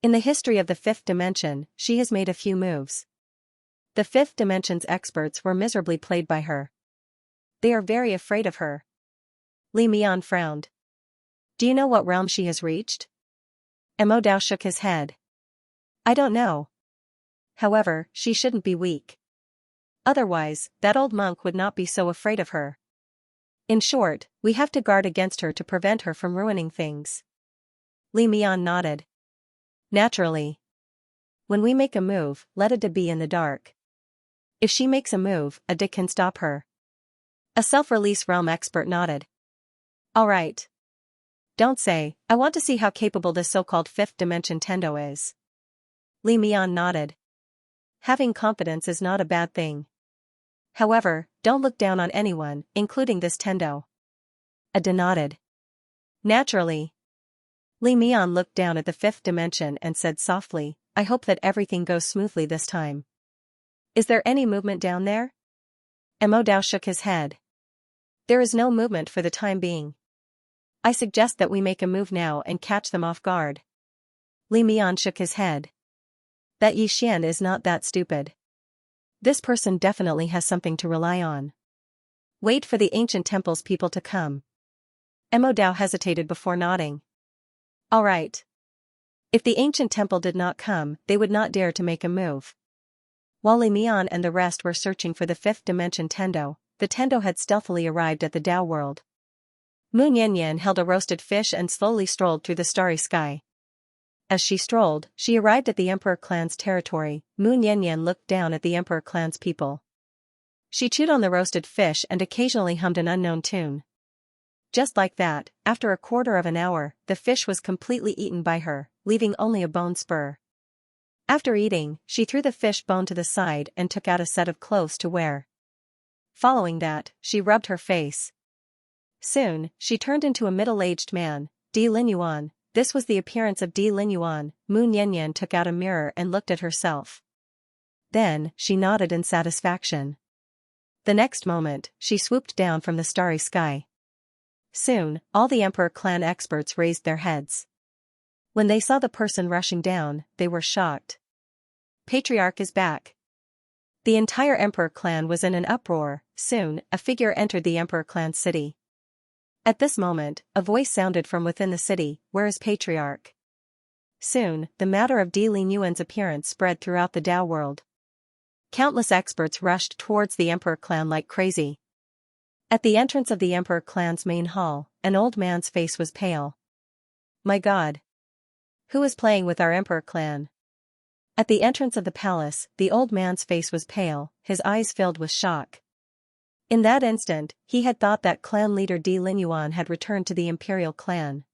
In the history of the fifth dimension, she has made a few moves. The fifth dimension's experts were miserably played by her. They are very afraid of her. Li Mian frowned. Do you know what realm she has reached? Mo Dao shook his head. I don't know. However, she shouldn't be weak. Otherwise, that old monk would not be so afraid of her. In short, we have to guard against her to prevent her from ruining things. Li Mian nodded. Naturally. When we make a move, let it be in the dark. If she makes a move, a dick can stop her. A self-release realm expert nodded. All right. Don't say, I want to see how capable this so-called fifth dimension Tendo is. Li Mian nodded. Having confidence is not a bad thing. However, don't look down on anyone, including this Tendo. Ada nodded. Naturally. Li Mian looked down at the fifth dimension and said softly, I hope that everything goes smoothly this time. Is there any movement down there? Mo Dao shook his head. There is no movement for the time being. I suggest that we make a move now and catch them off guard. Li Mian shook his head. That Xianxia is not that stupid. This person definitely has something to rely on. Wait for the ancient temple's people to come. Mo Dao hesitated before nodding. All right. If the ancient temple did not come, they would not dare to make a move. While Li Mian and the rest were searching for the fifth dimension Tendo, the Tendo had stealthily arrived at the Tao world. Mu Nianyan held a roasted fish and slowly strolled through the starry sky. As she strolled, she arrived at the Emperor clan's territory. Mu Nianyan looked down at the Emperor clan's people. She chewed on the roasted fish and occasionally hummed an unknown tune. Just like that, after a quarter of an hour, the fish was completely eaten by her, leaving only a bone spur. After eating, she threw the fish bone to the side and took out a set of clothes to wear. Following that, she rubbed her face. Soon, she turned into a middle-aged man, Di Linyuan. This was the appearance of Di Linyuan. Mu Nianyan took out a mirror and looked at herself. Then, she nodded in satisfaction. The next moment, she swooped down from the starry sky. Soon, all the Emperor clan experts raised their heads. When they saw the person rushing down, they were shocked. Patriarch is back. The entire Emperor clan was in an uproar. Soon, a figure entered the Emperor clan city. At this moment, a voice sounded from within the city, where is Patriarch? Soon, the matter of Di Linyuan's appearance spread throughout the Tao world. Countless experts rushed towards the Emperor clan like crazy. At the entrance of the Emperor clan's main hall, an old man's face was pale. My God! Who is playing with our Emperor clan? At the entrance of the palace, the old man's face was pale, his eyes filled with shock. In that instant, he had thought that clan leader Di Linyuan had returned to the imperial clan.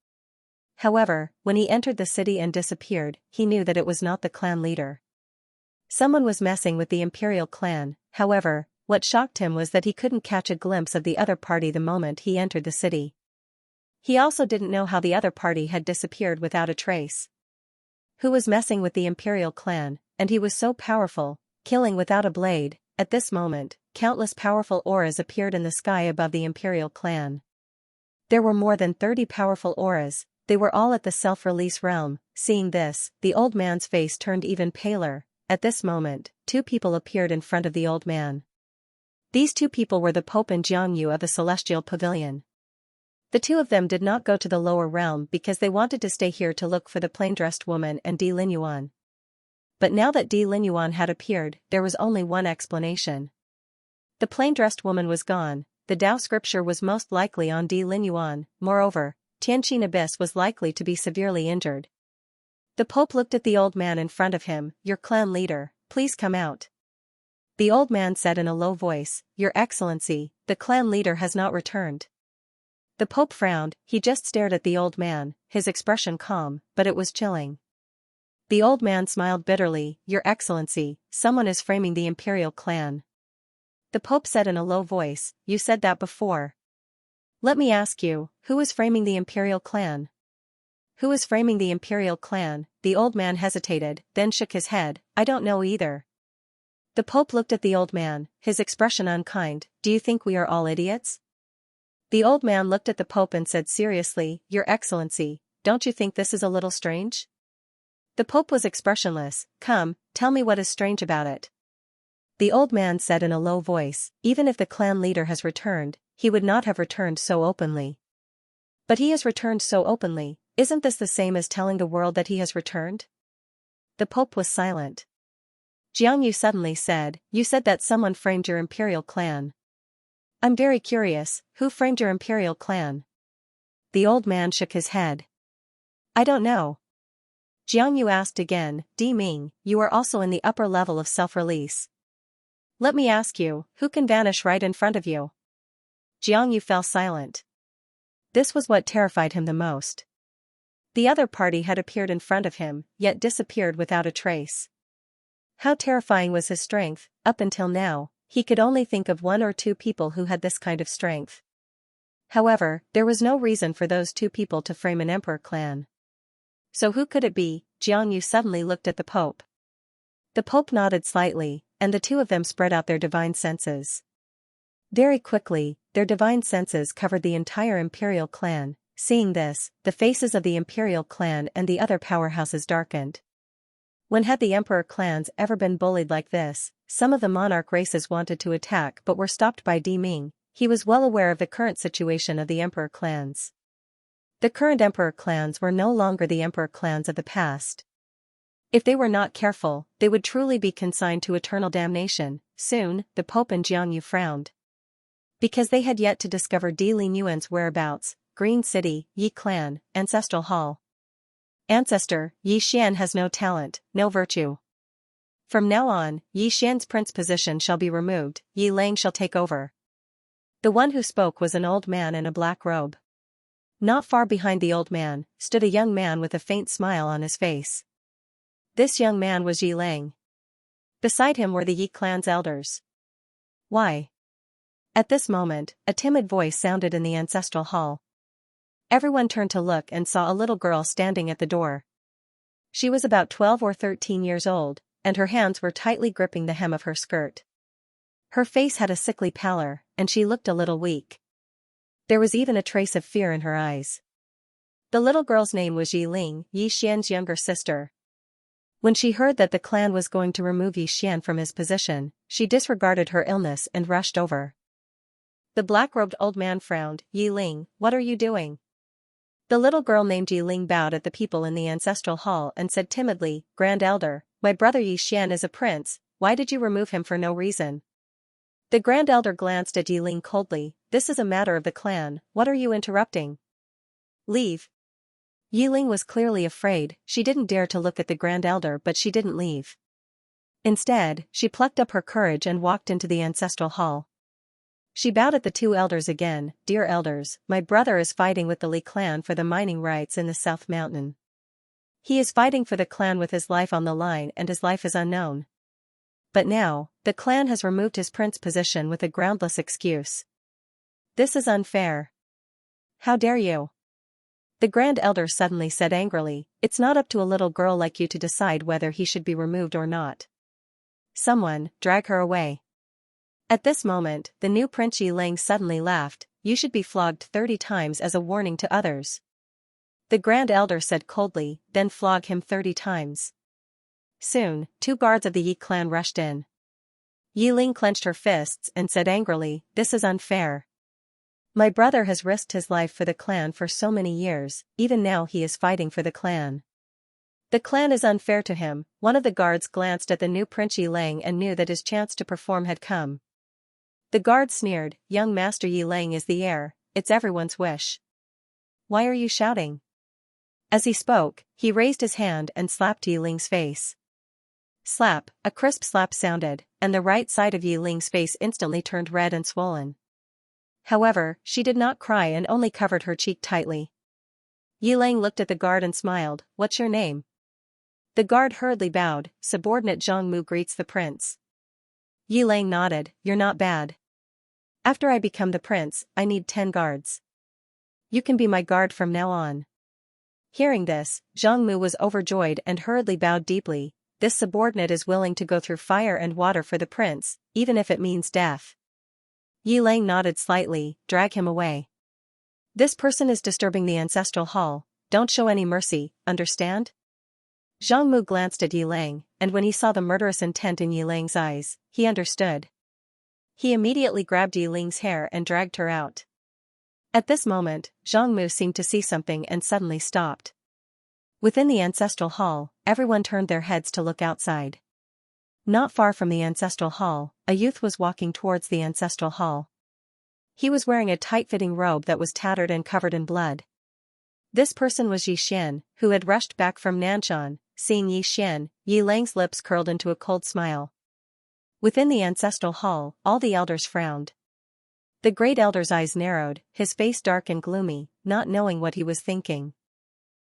However, when he entered the city and disappeared, he knew that it was not the clan leader. Someone was messing with the imperial clan. However, what shocked him was that he couldn't catch a glimpse of the other party the moment he entered the city. He also didn't know how the other party had disappeared without a trace. Who was messing with the imperial clan, and he was so powerful, killing without a blade, At this moment, countless powerful auras appeared in the sky above the imperial clan. There were more than 30 powerful auras. They were all at the self-release realm. Seeing this, the old man's face turned even paler. At this moment, two people appeared in front of the old man. These two people were the Pope and Xianxia of the Celestial Pavilion. The two of them did not go to the lower realm because they wanted to stay here to look for the plain-dressed woman and Di Linyuan. But now that Di Linyuan had appeared, there was only one explanation. The plain-dressed woman was gone. The Tao scripture was most likely on Di Linyuan. Moreover, Tianqin Abyss was likely to be severely injured. The Pope looked at the old man in front of him. Your clan leader, please come out. The old man said in a low voice, Your Excellency, the clan leader has not returned. The Pope frowned. He just stared at the old man, his expression calm, but it was chilling. The old man smiled bitterly. Your Excellency, someone is framing the imperial clan. The Pope said in a low voice, You said that before. Let me ask you, who is framing the imperial clan? Who is framing the imperial clan? The old man hesitated, then shook his head. I don't know either. The Pope looked at the old man, his expression unkind. Do you think we are all idiots? The old man looked at the Pope and said seriously, Your Excellency, don't you think this is a little strange? The Pope was expressionless. Come, tell me what is strange about it. The old man said in a low voice, Even if the clan leader has returned, he would not have returned so openly. But he has returned so openly. Isn't this the same as telling the world that he has returned? The Pope was silent. Xianxia suddenly said, You said that someone framed your imperial clan. I'm very curious, who framed your imperial clan? The old man shook his head. I don't know. Xianxia asked again, Di Ming, you are also in the upper level of self-release. Let me ask you, who can vanish right in front of you? Xianxia fell silent. This was what terrified him the most. The other party had appeared in front of him, yet disappeared without a trace. How terrifying was his strength. Up until now, he could only think of one or two people who had this kind of strength. However, there was no reason for those two people to frame an emperor clan. So who could it be? Xianxia suddenly looked at the Pope. The Pope nodded slightly, and the two of them spread out their divine senses. Very quickly, their divine senses covered the entire imperial clan. Seeing this, the faces of the imperial clan and the other powerhouses darkened. When had the emperor clans ever been bullied like this? Some of the monarch races wanted to attack but were stopped by Di Ming. He was well aware of the current situation of the emperor clans. The current emperor clans were no longer the emperor clans of the past. If they were not careful, they would truly be consigned to eternal damnation. Soon, the Pope and Xianxia frowned. Because they had yet to discover Di Linyuan's whereabouts. Green City, Yi Clan, Ancestral Hall. Ancestor, Yi Xian has no talent, no virtue. From now on, Yi Xian's prince position shall be removed, Yi Lang shall take over. The one who spoke was an old man in a black robe. Not far behind the old man, stood a young man with a faint smile on his face. This young man was Yi Lang. Beside him were the Yi clan's elders. Why? At this moment, a timid voice sounded in the ancestral hall. Everyone turned to look and saw a little girl standing at the door. She was about 12 or 13 years old, and her hands were tightly gripping the hem of her skirt. Her face had a sickly pallor, and she looked a little weak. There was even a trace of fear in her eyes. The little girl's name was Yi Ling, Yi Xian's younger sister. When she heard that the clan was going to remove Yi Xian from his position, she disregarded her illness and rushed over. The black-robed old man frowned. Yi Ling, what are you doing? The little girl named Yi Ling bowed at the people in the ancestral hall and said timidly, Grand Elder, my brother Yi Xian is a prince, why did you remove him for no reason? The Grand Elder glanced at Yi Ling coldly, this is a matter of the clan, what are you interrupting? Leave. Yi Ling was clearly afraid, she didn't dare to look at the Grand Elder but she didn't leave. Instead, she plucked up her courage and walked into the ancestral hall. She bowed at the two elders again, Dear elders, my brother is fighting with the Li clan for the mining rights in the South Mountain. He is fighting for the clan with his life on the line and his life is unknown. But now, the clan has removed his prince position with a groundless excuse. This is unfair. How dare you? The Grand Elder suddenly said angrily, it's not up to a little girl like you to decide whether he should be removed or not. Someone, drag her away. At this moment, the new Prince Yiling suddenly laughed. You should be flogged 30 times as a warning to others. The Grand Elder said coldly, then flog him 30 times. Soon, 2 guards of the Yi clan rushed in. Yiling clenched her fists and said angrily, this is unfair. My brother has risked his life for the clan for so many years, even now he is fighting for the clan. The clan is unfair to him. One of the guards glanced at the new Prince Yiling and knew that his chance to perform had come. The guard sneered, young Master Yiling is the heir, it's everyone's wish. Why are you shouting? As he spoke, he raised his hand and slapped Yiling's face. Slap, a crisp slap sounded, and the right side of Yiling's face instantly turned red and swollen. However, she did not cry and only covered her cheek tightly. Yiling looked at the guard and smiled, what's your name? The guard hurriedly bowed, subordinate Zhongmu greets the prince. Yiling nodded, you're not bad. After I become the prince, I need 10 guards. You can be my guard from now on. Hearing this, Zhongmu was overjoyed and hurriedly bowed deeply. This subordinate is willing to go through fire and water for the prince, even if it means death. Yiling nodded slightly, drag him away. This person is disturbing the ancestral hall, don't show any mercy, understand? Zhongmu glanced at Yiling, and when he saw the murderous intent in Yiling's eyes, he understood. He immediately grabbed Yiling's hair and dragged her out. At this moment, Zhongmu seemed to see something and suddenly stopped. Within the ancestral hall, everyone turned their heads to look outside. Not far from the ancestral hall, a youth was walking towards the ancestral hall. He was wearing a tight-fitting robe that was tattered and covered in blood. This person was Yixian, who had rushed back from Nanshan. Seeing Yixian, Yiling's lips curled into a cold smile. Within the ancestral hall, all the elders frowned. The great elder's eyes narrowed, his face dark and gloomy, not knowing what he was thinking.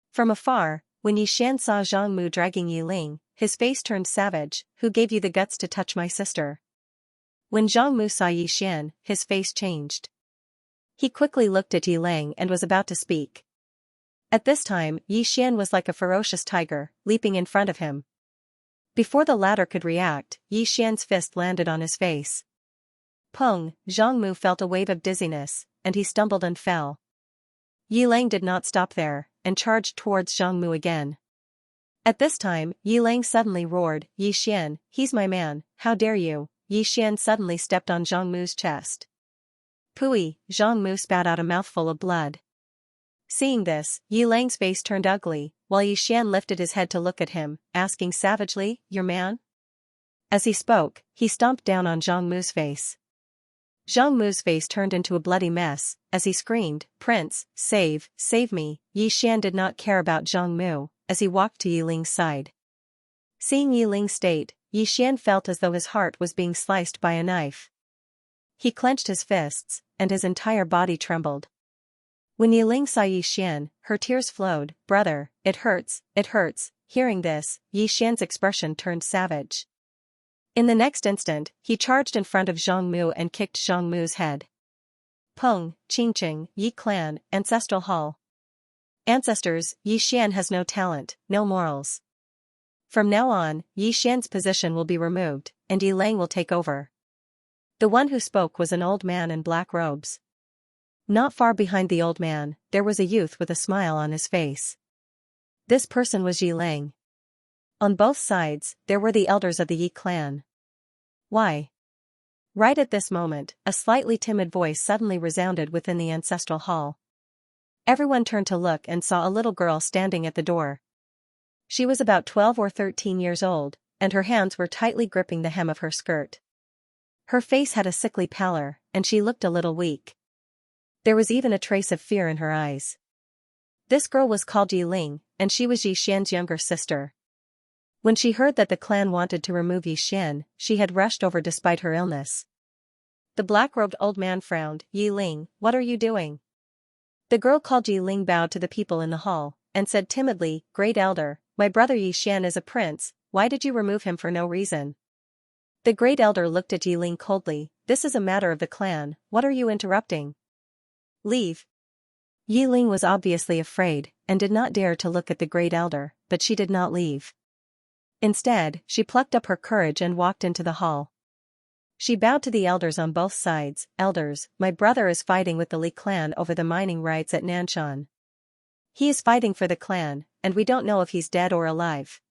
From afar, when Yixian saw Zhongmu dragging Yiling, his face turned savage, who gave you the guts to touch my sister? When Zhongmu saw Yixian, his face changed. He quickly looked at Yiling and was about to speak. At this time, Yixian was like a ferocious tiger, leaping in front of him. Before the latter could react, Yixian's fist landed on his face. Pung, Zhongmu felt a wave of dizziness, and he stumbled and fell. Yiling did not stop there, and charged towards Zhongmu again. At this time, Yiling suddenly roared, Yixian, he's my man, how dare you? Yixian suddenly stepped on Zhongmu's chest. Pooey, Zhongmu spat out a mouthful of blood. Seeing this, Yiling's face turned ugly, while Yixian lifted his head to look at him, asking savagely, your man? As he spoke, he stomped down on Zhongmu's face. Zhongmu's face turned into a bloody mess, as he screamed, Prince, save me. Yixian did not care about Zhongmu, as he walked to Yiling's side. Seeing Yiling's state, Yixian felt as though his heart was being sliced by a knife. He clenched his fists, and his entire body trembled. When Yiling saw Yixian, her tears flowed, brother, it hurts. Hearing this, Yixian's expression turned savage. In the next instant, he charged in front of Zhongmu and kicked Zhongmu's head. Peng, Qingqing, Yi Clan, Ancestral Hall. Ancestors, Yixian has no talent, no morals. From now on, Yixian's position will be removed, and Yiling will take over. The one who spoke was an old man in black robes. Not far behind the old man, there was a youth with a smile on his face. This person was Yiling. On both sides, there were the elders of the Yi clan. Why? Right at this moment, a slightly timid voice suddenly resounded within the ancestral hall. Everyone turned to look and saw a little girl standing at the door. She was about 12 or 13 years old, and her hands were tightly gripping the hem of her skirt. Her face had a sickly pallor, and she looked a little weak. There was even a trace of fear in her eyes. This girl was called Yiling, and she was Yixian's younger sister. When she heard that the clan wanted to remove Yixian, she had rushed over despite her illness. The black-robed old man frowned, Yiling, what are you doing? The girl called Yiling bowed to the people in the hall, and said timidly, Great Elder, my brother Yixian is a prince, why did you remove him for no reason? The Great Elder looked at Yiling coldly, this is a matter of the clan, what are you interrupting? Leave. Yiling was obviously afraid, and did not dare to look at the Great Elder, but she did not leave. Instead, she plucked up her courage and walked into the hall. She bowed to the elders on both sides. Elders, my brother is fighting with the Li clan over the mining rights at Nanshan. He is fighting for the clan, and we don't know if he's dead or alive.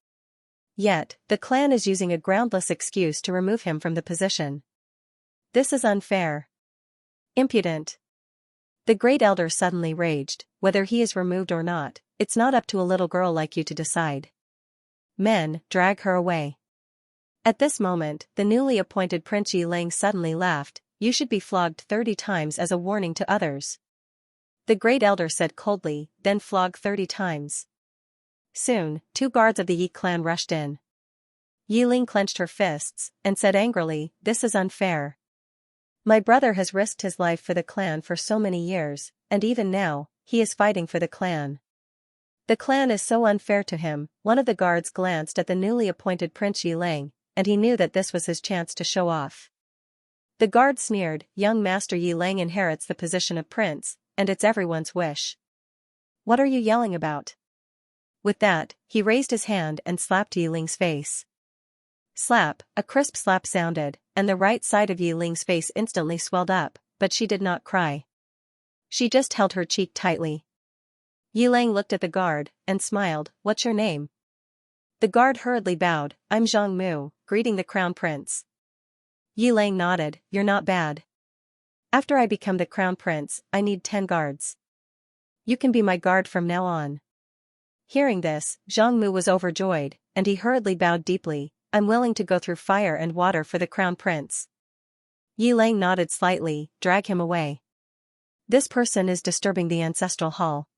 Yet, the clan is using a groundless excuse to remove him from the position. This is unfair. Impudent. The great elder suddenly raged, whether he is removed or not, it's not up to a little girl like you to decide. Men, drag her away. At this moment, the newly appointed Prince Yiling suddenly laughed, you should be flogged 30 times as a warning to others. The great elder said coldly, then flog 30 times. Soon, 2 guards of the Yi clan rushed in. Yiling clenched her fists, and said angrily, this is unfair. My brother has risked his life for the clan for so many years, and even now, he is fighting for the clan. The clan is so unfair to him. One of the guards glanced at the newly appointed Prince Yiling, and he knew that this was his chance to show off. The guard sneered, young Master Yiling inherits the position of prince, and it's everyone's wish. What are you yelling about? With that, he raised his hand and slapped Yiling's face. Slap, a crisp slap sounded, and the right side of Yiling's face instantly swelled up, but she did not cry. She just held her cheek tightly. Yiling looked at the guard, and smiled, what's your name? The guard hurriedly bowed, I'm Zhang Mu, greeting the crown prince. Yiling nodded, you're not bad. After I become the crown prince, I need 10 guards. You can be my guard from now on. Hearing this, Zhang Mu was overjoyed, and he hurriedly bowed deeply, I'm willing to go through fire and water for the crown prince. Yiling nodded slightly, drag him away. This person is disturbing the ancestral hall.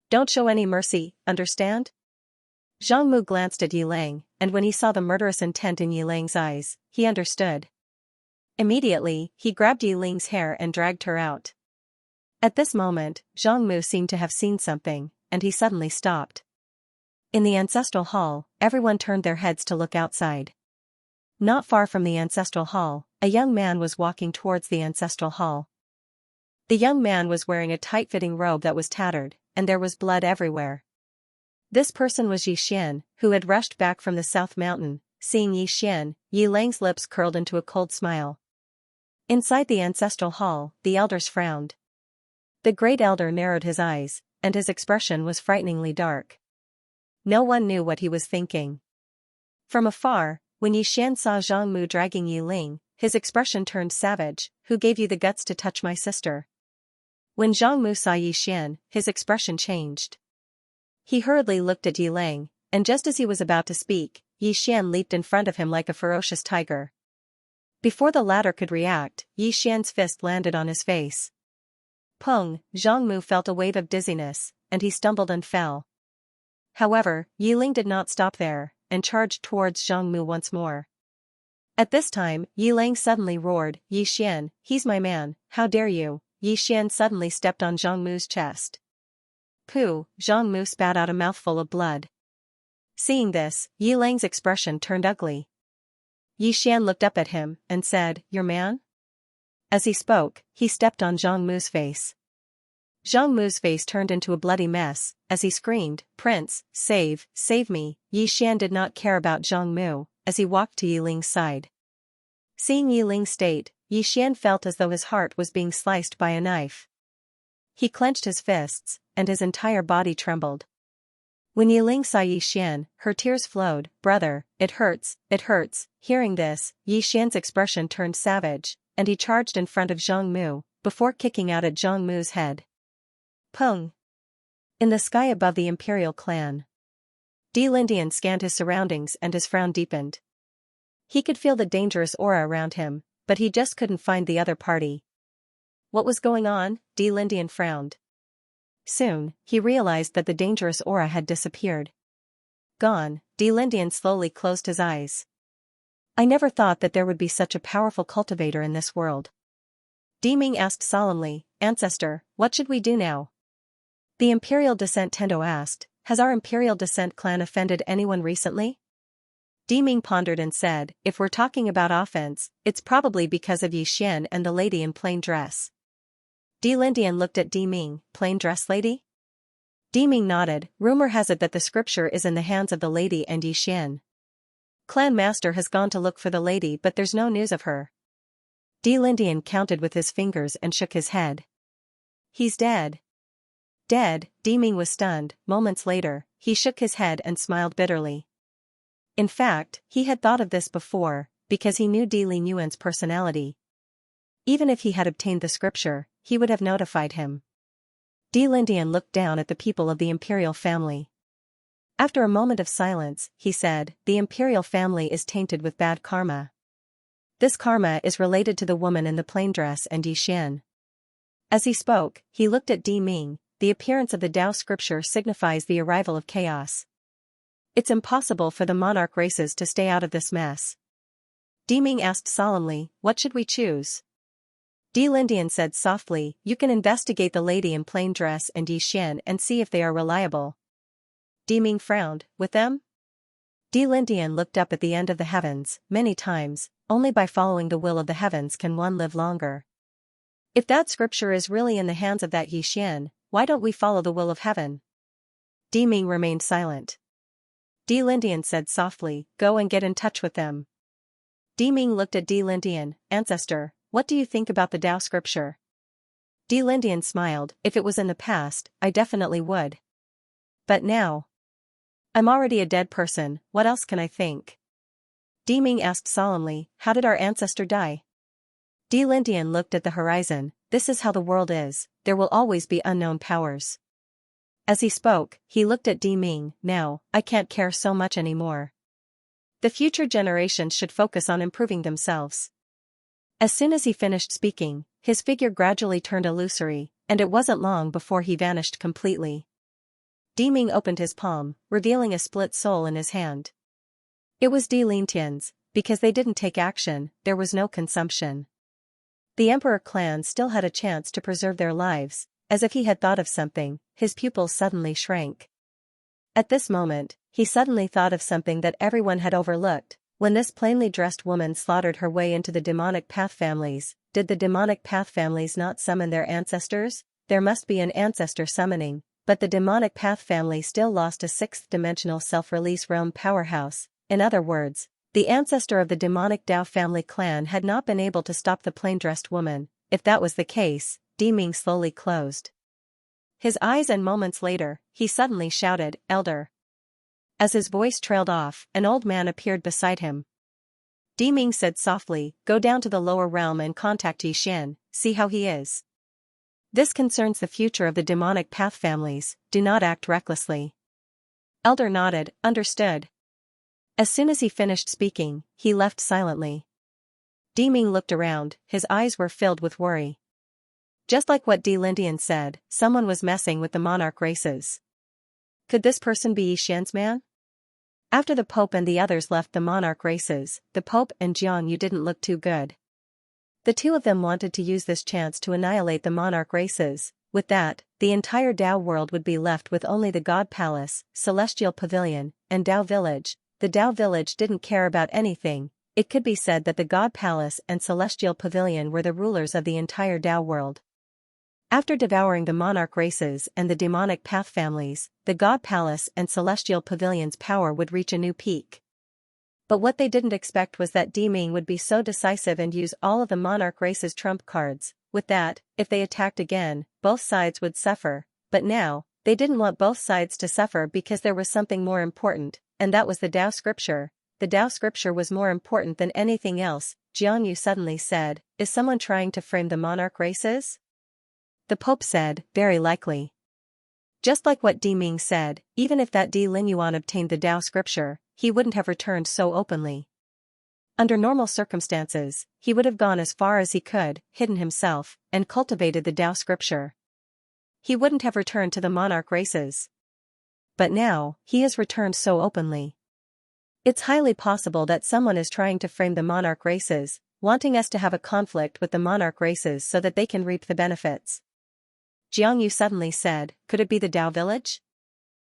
Don't show any mercy, understand? Zhang Mu glanced at Yiling, and when he saw the murderous intent in Yiling's eyes, he understood. Immediately, he grabbed Yiling's hair and dragged her out. At this moment, Zhang Mu seemed to have seen something, and he suddenly stopped. In the ancestral hall, everyone turned their heads to look outside. Not far from the ancestral hall, a young man was walking towards the ancestral hall. The young man was wearing a tight-fitting robe that was tattered, and there was blood everywhere. This person was Yixian, who had rushed back from the South Mountain. Seeing Yixian, Yiling's lips curled into a cold smile. Inside the ancestral hall, the elders frowned. The great elder narrowed his eyes, and his expression was frighteningly dark. No one knew what he was thinking. From afar, when Yixian saw Zhang Mu dragging Yiling, his expression turned savage, who gave you the guts to touch my sister? When Zhang Mu saw Yixian, his expression changed. He hurriedly looked at Yiling, and just as he was about to speak, Yixian leaped in front of him like a ferocious tiger. Before the latter could react, Yixian's fist landed on his face. Pung, Zhang Mu felt a wave of dizziness, and he stumbled and fell. However, Yiling did not stop there, and charged towards Zhang Mu once more. At this time, Yiling suddenly roared, Yixian, he's my man, how dare you? Yixian suddenly stepped on Zhang Mu's chest. Pooh, Zhang Mu spat out a mouthful of blood. Seeing this, Yiling's expression turned ugly. Yixian looked up at him, and said, your man? As he spoke, he stepped on Zhang Mu's face. Zhang Mu's face turned into a bloody mess, as he screamed, Prince, save me. Yixian did not care about Zhang Mu, as he walked to Yiling's side. Seeing Yiling's state, Yixian felt as though his heart was being sliced by a knife. He clenched his fists, and his entire body trembled. When Yiling saw Yixian, her tears flowed, brother, it hurts. Hearing this, Yixian's expression turned savage, and he charged in front of Zhang Mu, before kicking out at Zhang Mu's head. Pung! In the sky above the imperial clan. Lindian scanned his surroundings and his frown deepened. He could feel the dangerous aura around him, but he just couldn't find the other party. What was going on? Lindian frowned. Soon, he realized that the dangerous aura had disappeared. Gone, Lindian slowly closed his eyes. I never thought that there would be such a powerful cultivator in this world. Ming asked solemnly, Ancestor, what should we do now? The Imperial Descent Tendo asked, has our Imperial Descent clan offended anyone recently? Ming pondered and said, if we're talking about offense, it's probably because of Yixian and the lady in plain dress. Lindian looked at Ming, plain dress lady? Ming nodded, rumor has it that the scripture is in the hands of the lady and Yixian. Clan master has gone to look for the lady but there's no news of her. Lindian counted with his fingers and shook his head. He's dead. Dead, Ming was stunned. Moments later, he shook his head and smiled bitterly. In fact, he had thought of this before, because he knew Li Yuan's personality. Even if he had obtained the scripture, he would have notified him. Lindian looked down at the people of the imperial family. After a moment of silence, he said, "The imperial family is tainted with bad karma. This karma is related to the woman in the plain dress and Yixian." As he spoke, he looked at Ming. The appearance of the Tao scripture signifies the arrival of chaos. It's impossible for the monarch races to stay out of this mess. Ming asked solemnly, "What should we choose?" Lindian said softly, "You can investigate the lady in plain dress and Yixian and see if they are reliable." Ming frowned, "With them?" Lindian looked up at the end of the heavens. "Many times, only by following the will of the heavens can one live longer. If that scripture is really in the hands of that Yixian, why don't we follow the will of heaven?" Ming remained silent. Lindian said softly, "Go and get in touch with them." Ming looked at Lindian, "Ancestor, what do you think about the Tao scripture?" Lindian smiled, "If it was in the past, I definitely would. But now, I'm already a dead person, what else can I think?" Ming asked solemnly, "How did our ancestor die?" Lindian looked at the horizon. "This is how the world is, there will always be unknown powers." As he spoke, he looked at Ming. "Now, I can't care so much anymore. The future generations should focus on improving themselves." As soon as he finished speaking, his figure gradually turned illusory, and it wasn't long before he vanished completely. Ming opened his palm, revealing a split soul in his hand. It was Lindian's. Because they didn't take action, there was no consumption. The Emperor clan still had a chance to preserve their lives. As if he had thought of something, his pupils suddenly shrank. At this moment, he suddenly thought of something that everyone had overlooked. When this plainly dressed woman slaughtered her way into the demonic path families, did the demonic path families not summon their ancestors? There must be an ancestor summoning, but the demonic path family still lost a sixth-dimensional self-release realm powerhouse. In other words, the ancestor of the demonic Tao family clan had not been able to stop the plain-dressed woman. If that was the case, Ming slowly closed his eyes and moments later, he suddenly shouted, "Elder." As his voice trailed off, an old man appeared beside him. Ming said softly, "Go down to the lower realm and contact Yixian, see how he is. This concerns the future of the demonic path families, do not act recklessly." Elder nodded, "Understood." As soon as he finished speaking, he left silently. Ming looked around, his eyes were filled with worry. Just like what Lindian said, someone was messing with the monarch races. Could this person be Yixian's man? After the Pope and the others left the monarch races, the Pope and Xianxia didn't look too good. The two of them wanted to use this chance to annihilate the monarch races. With that, the entire Tao world would be left with only the God Palace, Celestial Pavilion, and Tao Village. The Tao Village didn't care about anything. It could be said that the God Palace and Celestial Pavilion were the rulers of the entire Tao world. After devouring the monarch races and the demonic path families, the God Palace and Celestial Pavilion's power would reach a new peak. But what they didn't expect was that Ming would be so decisive and use all of the monarch race's trump cards. With that, if they attacked again, both sides would suffer. But now, they didn't want both sides to suffer because there was something more important, and that was the Tao scripture. The Tao scripture was more important than anything else. Xianxia suddenly said, "Is someone trying to frame the monarch races?" The Pope said, "Very likely." Just like what Ming said, even if that Lin Yuan obtained the Tao scripture, he wouldn't have returned so openly. Under normal circumstances, he would have gone as far as he could, hidden himself, and cultivated the Tao scripture. He wouldn't have returned to the monarch races. But now, he has returned so openly. It's highly possible that someone is trying to frame the monarch races, wanting us to have a conflict with the monarch races so that they can reap the benefits. Xianxia suddenly said, "Could it be the Tao village?"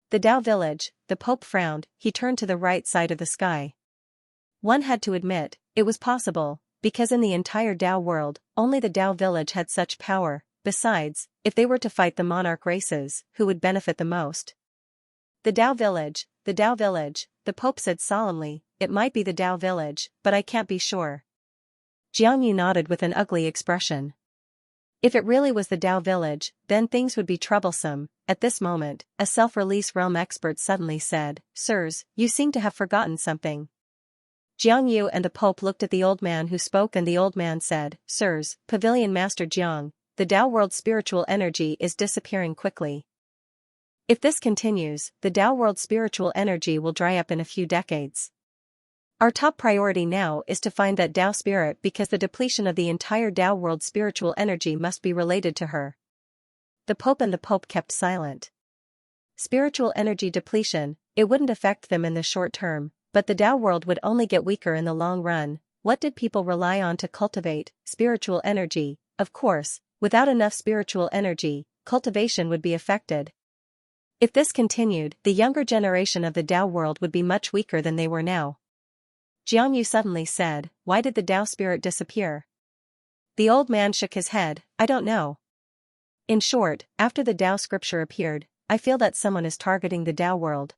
The Tao village, the Pope frowned, he turned to the right side of the sky. One had to admit, it was possible, because in the entire Tao world, only the Tao village had such power. Besides, if they were to fight the monarch races, who would benefit the most? The Tao village, the Pope said solemnly, "It might be the Tao village, but I can't be sure." Jiang Yu nodded with an ugly expression. If it really was the Dao village, then things would be troublesome. At this moment, a self-release realm expert suddenly said, "Sirs, you seem to have forgotten something." Jiang Yu and the Pope looked at the old man who spoke, and the old man said, "Sirs, Pavilion Master Jiang, the Dao world's spiritual energy is disappearing quickly. If this continues, the Dao world's spiritual energy will dry up in a few decades. Our top priority now is to find that Dao spirit, because the depletion of the entire Dao world's spiritual energy must be related to her." The Pope kept silent. Spiritual energy depletion, it wouldn't affect them in the short term, but the Dao world would only get weaker in the long run. What did people rely on to cultivate? Spiritual energy. Of course, without enough spiritual energy, cultivation would be affected. If this continued, the younger generation of the Dao world would be much weaker than they were now. Jiang Yu suddenly said, "Why did the Dao spirit disappear?" The old man shook his head, "I don't know. In short, after the Dao scripture appeared, I feel that someone is targeting the Dao world.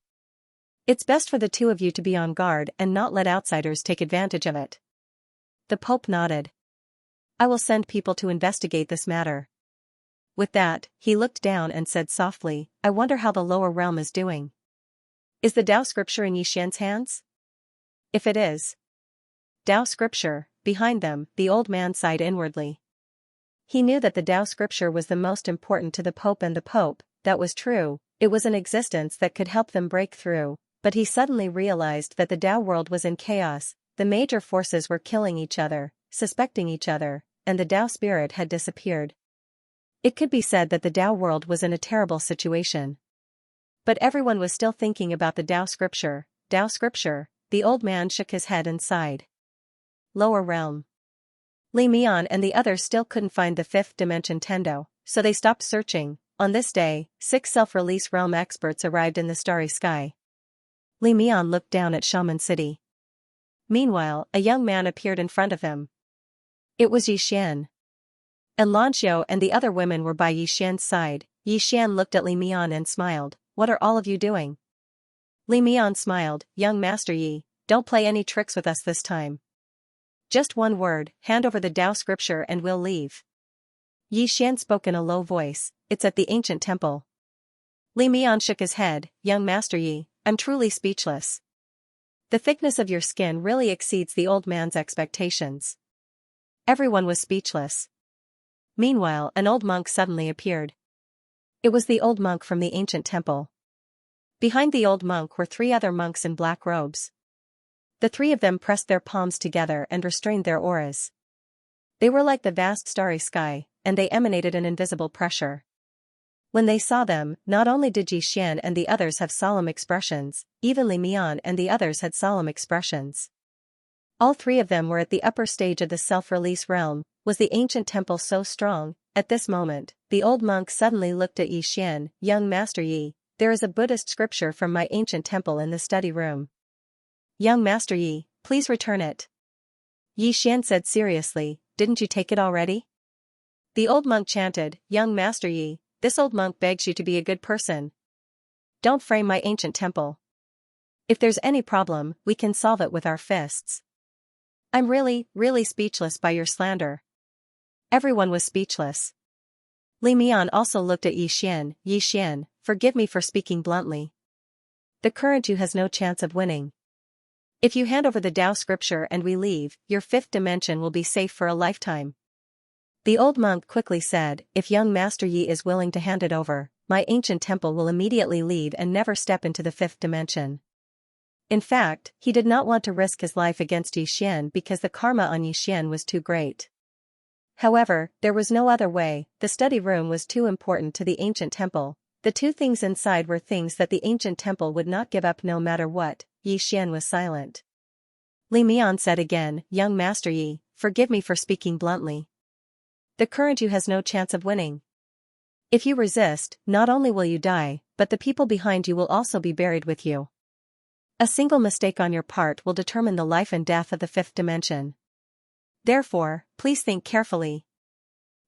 It's best for the two of you to be on guard and not let outsiders take advantage of it." The Pope nodded. "I will send people to investigate this matter." With that, he looked down and said softly, "I wonder how the lower realm is doing. Is the Dao scripture in Yixian's hands? If it is Dao scripture, behind them," the old man sighed inwardly. He knew that the Dao scripture was the most important to the Pope, and the Pope, that was true, it was an existence that could help them break through, but he suddenly realized that the Dao world was in chaos, the major forces were killing each other, suspecting each other, and the Dao spirit had disappeared. It could be said that the Dao world was in a terrible situation. But everyone was still thinking about the Dao scripture. Dao scripture, the old man shook his head and sighed. Lower realm. Li Mian and the others still couldn't find the fifth dimension Tendo, so they stopped searching. On this day, 6 self-release realm experts arrived in the starry sky. Li Mian looked down at Shaman City. Meanwhile, a young man appeared in front of him. It was Yixian. And Lanxiao and the other women were by Yixian's side. Yixian looked at Li Mian and smiled. "What are all of you doing?" Li Mian smiled. "Young Master Yi, don't play any tricks with us this time. Just one word, hand over the Dao scripture and we'll leave." Yixian spoke in a low voice, "It's at the ancient temple." Li Mian shook his head. "Young Master Yi, I'm truly speechless. The thickness of your skin really exceeds the old man's expectations." Everyone was speechless. Meanwhile, an old monk suddenly appeared. It was the old monk from the ancient temple. Behind the old monk were 3 other monks in black robes. The 3 of them pressed their palms together and restrained their auras. They were like the vast starry sky, and they emanated an invisible pressure. When they saw them, not only did Yixian and the others have solemn expressions, even Li Mian and the others had solemn expressions. All 3 of them were at the upper stage of the self-release realm. Was the ancient temple so strong? At this moment, the old monk suddenly looked at Yixian. "Young Master Yi, there is a Buddhist scripture from my ancient temple in the study room. Young Master Yi, please return it." Yixian said seriously, "Didn't you take it already?" The old monk chanted, "Young Master Yi, this old monk begs you to be a good person. Don't frame my ancient temple. If there's any problem, we can solve it with our fists. I'm really speechless by your slander." Everyone was speechless. Li Mian also looked at Yixian. "Yixian, forgive me for speaking bluntly. The current you has no chance of winning. If you hand over the Dao scripture and we leave, your 5th dimension will be safe for a lifetime." The old monk quickly said, "If young Master Yi is willing to hand it over, my ancient temple will immediately leave and never step into the 5th dimension." In fact, he did not want to risk his life against Yixian because the karma on Yixian was too great. However, there was no other way. The study room was too important to the ancient temple. The 2 things inside were things that the ancient temple would not give up no matter what. Yixian was silent. Li Mian said again, "Young Master Yi, forgive me for speaking bluntly. The current you has no chance of winning. If you resist, not only will you die, but the people behind you will also be buried with you. A single mistake on your part will determine the life and death of the 5th dimension. Therefore, please think carefully."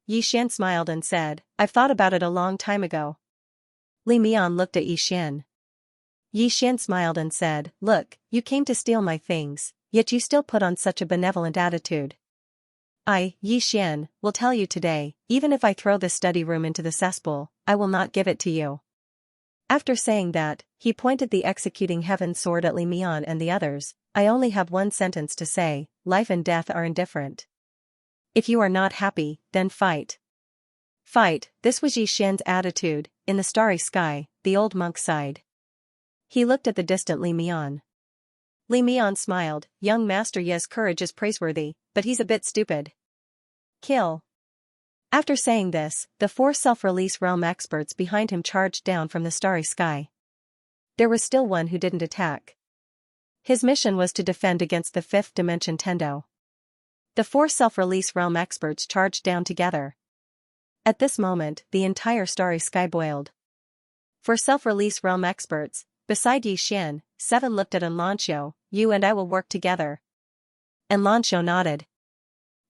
Yixian smiled and said, "I've thought about it a long time ago." Li Mian looked at Yixian. Yixian smiled and said, "Look, you came to steal my things, yet you still put on such a benevolent attitude. I, Yi Xian, will tell you today, even if I throw this study room into the cesspool, I will not give it to you. After saying that, he pointed the executing heaven sword at Li Mian and the others. I only have one sentence to say, life and death are indifferent. If you are not happy, then fight. Fight, this was Yi Xian's attitude. In the starry sky, the old monk sighed. He looked at the distant Li Mian. Li Mian smiled. Young Master Ye's courage is praiseworthy, but he's a bit stupid. Kill. After saying this, the 4 self-release realm experts behind him charged down from the starry sky. There was still one who didn't attack. His mission was to defend against the 5th dimension Tendo. The 4 self-release realm experts charged down together. At this moment, the entire starry sky boiled. For self-release realm experts, beside Yi Xian, 7 looked at Xianxia. You and I will work together. Xianxia nodded.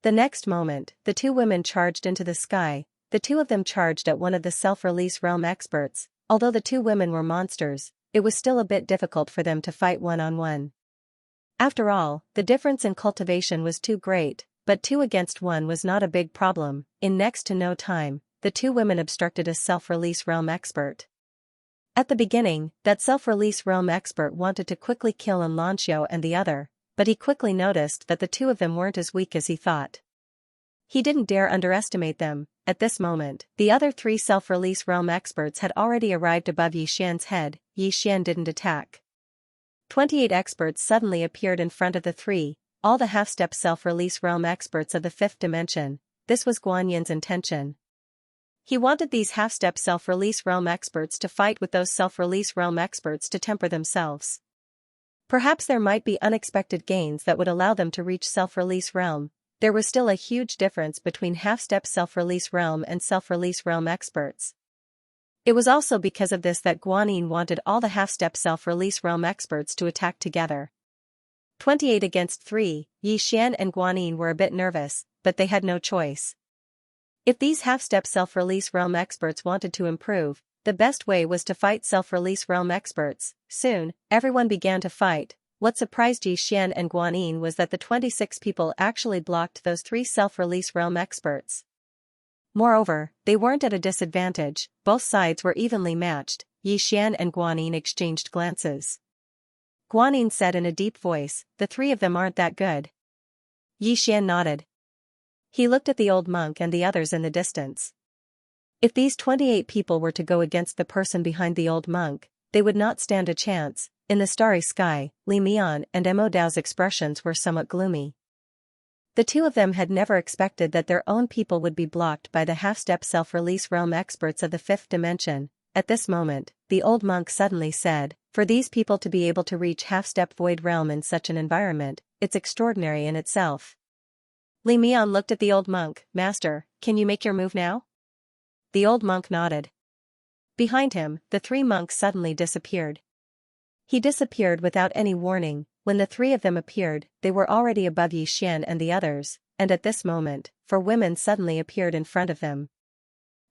The next moment, the 2 women charged into the sky. The 2 of them charged at one of the self-release realm experts. Although the 2 women were monsters, it was still a bit difficult for them to fight one-on-one. After all, the difference in cultivation was too great, but 2 against 1 was not a big problem. In next to no time, the 2 women obstructed a self-release realm expert. At the beginning, that self-release realm expert wanted to quickly kill Xianxia and the other, but he quickly noticed that the 2 of them weren't as weak as he thought. He didn't dare underestimate them. At this moment, the other 3 self-release realm experts had already arrived above Yi Xian's head. Yi Xian didn't attack. 28 experts suddenly appeared in front of the 3, all the half-step self-release realm experts of the 5th dimension. This was Guanyin's intention. He wanted these half-step self-release realm experts to fight with those self-release realm experts to temper themselves. Perhaps there might be unexpected gains that would allow them to reach self-release realm. There was still a huge difference between half-step self-release realm and self-release realm experts. It was also because of this that Guanyin wanted all the half-step self-release realm experts to attack together. 28 against 3, Yi Xian and Guanyin were a bit nervous, but they had no choice. If these half-step self-release realm experts wanted to improve, the best way was to fight self-release realm experts. Soon, everyone began to fight. What surprised Yi Xian and Guanyin was that the 26 people actually blocked those 3 self-release realm experts. Moreover, they weren't at a disadvantage, both sides were evenly matched. Yi Xian and Guanyin exchanged glances. Guanyin said in a deep voice, the 3 of them aren't that good. Yi Xian nodded. He looked at the old monk and the others in the distance. If these 28 people were to go against the person behind the old monk, they would not stand a chance. In the starry sky, Li Mian and Mo Dao's expressions were somewhat gloomy. The 2 of them had never expected that their own people would be blocked by the half-step self-release realm experts of the 5th dimension. At this moment, the old monk suddenly said, for these people to be able to reach half-step void realm in such an environment, it's extraordinary in itself. Li Mian looked at the old monk. Master, can you make your move now? The old monk nodded. Behind him, the 3 monks suddenly disappeared. He disappeared without any warning. When the 3 of them appeared, they were already above Yi Xian and the others, and at this moment, 4 women suddenly appeared in front of them.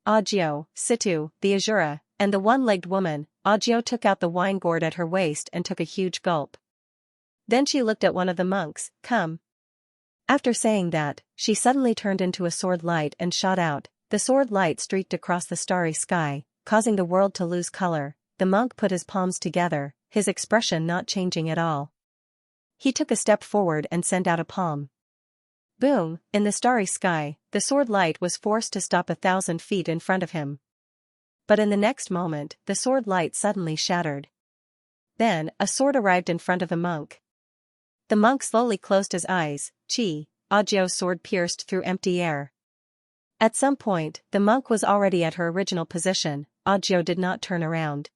Audiobook, Situ, the Azura, and the one-legged woman. Audiobook took out the wine gourd at her waist and took a huge gulp. Then she looked at one of the monks. Come. After saying that, she suddenly turned into a sword light and shot out. The sword light streaked across the starry sky, causing the world to lose color. The monk put his palms together, his expression not changing at all. He took a step forward and sent out a palm. Boom! In the starry sky, the sword light was forced to stop 1,000 feet in front of him. But in the next moment, the sword light suddenly shattered. Then, a sword arrived in front of the monk. The monk slowly closed his eyes. Chi, Audio's sword pierced through empty air. At some point, the monk was already at her original position. Audiobook did not turn around.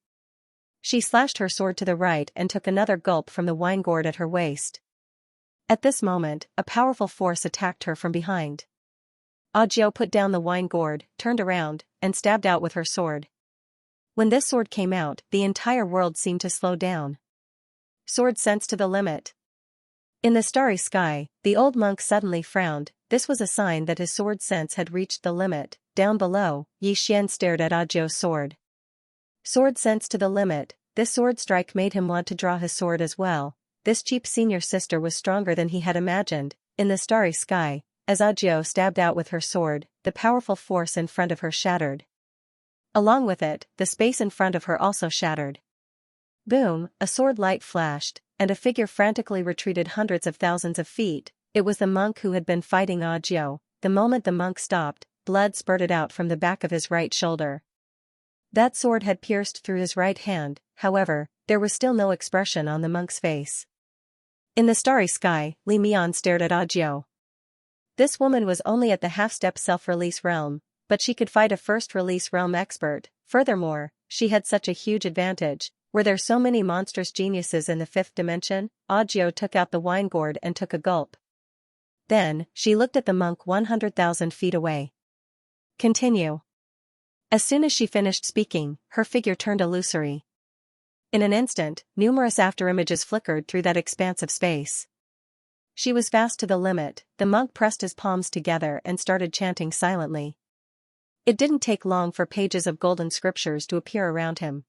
She slashed her sword to the right and took another gulp from the wine gourd at her waist. At this moment, a powerful force attacked her from behind. Audiobook put down the wine gourd, turned around, and stabbed out with her sword. When this sword came out, the entire world seemed to slow down. Sword sense to the limit. In the starry sky, the old monk suddenly frowned. This was a sign that his sword sense had reached the limit. Down below, Yi Xian stared at Audiobook's sword. Sword sense to the limit. This sword strike made him want to draw his sword as well. This cheap senior sister was stronger than he had imagined. In the starry sky, as Audiobook stabbed out with her sword, the powerful force in front of her shattered. Along with it, the space in front of her also shattered. Boom, a sword light flashed, and a figure frantically retreated hundreds of thousands of feet. It was the monk who had been fighting Audiobook. The moment the monk stopped, blood spurted out from the back of his right shoulder. That sword had pierced through his right hand, however, there was still no expression on the monk's face. In the starry sky, Li Mian stared at Audiobook. This woman was only at the half-step self-release realm, but she could fight a first-release realm expert. Furthermore, she had such a huge advantage. Were there so many monstrous geniuses in the fifth dimension? Audiobook took out the wine gourd and took a gulp. Then, she looked at the monk 100,000 feet away. Continue. As soon as she finished speaking, her figure turned illusory. In an instant, numerous afterimages flickered through that expanse of space. She was fast to the limit. The monk pressed his palms together and started chanting silently. It didn't take long for pages of golden scriptures to appear around him.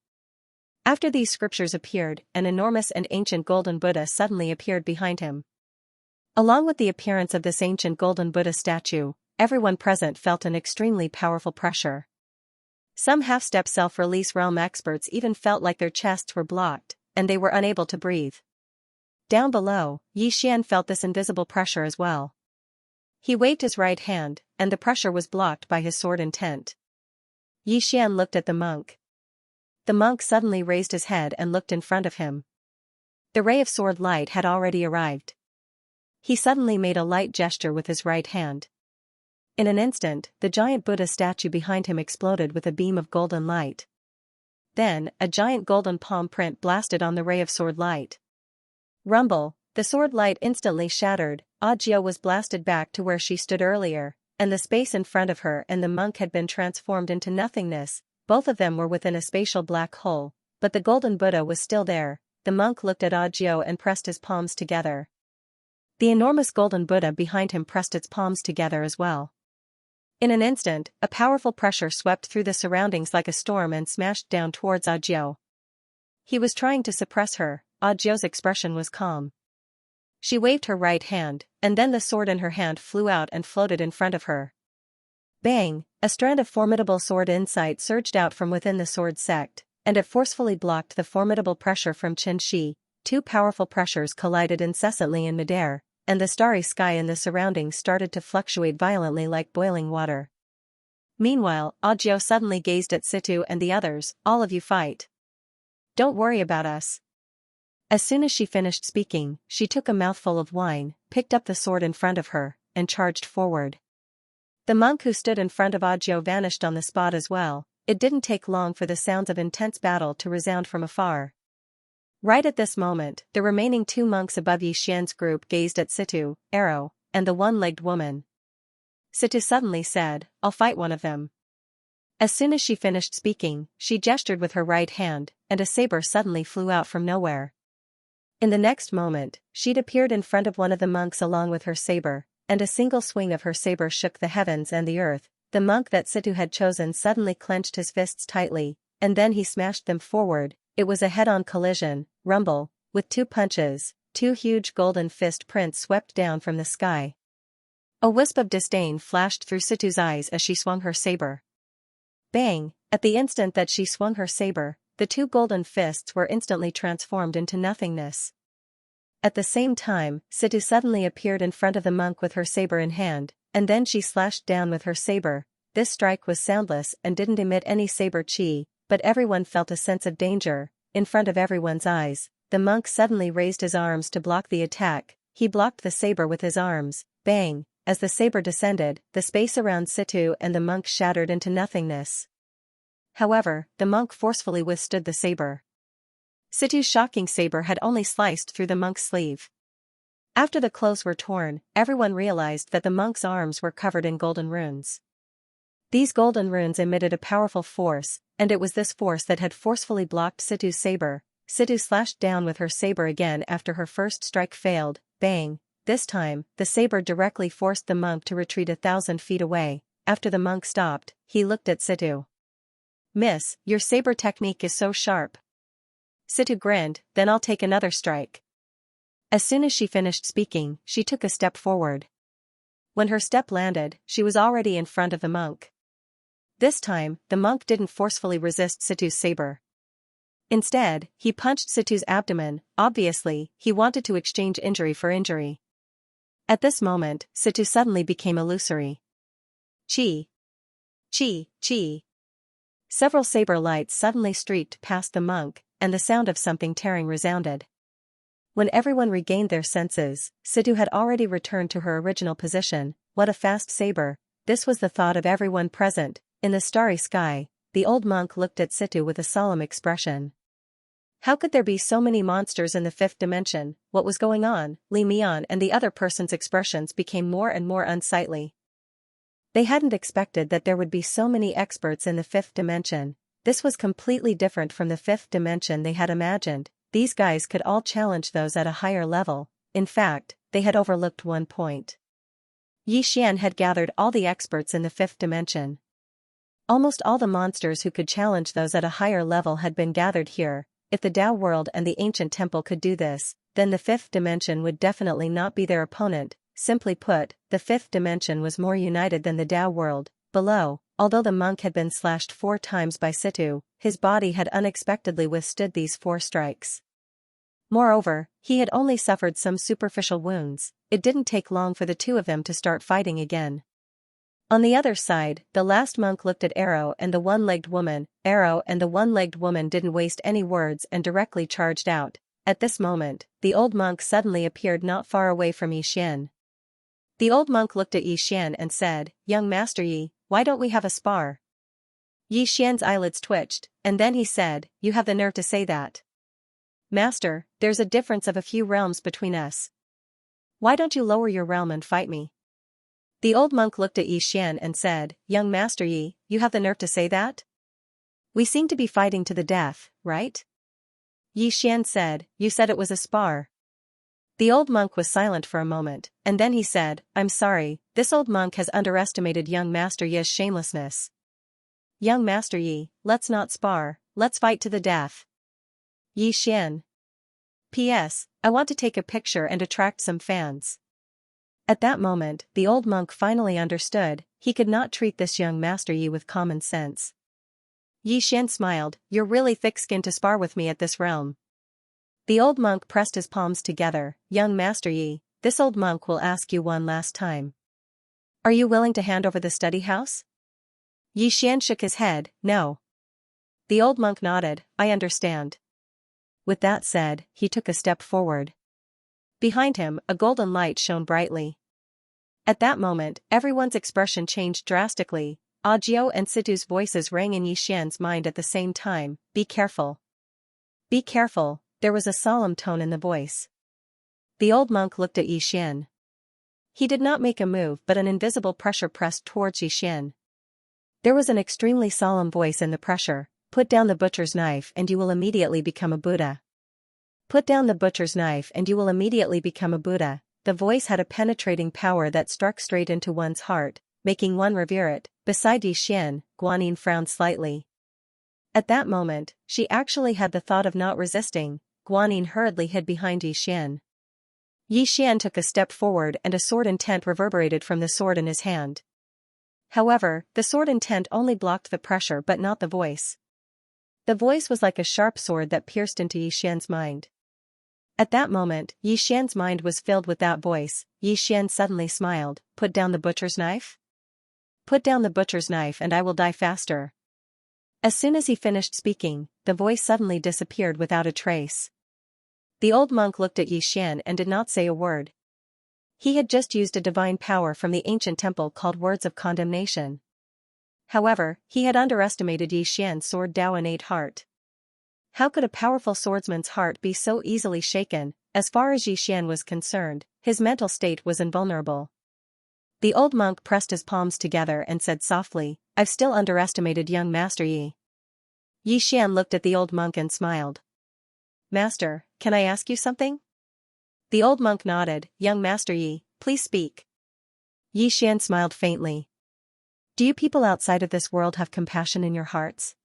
After these scriptures appeared, an enormous and ancient golden Buddha suddenly appeared behind him. Along with the appearance of this ancient golden Buddha statue, everyone present felt an extremely powerful pressure. Some half-step self-release realm experts even felt like their chests were blocked, and they were unable to breathe. Down below, Xianxia felt this invisible pressure as well. He waved his right hand, and the pressure was blocked by his sword intent. Xianxia looked at the monk. The monk suddenly raised his head and looked in front of him. The ray of sword light had already arrived. He suddenly made a light gesture with his right hand. In an instant, the giant Buddha statue behind him exploded with a beam of golden light. Then, a giant golden palm print blasted on the ray of sword light. Rumble, the sword light instantly shattered. Audiobook was blasted back to where she stood earlier, and the space in front of her and the monk had been transformed into nothingness. Both of them were within a spatial black hole, but the golden Buddha was still there. The monk looked at Audiobook and pressed his palms together. The enormous golden Buddha behind him pressed its palms together as well. In an instant, a powerful pressure swept through the surroundings like a storm and smashed down towards Audiobook. He was trying to suppress her. Audiobook's expression was calm. She waved her right hand, and then the sword in her hand flew out and floated in front of her. Bang! A strand of formidable sword insight surged out from within the sword sect, and it forcefully blocked the formidable pressure from Xianxia. Two powerful pressures collided incessantly in midair, and the starry sky and the surroundings started to fluctuate violently like boiling water. Meanwhile, Audiobook suddenly gazed at Situ and the others. All of you fight. Don't worry about us. As soon as she finished speaking, she took a mouthful of wine, picked up the sword in front of her, and charged forward. The monk who stood in front of Audiobook vanished on the spot as well. It didn't take long for the sounds of intense battle to resound from afar. Right at this moment, the remaining two monks above Xianxia's group gazed at Situ, Arrow, and the one-legged woman. Situ suddenly said, "I'll fight one of them." As soon as she finished speaking, she gestured with her right hand, and a saber suddenly flew out from nowhere. In the next moment, she'd appeared in front of one of the monks along with her saber, and a single swing of her saber shook the heavens and the earth. The monk that Situ had chosen suddenly clenched his fists tightly, and then he smashed them forward. It was a head-on collision. Rumble, with two punches, two huge golden fist prints swept down from the sky. A wisp of disdain flashed through Situ's eyes as she swung her saber. Bang! At the instant that she swung her saber, the two golden fists were instantly transformed into nothingness. At the same time, Situ suddenly appeared in front of the monk with her saber in hand, and then she slashed down with her saber. This strike was soundless and didn't emit any saber chi, but everyone felt a sense of danger. In front of everyone's eyes, the monk suddenly raised his arms to block the attack. He blocked the saber with his arms. Bang! As the saber descended, the space around Situ and the monk shattered into nothingness. However, the monk forcefully withstood the saber. Situ's shocking saber had only sliced through the monk's sleeve. After the clothes were torn, everyone realized that the monk's arms were covered in golden runes. These golden runes emitted a powerful force, and it was this force that had forcefully blocked Situ's saber. Situ slashed down with her saber again after her first strike failed. Bang! This time, the saber directly forced the monk to retreat 1,000 feet away. After the monk stopped, he looked at Situ. "Miss, your saber technique is so sharp." Situ grinned, "Then I'll take another strike." As soon as she finished speaking, she took a step forward. When her step landed, she was already in front of the monk. This time, the monk didn't forcefully resist Situ's saber. Instead, he punched Situ's abdomen. Obviously, he wanted to exchange injury for injury. At this moment, Situ suddenly became illusory. Chi! Chi! Chi! Several saber lights suddenly streaked past the monk, and the sound of something tearing resounded. When everyone regained their senses, Situ had already returned to her original position. What a fast saber! This was the thought of everyone present. In the starry sky, the old monk looked at Situ with a solemn expression. How could there be so many monsters in the fifth dimension? What was going on? Li Mian and the other person's expressions became more and more unsightly. They hadn't expected that there would be so many experts in the fifth dimension. This was completely different from the fifth dimension they had imagined. These guys could all challenge those at a higher level. In fact, they had overlooked one point. Xian had gathered all the experts in the fifth dimension. Almost all the monsters who could challenge those at a higher level had been gathered here. If the Tao world and the ancient temple could do this, then the fifth dimension would definitely not be their opponent. Simply put, the fifth dimension was more united than the Tao world. Below, although the monk had been slashed 4 times by Situ, his body had unexpectedly withstood these 4 strikes. Moreover, he had only suffered some superficial wounds. It didn't take long for the two of them to start fighting again. On the other side, the last monk looked at Arrow and the one-legged woman. Arrow and the one-legged woman didn't waste any words and directly charged out. At this moment, the old monk suddenly appeared not far away from Xian. The old monk looked at Xian and said, "Young Master Yi, why don't we have a spar?" Xian's eyelids twitched, and then he said, "You have the nerve to say that. Master, there's a difference of a few realms between us. Why don't you lower your realm and fight me?" The old monk looked at Xian and said, "Young Master Yi, you have the nerve to say that? We seem to be fighting to the death, right?" Xian said, "You said it was a spar." The old monk was silent for a moment, and then he said, "I'm sorry, this old monk has underestimated young Master Yi's shamelessness. Young Master Yi, let's not spar, let's fight to the death." Xian. P.S. I want to take a picture and attract some fans. At that moment, the old monk finally understood. He could not treat this young Master Yi with common sense. Xian smiled, "You're really thick-skinned to spar with me at this realm." The old monk pressed his palms together. "Young Master Yi, this old monk will ask you one last time. Are you willing to hand over the study house?" Xian shook his head, "No." The old monk nodded, "I understand." With that said, he took a step forward. Behind him, a golden light shone brightly. At that moment, everyone's expression changed drastically. Ajio and Situ's voices rang in Xian's mind at the same time. "Be careful. Be careful," there was a solemn tone in the voice. The old monk looked at Xian. He did not make a move, but an invisible pressure pressed towards Xian. There was an extremely solemn voice in the pressure. "Put down the butcher's knife and you will immediately become a Buddha. Put down the butcher's knife and you will immediately become a Buddha." The voice had a penetrating power that struck straight into one's heart, making one revere it. Beside Xian, Guanyin frowned slightly. At that moment, she actually had the thought of not resisting. Guanyin hurriedly hid behind Xian. Xian took a step forward and a sword intent reverberated from the sword in his hand. However, the sword intent only blocked the pressure but not the voice. The voice was like a sharp sword that pierced into Xian's mind. At that moment, Xian's mind was filled with that voice. Xian suddenly smiled. "Put down the butcher's knife? Put down the butcher's knife and I will die faster." As soon as he finished speaking, the voice suddenly disappeared without a trace. The old monk looked at Xian and did not say a word. He had just used a divine power from the ancient temple called Words of Condemnation. However, he had underestimated Xian's sword Dao innate heart. How could a powerful swordsman's heart be so easily shaken? As far as Xian was concerned, his mental state was invulnerable. The old monk pressed his palms together and said softly, "I've still underestimated young Master Yi." Xian looked at the old monk and smiled. "Master, can I ask you something?" The old monk nodded. "Young Master Yi, please speak." Xian smiled faintly. "Do you people outside of this world have compassion in your hearts?"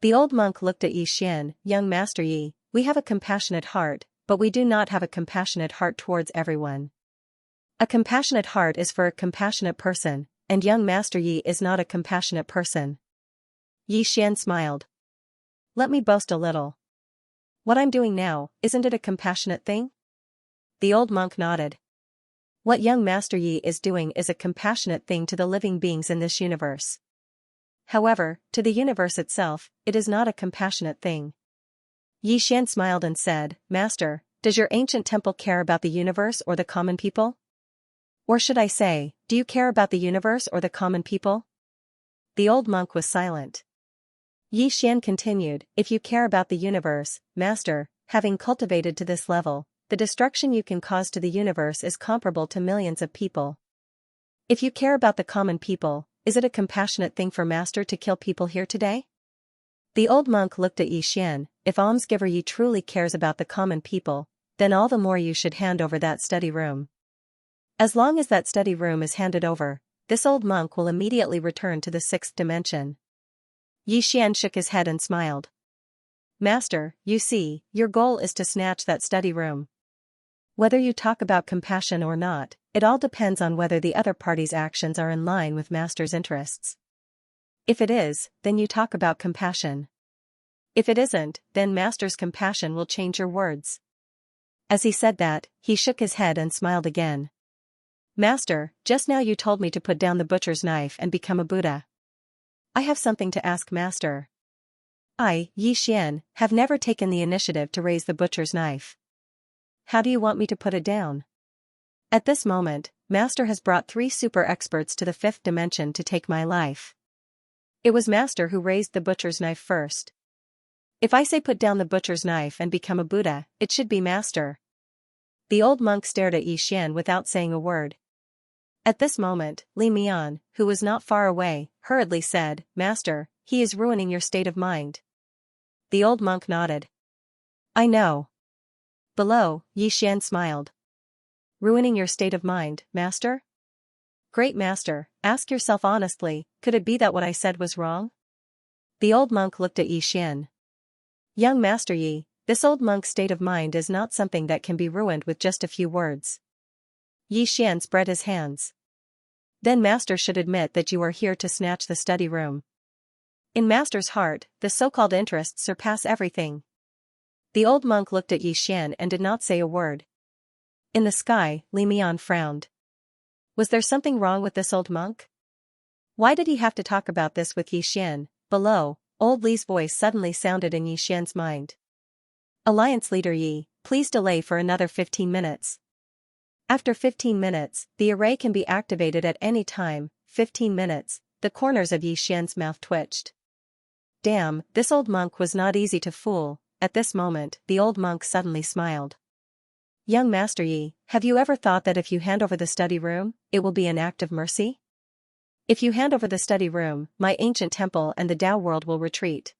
The old monk looked at Xian. "Young Master Yi, we have a compassionate heart, but we do not have a compassionate heart towards everyone. A compassionate heart is for a compassionate person, and young Master Yi is not a compassionate person. Xian smiled. Let me boast a little. What I'm doing now, isn't it a compassionate thing? The old monk nodded. What young Master Yi is doing is a compassionate thing to the living beings in this universe. However, to the universe itself, it is not a compassionate thing. Xian smiled and said, Master, does your ancient temple care about the universe or the common people? Or should I say, do you care about the universe or the common people? The old monk was silent. Xian continued, if you care about the universe, Master, having cultivated to this level, the destruction you can cause to the universe is comparable to millions of people. If you care about the common people, is it a compassionate thing for Master to kill people here today? The old monk looked at Xian. If almsgiver Yi truly cares about the common people, then all the more you should hand over that study room. As long as that study room is handed over, this old monk will immediately return to the sixth dimension. Xian shook his head and smiled. Master, you see, your goal is to snatch that study room. Whether you talk about compassion or not, it all depends on whether the other party's actions are in line with Master's interests. If it is, then you talk about compassion. If it isn't, then Master's compassion will change your words. As he said that, he shook his head and smiled again. Master, just now you told me to put down the butcher's knife and become a Buddha. I have something to ask Master. I, Xian, have never taken the initiative to raise the butcher's knife. How do you want me to put it down? At this moment, Master has brought 3 super experts to the 5th dimension to take my life. It was Master who raised the butcher's knife first. If I say put down the butcher's knife and become a Buddha, it should be Master. The old monk stared at Xian without saying a word. At this moment, Li Mian, who was not far away, hurriedly said, Master, he is ruining your state of mind. The old monk nodded. I know. Below, Xian smiled. Ruining your state of mind, Master? Great Master, ask yourself honestly, could it be that what I said was wrong? The old monk looked at Xian. Young Master Yi, this old monk's state of mind is not something that can be ruined with just a few words. Xian spread his hands. Then Master should admit that you are here to snatch the study room. In Master's heart, the so-called interests surpass everything. The old monk looked at Xian and did not say a word. In the sky, Li Mian frowned. Was there something wrong with this old monk? Why did he have to talk about this with Xian? Below, old Li's voice suddenly sounded in Xian's mind. Alliance leader Yi, please delay for another 15 minutes. After 15 minutes, the array can be activated at any time. 15 minutes, the corners of Xian's mouth twitched. Damn, this old monk was not easy to fool. At this moment, the old monk suddenly smiled. Young Master Yi, have you ever thought that if you hand over the study room, it will be an act of mercy? If you hand over the study room, my ancient temple and the Tao world will retreat.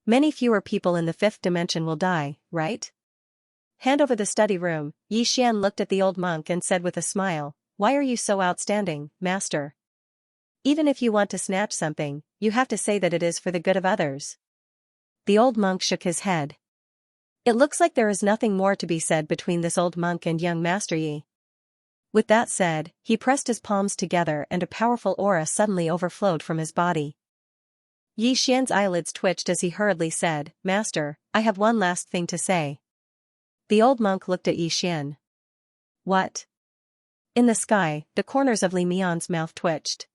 Many fewer people in the 5th dimension will die, right? Hand over the study room. Xian looked at the old monk and said with a smile, why are you so outstanding, Master? Even if you want to snatch something, you have to say that it is for the good of others. The old monk shook his head. It looks like there is nothing more to be said between this old monk and young Master Yi. With that said, he pressed his palms together and a powerful aura suddenly overflowed from his body. Xian's eyelids twitched as he hurriedly said, Master, I have one last thing to say. The old monk looked at Xian. What? In the sky, the corners of Li Mian's mouth twitched.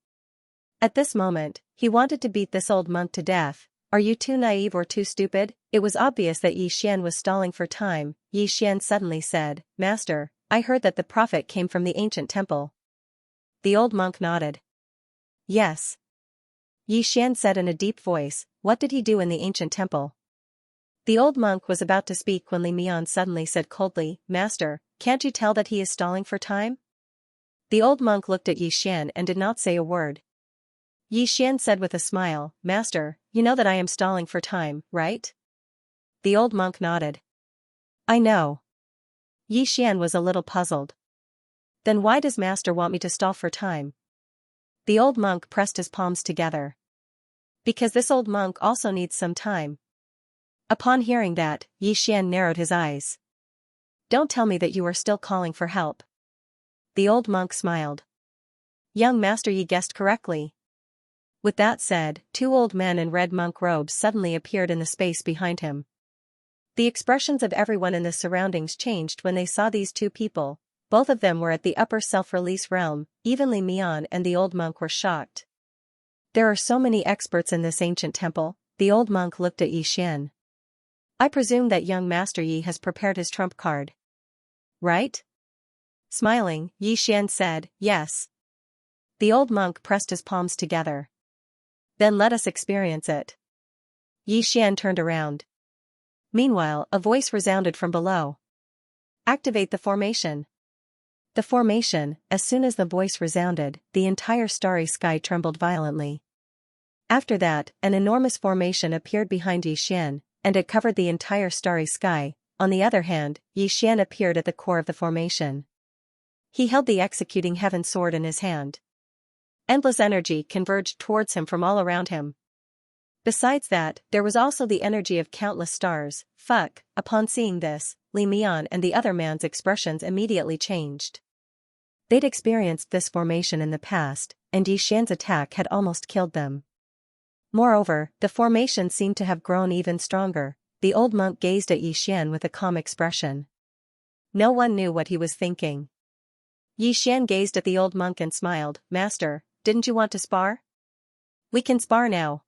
At this moment, he wanted to beat this old monk to death. Are you too naive or too stupid? It was obvious that Xian was stalling for time. Xian suddenly said, Master, I heard that the prophet came from the ancient temple. The old monk nodded. Yes. Xian said in a deep voice, what did he do in the ancient temple? The old monk was about to speak when Li Mian suddenly said coldly, Master, can't you tell that he is stalling for time? The old monk looked at Xian and did not say a word. Xian said with a smile, Master, you know that I am stalling for time, right? The old monk nodded. I know. Xian was a little puzzled. Then why does Master want me to stall for time? The old monk pressed his palms together. Because this old monk also needs some time. Upon hearing that, Xian narrowed his eyes. Don't tell me that you are still calling for help. the old monk smiled. Young master, ye guessed correctly. With that said, two old men in red monk robes suddenly appeared in the space behind him. The expressions of everyone in the surroundings changed when they saw these two people. Both of them were at the upper self-release realm. Even Li Mian and the old monk were shocked. There are so many experts in this ancient temple. The old monk looked at Xian. I presume that young master Yi has prepared his trump card. Right? Smiling, Xian said, yes. The old monk pressed his palms together. Then let us experience it. Xian turned around. Meanwhile, a voice resounded from below. Activate the formation. The formation. As soon as the voice resounded, the entire starry sky trembled violently. After that, an enormous formation appeared behind Xian, and it covered the entire starry sky. On the other hand, Xian appeared at the core of the formation. He held the executing heaven sword in his hand. Endless energy converged towards him from all around him. Besides that, there was also the energy of countless stars. Fuck. Upon seeing this, Li Mian and the other man's expressions immediately changed. They'd experienced this formation in the past, and Xian's attack had almost killed them. Moreover, the formation seemed to have grown even stronger. The old monk gazed at Xian with a calm expression. No one knew what he was thinking. Xian gazed at the old monk and smiled. Master, didn't you want to spar? We can spar now.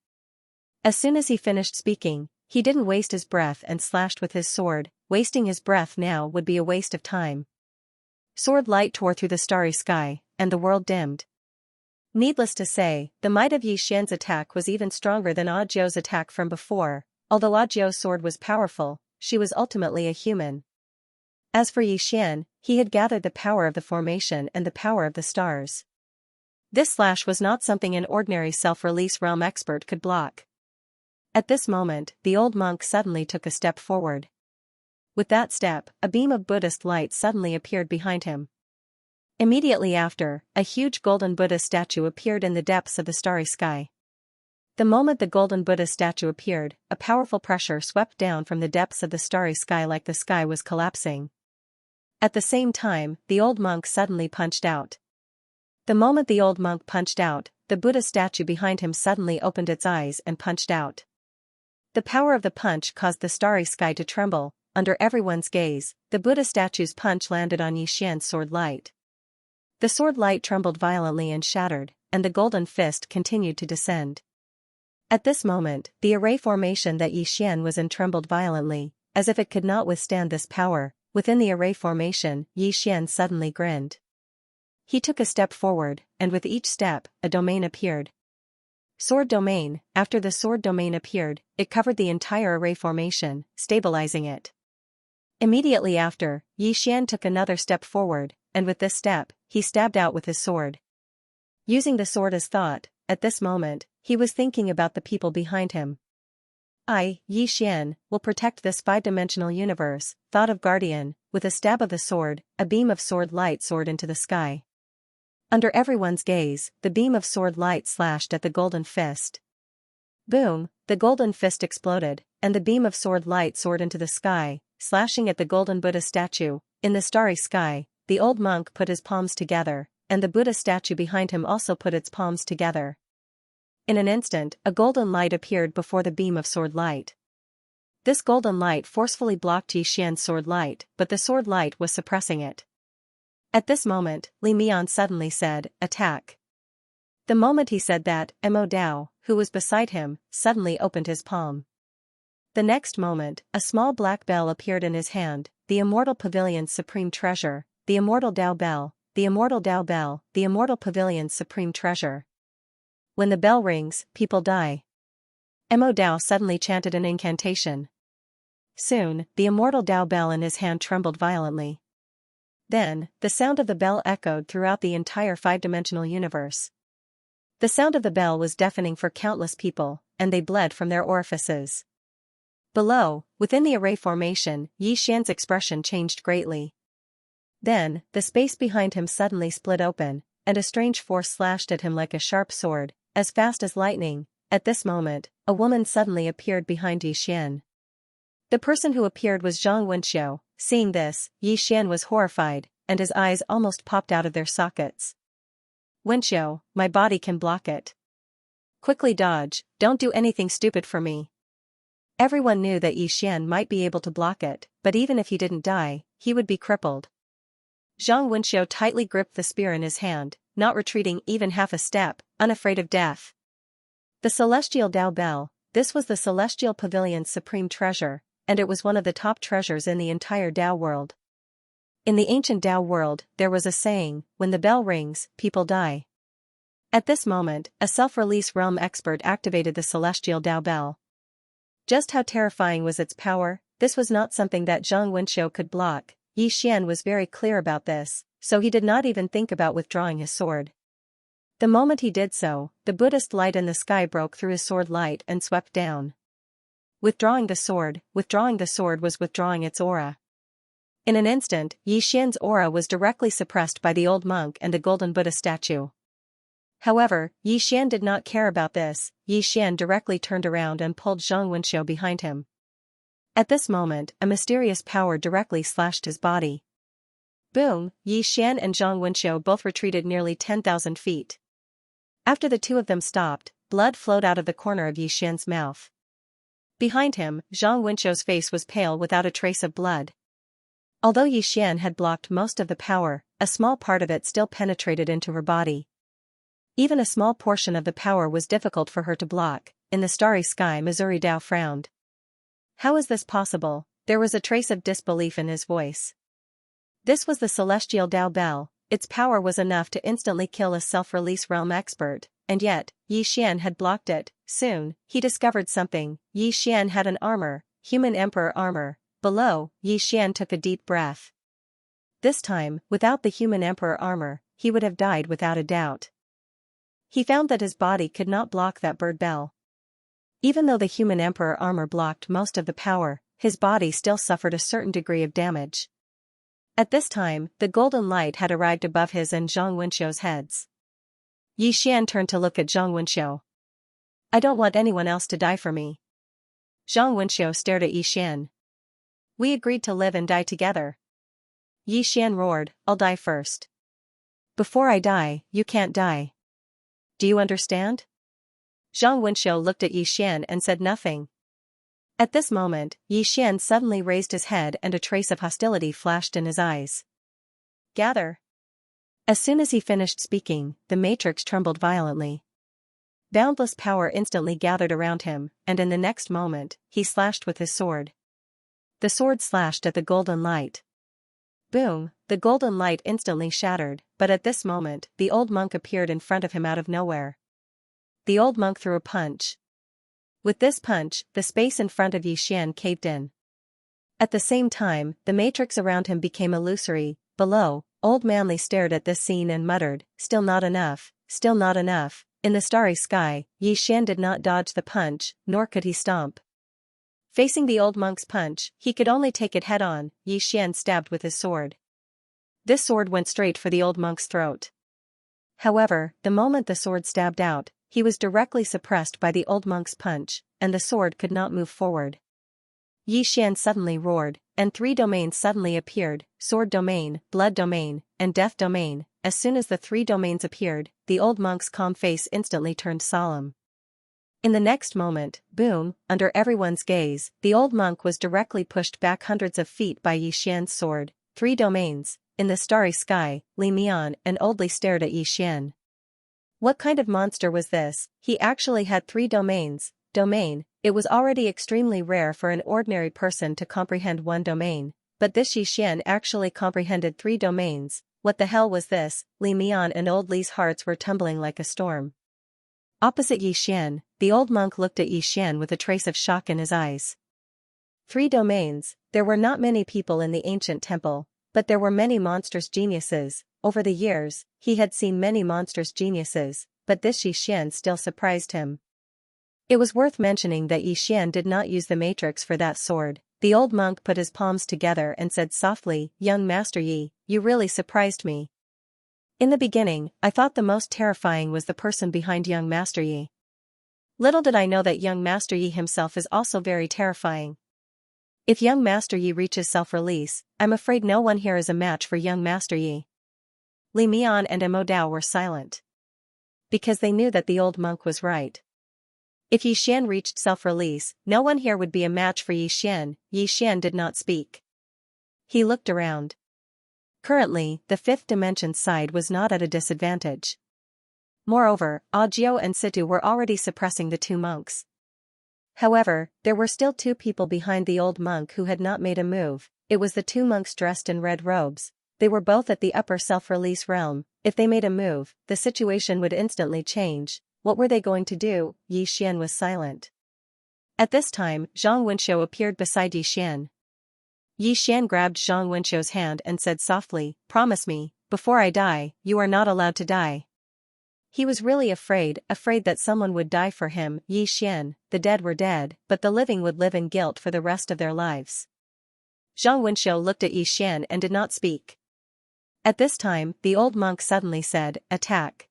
As soon as he finished speaking, he didn't waste his breath and slashed with his sword. Wasting his breath now would be a waste of time. Sword light tore through the starry sky, and the world dimmed. Needless to say, the might of Xian's attack was even stronger than Audio's attack from before. Although Audio's sword was powerful, she was ultimately a human. As for Xian, he had gathered the power of the formation and the power of the stars. This slash was not something an ordinary self-release realm expert could block. At this moment, the old monk suddenly took a step forward. With that step, a beam of Buddhist light suddenly appeared behind him. Immediately after, a huge golden Buddha statue appeared in the depths of the starry sky. The moment the golden Buddha statue appeared, a powerful pressure swept down from the depths of the starry sky like the sky was collapsing. At the same time, the old monk suddenly punched out. The moment the old monk punched out, the Buddha statue behind him suddenly opened its eyes and punched out. The power of the punch caused the starry sky to tremble. Under everyone's gaze, the Buddha statue's punch landed on Xian's sword light. The sword light trembled violently and shattered, and the golden fist continued to descend. At this moment, the array formation that Xian was in trembled violently, as if it could not withstand this power. Within the array formation, Xian suddenly grinned. He took a step forward, and with each step, a domain appeared. Sword domain. After the sword domain appeared, it covered the entire array formation, stabilizing it. Immediately after, Xian took another step forward, and with this step, he stabbed out with his sword. Using the sword as thought, at this moment, he was thinking about the people behind him. I, Xian, will protect this five-dimensional universe, thought of Guardian. With a stab of the sword, a beam of sword light soared into the sky. Under everyone's gaze, the beam of sword light slashed at the golden fist. Boom, the golden fist exploded, and the beam of sword light soared into the sky, slashing at the golden Buddha statue. In the starry sky, the old monk put his palms together, and the Buddha statue behind him also put its palms together. In an instant, a golden light appeared before the beam of sword light. This golden light forcefully blocked Xian's sword light, but the sword light was suppressing it. At this moment, Li Mian suddenly said, "Attack." The moment he said that, Mo Dao, who was beside him, suddenly opened his palm. The next moment, a small black bell appeared in his hand, the Immortal Pavilion's supreme treasure, the Immortal Dao Bell, the Immortal Dao Bell, the Immortal Pavilion's supreme treasure. When the bell rings, people die. Mo Dao suddenly chanted an incantation. Soon, the Immortal Dao Bell in his hand trembled violently. Then, the sound of the bell echoed throughout the entire five-dimensional universe. The sound of the bell was deafening for countless people, and they bled from their orifices. Below, within the array formation, Xian's expression changed greatly. Then, the space behind him suddenly split open, and a strange force slashed at him like a sharp sword, as fast as lightning. At this moment, a woman suddenly appeared behind Xian. The person who appeared was Zhang Wenxiu. Seeing this, Xian was horrified. and his eyes almost popped out of their sockets. "Wenqiu, my body can block it. Quickly dodge, don't do anything stupid for me." Everyone knew that Xian might be able to block it, but even if he didn't die, he would be crippled. Zhang Wenqiu tightly gripped the spear in his hand, not retreating even half a step, unafraid of death. The celestial Dao Bell, this was the celestial pavilion's supreme treasure, and it was one of the top treasures in the entire Dao world. In the ancient Dao world, there was a saying, when the bell rings, people die. At this moment, a self-release realm expert activated the celestial Dao Bell. Just how terrifying was its power? This was not something that Zhang Wenqiu could block. Xian was very clear about this, so he did not even think about withdrawing his sword. The moment he did so, the Buddhist light in the sky broke through his sword light and swept down. Withdrawing the sword was withdrawing its aura. In an instant, Xian's aura was directly suppressed by the old monk and a golden Buddha statue. However, Xian did not care about this. Xian directly turned around and pulled Zhang Wenqiu behind him. At this moment, a mysterious power directly slashed his body. Boom! Xian and Zhang Wenqiu both retreated nearly 10,000 feet. After the two of them stopped, blood flowed out of the corner of Xian's mouth. Behind him, Zhang Wenqiu's face was pale without a trace of blood. Although Xian had blocked most of the power, a small part of it still penetrated into her body. Even a small portion of the power was difficult for her to block. In the starry sky, Missouri Dao frowned. "How is this possible?" There was a trace of disbelief in his voice. This was the celestial Dao Bell. Its power was enough to instantly kill a self-release realm expert, and yet, Xian had blocked it. Soon, he discovered something. Xian had an armor, human emperor armor. Below, Xian took a deep breath. This time, without the human emperor armor, he would have died without a doubt. He found that his body could not block that bird bell. Even though the human emperor armor blocked most of the power, his body still suffered a certain degree of damage. At this time, the golden light had arrived above his and Zhang Wenqiu's heads. Xian turned to look at Zhang Wenqiu. "I don't want anyone else to die for me." Zhang Wenqiu stared at Xian. "We agreed to live and die together." Xian roared, "I'll die first. Before I die, you can't die. Do you understand?" Zhang Wenqiu looked at Xian and said nothing. At this moment, Xian suddenly raised his head and a trace of hostility flashed in his eyes. "Gather." As soon as he finished speaking, the matrix trembled violently. Boundless power instantly gathered around him, and in the next moment, he slashed with his sword. The sword slashed at the golden light. Boom! The golden light instantly shattered, but at this moment, the old monk appeared in front of him out of nowhere. The old monk threw a punch. With this punch, the space in front of Xian caved in. At the same time, the matrix around him became illusory. Below, Old Manly stared at this scene and muttered, "Still not enough, still not enough." In the starry sky, Xian did not dodge the punch, nor could he stomp. Facing the old monk's punch, he could only take it head-on. Xian stabbed with his sword. This sword went straight for the old monk's throat. However, the moment the sword stabbed out, he was directly suppressed by the old monk's punch, and the sword could not move forward. Xian suddenly roared, and 3 domains suddenly appeared: sword domain, blood domain, and death domain. As soon as the 3 domains appeared, the old monk's calm face instantly turned solemn. In the next moment, boom, under everyone's gaze, the old monk was directly pushed back hundreds of feet by Xian's sword. 3 domains. In the starry sky, Li Mian and Old Li stared at Xian. What kind of monster was this? He actually had 3 domains. Domain. It was already extremely rare for an ordinary person to comprehend 1 domain, but this Xian actually comprehended 3 domains. What the hell was this? Li Mian and Old Li's hearts were tumbling like a storm. Opposite Xian, the old monk looked at Xian with a trace of shock in his eyes. 3 domains. There were not many people in the ancient temple, but there were many monstrous geniuses. Over the years, he had seen many monstrous geniuses, but this Xian still surprised him. It was worth mentioning that Xian did not use the matrix for that sword. The old monk put his palms together and said softly, "Young Master Yi, you really surprised me. In the beginning, I thought the most terrifying was the person behind young Master Yi. Little did I know that young Master Yi himself is also very terrifying." If young Master Yi reaches self-release, I'm afraid no one here is a match for young Master Yi. Li Mian and Mo Dao were silent. Because they knew that the old monk was right. If Yi Xian reached self-release, no one here would be a match for Yi Xian. Yi Xian did not speak. He looked around. Currently, the fifth dimension's side was not at a disadvantage. Moreover, Ajiu and Situ were already suppressing the two monks. However, there were still two people behind the old monk who had not made a move. It was the two monks dressed in red robes. They were both at the upper self-release realm. If they made a move, the situation would instantly change. What were they going to do? Yi Xian was silent. At this time, Zhang Wenxiu appeared beside Yi Xian. Yi Xian grabbed Zhang Wenxiu's hand and said softly, "Promise me, before I die, you are not allowed to die." He was really afraid that someone would die for him. Yi Xian, the dead were dead, but the living would live in guilt for the rest of their lives. Zhang Wenxiu looked at Yi Xian and did not speak. At this time, the old monk suddenly said, "Attack."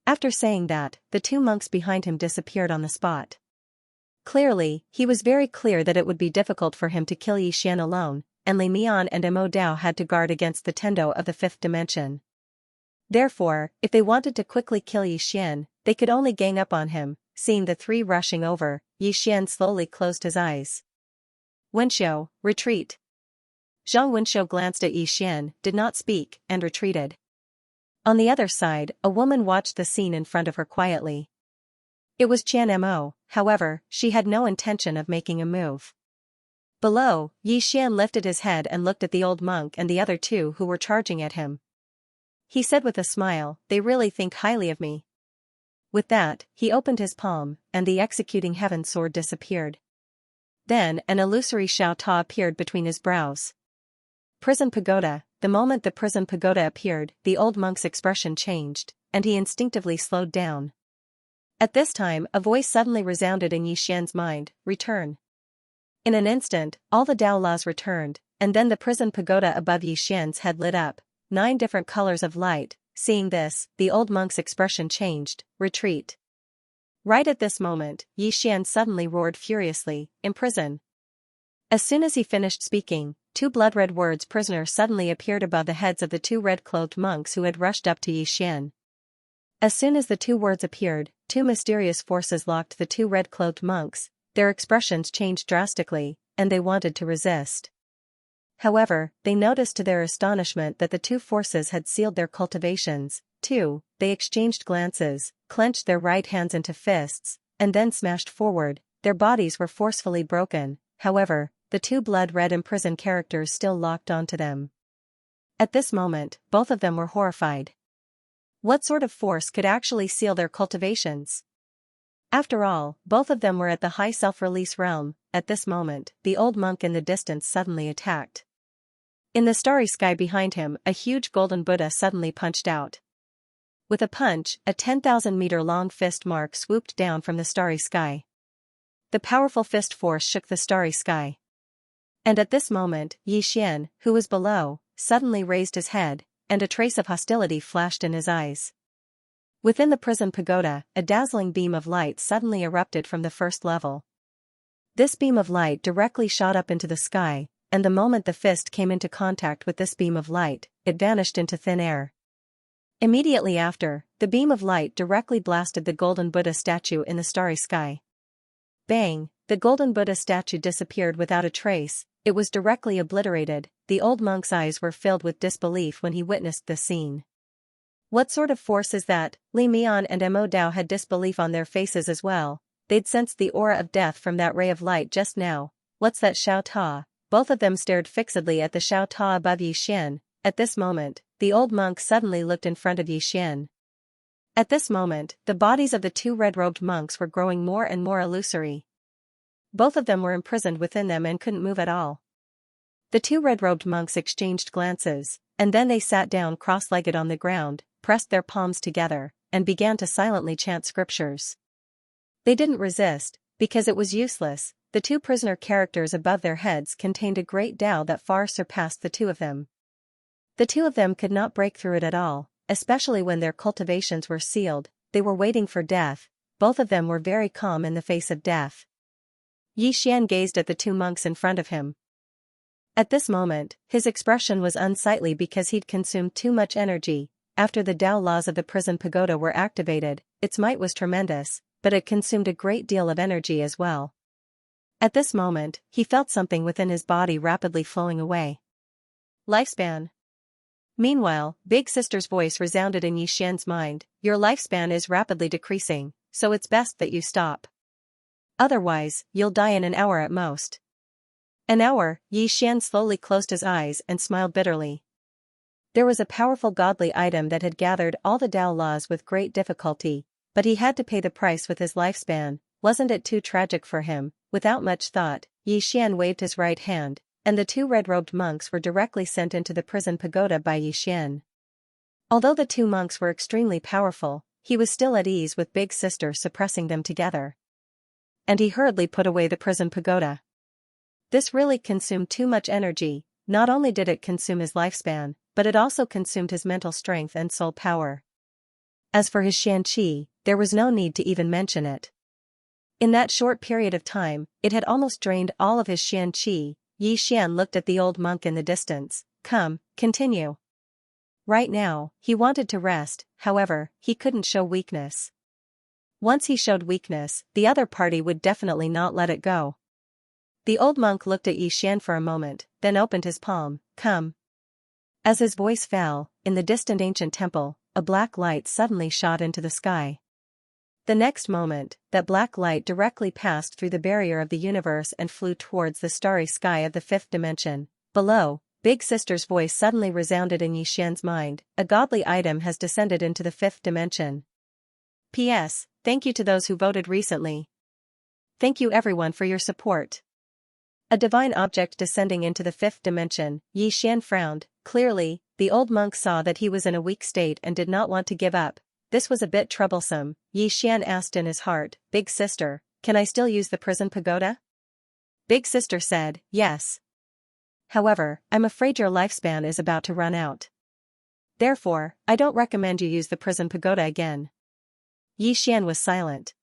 After saying that, the two monks behind him disappeared on the spot. Clearly, he was very clear that it would be difficult for him to kill Yi Xian alone, and Li Mian and Mo Dao had to guard against the Tendo of the fifth dimension. Therefore, if they wanted to quickly kill Yi Xian, they could only gang up on him. Seeing the three rushing over, Yi Xian slowly closed his eyes. "Wenxiu, retreat." Zhang Wenxiu glanced at Yi Xian, did not speak, and retreated. On the other side, a woman watched the scene in front of her quietly. It was Qian Mo, however, she had no intention of making a move. Below, Yi Xian lifted his head and looked at the old monk and the other two who were charging at him. He said with a smile, "They really think highly of me." With that, he opened his palm, and the executing heaven sword disappeared. Then, an illusory Xiao Ta appeared between his brows. Prison pagoda. The moment the prison pagoda appeared, the old monk's expression changed, and he instinctively slowed down. At this time, a voice suddenly resounded in Yi Xian's mind, "Return." In an instant, all the Dao laws returned, and then the prison pagoda above Yi Xian's head lit up. 9 different colors of light. Seeing this, the old monk's expression changed. "Retreat." Right at this moment, Yi Xian suddenly roared furiously, "Imprison." As soon as he finished speaking, 2 blood-red words "prisoner" suddenly appeared above the heads of the 2 red-clothed monks who had rushed up to Yi Xian. As soon as the 2 words appeared, 2 mysterious forces locked the 2 red-clothed monks. Their expressions changed drastically, and they wanted to resist. However, they noticed to their astonishment that the 2 forces had sealed their cultivations. 2. They exchanged glances, clenched their right hands into fists, and then smashed forward. Their bodies were forcefully broken. However, the 2 blood-red imprisoned characters still locked onto them. At this moment, both of them were horrified. What sort of force could actually seal their cultivations? After all, both of them were at the high self-release realm. At this moment, the old monk in the distance suddenly attacked. In the starry sky behind him, a huge golden Buddha suddenly punched out. With a punch, a 10,000-meter-long fist mark swooped down from the starry sky. The powerful fist force shook the starry sky. And at this moment, Yi Xian, who was below, suddenly raised his head, and a trace of hostility flashed in his eyes. Within the prison pagoda, a dazzling beam of light suddenly erupted from the first level. This beam of light directly shot up into the sky, and the moment the fist came into contact with this beam of light, it vanished into thin air. Immediately after, the beam of light directly blasted the golden Buddha statue in the starry sky. Bang! The golden Buddha statue disappeared without a trace. It was directly obliterated. The old monk's eyes were filled with disbelief when he witnessed this scene. What sort of force is that? Li Mian and Mo Dao had disbelief on their faces as well. They'd sensed the aura of death from that ray of light just now. What's that Xiao Ta? Both of them stared fixedly at the Xiao Ta above Yi Xian. At this moment, the old monk suddenly looked in front of Yi Xian. At this moment, the bodies of the 2 red-robed monks were growing more and more illusory. Both of them were imprisoned within them and couldn't move at all. The 2 red-robed monks exchanged glances, and then they sat down cross-legged on the ground, pressed their palms together, and began to silently chant scriptures. They didn't resist, because it was useless. The 2 prisoner characters above their heads contained a great Tao that far surpassed the 2 of them. The 2 of them could not break through it at all, especially when their cultivations were sealed. They were waiting for death. Both of them were very calm in the face of death. Yi Xian gazed at the two monks in front of him. At this moment, his expression was unsightly because he'd consumed too much energy. After the Tao laws of the prison pagoda were activated, its might was tremendous, but it consumed a great deal of energy as well. At this moment, he felt something within his body rapidly flowing away. Lifespan. Meanwhile, Big Sister's voice resounded in Yi Xian's mind, your lifespan is rapidly decreasing, so it's best that you stop. Otherwise, you'll die in an hour at most. An hour, Yi Xian slowly closed his eyes and smiled bitterly. There was a powerful godly item that had gathered all the Tao laws with great difficulty, but he had to pay the price with his lifespan. Wasn't it too tragic for him? Without much thought, Yi Xian waved his right hand, and the two red-robed monks were directly sent into the prison pagoda by Yi Xian. Although the two monks were extremely powerful, he was still at ease with Big Sister suppressing them together. And he hurriedly put away the prison pagoda. This really consumed too much energy. Not only did it consume his lifespan, but it also consumed his mental strength and soul power. As for his Xianxia, there was no need to even mention it. In that short period of time, it had almost drained all of his Xianxia. Yi Xian looked at the old monk in the distance. Come, continue. Right now, he wanted to rest, however, he couldn't show weakness. Once he showed weakness, the other party would definitely not let it go. The old monk looked at Yi Xian for a moment, then opened his palm. Come. As his voice fell, in the distant ancient temple, a black light suddenly shot into the sky. The next moment, that black light directly passed through the barrier of the universe and flew towards the starry sky of the fifth dimension. Below, Big Sister's voice suddenly resounded in Yi Xian's mind, a godly item has descended into the fifth dimension. P.S. Thank you to those who voted recently. Thank you everyone for your support. A divine object descending into the fifth dimension. Yi Xian frowned. Clearly, the old monk saw that he was in a weak state and did not want to give up. This was a bit troublesome. Yi Xian asked in his heart, Big Sister, can I still use the prison pagoda? Big Sister said, yes. However, I'm afraid your lifespan is about to run out. Therefore, I don't recommend you use the prison pagoda again. Yi Xian was silent.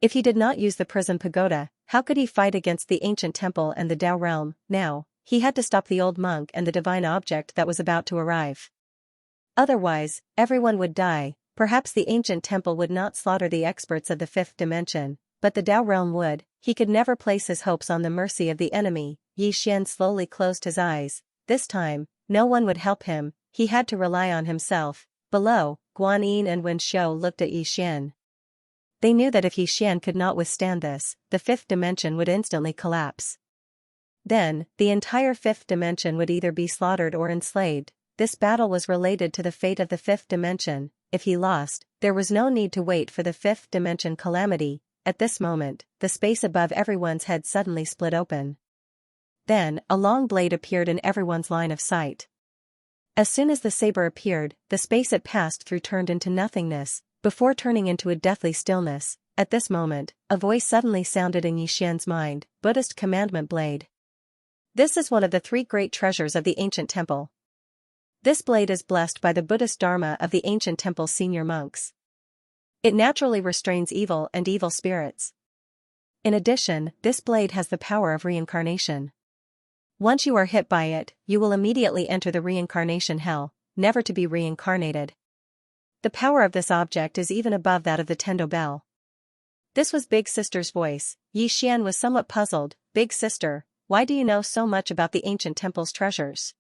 If he did not use the prison pagoda, how could he fight against the ancient temple and the Tao realm? Now, he had to stop the old monk and the divine object that was about to arrive. Otherwise, everyone would die. Perhaps the ancient temple would not slaughter the experts of the fifth dimension, but the Tao realm would. He could never place his hopes on the mercy of the enemy. Yi Xian slowly closed his eyes. This time, no one would help him, he had to rely on himself. Below, Guan Yin and Wen Shou looked at Yi Xian. They knew that if Yi Xian could not withstand this, the fifth dimension would instantly collapse. Then, the entire fifth dimension would either be slaughtered or enslaved. This battle was related to the fate of the fifth dimension. If he lost, there was no need to wait for the fifth dimension calamity. At this moment, the space above everyone's head suddenly split open. Then, a long blade appeared in everyone's line of sight. As soon as the saber appeared, the space it passed through turned into nothingness, before turning into a deathly stillness. At this moment, a voice suddenly sounded in Yi Xian's mind, Buddhist commandment blade. This is one of the three great treasures of the ancient temple. This blade is blessed by the Buddhist Dharma of the ancient temple's senior monks. It naturally restrains evil and evil spirits. In addition, this blade has the power of reincarnation. Once you are hit by it, you will immediately enter the reincarnation hell, never to be reincarnated. The power of this object is even above that of the Tendo bell. This was Big Sister's voice. Yi Xian was somewhat puzzled. Big Sister, why do you know so much about the ancient temple's treasures?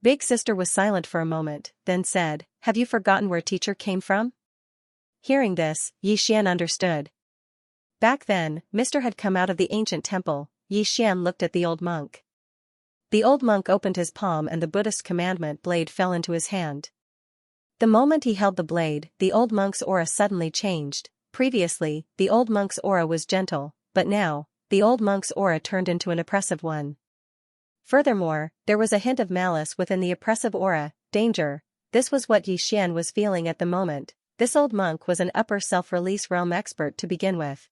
Big Sister was silent for a moment, then said, have you forgotten where teacher came from? Hearing this, Yi Xian understood. Back then, Mr. had come out of the ancient temple. Yi Xian looked at the old monk. The old monk opened his palm and the Buddhist commandment blade fell into his hand. The moment he held the blade, the old monk's aura suddenly changed. Previously, the old monk's aura was gentle, but now, the old monk's aura turned into an oppressive one. Furthermore, there was a hint of malice within the oppressive aura, danger. This was what Yi Xian was feeling at the moment. This old monk was an upper self-release realm expert to begin with.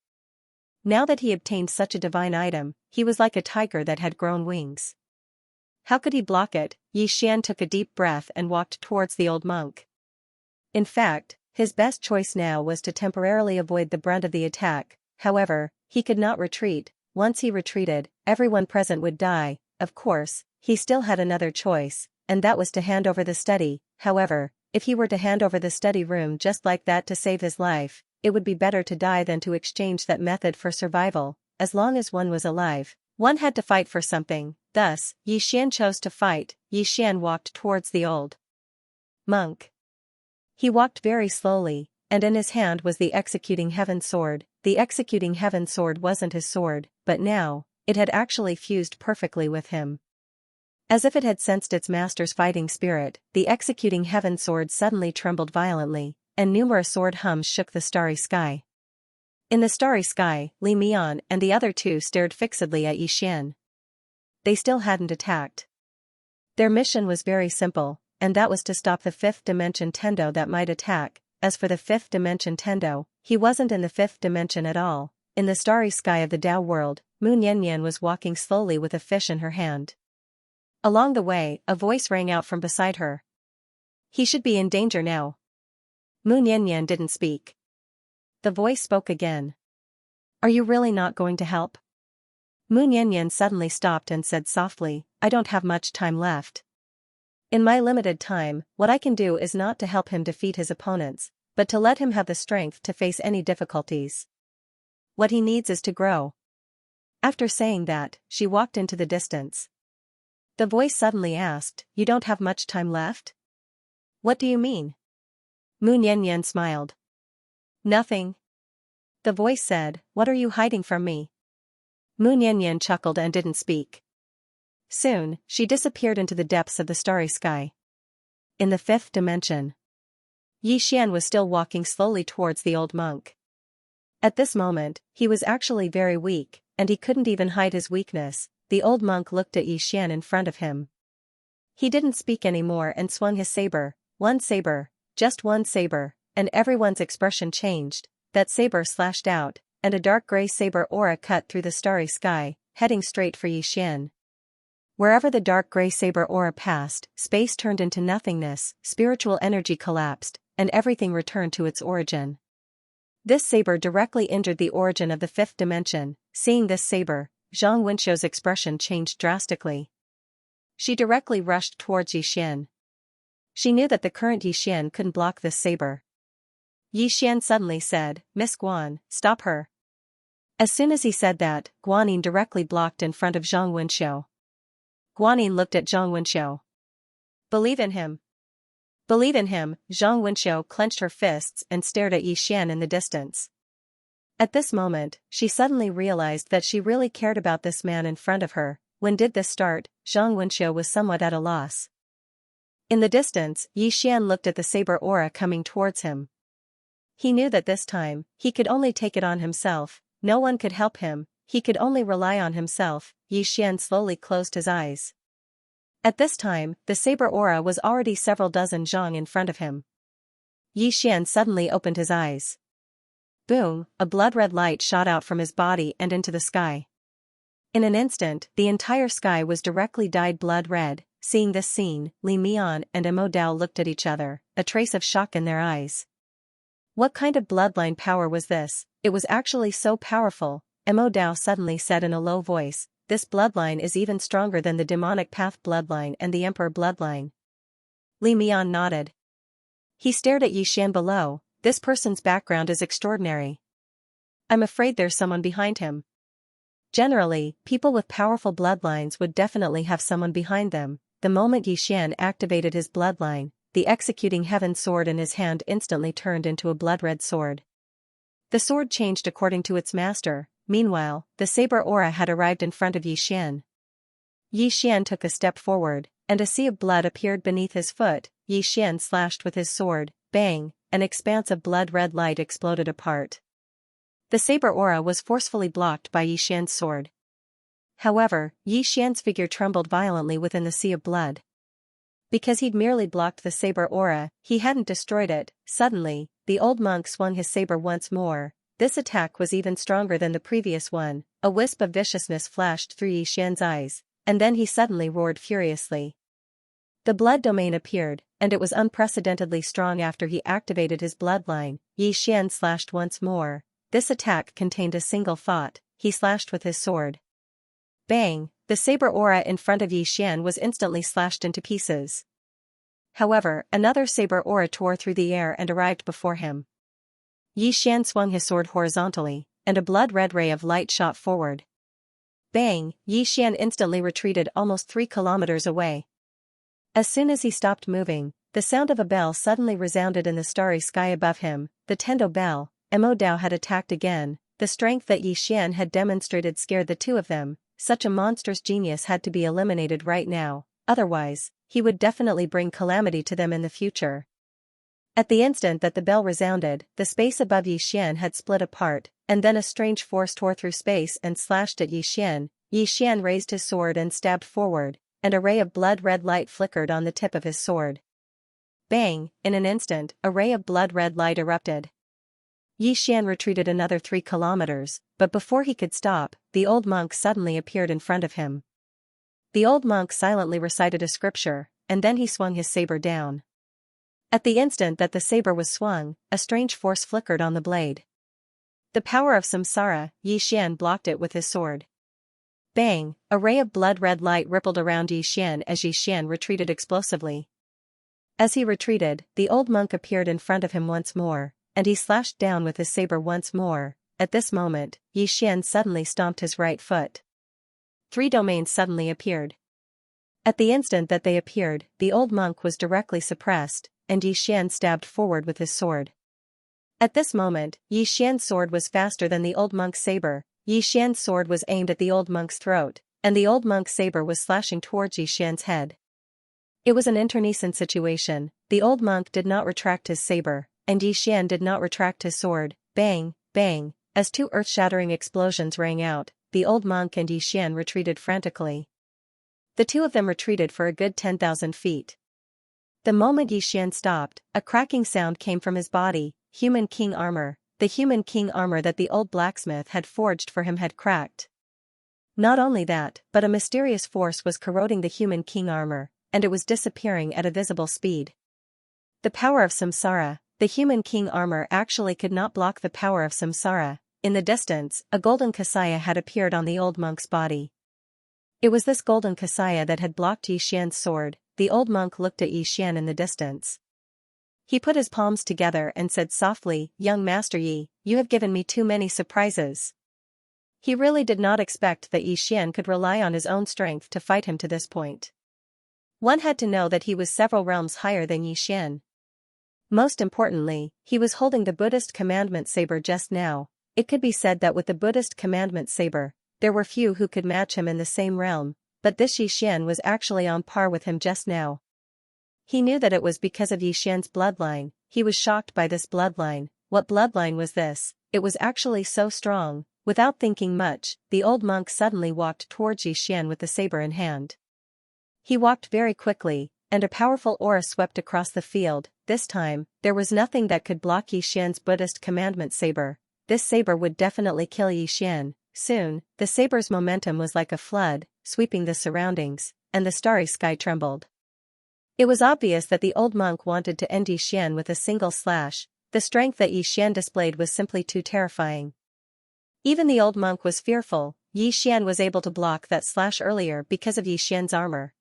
Now that he obtained such a divine item, he was like a tiger that had grown wings. How could he block it? Yi Xian took a deep breath and walked towards the old monk. In fact, his best choice now was to temporarily avoid the brunt of the attack. However, he could not retreat. once he retreated, everyone present would die. Of course, he still had another choice, and that was to hand over the study. However, if he were to hand over the study room just like that to save his life, it would be better to die than to exchange that method for survival. As long as one was alive, one had to fight for something. Thus, Yixian chose to fight. Yixian walked towards the old monk. He walked very slowly, and in his hand was the executing heaven sword. The executing heaven sword wasn't his sword, but now, it had actually fused perfectly with him. As if it had sensed its master's fighting spirit, the executing heaven sword suddenly trembled violently, and numerous sword hums shook the starry sky. In the starry sky, Li Mian and the other two stared fixedly at Yixian. They still hadn't attacked. Their mission was very simple, and that was to stop the fifth dimension Tendo that might attack. As for the fifth dimension Tendo, he wasn't in the fifth dimension at all. In the starry sky of the Tao world, Mu Niannian was walking slowly with a fish in her hand. Along the way, a voice rang out from beside her. He should be in danger now. Mu Niannian didn't speak. The voice spoke again. Are you really not going to help? Mu Niannian suddenly stopped and said softly, I don't have much time left. In my limited time, what I can do is not to help him defeat his opponents, but to let him have the strength to face any difficulties. What he needs is to grow. After saying that, she walked into the distance. The voice suddenly asked, You don't have much time left? What do you mean? Mu Niannian smiled. Nothing. The voice said, What are you hiding from me? Mu Niannian chuckled and didn't speak. Soon, she disappeared into the depths of the starry sky. In the fifth dimension, Yixian was still walking slowly towards the old monk. At this moment, he was actually very weak, and he couldn't even hide his weakness. The old monk looked at Yixian in front of him. He didn't speak anymore and swung his saber. One saber, just one saber, and everyone's expression changed. That saber slashed out, and a dark gray saber aura cut through the starry sky, heading straight for Yixian. Wherever the dark gray saber aura passed, space turned into nothingness, spiritual energy collapsed, and everything returned to its origin. This saber directly injured the origin of the fifth dimension. Seeing this saber, Zhang Wenxiu's expression changed drastically. She directly rushed towards Yixian. She knew that the current Yixian couldn't block this saber. Yixian suddenly said, Miss Guan, stop her. As soon as he said that, Guanyin directly blocked in front of Zhang Wenxiu. Guanyin looked at Zhang Wenxiu. Believe in him. Believe in him. Zhang Wenxiu clenched her fists and stared at Yixian in the distance. At this moment, she suddenly realized that she really cared about this man in front of her. When did this start? Zhang Wenxiu was somewhat at a loss. In the distance, Yixian looked at the saber aura coming towards him. He knew that this time, he could only take it on himself. No one could help him. He could only rely on himself. Yixian slowly closed his eyes. At this time, the saber aura was already several dozen zhang in front of him. Yixian suddenly opened his eyes. Boom, a blood-red light shot out from his body and into the sky. In an instant, the entire sky was directly dyed blood red. Seeing this scene, Li Mian and Mo Dao looked at each other, a trace of shock in their eyes. What kind of bloodline power was this? It was actually so powerful. Mo Dao suddenly said in a low voice, This bloodline is even stronger than the demonic path bloodline and the emperor bloodline. Li Mian nodded. He stared at Yixian below. This person's background is extraordinary. I'm afraid there's someone behind him. Generally, people with powerful bloodlines would definitely have someone behind them. The moment Yixian activated his bloodline, the executing heaven sword in his hand instantly turned into a blood-red sword. The sword changed according to its master. Meanwhile, the saber aura had arrived in front of Yixian. Yixian took a step forward, and a sea of blood appeared beneath his foot. Yixian slashed with his sword. Bang, an expanse of blood-red light exploded apart. The saber aura was forcefully blocked by Yixian's sword. However, Yixian's figure trembled violently within the sea of blood. Because he'd merely blocked the saber aura, he hadn't destroyed it. Suddenly, the old monk swung his saber once more. This attack was even stronger than the previous one. A wisp of viciousness flashed through Yixian's eyes, and then he suddenly roared furiously. The blood domain appeared, and it was unprecedentedly strong after he activated his bloodline. Yixian slashed once more. This attack contained a single thought. he slashed with his sword. Bang! The saber aura in front of Xian was instantly slashed into pieces. However, another saber aura tore through the air and arrived before him. Xian swung his sword horizontally, and a blood-red ray of light shot forward. Bang! Xian instantly retreated almost 3 kilometers away. As soon as he stopped moving, the sound of a bell suddenly resounded in the starry sky above him. The Tendo bell. Mo Dao had attacked again. The strength that Xian had demonstrated scared the two of them. Such a monstrous genius had to be eliminated right now, otherwise, he would definitely bring calamity to them in the future. At the instant that the bell resounded, the space above Xian had split apart, and then a strange force tore through space and slashed at Xian. Xian raised his sword and stabbed forward, and a ray of blood-red light flickered on the tip of his sword. Bang! In an instant, a ray of blood-red light erupted. Xian retreated another 3 kilometers, but before he could stop, the old monk suddenly appeared in front of him. The old monk silently recited a scripture, and then he swung his saber down. At the instant that the saber was swung, a strange force flickered on the blade. The power of samsara. Xian blocked it with his sword. Bang! A ray of blood-red light rippled around Xian as Xian retreated explosively. As he retreated, the old monk appeared in front of him once more, and he slashed down with his saber once more. At this moment, Xian suddenly stomped his right foot. 3 domains suddenly appeared. At the instant that they appeared, the old monk was directly suppressed, and Xian stabbed forward with his sword. At this moment, Xian's sword was faster than the old monk's saber. Xian's sword was aimed at the old monk's throat, and the old monk's saber was slashing towards Xian's head. It was an internecine situation. The old monk did not retract his saber, and Xian did not retract his sword. Bang! Bang! As 2 earth-shattering explosions rang out, the old monk and Xian retreated frantically. The two of them retreated for a good 10,000 feet. The moment Xian stopped, a cracking sound came from his body. Human king armor. The human king armor that the old blacksmith had forged for him had cracked. Not only that, but a mysterious force was corroding the human king armor, and it was disappearing at a visible speed. The power of samsara. The human king armor actually could not block the power of samsara. In the distance, a golden kasaya had appeared on the old monk's body. It was this golden kasaya that had blocked Xian's sword. The old monk looked at Xian in the distance. He put his palms together and said softly, "Young Master Yi, you have given me too many surprises." He really did not expect that Xian could rely on his own strength to fight him to this point. One had to know that he was several realms higher than Xian. Most importantly, he was holding the Buddhist commandment saber just now. It could be said that with the Buddhist commandment saber, there were few who could match him in the same realm, but this Xian was actually on par with him just now. He knew that it was because of Xian's bloodline. He was shocked by this bloodline. What bloodline was this? It was actually so strong. Without thinking much, the old monk suddenly walked towards Xian with the saber in hand. He walked very quickly, and a powerful aura swept across the field. This time, there was nothing that could block Xian's Buddhist commandment saber. This saber would definitely kill Xian. Soon, the saber's momentum was like a flood, sweeping the surroundings, and the starry sky trembled. It was obvious that the old monk wanted to end Xian with a single slash. The strength that Xian displayed was simply too terrifying. Even the old monk was fearful. Xian was able to block that slash earlier because of Xian's armor.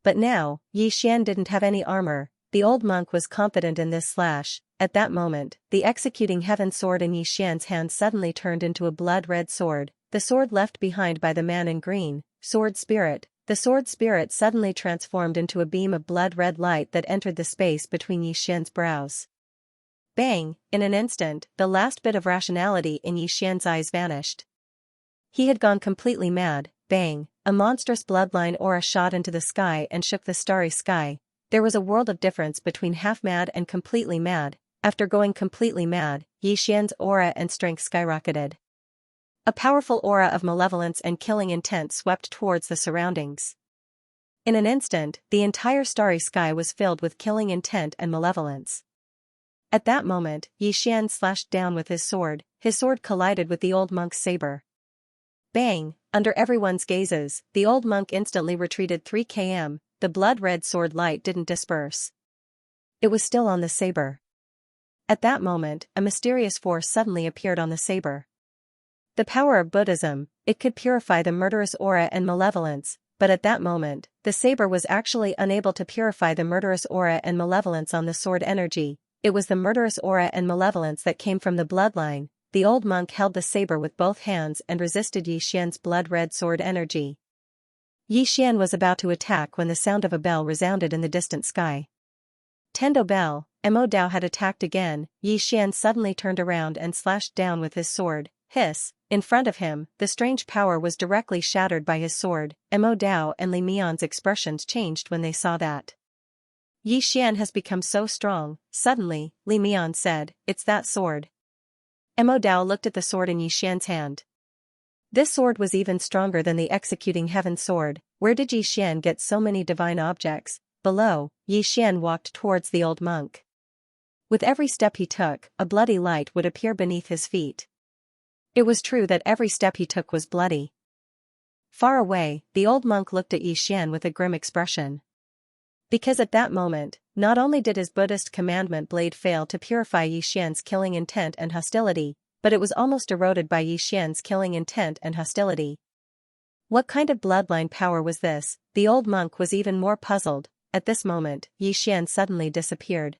But now, Xian didn't have any armor. The old monk was confident in this slash. At that moment, the executing heaven sword in Xian's hand suddenly turned into a blood-red sword, the sword left behind by the man in green, sword spirit. The sword spirit suddenly transformed into a beam of blood-red light that entered the space between Xian's brows. Bang! In an instant, the last bit of rationality in Xian's eyes vanished. He had gone completely mad. Bang! A monstrous bloodline aura shot into the sky and shook the starry sky. There was a world of difference between half-mad and completely mad. After going completely mad, Xian's aura and strength skyrocketed. A powerful aura of malevolence and killing intent swept towards the surroundings. In an instant, the entire starry sky was filled with killing intent and malevolence. At that moment, Xian slashed down with his sword. His sword collided with the old monk's saber. Bang! Under everyone's gazes, the old monk instantly retreated 3 km. The blood-red sword light didn't disperse. It was still on the saber. At that moment, a mysterious force suddenly appeared on the saber. The power of Buddhism, it could purify the murderous aura and malevolence, but at that moment, the saber was actually unable to purify the murderous aura and malevolence on the sword energy. It was the murderous aura and malevolence that came from the bloodline. The old monk held the saber with both hands and resisted Yixian's blood-red sword energy. Yixian was about to attack when the sound of a bell resounded in the distant sky. Tendo bell, Mo Dao had attacked again. Yixian suddenly turned around and slashed down with his sword. Hiss! In front of him, the strange power was directly shattered by his sword. Mo Dao and Li Mian's expressions changed when they saw that. Yixian has become so strong. Suddenly, Li Mian said, "It's that sword." Mo Dao looked at the sword in Yixian's hand. This sword was even stronger than the executing heaven sword. Where did Yixian get so many divine objects? Below, Yixian walked towards the old monk. With every step he took, a bloody light would appear beneath his feet. It was true that every step he took was bloody. Far away, the old monk looked at Yixian with a grim expression. Because at that moment, not only did his Buddhist commandment blade fail to purify Yixian's killing intent and hostility, but it was almost eroded by Yixian's killing intent and hostility. What kind of bloodline power was this? The old monk was even more puzzled. At this moment, Yixian suddenly disappeared.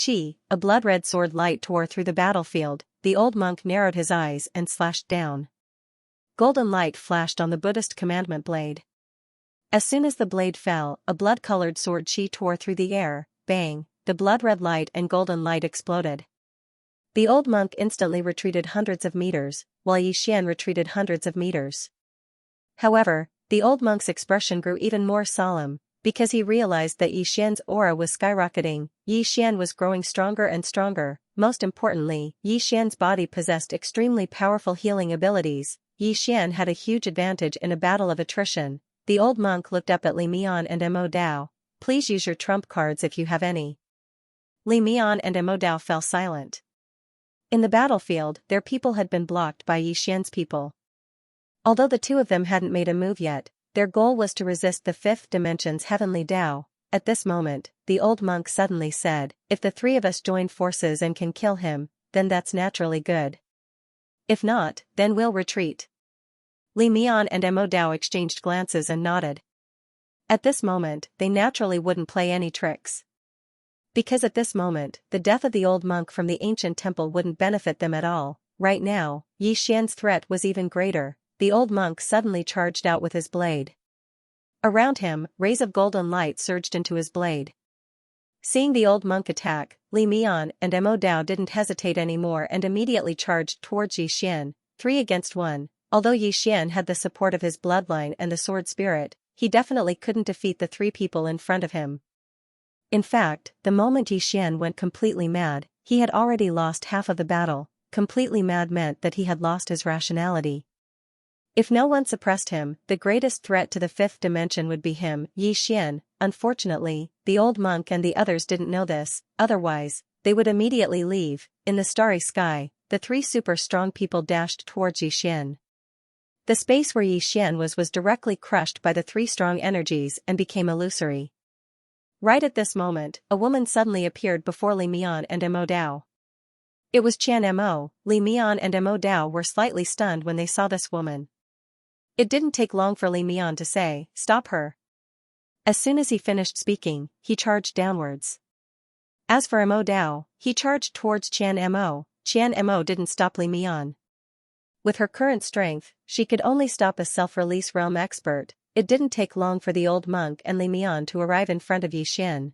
Chi, a blood-red sword light tore through the battlefield. The old monk narrowed his eyes and slashed down. Golden light flashed on the Buddhist commandment blade. As soon as the blade fell, a blood-colored sword chi tore through the air. Bang! The blood-red light and golden light exploded. The old monk instantly retreated hundreds of meters, while Yixian retreated hundreds of meters. However, the old monk's expression grew even more solemn, because he realized that Yixian's aura was skyrocketing. Yixian was growing stronger and stronger. Most importantly, Yixian's body possessed extremely powerful healing abilities. Yixian had a huge advantage in a battle of attrition. The old monk looked up at Li Mian and Mo Dao. "Please use your trump cards if you have any." Li Mian and Mo Dao fell silent. In the battlefield, their people had been blocked by Yixian's people. Although the two of them hadn't made a move yet, their goal was to resist the fifth dimension's heavenly Tao. At this moment, the old monk suddenly said, "If the three of us join forces and can kill him, then that's naturally good. If not, then we'll retreat." Li Mian and Mo Dao exchanged glances and nodded. At this moment, they naturally wouldn't play any tricks. Because at this moment, the death of the old monk from the ancient temple wouldn't benefit them at all. Right now, Yixian's threat was even greater. The old monk suddenly charged out with his blade. Around him, rays of golden light surged into his blade. Seeing the old monk attack, Li Mian and Mo Dao didn't hesitate anymore and immediately charged towards Yixian, 3 against 1. Although Yixian had the support of his bloodline and the sword spirit, he definitely couldn't defeat the 3 people in front of him. In fact, the moment Yixian went completely mad, he had already lost half of the battle. Completely mad meant that he had lost his rationality. If no one suppressed him, the greatest threat to the fifth dimension would be him, Yixian. Unfortunately, the old monk and the others didn't know this, otherwise, they would immediately leave. In the starry sky, the 3 super strong people dashed towards Yixian. The space where Yixian was directly crushed by the 3 strong energies and became illusory. Right at this moment, a woman suddenly appeared before Li Mian and Mo Dao. It was Qian. Li Mian and Mo Dao were slightly stunned when they saw this woman. It didn't take long for Li Mian to say, "Stop her." As soon as he finished speaking, he charged downwards. As for Mo Dao, he charged towards Qian Mo. Qian Mo didn't stop Li Mian. With her current strength, she could only stop a self-release realm expert. It didn't take long for the old monk and Li Mian to arrive in front of Yixian.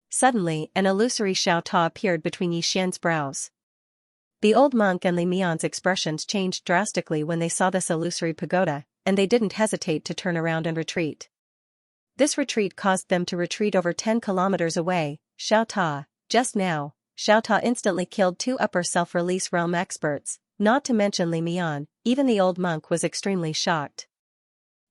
Suddenly, an illusory Xiao Ta appeared between Yixian's brows. The old monk and Li Mian's expressions changed drastically when they saw this illusory pagoda, and they didn't hesitate to turn around and retreat. This retreat caused them to retreat over 10 kilometers away. Xiao Ta. Just now, Xiao Ta instantly killed 2 upper self-release realm experts, not to mention Li Mian. Even the old monk was extremely shocked.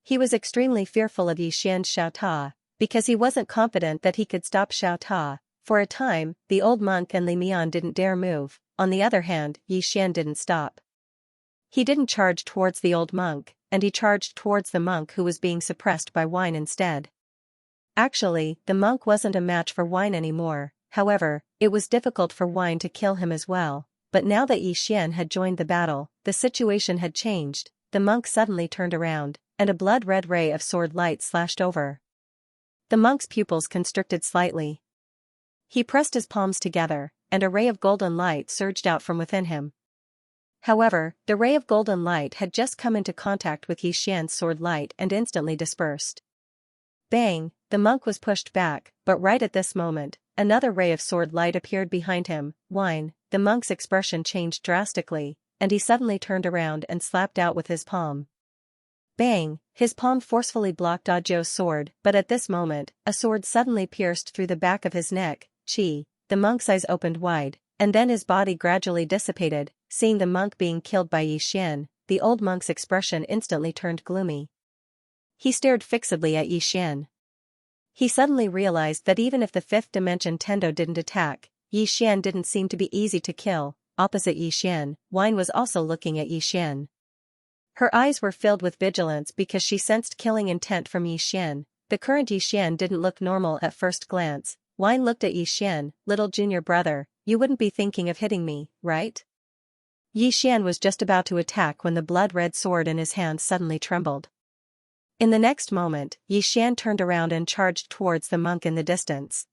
He was extremely fearful of Yixian's Xiao Ta, because he wasn't confident that he could stop Xiao Ta. For a time, the old monk and Li Mian didn't dare move. On the other hand, Yixian didn't stop. He didn't charge towards the old monk, and he charged towards the monk who was being suppressed by wine instead. Actually, the monk wasn't a match for wine anymore. However, it was difficult for wine to kill him as well. but now that Yixian had joined the battle, the situation had changed. The monk suddenly turned around, and a blood-red ray of sword light slashed over. The monk's pupils constricted slightly. He pressed his palms together, and a ray of golden light surged out from within him. However, the ray of golden light had just come into contact with Yixian's sword light and instantly dispersed. Bang! The monk was pushed back, but right at this moment, another ray of sword light appeared behind him. Whine! The monk's expression changed drastically, and he suddenly turned around and slapped out with his palm. Bang! His palm forcefully blocked Audio's sword, but at this moment, a sword suddenly pierced through the back of his neck. Chi! The monk's eyes opened wide, and then his body gradually dissipated. Seeing the monk being killed by Yixian, the old monk's expression instantly turned gloomy. He stared fixedly at Yixian. He suddenly realized that even if the fifth dimension Tendo didn't attack, Yixian didn't seem to be easy to kill. Opposite Yixian, Wine was also looking at Yixian. Her eyes were filled with vigilance because she sensed killing intent from Yixian. The current Yixian didn't look normal at first glance. Wine looked at Yixian. Little junior brother, you wouldn't be thinking of hitting me, right? Yixian was just about to attack when the blood-red sword in his hand suddenly trembled. In the next moment, Yixian turned around and charged towards the monk in the distance.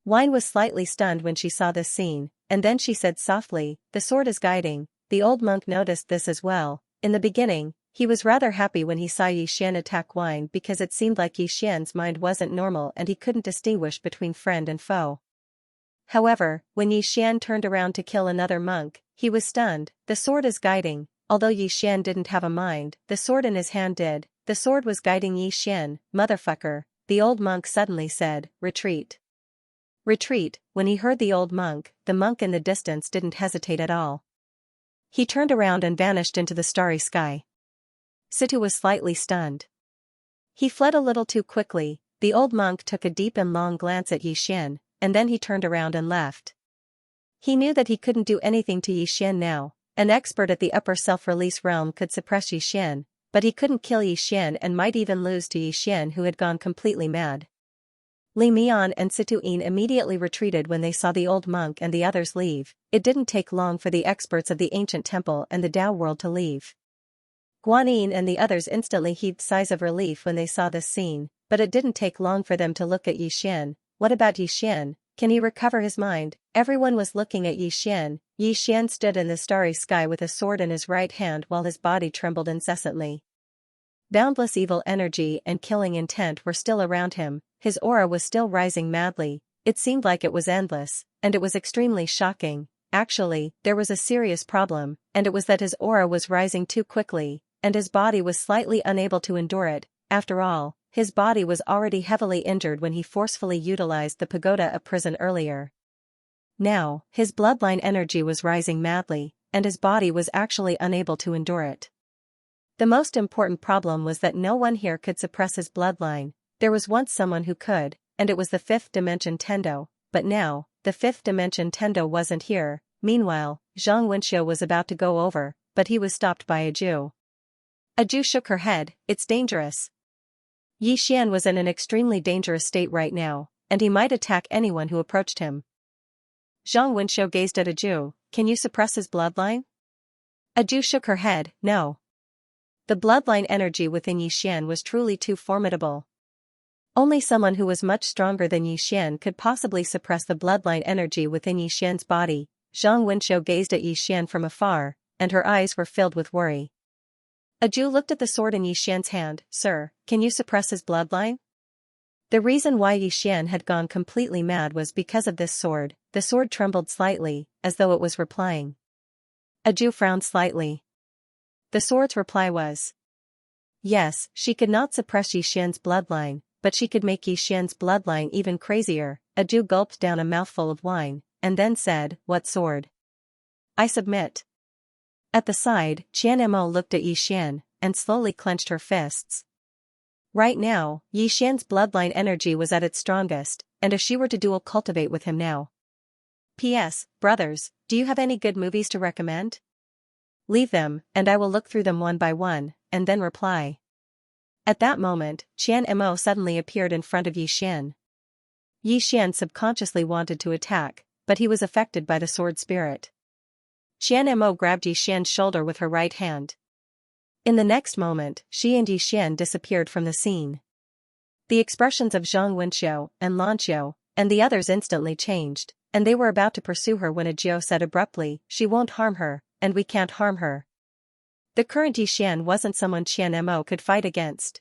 Wine was slightly stunned when she saw this scene, and then she said softly, "The sword is guiding." The old monk noticed this as well. In the beginning, he was rather happy when he saw Yixian attack Wine because it seemed like Yixian's mind wasn't normal and he couldn't distinguish between friend and foe. However, when Yixian turned around to kill another monk, he was stunned. The sword is guiding. Although Yixian didn't have a mind, the sword in his hand did. The sword was guiding Yixian. Motherfucker, the old monk suddenly said, "Retreat." Retreat. When he heard the old monk, the monk in the distance didn't hesitate at all. He turned around and vanished into the starry sky. Situ was slightly stunned. He fled a little too quickly. The old monk took a deep and long glance at Yixian, and then he turned around and left. He knew that he couldn't do anything to Yixian now. An expert at the upper self-release realm could suppress Yixian, but he couldn't kill Yixian and might even lose to Yixian, who had gone completely mad. Li Mian and Situin immediately retreated when they saw the old monk and the others leave. It didn't take long for the experts of the ancient temple and the Tao world to leave. Guanyin and the others instantly heaved sighs of relief when they saw this scene, but it didn't take long for them to look at Yixian. What about Yixian? Can he recover his mind? Everyone was looking at Yixian. Yixian stood in the starry sky with a sword in his right hand while his body trembled incessantly. Boundless evil energy and killing intent were still around him. His aura was still rising madly. It seemed like it was endless, and it was extremely shocking. Actually, there was a serious problem, and it was that his aura was rising too quickly, and his body was slightly unable to endure it. After all, his body was already heavily injured when he forcefully utilized the pagoda of prison earlier. Now, his bloodline energy was rising madly, and his body was actually unable to endure it. The most important problem was that no one here could suppress his bloodline. There was once someone who could, and it was the fifth dimension Tendo, but now, the fifth dimension Tendo wasn't here. Meanwhile, Zhang Wenxiu was about to go over, but he was stopped by a Jew. A Jew shook her head. "It's dangerous." Yixian was in an extremely dangerous state right now, and he might attack anyone who approached him. Zhang Wenxiu gazed at a Jew. "Can you suppress his bloodline?" A Jew shook her head. "No." The bloodline energy within Yixian was truly too formidable. Only someone who was much stronger than Yixian could possibly suppress the bloodline energy within Yixian's body. Zhang Wenxiu gazed at Yixian from afar, and her eyes were filled with worry. A Jew looked at the sword in Yixian's hand. "Sir, can you suppress his bloodline?" The reason why Yixian had gone completely mad was because of this sword. The sword trembled slightly, as though it was replying. A Jew frowned slightly. The sword's reply was, yes, she could not suppress Yixian's bloodline, but she could make Yixian's bloodline even crazier. A Jew gulped down a mouthful of wine, and then said, "What sword?" "I submit." At the side, Qianmo looked at Yixian, and slowly clenched her fists. Right now, Yixian's bloodline energy was at its strongest, and if she were to duel Cultivate with him now. P.S. Brothers, do you have any good movies to recommend? Leave them, and I will look through them one by one, and then reply. At that moment, Qianmo suddenly appeared in front of Yixian. Yixian subconsciously wanted to attack, but he was affected by the sword spirit. Xianmo grabbed Yi Xian's shoulder with her right hand. In the next moment, she and Yi Xian disappeared from the scene. The expressions of Zhang Wenxiu and Lan Xiu and the others instantly changed, and they were about to pursue her when Ajiu said abruptly, "She won't harm her, and we can't harm her." The current Yi Xian wasn't someone Qianmo could fight against.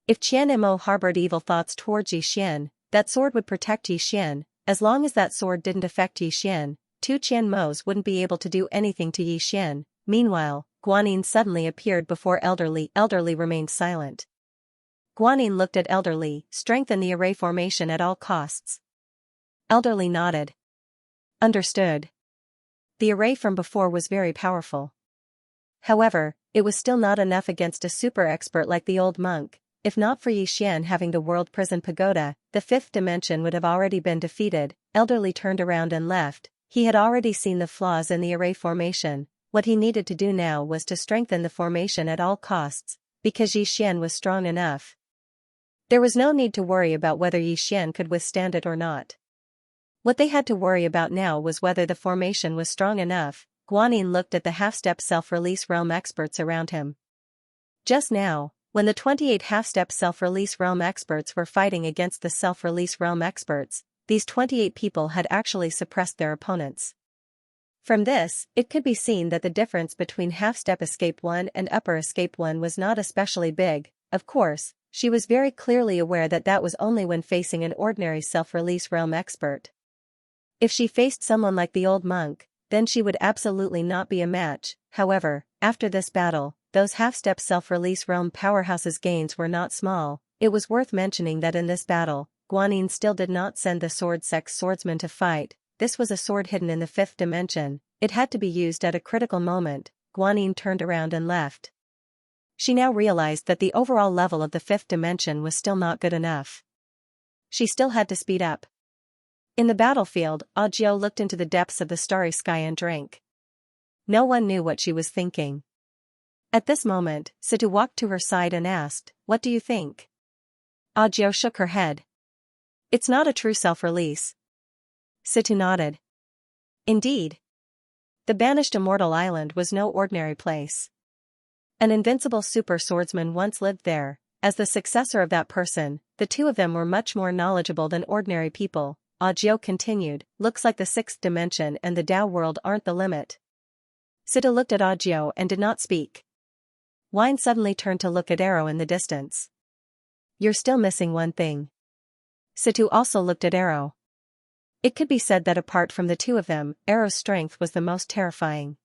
If Qianmo harbored evil thoughts towards Yi Xian, that sword would protect Yi Xian. As long as that sword didn't affect Yi Xian, two Qianmos wouldn't be able to do anything to Yi Xian. Meanwhile, Guanyin suddenly appeared before Elderly. Elderly remained silent. Guanyin looked at Elderly, strengthen the array formation at all costs. Elderly nodded. Understood. The array from before was very powerful. However, it was still not enough against a super expert like the old monk. If not for Yi Xian having the world prison pagoda, the fifth dimension would have already been defeated. Elderly turned around and left. He had already seen the flaws in the array formation. What he needed to do now was to strengthen the formation at all costs, because Yi Xian was strong enough. There was no need to worry about whether Yi Xian could withstand it or not. What they had to worry about now was whether the formation was strong enough. Guanyin looked at the half-step self-release realm experts around him. Just now, when the 28 half-step self-release realm experts were fighting against the self-release realm experts, these 28 people had actually suppressed their opponents. From this, it could be seen that the difference between half-step escape 1 and upper escape 1 was not especially big. Of course, she was very clearly aware that that was only when facing an ordinary self-release realm expert. If she faced someone like the old monk, then she would absolutely not be a match. However, after this battle, those half-step self-release realm powerhouses' gains were not small. It was worth mentioning that in this battle, Guanyin still did not send the sword sex swordsman to fight. This was a sword hidden in the fifth dimension. It had to be used at a critical moment. Guanyin turned around and left. She now realized that the overall level of the fifth dimension was still not good enough. She still had to speed up. In the battlefield, Ajiu looked into the depths of the starry sky and drank. No one knew what she was thinking. At this moment, Situ walked to her side and asked, "What do you think?" Ajiu shook her head. "It's not a true self-release." Situ nodded. Indeed. The banished immortal island was no ordinary place. An invincible super swordsman once lived there. As the successor of that person, the two of them were much more knowledgeable than ordinary people. Ajiu continued, "Looks like the sixth dimension and the Tao world aren't the limit." Sita looked at Ajiu and did not speak. Wine suddenly turned to look at Arrow in the distance. "You're still missing one thing." Situ also looked at Arrow. It could be said that apart from the two of them, Arrow's strength was the most terrifying.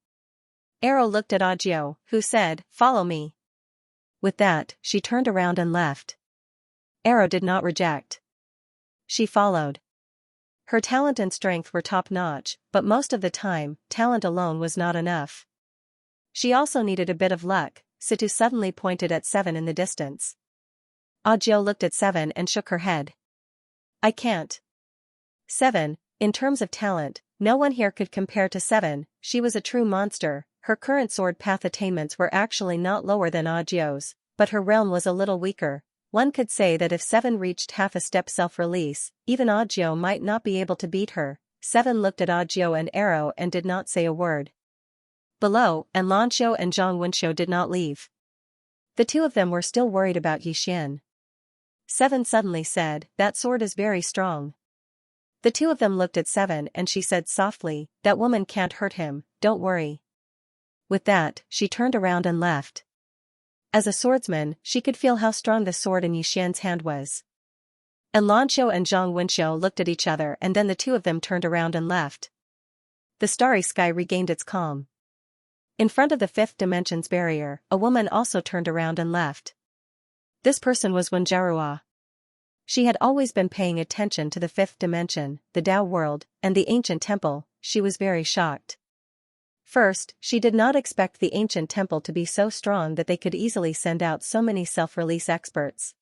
Arrow looked at Ajiu, who said, "Follow me." With that, she turned around and left. Arrow did not reject. She followed. Her talent and strength were top-notch, but most of the time, talent alone was not enough. She also needed a bit of luck. Situ suddenly pointed at Seven in the distance. Ajiu looked at Seven and shook her head. "I can't." Seven, in terms of talent, no one here could compare to Seven. She was a true monster. Her current sword path attainments were actually not lower than Ajiu's, but her realm was a little weaker. One could say that if Seven reached half a step self-release, even Ajiu might not be able to beat her. Seven looked at Ajiu and Arrow and did not say a word. Below, and Lanxiu and Zhang Wenxiu did not leave. The two of them were still worried about Yi Xian. Seven suddenly said, "That sword is very strong." The two of them looked at Seven and she said softly, "That woman can't hurt him, don't worry." With that, she turned around and left. As a swordsman, she could feel how strong the sword in Yi Xian's hand was. And Lanxiu and Zhang Wenxiu looked at each other and then the two of them turned around and left. The starry sky regained its calm. In front of the fifth dimension's barrier, a woman also turned around and left. This person was Wenjarua. She had always been paying attention to the fifth dimension, the Tao world, and the ancient temple. She was very shocked. First, she did not expect the ancient temple to be so strong that they could easily send out so many self-release experts.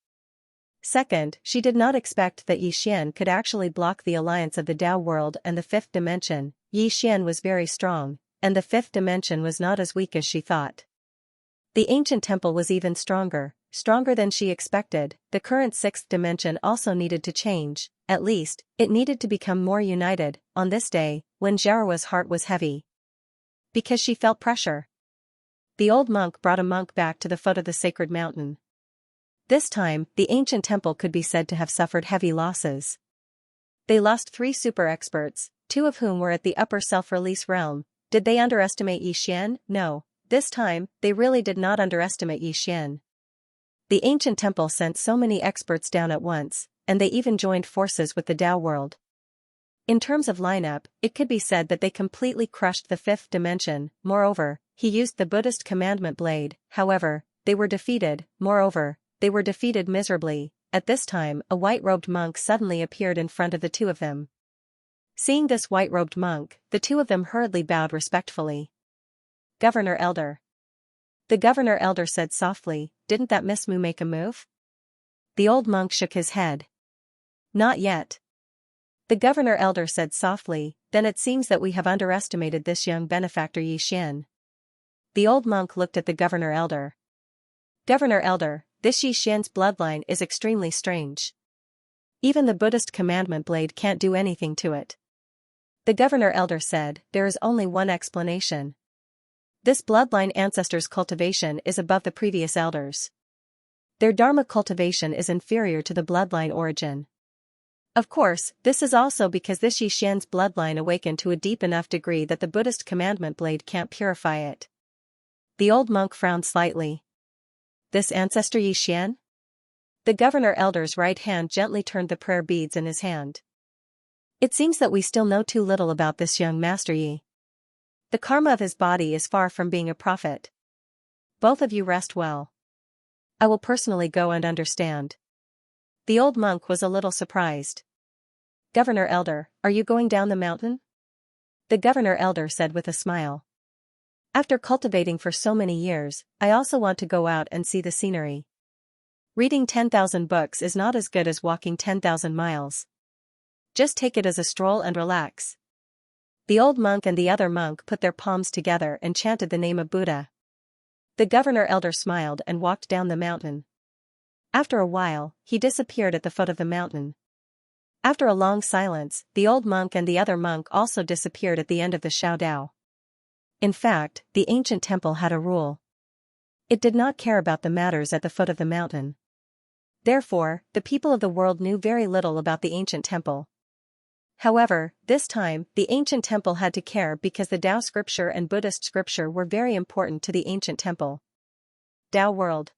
Second, she did not expect that Yi Xian could actually block the alliance of the Tao world and the fifth dimension. Yi Xian was very strong, and the fifth dimension was not as weak as she thought. The ancient temple was even stronger than she expected. The current sixth dimension also needed to change, at least, it needed to become more united. On this day, when Jarua's heart was heavy. Because she felt pressure. The old monk brought a monk back to the foot of the sacred mountain. This time, the ancient temple could be said to have suffered heavy losses. They lost 3 super experts, 2 of whom were at the upper self-release realm. Did they underestimate Yixian? No, this time, they really did not underestimate Yixian. The ancient temple sent so many experts down at once, and they even joined forces with the Tao world. In terms of lineup, it could be said that they completely crushed the 5th dimension. Moreover, he used the Buddhist commandment blade. However, they were defeated. Moreover, they were defeated miserably. At this time, a white-robed monk suddenly appeared in front of the 2 of them. Seeing this white-robed monk, the 2 of them hurriedly bowed respectfully. Governor Elder. The Governor Elder said softly, "Didn't that Miss Mu make a move?" The old monk shook his head. "Not yet." The Governor Elder said softly, "Then it seems that we have underestimated this young benefactor Yixian." The old monk looked at the Governor Elder. "Governor Elder, this Yixian's bloodline is extremely strange. Even the Buddhist commandment blade can't do anything to it." The Governor Elder said, "There is only one explanation. This bloodline ancestor's cultivation is above the previous elders. Their dharma cultivation is inferior to the bloodline origin. Of course, this is also because this Yixian's bloodline awakened to a deep enough degree that the Buddhist commandment blade can't purify it." The old monk frowned slightly. "This ancestor Yixian?" The Governor Elder's right hand gently turned the prayer beads in his hand. "It seems that we still know too little about this young Master Yi. The karma of his body is far from being a prophet. Both of you rest well. I will personally go and understand." The old monk was a little surprised. "Governor Elder, are you going down the mountain?" The Governor Elder said with a smile. "After cultivating for so many years, I also want to go out and see the scenery. Reading 10,000 books is not as good as walking 10,000 miles. Just take it as a stroll and relax." The old monk and the other monk put their palms together and chanted the name of Buddha. The Governor Elder smiled and walked down the mountain. After a while, he disappeared at the foot of the mountain. After a long silence, the old monk and the other monk also disappeared at the end of the Shao Dao. In fact, the ancient temple had a rule. It did not care about the matters at the foot of the mountain. Therefore, the people of the world knew very little about the ancient temple. However, this time, the ancient temple had to care because the Tao scripture and Buddhist scripture were very important to the ancient temple. Tao world.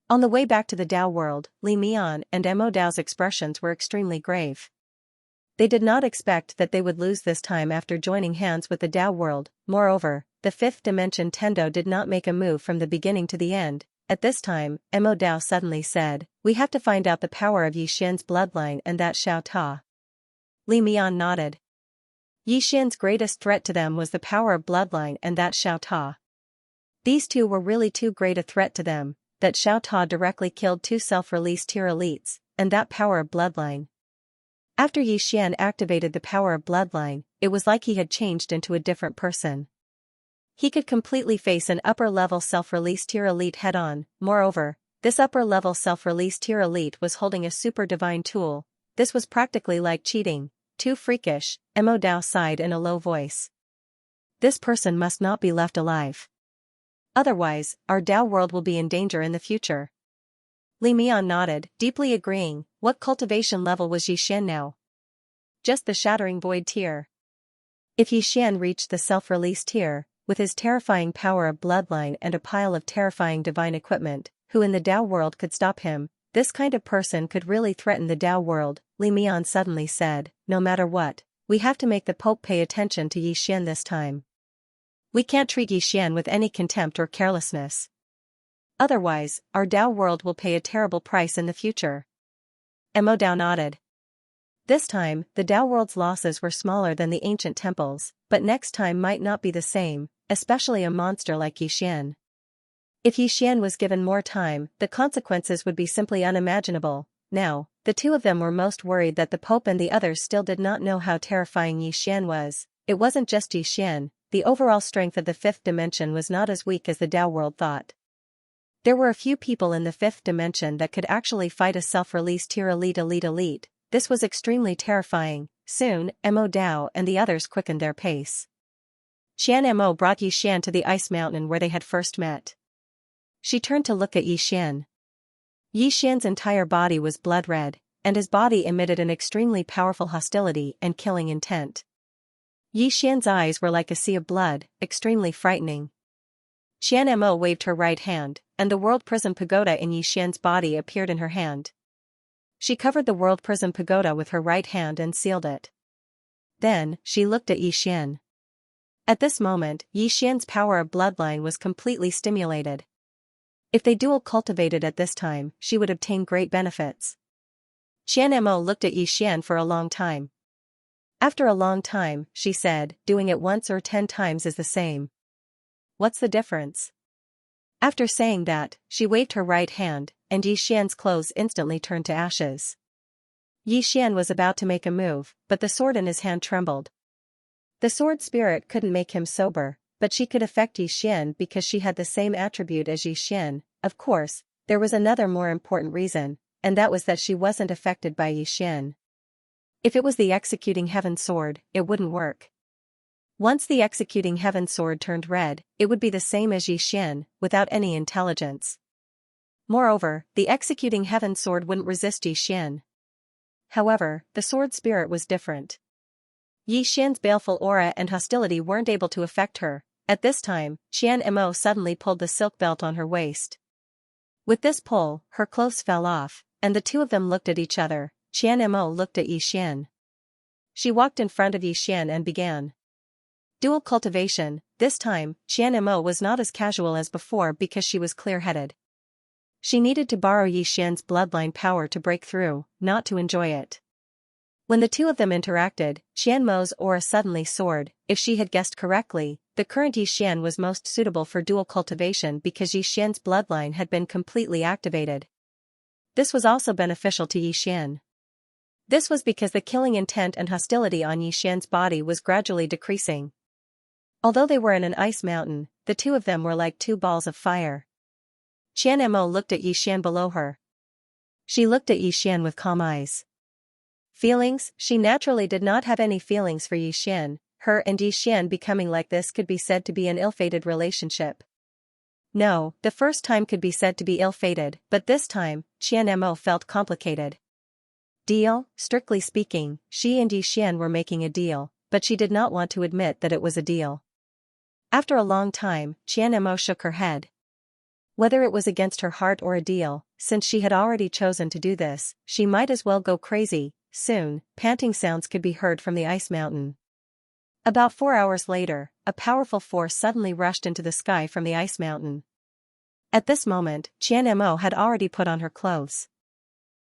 On the way back to the Tao world, Li Mian and Mo Dao's expressions were extremely grave. They did not expect that they would lose this time after joining hands with the Tao world. Moreover, the 5th dimension Tendo did not make a move from the beginning to the end. At this time, Mo Dao suddenly said, "We have to find out the power of Yixian's bloodline and that Xiao Ta." Li Mian nodded. Yixian's greatest threat to them was the power of bloodline and that Xiao Ta. These two were really too great a threat to them, that Xiao Ta directly killed 2 self-release tier elites, and that power of bloodline. After Yixian activated the power of bloodline, it was like he had changed into a different person. He could completely face an upper-level self-release tier elite head-on. Moreover, this upper-level self-release tier elite was holding a super divine tool. This was practically like cheating. Too freakish, Mo Dao sighed in a low voice. This person must not be left alive. Otherwise, our Tao world will be in danger in the future. Li Mian nodded, deeply agreeing. What cultivation level was Yixian now? Just the shattering void tier. If Yixian reached the self-release tier, with his terrifying power of bloodline and a pile of terrifying divine equipment, who in the Tao world could stop him? This kind of person could really threaten the Tao world. Li Mian suddenly said, "No matter what, we have to make the Pope pay attention to Yixian this time. We can't treat Yixian with any contempt or carelessness. Otherwise, our Tao world will pay a terrible price in the future." Mo Dao nodded. This time, the Tao world's losses were smaller than the ancient temples, but next time might not be the same, especially a monster like Yixian. If Yixian was given more time, the consequences would be simply unimaginable. Now, the 2 of them were most worried that the Pope and the others still did not know how terrifying Yixian was. It wasn't just Yixian, the overall strength of the 5th dimension was not as weak as the Tao world thought. There were a few people in the 5th dimension that could actually fight a self-release tier elite. This was extremely terrifying. Soon, Mo Dao and the others quickened their pace. Qian Mo brought Yixian to the ice mountain where they had first met. She turned to look at Yixian. Yixian's entire body was blood red, and his body emitted an extremely powerful hostility and killing intent. Yixian's eyes were like a sea of blood, extremely frightening. Qian Mo waved her right hand, and the World Prism Pagoda in Yixian's body appeared in her hand. She covered the World Prism Pagoda with her right hand and sealed it. Then, she looked at Yixian. At this moment, Yixian's power of bloodline was completely stimulated. If they dual cultivated at this time, she would obtain great benefits. Qian Mo looked at Yixian for a long time. After a long time, she said, doing it once or 10 times is the same. What's the difference? After saying that, she waved her right hand, and Yixian's clothes instantly turned to ashes. Yixian was about to make a move, but the sword in his hand trembled. The sword spirit couldn't make him sober, but she could affect Yixian because she had the same attribute as Yixian. Of course, there was another more important reason, and that was that she wasn't affected by Yixian. If it was the Executing Heaven sword, it wouldn't work. Once the Executing Heaven sword turned red, it would be the same as Yixian, without any intelligence. Moreover, the Executing Heaven sword wouldn't resist Yixian. However, the sword spirit was different. Yixian's baleful aura and hostility weren't able to affect her. At this time, Qian Mo suddenly pulled the silk belt on her waist. With this pull, her clothes fell off, and the two of them looked at each other. Qian Mo looked at Yixian. She walked in front of Yixian and began dual cultivation. This time, Qian Mo was not as casual as before because she was clear-headed. She needed to borrow Yixian's bloodline power to break through, not to enjoy it. When the two of them interacted, Qian Mo's aura suddenly soared. If she had guessed correctly, the current Yixian was most suitable for dual cultivation because Yixian's bloodline had been completely activated. This was also beneficial to Yixian. This was because the killing intent and hostility on Yixian's body was gradually decreasing. Although they were in an ice mountain, the two of them were like two balls of fire. Qian Mo looked at Yixian below her. She looked at Yixian with calm eyes. Feelings? She naturally did not have any feelings for Yixian. Her and Yixian becoming like this could be said to be an ill-fated relationship. No, the first time could be said to be ill-fated, but this time, Qian Mo felt complicated. Deal? Strictly speaking, she and Yixian were making a deal, but she did not want to admit that it was a deal. After a long time, Qian Mo shook her head. Whether it was against her heart or a deal, since she had already chosen to do this, she might as well go crazy. Soon, panting sounds could be heard from the ice mountain. About 4 hours later, a powerful force suddenly rushed into the sky from the ice mountain. At this moment, Qian Mo had already put on her clothes.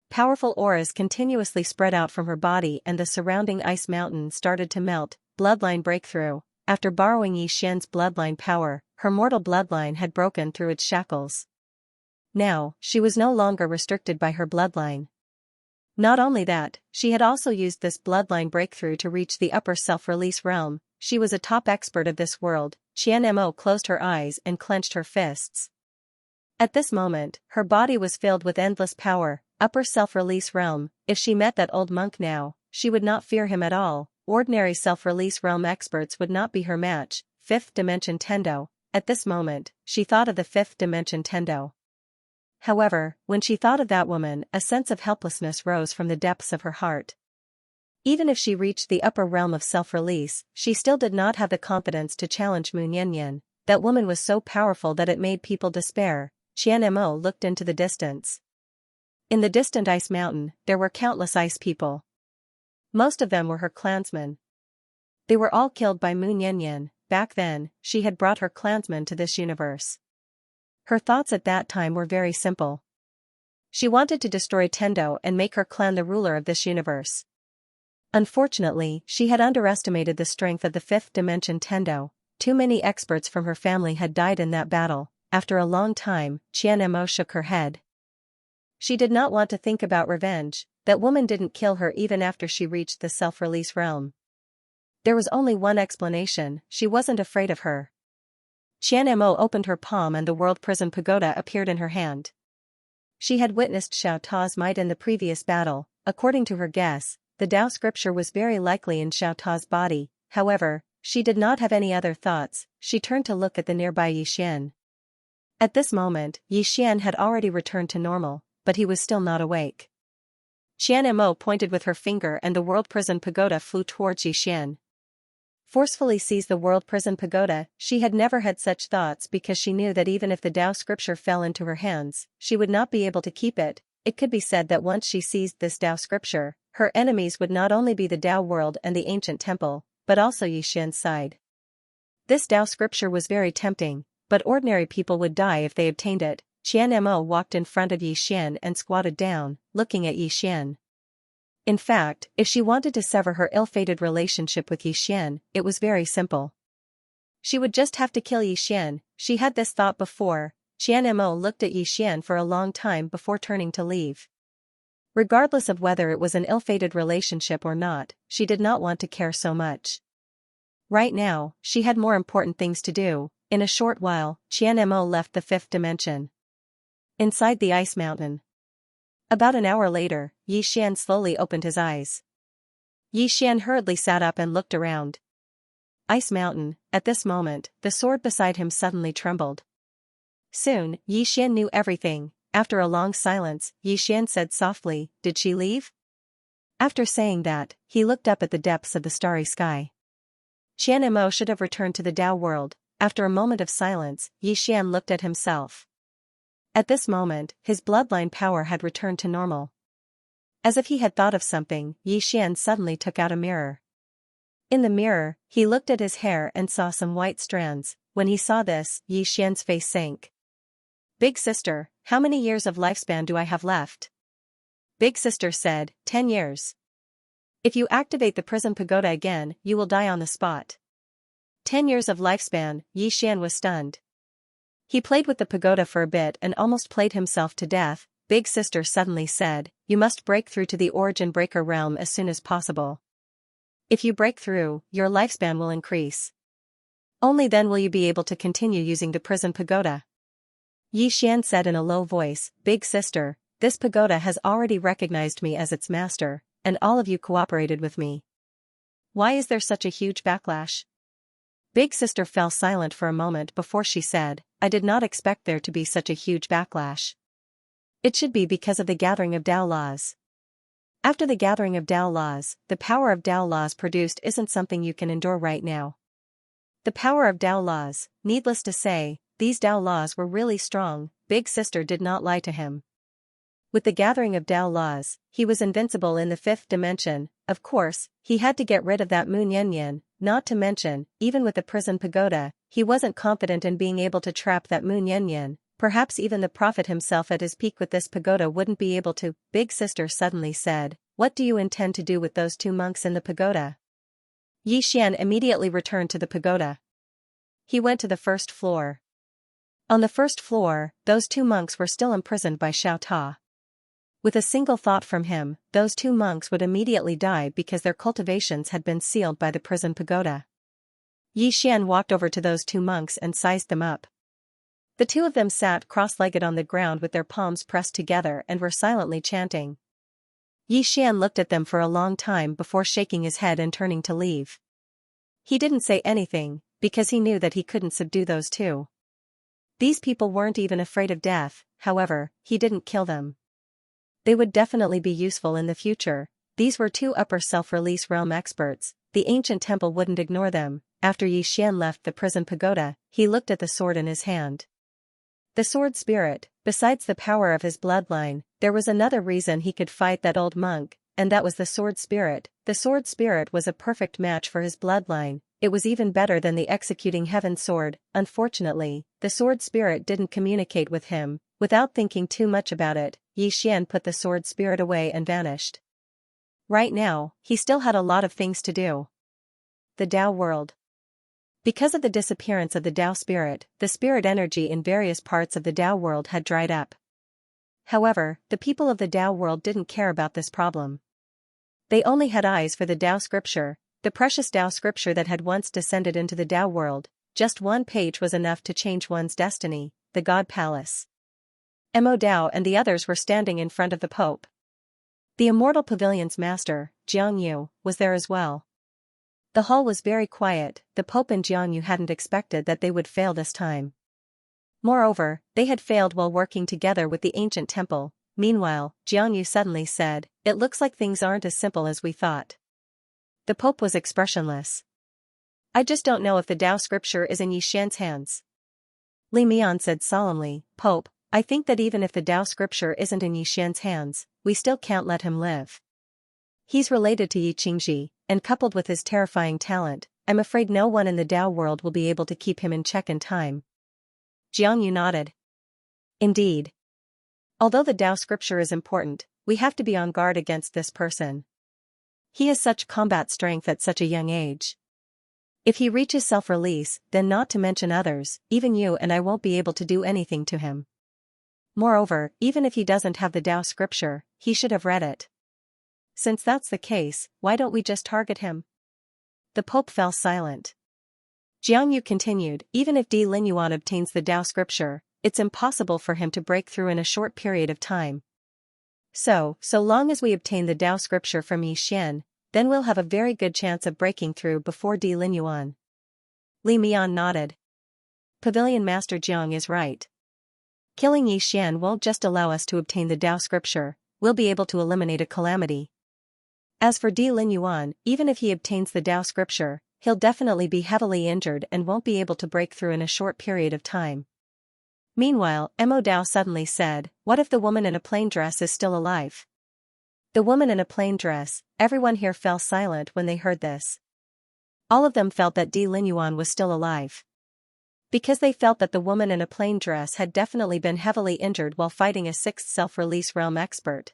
Powerful auras continuously spread out from her body and the surrounding ice mountain started to melt. Bloodline breakthrough. After borrowing Yixian's bloodline power, her mortal bloodline had broken through its shackles. Now, she was no longer restricted by her bloodline. Not only that, she had also used this bloodline breakthrough to reach the upper self-release realm. She was a top expert of this world. Qian Mo closed her eyes and clenched her fists. At this moment, her body was filled with endless power. Upper self-release realm. If she met that old monk now, she would not fear him at all. Ordinary self-release realm experts would not be her match. 5th dimension Tendo. At this moment, she thought of the 5th dimension Tendo. However, when she thought of that woman, a sense of helplessness rose from the depths of her heart. Even if she reached the upper realm of self-release, she still did not have the confidence to challenge Mu Yanyan. That woman was so powerful that it made people despair. Qian Mo looked into the distance. In the distant ice mountain, there were countless ice people. Most of them were her clansmen. They were all killed by Mu Yanyan. Back then, she had brought her clansmen to this universe. Her thoughts at that time were very simple. She wanted to destroy Tendo and make her clan the ruler of this universe. Unfortunately, she had underestimated the strength of the 5th dimension Tendo. Too many experts from her family had died in that battle. After a long time, Qian Mo shook her head. She did not want to think about revenge. That woman didn't kill her even after she reached the self-release realm. There was only one explanation: she wasn't afraid of her. Qian Mo opened her palm and the World Prism Pagoda appeared in her hand. She had witnessed Xiao Ta's might in the previous battle. According to her guess, the Tao scripture was very likely in Xiao Ta's body. However, she did not have any other thoughts. She turned to look at the nearby Yixian. At this moment, Yixian had already returned to normal, but he was still not awake. Xianmo pointed with her finger and the world prison pagoda flew towards Yixian. Forcefully seize the world prison pagoda. She had never had such thoughts because she knew that even if the Tao scripture fell into her hands, she would not be able to keep it. It could be said that once she seized this Tao scripture, her enemies would not only be the Tao world and the ancient temple, but also Yixian's side. This Tao scripture was very tempting, but ordinary people would die if they obtained it. Xianmo walked in front of Yixian and squatted down, looking at Yixian. In fact, if she wanted to sever her ill-fated relationship with Yixian, it was very simple. She would just have to kill Yixian. She had this thought before. Xianmo looked at Yixian for a long time before turning to leave. Regardless of whether it was an ill-fated relationship or not, she did not want to care so much. Right now, she had more important things to do. In a short while, Xianmo left the fifth dimension. Inside the ice mountain. About an hour later, Yixian slowly opened his eyes. Yixian hurriedly sat up and looked around. Ice mountain. At this moment, the sword beside him suddenly trembled. Soon, Yixian knew everything. After a long silence, Yixian said softly, "Did she leave?" After saying that, he looked up at the depths of the starry sky. Xianmo should have returned to the Tao world. After a moment of silence, Yixian looked at himself. At this moment, his bloodline power had returned to normal. As if he had thought of something, Yixian suddenly took out a mirror. In the mirror, he looked at his hair and saw some white strands. When he saw this, Yixian's face sank. "Big sister, how many years of lifespan do I have left?" Big sister said, 10 years. If you activate the prison pagoda again, you will die on the spot. 10 years of lifespan. Yixian was stunned. He played with the pagoda for a bit and almost played himself to death. Big sister suddenly said, "You must break through to the origin breaker realm as soon as possible. If you break through, your lifespan will increase. Only then will you be able to continue using the prison pagoda." Yixian said in a low voice, "Big sister, this pagoda has already recognized me as its master, and all of you cooperated with me. Why is there such a huge backlash?" Big sister fell silent for a moment before she said, "I did not expect there to be such a huge backlash. It should be because of the gathering of Tao laws. After the gathering of Tao laws, the power of Tao laws produced isn't something you can endure right now. The power of Tao laws, needless to say, these Tao laws were really strong." Big sister did not lie to him. With the gathering of Tao laws, he was invincible in the fifth dimension. Of course, he had to get rid of that Moon Yin. Not to mention, even with the prison pagoda, he wasn't confident in being able to trap that Moon Yin. Perhaps even the prophet himself at his peak with this pagoda wouldn't be able to. Big sister suddenly said, "What do you intend to do with those 2 monks in the pagoda?" Yixian immediately returned to the pagoda. He went to the first floor. On the first floor, those 2 monks were still imprisoned by Xiao Ta. With a single thought from him, those 2 monks would immediately die because their cultivations had been sealed by the prison pagoda. Yixian walked over to those 2 monks and sized them up. The 2 of them sat cross-legged on the ground with their palms pressed together and were silently chanting. Yixian looked at them for a long time before shaking his head and turning to leave. He didn't say anything, because he knew that he couldn't subdue those 2. These people weren't even afraid of death. However, he didn't kill them. They would definitely be useful in the future. These were 2 upper self-release realm experts. The ancient temple wouldn't ignore them. After Yixian left the prison pagoda, he looked at the sword in his hand. The sword spirit. Besides the power of his bloodline, there was another reason he could fight that old monk, and that was the sword spirit. The sword spirit was a perfect match for his bloodline. It was even better than the executing heaven sword. Unfortunately, the sword spirit didn't communicate with him. Without thinking too much about it, Yixian put the sword spirit away and vanished. Right now, he still had a lot of things to do. The Tao world. Because of the disappearance of the Tao spirit, the spirit energy in various parts of the Tao world had dried up. However, the people of the Tao world didn't care about this problem. They only had eyes for the Tao scripture, the precious Tao scripture that had once descended into the Tao world. Just 1 page was enough to change one's destiny. The God Palace. Mo Dao and the others were standing in front of the Pope. The Immortal Pavilion's master, Jiang Yu, was there as well. The hall was very quiet. The Pope and Xianxia hadn't expected that they would fail this time. Moreover, they had failed while working together with the ancient temple. Meanwhile, Xianxia suddenly said, "It looks like things aren't as simple as we thought." The Pope was expressionless. "I just don't know if the Tao scripture is in Yixian's hands." Li Mian said solemnly, "Pope, I think that even if the Tao scripture isn't in Yixian's hands, we still can't let him live. He's related to Xianxia, and coupled with his terrifying talent, I'm afraid no one in the Tao world will be able to keep him in check in time." Xianxia nodded. "Indeed. Although the Tao scripture is important, we have to be on guard against this person. He has such combat strength at such a young age. If he reaches self-release, then not to mention others, even you and I won't be able to do anything to him. Moreover, even if he doesn't have the Tao scripture, he should have read it. Since that's the case, why don't we just target him?" The Pope fell silent. Xianxia continued, "Even if Di Linyuan obtains the Tao scripture, it's impossible for him to break through in a short period of time. So long as we obtain the Tao scripture from Yixian, then we'll have a very good chance of breaking through before Di Linyuan." Li Mian nodded. Pavilion Master Jiang is right. Killing Yixian won't just allow us to obtain the Tao scripture, we'll be able to eliminate a calamity. As for Di Linyuan, even if he obtains the Tao scripture, he'll definitely be heavily injured and won't be able to break through in a short period of time. Meanwhile, Mo Dao suddenly said, "What if the woman in a plain dress is still alive?" The woman in a plain dress, everyone here fell silent when they heard this. All of them felt that Di Linyuan was still alive. Because they felt that the woman in a plain dress had definitely been heavily injured while fighting a sixth self-release realm expert.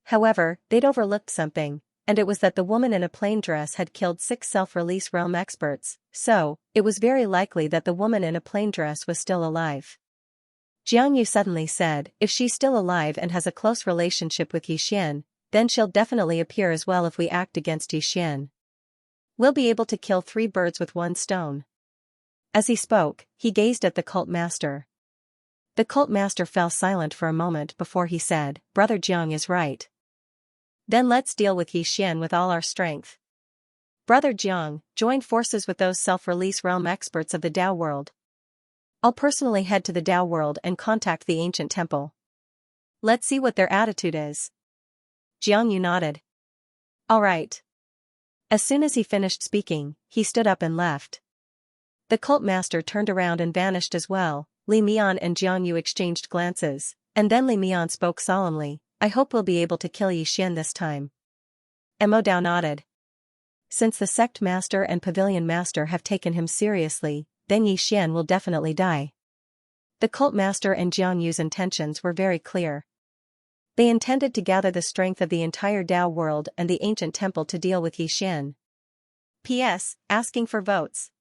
However, they'd overlooked something, and it was that the woman in a plain dress had killed 6 self-release realm experts, so it was very likely that the woman in a plain dress was still alive. Xianxia suddenly said, "If she's still alive and has a close relationship with Yixian, then she'll definitely appear as well if we act against Yixian. We'll be able to kill 3 birds with 1 stone." As he spoke, he gazed at the cult master. The cult master fell silent for a moment before he said, "Brother Jiang is right. Then let's deal with Yixian with all our strength. Brother Jiang, join forces with those self-release realm experts of the Tao world. I'll personally head to the Tao world and contact the ancient temple. Let's see what their attitude is." Xianxia nodded. "All right." As soon as he finished speaking, he stood up and left. The cult master turned around and vanished as well. Li Mian and Xianxia exchanged glances, and then Li Mian spoke solemnly, "I hope we'll be able to kill Yixian this time." Mo Dao nodded. Since the sect master and pavilion master have taken him seriously, then Yixian will definitely die. The cult master and Jiangyi's intentions were very clear. They intended to gather the strength of the entire Tao world and the ancient temple to deal with Yixian. P.S. Asking for votes.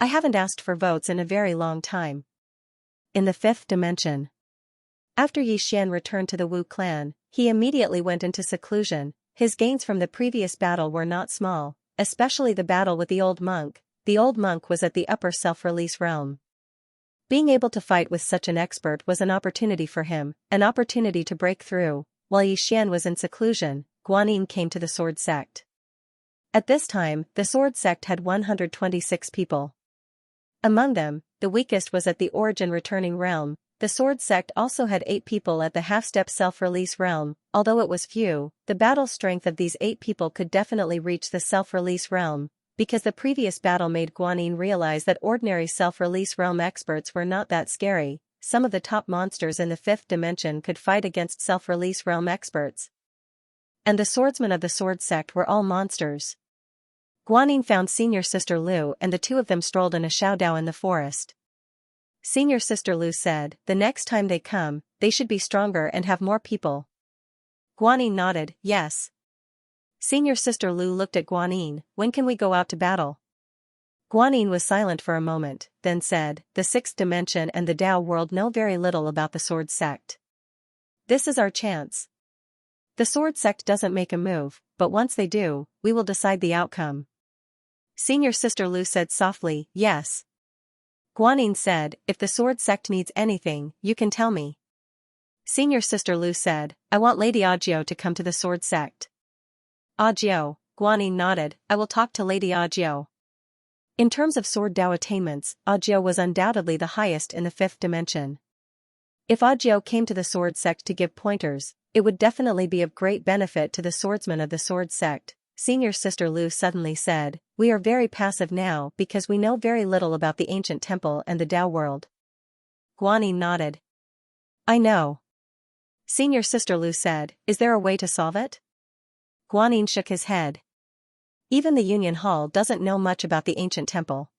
I haven't asked for votes in a very long time. In the 5th dimension. After Yixian returned to the Wu clan, he immediately went into seclusion. His gains from the previous battle were not small, especially the battle with the old monk. The old monk was at the upper self-release realm. Being able to fight with such an expert was an opportunity for him, an opportunity to break through. While Yixian was in seclusion, Guanyin came to the sword sect. At this time, the sword sect had 126 people. Among them, the weakest was at the origin returning realm. The sword sect also had 8 people at the half-step self-release realm. Although it was few, the battle strength of these 8 people could definitely reach the self-release realm, because the previous battle made Guanyin realize that ordinary self-release realm experts were not that scary. Some of the top monsters in the 5th dimension could fight against self-release realm experts. And the swordsmen of the sword sect were all monsters. Guanyin found Senior Sister Lu and the 2 of them strolled in a xiaodao in the forest. Senior Sister Lu said, "The next time they come, they should be stronger and have more people." Guanyin nodded, "Yes." Senior Sister Lu looked at Guanyin, "When can we go out to battle?" Guanyin was silent for a moment, then said, "The 6th dimension and the Tao world know very little about the sword sect. This is our chance. The sword sect doesn't make a move, but once they do, we will decide the outcome." Senior Sister Lu said softly, "Yes." Guanyin said, "If the sword sect needs anything, you can tell me." Senior Sister Lu said, "I want Lady Audiobook to come to the sword sect." Audiobook, Guanyin nodded, I will talk to Lady Audiobook. In terms of sword Dao attainments, Audiobook was undoubtedly the highest in the fifth dimension. If Audiobook came to the sword sect to give pointers, it would definitely be of great benefit to the swordsman of the sword sect. Senior Sister Lu suddenly said, we are very passive now because we know very little about the ancient temple and the Dao world. Guanyin nodded. I know. Senior Sister Lu said, is there a way to solve it? Guanyin shook his head. Even the Union Hall doesn't know much about the ancient temple.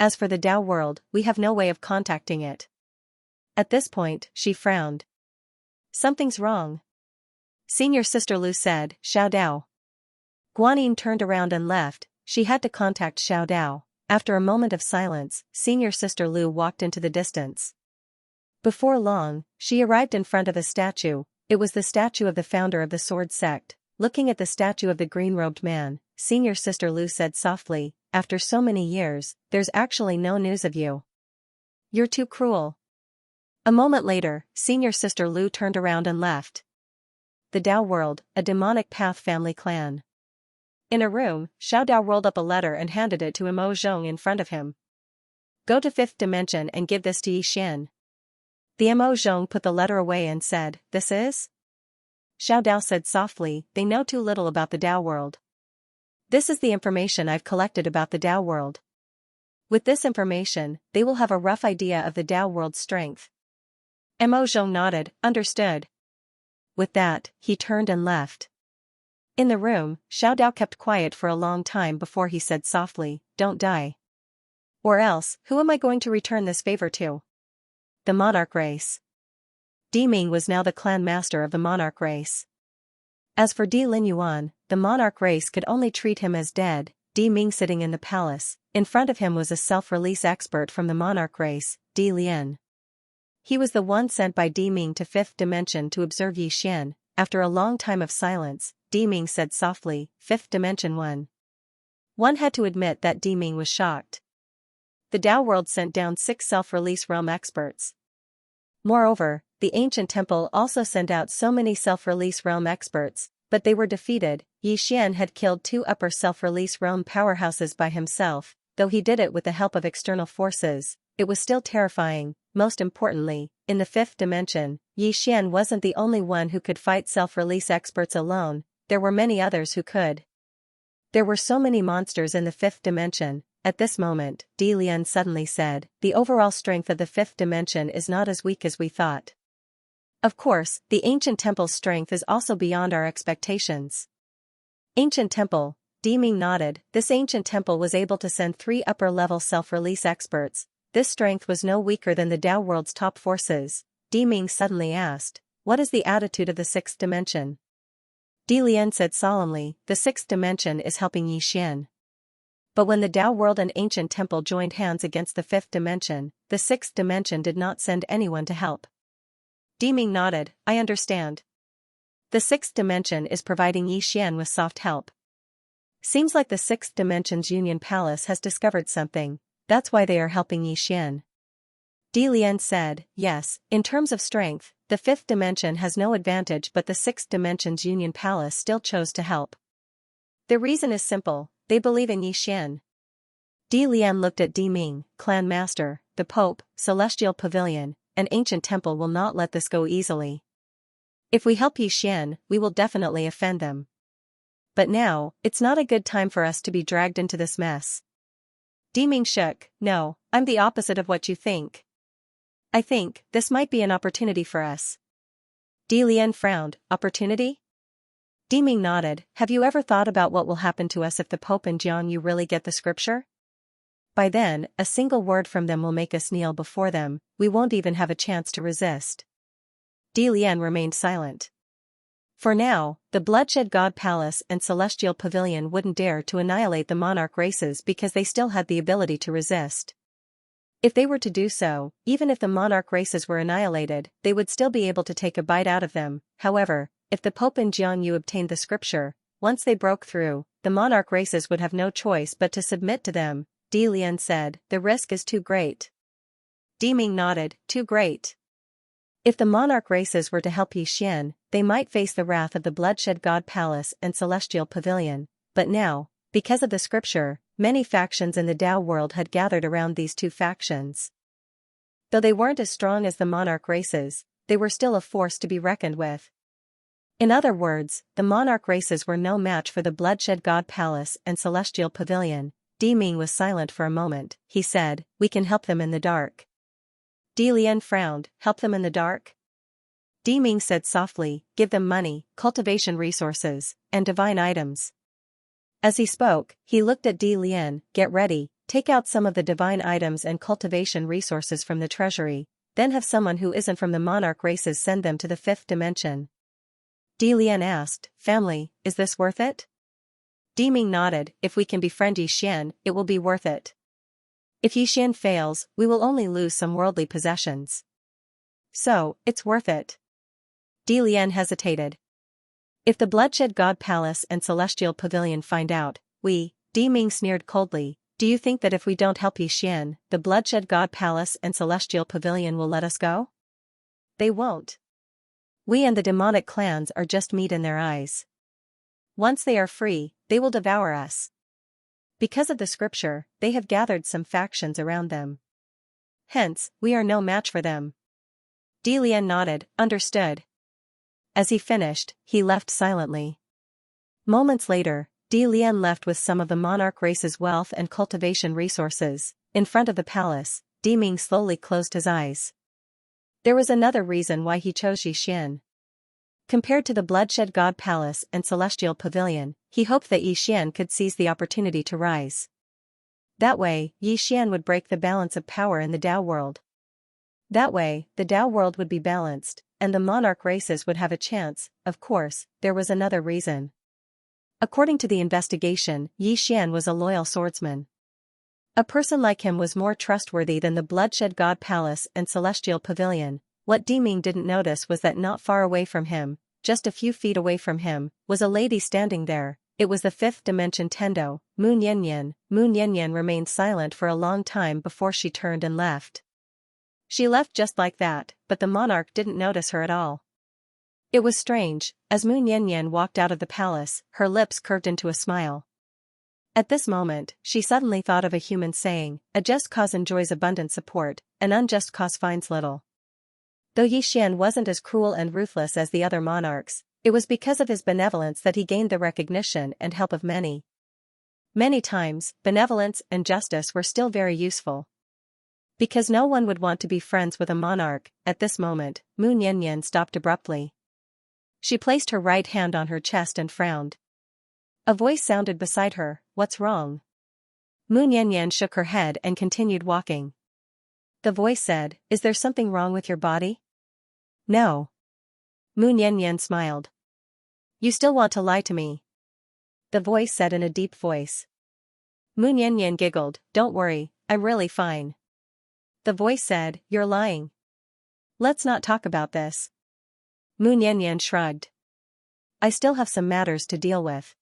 As for the Dao world, we have no way of contacting it. At this point, she frowned. Something's wrong. Senior Sister Lu said, Xiao Dao. Guanyin turned around and left. She had to contact Xiao Dao. After a moment of silence, Senior Sister Lu walked into the distance. Before long, she arrived in front of a statue. It was the statue of the founder of the sword sect. Looking at the statue of the green-robed man, Senior Sister Lu said softly, after so many years, there's actually no news of you. You're too cruel. A moment later, Senior Sister Lu turned around and left. The Dao world, a demonic path family clan. In a room, Xiao Dao rolled up a letter and handed it to Mo Zhong in front of him. Go to fifth dimension and give this to Yixian. The Mo Zhong put the letter away and said, this is? Xiao Dao said softly, they know too little about the Dao world. This is the information I've collected about the Dao world. With this information, they will have a rough idea of the Dao world's strength. Mo Zhong nodded, understood. With that, he turned and left. In the room, Xiao Dao kept quiet for a long time before he said softly, don't die. Or else, who am I going to return this favor to? The monarch race. Di Ming was now the clan master of the monarch race. As for Di Lin Yuan, the monarch race could only treat him as dead. Di Ming sitting in the palace, in front of him was a self-release expert from the monarch race, Di Lian. He was the one sent by Di Ming to fifth dimension to observe Yixian. After a long time of silence, Di Ming said softly, fifth dimension 1. One had to admit that Di Ming was shocked. The Dao world sent down 6 self-release realm experts. Moreover, the ancient temple also sent out so many self-release realm experts, but they were defeated. Yixian had killed 2 upper self-release realm powerhouses by himself, though he did it with the help of external forces. It was still terrifying. Most importantly, in the fifth dimension, Yixian wasn't the only one who could fight self-release experts alone, there were many others who could. There were so many monsters in the fifth dimension. At this moment, Di Lian suddenly said, the overall strength of the fifth dimension is not as weak as we thought. Of course, the ancient temple's strength is also beyond our expectations. Ancient temple, Di Ming nodded, this ancient temple was able to send 3 upper-level self-release experts. This strength was no weaker than the Dao world's top forces. Di Ming suddenly asked, what is the attitude of the sixth dimension? Di Lian said solemnly, the sixth dimension is helping Yixian. But when the Dao world and ancient temple joined hands against the fifth dimension, the sixth dimension did not send anyone to help. Di Ming nodded, I understand. The sixth dimension is providing Yixian with soft help. Seems like the sixth dimension's Union Palace has discovered something. That's why they are helping Yixian. Di Lian said, yes, in terms of strength, the fifth dimension has no advantage but the sixth dimension's Union Palace still chose to help. The reason is simple, they believe in Yixian. Di Lian looked at Di Ming, clan master, the Pope, Celestial Pavilion, and Ancient Temple will not let this go easily. If we help Yixian, we will definitely offend them. But now, it's not a good time for us to be dragged into this mess. Di Ming shook, no, I'm the opposite of what you think. I think, this might be an opportunity for us. Di Lian frowned, opportunity? Di Ming nodded, have you ever thought about what will happen to us if the Pope and Jiangyu really get the scripture? By then, a single word from them will make us kneel before them, we won't even have a chance to resist. Di Lian remained silent. For now, the Bloodshed God Palace and Celestial Pavilion wouldn't dare to annihilate the monarch races because they still had the ability to resist. If they were to do so, even if the monarch races were annihilated, they would still be able to take a bite out of them. However, if the Pope and Jiangyu obtained the scripture, once they broke through, the monarch races would have no choice but to submit to them. Di Lian said, the risk is too great. Di Ming nodded, too great. If the monarch races were to help Yixian, they might face the wrath of the Bloodshed God Palace and Celestial Pavilion. But now, because of the scripture, many factions in the Tao world had gathered around these two factions. Though they weren't as strong as the monarch races, they were still a force to be reckoned with. In other words, the monarch races were no match for the Bloodshed God Palace and Celestial Pavilion. Di Ming was silent for a moment. He said, "We can help them in the dark." Di Lian frowned. "Help them in the dark?" Di Ming said softly, "Give them money, cultivation resources, and divine items." As he spoke, he looked at Di Lian. "Get ready, take out some of the divine items and cultivation resources from the treasury, then have someone who isn't from the monarch races send them to the fifth dimension." Di Lian asked, "Family, is this worth it?" Di Ming nodded. "If we can befriend Yi Xian, it will be worth it. If Yi Xian fails, we will only lose some worldly possessions. So, it's worth it." Di Lian hesitated. "If the Bloodshed God Palace and Celestial Pavilion find out, Di Ming sneered coldly, "Do you think that if we don't help Yi Xian, the Bloodshed God Palace and Celestial Pavilion will let us go? They won't. We and the demonic clans are just meat in their eyes. Once they are free, they will devour us. Because of the scripture, they have gathered some factions around them. Hence, we are no match for them." Di Lian nodded, "Understood." As he finished, he left silently. Moments later, Di Lian left with some of the monarch race's wealth and cultivation resources. In front of the palace, Di Ming slowly closed his eyes. There was another reason why he chose Yi Xian. Compared to the Bloodshed God Palace and Celestial Pavilion, he hoped that Yi Xian could seize the opportunity to rise. That way, Yi Xian would break the balance of power in the Tao world. That way, the Tao world would be balanced, and the monarch races would have a chance. Of course, there was another reason. According to the investigation, Yi Xian was a loyal swordsman. A person like him was more trustworthy than the Bloodshed God Palace and Celestial Pavilion. What Di Ming didn't notice was that not far away from him, just a few feet away from him, was a lady standing there. It was the fifth dimension Tendo, Mu Nianyan. Mu Nianyan remained silent for a long time before she turned and left. She left just like that, but the monarch didn't notice her at all. It was strange, as Mu Nianyan walked out of the palace, her lips curved into a smile. At this moment, she suddenly thought of a human saying, "A just cause enjoys abundant support, an unjust cause finds little." Though Yi Xian wasn't as cruel and ruthless as the other monarchs, it was because of his benevolence that he gained the recognition and help of many. Many times, benevolence and justice were still very useful. Because no one would want to be friends with a monarch. At this moment, Mu Nianyan stopped abruptly. She placed her right hand on her chest and frowned. A voice sounded beside her, "What's wrong?" Mu Nianyan shook her head and continued walking. The voice said, "Is there something wrong with your body?" "No." Mu Nianyan smiled. "You still want to lie to me?" The voice said in a deep voice. Mu Nianyan giggled, "Don't worry, I'm really fine." The voice said, "You're lying. Let's not talk about this." Mu Nianyan shrugged. "I still have some matters to deal with.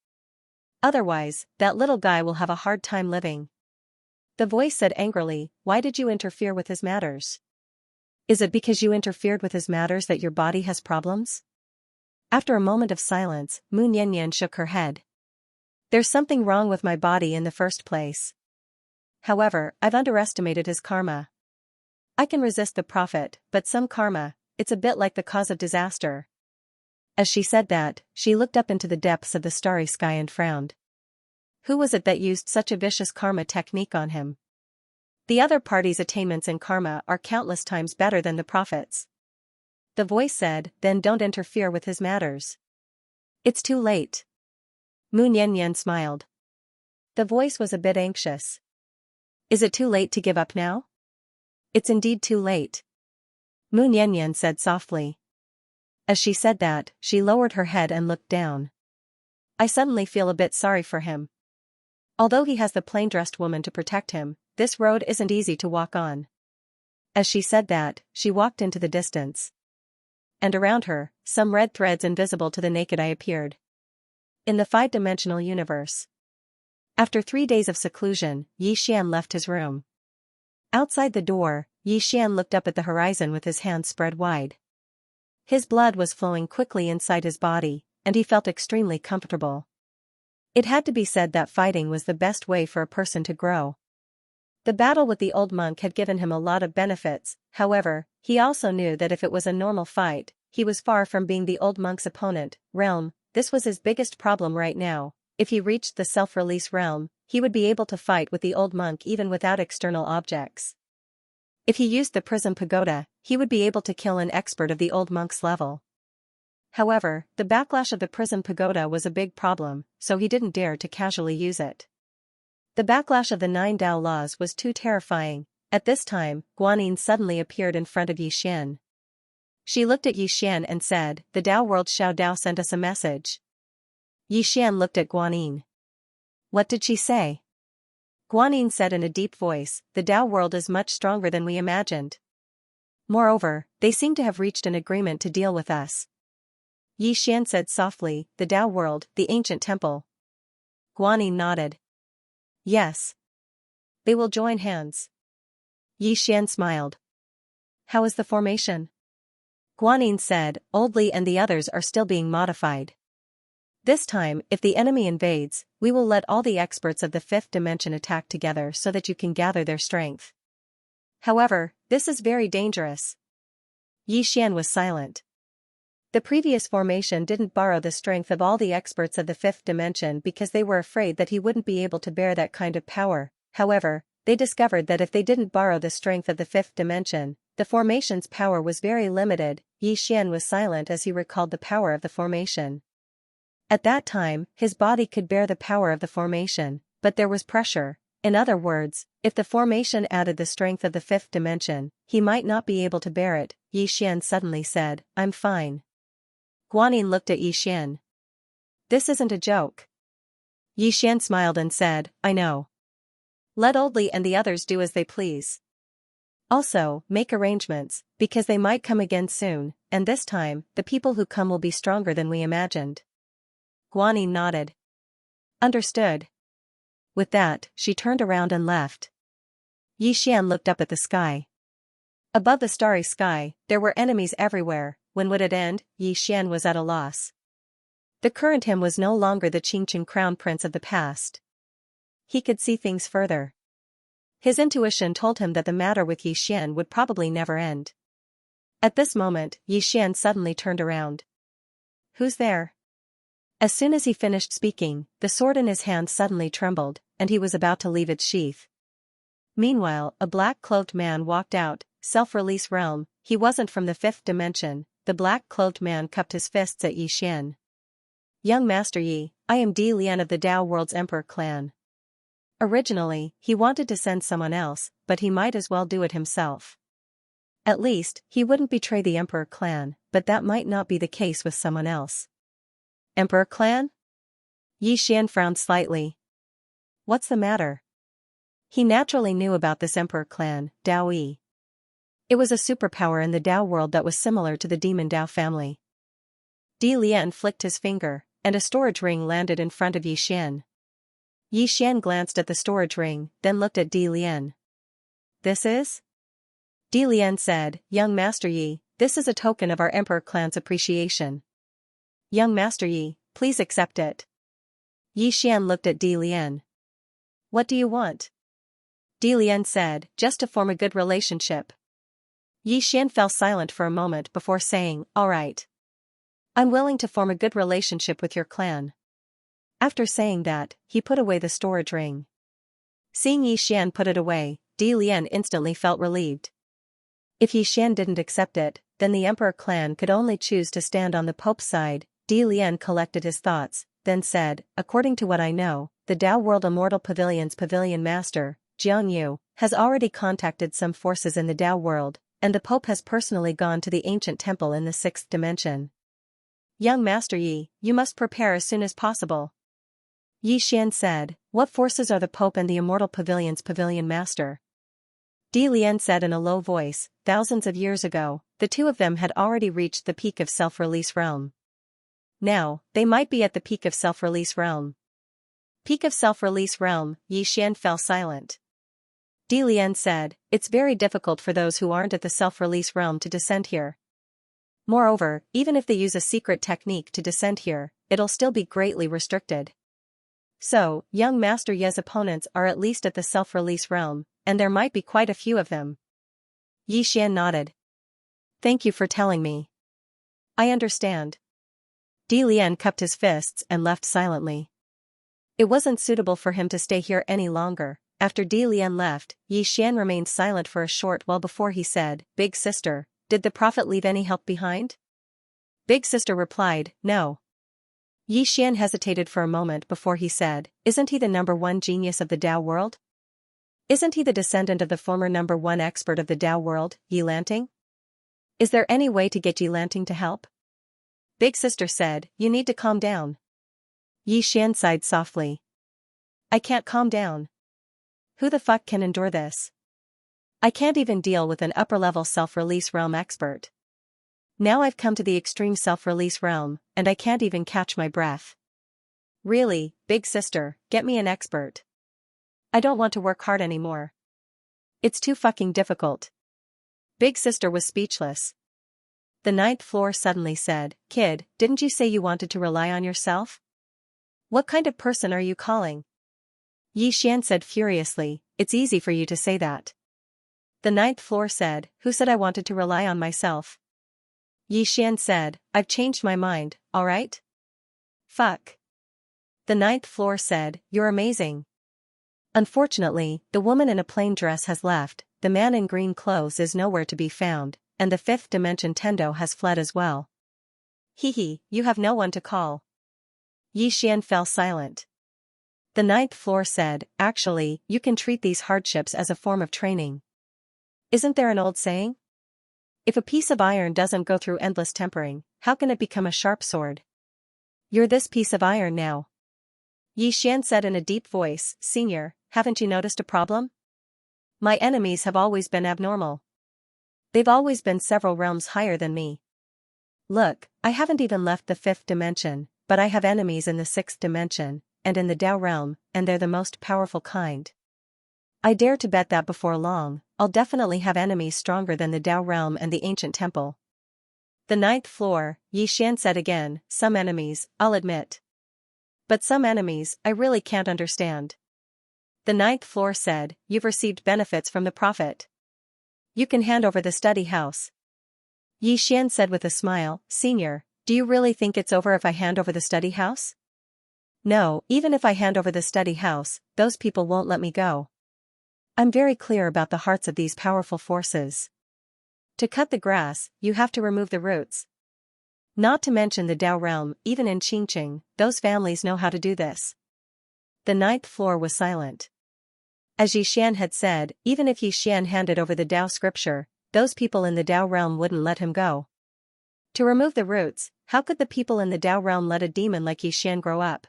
Otherwise, that little guy will have a hard time living." The voice said angrily, "Why did you interfere with his matters? Is it because you interfered with his matters that your body has problems?" After a moment of silence, Mu Nianyan shook her head. "There's something wrong with my body in the first place. However, I've underestimated his karma. I can resist the prophet, but some karma, it's a bit like the cause of disaster." As she said that, she looked up into the depths of the starry sky and frowned. Who was it that used such a vicious karma technique on him? The other party's attainments in karma are countless times better than the prophet's. The voice said, "Then don't interfere with his matters. It's too late." Mu Nianyan smiled. The voice was a bit anxious. "Is it too late to give up now?" "It's indeed too late," Mu Nianyan said softly. As she said that, she lowered her head and looked down. "I suddenly feel a bit sorry for him. Although he has the plain-dressed woman to protect him, this road isn't easy to walk on." As she said that, she walked into the distance. And around her, some red threads invisible to the naked eye appeared. In the five-dimensional universe. After 3 days of seclusion, Yi Xian left his room. Outside the door, Yi Xian looked up at the horizon with his hands spread wide. His blood was flowing quickly inside his body, and he felt extremely comfortable. It had to be said that fighting was the best way for a person to grow. The battle with the old monk had given him a lot of benefits, however, he also knew that if it was a normal fight, he was far from being the old monk's opponent. Realm, this was his biggest problem right now. If he reached the self-release realm, he would be able to fight with the old monk even without external objects. If he used the prism pagoda, he would be able to kill an expert of the old monk's level. However, the backlash of the prism pagoda was a big problem, so he didn't dare to casually use it. The backlash of the 9 Tao laws was too terrifying. At this time, Guanyin suddenly appeared in front of Yixian. She looked at Yixian and said, "The Tao world Xiao Dao sent us a message." Yixian looked at Guanyin. What did she say? Guanyin said in a deep voice, "The Tao world is much stronger than we imagined. Moreover, they seem to have reached an agreement to deal with us." Yixian said softly, "The Tao world, the ancient temple." Guanyin nodded. "Yes. They will join hands." Yixian smiled. "How is the formation?" Guanyin said, "Old Li and the others are still being modified. This time, if the enemy invades, we will let all the experts of the 5th dimension attack together so that you can gather their strength. However, this is very dangerous." Yixian was silent. The previous formation didn't borrow the strength of all the experts of the 5th dimension because they were afraid that he wouldn't be able to bear that kind of power. However, they discovered that if they didn't borrow the strength of the 5th dimension, the formation's power was very limited. Yixian was silent as he recalled the power of the formation. At that time, his body could bear the power of the formation, but there was pressure. In other words, if the formation added the strength of the 5th dimension, he might not be able to bear it. Yixian suddenly said, "I'm fine." Guanyin looked at Yixian. "This isn't a joke." Yixian smiled and said, "I know. Let Old Li and the others do as they please. Also, make arrangements, because they might come again soon, and this time, the people who come will be stronger than we imagined." Guanyin nodded. "Understood." With that, she turned around and left. Yixian looked up at the sky. Above the starry sky, there were enemies everywhere. When would it end? Yixian was at a loss. The current him was no longer the Qingqing crown prince of the past. He could see things further. His intuition told him that the matter with Yixian would probably never end. At this moment, Yixian suddenly turned around. "Who's there?" As soon as he finished speaking, the sword in his hand suddenly trembled, and he was about to leave its sheath. Meanwhile, a black-clothed man walked out. Self-release realm, he wasn't from the 5th dimension. The black-clothed man cupped his fists at Yixian. "Young Master Yi, I am Di Lian of the Tao World's Emperor clan." Originally, he wanted to send someone else, but he might as well do it himself. At least, he wouldn't betray the Emperor clan, but that might not be the case with someone else. "Emperor clan?" Yixian frowned slightly. "What's the matter?" He naturally knew about this Emperor clan, Dao Yi. It was a superpower in the Tao world that was similar to the Demon Tao family. Di Lian flicked his finger, and a storage ring landed in front of Yixian. Yixian glanced at the storage ring, then looked at Di Lian. "This is?" Di Lian said, "Young Master Yi, this is a token of our Emperor clan's appreciation. Young Master Yi, please accept it." Yixian looked at Di Lian. "What do you want?" Di Lian said, "Just to form a good relationship." Yixian fell silent for a moment before saying, "All right. I'm willing to form a good relationship with your clan." After saying that, he put away the storage ring. Seeing Yixian put it away, Di Lian instantly felt relieved. If Yixian didn't accept it, then the Emperor clan could only choose to stand on the Pope's side. Di Lian collected his thoughts, then said, "According to what I know, the Tao World Immortal Pavilion's pavilion master, Xianxia, has already contacted some forces in the Tao world, and the Pope has personally gone to the ancient temple in the 6th dimension. Young Master Yi, you must prepare as soon as possible." Yixian said, "What forces are the Pope and the Immortal Pavilion's pavilion master?" Di Lian said in a low voice, "Thousands of years ago, the two of them had already reached the peak of self-release realm. Now, they might be at the peak of self-release realm." "Peak of self-release realm," Yixian fell silent. Di Lian said, "It's very difficult for those who aren't at the self-release realm to descend here. Moreover, even if they use a secret technique to descend here, it'll still be greatly restricted." So, young Master Ye's opponents are at least at the self-release realm, and there might be quite a few of them. Xian nodded. Thank you for telling me. I understand. Di Lian cupped his fists and left silently. It wasn't suitable for him to stay here any longer. After Di Lian left, Xian remained silent for a short while before he said, Big sister, did the prophet leave any help behind? Big sister replied, no. Xian hesitated for a moment before he said, isn't he the #1 genius of the Tao world? Isn't he the descendant of the former #1 expert of the Tao world, Yi Lanting? Is there any way to get Yi Lanting to help? Big sister said, you need to calm down. Xian sighed softly. I can't calm down. Who the fuck can endure this? I can't even deal with an upper-level self-release realm expert. Now I've come to the extreme self-release realm, and I can't even catch my breath. Really, big sister, get me an expert. I don't want to work hard anymore. It's too fucking difficult. Big sister was speechless. The 9th floor suddenly said, Kid, didn't you say you wanted to rely on yourself? What kind of person are you calling? Xian said furiously, it's easy for you to say that. The 9th floor said, who said I wanted to rely on myself? Xian said, I've changed my mind, alright? Fuck. The 9th floor said, you're amazing. Unfortunately, the woman in a plain dress has left, the man in green clothes is nowhere to be found, and the 5th dimension Tendo has fled as well. Hee, you have no one to call. Xian fell silent. The 9th floor said, actually, you can treat these hardships as a form of training. Isn't there an old saying? If a piece of iron doesn't go through endless tempering, how can it become a sharp sword? You're this piece of iron now. Xian said in a deep voice, Senior, haven't you noticed a problem? My enemies have always been abnormal. They've always been several realms higher than me. Look, I haven't even left the 5th dimension, but I have enemies in the 6th dimension, and in the Tao realm, and they're the most powerful kind. I dare to bet that before long, I'll definitely have enemies stronger than the Tao realm and the ancient temple. The 9th floor, Xian said again, some enemies, I'll admit. But some enemies, I really can't understand. The 9th floor said, you've received benefits from the prophet. You can hand over the study house. Xian said with a smile, Senior, do you really think it's over if I hand over the study house? No, even if I hand over the study house, those people won't let me go. I'm very clear about the hearts of these powerful forces. To cut the grass, you have to remove the roots. Not to mention the Tao realm, even in Qingqing, those families know how to do this. The 9th floor was silent. As Xian had said, even if Xian handed over the Tao scripture, those people in the Tao realm wouldn't let him go. To remove the roots, how could the people in the Tao realm let a demon like Xian grow up?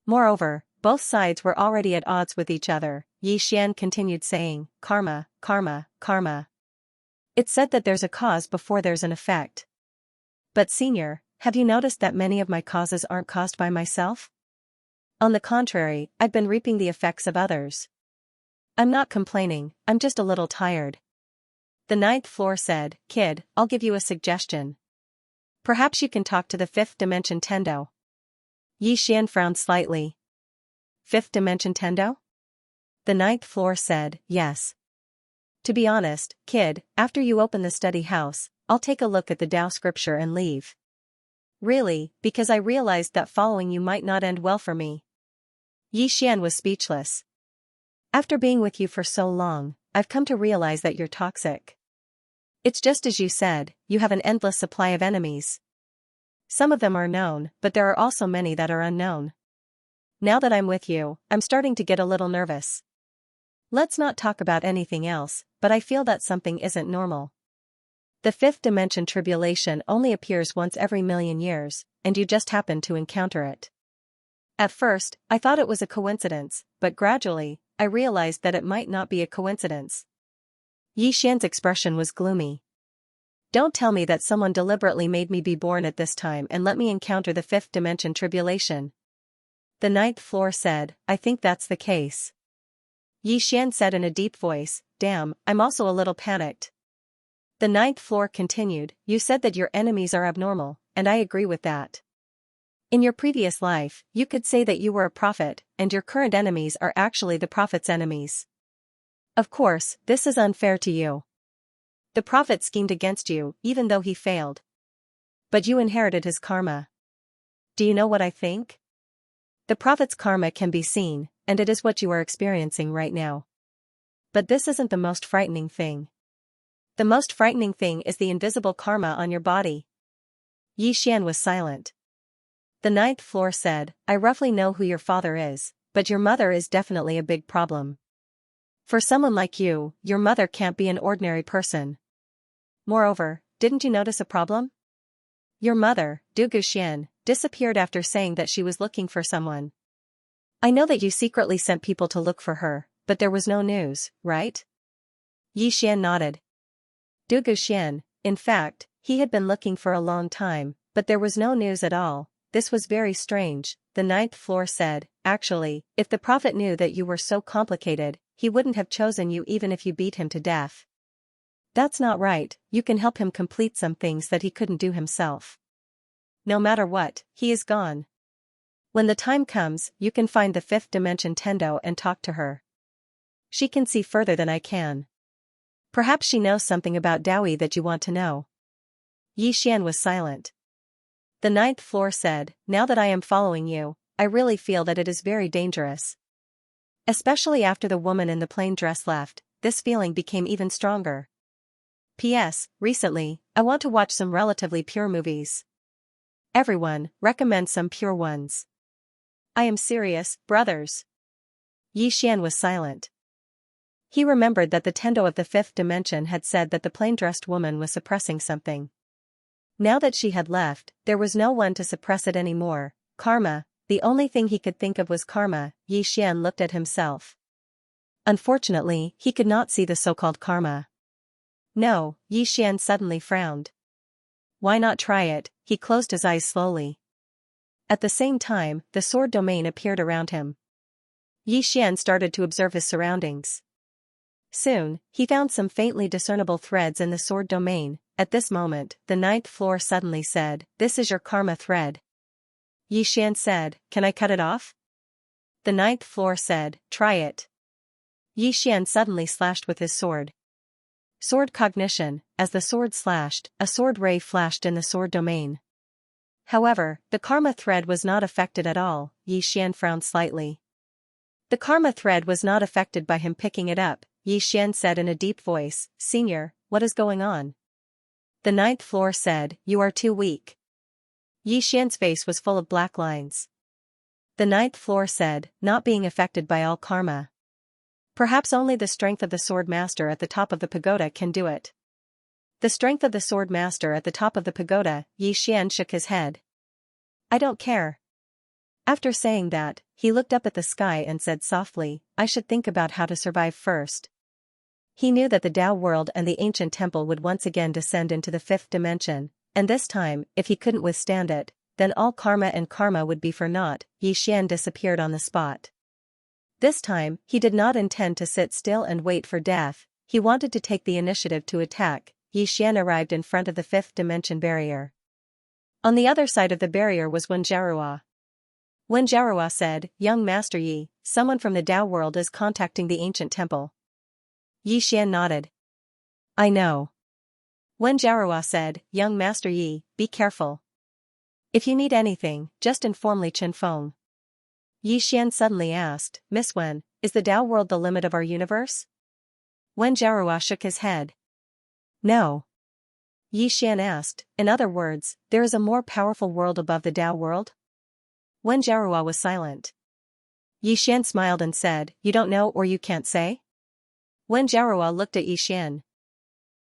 Moreover, both sides were already at odds with each other. Xian continued saying, karma, karma, karma. It's said that there's a cause before there's an effect. But Senior, have you noticed that many of my causes aren't caused by myself? On the contrary, I've been reaping the effects of others. I'm not complaining, I'm just a little tired. The 9th floor said, Kid, I'll give you a suggestion. Perhaps you can talk to the 5th dimension Tendo. Xian frowned slightly. 5th dimension Tendo? The 9th floor said, yes. To be honest, Kid, after you open the study house, I'll take a look at the Tao scripture and leave. Really, because I realized that following you might not end well for me. Xian was speechless. After being with you for so long, I've come to realize that you're toxic. It's just as you said, you have an endless supply of enemies. Some of them are known, but there are also many that are unknown. Now that I'm with you, I'm starting to get a little nervous. Let's not talk about anything else, but I feel that something isn't normal. The 5th dimension tribulation only appears once every million years, and you just happen to encounter it. At first, I thought it was a coincidence, but gradually, I realized that it might not be a coincidence. Xian's expression was gloomy. Don't tell me that someone deliberately made me be born at this time and let me encounter the 5th dimension tribulation. The 9th floor said, I think that's the case. Xian said in a deep voice, damn, I'm also a little panicked. The 9th floor continued, you said that your enemies are abnormal, and I agree with that. In your previous life, you could say that you were a prophet, and your current enemies are actually the prophet's enemies. Of course, this is unfair to you. The prophet schemed against you, even though he failed. But you inherited his karma. Do you know what I think? The prophet's karma can be seen, and it is what you are experiencing right now. But this isn't the most frightening thing. The most frightening thing is the invisible karma on your body. Xian was silent. The ninth floor said, I roughly know who your father is, but your mother is definitely a big problem. For someone like you, your mother can't be an ordinary person. Moreover, didn't you notice a problem? Your mother, Xian, disappeared after saying that she was looking for someone. I know that you secretly sent people to look for her, but there was no news, right? Xian nodded. Xian, in fact, he had been looking for a long time, but there was no news at all. This was very strange, the ninth floor said. Actually, if the prophet knew that you were so complicated, he wouldn't have chosen you even if you beat him to death. That's not right, you can help him complete some things that he couldn't do himself. No matter what, he is gone. When the time comes, you can find the fifth dimension Tendo and talk to her. She can see further than I can. Perhaps she knows something about Daoi that you want to know. Xian was silent. The ninth floor said, now that I am following you, I really feel that it is very dangerous. Especially after the woman in the plain dress left, this feeling became even stronger. P.S. Recently, I want to watch some relatively pure movies. Everyone, recommend some pure ones. I am serious, brothers. Xian was silent. He remembered that the Tendo of the fifth dimension had said that the plain-dressed woman was suppressing something. Now that she had left, there was no one to suppress it anymore. Karma, the only thing he could think of was karma. Xian looked at himself. Unfortunately, he could not see the so-called karma. No, Xian suddenly frowned. Why not try it? He closed his eyes slowly. At the same time, the sword domain appeared around him. Xian started to observe his surroundings. Soon, he found some faintly discernible threads in the sword domain. At this moment, the ninth floor suddenly said, this is your karma thread. Xian said, can I cut it off? The ninth floor said, try it. Xian suddenly slashed with his sword. Sword cognition, as the sword slashed, a sword ray flashed in the sword domain. However, the karma thread was not affected at all. Xian frowned slightly. The karma thread was not affected by him picking it up. Xian said in a deep voice, Senior, what is going on? The ninth floor said, you are too weak. Xian's face was full of black lines. The ninth floor said, not being affected by all karma. Perhaps only the strength of the sword master at the top of the pagoda can do it. The strength of the sword master at the top of the pagoda. Xian shook his head. I don't care. After saying that, he looked up at the sky and said softly, I should think about how to survive first. He knew that the Tao world and the ancient temple would once again descend into the fifth dimension, and this time, if he couldn't withstand it, then all karma and karma would be for naught. Xian disappeared on the spot. This time, he did not intend to sit still and wait for death, he wanted to take the initiative to attack. Xian arrived in front of the fifth dimension barrier. On the other side of the barrier was Wenjarua. Wenjarua said, Young Master Yi, someone from the Tao world is contacting the ancient temple. Xian nodded. I know. Wenjarua said, Young Master Yi, be careful. If you need anything, just inform Li Chenfeng. Xian suddenly asked, Miss Wen, is the Tao world the limit of our universe? Wenjarua shook his head. No. Xian asked, in other words, there is a more powerful world above the Tao world? Wenjarua was silent. Xian smiled and said, you don't know or you can't say? Wenjarua looked at Xian.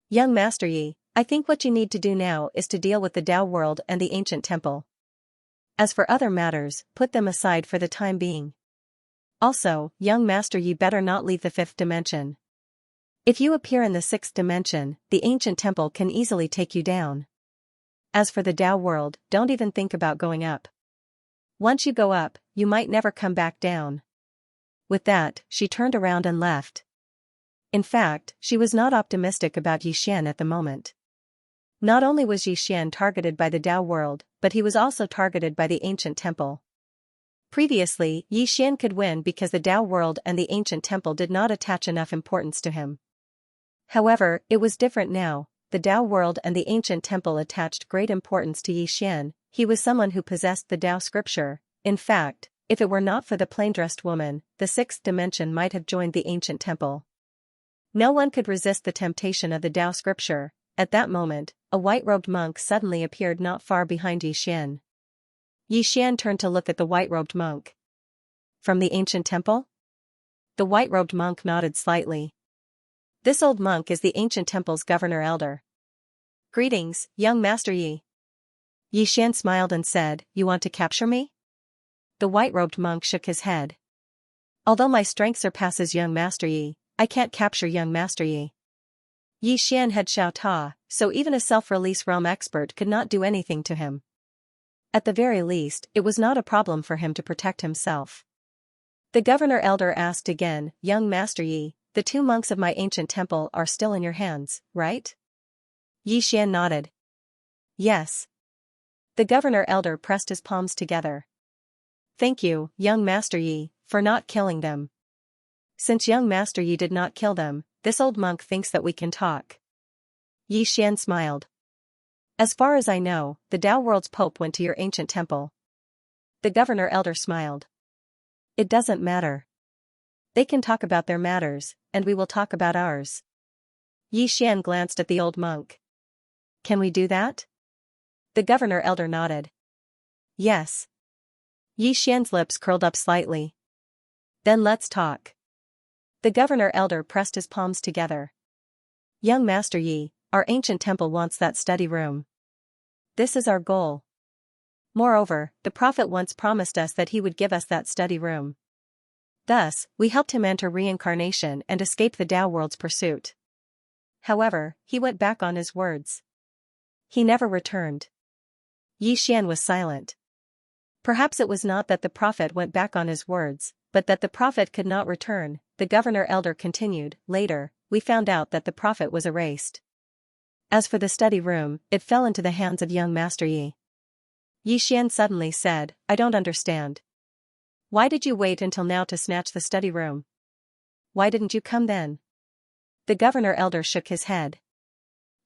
Young Master Yi, I think what you need to do now is to deal with the Tao world and the ancient temple. As for other matters, put them aside for the time being. Also, young Master Yi better not leave the fifth dimension. If you appear in the sixth dimension, the ancient temple can easily take you down. As for the Tao world, don't even think about going up. Once you go up, you might never come back down. With that, she turned around and left. In fact, she was not optimistic about Xian at the moment. Not only was Yixian targeted by the Tao world, but he was also targeted by the ancient temple. Previously, Yixian could win because the Tao world and the ancient temple did not attach enough importance to him. However, it was different now. The Tao world and the ancient temple attached great importance to Yixian. He was someone who possessed the Tao scripture. In fact, if it were not for the plain-dressed woman, the sixth dimension might have joined the ancient temple. No one could resist the temptation of the Tao scripture. At that moment, a white-robed monk suddenly appeared not far behind Yixian. Yixian turned to look at the white-robed monk. From the ancient temple? The white-robed monk nodded slightly. This old monk is the ancient temple's governor elder. Greetings, young Master Yi. Yixian smiled and said, You want to capture me? The white-robed monk shook his head. Although my strength surpasses young Master Yi, I can't capture young Master Yi. Yixian had Xiao Ta, so even a self-release realm expert could not do anything to him. At the very least, it was not a problem for him to protect himself. The governor elder asked again, Young Master Yi, the two monks of my ancient temple are still in your hands, right? Yixian nodded. Yes. The governor elder pressed his palms together. Thank you, young Master Yi, for not killing them. Since young Master Yi did not kill them, this old monk thinks that we can talk. Yixian smiled. As far as I know, the Tao world's pope went to your ancient temple. The governor elder smiled. It doesn't matter. They can talk about their matters, and we will talk about ours. Yixian glanced at the old monk. Can we do that? The governor elder nodded. Yes. Yixian's lips curled up slightly. Then let's talk. The governor elder pressed his palms together. Young Master Yi, our ancient temple wants that study room. This is our goal. Moreover, the prophet once promised us that he would give us that study room. Thus, we helped him enter reincarnation and escape the Tao world's pursuit. However, he went back on his words. He never returned. Yixian was silent. Perhaps it was not that the prophet went back on his words, but that the prophet could not return. The governor elder continued. Later, we found out that the prophet was erased. As for the study room, it fell into the hands of young Master Yi. Yixian suddenly said, I don't understand. Why did you wait until now to snatch the study room? Why didn't you come then? The governor elder shook his head.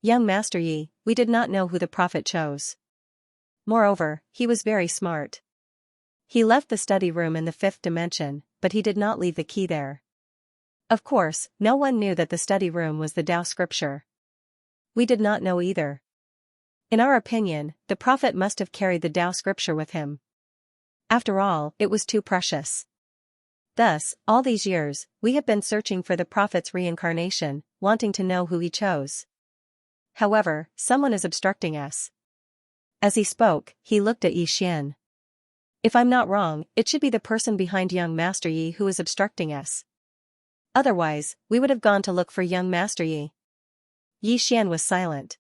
Young Master Yi, we did not know who the prophet chose. Moreover, he was very smart. He left the study room in the fifth dimension, but he did not leave the key there. Of course, no one knew that the study room was the Tao scripture. We did not know either. In our opinion, the prophet must have carried the Tao scripture with him. After all, it was too precious. Thus, all these years, we have been searching for the prophet's reincarnation, wanting to know who he chose. However, someone is obstructing us. As he spoke, he looked at Yixian. If I'm not wrong, it should be the person behind young Master Yi who is obstructing us. Otherwise, we would have gone to look for young Master Yi. Yixian was silent.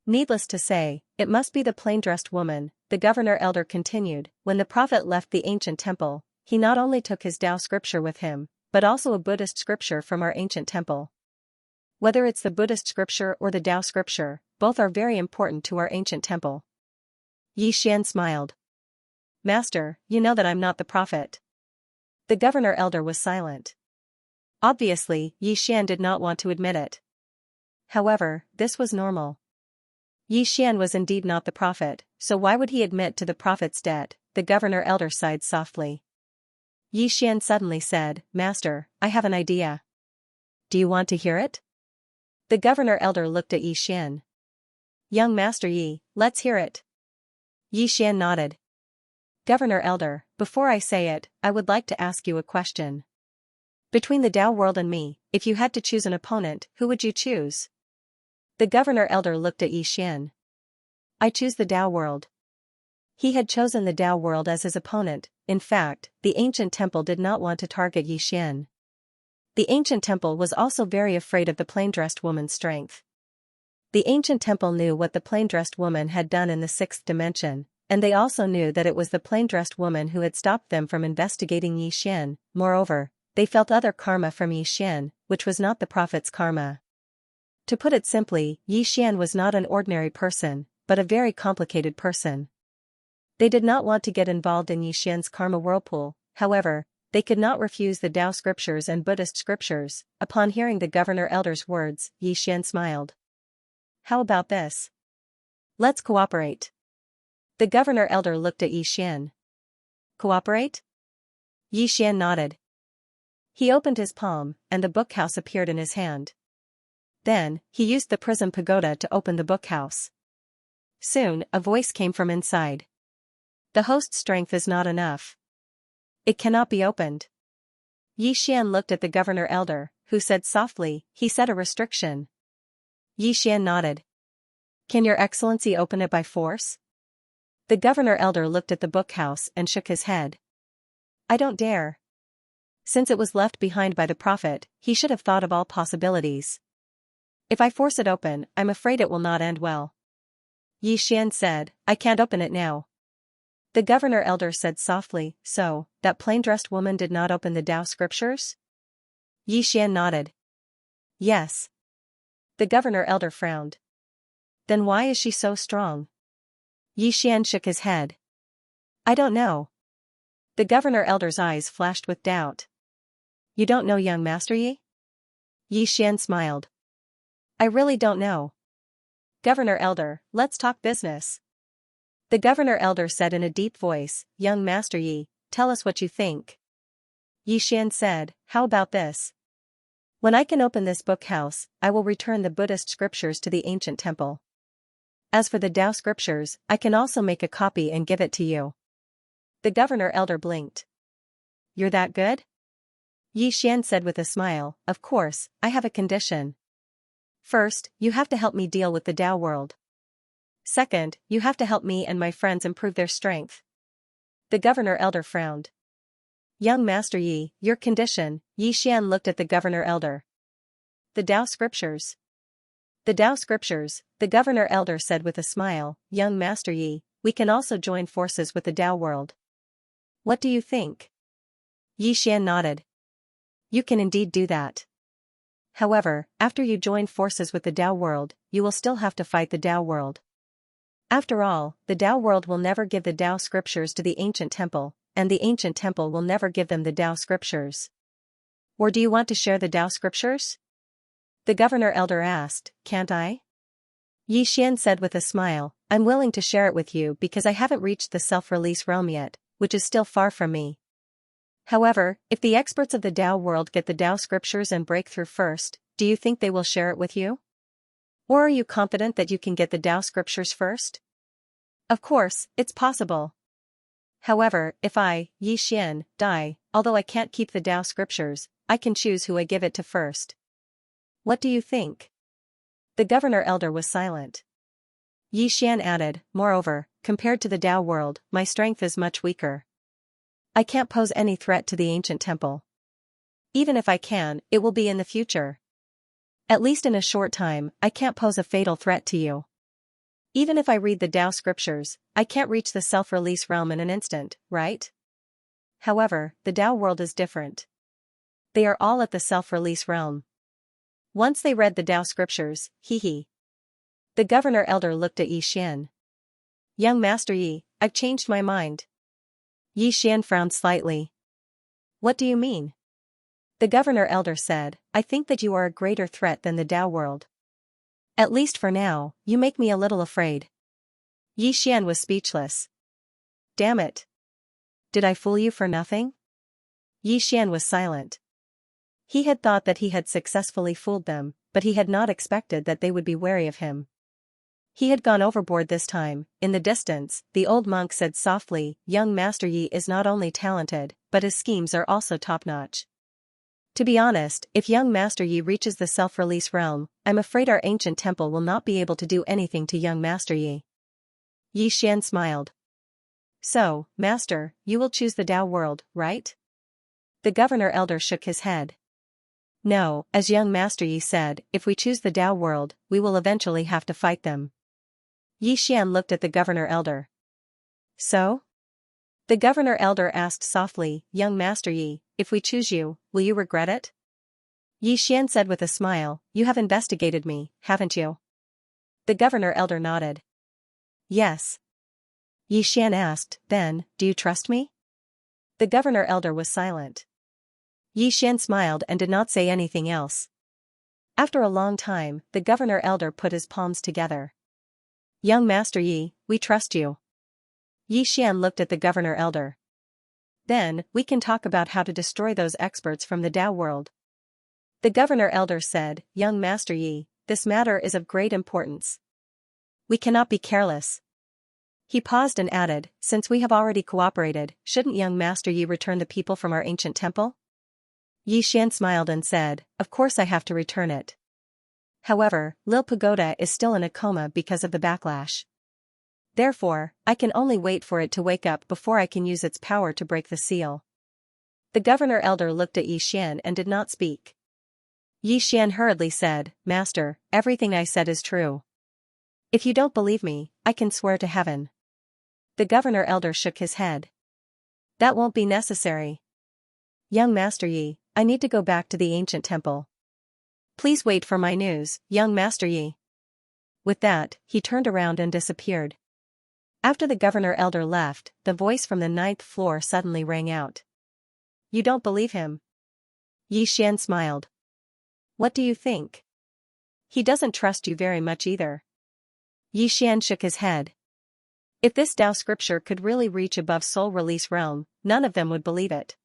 Needless to say, it must be the plain-dressed woman, the governor elder continued. When the prophet left the ancient temple, he not only took his Tao scripture with him, but also a Buddhist scripture from our ancient temple. Whether it's the Buddhist scripture or the Tao scripture, both are very important to our ancient temple. Yixian smiled. Master, you know that I'm not the prophet. The governor elder was silent. Obviously, Yixian did not want to admit it. However, this was normal. Yixian was indeed not the prophet, so why would he admit to the prophet's debt? The governor elder sighed softly. Yixian suddenly said, Master, I have an idea. Do you want to hear it? The governor elder looked at Yixian. Young Master Yi, let's hear it. Yixian nodded. Governor elder, before I say it, I would like to ask you a question. Between the Tao world and me, if you had to choose an opponent, who would you choose? The governor elder looked at Yixian. I choose the Tao world. He had chosen the Tao world as his opponent. In fact, the ancient temple did not want to target Yixian. The ancient temple was also very afraid of the plain-dressed woman's strength. The ancient temple knew what the plain-dressed woman had done in the sixth dimension, and they also knew that it was the plain-dressed woman who had stopped them from investigating Yixian. Moreover, they felt other karma from Yixian, which was not the prophet's karma. To put it simply, Xian was not an ordinary person, but a very complicated person. They did not want to get involved in Xian's karma whirlpool, however, they could not refuse the Tao scriptures and Buddhist scriptures. Upon hearing the governor elder's words, Xian smiled. How about this? Let's cooperate. The governor elder looked at Xian. Cooperate? Xian nodded. He opened his palm, and the bookhouse appeared in his hand. Then, he used the prism pagoda to open the bookhouse. Soon, a voice came from inside. The host's strength is not enough. It cannot be opened. Xian looked at the governor elder, who said softly, he set a restriction. Xian nodded. Can your excellency open it by force? The governor elder looked at the bookhouse and shook his head. I don't dare. Since it was left behind by the prophet, he should have thought of all possibilities. If I force it open, I'm afraid it will not end well. Xian said, I can't open it now. The governor elder said softly, so, that plain-dressed woman did not open the Tao scriptures? Xian nodded. Yes. The governor elder frowned. Then why is she so strong? Xian shook his head. I don't know. The governor elder's eyes flashed with doubt. You don't know young Master Yi? Xian smiled. I really don't know. Governor elder, let's talk business. The governor elder said in a deep voice, Young Master Yi, tell us what you think. Xian said, how about this? When I can open this bookhouse, I will return the Buddhist scriptures to the ancient temple. As for the Tao scriptures, I can also make a copy and give it to you. The governor elder blinked. You're that good? Xian said with a smile, of course, I have a condition. First, you have to help me deal with the Tao world. Second, you have to help me and my friends improve their strength. The governor elder frowned. Young Master Yi, your condition. Xian looked at the governor elder. The Tao scriptures. The Tao scriptures, the governor elder said with a smile, Young Master Yi, we can also join forces with the Tao world. What do you think? Xian nodded. You can indeed do that. However, after you join forces with the Tao world, you will still have to fight the Tao world. After all, the Tao world will never give the Tao scriptures to the ancient temple, and the ancient temple will never give them the Tao scriptures. Or do you want to share the Tao scriptures? The governor elder asked, can't I? Xian said with a smile, I'm willing to share it with you because I haven't reached the self-release realm yet, which is still far from me. However, if the experts of the Tao world get the Tao scriptures and breakthrough first, do you think they will share it with you? Or are you confident that you can get the Tao scriptures first? Of course, it's possible. However, if I, Xian, die, although I can't keep the Tao scriptures, I can choose who I give it to first. What do you think? The governor elder was silent. Xian added, moreover, compared to the Tao world, my strength is much weaker. I can't pose any threat to the ancient temple. Even if I can, it will be in the future. At least in a short time, I can't pose a fatal threat to you. Even if I read the Tao scriptures, I can't reach the self-release realm in an instant, right? However, the Tao world is different. They are all at the self-release realm. Once they read the Tao scriptures, hee. The governor elder looked at Xian. Young Master Yi, I've changed my mind. Xian frowned slightly. What do you mean? The governor elder said, I think that you are a greater threat than the Tao world. At least for now, you make me a little afraid. Xian was speechless. Damn it. Did I fool you for nothing? Xian was silent. He had thought that he had successfully fooled them, but he had not expected that they would be wary of him. He had gone overboard this time. In the distance, the old monk said softly, Young Master Yi is not only talented, but his schemes are also top-notch. To be honest, if young Master Yi reaches the self-release realm, I'm afraid our ancient temple will not be able to do anything to young Master Yi. Xian smiled. So, Master, you will choose the Tao world, right? The governor elder shook his head. No, as young Master Yi said, if we choose the Tao world, we will eventually have to fight them. Xian looked at the governor elder. So? The governor elder asked softly, Young Master Yi, if we choose you, will you regret it? Yi Xian said with a smile, you have investigated me, haven't you? The governor elder nodded. Yes. Yi Xian asked, then, do you trust me? The governor elder was silent. Yi Xian smiled and did not say anything else. After a long time, the governor elder put his palms together. Young Master Yi, we trust you. Yi Xian looked at the governor elder. Then, we can talk about how to destroy those experts from the Tao world. The governor elder said, Young Master Yi, this matter is of great importance. We cannot be careless. He paused and added, since we have already cooperated, shouldn't young Master Yi return the people from our ancient temple? Yi Xian smiled and said, of course I have to return it. However, Lil Pagoda is still in a coma because of the backlash. Therefore, I can only wait for it to wake up before I can use its power to break the seal. The governor elder looked at Yi Xian and did not speak. Yi Xian hurriedly said, Master, everything I said is true. If you don't believe me, I can swear to heaven. The governor elder shook his head. That won't be necessary. Young Master Yi, I need to go back to the ancient temple. Please wait for my news, young Master Yi. With that, he turned around and disappeared. After the governor elder left, the voice from the 9th floor suddenly rang out. You don't believe him? Yi Xian smiled. What do you think? He doesn't trust you very much either. Yi Xian shook his head. If this Tao scripture could really reach above soul release realm, none of them would believe it.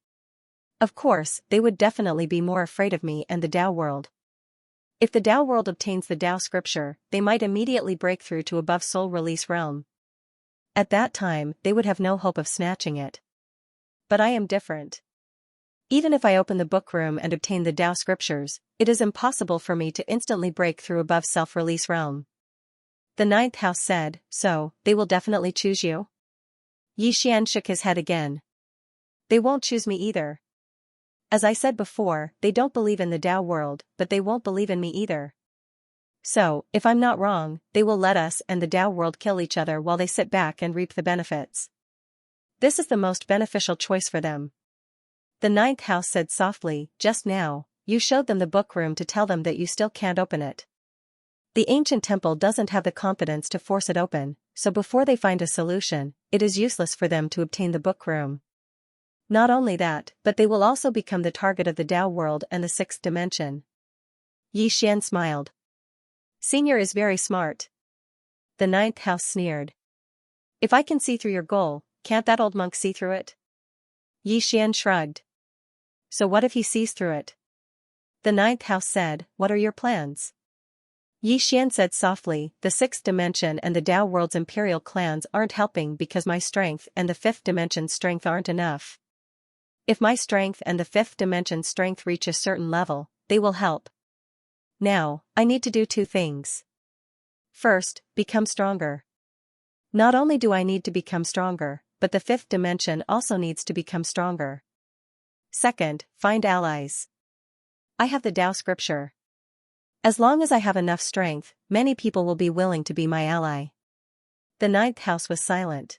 Of course, they would definitely be more afraid of me and the Tao world. If the Tao world obtains the Tao scripture, they might immediately break through to above soul release realm. At that time, they would have no hope of snatching it. But I am different. Even if I open the book room and obtain the Tao scriptures, it is impossible for me to instantly break through above self-release realm. The 9th house said, so, they will definitely choose you? Yi Xian shook his head again. They won't choose me either. As I said before, they don't believe in the Tao world, but they won't believe in me either. So, if I'm not wrong, they will let us and the Tao world kill each other while they sit back and reap the benefits. This is the most beneficial choice for them. The 9th house said softly, just now, you showed them the book room to tell them that you still can't open it. The ancient temple doesn't have the confidence to force it open, so before they find a solution, it is useless for them to obtain the book room. Not only that, but they will also become the target of the Tao world and the 6th dimension. Yi Xian smiled. Senior is very smart. The 9th house sneered. If I can see through your goal, can't that old monk see through it? Yi Xian shrugged. So what if he sees through it? The 9th house said, what are your plans? Yi Xian said softly, the 6th dimension and the Tao world's imperial clans aren't helping because my strength and the 5th dimension's strength aren't enough. If my strength and the 5th dimension's strength reach a certain level, they will help. Now, I need to do two things. First, become stronger. Not only do I need to become stronger, but the 5th dimension also needs to become stronger. Second, find allies. I have the Tao scripture. As long as I have enough strength, many people will be willing to be my ally. The 9th house was silent.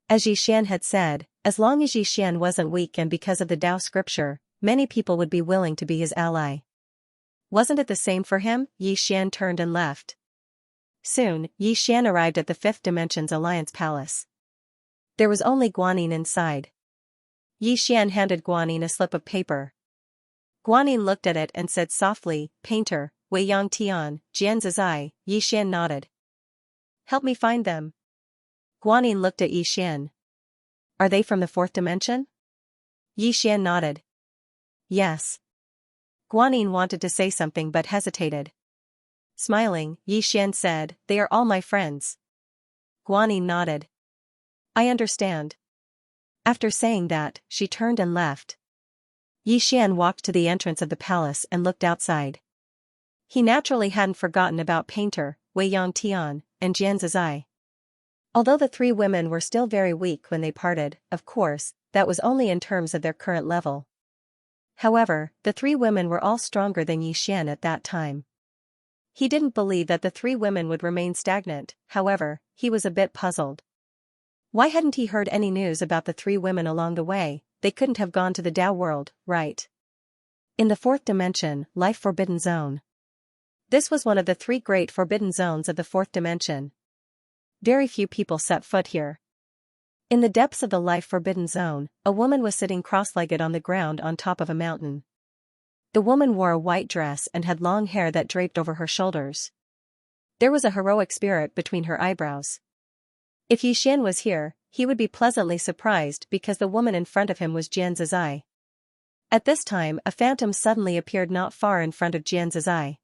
As Yi Xian had said, as long as Yi Xian wasn't weak and because of the Tao scripture, many people would be willing to be his ally. Wasn't it the same for him? Yi Xian turned and left. Soon, Yi Xian arrived at the 5th dimension's alliance palace. There was only Guanyin inside. Yi Xian handed Guanyin a slip of paper. Guanyin looked at it and said softly, Painter, Wei Yang Tian, Jian Zizai. Yi Xian nodded. Help me find them. Guanyin looked at Yi Xian. Are they from the 4th dimension? Yi Xian nodded. Yes. Guanyin wanted to say something but hesitated. Smiling, Yi Xian said, they are all my friends. Guanyin nodded. I understand. After saying that, she turned and left. Yi Xian walked to the entrance of the palace and looked outside. He naturally hadn't forgotten about Painter, Wei Yang Tian, and Jian Zizai. Although the three women were still very weak when they parted, of course, that was only in terms of their current level. However, the three women were all stronger than Yi Xian at that time. He didn't believe that the three women would remain stagnant, however, he was a bit puzzled. Why hadn't he heard any news about the three women along the way? They couldn't have gone to the Tao world, right? In the fourth dimension, life forbidden zone. This was one of the 3 great forbidden zones of the fourth dimension. Very few people set foot here. In the depths of the life forbidden zone, a woman was sitting cross-legged on the ground on top of a mountain. The woman wore a white dress and had long hair that draped over her shoulders. There was a heroic spirit between her eyebrows. If Xianxia was here, he would be pleasantly surprised because the woman in front of him was Xianxia. At this time, a phantom suddenly appeared not far in front of Xianxia.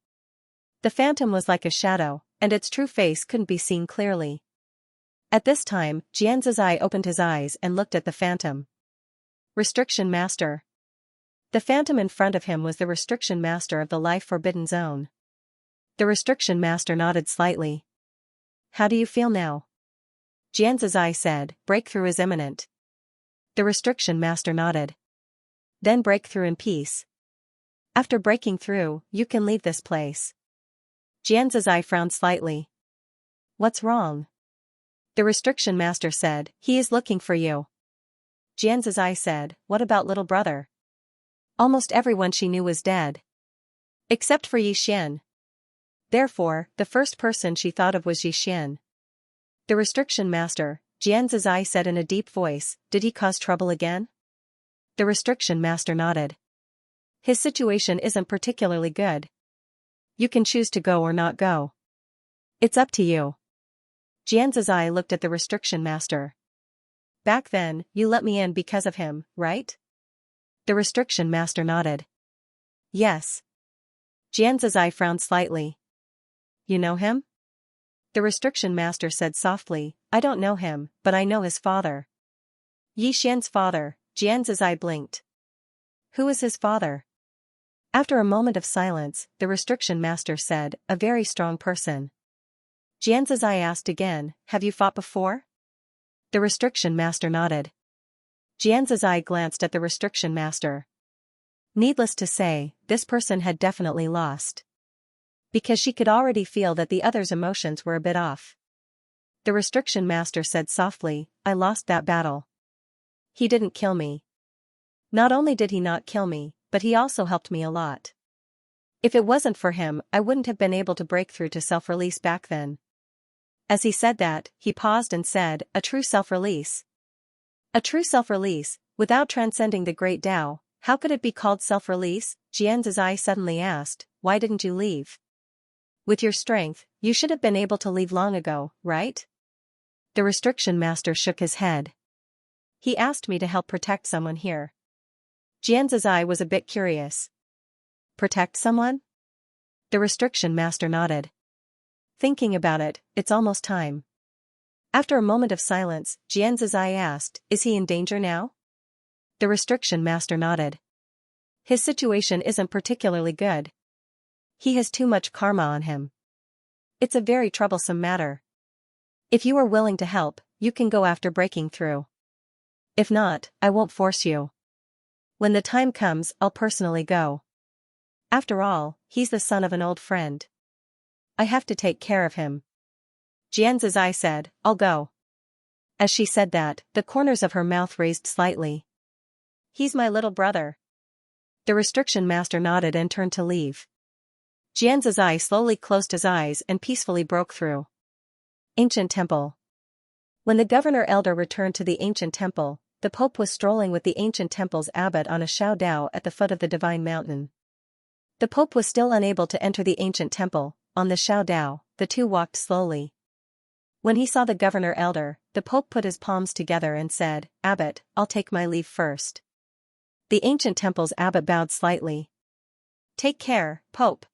The phantom was like a shadow, and its true face couldn't be seen clearly. At this time, Xianxia opened his eyes and looked at the phantom. Restriction Master. The phantom in front of him was the Restriction Master of the Life Forbidden Zone. The Restriction Master nodded slightly. How do you feel now? Xianxia said, breakthrough is imminent. The Restriction Master nodded. Then break through in peace. After breaking through, you can leave this place. Xianxia frowned slightly. What's wrong? The Restriction Master said, he is looking for you. Xianxia said, what about little brother? Almost everyone she knew was dead. Except for Xianxia. Therefore, the first person she thought of was Xianxia. The Restriction Master, Xianxia said in a deep voice, did he cause trouble again? The Restriction Master nodded. His situation isn't particularly good. You can choose to go or not go. It's up to you. Xianxia looked at the Restriction Master. Back then, you let me in because of him, right? The Restriction Master nodded. Yes. Xianxia frowned slightly. You know him? The Restriction Master said softly, I don't know him, but I know his father. Xianxia's father. Xianxia blinked. Who is his father? After a moment of silence, the Restriction Master said, a very strong person. Xianxia asked again, have you fought before? The Restriction Master nodded. Xianxia glanced at the Restriction Master. Needless to say, this person had definitely lost. Because she could already feel that the other's emotions were a bit off. The Restriction Master said softly, I lost that battle. He didn't kill me. Not only did he not kill me, but he also helped me a lot. If it wasn't for him, I wouldn't have been able to break through to self-release back then. As he said that, he paused and said, a true self-release. A true self-release, without transcending the great Tao, how could it be called self-release? Xianxia suddenly asked, why didn't you leave? With your strength, you should have been able to leave long ago, right? The Restriction Master shook his head. He asked me to help protect someone here. Xianxia was a bit curious. Protect someone? The Restriction Master nodded. Thinking about it, it's almost time. After a moment of silence, Xianxia asked, is he in danger now? The Restriction Master nodded. His situation isn't particularly good. He has too much karma on him. It's a very troublesome matter. If you are willing to help, you can go after breaking through. If not, I won't force you. When the time comes, I'll personally go. After all, he's the son of an old friend. I have to take care of him. Xianxia said, I'll go. As she said that, the corners of her mouth raised slightly. He's my little brother. The Restriction Master nodded and turned to leave. Xianxia slowly closed his eyes and peacefully broke through. Ancient Temple. When the Governor Elder returned to the Ancient Temple, the Pope was strolling with the Ancient Temple's abbot on a Xiao Dao at the foot of the Divine Mountain. The Pope was still unable to enter the Ancient Temple. On the Xiao Dao, the two walked slowly. When he saw the Governor Elder, the Pope put his palms together and said, Abbot, I'll take my leave first. The Ancient Temple's abbot bowed slightly. Take care, Pope.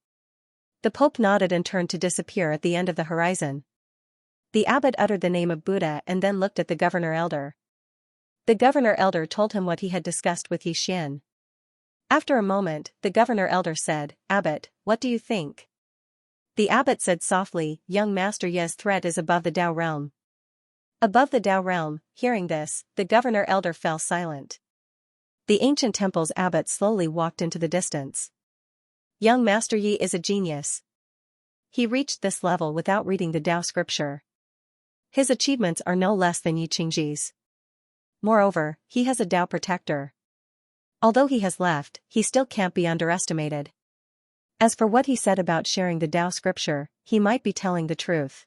The Pope nodded and turned to disappear at the end of the horizon. The abbot uttered the name of Buddha and then looked at the Governor Elder. The Governor Elder told him what he had discussed with Xianxia. After a moment, the Governor Elder said, Abbot, what do you think? The abbot said softly, Young Master Ye's threat is above the Tao realm. Above the Tao realm. Hearing this, the Governor Elder fell silent. The Ancient Temple's abbot slowly walked into the distance. Young Master Yi is a genius. He reached this level without reading the Tao scripture. His achievements are no less than Yi Qingji's. Moreover, he has a Tao protector. Although he has left, he still can't be underestimated. As for what he said about sharing the Tao scripture, he might be telling the truth.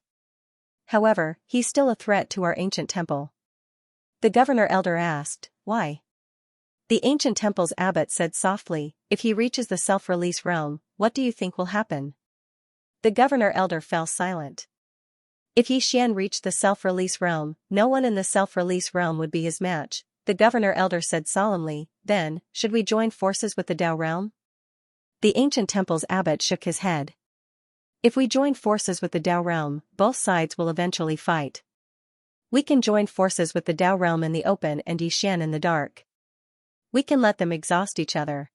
However, he's still a threat to our ancient temple. The governor elder asked, why? The ancient temple's abbot said softly, if he reaches the self-release realm, what do you think will happen? The governor elder fell silent. If Xian reached the self-release realm, no one in the self-release realm would be his match, the governor elder said solemnly. Then, should we join forces with the Tao realm? The ancient temple's abbot shook his head. If we join forces with the Tao realm, both sides will eventually fight. We can join forces with the Tao realm in the open and Xian in the dark. We can let them exhaust each other.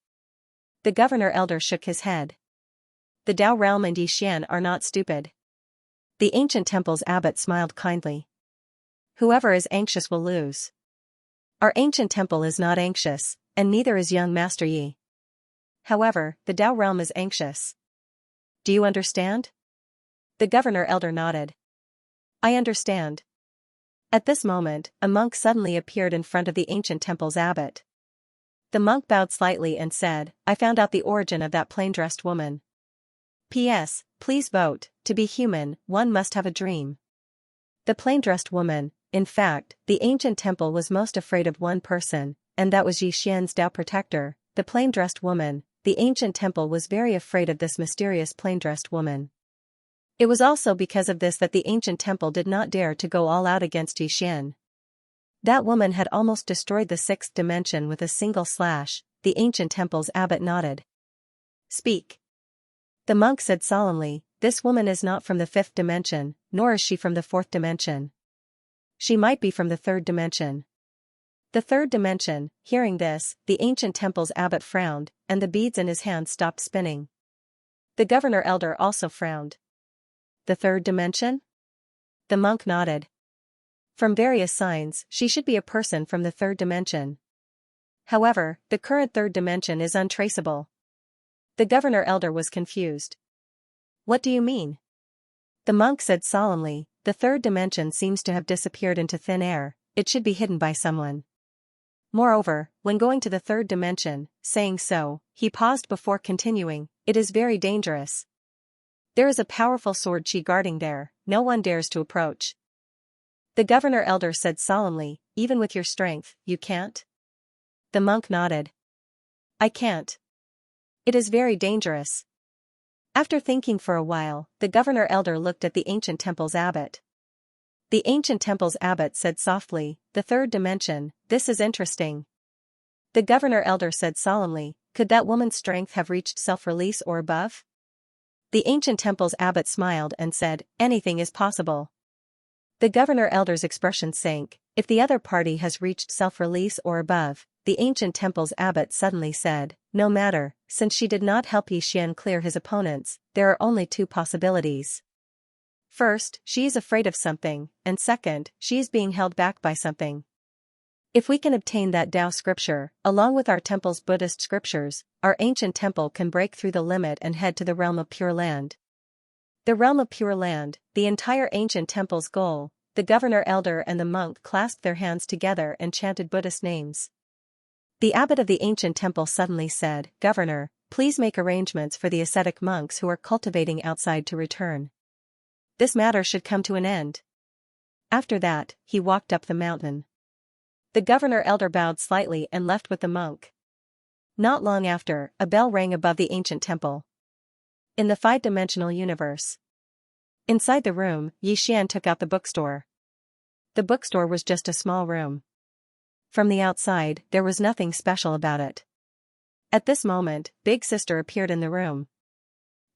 The governor elder shook his head. The Tao realm and Xian are not stupid. The ancient temple's abbot smiled kindly. Whoever is anxious will lose. Our ancient temple is not anxious, and neither is young Master Yi. However, the Tao realm is anxious. Do you understand? The governor elder nodded. I understand. At this moment, a monk suddenly appeared in front of the ancient temple's abbot. The monk bowed slightly and said, I found out the origin of that plain-dressed woman. P.S. Please vote, to be human, one must have a dream. The plain-dressed woman, in fact, the ancient temple was most afraid of one person, and that was Yi Xian's Tao protector, the plain-dressed woman. The ancient temple was very afraid of this mysterious plain-dressed woman. It was also because of this that the ancient temple did not dare to go all out against Yi Xian. That woman had almost destroyed the sixth dimension with a single slash. The ancient temple's abbot nodded. Speak. The monk said solemnly, this woman is not from the fifth dimension, nor is she from the fourth dimension. She might be from the third dimension. The third dimension. Hearing this, the ancient temple's abbot frowned, and the beads in his hand stopped spinning. The governor elder also frowned. The third dimension? The monk nodded. From various signs, she should be a person from the third dimension. However, the current third dimension is untraceable. The governor elder was confused. What do you mean? The monk said solemnly, the third dimension seems to have disappeared into thin air, it should be hidden by someone. Moreover, when going to the third dimension, saying so, he paused before continuing, it is very dangerous. There is a powerful sword chi guarding there, no one dares to approach. The governor elder said solemnly, even with your strength, you can't? The monk nodded. I can't. It is very dangerous. After thinking for a while, the governor elder looked at the ancient temple's abbot. The ancient temple's abbot said softly, the third dimension, this is interesting. The governor elder said solemnly, could that woman's strength have reached self-release or above? The ancient temple's abbot smiled and said, anything is possible. The governor elder's expression sank, if the other party has reached self-release or above, the ancient temple's abbot suddenly said, no matter, since she did not help Yi Xian clear his opponents, there are only two possibilities. First, she is afraid of something, and second, she is being held back by something. If we can obtain that Tao scripture, along with our temple's Buddhist scriptures, our ancient temple can break through the limit and head to the realm of Pure Land. The realm of Pure Land, the entire ancient temple's goal. The governor elder and the monk clasped their hands together and chanted Buddhist names. The abbot of the ancient temple suddenly said, Governor, please make arrangements for the ascetic monks who are cultivating outside to return. This matter should come to an end. After that, he walked up the mountain. The governor elder bowed slightly and left with the monk. Not long after, a bell rang above the ancient temple. In the five-dimensional universe. Inside the room, Yi Xian took out the bookstore. The bookstore was just a small room. From the outside, there was nothing special about it. At this moment, Big Sister appeared in the room.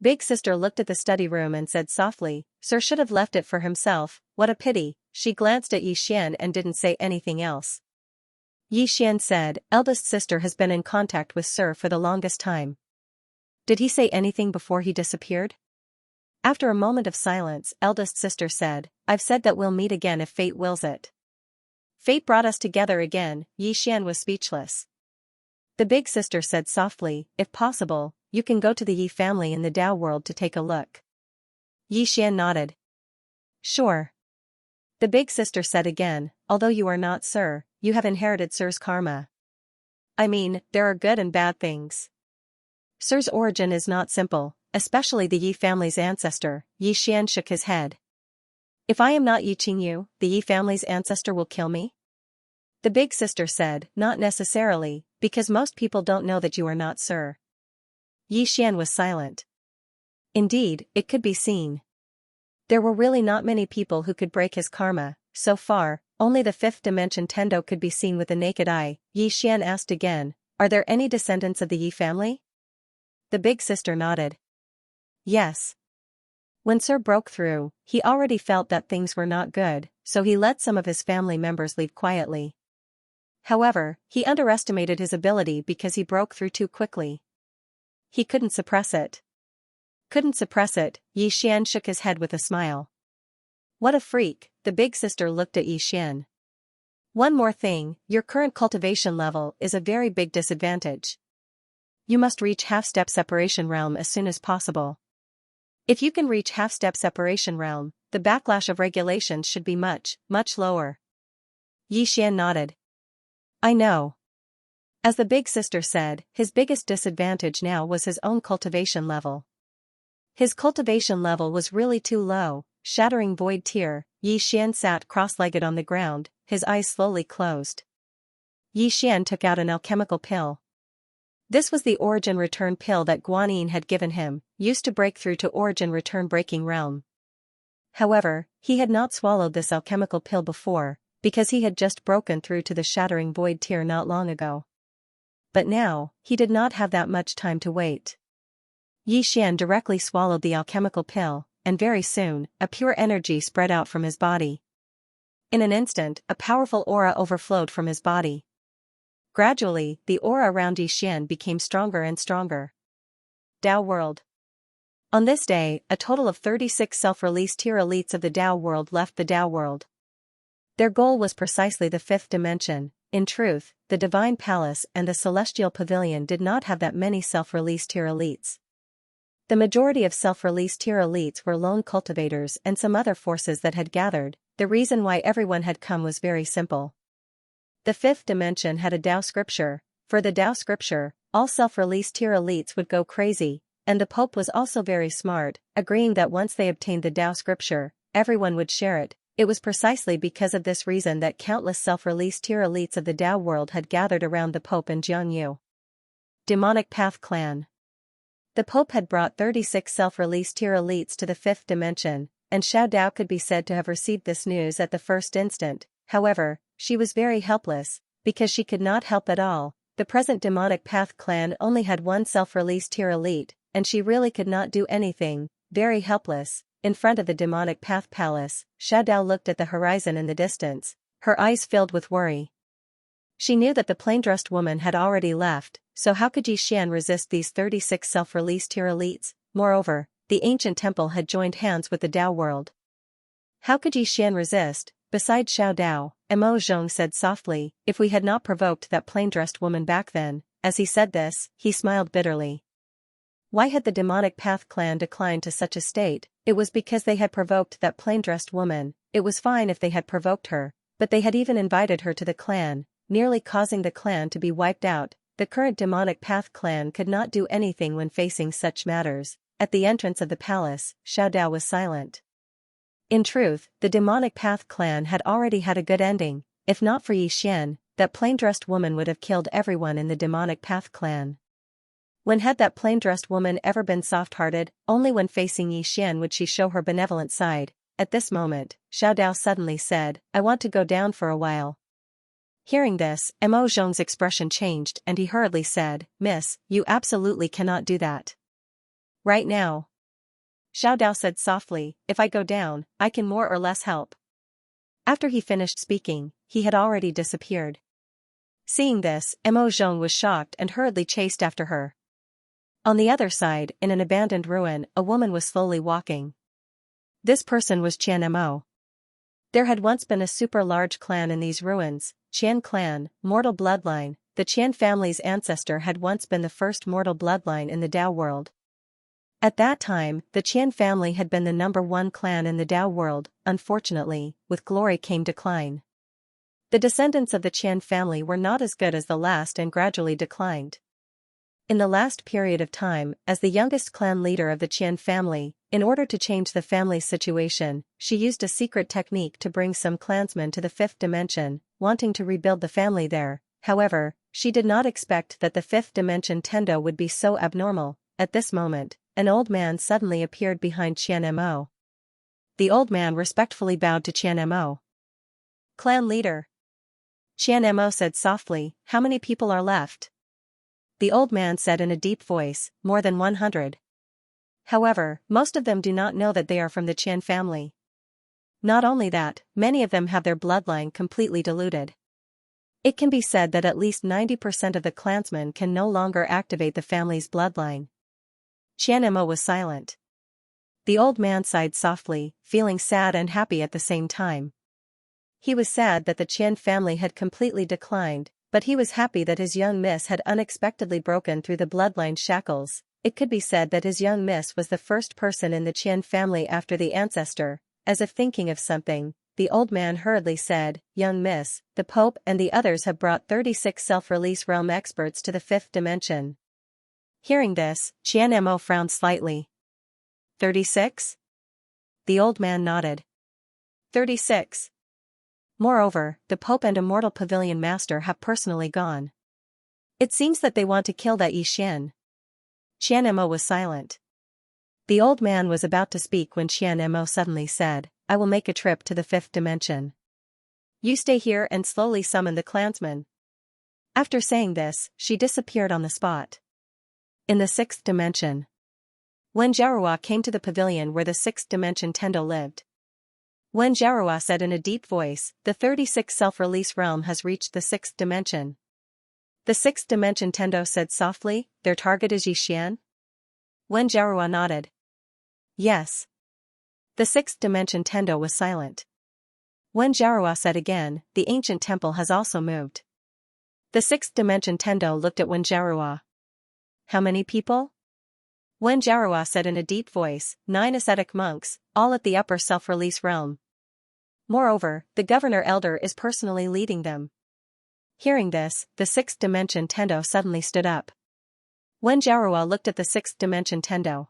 Big Sister looked at the study room and said softly, Sir should have left it for himself, what a pity. She glanced at Yi Xian and didn't say anything else. Yi Xian said, Eldest sister has been in contact with Sir for the longest time. Did he say anything before he disappeared? After a moment of silence, eldest sister said, I've said that we'll meet again if fate wills it. Fate brought us together again. Yi Xian was speechless. The big sister said softly, if possible, you can go to the Yi family in the Tao world to take a look. Yi Xian nodded. Sure. The big sister said again, although you are not Sir, you have inherited Sir's karma. I mean, there are good and bad things. Sir's origin is not simple, especially the Yi family's ancestor. Xian shook his head. If I am not Yi Qingyu, the Yi family's ancestor will kill me? The big sister said, not necessarily, because most people don't know that you are not Sir. Xian was silent. Indeed, it could be seen. There were really not many people who could break his karma. So far, only the fifth dimension Tendo could be seen with the naked eye. Xian asked again, are there any descendants of the Yi family? The big sister nodded. Yes. When Sir broke through, he already felt that things were not good, so he let some of his family members leave quietly. However, he underestimated his ability because he broke through too quickly. He couldn't suppress it. Couldn't suppress it, Xian shook his head with a smile. What a freak, the big sister looked at Xian. One more thing, your current cultivation level is a very big disadvantage. You must reach half-step separation realm as soon as possible. If you can reach half-step separation realm, the backlash of regulations should be much, much lower. Xian nodded. I know. As the big sister said, his biggest disadvantage now was his own cultivation level. His cultivation level was really too low. Shattering void tear, Xian sat cross-legged on the ground, his eyes slowly closed. Xian took out an alchemical pill. This was the origin return pill that Guanyin had given him, used to break through to origin return breaking realm. However, he had not swallowed this alchemical pill before, because he had just broken through to the shattering void tear not long ago. But now, he did not have that much time to wait. Xian directly swallowed the alchemical pill, and very soon, a pure energy spread out from his body. In an instant, a powerful aura overflowed from his body. Gradually, the aura around Xian became stronger and stronger. Tao World. On this day, a total of 36 self-released tier elites of the Tao World left the Tao World. Their goal was precisely the fifth dimension. In truth, the Divine Palace and the Celestial Pavilion did not have that many self-released tier elites. The majority of self-released tier elites were lone cultivators and some other forces that had gathered. The reason why everyone had come was very simple. The fifth dimension had a Tao scripture. For the Tao scripture, all self-released tier elites would go crazy, and the Pope was also very smart, agreeing that once they obtained the Tao scripture, everyone would share it. It was precisely because of this reason that countless self-released tier elites of the Tao world had gathered around the Pope and Jiangyu. Demonic Path Clan. The Pope had brought 36 self-released tier elites to the fifth dimension, and Xiao Dao could be said to have received this news at the first instant. However, she was very helpless, because she could not help at all. The present Demonic Path clan only had one self-released tier elite, and she really could not do anything. Very helpless, in front of the Demonic Path Palace, Xiao Dao looked at the horizon in the distance, her eyes filled with worry. She knew that the plain-dressed woman had already left, so how could Xian resist these 36 self-released tier elites? Moreover, the ancient temple had joined hands with the Tao world. How could Xian resist? Besides Xiao Dao, Mo Zhong said softly, if we had not provoked that plain-dressed woman back then. As he said this, he smiled bitterly. Why had the Demonic Path clan declined to such a state? It was because they had provoked that plain-dressed woman. It was fine if they had provoked her, but they had even invited her to the clan, nearly causing the clan to be wiped out. The current Demonic Path clan could not do anything when facing such matters. At the entrance of the palace, Xiao Dao was silent. In truth, the Demonic Path clan had already had a good ending. If not for Xian, that plain-dressed woman would have killed everyone in the Demonic Path clan. When had that plain-dressed woman ever been soft-hearted? Only when facing Xian would she show her benevolent side. At this moment, Xiao Dao suddenly said, I want to go down for a while. Hearing this, Mo Zhong's expression changed and he hurriedly said, Miss, you absolutely cannot do that. Right now. Xiao Dao said softly, if I go down, I can more or less help. After he finished speaking, he had already disappeared. Seeing this, Mo Zhong was shocked and hurriedly chased after her. On the other side, in an abandoned ruin, a woman was slowly walking. This person was Qian Mo. There had once been a super large clan in these ruins, Qian clan, mortal bloodline. The Qian family's ancestor had once been the first mortal bloodline in the Tao world. At that time, the Qian family had been the number one clan in the Tao world. Unfortunately, with glory came decline. The descendants of the Qian family were not as good as the last and gradually declined. In the last period of time, as the youngest clan leader of the Qian family, in order to change the family's situation, she used a secret technique to bring some clansmen to the fifth dimension, wanting to rebuild the family there. However, she did not expect that the fifth dimension Tendo would be so abnormal. At this moment, an old man suddenly appeared behind Qian Mo. The old man respectfully bowed to Qian Mo. Clan leader. Qian Mo said softly, "How many people are left?" The old man said in a deep voice, "More than 100. However, most of them do not know that they are from the Qian family. Not only that, many of them have their bloodline completely diluted. It can be said that at least 90% of the clansmen can no longer activate the family's bloodline." Qian Mo was silent. The old man sighed softly, feeling sad and happy at the same time. He was sad that the Qian family had completely declined, but he was happy that his young miss had unexpectedly broken through the bloodline shackles. It could be said that his young miss was the first person in the Qian family after the ancestor. As if thinking of something, the old man hurriedly said, "Young miss, the Pope and the others have brought 36 self-release realm experts to the fifth dimension." Hearing this, Qian Mo frowned slightly. 36? The old man nodded. 36. Moreover, the Pope and Immortal Pavilion Master have personally gone. It seems that they want to kill that Xian. Qian Mo was silent. The old man was about to speak when Qian Mo suddenly said, "I will make a trip to the fifth dimension. You stay here and slowly summon the clansmen." After saying this, she disappeared on the spot. In the sixth dimension. Wen Jiarhua came to the pavilion where the sixth dimension Tendo lived. Wen Jiarhua said in a deep voice, "The 36 self-release realm has reached the sixth dimension." The sixth dimension Tendo said softly, "Their target is Yixian?" Wen Jiarhua nodded. "Yes." The sixth dimension Tendo was silent. Wen Jiarhua said again, "The ancient temple has also moved." The sixth dimension Tendo looked at Wen Jiarhua. "How many people?" Wen Jiarhua said in a deep voice, 9 ascetic monks, all at the upper self-release realm. Moreover, the governor elder is personally leading them. Hearing this, the sixth dimension Tendo suddenly stood up. Wen Jiarhua looked at the sixth dimension Tendo.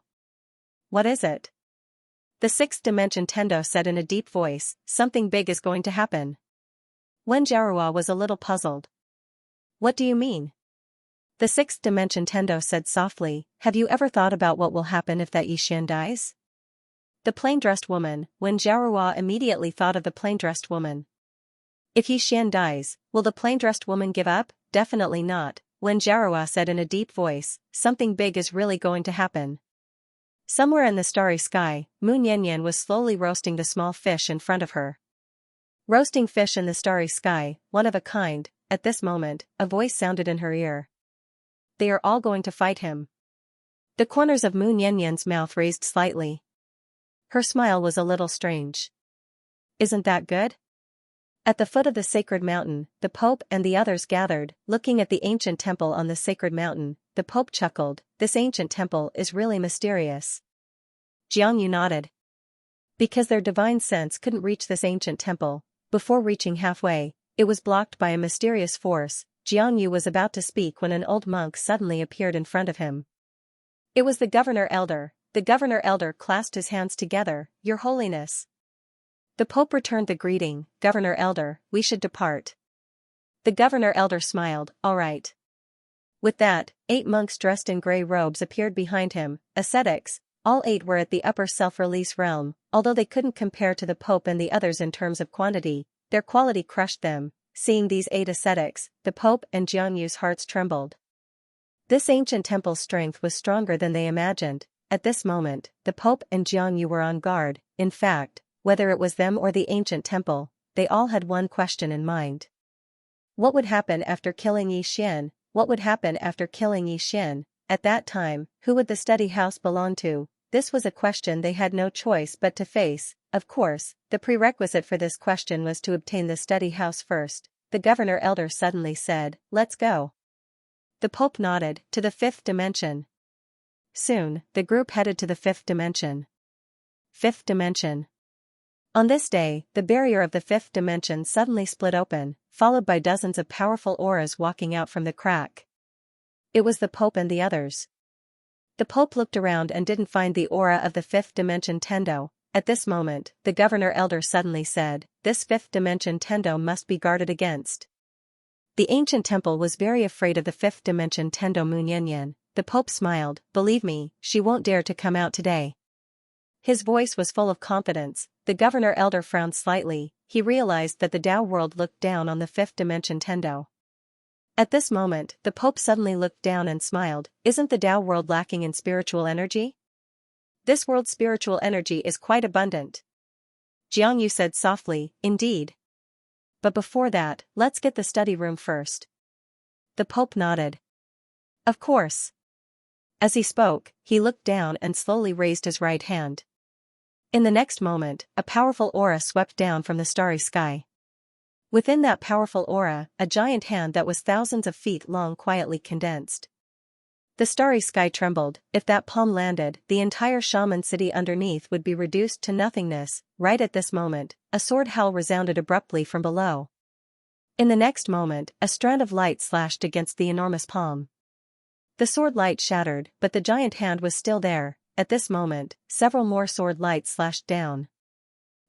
"What is it?" The sixth dimension Tendo said in a deep voice, "Something big is going to happen." Wen Jiarhua was a little puzzled. "What do you mean?" The sixth dimension Tendo said softly, "Have you ever thought about what will happen if that Yixian dies?" The plain-dressed woman. Wen Jiarhua immediately thought of the plain-dressed woman. If Yixian dies, will the plain-dressed woman give up? Definitely not, Wen Jiarhua said in a deep voice, "Something big is really going to happen." Somewhere in the starry sky, Mu Nianyan was slowly roasting the small fish in front of her. Roasting fish in the starry sky, one of a kind. At this moment, a voice sounded in her ear. "They are all going to fight him." The corners of Mu Nianyan's mouth raised slightly. Her smile was a little strange. "Isn't that good?" At the foot of the sacred mountain, the Pope and the others gathered, looking at the ancient temple on the sacred mountain. The Pope chuckled, "This ancient temple is really mysterious." Xianxia nodded. Because their divine sense couldn't reach this ancient temple. Before reaching halfway, it was blocked by a mysterious force. Xianxia was about to speak when an old monk suddenly appeared in front of him. It was the governor elder. The governor elder clasped his hands together, "Your Holiness." The Pope returned the greeting, "Governor elder, we should depart." The governor elder smiled, "All right." With that, 8 monks dressed in grey robes appeared behind him, ascetics. All 8 were at the upper self-release realm. Although they couldn't compare to the Pope and the others in terms of quantity, their quality crushed them. Seeing these 8 ascetics, the Pope and Jiangyu's hearts trembled. This ancient temple's strength was stronger than they imagined. At this moment, the Pope and Xianxia were on guard. In fact, whether it was them or the ancient temple, they all had one question in mind. What would happen after killing Yixian? What would happen after killing Yixian? At that time, who would the study house belong to? This was a question they had no choice but to face. Of course, the prerequisite for this question was to obtain the study house first. The governor elder suddenly said, "Let's go." The Pope nodded, "To the fifth dimension." Soon, the group headed to the fifth dimension. Fifth dimension. On this day, the barrier of the fifth dimension suddenly split open, followed by dozens of powerful auras walking out from the crack. It was the Pope and the others. The Pope looked around and didn't find the aura of the fifth dimension Tendo. At this moment, the Governor Elder suddenly said, "This fifth dimension Tendo must be guarded against." The ancient temple was very afraid of the fifth dimension Tendo Munyanyan. The Pope smiled, "Believe me, she won't dare to come out today." His voice was full of confidence. The Governor Elder frowned slightly. He realized that the Tao world looked down on the fifth dimension Tendo. At this moment, the Pope suddenly looked down and smiled. "Isn't the Tao world lacking in spiritual energy? This world's spiritual energy is quite abundant." Xianxia said softly, "Indeed. But before that, let's get the study room first." The Pope nodded. "Of course." As he spoke, he looked down and slowly raised his right hand. In the next moment, a powerful aura swept down from the starry sky. Within that powerful aura, a giant hand that was thousands of feet long quietly condensed. The starry sky trembled. If that palm landed, the entire shaman city underneath would be reduced to nothingness. Right at this moment, a sword howl resounded abruptly from below. In the next moment, a strand of light slashed against the enormous palm. The sword light shattered, but the giant hand was still there. At this moment, several more sword lights slashed down.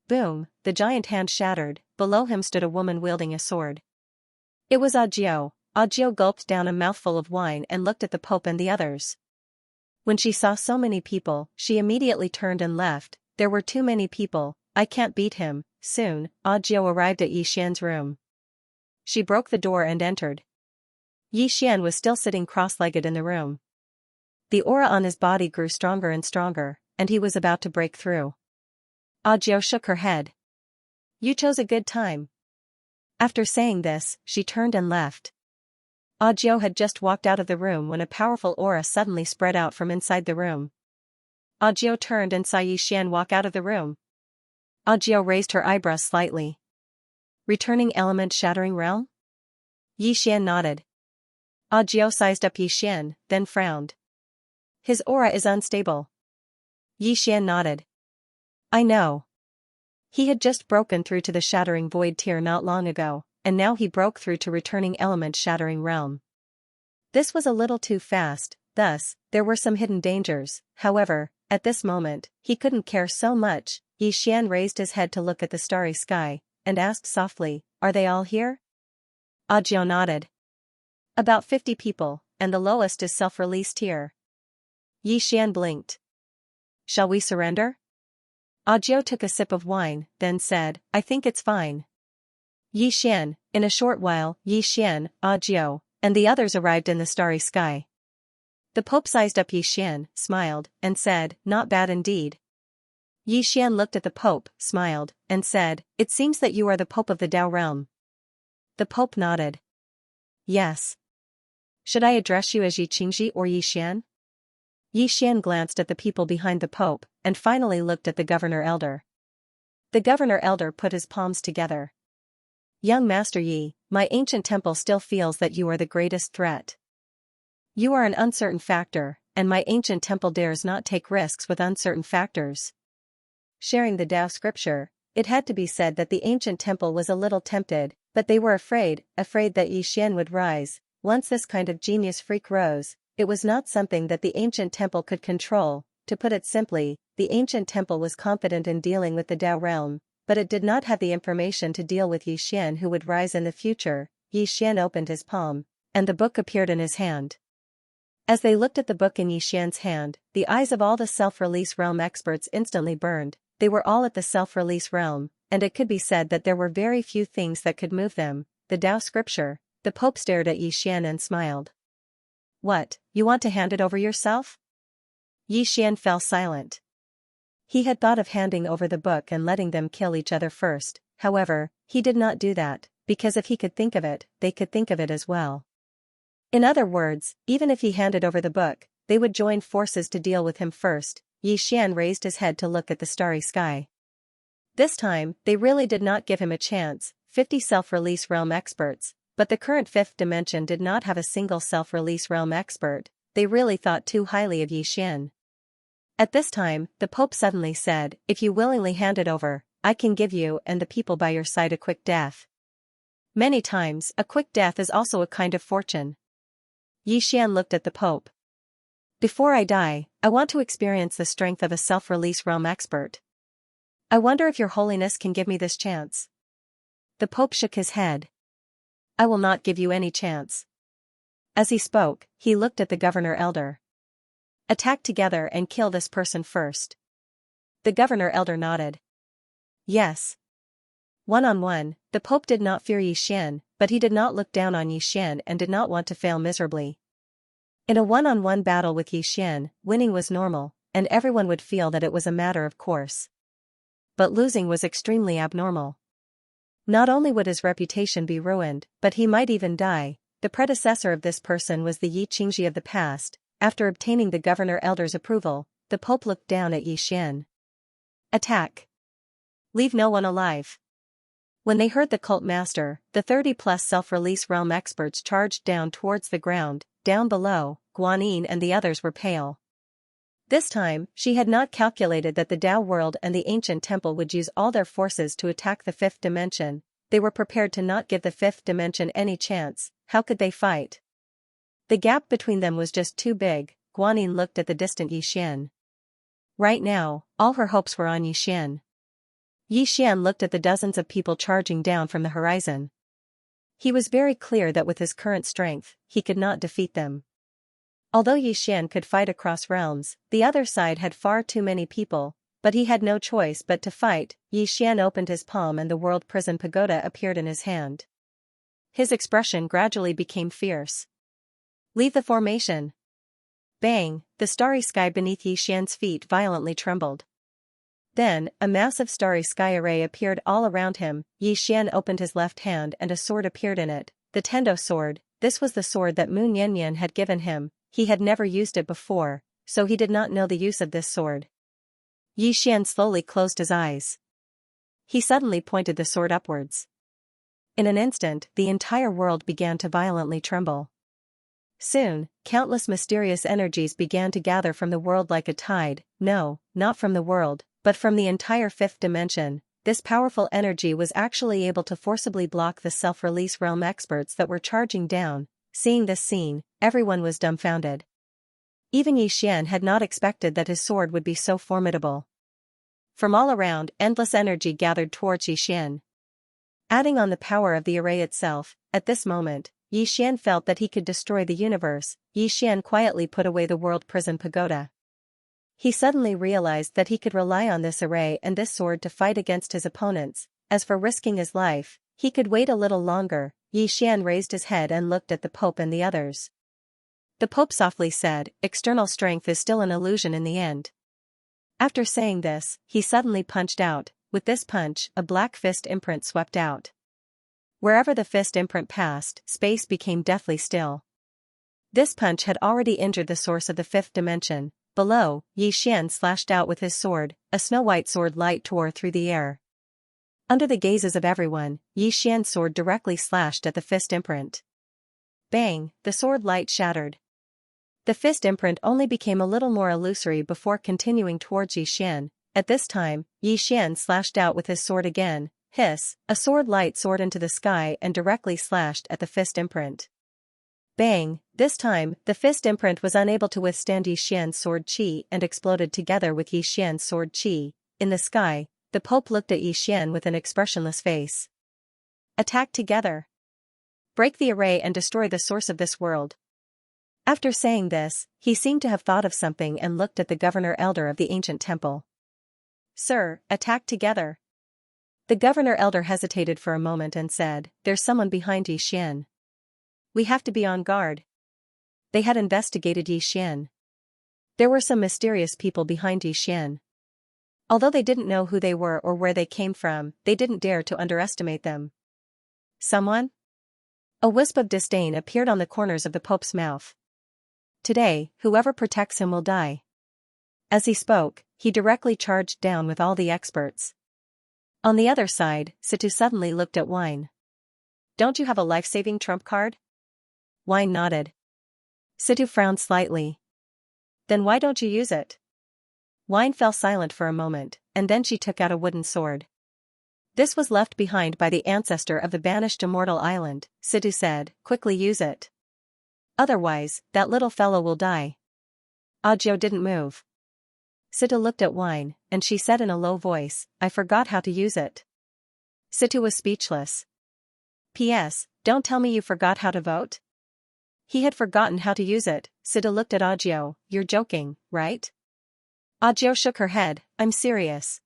Boom, the giant hand shattered. Below him stood a woman wielding a sword. It was Audiobook. Audiobook gulped down a mouthful of wine and looked at the Pope and the others. When she saw so many people, she immediately turned and left. "There were too many people, I can't beat him." Soon, Audiobook arrived at Yixian's room. She broke the door and entered. Yixian was still sitting cross-legged in the room. The aura on his body grew stronger and stronger, and he was about to break through. Audiobook shook her head. "You chose a good time." After saying this, she turned and left. Audiobook had just walked out of the room when a powerful aura suddenly spread out from inside the room. Audiobook turned and saw Yixian walk out of the room. Audiobook raised her eyebrows slightly. "Returning element shattering realm?" Yixian nodded. Audiobook sized up Yixian, then frowned. "His aura is unstable." Yixian nodded. "I know. He had just broken through to the shattering void tier not long ago, and now he broke through to returning element shattering realm. This was a little too fast, thus, there were some hidden dangers. However, at this moment, he couldn't care so much." Yixian raised his head to look at the starry sky, and asked softly, "Are they all here?" Audiobook nodded. "About 50 people, and the lowest is self-released here." Yixian blinked. "Shall we surrender?" Audiobook took a sip of wine, then said, "I think it's fine." Yixian, in a short while, Yixian, Audiobook, and the others arrived in the starry sky. The Pope sized up Yixian, smiled, and said, "Not bad indeed." Yixian looked at the Pope, smiled, and said, "It seems that you are the Pope of the Tao realm." The Pope nodded. "Yes. Should I address you as Yi Qingji or Yixian?" Yixian glanced at the people behind the Pope, and finally looked at the Governor Elder. The Governor Elder put his palms together. "Young Master Yi, my ancient temple still feels that you are the greatest threat. You are an uncertain factor, and my ancient temple dares not take risks with uncertain factors." Sharing the Tao scripture, it had to be said that the ancient temple was a little tempted, but they were afraid that Yixian would rise. Once this kind of genius freak rose, it was not something that the ancient temple could control. To put it simply, the ancient temple was confident in dealing with the Tao realm, but it did not have the information to deal with Yixian who would rise in the future. Yixian opened his palm, and the book appeared in his hand. As they looked at the book in Yixian's hand, the eyes of all the self-release realm experts instantly burned. They were all at the self-release realm, and it could be said that there were very few things that could move them. The Tao scripture. The Pope stared at Yixian and smiled. "What, you want to hand it over yourself?" Yixian fell silent. He had thought of handing over the book and letting them kill each other first. However, he did not do that, because if he could think of it, they could think of it as well. In other words, even if he handed over the book, they would join forces to deal with him first. Yixian raised his head to look at the starry sky. This time, they really did not give him a chance. 50 self-release realm experts, but the current fifth dimension did not have a single self-release realm expert. They really thought too highly of Yixian. At this time, the Pope suddenly said, "If you willingly hand it over, I can give you and the people by your side a quick death. Many times, a quick death is also a kind of fortune. Xian looked at the Pope. Before I die, I want to experience the strength of a self-release realm expert. I wonder if your holiness can give me this chance. The Pope shook his head. I will not give you any chance. As he spoke, he looked at the governor elder. Attack together and kill this person first. The governor elder nodded. Yes. One-on-one, the Pope did not fear Xian, but he did not look down on Xian and did not want to fail miserably. In a one-on-one battle with Xian, winning was normal, and everyone would feel that it was a matter of course. But losing was extremely abnormal. Not only would his reputation be ruined, but he might even die. The predecessor of this person was the Xianxia of the past. After obtaining the governor elder's approval, the Pope looked down at Xian. Attack. Leave no one alive. When they heard the cult master, the 30-plus self-release realm experts charged down towards the ground. Down below, Guanyin and the others were pale. This time, she had not calculated that the Tao world and the ancient temple would use all their forces to attack the fifth dimension. They were prepared to not give the fifth dimension any chance. How could they fight? The gap between them was just too big. Guanyin looked at the distant Xian. Right now, all her hopes were on Xian. Xian looked at the dozens of people charging down from the horizon. He was very clear that with his current strength, he could not defeat them. Although Xian could fight across realms, the other side had far too many people, but he had no choice but to fight. Xian opened his palm and the world prison pagoda appeared in his hand. His expression gradually became fierce. Leave the formation. Bang, the starry sky beneath Xian's feet violently trembled. Then, a massive starry sky array appeared all around him. Xian opened his left hand and a sword appeared in it, the Tendo sword. This was the sword that Mu Nianyan had given him. He had never used it before, so he did not know the use of this sword. Xian slowly closed his eyes. He suddenly pointed the sword upwards. In an instant, the entire world began to violently tremble. Soon, countless mysterious energies began to gather from the world like a tide. No, not from the world, but from the entire fifth dimension. This powerful energy was actually able to forcibly block the self-release realm experts that were charging down. Seeing this scene, everyone was dumbfounded. Even Xian had not expected that his sword would be so formidable. From all around, endless energy gathered towards Xian. Adding on the power of the array itself, at this moment, Xian felt that he could destroy the universe. Xian quietly put away the world prison pagoda. He suddenly realized that he could rely on this array and this sword to fight against his opponents. As for risking his life, he could wait a little longer. Xian raised his head and looked at the Pope and the others. The Pope softly said, "External strength is still an illusion in the end." After saying this, he suddenly punched out. With this punch, a black fist imprint swept out. Wherever the fist imprint passed, space became deathly still. This punch had already injured the source of the fifth dimension. Below, Xian slashed out with his sword. A snow-white sword light tore through the air. Under the gazes of everyone, Xian's sword directly slashed at the fist imprint. Bang, the sword light shattered. The fist imprint only became a little more illusory before continuing towards Xian. At this time, Xian slashed out with his sword again. Hiss, a sword light soared into the sky and directly slashed at the fist imprint. Bang, this time, the fist imprint was unable to withstand Xian's sword chi and exploded together with Xian's sword chi. In the sky, the Pope looked at Xian with an expressionless face. Attack together. Break the array and destroy the source of this world. After saying this, he seemed to have thought of something and looked at the governor elder of the ancient temple. Sir, attack together. The governor elder hesitated for a moment and said, "There's someone behind Xian. We have to be on guard." They had investigated Xian. There were some mysterious people behind Xian. Although they didn't know who they were or where they came from, they didn't dare to underestimate them. Someone? A wisp of disdain appeared on the corners of the Pope's mouth. Today, whoever protects him will die. As he spoke, he directly charged down with all the experts. On the other side, Situ suddenly looked at Wine. Don't you have a life-saving trump card? Wine nodded. Situ frowned slightly. Then why don't you use it? Wine fell silent for a moment, and then she took out a wooden sword. This was left behind by the ancestor of the banished immortal island, Situ said, quickly use it. Otherwise, that little fellow will die. Audiobook didn't move. Situ looked at Wine, and she said in a low voice, I forgot how to use it. Situ was speechless. P.S. Don't tell me you forgot how to vote? He had forgotten how to use it. Situ looked at Audiobook, you're joking, right? Audiobook shook her head, I'm serious.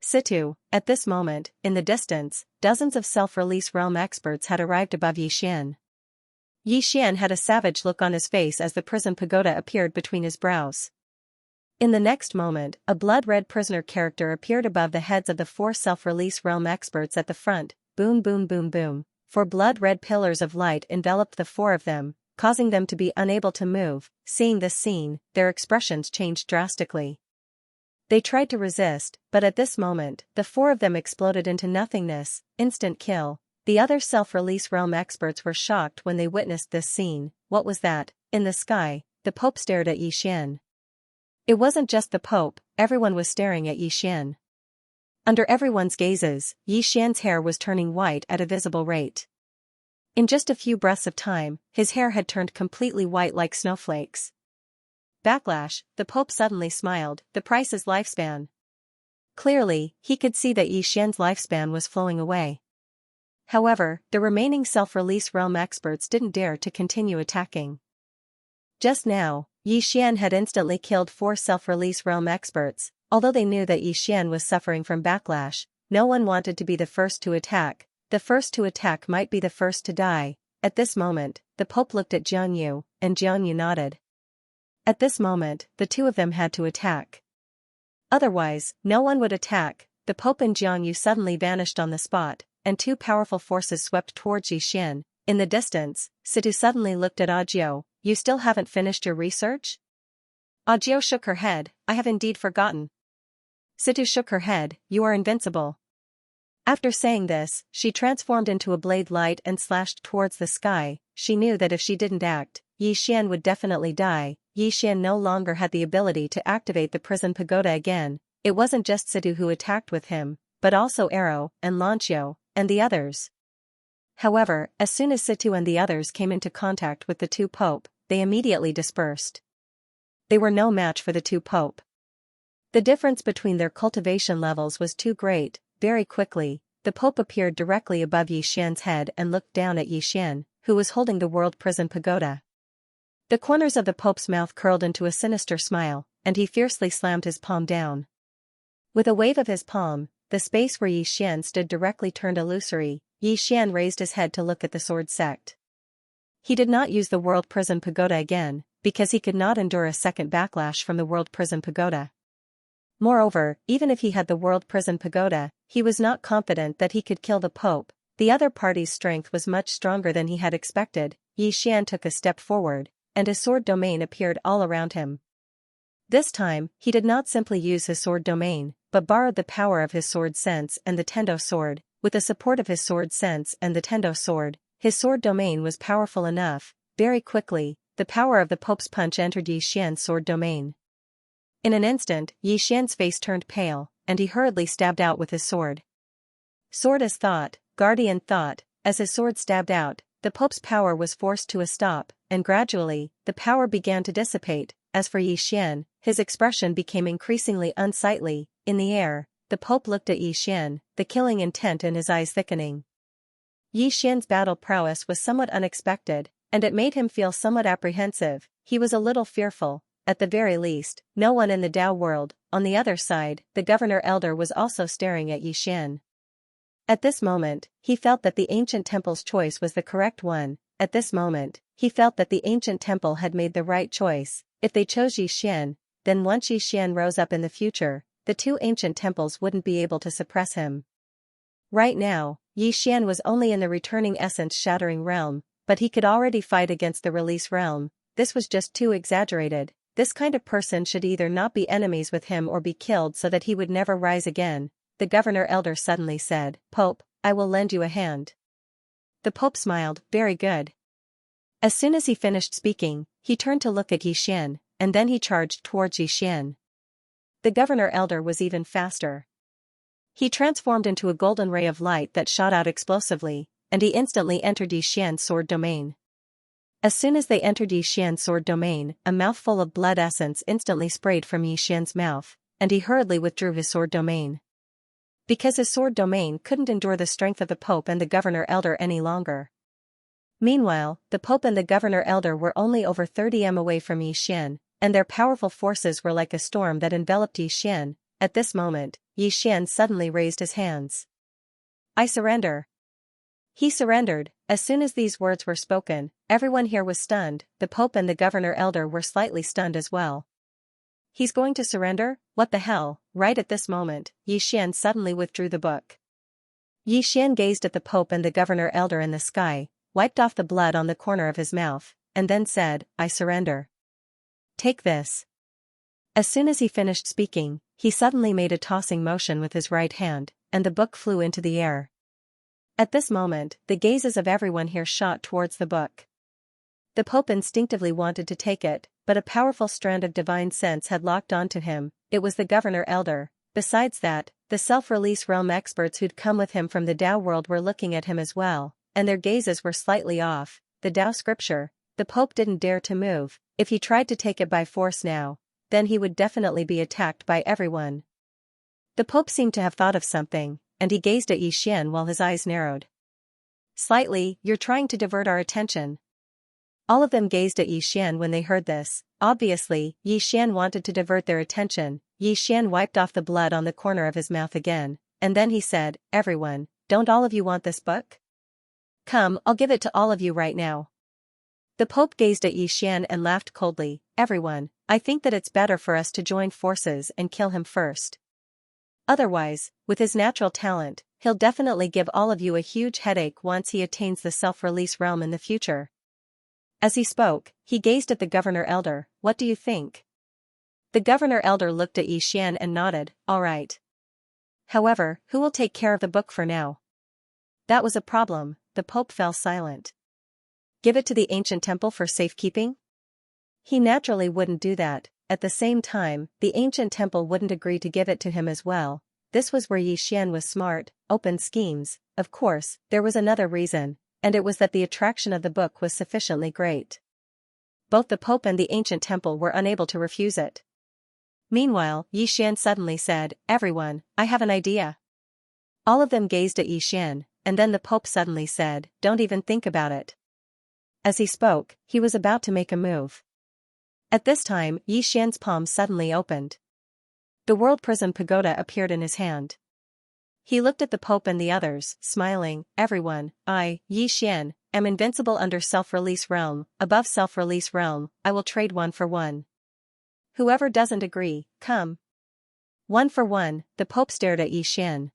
Situ, at this moment, in the distance, dozens of self-release realm experts had arrived above Yixian. Yixian had a savage look on his face as the prison pagoda appeared between his brows. In the next moment, a blood-red prisoner character appeared above the heads of the 4 self-release realm experts at the front, boom boom boom boom. 4 blood-red pillars of light enveloped the 4 of them, causing them to be unable to move. Seeing this scene, their expressions changed drastically. They tried to resist, but at this moment, the 4 of them exploded into nothingness, instant kill. The other self-release realm experts were shocked when they witnessed this scene. What was that? In the sky, the Pope stared at Yixian. It wasn't just the Pope, everyone was staring at Yixian. Under everyone's gazes, Yixian's hair was turning white at a visible rate. In just a few breaths of time, his hair had turned completely white like snowflakes. Backlash, the Pope suddenly smiled, the price is lifespan. Clearly, he could see that Yixian's lifespan was flowing away. However, the remaining self-release realm experts didn't dare to continue attacking. Just now, Yixian had instantly killed 4 self-release realm experts. Although they knew that Yixian was suffering from backlash, no one wanted to be the first to attack. The first to attack might be the first to die. At this moment, the Pope looked at Xianxia, and Xianxia nodded. At this moment, the 2 of them had to attack. Otherwise, no one would attack. The Pope and Xianxia suddenly vanished on the spot, and 2 powerful forces swept towards Yixian. In the distance, Situ suddenly looked at Audiobook, you still haven't finished your research? Audiobook shook her head, I have indeed forgotten. Situ shook her head, you are invincible. After saying this, she transformed into a blade light and slashed towards the sky. She knew that if she didn't act, Yixian would definitely die. Yixian no longer had the ability to activate the prison pagoda again. It wasn't just Situ who attacked with him, but also Arrow, and Xianxia, and the others. However, as soon as Situ and the others came into contact with the 2 Pope, they immediately dispersed. They were no match for the 2 Pope. The difference between their cultivation levels was too great. Very quickly, the Pope appeared directly above Yixian's head and looked down at Yixian, who was holding the world prison pagoda. The corners of the Pope's mouth curled into a sinister smile, and he fiercely slammed his palm down. With a wave of his palm, the space where Yixian stood directly turned illusory. Yixian raised his head to look at the sword sect. He did not use the world prison pagoda again, because he could not endure a second backlash from the world prison pagoda. Moreover, even if he had the world prison pagoda, he was not confident that he could kill the Pope. The other party's strength was much stronger than he had expected. Yixian took a step forward, and his sword domain appeared all around him. This time, he did not simply use his sword domain, but borrowed the power of his sword sense and the Tendo sword. With the support of his sword sense and the Tendo sword, his sword domain was powerful enough. Very quickly, the power of the Pope's punch entered Yixian's sword domain. In an instant, Yixian's face turned pale, and he hurriedly stabbed out with his sword. Sword as thought, guardian thought. As his sword stabbed out, the Pope's power was forced to a stop, and gradually, the power began to dissipate. As for Yixian, his expression became increasingly unsightly. In the air, the Pope looked at Yixian, the killing intent in his eyes thickening. Yixian's battle prowess was somewhat unexpected, and it made him feel somewhat apprehensive. He was a little fearful. At the very least, no one in the Tao world. On the other side, the Governor Elder was also staring at Yixian. At this moment, he felt that the ancient temple's choice was the correct one. At this moment, he felt that the ancient temple had made the right choice. If they chose Yixian, then once Yixian rose up in the future, the 2 ancient temples wouldn't be able to suppress him. Right now, Yixian was only in the returning essence shattering realm, but he could already fight against the release realm. This was just too exaggerated. This kind of person should either not be enemies with him or be killed so that he would never rise again. The Governor Elder suddenly said, Pope, I will lend you a hand. The Pope smiled, very good. As soon as he finished speaking, he turned to look at Yixian, and then he charged towards Yixian. The Governor Elder was even faster. He transformed into a golden ray of light that shot out explosively, and he instantly entered Yixian's sword domain. As soon as they entered Yixian's sword domain, a mouthful of blood essence instantly sprayed from Yixian's mouth, and he hurriedly withdrew his sword domain. Because his sword domain couldn't endure the strength of the Pope and the Governor Elder any longer. Meanwhile, the Pope and the Governor Elder were only over 30 m away from Yixian, and their powerful forces were like a storm that enveloped Yixian. At this moment, Yixian suddenly raised his hands. "I surrender." He surrendered. As soon as these words were spoken, everyone here was stunned. The Pope and the Governor Elder were slightly stunned as well. He's going to surrender? What the hell? Right at this moment, Yixian suddenly withdrew the book. Yixian gazed at the Pope and the Governor Elder in the sky, wiped off the blood on the corner of his mouth, and then said, "I surrender. Take this." As soon as he finished speaking, he suddenly made a tossing motion with his right hand, and the book flew into the air. At this moment, the gazes of everyone here shot towards the book. The Pope instinctively wanted to take it, but a powerful strand of divine sense had locked onto him. It was the Governor Elder. Besides that, the self-release realm experts who'd come with him from the Tao world were looking at him as well, and their gazes were slightly off. The Tao scripture. The Pope didn't dare to move. If he tried to take it by force now, then he would definitely be attacked by everyone. The Pope seemed to have thought of something, and he gazed at Yixian while his eyes narrowed. "Slightly, you're trying to divert our attention." All of them gazed at Yixian when they heard this. Obviously, Yixian wanted to divert their attention. Yixian wiped off the blood on the corner of his mouth again, and then he said, "Everyone, don't all of you want this book? Come, I'll give it to all of you right now." The Pope gazed at Yixian and laughed coldly. "Everyone, I think that it's better for us to join forces and kill him first. Otherwise, with his natural talent, he'll definitely give all of you a huge headache once he attains the self-release realm in the future." As he spoke, he gazed at the Governor Elder. "What do you think?" The Governor Elder looked at Yixian and nodded, "All right. However, who will take care of the book for now?" That was a problem. The Pope fell silent. Give it to the ancient temple for safekeeping? He naturally wouldn't do that. At the same time, the ancient temple wouldn't agree to give it to him as well. This was where Yixian was smart, open schemes. Of course, there was another reason, and it was that the attraction of the book was sufficiently great. Both the Pope and the ancient temple were unable to refuse it. Meanwhile, Yixian suddenly said, "Everyone, I have an idea." All of them gazed at Yixian, and then the Pope suddenly said, "Don't even think about it." As he spoke, he was about to make a move. At this time, Yixian's palm suddenly opened. The World Prison Pagoda appeared in his hand. He looked at the Pope and the others, smiling, "Everyone, I, Yixian, am invincible under self-release realm. Above self-release realm, I will trade 1 for 1. Whoever doesn't agree, come." 1 for 1, the Pope stared at Yixian.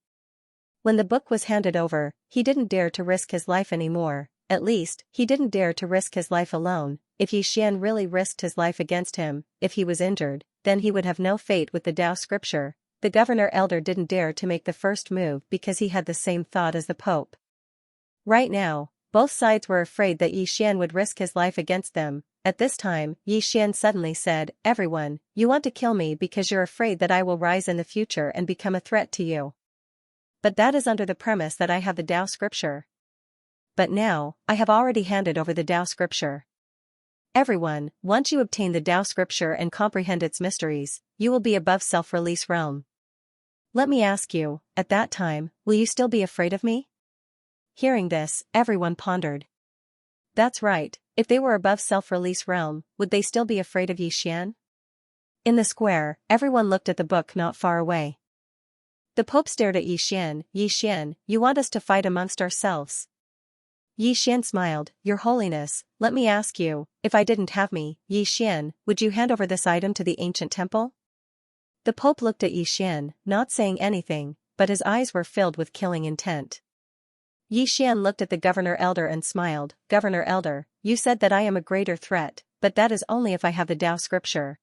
When the book was handed over, he didn't dare to risk his life anymore. At least, he didn't dare to risk his life alone. If Yixian really risked his life against him, if he was injured, then he would have no fate with the Tao scripture. The Governor Elder didn't dare to make the first move because he had the same thought as the Pope. Right now, both sides were afraid that Yixian would risk his life against them. At this time, Yixian suddenly said, "Everyone, you want to kill me because you're afraid that I will rise in the future and become a threat to you. But that is under the premise that I have the Tao scripture. But now, I have already handed over the Tao scripture. Everyone, once you obtain the Tao scripture and comprehend its mysteries, you will be above self-release realm. Let me ask you, at that time, will you still be afraid of me?" Hearing this, everyone pondered. That's right, if they were above self-release realm, would they still be afraid of Yixian? In the square, everyone looked at the book not far away. The Pope stared at Yixian. "Yixian, you want us to fight amongst ourselves?" Yixian smiled, "Your Holiness, let me ask you, if I didn't have me, Yixian, would you hand over this item to the ancient temple?" The Pope looked at Yixian, not saying anything, but his eyes were filled with killing intent. Yixian looked at the Governor Elder and smiled, "Governor Elder, you said that I am a greater threat, but that is only if I have the Tao scripture.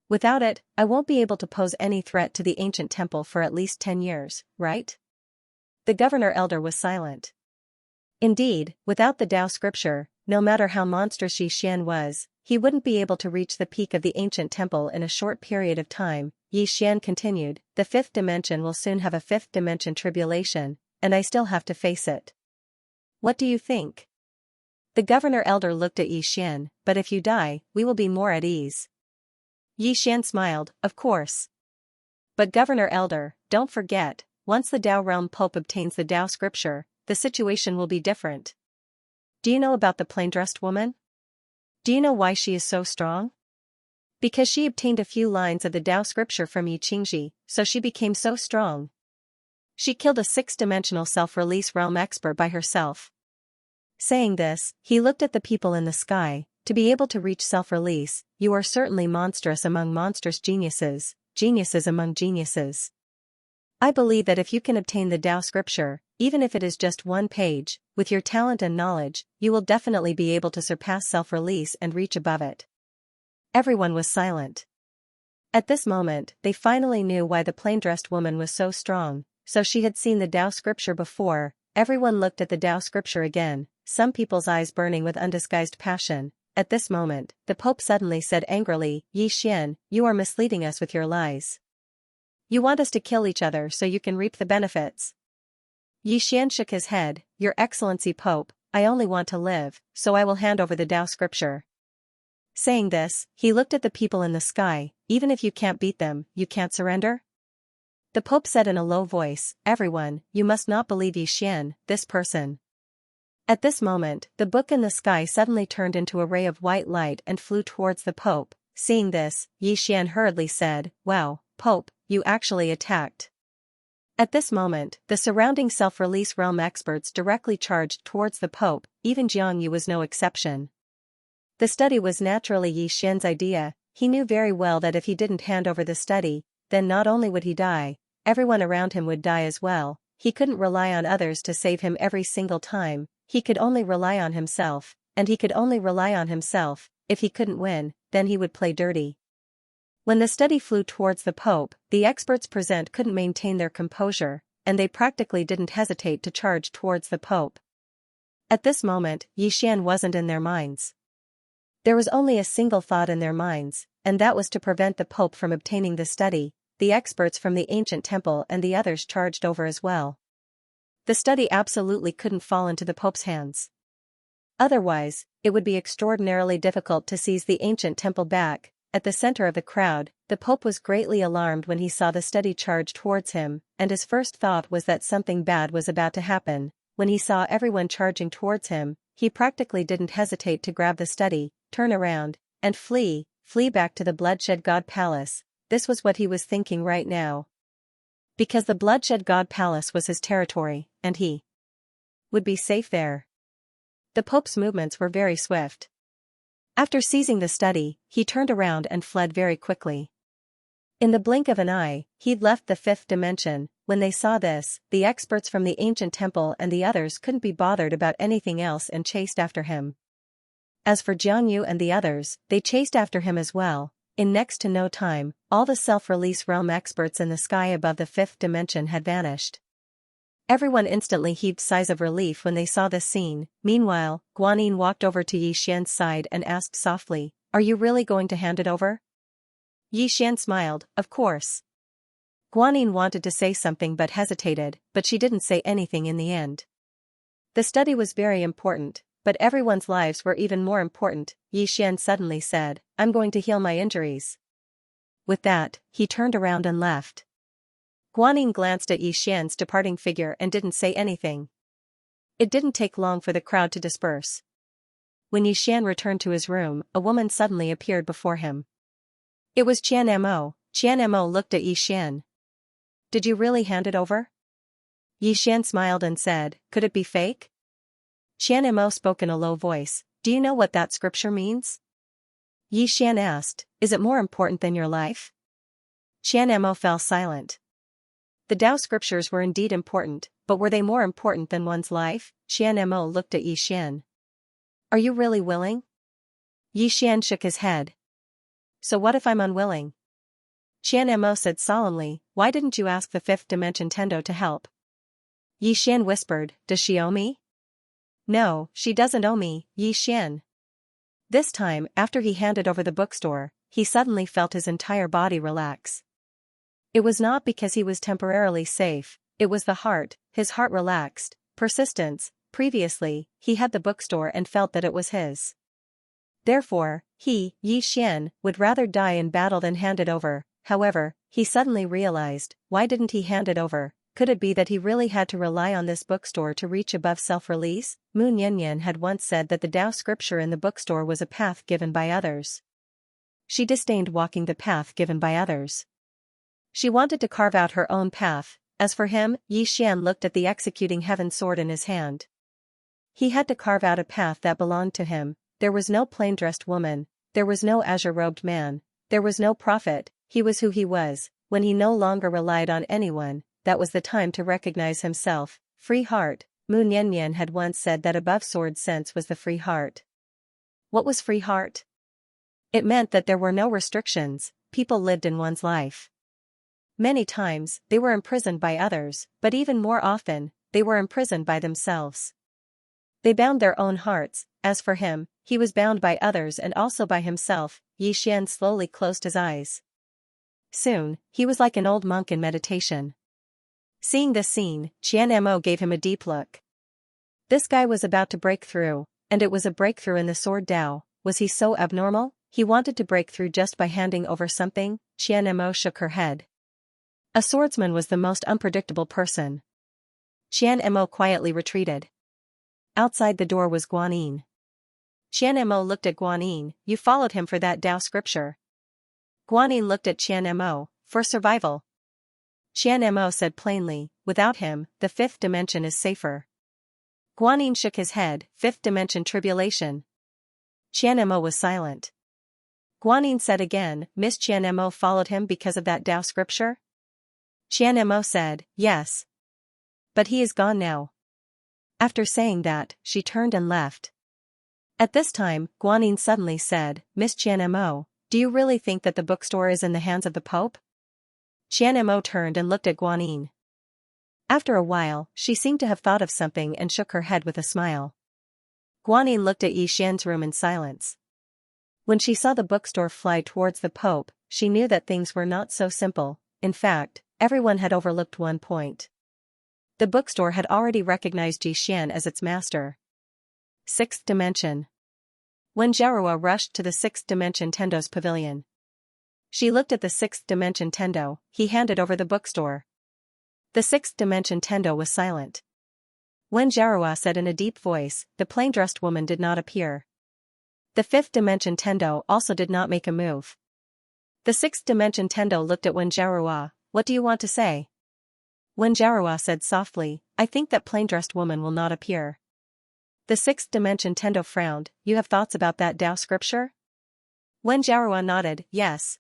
Without it, I won't be able to pose any threat to the ancient temple for at least 10 years, right?" The Governor Elder was silent. Indeed, without the Tao scripture, no matter how monstrous Yixian was, he wouldn't be able to reach the peak of the ancient temple in a short period of time. Yi Xian continued, the fifth dimension will soon have a fifth dimension tribulation, and I still have to face it. What do you think? The governor elder looked at Yi Xian, but if you die, we will be more at ease. Yi Xian smiled, of course. But governor elder, don't forget, once the Dao realm pope obtains the Dao scripture, the situation will be different. Do you know about the plain-dressed woman? Do you know why she is so strong? Because she obtained a few lines of the Dao scripture from Xianxia, so she became so strong. She killed a six-dimensional self-release realm expert by herself. Saying this, he looked at the people in the sky. To be able to reach self-release, you are certainly monstrous among monstrous geniuses, geniuses among geniuses. I believe that if you can obtain the Dao scripture, even if it is just one page, with your talent and knowledge, you will definitely be able to surpass self-release and reach above it. Everyone was silent. At this moment, they finally knew why the plain-dressed woman was so strong, so she had seen the Dao scripture before. Everyone looked at the Dao scripture again, some people's eyes burning with undisguised passion. At this moment, the Pope suddenly said angrily, Yi Xian, you are misleading us with your lies. You want us to kill each other so you can reap the benefits. Yi Xian shook his head, Your Excellency Pope, I only want to live, so I will hand over the Dao scripture. Saying this, he looked at the people in the sky, even if you can't beat them, you can't surrender? The Pope said in a low voice, Everyone, you must not believe Yi Xian, this person. At this moment, the book in the sky suddenly turned into a ray of white light and flew towards the Pope. Seeing this, Yi Xian hurriedly said, Wow, Pope, you actually attacked. At this moment, the surrounding self-release realm experts directly charged towards the Pope, even Xianxia was no exception. The study was naturally Yi Xian's idea. He knew very well that if he didn't hand over the study, then not only would he die, everyone around him would die as well. He couldn't rely on others to save him every single time. He could only rely on himself, and he could only rely on himself. If he couldn't win, then he would play dirty. When the study flew towards the Pope, the experts present couldn't maintain their composure, and they practically didn't hesitate to charge towards the Pope. At this moment, Yi Xian wasn't in their minds. There was only a single thought in their minds, and that was to prevent the Pope from obtaining the study. The experts from the ancient temple and the others charged over as well. The study absolutely couldn't fall into the Pope's hands. Otherwise, it would be extraordinarily difficult to seize the ancient temple back. At the center of the crowd, the Pope was greatly alarmed when he saw the study charge towards him, and his first thought was that something bad was about to happen. When he saw everyone charging towards him, he practically didn't hesitate to grab the study, turn around, and flee back to the Bloodshed God Palace. This was what he was thinking right now. Because the Bloodshed God Palace was his territory, and he would be safe there. The Pope's movements were very swift. After seizing the study, he turned around and fled very quickly. In the blink of an eye, he'd left the fifth dimension. When they saw this, the experts from the ancient temple and the others couldn't be bothered about anything else and chased after him. As for Xianxia and the others, they chased after him as well. In next to no time, all the self-release realm experts in the sky above the fifth dimension had vanished. Everyone instantly heaved sighs of relief when they saw this scene. Meanwhile, Guanyin walked over to Yi Xian's side and asked softly, Are you really going to hand it over? Yi Xian smiled, Of course. Guanyin wanted to say something but hesitated, but she didn't say anything in the end. The study was very important, but everyone's lives were even more important. Yi Xian suddenly said, I'm going to heal my injuries. With that, he turned around and left. Guanyin glanced at Yi Xian's departing figure and didn't say anything. It didn't take long for the crowd to disperse. When Yi Xian returned to his room, a woman suddenly appeared before him. It was Qian Mo. Qian Mo looked at Yi Xian. Did you really hand it over? Yi Xian smiled and said, Could it be fake? Qian Mo spoke in a low voice, Do you know what that scripture means? Yi Xian asked, Is it more important than your life? Qian Mo fell silent. The Tao scriptures were indeed important, but were they more important than one's life? Qian Mo looked at Yi Xian. Are you really willing? Yi Xian shook his head. So what if I'm unwilling? Qian Mo said solemnly, Why didn't you ask the fifth dimension Tendo to help? Yi Xian whispered, Does she owe me? No, she doesn't owe me, Yi Xian. This time, after he handed over the bookstore, he suddenly felt his entire body relax. It was not because he was temporarily safe, it was the heart, his heart relaxed, persistence. Previously, he had the bookstore and felt that it was his. Therefore, he, Yi Xian, would rather die in battle than hand it over. However, he suddenly realized, why didn't he hand it over? Could it be that he really had to rely on this bookstore to reach above self-release? Mu Nianyan had once said that the Tao scripture in the bookstore was a path given by others. She disdained walking the path given by others. She wanted to carve out her own path. As for him, Yi Xian looked at the executing heaven sword in his hand. He had to carve out a path that belonged to him. There was no plain-dressed woman, there was no azure-robed man, there was no prophet. He was who he was. When he no longer relied on anyone, that was the time to recognize himself. Free heart. Mu Nianyan had once said that above sword sense was the free heart. What was free heart? It meant that there were no restrictions, people lived in one's life. Many times, they were imprisoned by others, but even more often, they were imprisoned by themselves. They bound their own hearts. As for him, he was bound by others and also by himself. Yi Xian slowly closed his eyes. Soon, he was like an old monk in meditation. Seeing this scene, Qian Mo gave him a deep look. This guy was about to break through, and it was a breakthrough in the sword Tao. Was he so abnormal? He wanted to break through just by handing over something? Qian Mo shook her head. A swordsman was the most unpredictable person. Qian Mo quietly retreated. Outside the door was Guanyin. Qian Mo looked at Guanyin. You followed him for that Tao scripture. Guanyin looked at Qian Mo. For survival. Qian Mo said plainly, without him, the fifth dimension is safer. Guanyin shook his head. Fifth dimension tribulation. Qian Mo was silent. Guanyin said again, Miss Qian Mo followed him because of that Tao scripture? Qian Mo said, yes. But he is gone now. After saying that, she turned and left. At this time, Guanyin suddenly said, Miss Qian Mo, do you really think that the bookstore is in the hands of the Pope? Qian Mo turned and looked at Guanyin. After a while, she seemed to have thought of something and shook her head with a smile. Guanyin looked at Yi Xian's room in silence. When she saw the bookstore fly towards the Pope, she knew that things were not so simple. In fact, everyone had overlooked one point. The bookstore had already recognized Yi Xian as its master. Sixth dimension. When Jiarua rushed to the sixth dimension Tendo's pavilion. She looked at the sixth dimension Tendo. He handed over the bookstore. The sixth dimension Tendo was silent. When Jiarua said in a deep voice, the plain-dressed woman did not appear. The fifth dimension Tendo also did not make a move. The sixth dimension Tendo looked at Wen Jiarua. What do you want to say? Wen Jiarua said softly, I think that plain-dressed woman will not appear. The sixth dimension Tendo frowned. You have thoughts about that Tao scripture? Wen Jiarua nodded, yes.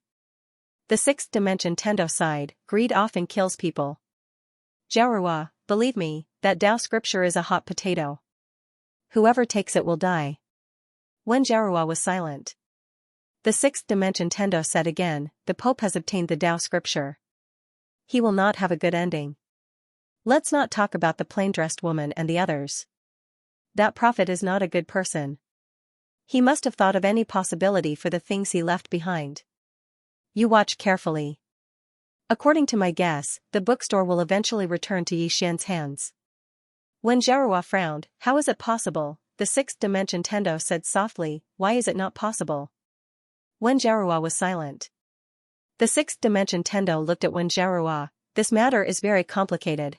The sixth dimension Tendo sighed, greed often kills people. Jiarua, believe me, that Tao scripture is a hot potato. Whoever takes it will die. Wen Jiarua was silent. The sixth dimension Tendo said again, the Pope has obtained the Tao scripture. He will not have a good ending. Let's not talk about the plain-dressed woman and the others. That prophet is not a good person. He must have thought of any possibility for the things he left behind. You watch carefully. According to my guess, the bookstore will eventually return to Yi Xian's hands. When Jiarua frowned, how is it possible? The sixth dimension Tendo said softly, why is it not possible? When Jiarua was silent. The sixth dimension Tendo looked at Wen Jiarua. This matter is very complicated.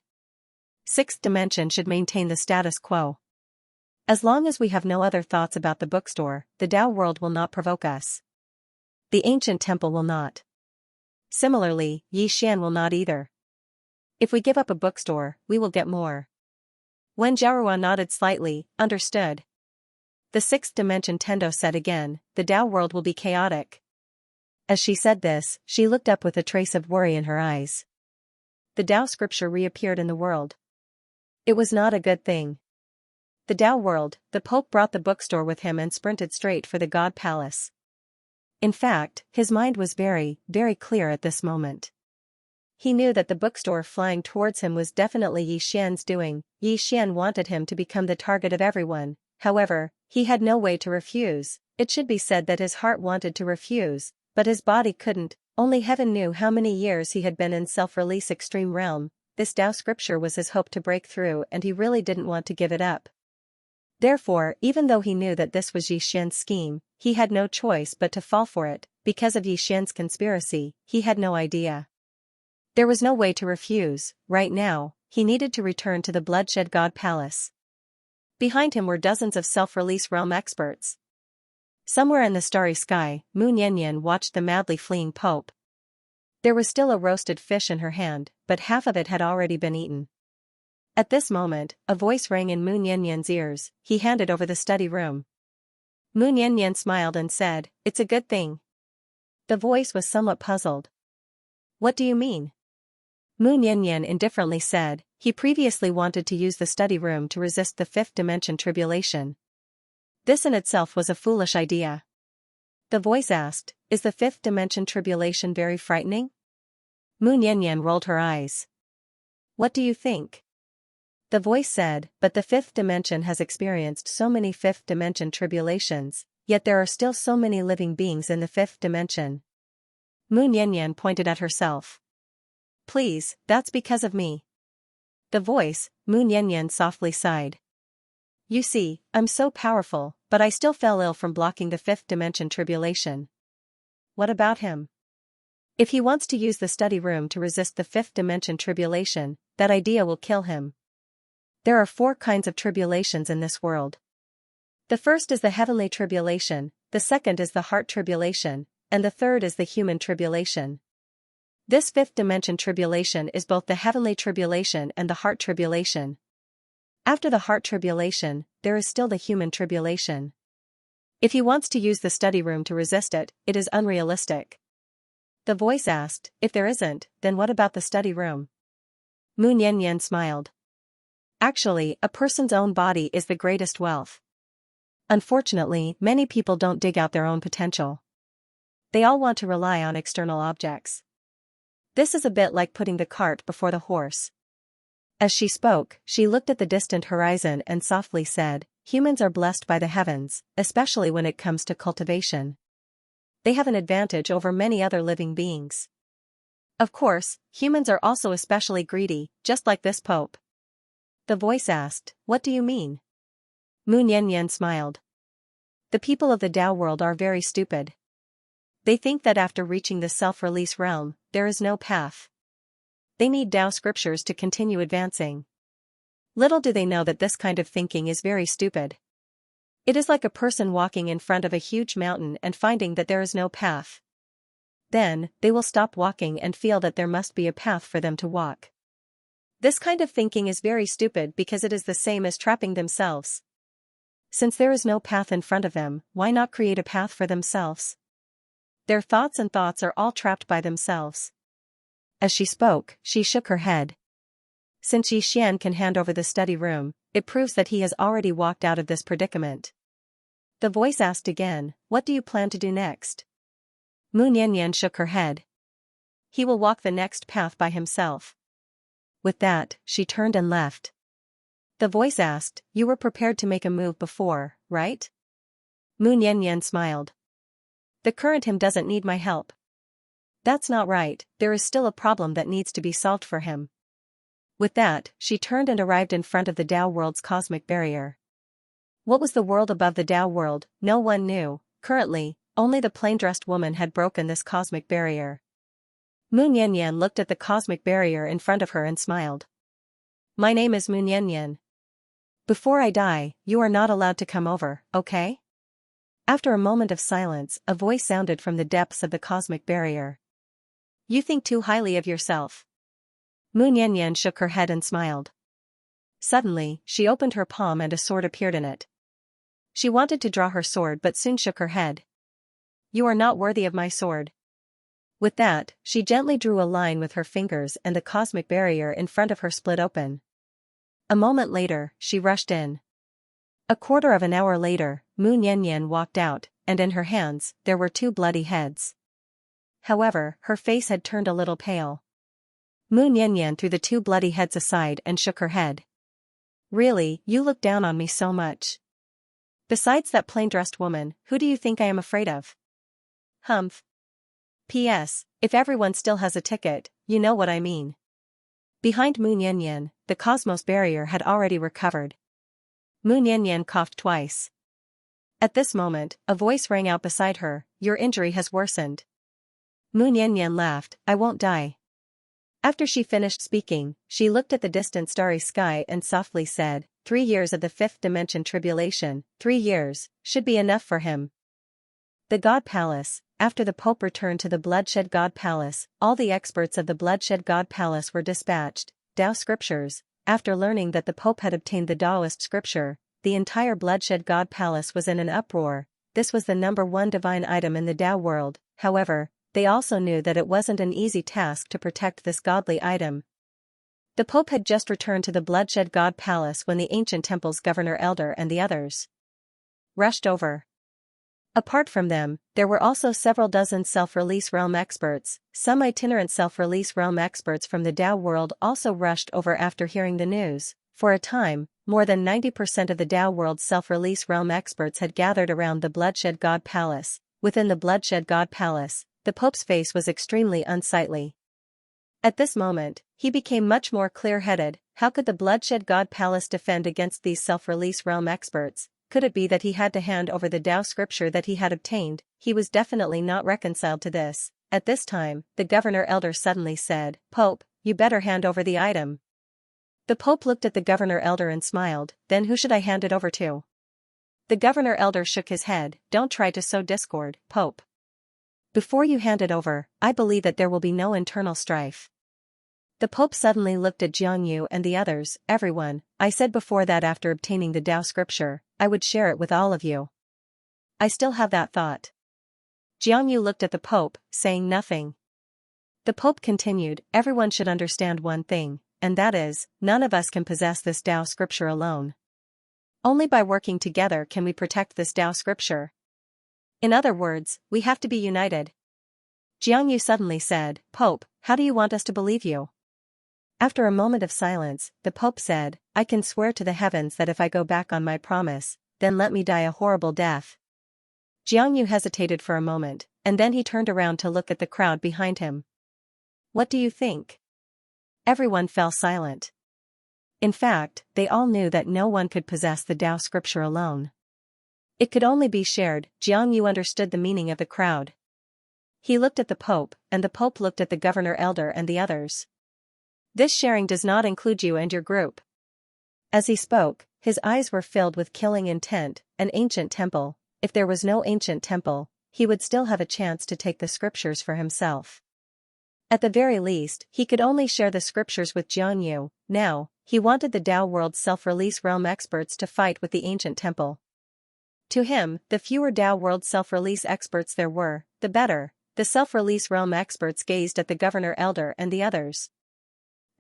Sixth dimension should maintain the status quo. As long as we have no other thoughts about the bookstore, the Tao world will not provoke us. The ancient temple will not. Similarly, Yi Xian will not either. If we give up a bookstore, we will get more. Wen Jiarua nodded slightly, understood. The sixth dimension Tendo said again, the Tao world will be chaotic. As she said this, she looked up with a trace of worry in her eyes. The Tao scripture reappeared in the world. It was not a good thing. The Tao world, the Pope brought the bookstore with him and sprinted straight for the God Palace. In fact, his mind was very, very clear at this moment. He knew that the bookstore flying towards him was definitely Yi Xian's doing. Yi Xian wanted him to become the target of everyone. However, he had no way to refuse. It should be said that his heart wanted to refuse, but his body couldn't. Only heaven knew how many years he had been in self-release extreme realm. This Tao scripture was his hope to break through, and he really didn't want to give it up. Therefore, even though he knew that this was Yixian's scheme, he had no choice but to fall for it. Because of Yixian's conspiracy, he had no idea. There was no way to refuse. Right now, he needed to return to the Bloodshed God Palace. Behind him were dozens of self-release realm experts. Somewhere in the starry sky, Mu Niannian watched the madly fleeing Pope. There was still a roasted fish in her hand, but half of it had already been eaten. At this moment, a voice rang in Mu Niannian's ears. He handed over the study room. Mu Niannian smiled and said, "It's a good thing." The voice was somewhat puzzled. "What do you mean?" Mu Niannian indifferently said, "He previously wanted to use the study room to resist the fifth dimension tribulation. This in itself was a foolish idea." The voice asked, "Is the fifth dimension tribulation very frightening?" Mu Niannian rolled her eyes. "What do you think?" The voice said, "But the fifth dimension has experienced so many fifth dimension tribulations, yet there are still so many living beings in the fifth dimension." Mu Niannian pointed at herself. "Please, that's because of me." The voice, Mu Niannian softly sighed. "You see, I'm so powerful, but I still fell ill from blocking the fifth dimension tribulation." "What about him?" "If he wants to use the study room to resist the fifth dimension tribulation, that idea will kill him. There are 4 kinds of tribulations in this world. The first is the heavenly tribulation, the second is the heart tribulation, and the third is the human tribulation. This fifth dimension tribulation is both the heavenly tribulation and the heart tribulation. After the heart tribulation, there is still the human tribulation. If he wants to use the study room to resist it, it is unrealistic." The voice asked, "If there isn't, then what about the study room?" Mu Niannian smiled. "Actually, a person's own body is the greatest wealth. Unfortunately, many people don't dig out their own potential. They all want to rely on external objects. This is a bit like putting the cart before the horse." As she spoke, she looked at the distant horizon and softly said, "Humans are blessed by the heavens, especially when it comes to cultivation. They have an advantage over many other living beings. Of course, humans are also especially greedy, just like this Pope." The voice asked, "What do you mean?" Mu Niannian smiled. "The people of the Tao world are very stupid. They think that after reaching the self-release realm, there is no path. They need Tao scriptures to continue advancing. Little do they know that this kind of thinking is very stupid. It is like a person walking in front of a huge mountain and finding that there is no path. Then, they will stop walking and feel that there must be a path for them to walk. This kind of thinking is very stupid because it is the same as trapping themselves. Since there is no path in front of them, why not create a path for themselves? Their thoughts are all trapped by themselves." As she spoke, she shook her head. Since Yixian can hand over the study room, it proves that he has already walked out of this predicament. The voice asked again, "What do you plan to do next?" Mu Niannian shook her head. "He will walk the next path by himself." With that, she turned and left. The voice asked, "You were prepared to make a move before, right?" Mu Niannian smiled. "The current him doesn't need my help." "That's not right, there is still a problem that needs to be solved for him." With that, she turned and arrived in front of the Tao world's cosmic barrier. What was the world above the Tao world, no one knew. Currently, only the plain-dressed woman had broken this cosmic barrier. Mu Niannian looked at the cosmic barrier in front of her and smiled. "My name is Mu Niannian. Before I die, you are not allowed to come over, okay?" After a moment of silence, a voice sounded from the depths of the cosmic barrier. "You think too highly of yourself." Mu Niannian shook her head and smiled. Suddenly, she opened her palm and a sword appeared in it. She wanted to draw her sword but soon shook her head. "You are not worthy of my sword." With that, she gently drew a line with her fingers and the cosmic barrier in front of her split open. A moment later, she rushed in. A quarter of an hour later, Mu Niannian walked out, and in her hands, there were 2 bloody heads. However, her face had turned a little pale. Mu Niannian threw the 2 bloody heads aside and shook her head. "Really, you look down on me so much. Besides that plain-dressed woman, who do you think I am afraid of?" "Humph. P.S. If everyone still has a ticket, you know what I mean. Behind Mu Niannian, the cosmos barrier had already recovered. Mu Niannian coughed twice. At this moment, a voice rang out beside her, "Your injury has worsened." Mu Niannian laughed, "I won't die." After she finished speaking, she looked at the distant starry sky and softly said, 3 years of the fifth dimension tribulation, 3 years, should be enough for him. The God Palace. After the Pope returned to the Bloodshed God Palace, all the experts of the Bloodshed God Palace were dispatched. Tao Scriptures. After learning that the Pope had obtained the Taoist scripture, the entire Bloodshed God Palace was in an uproar. This was the #1 divine item in the Tao world. However, they also knew that it wasn't an easy task to protect this godly item. The Pope had just returned to the Bloodshed God Palace when the ancient temple's governor elder and the others rushed over. Apart from them, there were also several dozen self-release realm experts. Some itinerant self-release realm experts from the Tao world also rushed over after hearing the news. For a time, more than 90% of the Tao world's self-release realm experts had gathered around the Bloodshed God Palace. Within the Bloodshed God Palace, the Pope's face was extremely unsightly. At this moment, he became much more clear-headed. How could the Bloodshed God Palace defend against these self-release realm experts? Could it be that he had to hand over the Tao scripture that he had obtained? He was definitely not reconciled to this. At this time, the governor elder suddenly said, "Pope, you better hand over the item." The Pope looked at the governor elder and smiled. "Then who should I hand it over to?" The governor elder shook his head. "Don't try to sow discord, Pope. Before you hand it over, I believe that there will be no internal strife." The Pope suddenly looked at Xianxia and the others. "Everyone, I said before that after obtaining the Tao scripture, I would share it with all of you. I still have that thought." Xianxia looked at the Pope, saying nothing. The Pope continued, "Everyone should understand one thing, and that is, none of us can possess this Tao scripture alone. Only by working together can we protect this Tao scripture. In other words, we have to be united." Xianxia suddenly said, "Pope, how do you want us to believe you?" After a moment of silence, the Pope said, "I can swear to the heavens that if I go back on my promise, then let me die a horrible death." Xianxia hesitated for a moment, and then he turned around to look at the crowd behind him. "What do you think?" Everyone fell silent. In fact, they all knew that no one could possess the Tao scripture alone. It could only be shared. Xianxia understood the meaning of the crowd. He looked at the Pope, and the Pope looked at the governor elder and the others. "This sharing does not include you and your group." As he spoke, his eyes were filled with killing intent. An ancient temple. If there was no ancient temple, he would still have a chance to take the scriptures for himself. At the very least, he could only share the scriptures with Xianxia. Now, he wanted the Tao world's self-release realm experts to fight with the ancient temple. To him, the fewer Tao world self-release experts there were, the better. The self-release realm experts gazed at the governor elder and the others.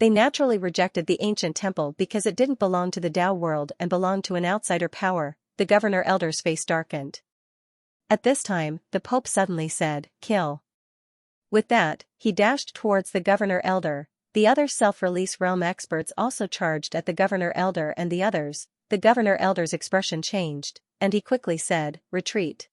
They naturally rejected the ancient temple because it didn't belong to the Tao world and belonged to an outsider power. The governor elder's face darkened. At this time, the Pope suddenly said, "Kill." With that, he dashed towards the governor elder. The other self-release realm experts also charged at the governor elder and the others. The governor elder's expression changed, and he quickly said, "Retreat."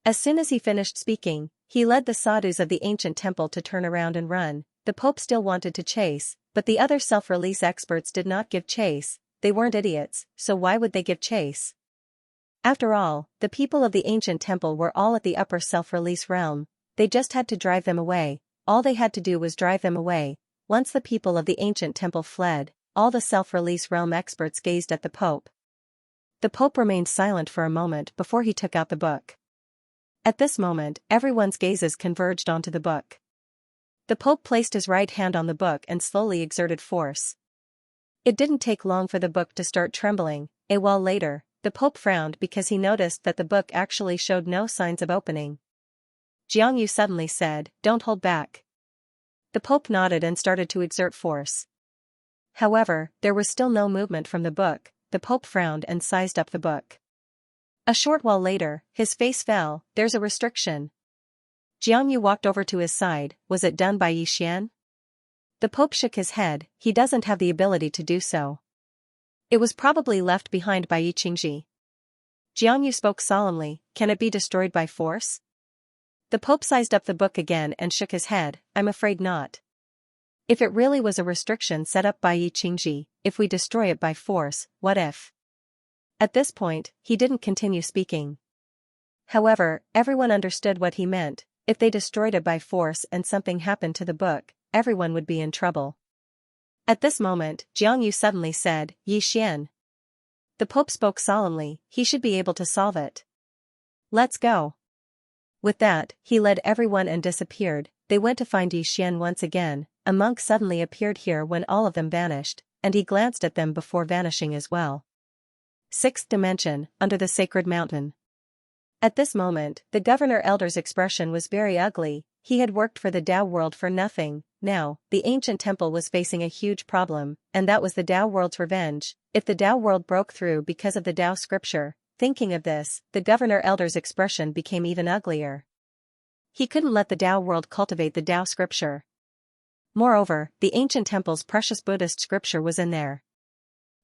As soon as he finished speaking, he led the sadhus of the ancient temple to turn around and run. The Pope still wanted to chase, but the other self-release experts did not give chase. They weren't idiots, so why would they give chase? After all, the people of the ancient temple were all at the upper self-release realm. They just had to drive them away. All they had to do was drive them away. Once the people of the ancient temple fled, all the self-release realm experts gazed at the Pope. The Pope remained silent for a moment before he took out the book. At this moment, everyone's gazes converged onto the book. The Pope placed his right hand on the book and slowly exerted force. It didn't take long for the book to start trembling. A while later, the Pope frowned because he noticed that the book actually showed no signs of opening. Xianxia suddenly said, "Don't hold back." The Pope nodded and started to exert force. However, there was still no movement from the book. The Pope frowned and sized up the book. A short while later, his face fell. "There's a restriction." Xianxia walked over to his side. "Was it done by Yixian?" The Pope shook his head. "He doesn't have the ability to do so. It was probably left behind by Yiqingji." Xianxia spoke solemnly. "Can it be destroyed by force?" The Pope sized up the book again and shook his head. I'm afraid not. If it really was a restriction set up by Xianxia, if we destroy it by force, what if? At this point, he didn't continue speaking. However, everyone understood what he meant. If they destroyed it by force and something happened to the book, everyone would be in trouble. At this moment, Xianxia suddenly said, Yi Xian. The Pope spoke solemnly, he should be able to solve it. Let's go. With that, he led everyone and disappeared. They went to find Yi Xian once again. A monk suddenly appeared here when all of them vanished, and he glanced at them before vanishing as well. Sixth dimension, under the sacred mountain. At this moment, the Governor Elder's expression was very ugly. He had worked for the Tao world for nothing. Now, the ancient temple was facing a huge problem, and that was the Tao world's revenge. If the Tao world broke through because of the Tao scripture, thinking of this, the Governor Elder's expression became even uglier. He couldn't let the Tao world cultivate the Tao scripture. Moreover, the ancient temple's precious Buddhist scripture was in there.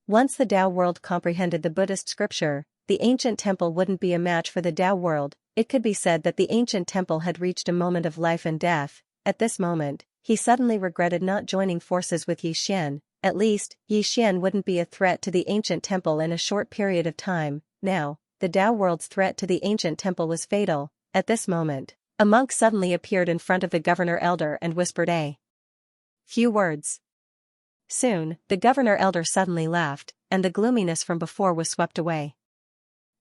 Once the Tao world comprehended the Buddhist scripture, the ancient temple wouldn't be a match for the Tao world. It could be said that the ancient temple had reached a moment of life and death. At this moment, he suddenly regretted not joining forces with Yi Xian. At least, Yi Xian wouldn't be a threat to the ancient temple in a short period of time. Now, the Tao world's threat to the ancient temple was fatal. At this moment, a monk suddenly appeared in front of the Governor Elder and whispered a few words. Soon, the Governor Elder suddenly laughed, and the gloominess from before was swept away.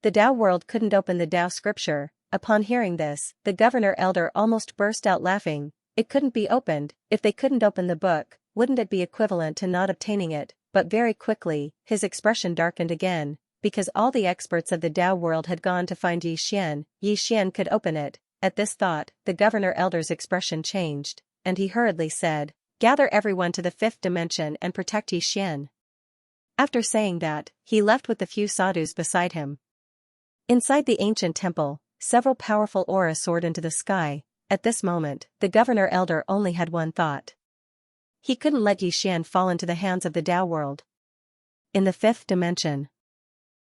The Tao world couldn't open the Tao scripture. Upon hearing this, the Governor Elder almost burst out laughing. It couldn't be opened. If they couldn't open the book, wouldn't it be equivalent to not obtaining it? But very quickly, his expression darkened again, because all the experts of the Tao world had gone to find Yi Xian. Yi Xian could open it. At this thought, the Governor Elder's expression changed, and he hurriedly said, Gather everyone to the fifth dimension and protect Yi Xian. After saying that, he left with the few sadhus beside him. Inside the ancient temple, several powerful auras soared into the sky. At this moment, the Governor Elder only had one thought. He couldn't let Yi Xian fall into the hands of the Tao world. In the fifth dimension,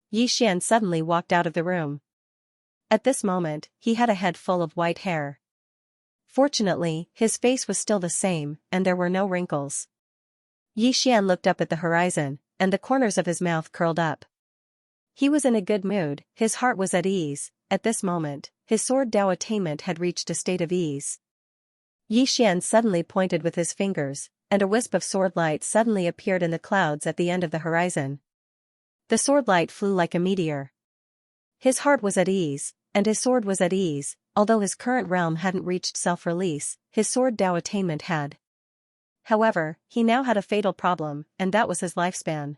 Yi Xian suddenly walked out of the room. At this moment, he had a head full of white hair. Fortunately, his face was still the same, and there were no wrinkles. Yi Xian looked up at the horizon, and the corners of his mouth curled up. He was in a good mood, his heart was at ease. At this moment, his sword Tao attainment had reached a state of ease. Yi Xian suddenly pointed with his fingers, and a wisp of sword light suddenly appeared in the clouds at the end of the horizon. The sword light flew like a meteor. His heart was at ease, and his sword was at ease. Although his current realm hadn't reached self-release, his sword Tao attainment had. However, he now had a fatal problem, and that was his lifespan.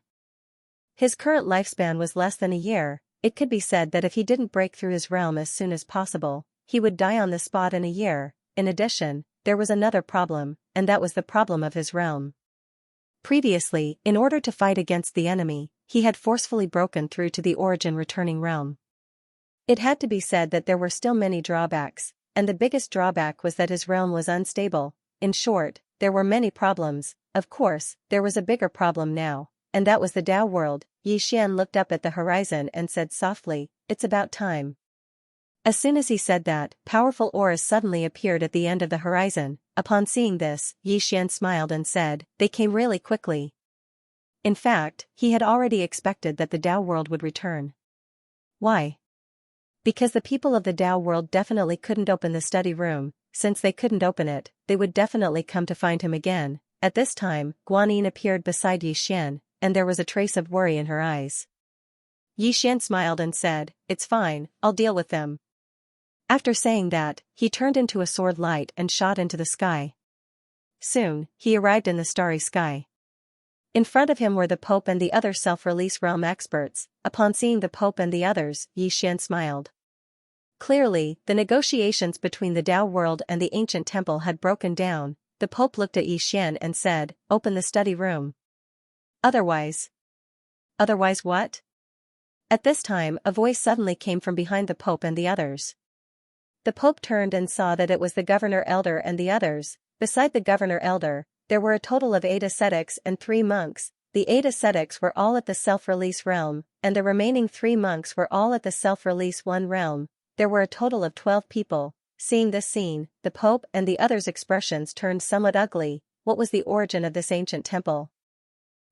His current lifespan was less than a year. It could be said that if he didn't break through his realm as soon as possible, he would die on the spot in a year. In addition, there was another problem, and that was the problem of his realm. Previously, in order to fight against the enemy, he had forcefully broken through to the origin returning realm. It had to be said that there were still many drawbacks, and the biggest drawback was that his realm was unstable. In short, there were many problems. Of course, there was a bigger problem now, and that was the Tao world. Yi Xian looked up at the horizon and said softly, It's about time. As soon as he said that, powerful auras suddenly appeared at the end of the horizon. Upon seeing this, Yi Xian smiled and said, They came really quickly. In fact, he had already expected that the Tao world would return. Why? Because the people of the Tao world definitely couldn't open the study room. Since they couldn't open it, they would definitely come to find him again. At this time, Guanyin appeared beside Yi Xian, and there was a trace of worry in her eyes. Yi Xian smiled and said, It's fine, I'll deal with them. After saying that, he turned into a sword light and shot into the sky. Soon, he arrived in the starry sky. In front of him were the Pope and the other self-release realm experts. Upon seeing the Pope and the others, Yi Xian smiled. Clearly, the negotiations between the Tao world and the ancient temple had broken down. The Pope looked at Yi Xian and said, Open the study room. Otherwise. Otherwise what? At this time, a voice suddenly came from behind the Pope and the others. The Pope turned and saw that it was the Governor Elder and the others. Beside the Governor Elder, there were a total of 8 ascetics and 3 monks. The 8 ascetics were all at the self-release realm, and the remaining 3 monks were all at the self-release 1 realm. There were a total of 12 people. Seeing this scene, the Pope and the others' expressions turned somewhat ugly. What was the origin of this ancient temple?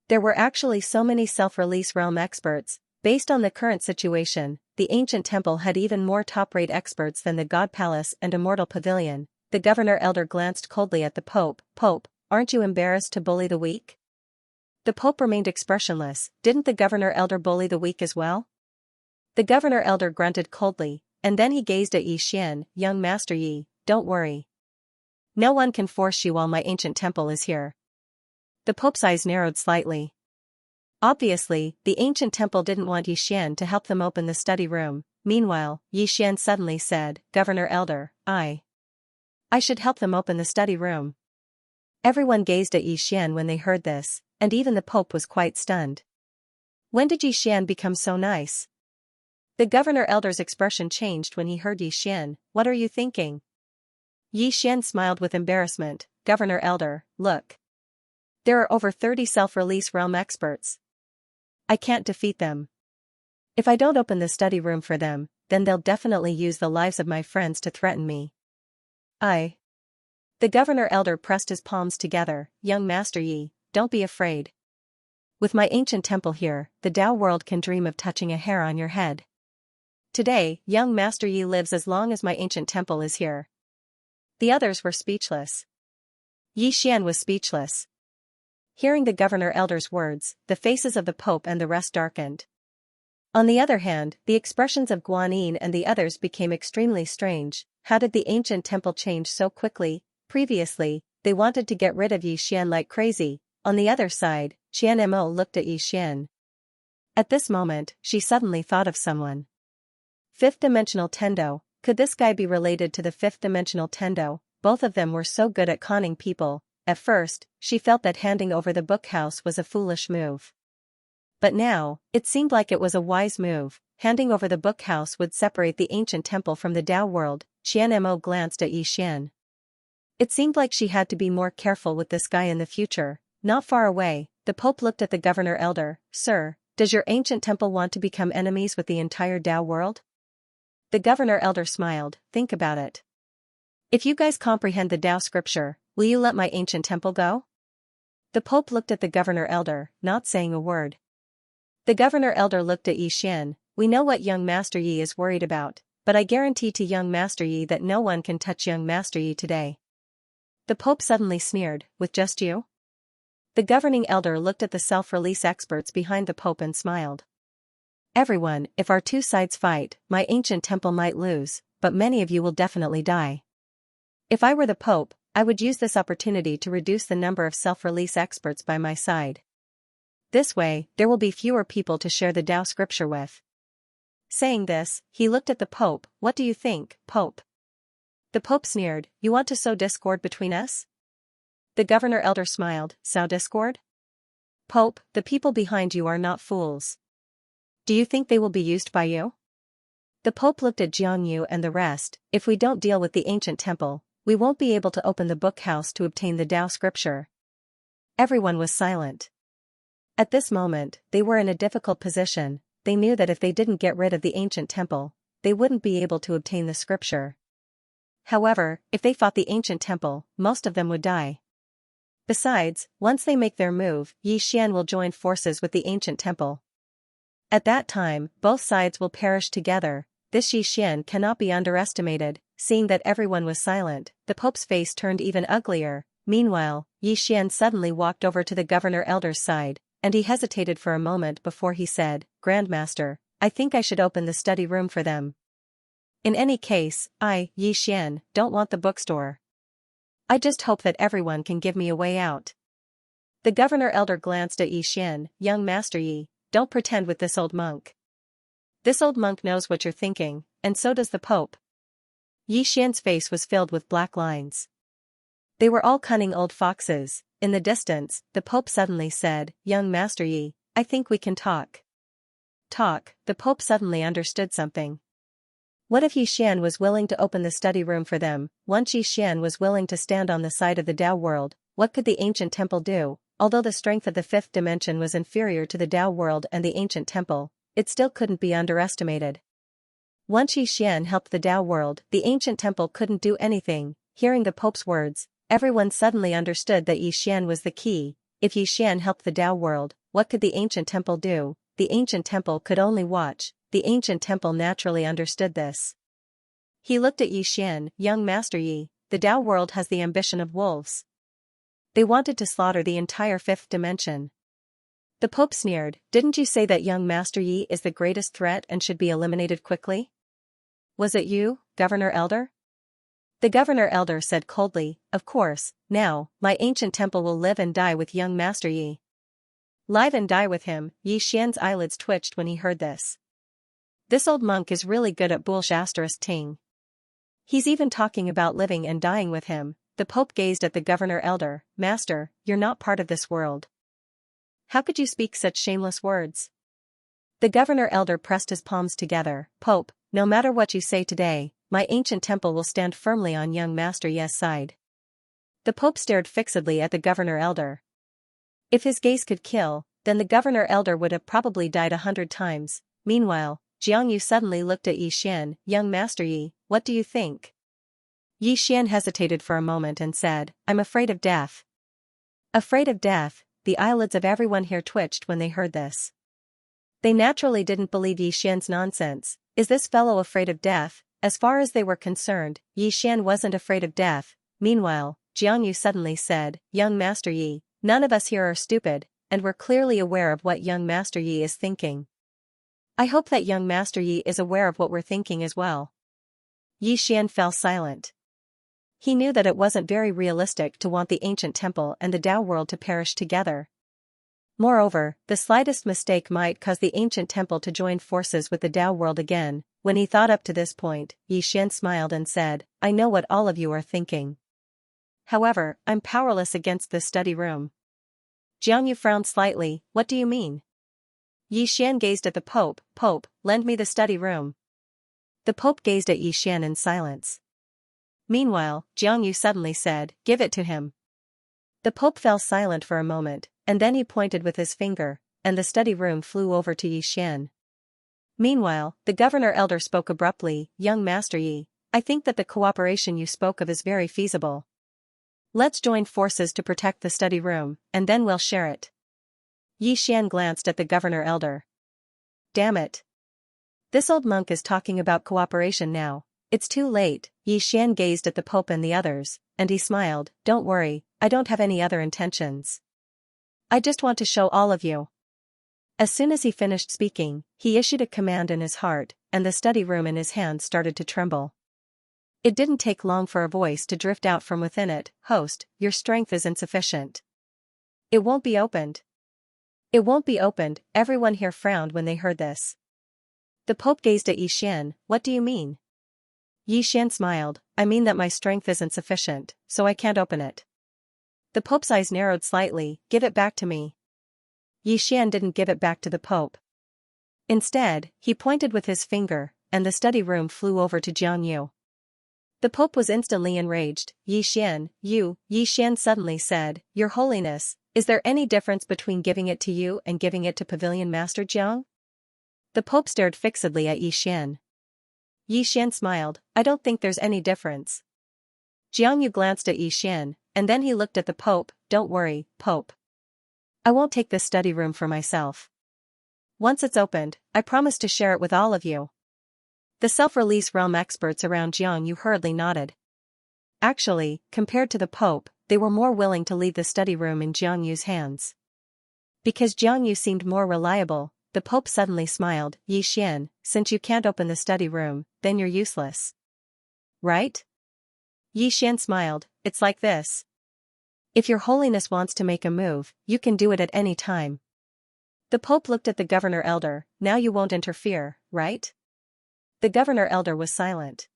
There were actually so many self-release realm experts. Based on the current situation, the ancient temple had even more top-rate experts than the God Palace and Immortal Pavilion. The governor elder glanced coldly at the Pope. Pope, aren't you embarrassed to bully the weak? The Pope remained expressionless. Didn't the governor elder bully the weak as well? The governor elder grunted coldly, and then he gazed at Xian. Young Master Yi, don't worry. No one can force you while my ancient temple is here. The Pope's eyes narrowed slightly. Obviously, the ancient temple didn't want Xian to help them open the study room. Meanwhile, Xian suddenly said, Governor Elder, I should help them open the study room. Everyone gazed at Xian when they heard this, and even the Pope was quite stunned. When did Xian become so nice? The governor elder's expression changed when he heard Xian. What are you thinking? Xian smiled with embarrassment. Governor elder, look. There are over 30 self-release realm experts. I can't defeat them. If I don't open the study room for them, then they'll definitely use the lives of my friends to threaten me. The governor elder pressed his palms together. Young Master Yi, don't be afraid. With my ancient temple here, the Tao world can dream of touching a hair on your head. Today, young Master Yi lives as long as my ancient temple is here. The others were speechless. Xian was speechless. Hearing the governor elder's words, the faces of the Pope and the rest darkened. On the other hand, the expressions of Guanyin and the others became extremely strange. How did the ancient temple change so quickly? Previously, they wanted to get rid of Xian like crazy. On the other side, Qian Mo looked at Xian. At this moment, she suddenly thought of someone. Fifth-dimensional Tendo. Could this guy be related to the fifth-dimensional Tendo? Both of them were so good at conning people. At first, she felt that handing over the bookhouse was a foolish move. But now, it seemed like it was a wise move. Handing over the bookhouse would separate the ancient temple from the Tao world. Qian Mo glanced at Xian. It seemed like she had to be more careful with this guy in the future. Not far away, the Pope looked at the governor elder. Sir, does your ancient temple want to become enemies with the entire Tao world? The governor elder smiled. Think about it. If you guys comprehend the Tao scripture, will you let my ancient temple go? The Pope looked at the governor elder, not saying a word. The governor elder looked at Xian. We know what young Master Yi is worried about, but I guarantee to young Master Yi that no one can touch young Master Yi today. The Pope suddenly sneered, with just you? The governing elder looked at the self-release experts behind the Pope and smiled. Everyone, if our two sides fight, my ancient temple might lose, but many of you will definitely die. If I were the Pope, I would use this opportunity to reduce the number of self-release experts by my side. This way, there will be fewer people to share the Tao scripture with. Saying this, he looked at the Pope. What do you think, Pope? The Pope sneered. You want to sow discord between us? The governor elder smiled. Sow discord? Pope, the people behind you are not fools. Do you think they will be used by you? The Pope looked at Jiangyu and the rest. If we don't deal with the ancient temple, we won't be able to open the bookhouse to obtain the Tao scripture. Everyone was silent. At this moment, they were in a difficult position. They knew that if they didn't get rid of the ancient temple, they wouldn't be able to obtain the scripture. However, if they fought the ancient temple, most of them would die. Besides, once they make their move, Xian will join forces with the ancient temple. At that time, both sides will perish together. This Xian cannot be underestimated. Seeing that everyone was silent, the Pope's face turned even uglier. Meanwhile, Xian suddenly walked over to the governor elder's side, and he hesitated for a moment before he said, Grandmaster, I think I should open the study room for them. In any case, Xian, don't want the bookstore. I just hope that everyone can give me a way out. The governor elder glanced at Xian. Young Master Yi, don't pretend with this old monk. This old monk knows what you're thinking, and so does the Pope. Xian's face was filled with black lines. They were all cunning old foxes. In the distance, the Pope suddenly said, Young Master Yi, I think we can talk. Talk, the Pope suddenly understood something. What if Xian was willing to open the study room for them? Once Xian was willing to stand on the side of the Tao world, what could the ancient temple do? Although the strength of the fifth dimension was inferior to the Tao world and the ancient temple, it still couldn't be underestimated. Once Xian helped the Tao world, the ancient temple couldn't do anything. Hearing the Pope's words, everyone suddenly understood that Xian was the key. If Xian helped the Tao world, what could the ancient temple do? The ancient temple could only watch. The ancient temple naturally understood this. He looked at Xian, young Master Yi, the Tao world has the ambition of wolves. They wanted to slaughter the entire fifth dimension. The Pope sneered, didn't you say that young Master Yi is the greatest threat and should be eliminated quickly? Was it you, Governor Elder? The Governor Elder said coldly, of course, now, my ancient temple will live and die with young Master Yi. Live and die with him. Xian's eyelids twitched when he heard this. This old monk is really good at bullshit. He's even talking about living and dying with him. The Pope gazed at the Governor Elder. Master, you're not part of this world. How could you speak such shameless words? The Governor Elder pressed his palms together. Pope, no matter what you say today, my ancient temple will stand firmly on young Master Yi's side. The Pope stared fixedly at the Governor Elder. If his gaze could kill, then the Governor Elder would have probably died 100 times. Meanwhile, Xianxia suddenly looked at Xian. Young Master Yi, what do you think? Xian hesitated for a moment and said, I'm afraid of death. Afraid of death? The eyelids of everyone here twitched when they heard this. They naturally didn't believe Xian's nonsense. Is this fellow afraid of death? As far as they were concerned, Xian wasn't afraid of death. Meanwhile, Xianxia suddenly said, Young Master Yi, none of us here are stupid, and we're clearly aware of what young Master Yi is thinking. I hope that young Master Yi is aware of what we're thinking as well. Xian fell silent. He knew that it wasn't very realistic to want the ancient temple and the Tao world to perish together. Moreover, the slightest mistake might cause the ancient temple to join forces with the Tao world again. When he thought up to this point, Xian smiled and said, I know what all of you are thinking. However, I'm powerless against this study room. Xianxia frowned slightly. What do you mean? Xian gazed at the Pope. Pope, lend me the study room. The Pope gazed at Xian in silence. Meanwhile, Xianxia suddenly said, give it to him. The Pope fell silent for a moment, and then he pointed with his finger, and the study room flew over to Xian. Meanwhile, the Governor Elder spoke abruptly, Young Master Yi, I think that the cooperation you spoke of is very feasible. Let's join forces to protect the study room, and then we'll share it. Xian glanced at the Governor Elder. Damn it. This old monk is talking about cooperation now. It's too late. Xian gazed at the Pope and the others, and he smiled. Don't worry, I don't have any other intentions. I just want to show all of you. As soon as he finished speaking, he issued a command in his heart, and the study room in his hand started to tremble. It didn't take long for a voice to drift out from within it. Host, your strength is insufficient. It won't be opened. It won't be opened. Everyone here frowned when they heard this. The Pope gazed at Xian. What do you mean? Xian smiled. I mean that my strength isn't sufficient, so I can't open it. The Pope's eyes narrowed slightly. Give it back to me. Xian didn't give it back to the Pope. Instead, he pointed with his finger, and the study room flew over to Xianxia. The Pope was instantly enraged. Xian, you, Xian suddenly said, Your Holiness, is there any difference between giving it to you and giving it to Pavilion Master Jiang? The Pope stared fixedly at Xian. Xian smiled. I don't think there's any difference. Jiangyu glanced at Xian, and then he looked at the Pope. Don't worry, Pope. I won't take this study room for myself. Once it's opened, I promise to share it with all of you. The self-release realm experts around Jiangyu hurriedly nodded. Actually, compared to the Pope, they were more willing to leave the study room in Jiangyu's hands. Because Jiangyu seemed more reliable, the Pope suddenly smiled. Xian, since you can't open the study room, then you're useless. Right? Xian smiled. It's like this. If your Holiness wants to make a move, you can do it at any time. The Pope looked at the Governor Elder. Now you won't interfere, right? The Governor Elder was silent.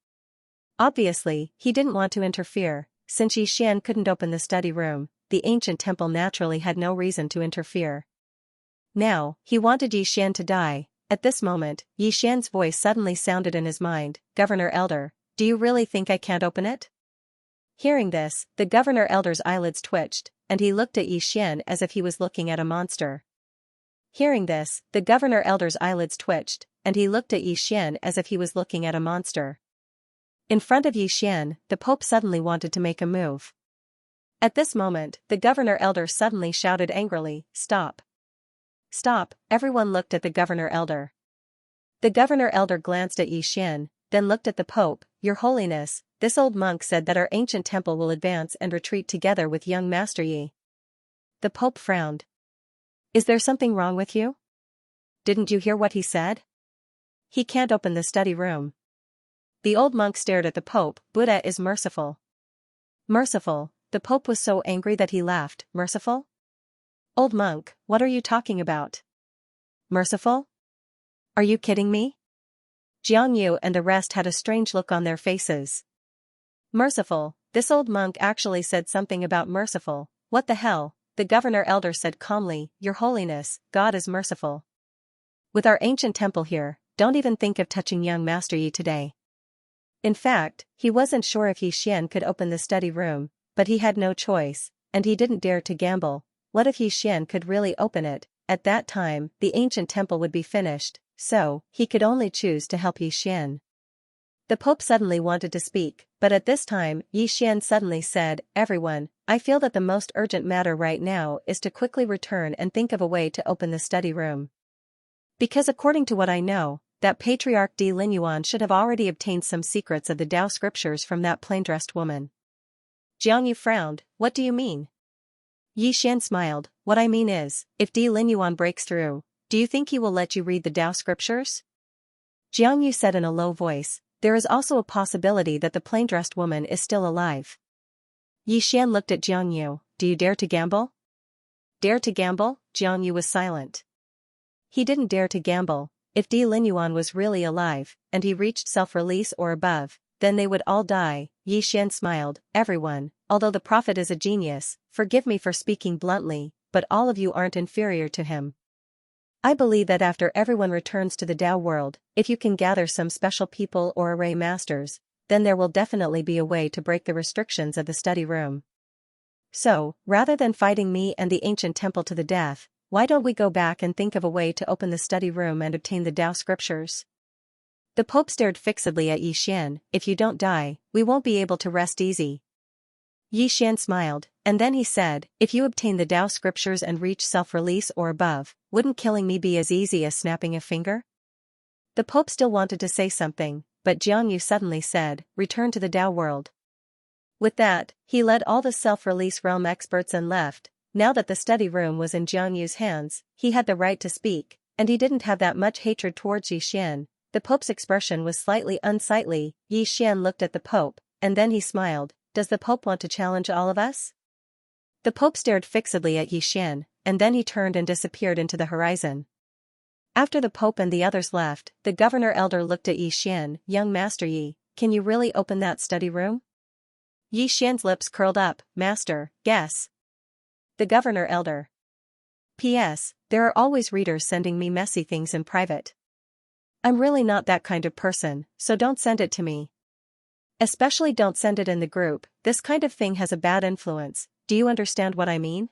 Obviously, he didn't want to interfere. Since Xian couldn't open the study room, the ancient temple naturally had no reason to interfere. Now, he wanted Xian to die. At this moment, Xian's voice suddenly sounded in his mind. Governor Elder, do you really think I can't open it? Hearing this, the Governor Elder's eyelids twitched, and he looked at Xian as if he was looking at a monster. Hearing this, the Governor Elder's eyelids twitched, and he looked at Xian as if he was looking at a monster. In front of Xian, the Pope suddenly wanted to make a move. At this moment, the governor elder suddenly shouted angrily, "Stop! Stop!" Everyone looked at the governor elder. The governor elder glanced at Xian, then looked at the Pope. "Your Holiness, this old monk said that our ancient temple will advance and retreat together with young Master Yi." The Pope frowned. "Is there something wrong with you? Didn't you hear what he said? He can't open the study room." The old monk stared at the Pope. "Buddha is merciful." Merciful? The Pope was so angry that he laughed. "Merciful? Old monk, what are you talking about? Merciful? Are you kidding me?" Xianxia and the rest had a strange look on their faces. Merciful? This old monk actually said something about merciful. What the hell? The governor elder said calmly, "Your Holiness, God is merciful. With our ancient temple here, don't even think of touching young Master Yi today." In fact, he wasn't sure if Xian could open the study room, but he had no choice, and he didn't dare to gamble. What if Xian could really open it? At that time, the ancient temple would be finished, so he could only choose to help Xian. The Pope suddenly wanted to speak, but at this time, Xian suddenly said, "Everyone, I feel that the most urgent matter right now is to quickly return and think of a way to open the study room. Because according to what I know, that Patriarch Di Linyuan should have already obtained some secrets of the Tao scriptures from that plain-dressed woman." Jiangyu frowned. "What do you mean?" Xian smiled. "What I mean is, if Di Linyuan breaks through, do you think he will let you read the Tao scriptures?" Jiangyu said in a low voice, "There is also a possibility that the plain-dressed woman is still alive." Xian looked at Jiangyu. "Do you dare to gamble?" "Dare to gamble?" Jiangyu was silent. He didn't dare to gamble. If Di Linyuan was really alive, and he reached self-release or above, then they would all die. Xian smiled. "Everyone, although the prophet is a genius, forgive me for speaking bluntly, but all of you aren't inferior to him. I believe that after everyone returns to the Tao world, if you can gather some special people or array masters, then there will definitely be a way to break the restrictions of the study room. So, rather than fighting me and the ancient temple to the death, why don't we go back and think of a way to open the study room and obtain the Tao scriptures?" The Pope stared fixedly at Xian. "If you don't die, we won't be able to rest easy." Xian smiled, and then he said, "If you obtain the Tao scriptures and reach self-release or above, wouldn't killing me be as easy as snapping a finger?" The Pope still wanted to say something, but Jiangyu suddenly said, "Return to the Tao world." With that, he led all the self-release realm experts and left. Now that the study room was in Jiangyu's hands, he had the right to speak, and he didn't have that much hatred towards Xian. The Pope's expression was slightly unsightly. Xian looked at the Pope, and then he smiled. "Does the Pope want to challenge all of us?" The Pope stared fixedly at Xian, and then he turned and disappeared into the horizon. After the Pope and the others left, the governor elder looked at Xian. "Young Master Yi, can you really open that study room?" Xian's lips curled up. "Master, guess." The governor elder. "P.S. There are always readers sending me messy things in private. I'm really not that kind of person, so don't send it to me. Especially don't send it in the group. This kind of thing has a bad influence. Do you understand what I mean?"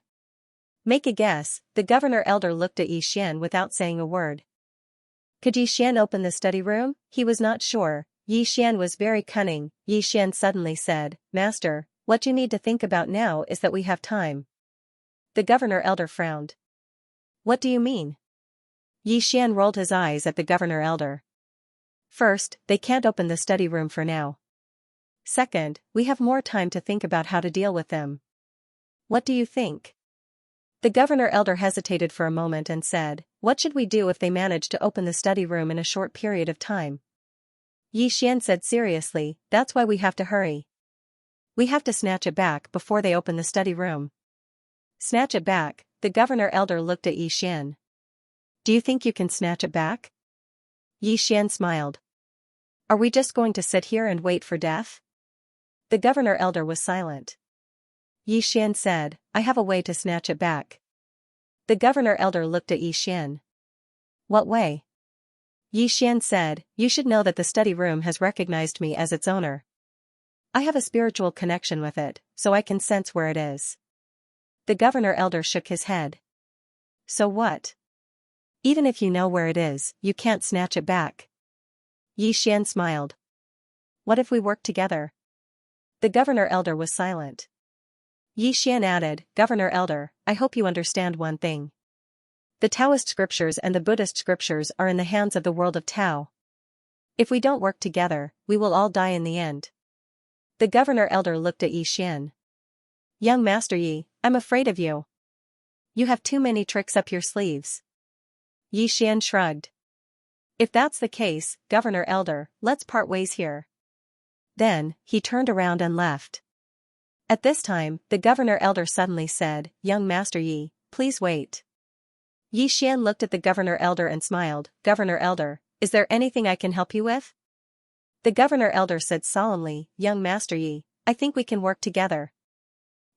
"Make a guess." The governor elder looked at Xian without saying a word. Could Xian open the study room? He was not sure. Xian was very cunning. Xian suddenly said, "Master, what you need to think about now is that we have time." The governor elder frowned. "What do you mean?" Xian rolled his eyes at the governor elder. "First, they can't open the study room for now. Second, we have more time to think about how to deal with them. What do you think?" The governor elder hesitated for a moment and said, "What should we do if they manage to open the study room in a short period of time?" Xian said seriously, "That's why we have to hurry. We have to snatch it back before they open the study room." "Snatch it back?" The governor elder looked at Xian. "Do you think you can snatch it back?" Xian smiled. "Are we just going to sit here and wait for death?" The governor elder was silent. Xian said, "I have a way to snatch it back." The governor elder looked at Xian. "What way?" Xian said, "You should know that the study room has recognized me as its owner. I have a spiritual connection with it, so I can sense where it is." The governor elder shook his head. "So what?" Even if you know where it is, you can't snatch it back. Xian smiled. What if we work together? The governor elder was silent. Xian added, Governor elder, I hope you understand one thing. The Taoist scriptures and the Buddhist scriptures are in the hands of the world of Tao. If we don't work together, we will all die in the end. The governor elder looked at Xian. Young Master Yi, I'm afraid of you. You have too many tricks up your sleeves. Xian shrugged. If that's the case, Governor Elder, let's part ways here. Then, he turned around and left. At this time, the Governor Elder suddenly said, Young Master Yi, please wait. Xian looked at the Governor Elder and smiled, Governor Elder, is there anything I can help you with? The Governor Elder said solemnly, Young Master Yi, I think we can work together.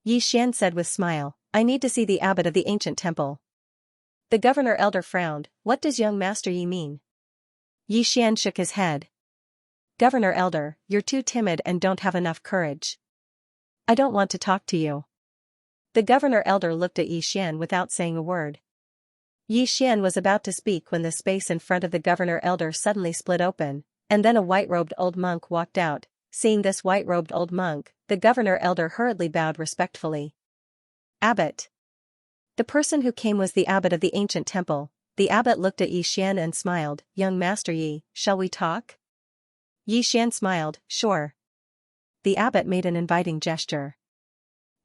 Xian said with smile, I need to see the abbot of the ancient temple. The Governor Elder frowned, what does Young Master Yi mean? Xian shook his head. Governor Elder, you're too timid and don't have enough courage. I don't want to talk to you. The Governor Elder looked at Xian without saying a word. Xian was about to speak when the space in front of the Governor Elder suddenly split open, and then a white-robed old monk walked out. Seeing this white-robed old monk, the Governor Elder hurriedly bowed respectfully. Abbot. The person who came was the abbot of the ancient temple. The abbot looked at Xian and smiled, Young Master Yi, shall we talk? Xian smiled, sure. The abbot made an inviting gesture.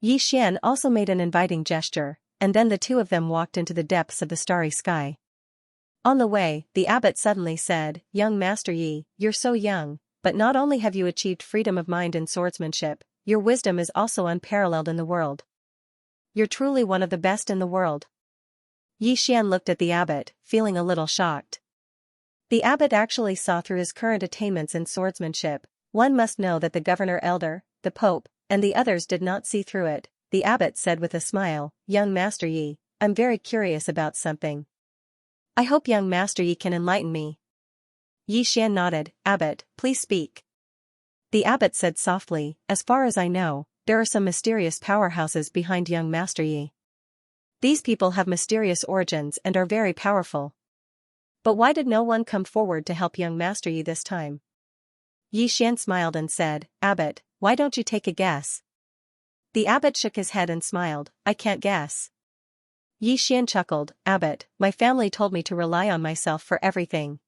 Xian also made an inviting gesture, and then the two of them walked into the depths of the starry sky. On the way, the abbot suddenly said, Young Master Yi, you're so young, but not only have you achieved freedom of mind and swordsmanship, your wisdom is also unparalleled in the world. You're truly one of the best in the world. Xian looked at the abbot, feeling a little shocked. The abbot actually saw through his current attainments in swordsmanship. One must know that the Governor Elder, the Pope, and the others did not see through it. The abbot said with a smile, Young Master Yi, I'm very curious about something. I hope Young Master Yi can enlighten me. Xian nodded, Abbot, please speak. The abbot said softly, As far as I know, there are some mysterious powerhouses behind Young Master Yi. These people have mysterious origins and are very powerful. But why did no one come forward to help Young Master Yi this time? Xian smiled and said, Abbot, why don't you take a guess? The abbot shook his head and smiled, I can't guess. Xian chuckled, Abbot, my family told me to rely on myself for everything.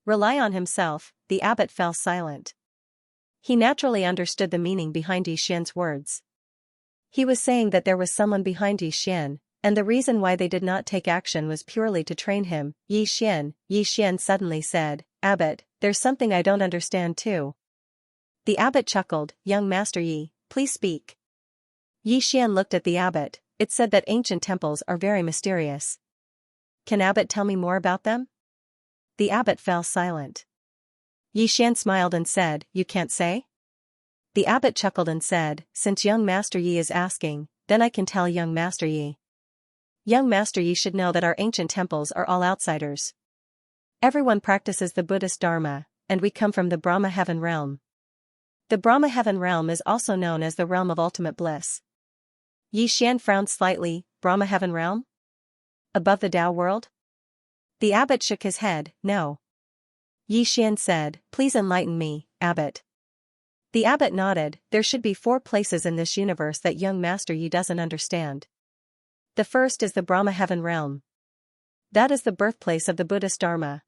Rely on himself, the abbot fell silent. He naturally understood the meaning behind Xian's words. He was saying that there was someone behind Xian, and the reason why they did not take action was purely to train him. Xian suddenly said, Abbot, there's something I don't understand too. The abbot chuckled, Young Master Yi, please speak. Xian looked at the abbot. It said that ancient temples are very mysterious. Can abbot tell me more about them? The abbot fell silent. Xian smiled and said, You can't say? The abbot chuckled and said, Since Young Master Yi is asking, then I can tell Young Master Yi. Young Master Yi should know that our ancient temples are all outsiders. Everyone practices the Buddhist Dharma, and we come from the Brahma heaven realm. The Brahma heaven realm is also known as the realm of ultimate bliss. Xian frowned slightly, Brahma heaven realm? Above the Tao world? The abbot shook his head, no. Xian said, Please enlighten me, abbot. The abbot nodded, There should be 4 places in this universe that Young Master Yi doesn't understand. The first is the Brahma heaven realm. That is the birthplace of the Buddhist Dharma.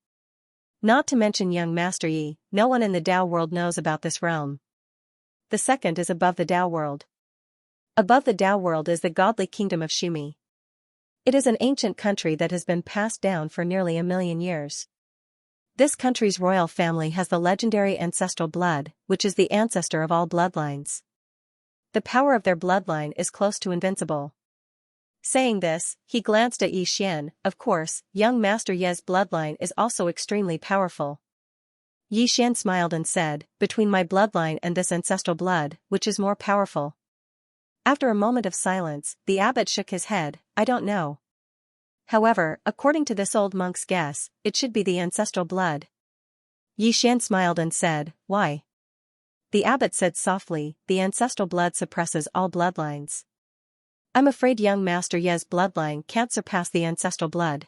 Not to mention Young Master Yi, no one in the Tao world knows about this realm. The second is above the Tao world. Above the Tao world is the godly kingdom of Shumi. It is an ancient country that has been passed down for nearly 1,000,000 years. This country's royal family has the legendary ancestral blood, which is the ancestor of all bloodlines. The power of their bloodline is close to invincible. Saying this, he glanced at Xian. Of course, Young Master Yi's bloodline is also extremely powerful. Xian smiled and said, Between my bloodline and this ancestral blood, which is more powerful? After a moment of silence, the abbot shook his head, I don't know. However, according to this old monk's guess, it should be the ancestral blood. Xian smiled and said, Why? The abbot said softly, The ancestral blood suppresses all bloodlines. I'm afraid Young Master Yi's bloodline can't surpass the ancestral blood.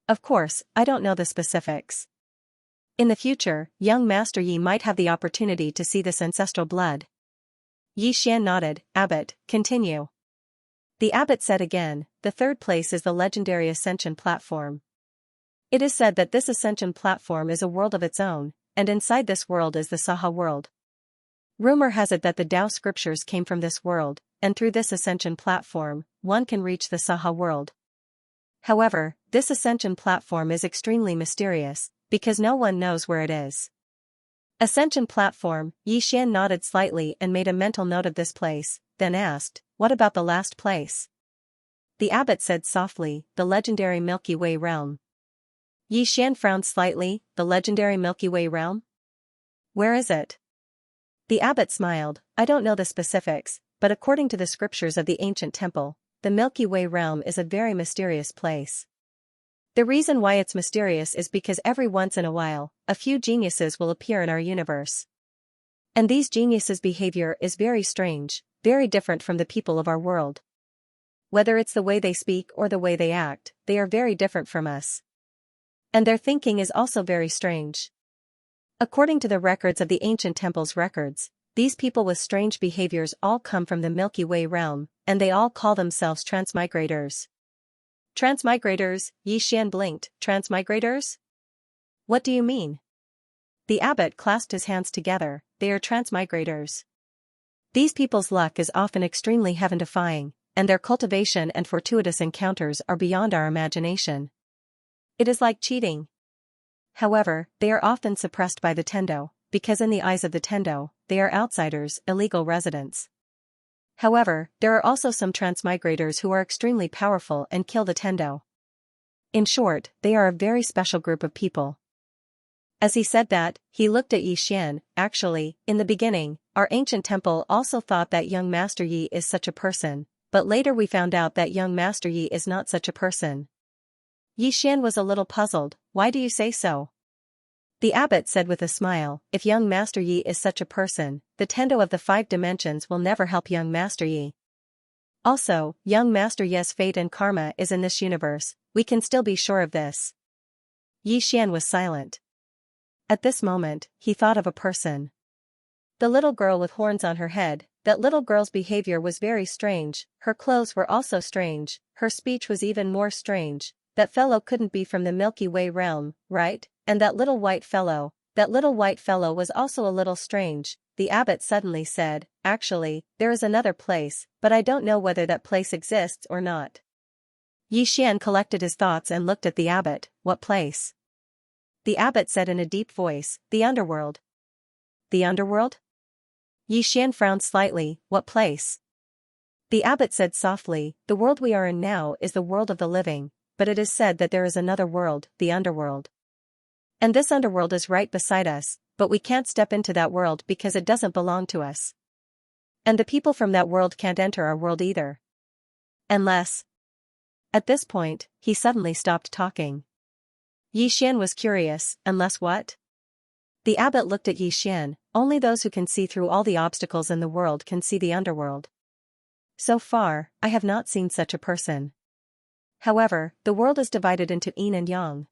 Of course, I don't know the specifics. In the future, young Master Yi might have the opportunity to see this ancestral blood. Xian nodded. Abbot, continue. The abbot said again, the third place is the legendary ascension platform. It is said that this ascension platform is a world of its own, and inside this world is the Saha world. Rumor has it that the Tao scriptures came from this world, and through this ascension platform, one can reach the Saha world. However, this ascension platform is extremely mysterious, because no one knows where it is. Ascension platform, Xian nodded slightly and made a mental note of this place, then asked, what about the last place? The abbot said softly, the legendary Milky Way realm. Xian frowned slightly, the legendary Milky Way realm? Where is it? The abbot smiled, I don't know the specifics, but according to the scriptures of the ancient temple, the Milky Way realm is a very mysterious place. The reason why it's mysterious is because every once in a while, a few geniuses will appear in our universe. And these geniuses' behavior is very strange, very different from the people of our world. Whether it's the way they speak or the way they act, they are very different from us. And their thinking is also very strange. According to the records of the ancient temple's records, these people with strange behaviors all come from the Milky Way realm, and they all call themselves transmigrators. Transmigrators, Xian blinked, transmigrators? What do you mean? The abbot clasped his hands together, they are transmigrators. These people's luck is often extremely heaven-defying, and their cultivation and fortuitous encounters are beyond our imagination. It is like cheating. However, they are often suppressed by the Tendo, because in the eyes of the Tendo, they are outsiders, illegal residents. However, there are also some transmigrators who are extremely powerful and kill the Tendo. In short, they are a very special group of people. As he said that, he looked at Xian. Actually, in the beginning, our ancient temple also thought that young Master Yi is such a person, but later we found out that young Master Yi is not such a person. Xian was a little puzzled, why do you say so? The abbot said with a smile, if young Master Yi is such a person, the Tendo of the 5 dimensions will never help young Master Yi. Also, young Master Yi's fate and karma is in this universe, we can still be sure of this. Xian was silent. At this moment, he thought of a person. The little girl with horns on her head, that little girl's behavior was very strange, her clothes were also strange, her speech was even more strange, that fellow couldn't be from the Milky Way realm, right? And that little white fellow was also a little strange, the abbot suddenly said, actually, there is another place, but I don't know whether that place exists or not. Xian collected his thoughts and looked at the abbot, what place? The abbot said in a deep voice, the underworld. The underworld? Xian frowned slightly, what place? The abbot said softly, the world we are in now is the world of the living, but it is said that there is another world, the underworld. And this underworld is right beside us, but we can't step into that world because it doesn't belong to us. And the people from that world can't enter our world either. Unless. At this point, he suddenly stopped talking. Xian was curious, unless what? The abbot looked at Xian, only those who can see through all the obstacles in the world can see the underworld. So far, I have not seen such a person. However, the world is divided into yin and yang.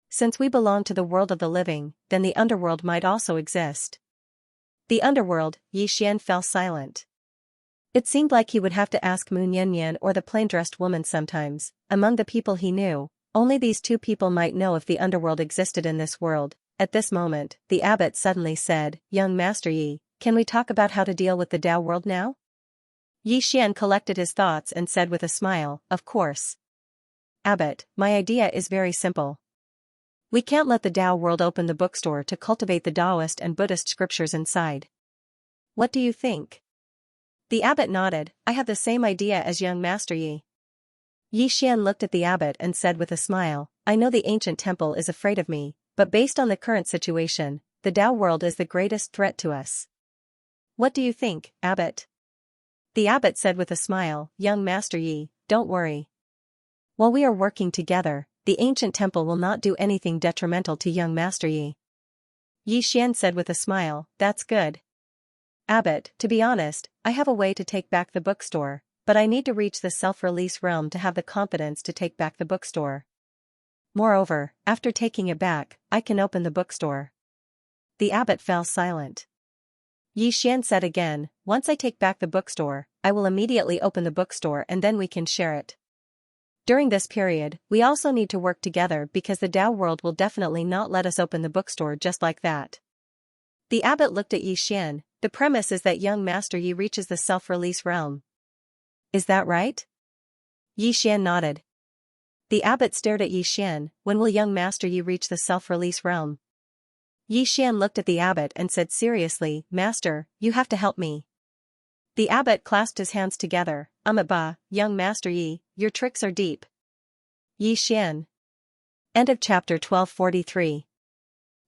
Since we belong to the world of the living, then the underworld might also exist. The underworld, Xian fell silent. It seemed like he would have to ask Moon Yanyan or the plain-dressed woman sometimes. Among the people he knew, only these 2 people might know if the underworld existed in this world. At this moment, the abbot suddenly said, young Master Yi, can we talk about how to deal with the Tao world now? Xian collected his thoughts and said with a smile, of course. Abbot, my idea is very simple. We can't let the Tao world open the bookstore to cultivate the Taoist and Buddhist scriptures inside. What do you think? The abbot nodded, I have the same idea as young Master Yi. Xian looked at the abbot and said with a smile, I know the ancient temple is afraid of me, but based on the current situation, the Tao world is the greatest threat to us. What do you think, abbot? The abbot said with a smile, young Master Yi, don't worry. While we are working together, the ancient temple will not do anything detrimental to young Master Yi. Xian said with a smile, that's good. Abbot, to be honest, I have a way to take back the bookstore, but I need to reach the self-release realm to have the confidence to take back the bookstore. Moreover, after taking it back, I can open the bookstore. The abbot fell silent. Xian said again, once I take back the bookstore, I will immediately open the bookstore and then we can share it. During this period, we also need to work together because the Tao world will definitely not let us open the bookstore just like that. The abbot looked at Xian. The premise is that young Master Yi reaches the self-release realm. Is that right? Xian nodded. The abbot stared at Xian. When will young Master Yi reach the self-release realm? Xian looked at the abbot and said seriously, Master, you have to help me. The abbot clasped his hands together. Ba, young Master Yi, your tricks are deep. Xian. End of chapter 1243.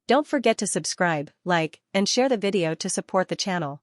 Don't forget to subscribe, like, and share the video to support the channel.